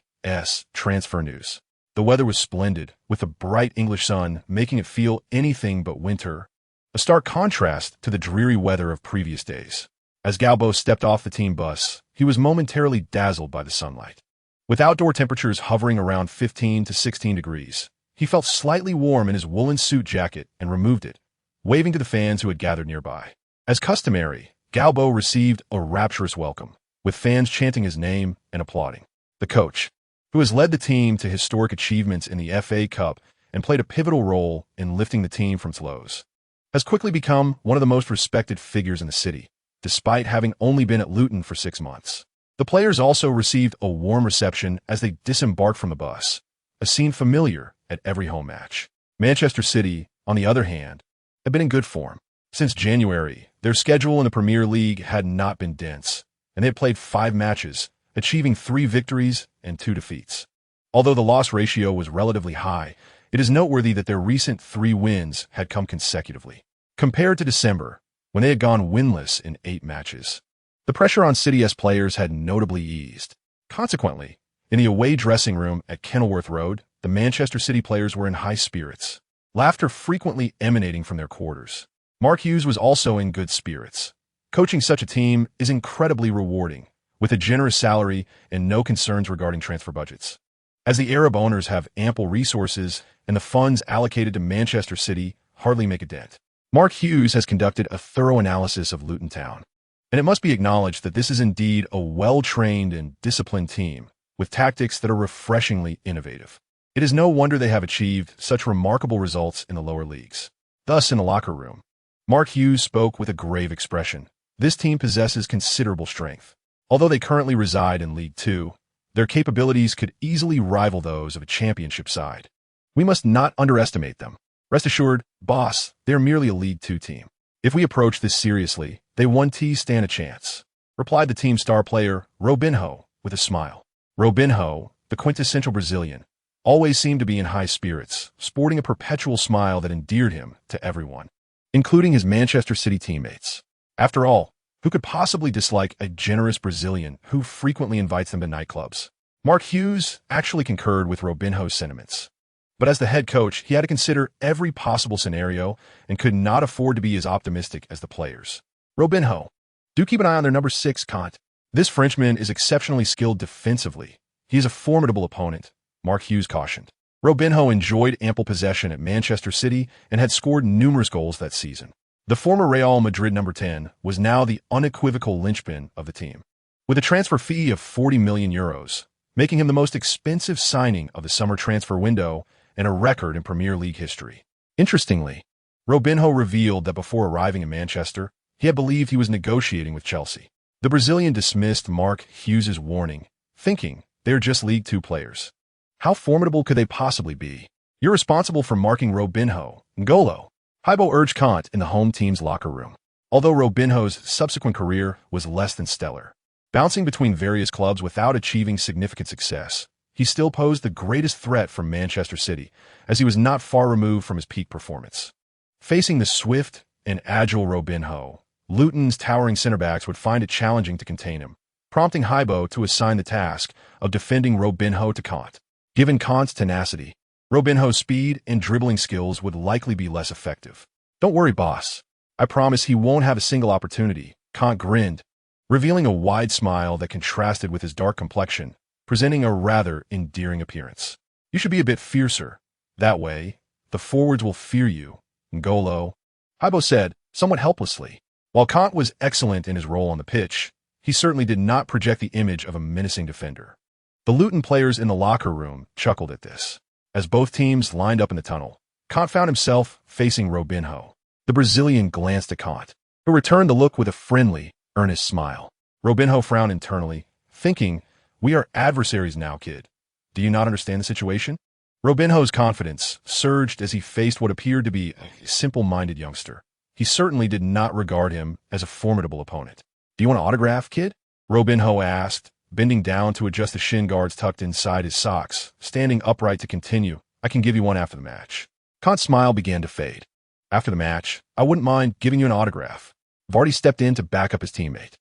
transfer news. The weather was splendid, with a bright English sun making it feel anything but winter, a stark contrast to the dreary weather of previous days. As Gao Bo stepped off the team bus, he was momentarily dazzled by the sunlight. With outdoor temperatures hovering around 15 to 16 degrees, he felt slightly warm in his woolen suit jacket and removed it, waving to the fans who had gathered nearby. As customary, Gao Bo received a rapturous welcome, with fans chanting his name and applauding. The coach, who has led the team to historic achievements in the FA Cup and played a pivotal role in lifting the team from its lows, has quickly become one of the most respected figures in the city, despite having only been at Luton for 6 months. The players also received a warm reception as they disembarked from the bus, a scene familiar at every home match. Manchester City, on the other hand, had been in good form. Since January, their schedule in the Premier League had not been dense, and they had played 5 matches, achieving 3 victories and 2 defeats. Although the loss ratio was relatively high, it is noteworthy that their recent 3 wins had come consecutively. Compared to December, when they had gone winless in 8 matches, the pressure on City's players had notably eased. Consequently, in the away dressing room at Kenilworth Road, the Manchester City players were in high spirits, laughter frequently emanating from their quarters. Mark Hughes was also in good spirits. Coaching such a team is incredibly rewarding, with a generous salary and no concerns regarding transfer budgets. As the Arab owners have ample resources and the funds allocated to Manchester City hardly make a dent, Mark Hughes has conducted a thorough analysis of Luton Town. And it must be acknowledged that this is indeed a well-trained and disciplined team, with tactics that are refreshingly innovative. It is no wonder they have achieved such remarkable results in the lower leagues. Thus, in the locker room, Mark Hughes spoke with a grave expression. This team possesses considerable strength. Although they currently reside in League Two, their capabilities could easily rival those of a championship side. We must not underestimate them. Rest assured, boss, they're merely a League Two team. If we approach this seriously, they won't stand a chance, replied the team's star player, Robinho, with a smile. Robinho, the quintessential Brazilian, always seemed to be in high spirits, sporting a perpetual smile that endeared him to everyone, including his Manchester City teammates. After all, who could possibly dislike a generous Brazilian who frequently invites them to nightclubs? Mark Hughes actually concurred with Robinho's sentiments. But as the head coach, he had to consider every possible scenario and could not afford to be as optimistic as the players. Robinho, do keep an eye on their number 6, Kant. This Frenchman is exceptionally skilled defensively. He is a formidable opponent, Mark Hughes cautioned. Robinho enjoyed ample possession at Manchester City and had scored numerous goals that season. The former Real Madrid number 10 was now the unequivocal linchpin of the team, with a transfer fee of €40 million, making him the most expensive signing of the summer transfer window and a record in Premier League history. Interestingly, Robinho revealed that before arriving in Manchester, he had believed he was negotiating with Chelsea. The Brazilian dismissed Mark Hughes' warning, thinking they are just League Two players. How formidable could they possibly be? You're responsible for marking Robinho, N'Golo, Bo urged Kant in the home team's locker room. Although Robinho's subsequent career was less than stellar, bouncing between various clubs without achieving significant success, he still posed the greatest threat from Manchester City, as he was not far removed from his peak performance. Facing the swift and agile Robinho, Luton's towering center-backs would find it challenging to contain him, prompting Bo to assign the task of defending Robinho to Kant. Given Kant's tenacity, Robinho's speed and dribbling skills would likely be less effective. Don't worry, boss. I promise he won't have a single opportunity, Kant grinned, revealing a wide smile that contrasted with his dark complexion, presenting a rather endearing appearance. You should be a bit fiercer. That way, the forwards will fear you, N'Golo, Bo said, somewhat helplessly. While Kant was excellent in his role on the pitch, he certainly did not project the image of a menacing defender. The Luton players in the locker room chuckled at this. As both teams lined up in the tunnel, Kant found himself facing Robinho. The Brazilian glanced at Kant, who returned the look with a friendly, earnest smile. Robinho frowned internally, thinking, "We are adversaries now, kid. Do you not understand the situation?" Robinho's confidence surged as he faced what appeared to be a simple-minded youngster. He certainly did not regard him as a formidable opponent. "Do you want an autograph, kid?" Robinho asked, bending down to adjust the shin guards tucked inside his socks, standing upright to continue. "I can give you one after the match." Kant's smile began to fade. "After the match, I wouldn't mind giving you an autograph." Vardy stepped in to back up his teammate.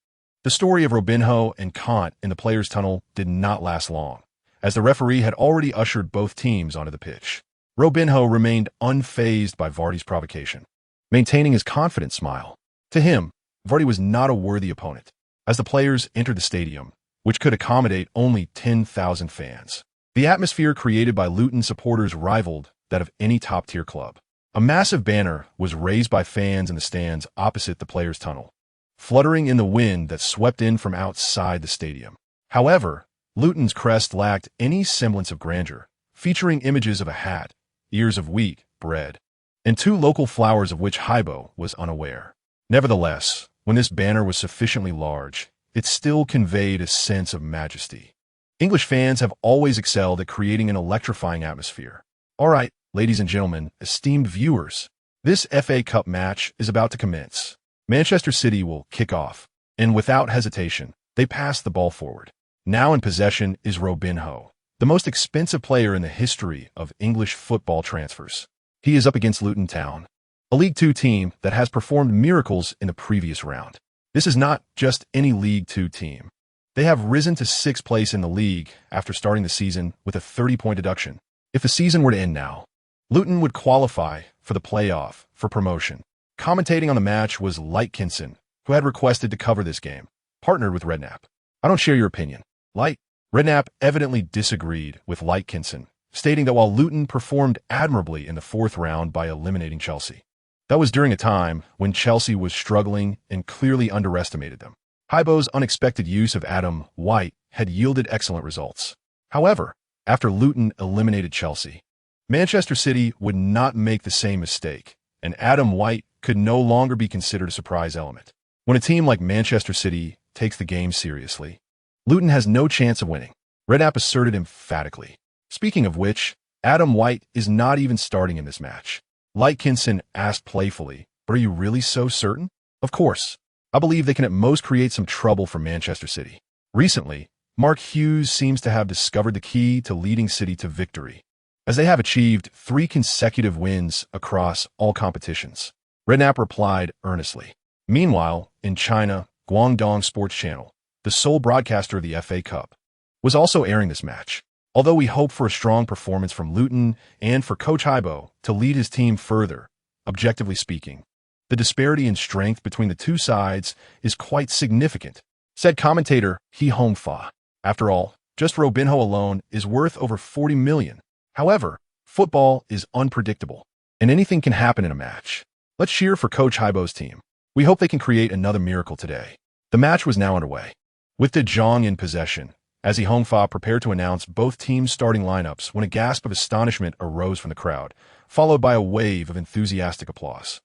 The story of Robinho and Kant in the players' tunnel did not last long, as the referee had already ushered both teams onto the pitch. Robinho remained unfazed by Vardy's provocation, maintaining his confident smile. To him, Vardy was not a worthy opponent. As the players entered the stadium, which could accommodate only 10,000 fans, the atmosphere created by Luton supporters rivaled that of any top-tier club. A massive banner was raised by fans in the stands opposite the players' tunnel, fluttering in the wind that swept in from outside the stadium. However, Luton's crest lacked any semblance of grandeur, featuring images of a hat, ears of wheat, bread, and two local flowers of which Gao Bo was unaware. Nevertheless, when this banner was sufficiently large, it still conveyed a sense of majesty. English fans have always excelled at creating an electrifying atmosphere. All right, ladies and gentlemen, esteemed viewers, this FA Cup match is about to commence. Manchester City will kick off, and without hesitation, they pass the ball forward. Now in possession is Robinho, the most expensive player in the history of English football transfers. He is up against Luton Town, a League Two team that has performed miracles in the previous round. This is not just any League Two team. They have risen to sixth place in the league after starting the season with a 30-point deduction. If the season were to end now, Luton would qualify for the playoff for promotion. Commentating on the match was Lightkinson, who had requested to cover this game, partnered with Redknapp. "I don't share your opinion, Light." Redknapp evidently disagreed with Lightkinson, stating that while Luton performed admirably in the fourth round by eliminating Chelsea, that was during a time when Chelsea was struggling and clearly underestimated them. Gao Bo's unexpected use of Adam White had yielded excellent results. However, after Luton eliminated Chelsea, Manchester City would not make the same mistake, and Adam White could no longer be considered a surprise element. When a team like Manchester City takes the game seriously, Luton has no chance of winning, Redknapp asserted emphatically. Speaking of which, Adam White is not even starting in this match. Lightkinson asked playfully, "But are you really so certain?" "Of course. I believe they can at most create some trouble for Manchester City." Recently, Mark Hughes seems to have discovered the key to leading City to victory, as they have achieved 3 consecutive wins across all competitions. Redknapp replied earnestly. Meanwhile, in China, Guangdong Sports Channel, the sole broadcaster of the FA Cup, was also airing this match. Although we hope for a strong performance from Luton and for Coach Gao Bo to lead his team further, objectively speaking, the disparity in strength between the two sides is quite significant, said commentator He Hongfa. After all, just Robinho alone is worth over 40 million. However, football is unpredictable, and anything can happen in a match. Let's cheer for Coach Gao Bo's team. We hope they can create another miracle today. The match was now underway, with De Jong in possession, as He Hongfa prepared to announce both teams' starting lineups when a gasp of astonishment arose from the crowd, followed by a wave of enthusiastic applause.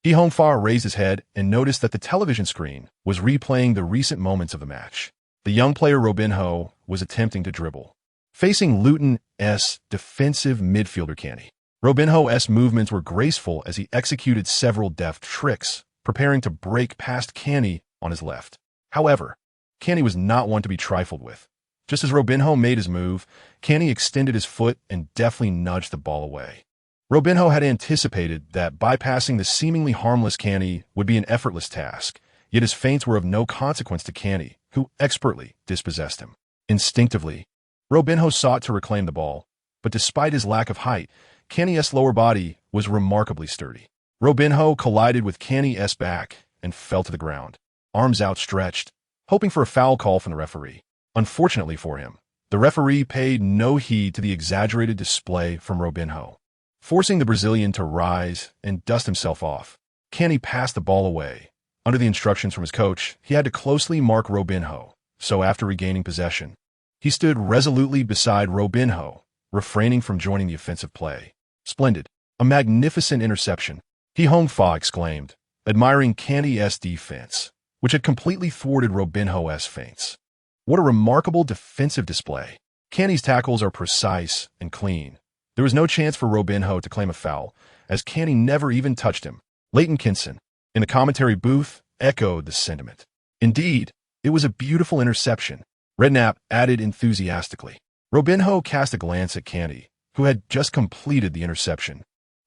He Hongfa raised his head and noticed that the television screen was replaying the recent moments of the match. The young player Robinho was attempting to dribble, facing Luton's defensive midfielder Canny. Robinho's movements were graceful as he executed several deft tricks, preparing to break past Canny on his left. However, Canny was not one to be trifled with. Just as Robinho made his move, Canny extended his foot and deftly nudged the ball away. Robinho had anticipated that bypassing the seemingly harmless Canny would be an effortless task, yet his feints were of no consequence to Canny, who expertly dispossessed him. Instinctively, Robinho sought to reclaim the ball, but despite his lack of height, Canny's lower body was remarkably sturdy. Robinho collided with Canny's back and fell to the ground, arms outstretched, hoping for a foul call from the referee. Unfortunately for him, the referee paid no heed to the exaggerated display from Robinho. Forcing the Brazilian to rise and dust himself off, Canny passed the ball away, Under the instructions from his coach, he had to closely mark Robinho, so after regaining possession, he stood resolutely beside Robinho, refraining from joining the offensive play. Splendid. A magnificent interception. He hung fa exclaimed, admiring Kante's defense, which had completely thwarted Robinho's feints. What a remarkable defensive display. Kante's tackles are precise and clean. There was no chance for Robinho to claim a foul, as Kante never even touched him. Leighton Kinson, in the commentary booth, echoed the sentiment. Indeed, it was a beautiful interception, Redknapp added enthusiastically. Robinho cast a glance at Kante, who had just completed the interception.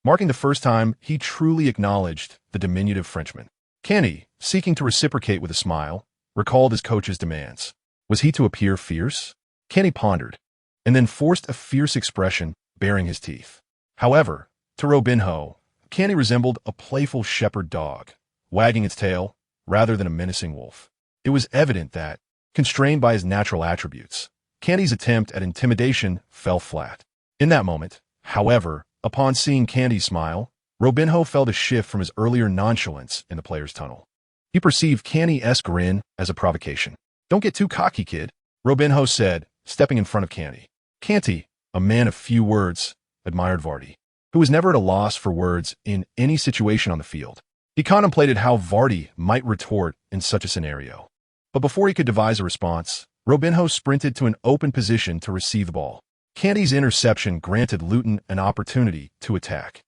Marking the first time, he truly acknowledged the diminutive Frenchman. Kante, seeking to reciprocate with a smile, recalled his coach's demands. Was he to appear fierce? Kante pondered, and then forced a fierce expression, baring his teeth. However, to Robinho, Kante resembled a playful shepherd dog, wagging its tail rather than a menacing wolf. It was evident that, constrained by his natural attributes, Kante's attempt at intimidation fell flat. In that moment, however, upon seeing Kante smile, Robinho felt a shift from his earlier nonchalance in the player's tunnel. He perceived Kante's grin as a provocation. "Don't get too cocky, kid," Robinho said, stepping in front of Kante. Kante, a man of few words, admired Vardy, who was never at a loss for words in any situation on the field. He contemplated how Vardy might retort in such a scenario. But before he could devise a response, Robinho sprinted to an open position to receive the ball. Kante's interception granted Luton an opportunity to attack.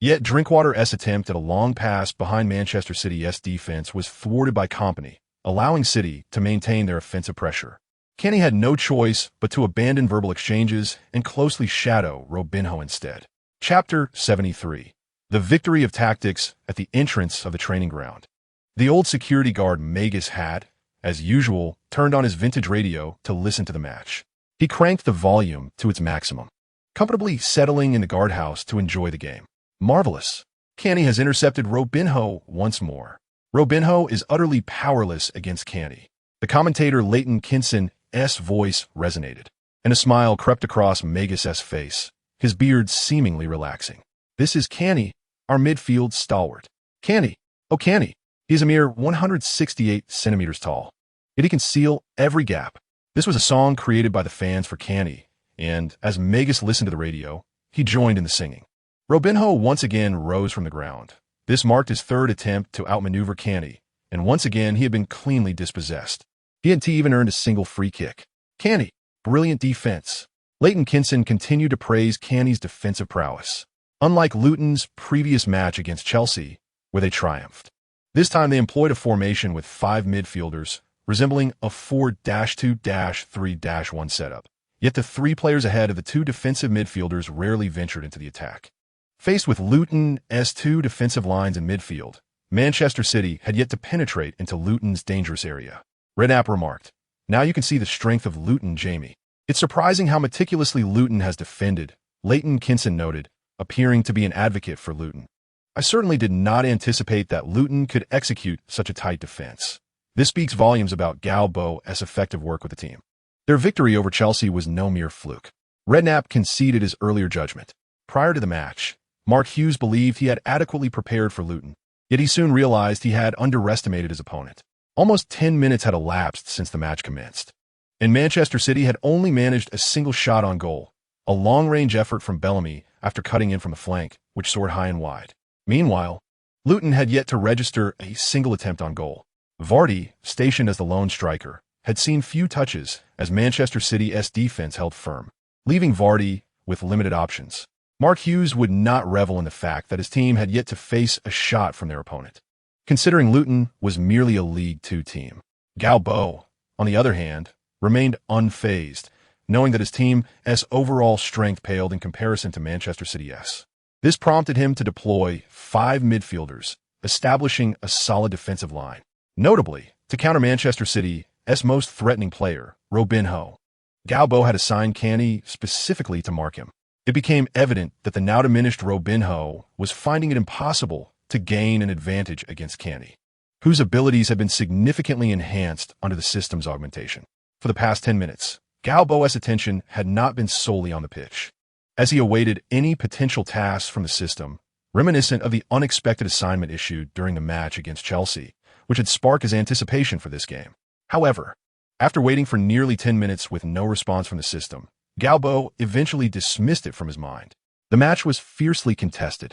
Yet Drinkwater's attempt at a long pass behind Manchester City's defense was thwarted by Kompany, allowing City to maintain their offensive pressure. Kante had no choice but to abandon verbal exchanges and closely shadow Robinho instead. Chapter 73. The Victory of Tactics at the Entrance of the Training Ground. The old security guard Magus had, as usual, turned on his vintage radio to listen to the match. He cranked the volume to its maximum, comfortably settling in the guardhouse to enjoy the game. Marvelous. Kante has intercepted Robinho once more. Robinho is utterly powerless against Kante. The commentator Leighton Kinson's voice resonated, and a smile crept across Magus's face, his beard seemingly relaxing. This is Kante, our midfield stalwart. Kante, oh Kante, he is a mere 168 centimeters tall. Yet he can seal every gap. This was a song created by the fans for Kante, and as Magus listened to the radio, he joined in the singing. Robinho once again rose from the ground. This marked his third attempt to outmaneuver Kante, and once again he had been cleanly dispossessed. He hadn't even earned a single free kick. Kante, brilliant defense. Leighton Kinson continued to praise Kante's defensive prowess. Unlike Luton's previous match against Chelsea, where they triumphed. This time they employed a formation with 5 midfielders, resembling a 4-2-3-1 setup. Yet the 3 players ahead of the 2 defensive midfielders rarely ventured into the attack. Faced with Luton's 2 defensive lines in midfield, Manchester City had yet to penetrate into Luton's dangerous area. Redknapp remarked, "Now you can see the strength of Luton, Jamie. It's surprising how meticulously Luton has defended," Leighton Kinson noted, appearing to be an advocate for Luton. "I certainly did not anticipate that Luton could execute such a tight defense." This speaks volumes about Gao Bo's effective work with the team. Their victory over Chelsea was no mere fluke. Redknapp conceded his earlier judgment. Prior to the match, Mark Hughes believed he had adequately prepared for Luton, yet he soon realized he had underestimated his opponent. Almost 10 minutes had elapsed since the match commenced, and Manchester City had only managed a single shot on goal, a long-range effort from Bellamy after cutting in from the flank, which soared high and wide. Meanwhile, Luton had yet to register a single attempt on goal. Vardy, stationed as the lone striker, had seen few touches as Manchester City's defense held firm, leaving Vardy with limited options. Mark Hughes would not revel in the fact that his team had yet to face a shot from their opponent, considering Luton was merely a League Two team. Gao Bo, on the other hand, remained unfazed, knowing that his team's overall strength paled in comparison to Manchester City's. This prompted him to deploy 5 midfielders, establishing a solid defensive line. Notably, to counter Manchester City's most threatening player, Robinho, Gao Bo had assigned Kante specifically to mark him. It became evident that the now diminished Robinho was finding it impossible to gain an advantage against Kante, whose abilities had been significantly enhanced under the system's augmentation. For the past 10 minutes, Gao Bo's attention had not been solely on the pitch. As he awaited any potential tasks from the system, reminiscent of the unexpected assignment issued during the match against Chelsea, which had sparked his anticipation for this game. However, after waiting for nearly 10 minutes with no response from the system, Gao Bo eventually dismissed it from his mind. The match was fiercely contested,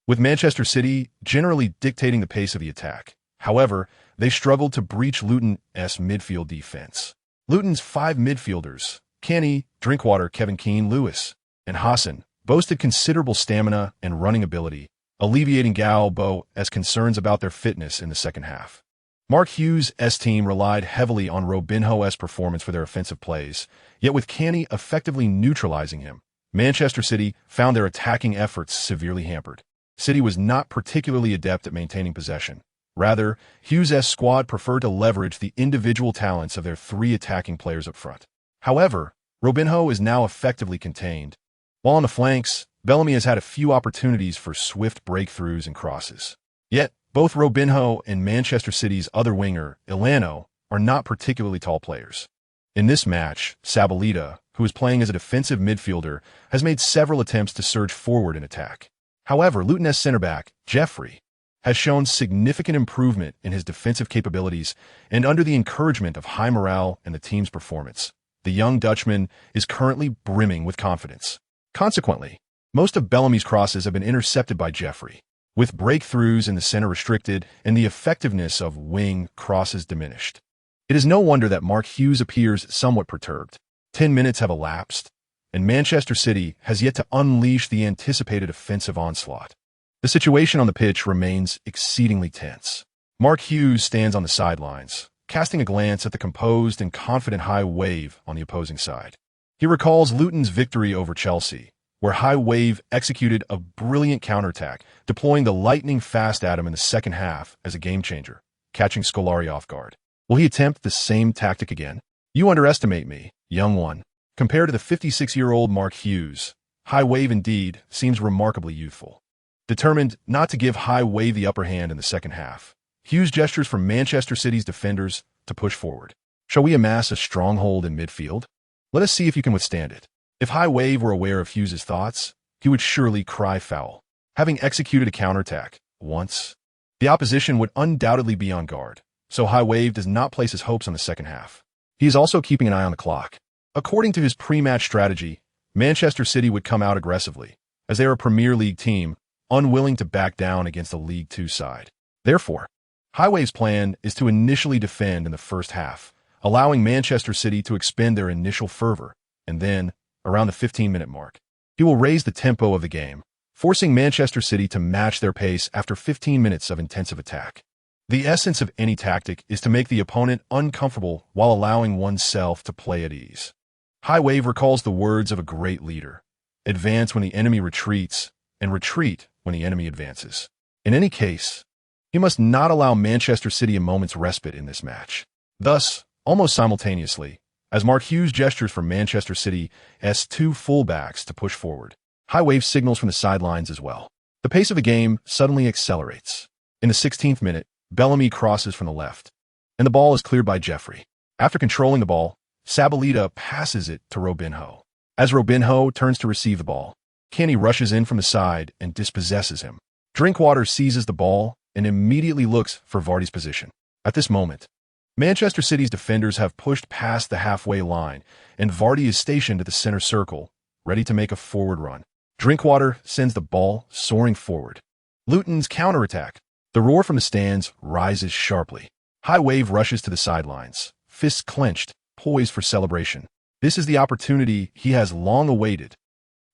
with Manchester City generally dictating the pace of the attack. However, they struggled to breach Luton's midfield defense. Luton's 5 midfielders, Kenny, Drinkwater, Kevin Keane, Lewis, and Hassan, boasted considerable stamina and running ability, alleviating Gao Bo's concerns about their fitness in the second half. Mark Hughes' team relied heavily on Robinho's performance for their offensive plays, yet with Kenny effectively neutralizing him, Manchester City found their attacking efforts severely hampered. City was not particularly adept at maintaining possession. Rather, Hughes' squad preferred to leverage the individual talents of their 3 attacking players up front. However, Robinho is now effectively contained. While on the flanks, Bellamy has had a few opportunities for swift breakthroughs and crosses. Yet, both Robinho and Manchester City's other winger, Ilano, are not particularly tall players. In this match, Sabalita, who is playing as a defensive midfielder, has made several attempts to surge forward in attack. However, Luton's centre-back, Jeffrey, has shown significant improvement in his defensive capabilities, and under the encouragement of high morale and the team's performance, the young Dutchman is currently brimming with confidence. Consequently, most of Bellamy's crosses have been intercepted by Jeffrey, with breakthroughs in the center restricted and the effectiveness of wing crosses diminished. It is no wonder that Mark Hughes appears somewhat perturbed. 10 minutes have elapsed, and Manchester City has yet to unleash the anticipated offensive onslaught. The situation on the pitch remains exceedingly tense. Mark Hughes stands on the sidelines, casting a glance at the composed and confident High Wave on the opposing side. He recalls Luton's victory over Chelsea, where High Wave executed a brilliant counterattack, deploying the lightning-fast Adam in the second half as a game-changer, catching Scolari off guard. Will he attempt the same tactic again? You underestimate me, young one. Compared to the 56-year-old Mark Hughes, High Wave indeed seems remarkably youthful. Determined not to give High Wave the upper hand in the second half, Hughes gestures for Manchester City's defenders to push forward. Shall we amass a stronghold in midfield? Let us see if you can withstand it. If High Wave were aware of Hughes' thoughts, he would surely cry foul. Having executed a counterattack once, the opposition would undoubtedly be on guard, so High Wave does not place his hopes on the second half. He is also keeping an eye on the clock. According to his pre-match strategy, Manchester City would come out aggressively, as they are a Premier League team, unwilling to back down against a League Two side. Therefore, High Wave's plan is to initially defend in the first half, allowing Manchester City to expend their initial fervor, and then, around the 15-minute mark, he will raise the tempo of the game, forcing Manchester City to match their pace after 15 minutes of intensive attack. The essence of any tactic is to make the opponent uncomfortable while allowing oneself to play at ease. High Wave recalls the words of a great leader: advance when the enemy retreats, and retreat when the enemy advances. In any case, he must not allow Manchester City a moment's respite in this match. Thus, almost simultaneously, as Mark Hughes gestures for Manchester City's 2 fullbacks to push forward, High Wave signals from the sidelines as well. The pace of the game suddenly accelerates. In the 16th minute, Bellamy crosses from the left, and the ball is cleared by Jeffrey. After controlling the ball, Sabalita passes it to Robinho. As Robinho turns to receive the ball, Kenny rushes in from the side and dispossesses him. Drinkwater seizes the ball and immediately looks for Vardy's position. At this moment, Manchester City's defenders have pushed past the halfway line, and Vardy is stationed at the center circle, ready to make a forward run. Drinkwater sends the ball soaring forward. Luton's counterattack. The roar from the stands rises sharply. High Wave rushes to the sidelines, fists clenched, poised for celebration. This is the opportunity he has long awaited.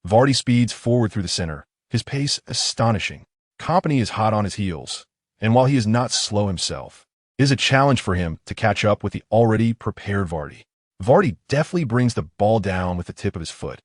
Vardy speeds forward through the center, his pace astonishing. Kompany is hot on his heels, and while he is not slow himself, it is a challenge for him to catch up with the already prepared Vardy. Vardy deftly brings the ball down with the tip of his foot,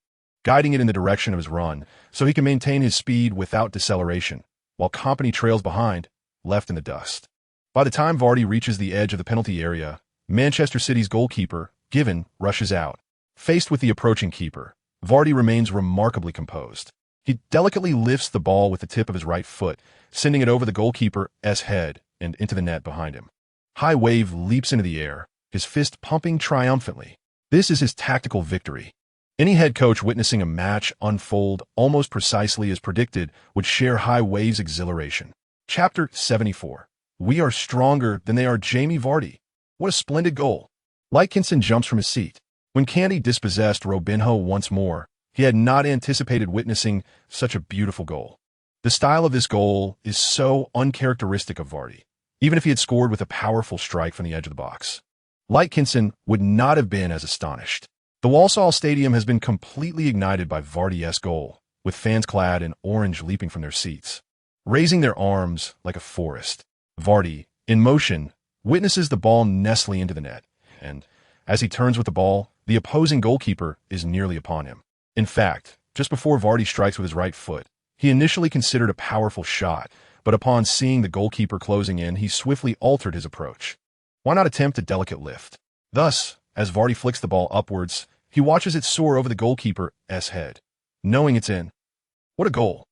guiding it in the direction of his run so he can maintain his speed without deceleration, while Kompany trails behind, left in the dust. By the time Vardy reaches the edge of the penalty area, Manchester City's goalkeeper, Given, rushes out. Faced with the approaching keeper, Vardy remains remarkably composed. He delicately lifts the ball with the tip of his right foot, sending it over the goalkeeper's head and into the net behind him. High Wave leaps into the air, his fist pumping triumphantly. This is his tactical victory. Any head coach witnessing a match unfold almost precisely as predicted would share High Wave's exhilaration. Chapter 74. "We are stronger than they are." Jamie Vardy. What a splendid goal. Lightkinson jumps from his seat. When Candy dispossessed Robinho once more, he had not anticipated witnessing such a beautiful goal. The style of this goal is so uncharacteristic of Vardy, even if he had scored with a powerful strike from the edge of the box. Lightkinson would not have been as astonished. The Walsall Stadium has been completely ignited by Vardy's goal, with fans clad in orange leaping from their seats, raising their arms like a forest. Vardy, in motion, witnesses the ball nestling into the net, and, as he turns with the ball, the opposing goalkeeper is nearly upon him. In fact, just before Vardy strikes with his right foot, he initially considered a powerful shot, but upon seeing the goalkeeper closing in, he swiftly altered his approach. Why not attempt a delicate lift? Thus, as Vardy flicks the ball upwards, he watches it soar over the goalkeeper's head, knowing it's in. What a goal!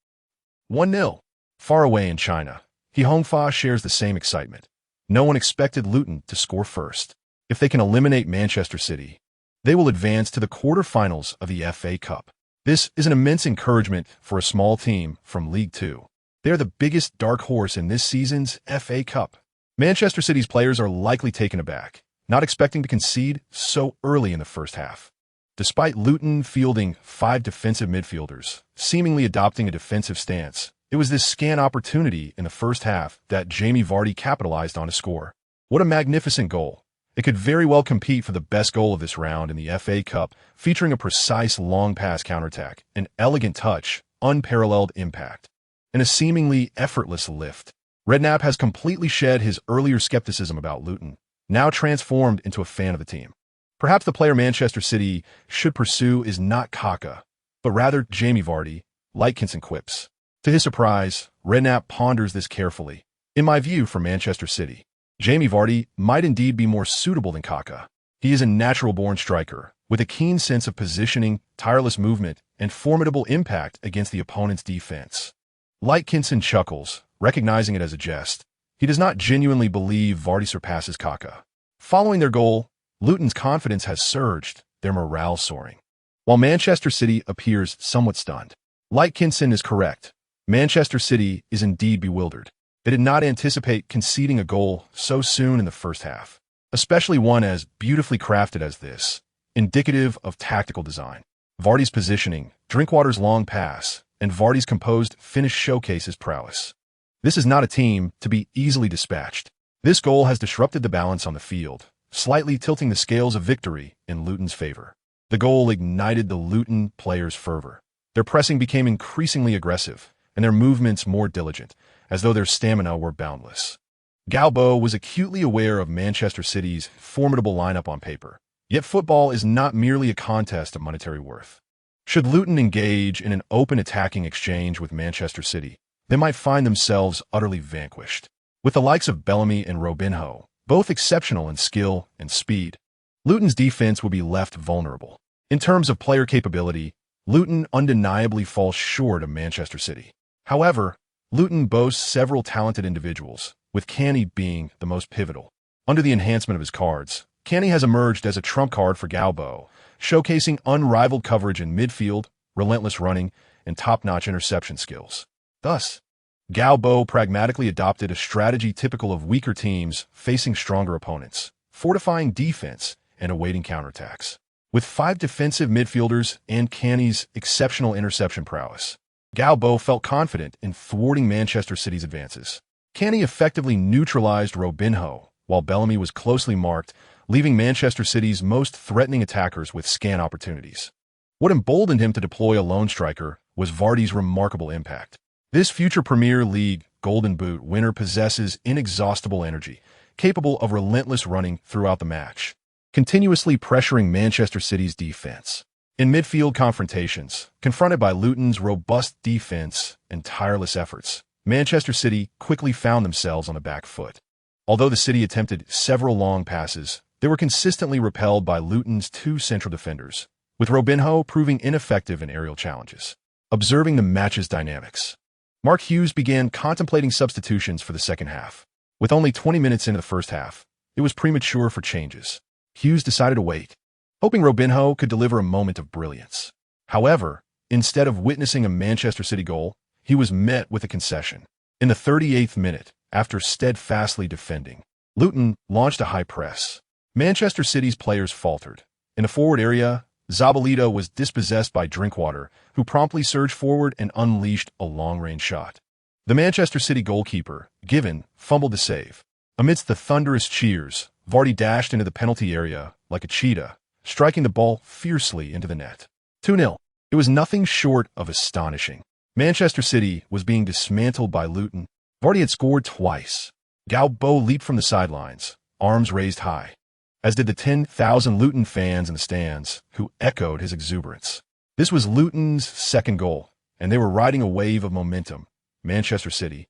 1-0. Far away in China, He Hongfa shares the same excitement. No one expected Luton to score first. If they can eliminate Manchester City, they will advance to the quarter-finals of the FA Cup. This is an immense encouragement for a small team from League Two. They are the biggest dark horse in this season's FA Cup. Manchester City's players are likely taken aback, not expecting to concede so early in the first half. Despite Luton fielding 5 defensive midfielders, seemingly adopting a defensive stance, it was this scant opportunity in the first half that Jamie Vardy capitalized on to score. What a magnificent goal! It could very well compete for the best goal of this round in the FA Cup, featuring a precise long-pass counterattack, an elegant touch, unparalleled impact, and a seemingly effortless lift. Redknapp has completely shed his earlier skepticism about Luton, now transformed into a fan of the team. Perhaps the player Manchester City should pursue is not Kaka, but rather Jamie Vardy, Lightkinson quips. To his surprise, Redknapp ponders this carefully. In my view, for Manchester City, Jamie Vardy might indeed be more suitable than Kaka. He is a natural-born striker, with a keen sense of positioning, tireless movement, and formidable impact against the opponent's defense. Lightkinson chuckles, recognizing it as a jest. He does not genuinely believe Vardy surpasses Kaka. Following their goal, Luton's confidence has surged, their morale soaring. While Manchester City appears somewhat stunned, Lightkinson is correct. Manchester City is indeed bewildered. They did not anticipate conceding a goal so soon in the first half, especially one as beautifully crafted as this, indicative of tactical design. Vardy's positioning, Drinkwater's long pass, and Vardy's composed finish showcase his prowess. This is not a team to be easily dispatched. This goal has disrupted the balance on the field, slightly tilting the scales of victory in Luton's favor. The goal ignited the Luton players' fervor. Their pressing became increasingly aggressive, and their movements more diligent, as though their stamina were boundless. Gao Bo was acutely aware of Manchester City's formidable lineup on paper. Yet football is not merely a contest of monetary worth. Should Luton engage in an open attacking exchange with Manchester City, they might find themselves utterly vanquished. With the likes of Bellamy and Robinho, both exceptional in skill and speed, Luton's defense would be left vulnerable. In terms of player capability, Luton undeniably falls short of Manchester City. However, Luton boasts several talented individuals, with Canny being the most pivotal. Under the enhancement of his cards, Canny has emerged as a trump card for Gao Bo, showcasing unrivaled coverage in midfield, relentless running, and top-notch interception skills. Thus, Gao Bo pragmatically adopted a strategy typical of weaker teams facing stronger opponents, fortifying defense and awaiting counterattacks. With 5 defensive midfielders and Canny's exceptional interception prowess, Gao Bo felt confident in thwarting Manchester City's advances. Canny effectively neutralized Robinho, while Bellamy was closely marked, leaving Manchester City's most threatening attackers with scant opportunities. What emboldened him to deploy a lone striker was Vardy's remarkable impact. This future Premier League Golden Boot winner possesses inexhaustible energy, capable of relentless running throughout the match, continuously pressuring Manchester City's defense. In midfield confrontations, confronted by Luton's robust defense and tireless efforts, Manchester City quickly found themselves on the back foot. Although the City attempted several long passes, they were consistently repelled by Luton's 2 central defenders, with Robinho proving ineffective in aerial challenges. Observing the match's dynamics, Mark Hughes began contemplating substitutions for the second half. With only 20 minutes into the first half, it was premature for changes. Hughes decided to wait, hoping Robinho could deliver a moment of brilliance. However, instead of witnessing a Manchester City goal, he was met with a concession. In the 38th minute, after steadfastly defending. Luton launched a high press. Manchester City's players faltered. In the forward area, Zabaleta was dispossessed by Drinkwater, who promptly surged forward and unleashed a long-range shot. The Manchester City goalkeeper, Given, fumbled the save. Amidst the thunderous cheers, Vardy dashed into the penalty area like a cheetah, striking the ball fiercely into the net. 2-0. It was nothing short of astonishing. Manchester City was being dismantled by Luton. Vardy had scored twice. Gao Bo leaped from the sidelines, arms raised high, as did the 10,000 Luton fans in the stands, who echoed his exuberance. This was Luton's second goal, and they were riding a wave of momentum. Manchester City,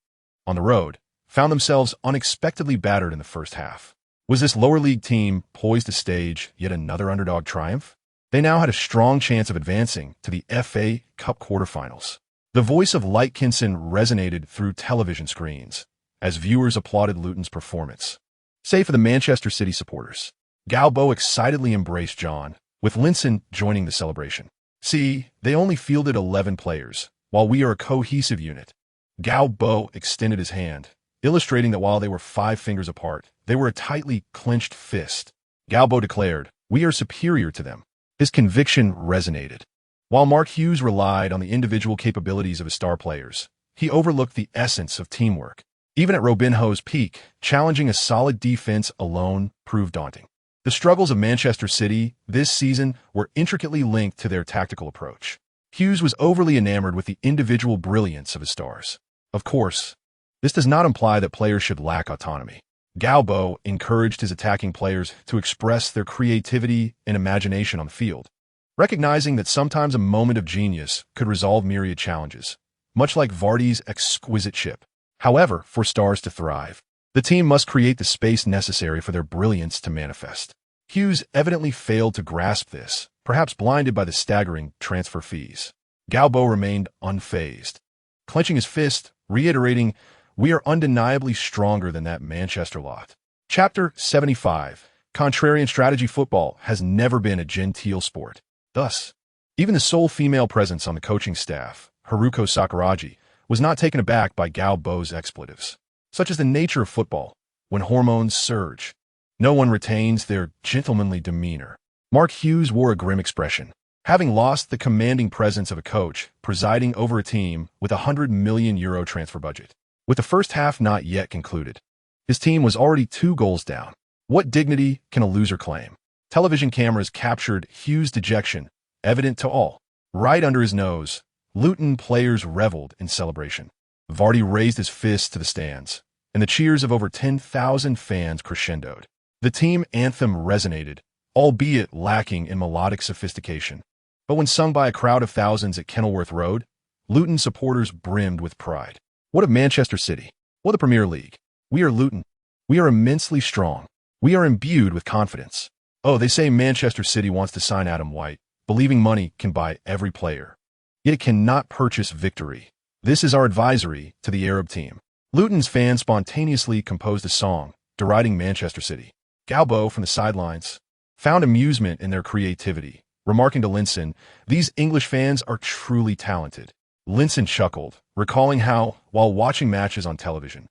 on the road, found themselves unexpectedly battered in the first half. Was this lower league team poised to stage yet another underdog triumph? They now had a strong chance of advancing to the FA Cup quarterfinals. The voice of Lightkinson resonated through television screens as viewers applauded Luton's performance. Save for the Manchester City supporters. Gao Bo excitedly embraced John, with Linson joining the celebration. See, they only fielded 11 players, while we are a cohesive unit. Gao Bo extended his hand, illustrating that while they were 5 fingers apart, they were a tightly clenched fist. Gao Bo declared, "We are superior to them." His conviction resonated. While Mark Hughes relied on the individual capabilities of his star players, he overlooked the essence of teamwork. Even at Robinho's peak, challenging a solid defense alone proved daunting. The struggles of Manchester City this season were intricately linked to their tactical approach. Hughes was overly enamored with the individual brilliance of his stars. Of course, this does not imply that players should lack autonomy. Gao Bo encouraged his attacking players to express their creativity and imagination on the field, recognizing that sometimes a moment of genius could resolve myriad challenges, much like Vardy's exquisite chip. However, for stars to thrive, the team must create the space necessary for their brilliance to manifest. Hughes evidently failed to grasp this, perhaps blinded by the staggering transfer fees. Gao Bo remained unfazed, clenching his fist, reiterating, "We are undeniably stronger than that Manchester lot." Chapter 75. Contrarian strategy. Football has never been a genteel sport. Thus, even the sole female presence on the coaching staff, Haruko Sakuragi, was not taken aback by Gao Bo's expletives. Such is the nature of football. When hormones surge, no one retains their gentlemanly demeanor. Mark Hughes wore a grim expression, having lost the commanding presence of a coach presiding over a team with a €100 million transfer budget. With the first half not yet concluded, his team was already 2 goals down. What dignity can a loser claim? Television cameras captured Hughes' dejection, evident to all. Right under his nose, Luton players reveled in celebration. Vardy raised his fist to the stands, and the cheers of over 10,000 fans crescendoed. The team anthem resonated, albeit lacking in melodic sophistication. But when sung by a crowd of thousands at Kenilworth Road, Luton supporters brimmed with pride. What of Manchester City? What of the Premier League? We are Luton. We are immensely strong. We are imbued with confidence. Oh, they say Manchester City wants to sign Adam White, believing money can buy every player. Yet it cannot purchase victory. This is our advisory to the Arab team. Luton's fans spontaneously composed a song, deriding Manchester City. Gao Bo, from the sidelines, found amusement in their creativity, remarking to Linson, "These English fans are truly talented." Linson chuckled, recalling how, while watching matches on television,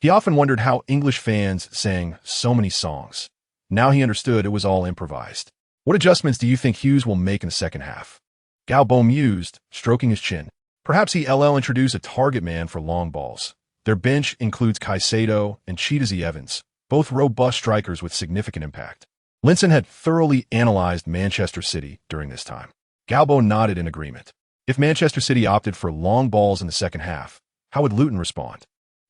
he often wondered how English fans sang so many songs. Now he understood it was all improvised. What adjustments do you think Hughes will make in the second half? Gao Bo mused, stroking his chin. Perhaps he'll introduce a target man for long balls. Their bench includes Caicedo and Chidozie Evans, both robust strikers with significant impact. Linson had thoroughly analyzed Manchester City during this time. Gao Bo nodded in agreement. If Manchester City opted for long balls in the second half, how would Luton respond?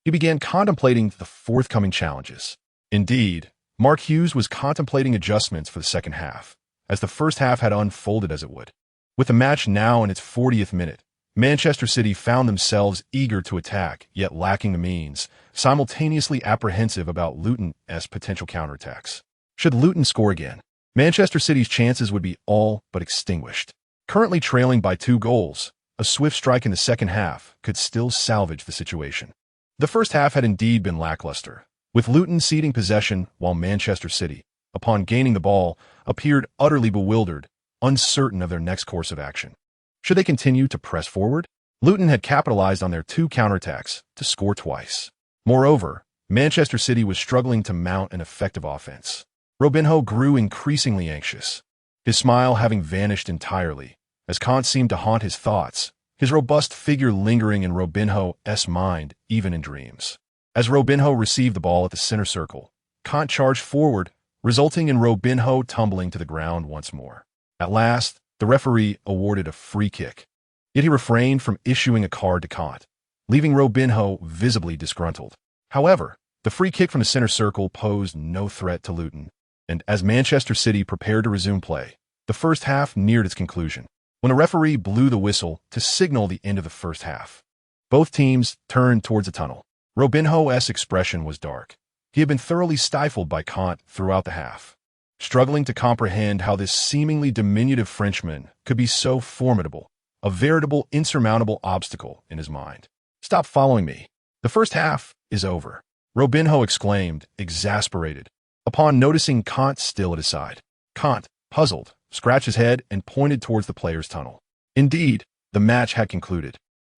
He began contemplating the forthcoming challenges. Indeed, Mark Hughes was contemplating adjustments for the second half, as the first half had unfolded as it would. With the match now in its 40th minute, Manchester City found themselves eager to attack, yet lacking the means, simultaneously apprehensive about Luton's potential counterattacks. Should Luton score again, Manchester City's chances would be all but extinguished. Currently trailing by 2 goals, a swift strike in the second half could still salvage the situation. The first half had indeed been lackluster, with Luton ceding possession while Manchester City, upon gaining the ball, appeared utterly bewildered, uncertain of their next course of action. Should they continue to press forward? Luton had capitalized on their 2 counterattacks to score twice. Moreover, Manchester City was struggling to mount an effective offense. Robinho grew increasingly anxious, his smile having vanished entirely, as Kant seemed to haunt his thoughts, his robust figure lingering in Robinho's mind even in dreams. As Robinho received the ball at the center circle, Kant charged forward, resulting in Robinho tumbling to the ground once more. At last, the referee awarded a free kick, yet he refrained from issuing a card to Kant, leaving Robinho visibly disgruntled. However, the free kick from the center circle posed no threat to Luton, and as Manchester City prepared to resume play, the first half neared its conclusion. When the referee blew the whistle to signal the end of the first half, both teams turned towards the tunnel. Robinho's expression was dark. He had been thoroughly stifled by Kant throughout the half, struggling to comprehend how this seemingly diminutive Frenchman could be so formidable, a veritable insurmountable obstacle in his mind. "Stop following me. The first half is over," Robinho exclaimed, exasperated, upon noticing Kant still at his side. Kant, puzzled, scratched his head and pointed towards the players' tunnel. Indeed, the match had concluded,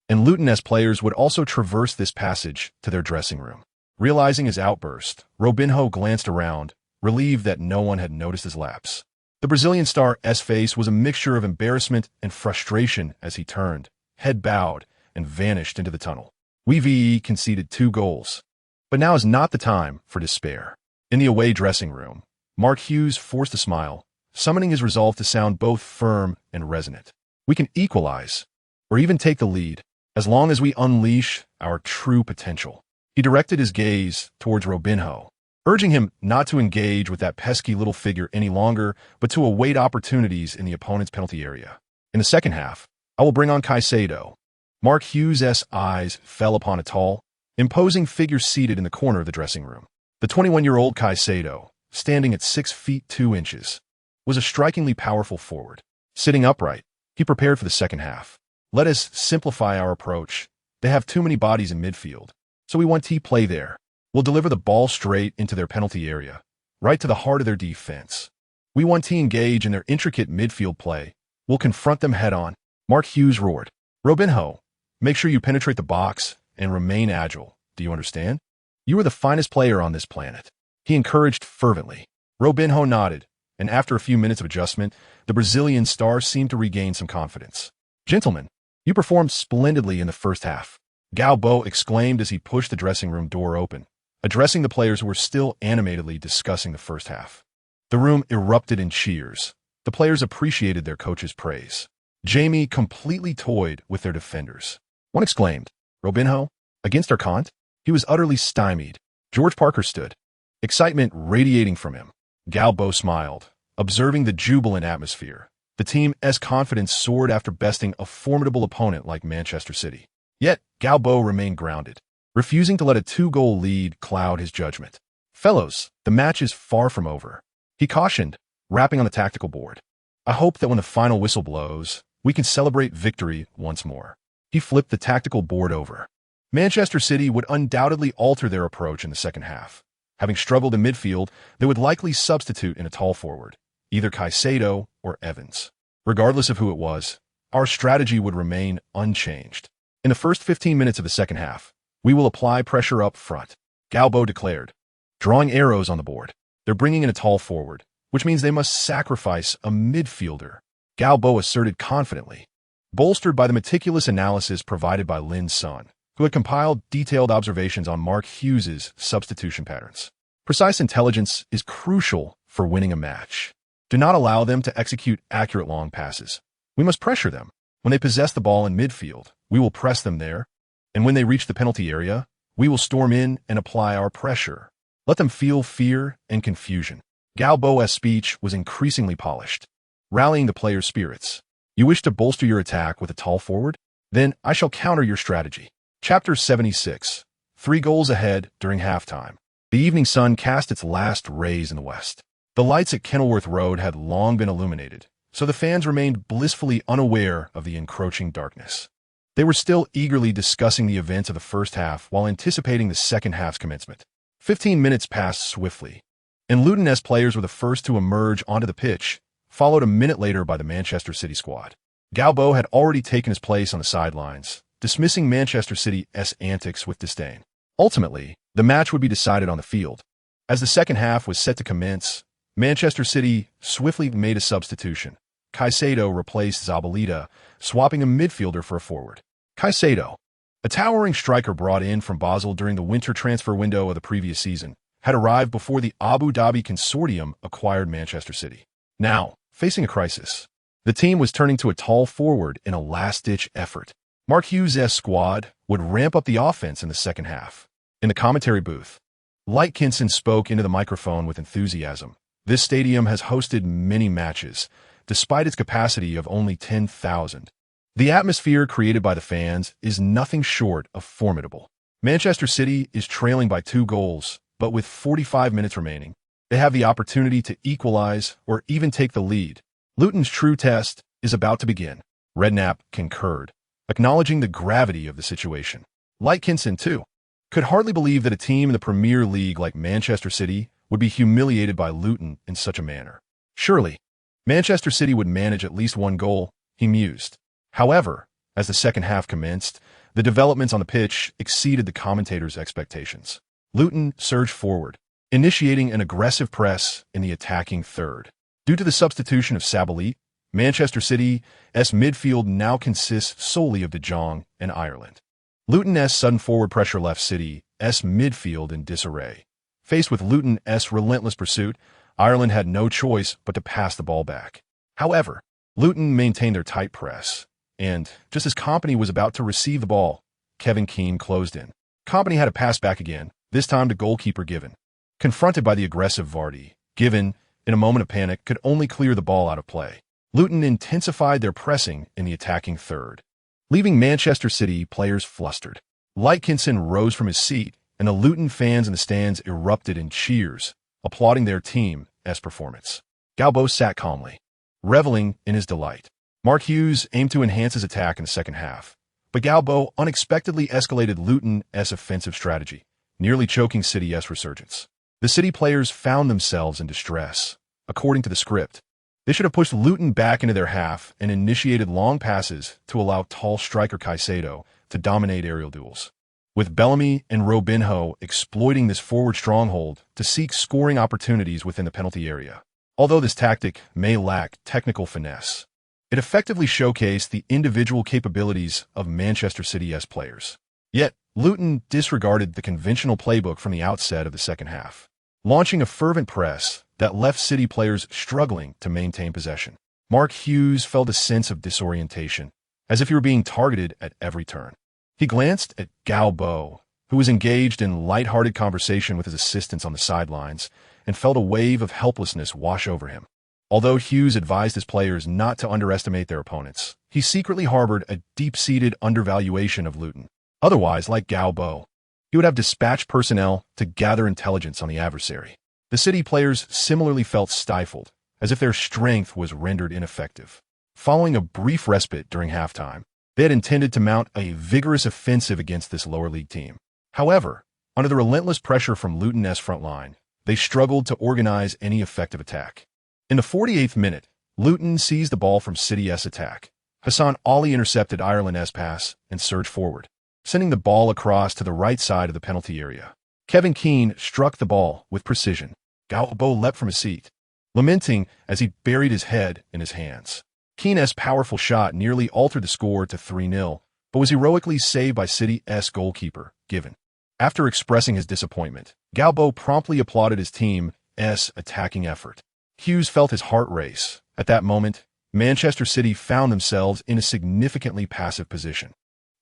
and Luton's players would also traverse this passage to their dressing room. Realizing his outburst, Robinho glanced around, relieved that no one had noticed his lapse. The Brazilian star's face was a mixture of embarrassment and frustration as he turned, head bowed, and vanished into the tunnel. We conceded 2 goals. But now is not the time for despair. In the away dressing room, Mark Hughes forced a smile, summoning his resolve to sound both firm and resonant. "We can equalize, or even take the lead, as long as we unleash our true potential." He directed his gaze towards Robinho, urging him not to engage with that pesky little figure any longer, but to await opportunities in the opponent's penalty area. "In the second half, I will bring on Caicedo." Mark Hughes' eyes fell upon a tall, imposing figure seated in the corner of the dressing room. The 21-year-old Caicedo, standing at 6 feet 2 inches, was a strikingly powerful forward. Sitting upright, he prepared for the second half. "Let us simplify our approach. They have too many bodies in midfield, so we want to play there. We'll deliver the ball straight into their penalty area, right to the heart of their defense. We want to engage in their intricate midfield play. We'll confront them head-on." Mark Hughes roared, "Robinho, make sure you penetrate the box and remain agile. Do you understand? You are the finest player on this planet," he encouraged fervently. Robinho nodded, and after a few minutes of adjustment, the Brazilian star seemed to regain some confidence. "Gentlemen, you performed splendidly in the first half," Gao Bo exclaimed as he pushed the dressing room door open, addressing the players who were still animatedly discussing the first half. The room erupted in cheers. The players appreciated their coach's praise. Jamie completely toyed with their defenders. One exclaimed, "Robinho, against our Kant?" He was utterly stymied. George Parker stood, excitement radiating from him. Gao Bo smiled, observing the jubilant atmosphere. The team's confidence soared after besting a formidable opponent like Manchester City. Yet, Gao Bo remained grounded, refusing to let a 2-goal lead cloud his judgment. "Fellows, the match is far from over," he cautioned, rapping on the tactical board. "I hope that when the final whistle blows, we can celebrate victory once more." He flipped the tactical board over. Manchester City would undoubtedly alter their approach in the second half. Having struggled in midfield, they would likely substitute in a tall forward, either Caicedo or Evans. Regardless of who it was, our strategy would remain unchanged. "In the first 15 minutes of the second half, we will apply pressure up front," Gao Bo declared, drawing arrows on the board. "They're bringing in a tall forward, which means they must sacrifice a midfielder," Gao Bo asserted confidently, bolstered by the meticulous analysis provided by Lin's son, who had compiled detailed observations on Mark Hughes' substitution patterns. "Precise intelligence is crucial for winning a match. Do not allow them to execute accurate long passes. We must pressure them. When they possess the ball in midfield, we will press them there, and when they reach the penalty area, we will storm in and apply our pressure. Let them feel fear and confusion." Gao Bo's speech was increasingly polished, rallying the players' spirits. "You wish to bolster your attack with a tall forward? Then I shall counter your strategy." Chapter 76. 3 goals ahead during halftime. The evening sun cast its last rays in the west. The lights at Kenilworth Road had long been illuminated, so the fans remained blissfully unaware of the encroaching darkness. They were still eagerly discussing the events of the first half while anticipating the second half's commencement. 15 minutes passed swiftly, and Luton's players were the first to emerge onto the pitch, followed a minute later by the Manchester City squad. Gao Bo had already taken his place on the sidelines, dismissing Manchester City's antics with disdain. Ultimately, the match would be decided on the field. As the second half was set to commence, Manchester City swiftly made a substitution. Caicedo replaced Zabaleta, swapping a midfielder for a forward. Caicedo, a towering striker brought in from Basel during the winter transfer window of the previous season, had arrived before the Abu Dhabi consortium acquired Manchester City. Now, facing a crisis, the team was turning to a tall forward in a last-ditch effort. Mark Hughes' squad would ramp up the offense in the second half. In the commentary booth, Lightkinson spoke into the microphone with enthusiasm. This stadium has hosted many matches, despite its capacity of only 10,000. The atmosphere created by the fans is nothing short of formidable. Manchester City is trailing by 2 goals, but with 45 minutes remaining, they have the opportunity to equalize or even take the lead. Luton's true test is about to begin. Redknapp concurred, acknowledging the gravity of the situation. Lightkinson, too, could hardly believe that a team in the Premier League like Manchester City would be humiliated by Luton in such a manner. Surely, Manchester City would manage at least 1 goal, he mused. However, as the second half commenced, the developments on the pitch exceeded the commentators' expectations. Luton surged forward, initiating an aggressive press in the attacking third. Due to the substitution of Zabaleta, Manchester City's midfield now consists solely of De Jong and Ireland. Luton's sudden forward pressure left City's midfield in disarray. Faced with Luton's relentless pursuit, Ireland had no choice but to pass the ball back. However, Luton maintained their tight press, and just as Kompany was about to receive the ball, Kevin Keane closed in. Kompany had a pass back again, this time to goalkeeper Given. Confronted by the aggressive Vardy, Given, in a moment of panic, could only clear the ball out of play. Luton intensified their pressing in the attacking third, leaving Manchester City players flustered. Lightkinson rose from his seat, and the Luton fans in the stands erupted in cheers, applauding their team's performance. Gao Bo sat calmly, reveling in his delight. Mark Hughes aimed to enhance his attack in the second half, but Gao Bo unexpectedly escalated Luton's offensive strategy, nearly choking City's resurgence. The City players found themselves in distress. According to the script, they should have pushed Luton back into their half and initiated long passes to allow tall striker Caicedo to dominate aerial duels, with Bellamy and Robinho exploiting this forward stronghold to seek scoring opportunities within the penalty area. Although this tactic may lack technical finesse, it effectively showcased the individual capabilities of Manchester City's players. Yet, Luton disregarded the conventional playbook from the outset of the second half, launching a fervent press that left City players struggling to maintain possession. Mark Hughes felt a sense of disorientation, as if he were being targeted at every turn. He glanced at Gao Bo, who was engaged in light-hearted conversation with his assistants on the sidelines, and felt a wave of helplessness wash over him. Although Hughes advised his players not to underestimate their opponents, he secretly harbored a deep-seated undervaluation of Luton. Otherwise, like Gao Bo, he would have dispatched personnel to gather intelligence on the adversary. The City players similarly felt stifled, as if their strength was rendered ineffective. Following a brief respite during halftime, they had intended to mount a vigorous offensive against this lower league team. However, under the relentless pressure from Luton's front line, they struggled to organize any effective attack. In the 48th minute, Luton seized the ball from City's attack. Hassan Ali intercepted Ireland's pass and surged forward, sending the ball across to the right side of the penalty area. Kevin Keane struck the ball with precision. Gao Bo leapt from his seat, lamenting as he buried his head in his hands. Keane's powerful shot nearly altered the score to 3-0, but was heroically saved by City's goalkeeper, Given. After expressing his disappointment, Gao Bo promptly applauded his team's attacking effort. Hughes felt his heart race. At that moment, Manchester City found themselves in a significantly passive position.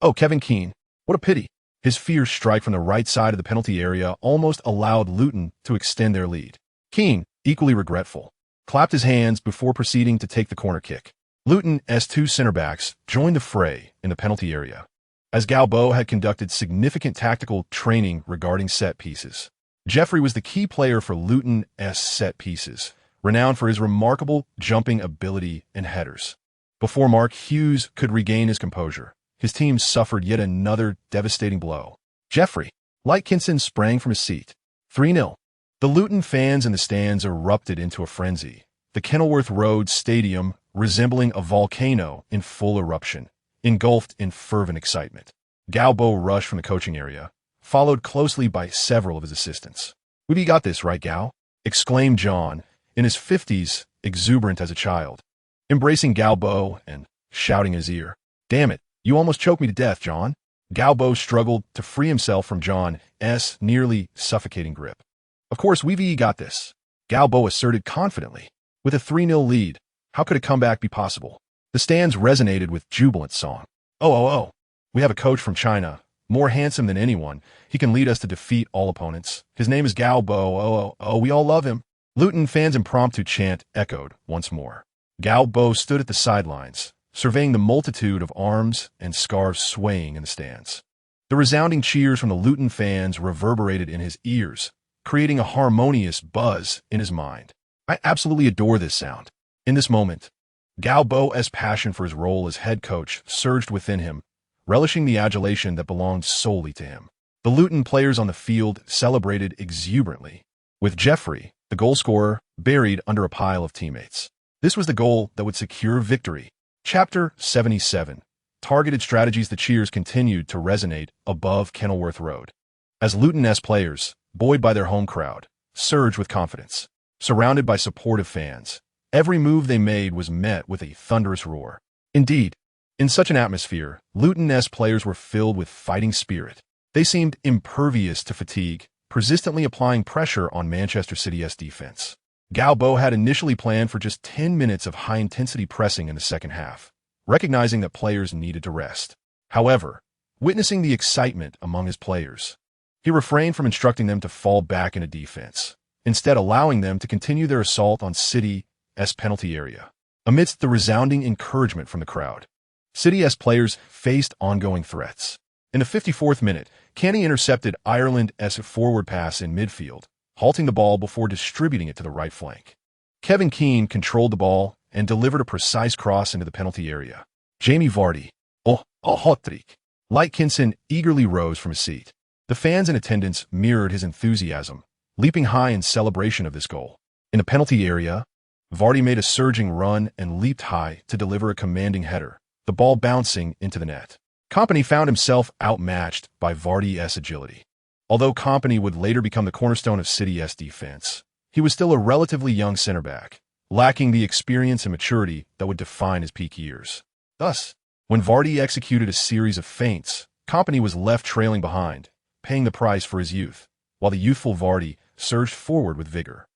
Oh, Kevin Keane, what a pity. His fierce strike from the right side of the penalty area almost allowed Luton to extend their lead. Keane, equally regretful, clapped his hands before proceeding to take the corner kick. Luton's 2 center-backs joined the fray in the penalty area, as Gao Bo had conducted significant tactical training regarding set pieces. Jeffrey was the key player for Luton's set pieces, renowned for his remarkable jumping ability and headers. Before Mark Hughes could regain his composure, his team suffered yet another devastating blow. Jeffrey, Lightkinson sprang from his seat. 3-0. The Luton fans in the stands erupted into a frenzy. The Kenilworth Road Stadium, resembling a volcano in full eruption, engulfed in fervent excitement. Gao Bo rushed from the coaching area, followed closely by several of his assistants. "We've got this, right, Gao?" exclaimed John, in his 50s, exuberant as a child, embracing Gao Bo and shouting in his ear. "Damn it, you almost choked me to death, John." Gao Bo struggled to free himself from John's nearly suffocating grip. "Of course, we've got this," Gao Bo asserted confidently. With a 3-0 lead, how could a comeback be possible? The stands resonated with jubilant song. Oh, we have a coach from China, more handsome than anyone. He can lead us to defeat all opponents. His name is Gao Bo. Oh, we all love him." Luton fans' impromptu chant echoed once more. Gao Bo stood at the sidelines, surveying the multitude of arms and scarves swaying in the stands. The resounding cheers from the Luton fans reverberated in his ears, creating a harmonious buzz in his mind. I absolutely adore this sound. In this moment, Gao Bo's passion for his role as head coach surged within him, relishing the adulation that belonged solely to him. The Luton players on the field celebrated exuberantly, with Jeffrey, the goal scorer, buried under a pile of teammates. This was the goal that would secure victory. Chapter 77. Targeted strategies. The cheers continued to resonate above Kenilworth Road, as Luton players, buoyed by their home crowd, surged with confidence. Surrounded by supportive fans, every move they made was met with a thunderous roar. Indeed, in such an atmosphere, Luton players were filled with fighting spirit. They seemed impervious to fatigue, persistently applying pressure on Manchester City's defense. Gao Bo had initially planned for just 10 minutes of high-intensity pressing in the second half, recognizing that players needed to rest. However, witnessing the excitement among his players, he refrained from instructing them to fall back into defense, instead allowing them to continue their assault on City's penalty area. Amidst the resounding encouragement from the crowd, City's players faced ongoing threats. In the 54th minute, Kenny intercepted Ireland's forward pass in midfield, halting the ball before distributing it to the right flank. Kevin Keane controlled the ball and delivered a precise cross into the penalty area. Jamie Vardy, a hat-trick. Lightkinson eagerly rose from his seat. The fans in attendance mirrored his enthusiasm, leaping high in celebration of this goal. In the penalty area, Vardy made a surging run and leaped high to deliver a commanding header, the ball bouncing into the net. Kompany found himself outmatched by Vardy's agility. Although Kompany would later become the cornerstone of City's defense, he was still a relatively young center-back, lacking the experience and maturity that would define his peak years. Thus, when Vardy executed a series of feints, Kompany was left trailing behind, paying the price for his youth, while the youthful Vardy surged forward with vigor.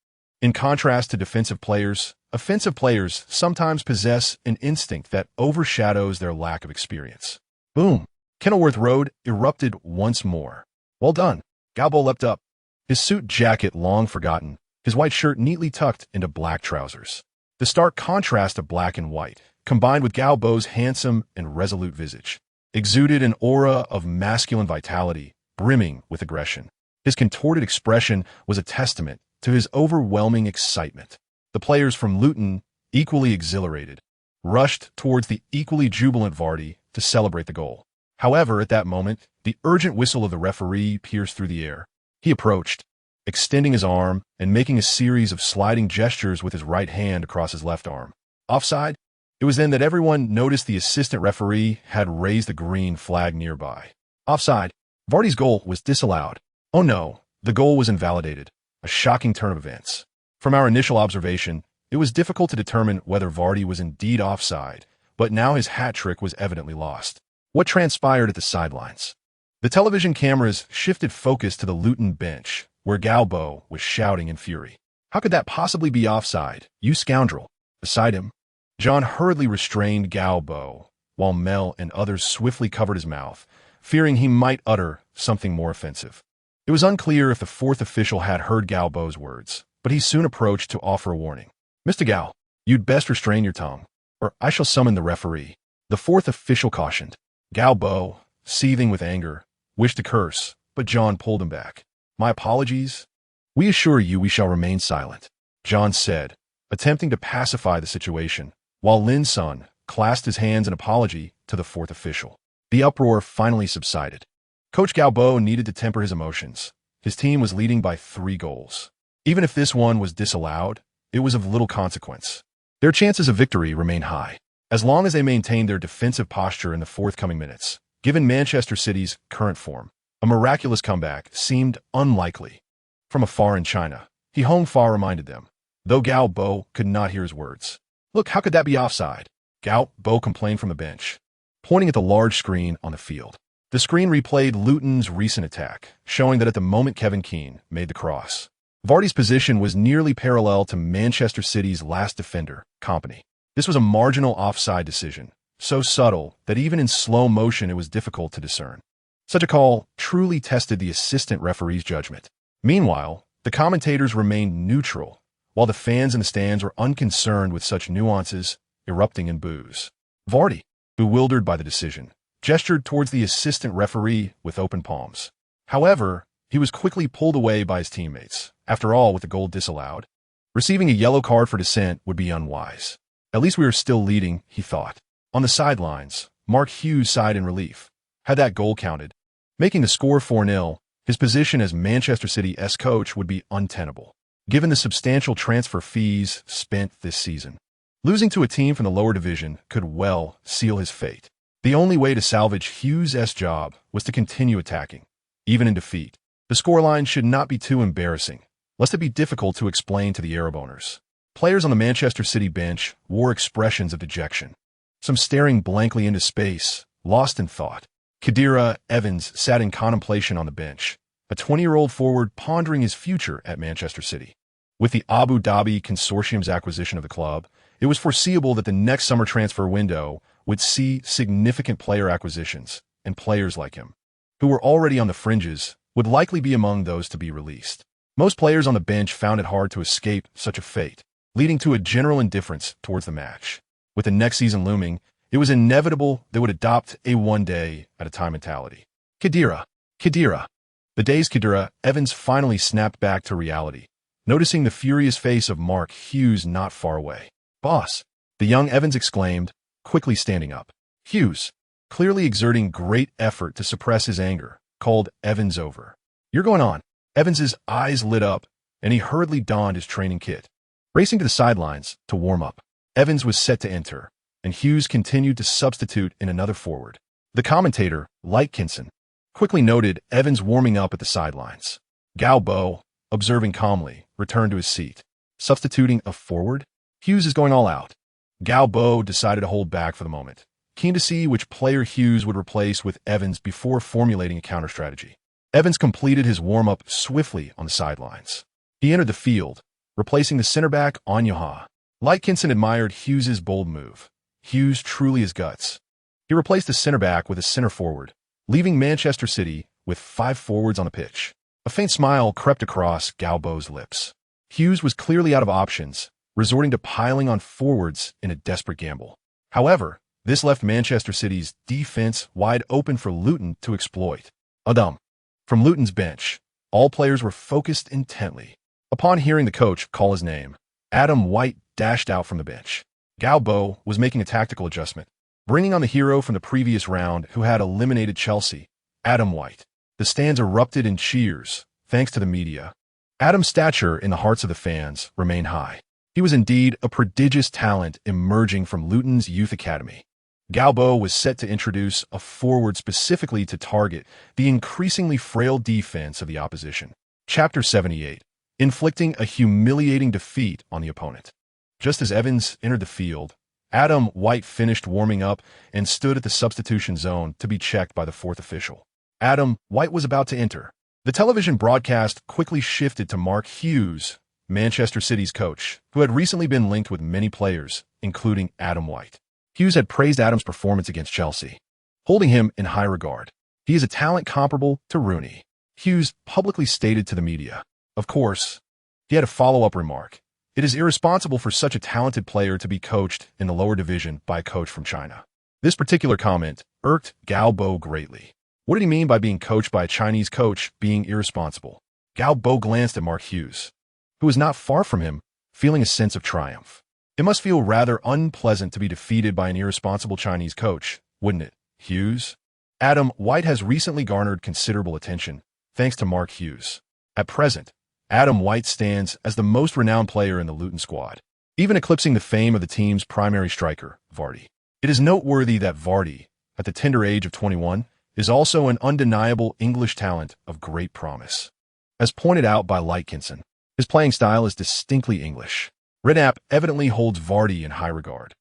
In contrast to defensive players, offensive players sometimes possess an instinct that overshadows their lack of experience. Boom! Kenilworth Road erupted once more. "Well done." Gao Bo leapt up, his suit jacket long forgotten, his white shirt neatly tucked into black trousers. The stark contrast of black and white, combined with Gao Bo's handsome and resolute visage, exuded an aura of masculine vitality, brimming with aggression. His contorted expression was a testament to his overwhelming excitement. The players from Luton, equally exhilarated, rushed towards the equally jubilant Vardy to celebrate the goal. However, at that moment, the urgent whistle of the referee pierced through the air. He approached, extending his arm and making a series of sliding gestures with his right hand across his left arm. Offside? It was then that everyone noticed the assistant referee had raised the green flag nearby. Offside. Vardy's goal was disallowed. Oh no, the goal was invalidated. A shocking turn of events. From our initial observation, it was difficult to determine whether Vardy was indeed offside, but now his hat trick was evidently lost. What transpired at the sidelines? The television cameras shifted focus to the Luton bench, where Gao Bo was shouting in fury. "How could that possibly be offside, you scoundrel?" Beside him, John hurriedly restrained Gao Bo, while Mel and others swiftly covered his mouth, fearing he might utter something more offensive. It was unclear if the fourth official had heard Gao Bo's words, but he soon approached to offer a warning. "Mr. Gao, you'd best restrain your tongue, or I shall summon the referee," the fourth official cautioned. Gao Bo, seething with anger, wished to curse, but John pulled him back. "My apologies. We assure you we shall remain silent," John said, attempting to pacify the situation, while Lin's son clasped his hands in apology to the fourth official. The uproar finally subsided. Coach Gao Bo needed to temper his emotions. His team was leading by 3 goals. Even if this one was disallowed, it was of little consequence. Their chances of victory remained high, as long as they maintained their defensive posture in the forthcoming minutes. Given Manchester City's current form, A miraculous comeback seemed unlikely. From afar in China, he Hong Fa reminded them, though Gao Bo could not hear his words. "Look, how could that be offside?" Gao Bo complained from the bench, pointing at the large screen on the field. The screen replayed Luton's recent attack, showing that at the moment Kevin Keane made the cross, Vardy's position was nearly parallel to Manchester City's last defender, Kompany. This was a marginal offside decision, so subtle that even in slow motion it was difficult to discern. Such a call truly tested the assistant referee's judgment. Meanwhile, the commentators remained neutral, while the fans in the stands were unconcerned with such nuances, erupting in boos. Vardy, bewildered by the decision, gestured towards the assistant referee with open palms. However, he was quickly pulled away by his teammates. After all, with the goal disallowed, receiving a yellow card for dissent would be unwise. At least we are still leading, he thought. On the sidelines, Mark Hughes sighed in relief. Had that goal counted, making the score 4-0, his position as Manchester City's coach would be untenable, given the substantial transfer fees spent this season. Losing to a team from the lower division could well seal his fate. The only way to salvage Hughes' job was to continue attacking, even in defeat. The scoreline should not be too embarrassing, lest it be difficult to explain to the Arab owners. Players on the Manchester City bench wore expressions of dejection, some staring blankly into space, lost in thought. Khedira Evans sat in contemplation on the bench, a 20-year-old forward pondering his future at Manchester City. With the Abu Dhabi Consortium's acquisition of the club, it was foreseeable that the next summer transfer window would see significant player acquisitions, and players like him, who were already on the fringes, would likely be among those to be released. Most players on the bench found it hard to escape such a fate, leading to a general indifference towards the match. With the next season looming, it was inevitable they would adopt a one-day-at-a-time mentality. Khedira. The dazed Khedira Evans finally snapped back to reality, noticing the furious face of Mark Hughes not far away. "Boss," the young Evans exclaimed, quickly standing up. Hughes, clearly exerting great effort to suppress his anger, called Evans over. "You're going on." Evans's eyes lit up, and he hurriedly donned his training kit. Racing to the sidelines to warm up, Evans was set to enter, and Hughes continued to substitute in another forward. The commentator, Lightkinson, quickly noted Evans warming up at the sidelines. Gao Bo, observing calmly, returned to his seat. Substituting a forward? Hughes is going all out. Gao Bo decided to hold back for the moment, keen to see which player Hughes would replace with Evans before formulating a counter strategy. Evans completed his warm-up swiftly on the sidelines. He entered the field, replacing the center back Onyaha. Lightkinson admired Hughes' bold move. Hughes truly has guts. He replaced the center back with a center forward, leaving Manchester City with 5 forwards on the pitch. A faint smile crept across Gao Bo's lips. Hughes was clearly out of options, resorting to piling on forwards in a desperate gamble. However, this left Manchester City's defense wide open for Luton to exploit. Adam. From Luton's bench, all players were focused intently. Upon hearing the coach call his name, Adam White dashed out from the bench. Gao Bo was making a tactical adjustment, bringing on the hero from the previous round who had eliminated Chelsea, Adam White. The stands erupted in cheers, thanks to the media. Adam's stature in the hearts of the fans remained high. He was indeed a prodigious talent emerging from Luton's youth academy. Gao Bo was set to introduce a forward specifically to target the increasingly frail defense of the opposition. Chapter 78. Inflicting a humiliating defeat on the opponent. Just as Evans entered the field, Adam White finished warming up and stood at the substitution zone to be checked by the 4th official. Adam White was about to enter. The television broadcast quickly shifted to Mark Hughes, Manchester City's coach, who had recently been linked with many players, including Adam White. Hughes had praised Adam's performance against Chelsea, holding him in high regard. He is a talent comparable to Rooney, Hughes publicly stated to the media. Of course, he had a follow-up remark. It is irresponsible for such a talented player to be coached in the lower division by a coach from China. This particular comment irked Gao Bo greatly. What did he mean by being coached by a Chinese coach being irresponsible? Gao Bo glanced at Mark Hughes, who was not far from him, feeling a sense of triumph. It must feel rather unpleasant to be defeated by an irresponsible Chinese coach, wouldn't it, Hughes? Adam White has recently garnered considerable attention, thanks to Mark Hughes. At present, Adam White stands as the most renowned player in the Luton squad, even eclipsing the fame of the team's primary striker, Vardy. It is noteworthy that Vardy, at the tender age of 21, is also an undeniable English talent of great promise. As pointed out by Lightkinson, his playing style is distinctly English. Redknapp evidently holds Vardy in high regard,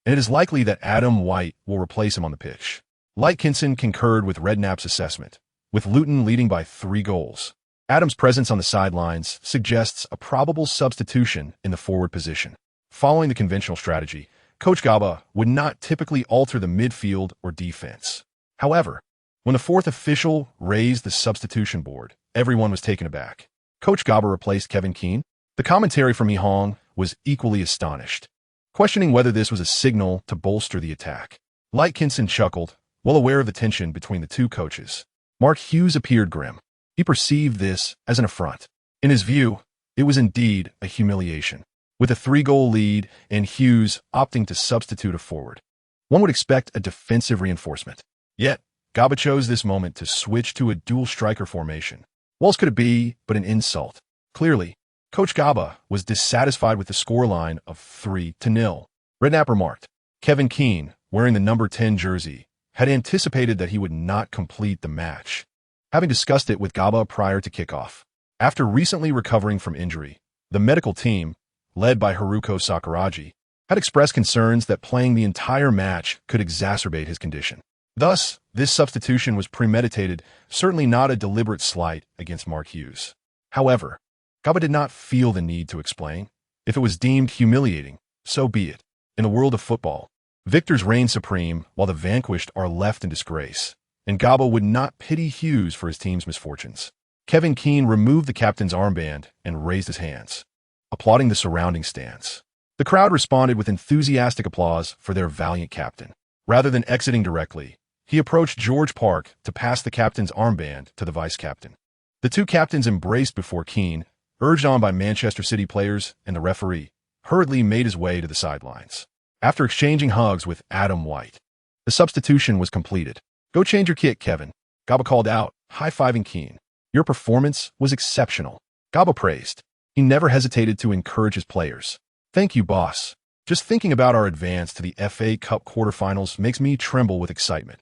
and it is likely that Adam White will replace him on the pitch. Lightkinson concurred with Redknapp's assessment, with Luton leading by 3 goals. Adam's presence on the sidelines suggests a probable substitution in the forward position. Following the conventional strategy, Coach Gao Bo would not typically alter the midfield or defense. However, when the 4th official raised the substitution board, everyone was taken aback. Coach Gao Bo replaced Kevin Keane. The commentary from Hong was equally astonished, questioning whether this was a signal to bolster the attack. Lightkinson chuckled, well aware of the tension between the two coaches. Mark Hughes appeared grim. He perceived this as an affront. In his view, it was indeed a humiliation. With a 3-goal lead and Hughes opting to substitute a forward, one would expect a defensive reinforcement. Yet, Gao Bo chose this moment to switch to a dual striker formation. What else could it be but an insult? Clearly, Coach Gao Bo was dissatisfied with the scoreline of 3-0. Redknapp remarked, Kevin Keane, wearing the number 10 jersey, had anticipated that he would not complete the match, having discussed it with Gao Bo prior to kickoff. After recently recovering from injury, the medical team, led by Haruko Sakuragi, had expressed concerns that playing the entire match could exacerbate his condition. Thus, this substitution was premeditated, certainly not a deliberate slight against Mark Hughes. However, Gao Bo did not feel the need to explain. If it was deemed humiliating, so be it. In the world of football, victors reign supreme while the vanquished are left in disgrace, and Gao Bo would not pity Hughes for his team's misfortunes. Kevin Keane removed the captain's armband and raised his hands, applauding the surrounding stands. The crowd responded with enthusiastic applause for their valiant captain. Rather than exiting directly, he approached George Park to pass the captain's armband to the vice-captain. The two captains embraced before Keane, urged on by Manchester City players and the referee, hurriedly made his way to the sidelines. After exchanging hugs with Adam White, the substitution was completed. Go change your kit, Kevin, Gao Bo called out, high-fiving Keane. Your performance was exceptional, Gao Bo praised. He never hesitated to encourage his players. Thank you, boss. Just thinking about our advance to the FA Cup quarterfinals makes me tremble with excitement.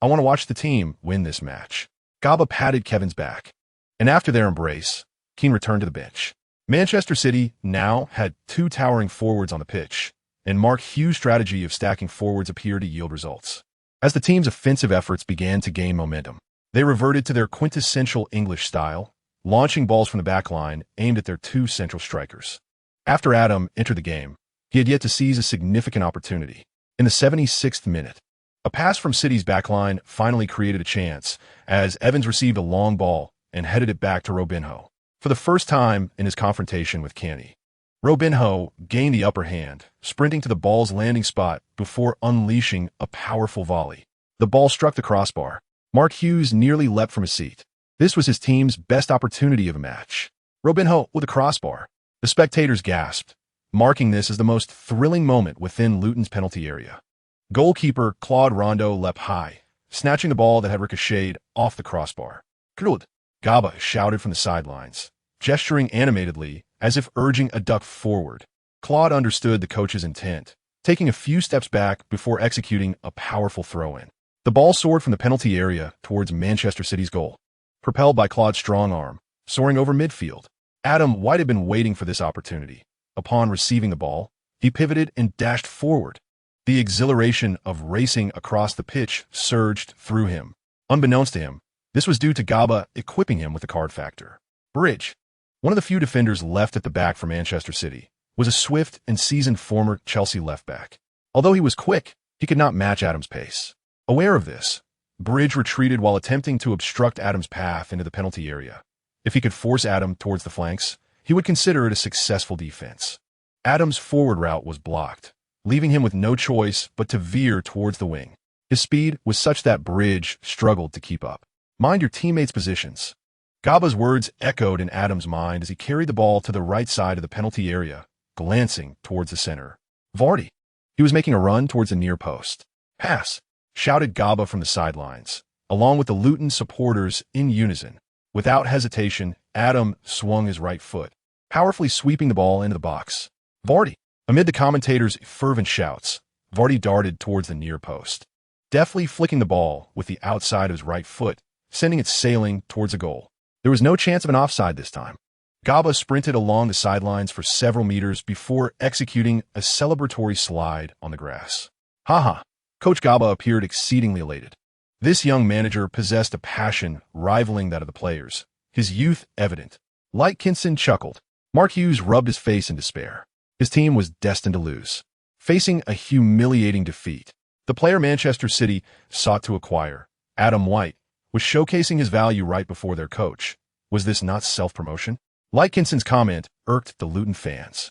I want to watch the team win this match. Gao Bo patted Kevin's back, and after their embrace, Keane returned to the bench. Manchester City now had 2 towering forwards on the pitch, and Mark Hughes' strategy of stacking forwards appeared to yield results. As the team's offensive efforts began to gain momentum, they reverted to their quintessential English style, launching balls from the back line aimed at their 2 central strikers. After Adam entered the game, he had yet to seize a significant opportunity. In the 76th minute, a pass from City's backline finally created a chance as Evans received a long ball and headed it back to Robinho. For the first time in his confrontation with Kenny, Robinho gained the upper hand, sprinting to the ball's landing spot before unleashing a powerful volley. The ball struck the crossbar. Mark Hughes nearly leapt from his seat. This was his team's best opportunity of the match. Robinho with a crossbar. The spectators gasped, marking this as the most thrilling moment within Luton's penalty area. Goalkeeper Claude Rondo leapt high, snatching the ball that had ricocheted off the crossbar. Good, Gao Bo shouted from the sidelines, gesturing animatedly as if urging a duck forward. Claude understood the coach's intent, taking a few steps back before executing a powerful throw-in. The ball soared from the penalty area towards Manchester City's goal, propelled by Claude's strong arm, soaring over midfield. Adam White had been waiting for this opportunity. Upon receiving the ball, he pivoted and dashed forward. The exhilaration of racing across the pitch surged through him. Unbeknownst to him, this was due to Gao Bo equipping him with the card factor. Bridge, one of the few defenders left at the back for Manchester City, was a swift and seasoned former Chelsea left-back. Although he was quick, he could not match Adam's pace. Aware of this, Bridge retreated while attempting to obstruct Adam's path into the penalty area. If he could force Adam towards the flanks, he would consider it a successful defense. Adam's forward route was blocked, leaving him with no choice but to veer towards the wing. His speed was such that Bridge struggled to keep up. Mind your teammates' positions. Gao Bo's words echoed in Adam's mind as he carried the ball to the right side of the penalty area, glancing towards the center. Vardy. He was making a run towards the near post. Pass, shouted Gao Bo from the sidelines, along with the Luton supporters in unison. Without hesitation, Adam swung his right foot, powerfully sweeping the ball into the box. Vardy. Amid the commentators' fervent shouts, Vardy darted towards the near post. deftly flicking the ball with the outside of his right foot, sending it sailing towards a goal. There was no chance of an offside this time. Gao Bo sprinted along the sidelines for several meters before executing a celebratory slide on the grass. Haha! Coach Gao Bo appeared exceedingly elated. This young manager possessed a passion rivaling that of the players, his youth evident. Lightkinson chuckled. Mark Hughes rubbed his face in despair. His team was destined to lose. Facing a humiliating defeat, the player Manchester City sought to acquire, Adam White, was showcasing his value right before their coach. Was this not self-promotion? Lightkinson's comment irked the Luton fans.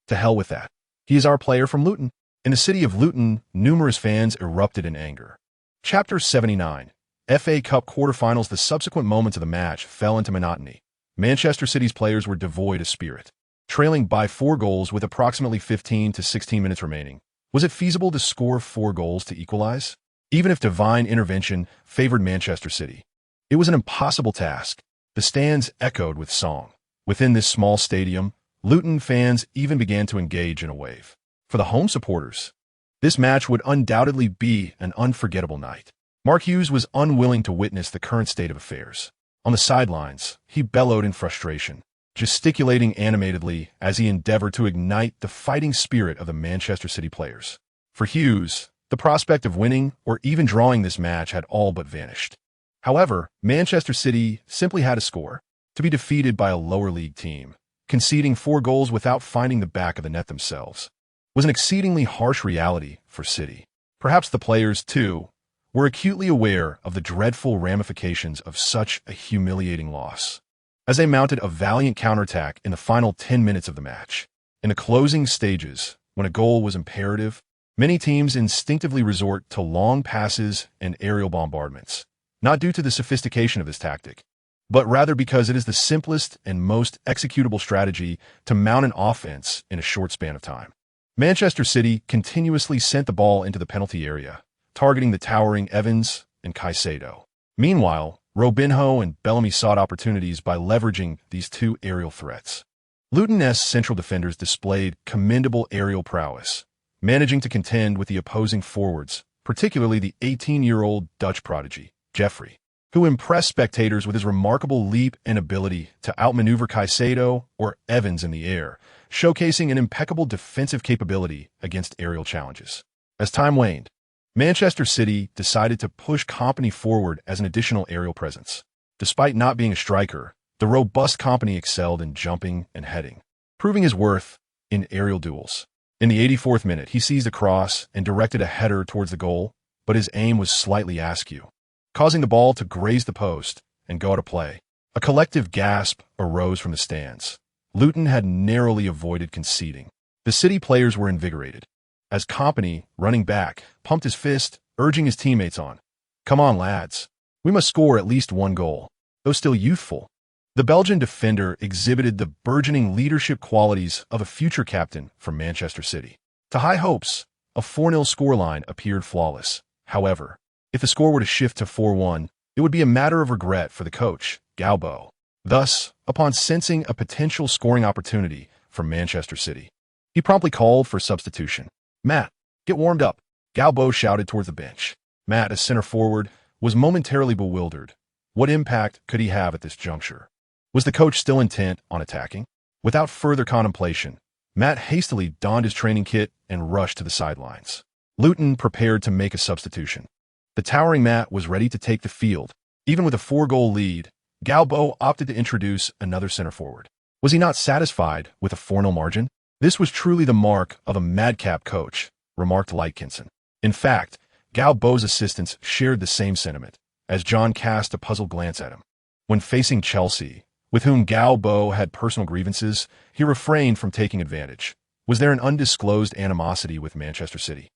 To hell with that. He is our player from Luton. In the city of Luton, numerous fans erupted in anger. Chapter 79. FA Cup quarterfinals. The subsequent moments of the match fell into monotony. Manchester City's players were devoid of spirit. Trailing by 4 goals with approximately 15 to 16 minutes remaining, was it feasible to score 4 goals to equalize? Even if divine intervention favored Manchester City, it was an impossible task. The stands echoed with song. Within this small stadium, Luton fans even began to engage in a wave. For the home supporters, this match would undoubtedly be an unforgettable night. Mark Hughes was unwilling to witness the current state of affairs. On the sidelines, he bellowed in frustration, gesticulating animatedly as he endeavored to ignite the fighting spirit of the Manchester City players. For Hughes, the prospect of winning or even drawing this match had all but vanished. However, Manchester City simply had a score. To be defeated by a lower league team, conceding 4 goals without finding the back of the net themselves, was an exceedingly harsh reality for City. Perhaps the players, too, were acutely aware of the dreadful ramifications of such a humiliating loss, as they mounted a valiant counterattack in the final 10 minutes of the match. In the closing stages, when a goal was imperative, many teams instinctively resort to long passes and aerial bombardments, not due to the sophistication of this tactic, but rather because it is the simplest and most executable strategy to mount an offense in a short span of time. Manchester City continuously sent the ball into the penalty area, targeting the towering Evans and Caicedo. Meanwhile, Robinho and Bellamy sought opportunities by leveraging these 2 aerial threats. Luton's central defenders displayed commendable aerial prowess, managing to contend with the opposing forwards, particularly the 18-year-old Dutch prodigy, Jeffrey, who impressed spectators with his remarkable leap and ability to outmaneuver Caicedo or Evans in the air, showcasing an impeccable defensive capability against aerial challenges. As time waned, Manchester City decided to push Kompany forward as an additional aerial presence. Despite not being a striker, the robust Kompany excelled in jumping and heading, proving his worth in aerial duels. In the 84th minute, he seized a cross and directed a header towards the goal, but his aim was slightly askew, causing the ball to graze the post and go out of play. A collective gasp arose from the stands. Luton had narrowly avoided conceding. The City players were invigorated, as Kompany, running back, pumped his fist, urging his teammates on. Come on, lads. We must score at least 1 goal. Though still youthful, the Belgian defender exhibited the burgeoning leadership qualities of a future captain from Manchester City. To high hopes, a 4-0 scoreline appeared flawless. However, if the score were to shift to 4-1, it would be a matter of regret for the coach, Gao Bo. Thus, upon sensing a potential scoring opportunity from Manchester City, he promptly called for substitution. Matt, get warmed up, Gao Bo shouted towards the bench. Matt, as center forward, was momentarily bewildered. What impact could he have at this juncture? Was the coach still intent on attacking? Without further contemplation, Matt hastily donned his training kit and rushed to the sidelines. Luton prepared to make a substitution. The towering Matt was ready to take the field. Even with a 4-goal lead, Gao Bo opted to introduce another center forward. Was he not satisfied with a 4-0 margin? This was truly the mark of a madcap coach, remarked Lightkinson. In fact, Gao Bo's assistants shared the same sentiment, as John cast a puzzled glance at him. When facing Chelsea, with whom Gao Bo had personal grievances, he refrained from taking advantage. Was there an undisclosed animosity with Manchester City?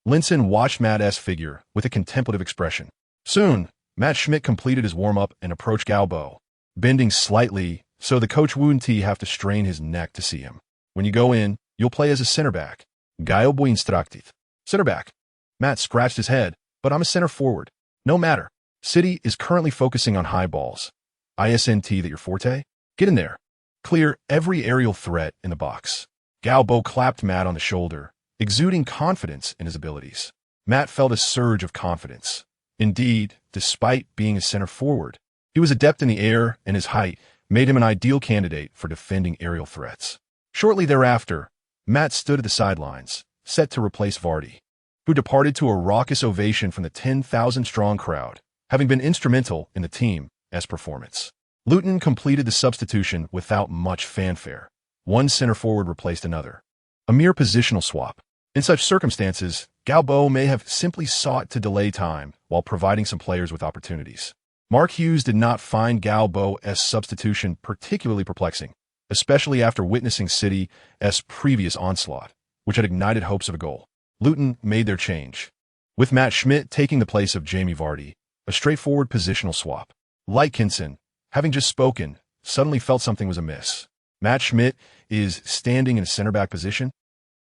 Linson watched Matt's figure with a contemplative expression. Soon, Matt Schmidt completed his warm-up and approached Gao Bo, bending slightly so the coach wouldn't have to strain his neck to see him. When you go in, you'll play as a center back. Gao Bo instructed. Center back. Matt scratched his head, but I'm a center forward. No matter. City is currently focusing on high balls. ISNT that your forte? Get in there. Clear every aerial threat in the box. Gao Bo clapped Matt on the shoulder, exuding confidence in his abilities. Matt felt a surge of confidence. Indeed, despite being a center forward, he was adept in the air, and his height made him an ideal candidate for defending aerial threats. Shortly thereafter, Matt stood at the sidelines, set to replace Vardy, who departed to a raucous ovation from the 10,000-strong crowd, having been instrumental in the team's performance. Luton completed the substitution without much fanfare. One center forward replaced another. A mere positional swap. In such circumstances, Gao Bo may have simply sought to delay time while providing some players with opportunities. Mark Hughes did not find Gao Bo's substitution particularly perplexing, especially after witnessing City's previous onslaught, which had ignited hopes of a goal. Luton made their change, with Matt Schmidt taking the place of Jamie Vardy, a straightforward positional swap. Lightkinson, having just spoken, suddenly felt something was amiss. Matt Schmidt is standing in a center-back position?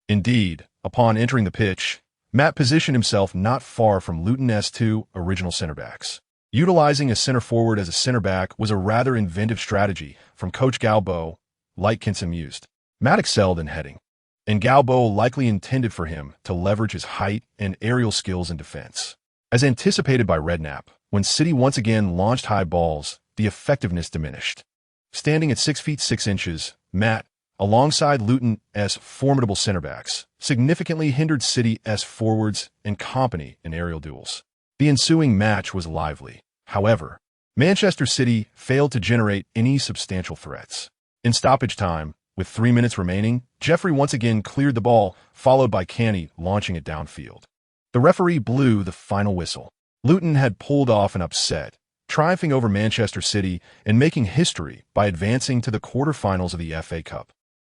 Indeed, upon entering the pitch, Matt positioned himself not far from Luton's two original center-backs. Utilizing a center forward as a center-back was a rather inventive strategy from coach Gao Bo, Lightkinson mused. Matt excelled in heading, and Gao Bo likely intended for him to leverage his height and aerial skills in defense. As anticipated by Redknapp, when City once again launched high balls, the effectiveness diminished. Standing at 6 feet 6 inches, Matt, alongside Luton's formidable center-backs, significantly hindered City's forwards and company in aerial duels. The ensuing match was lively. However, Manchester City failed to generate any substantial threats. In stoppage time, with 3 minutes remaining, Jeffrey once again cleared the ball, followed by Canny launching it downfield. The referee blew the final whistle. Luton had pulled off an upset, triumphing over Manchester City and making history by advancing to the quarterfinals of the FA Cup.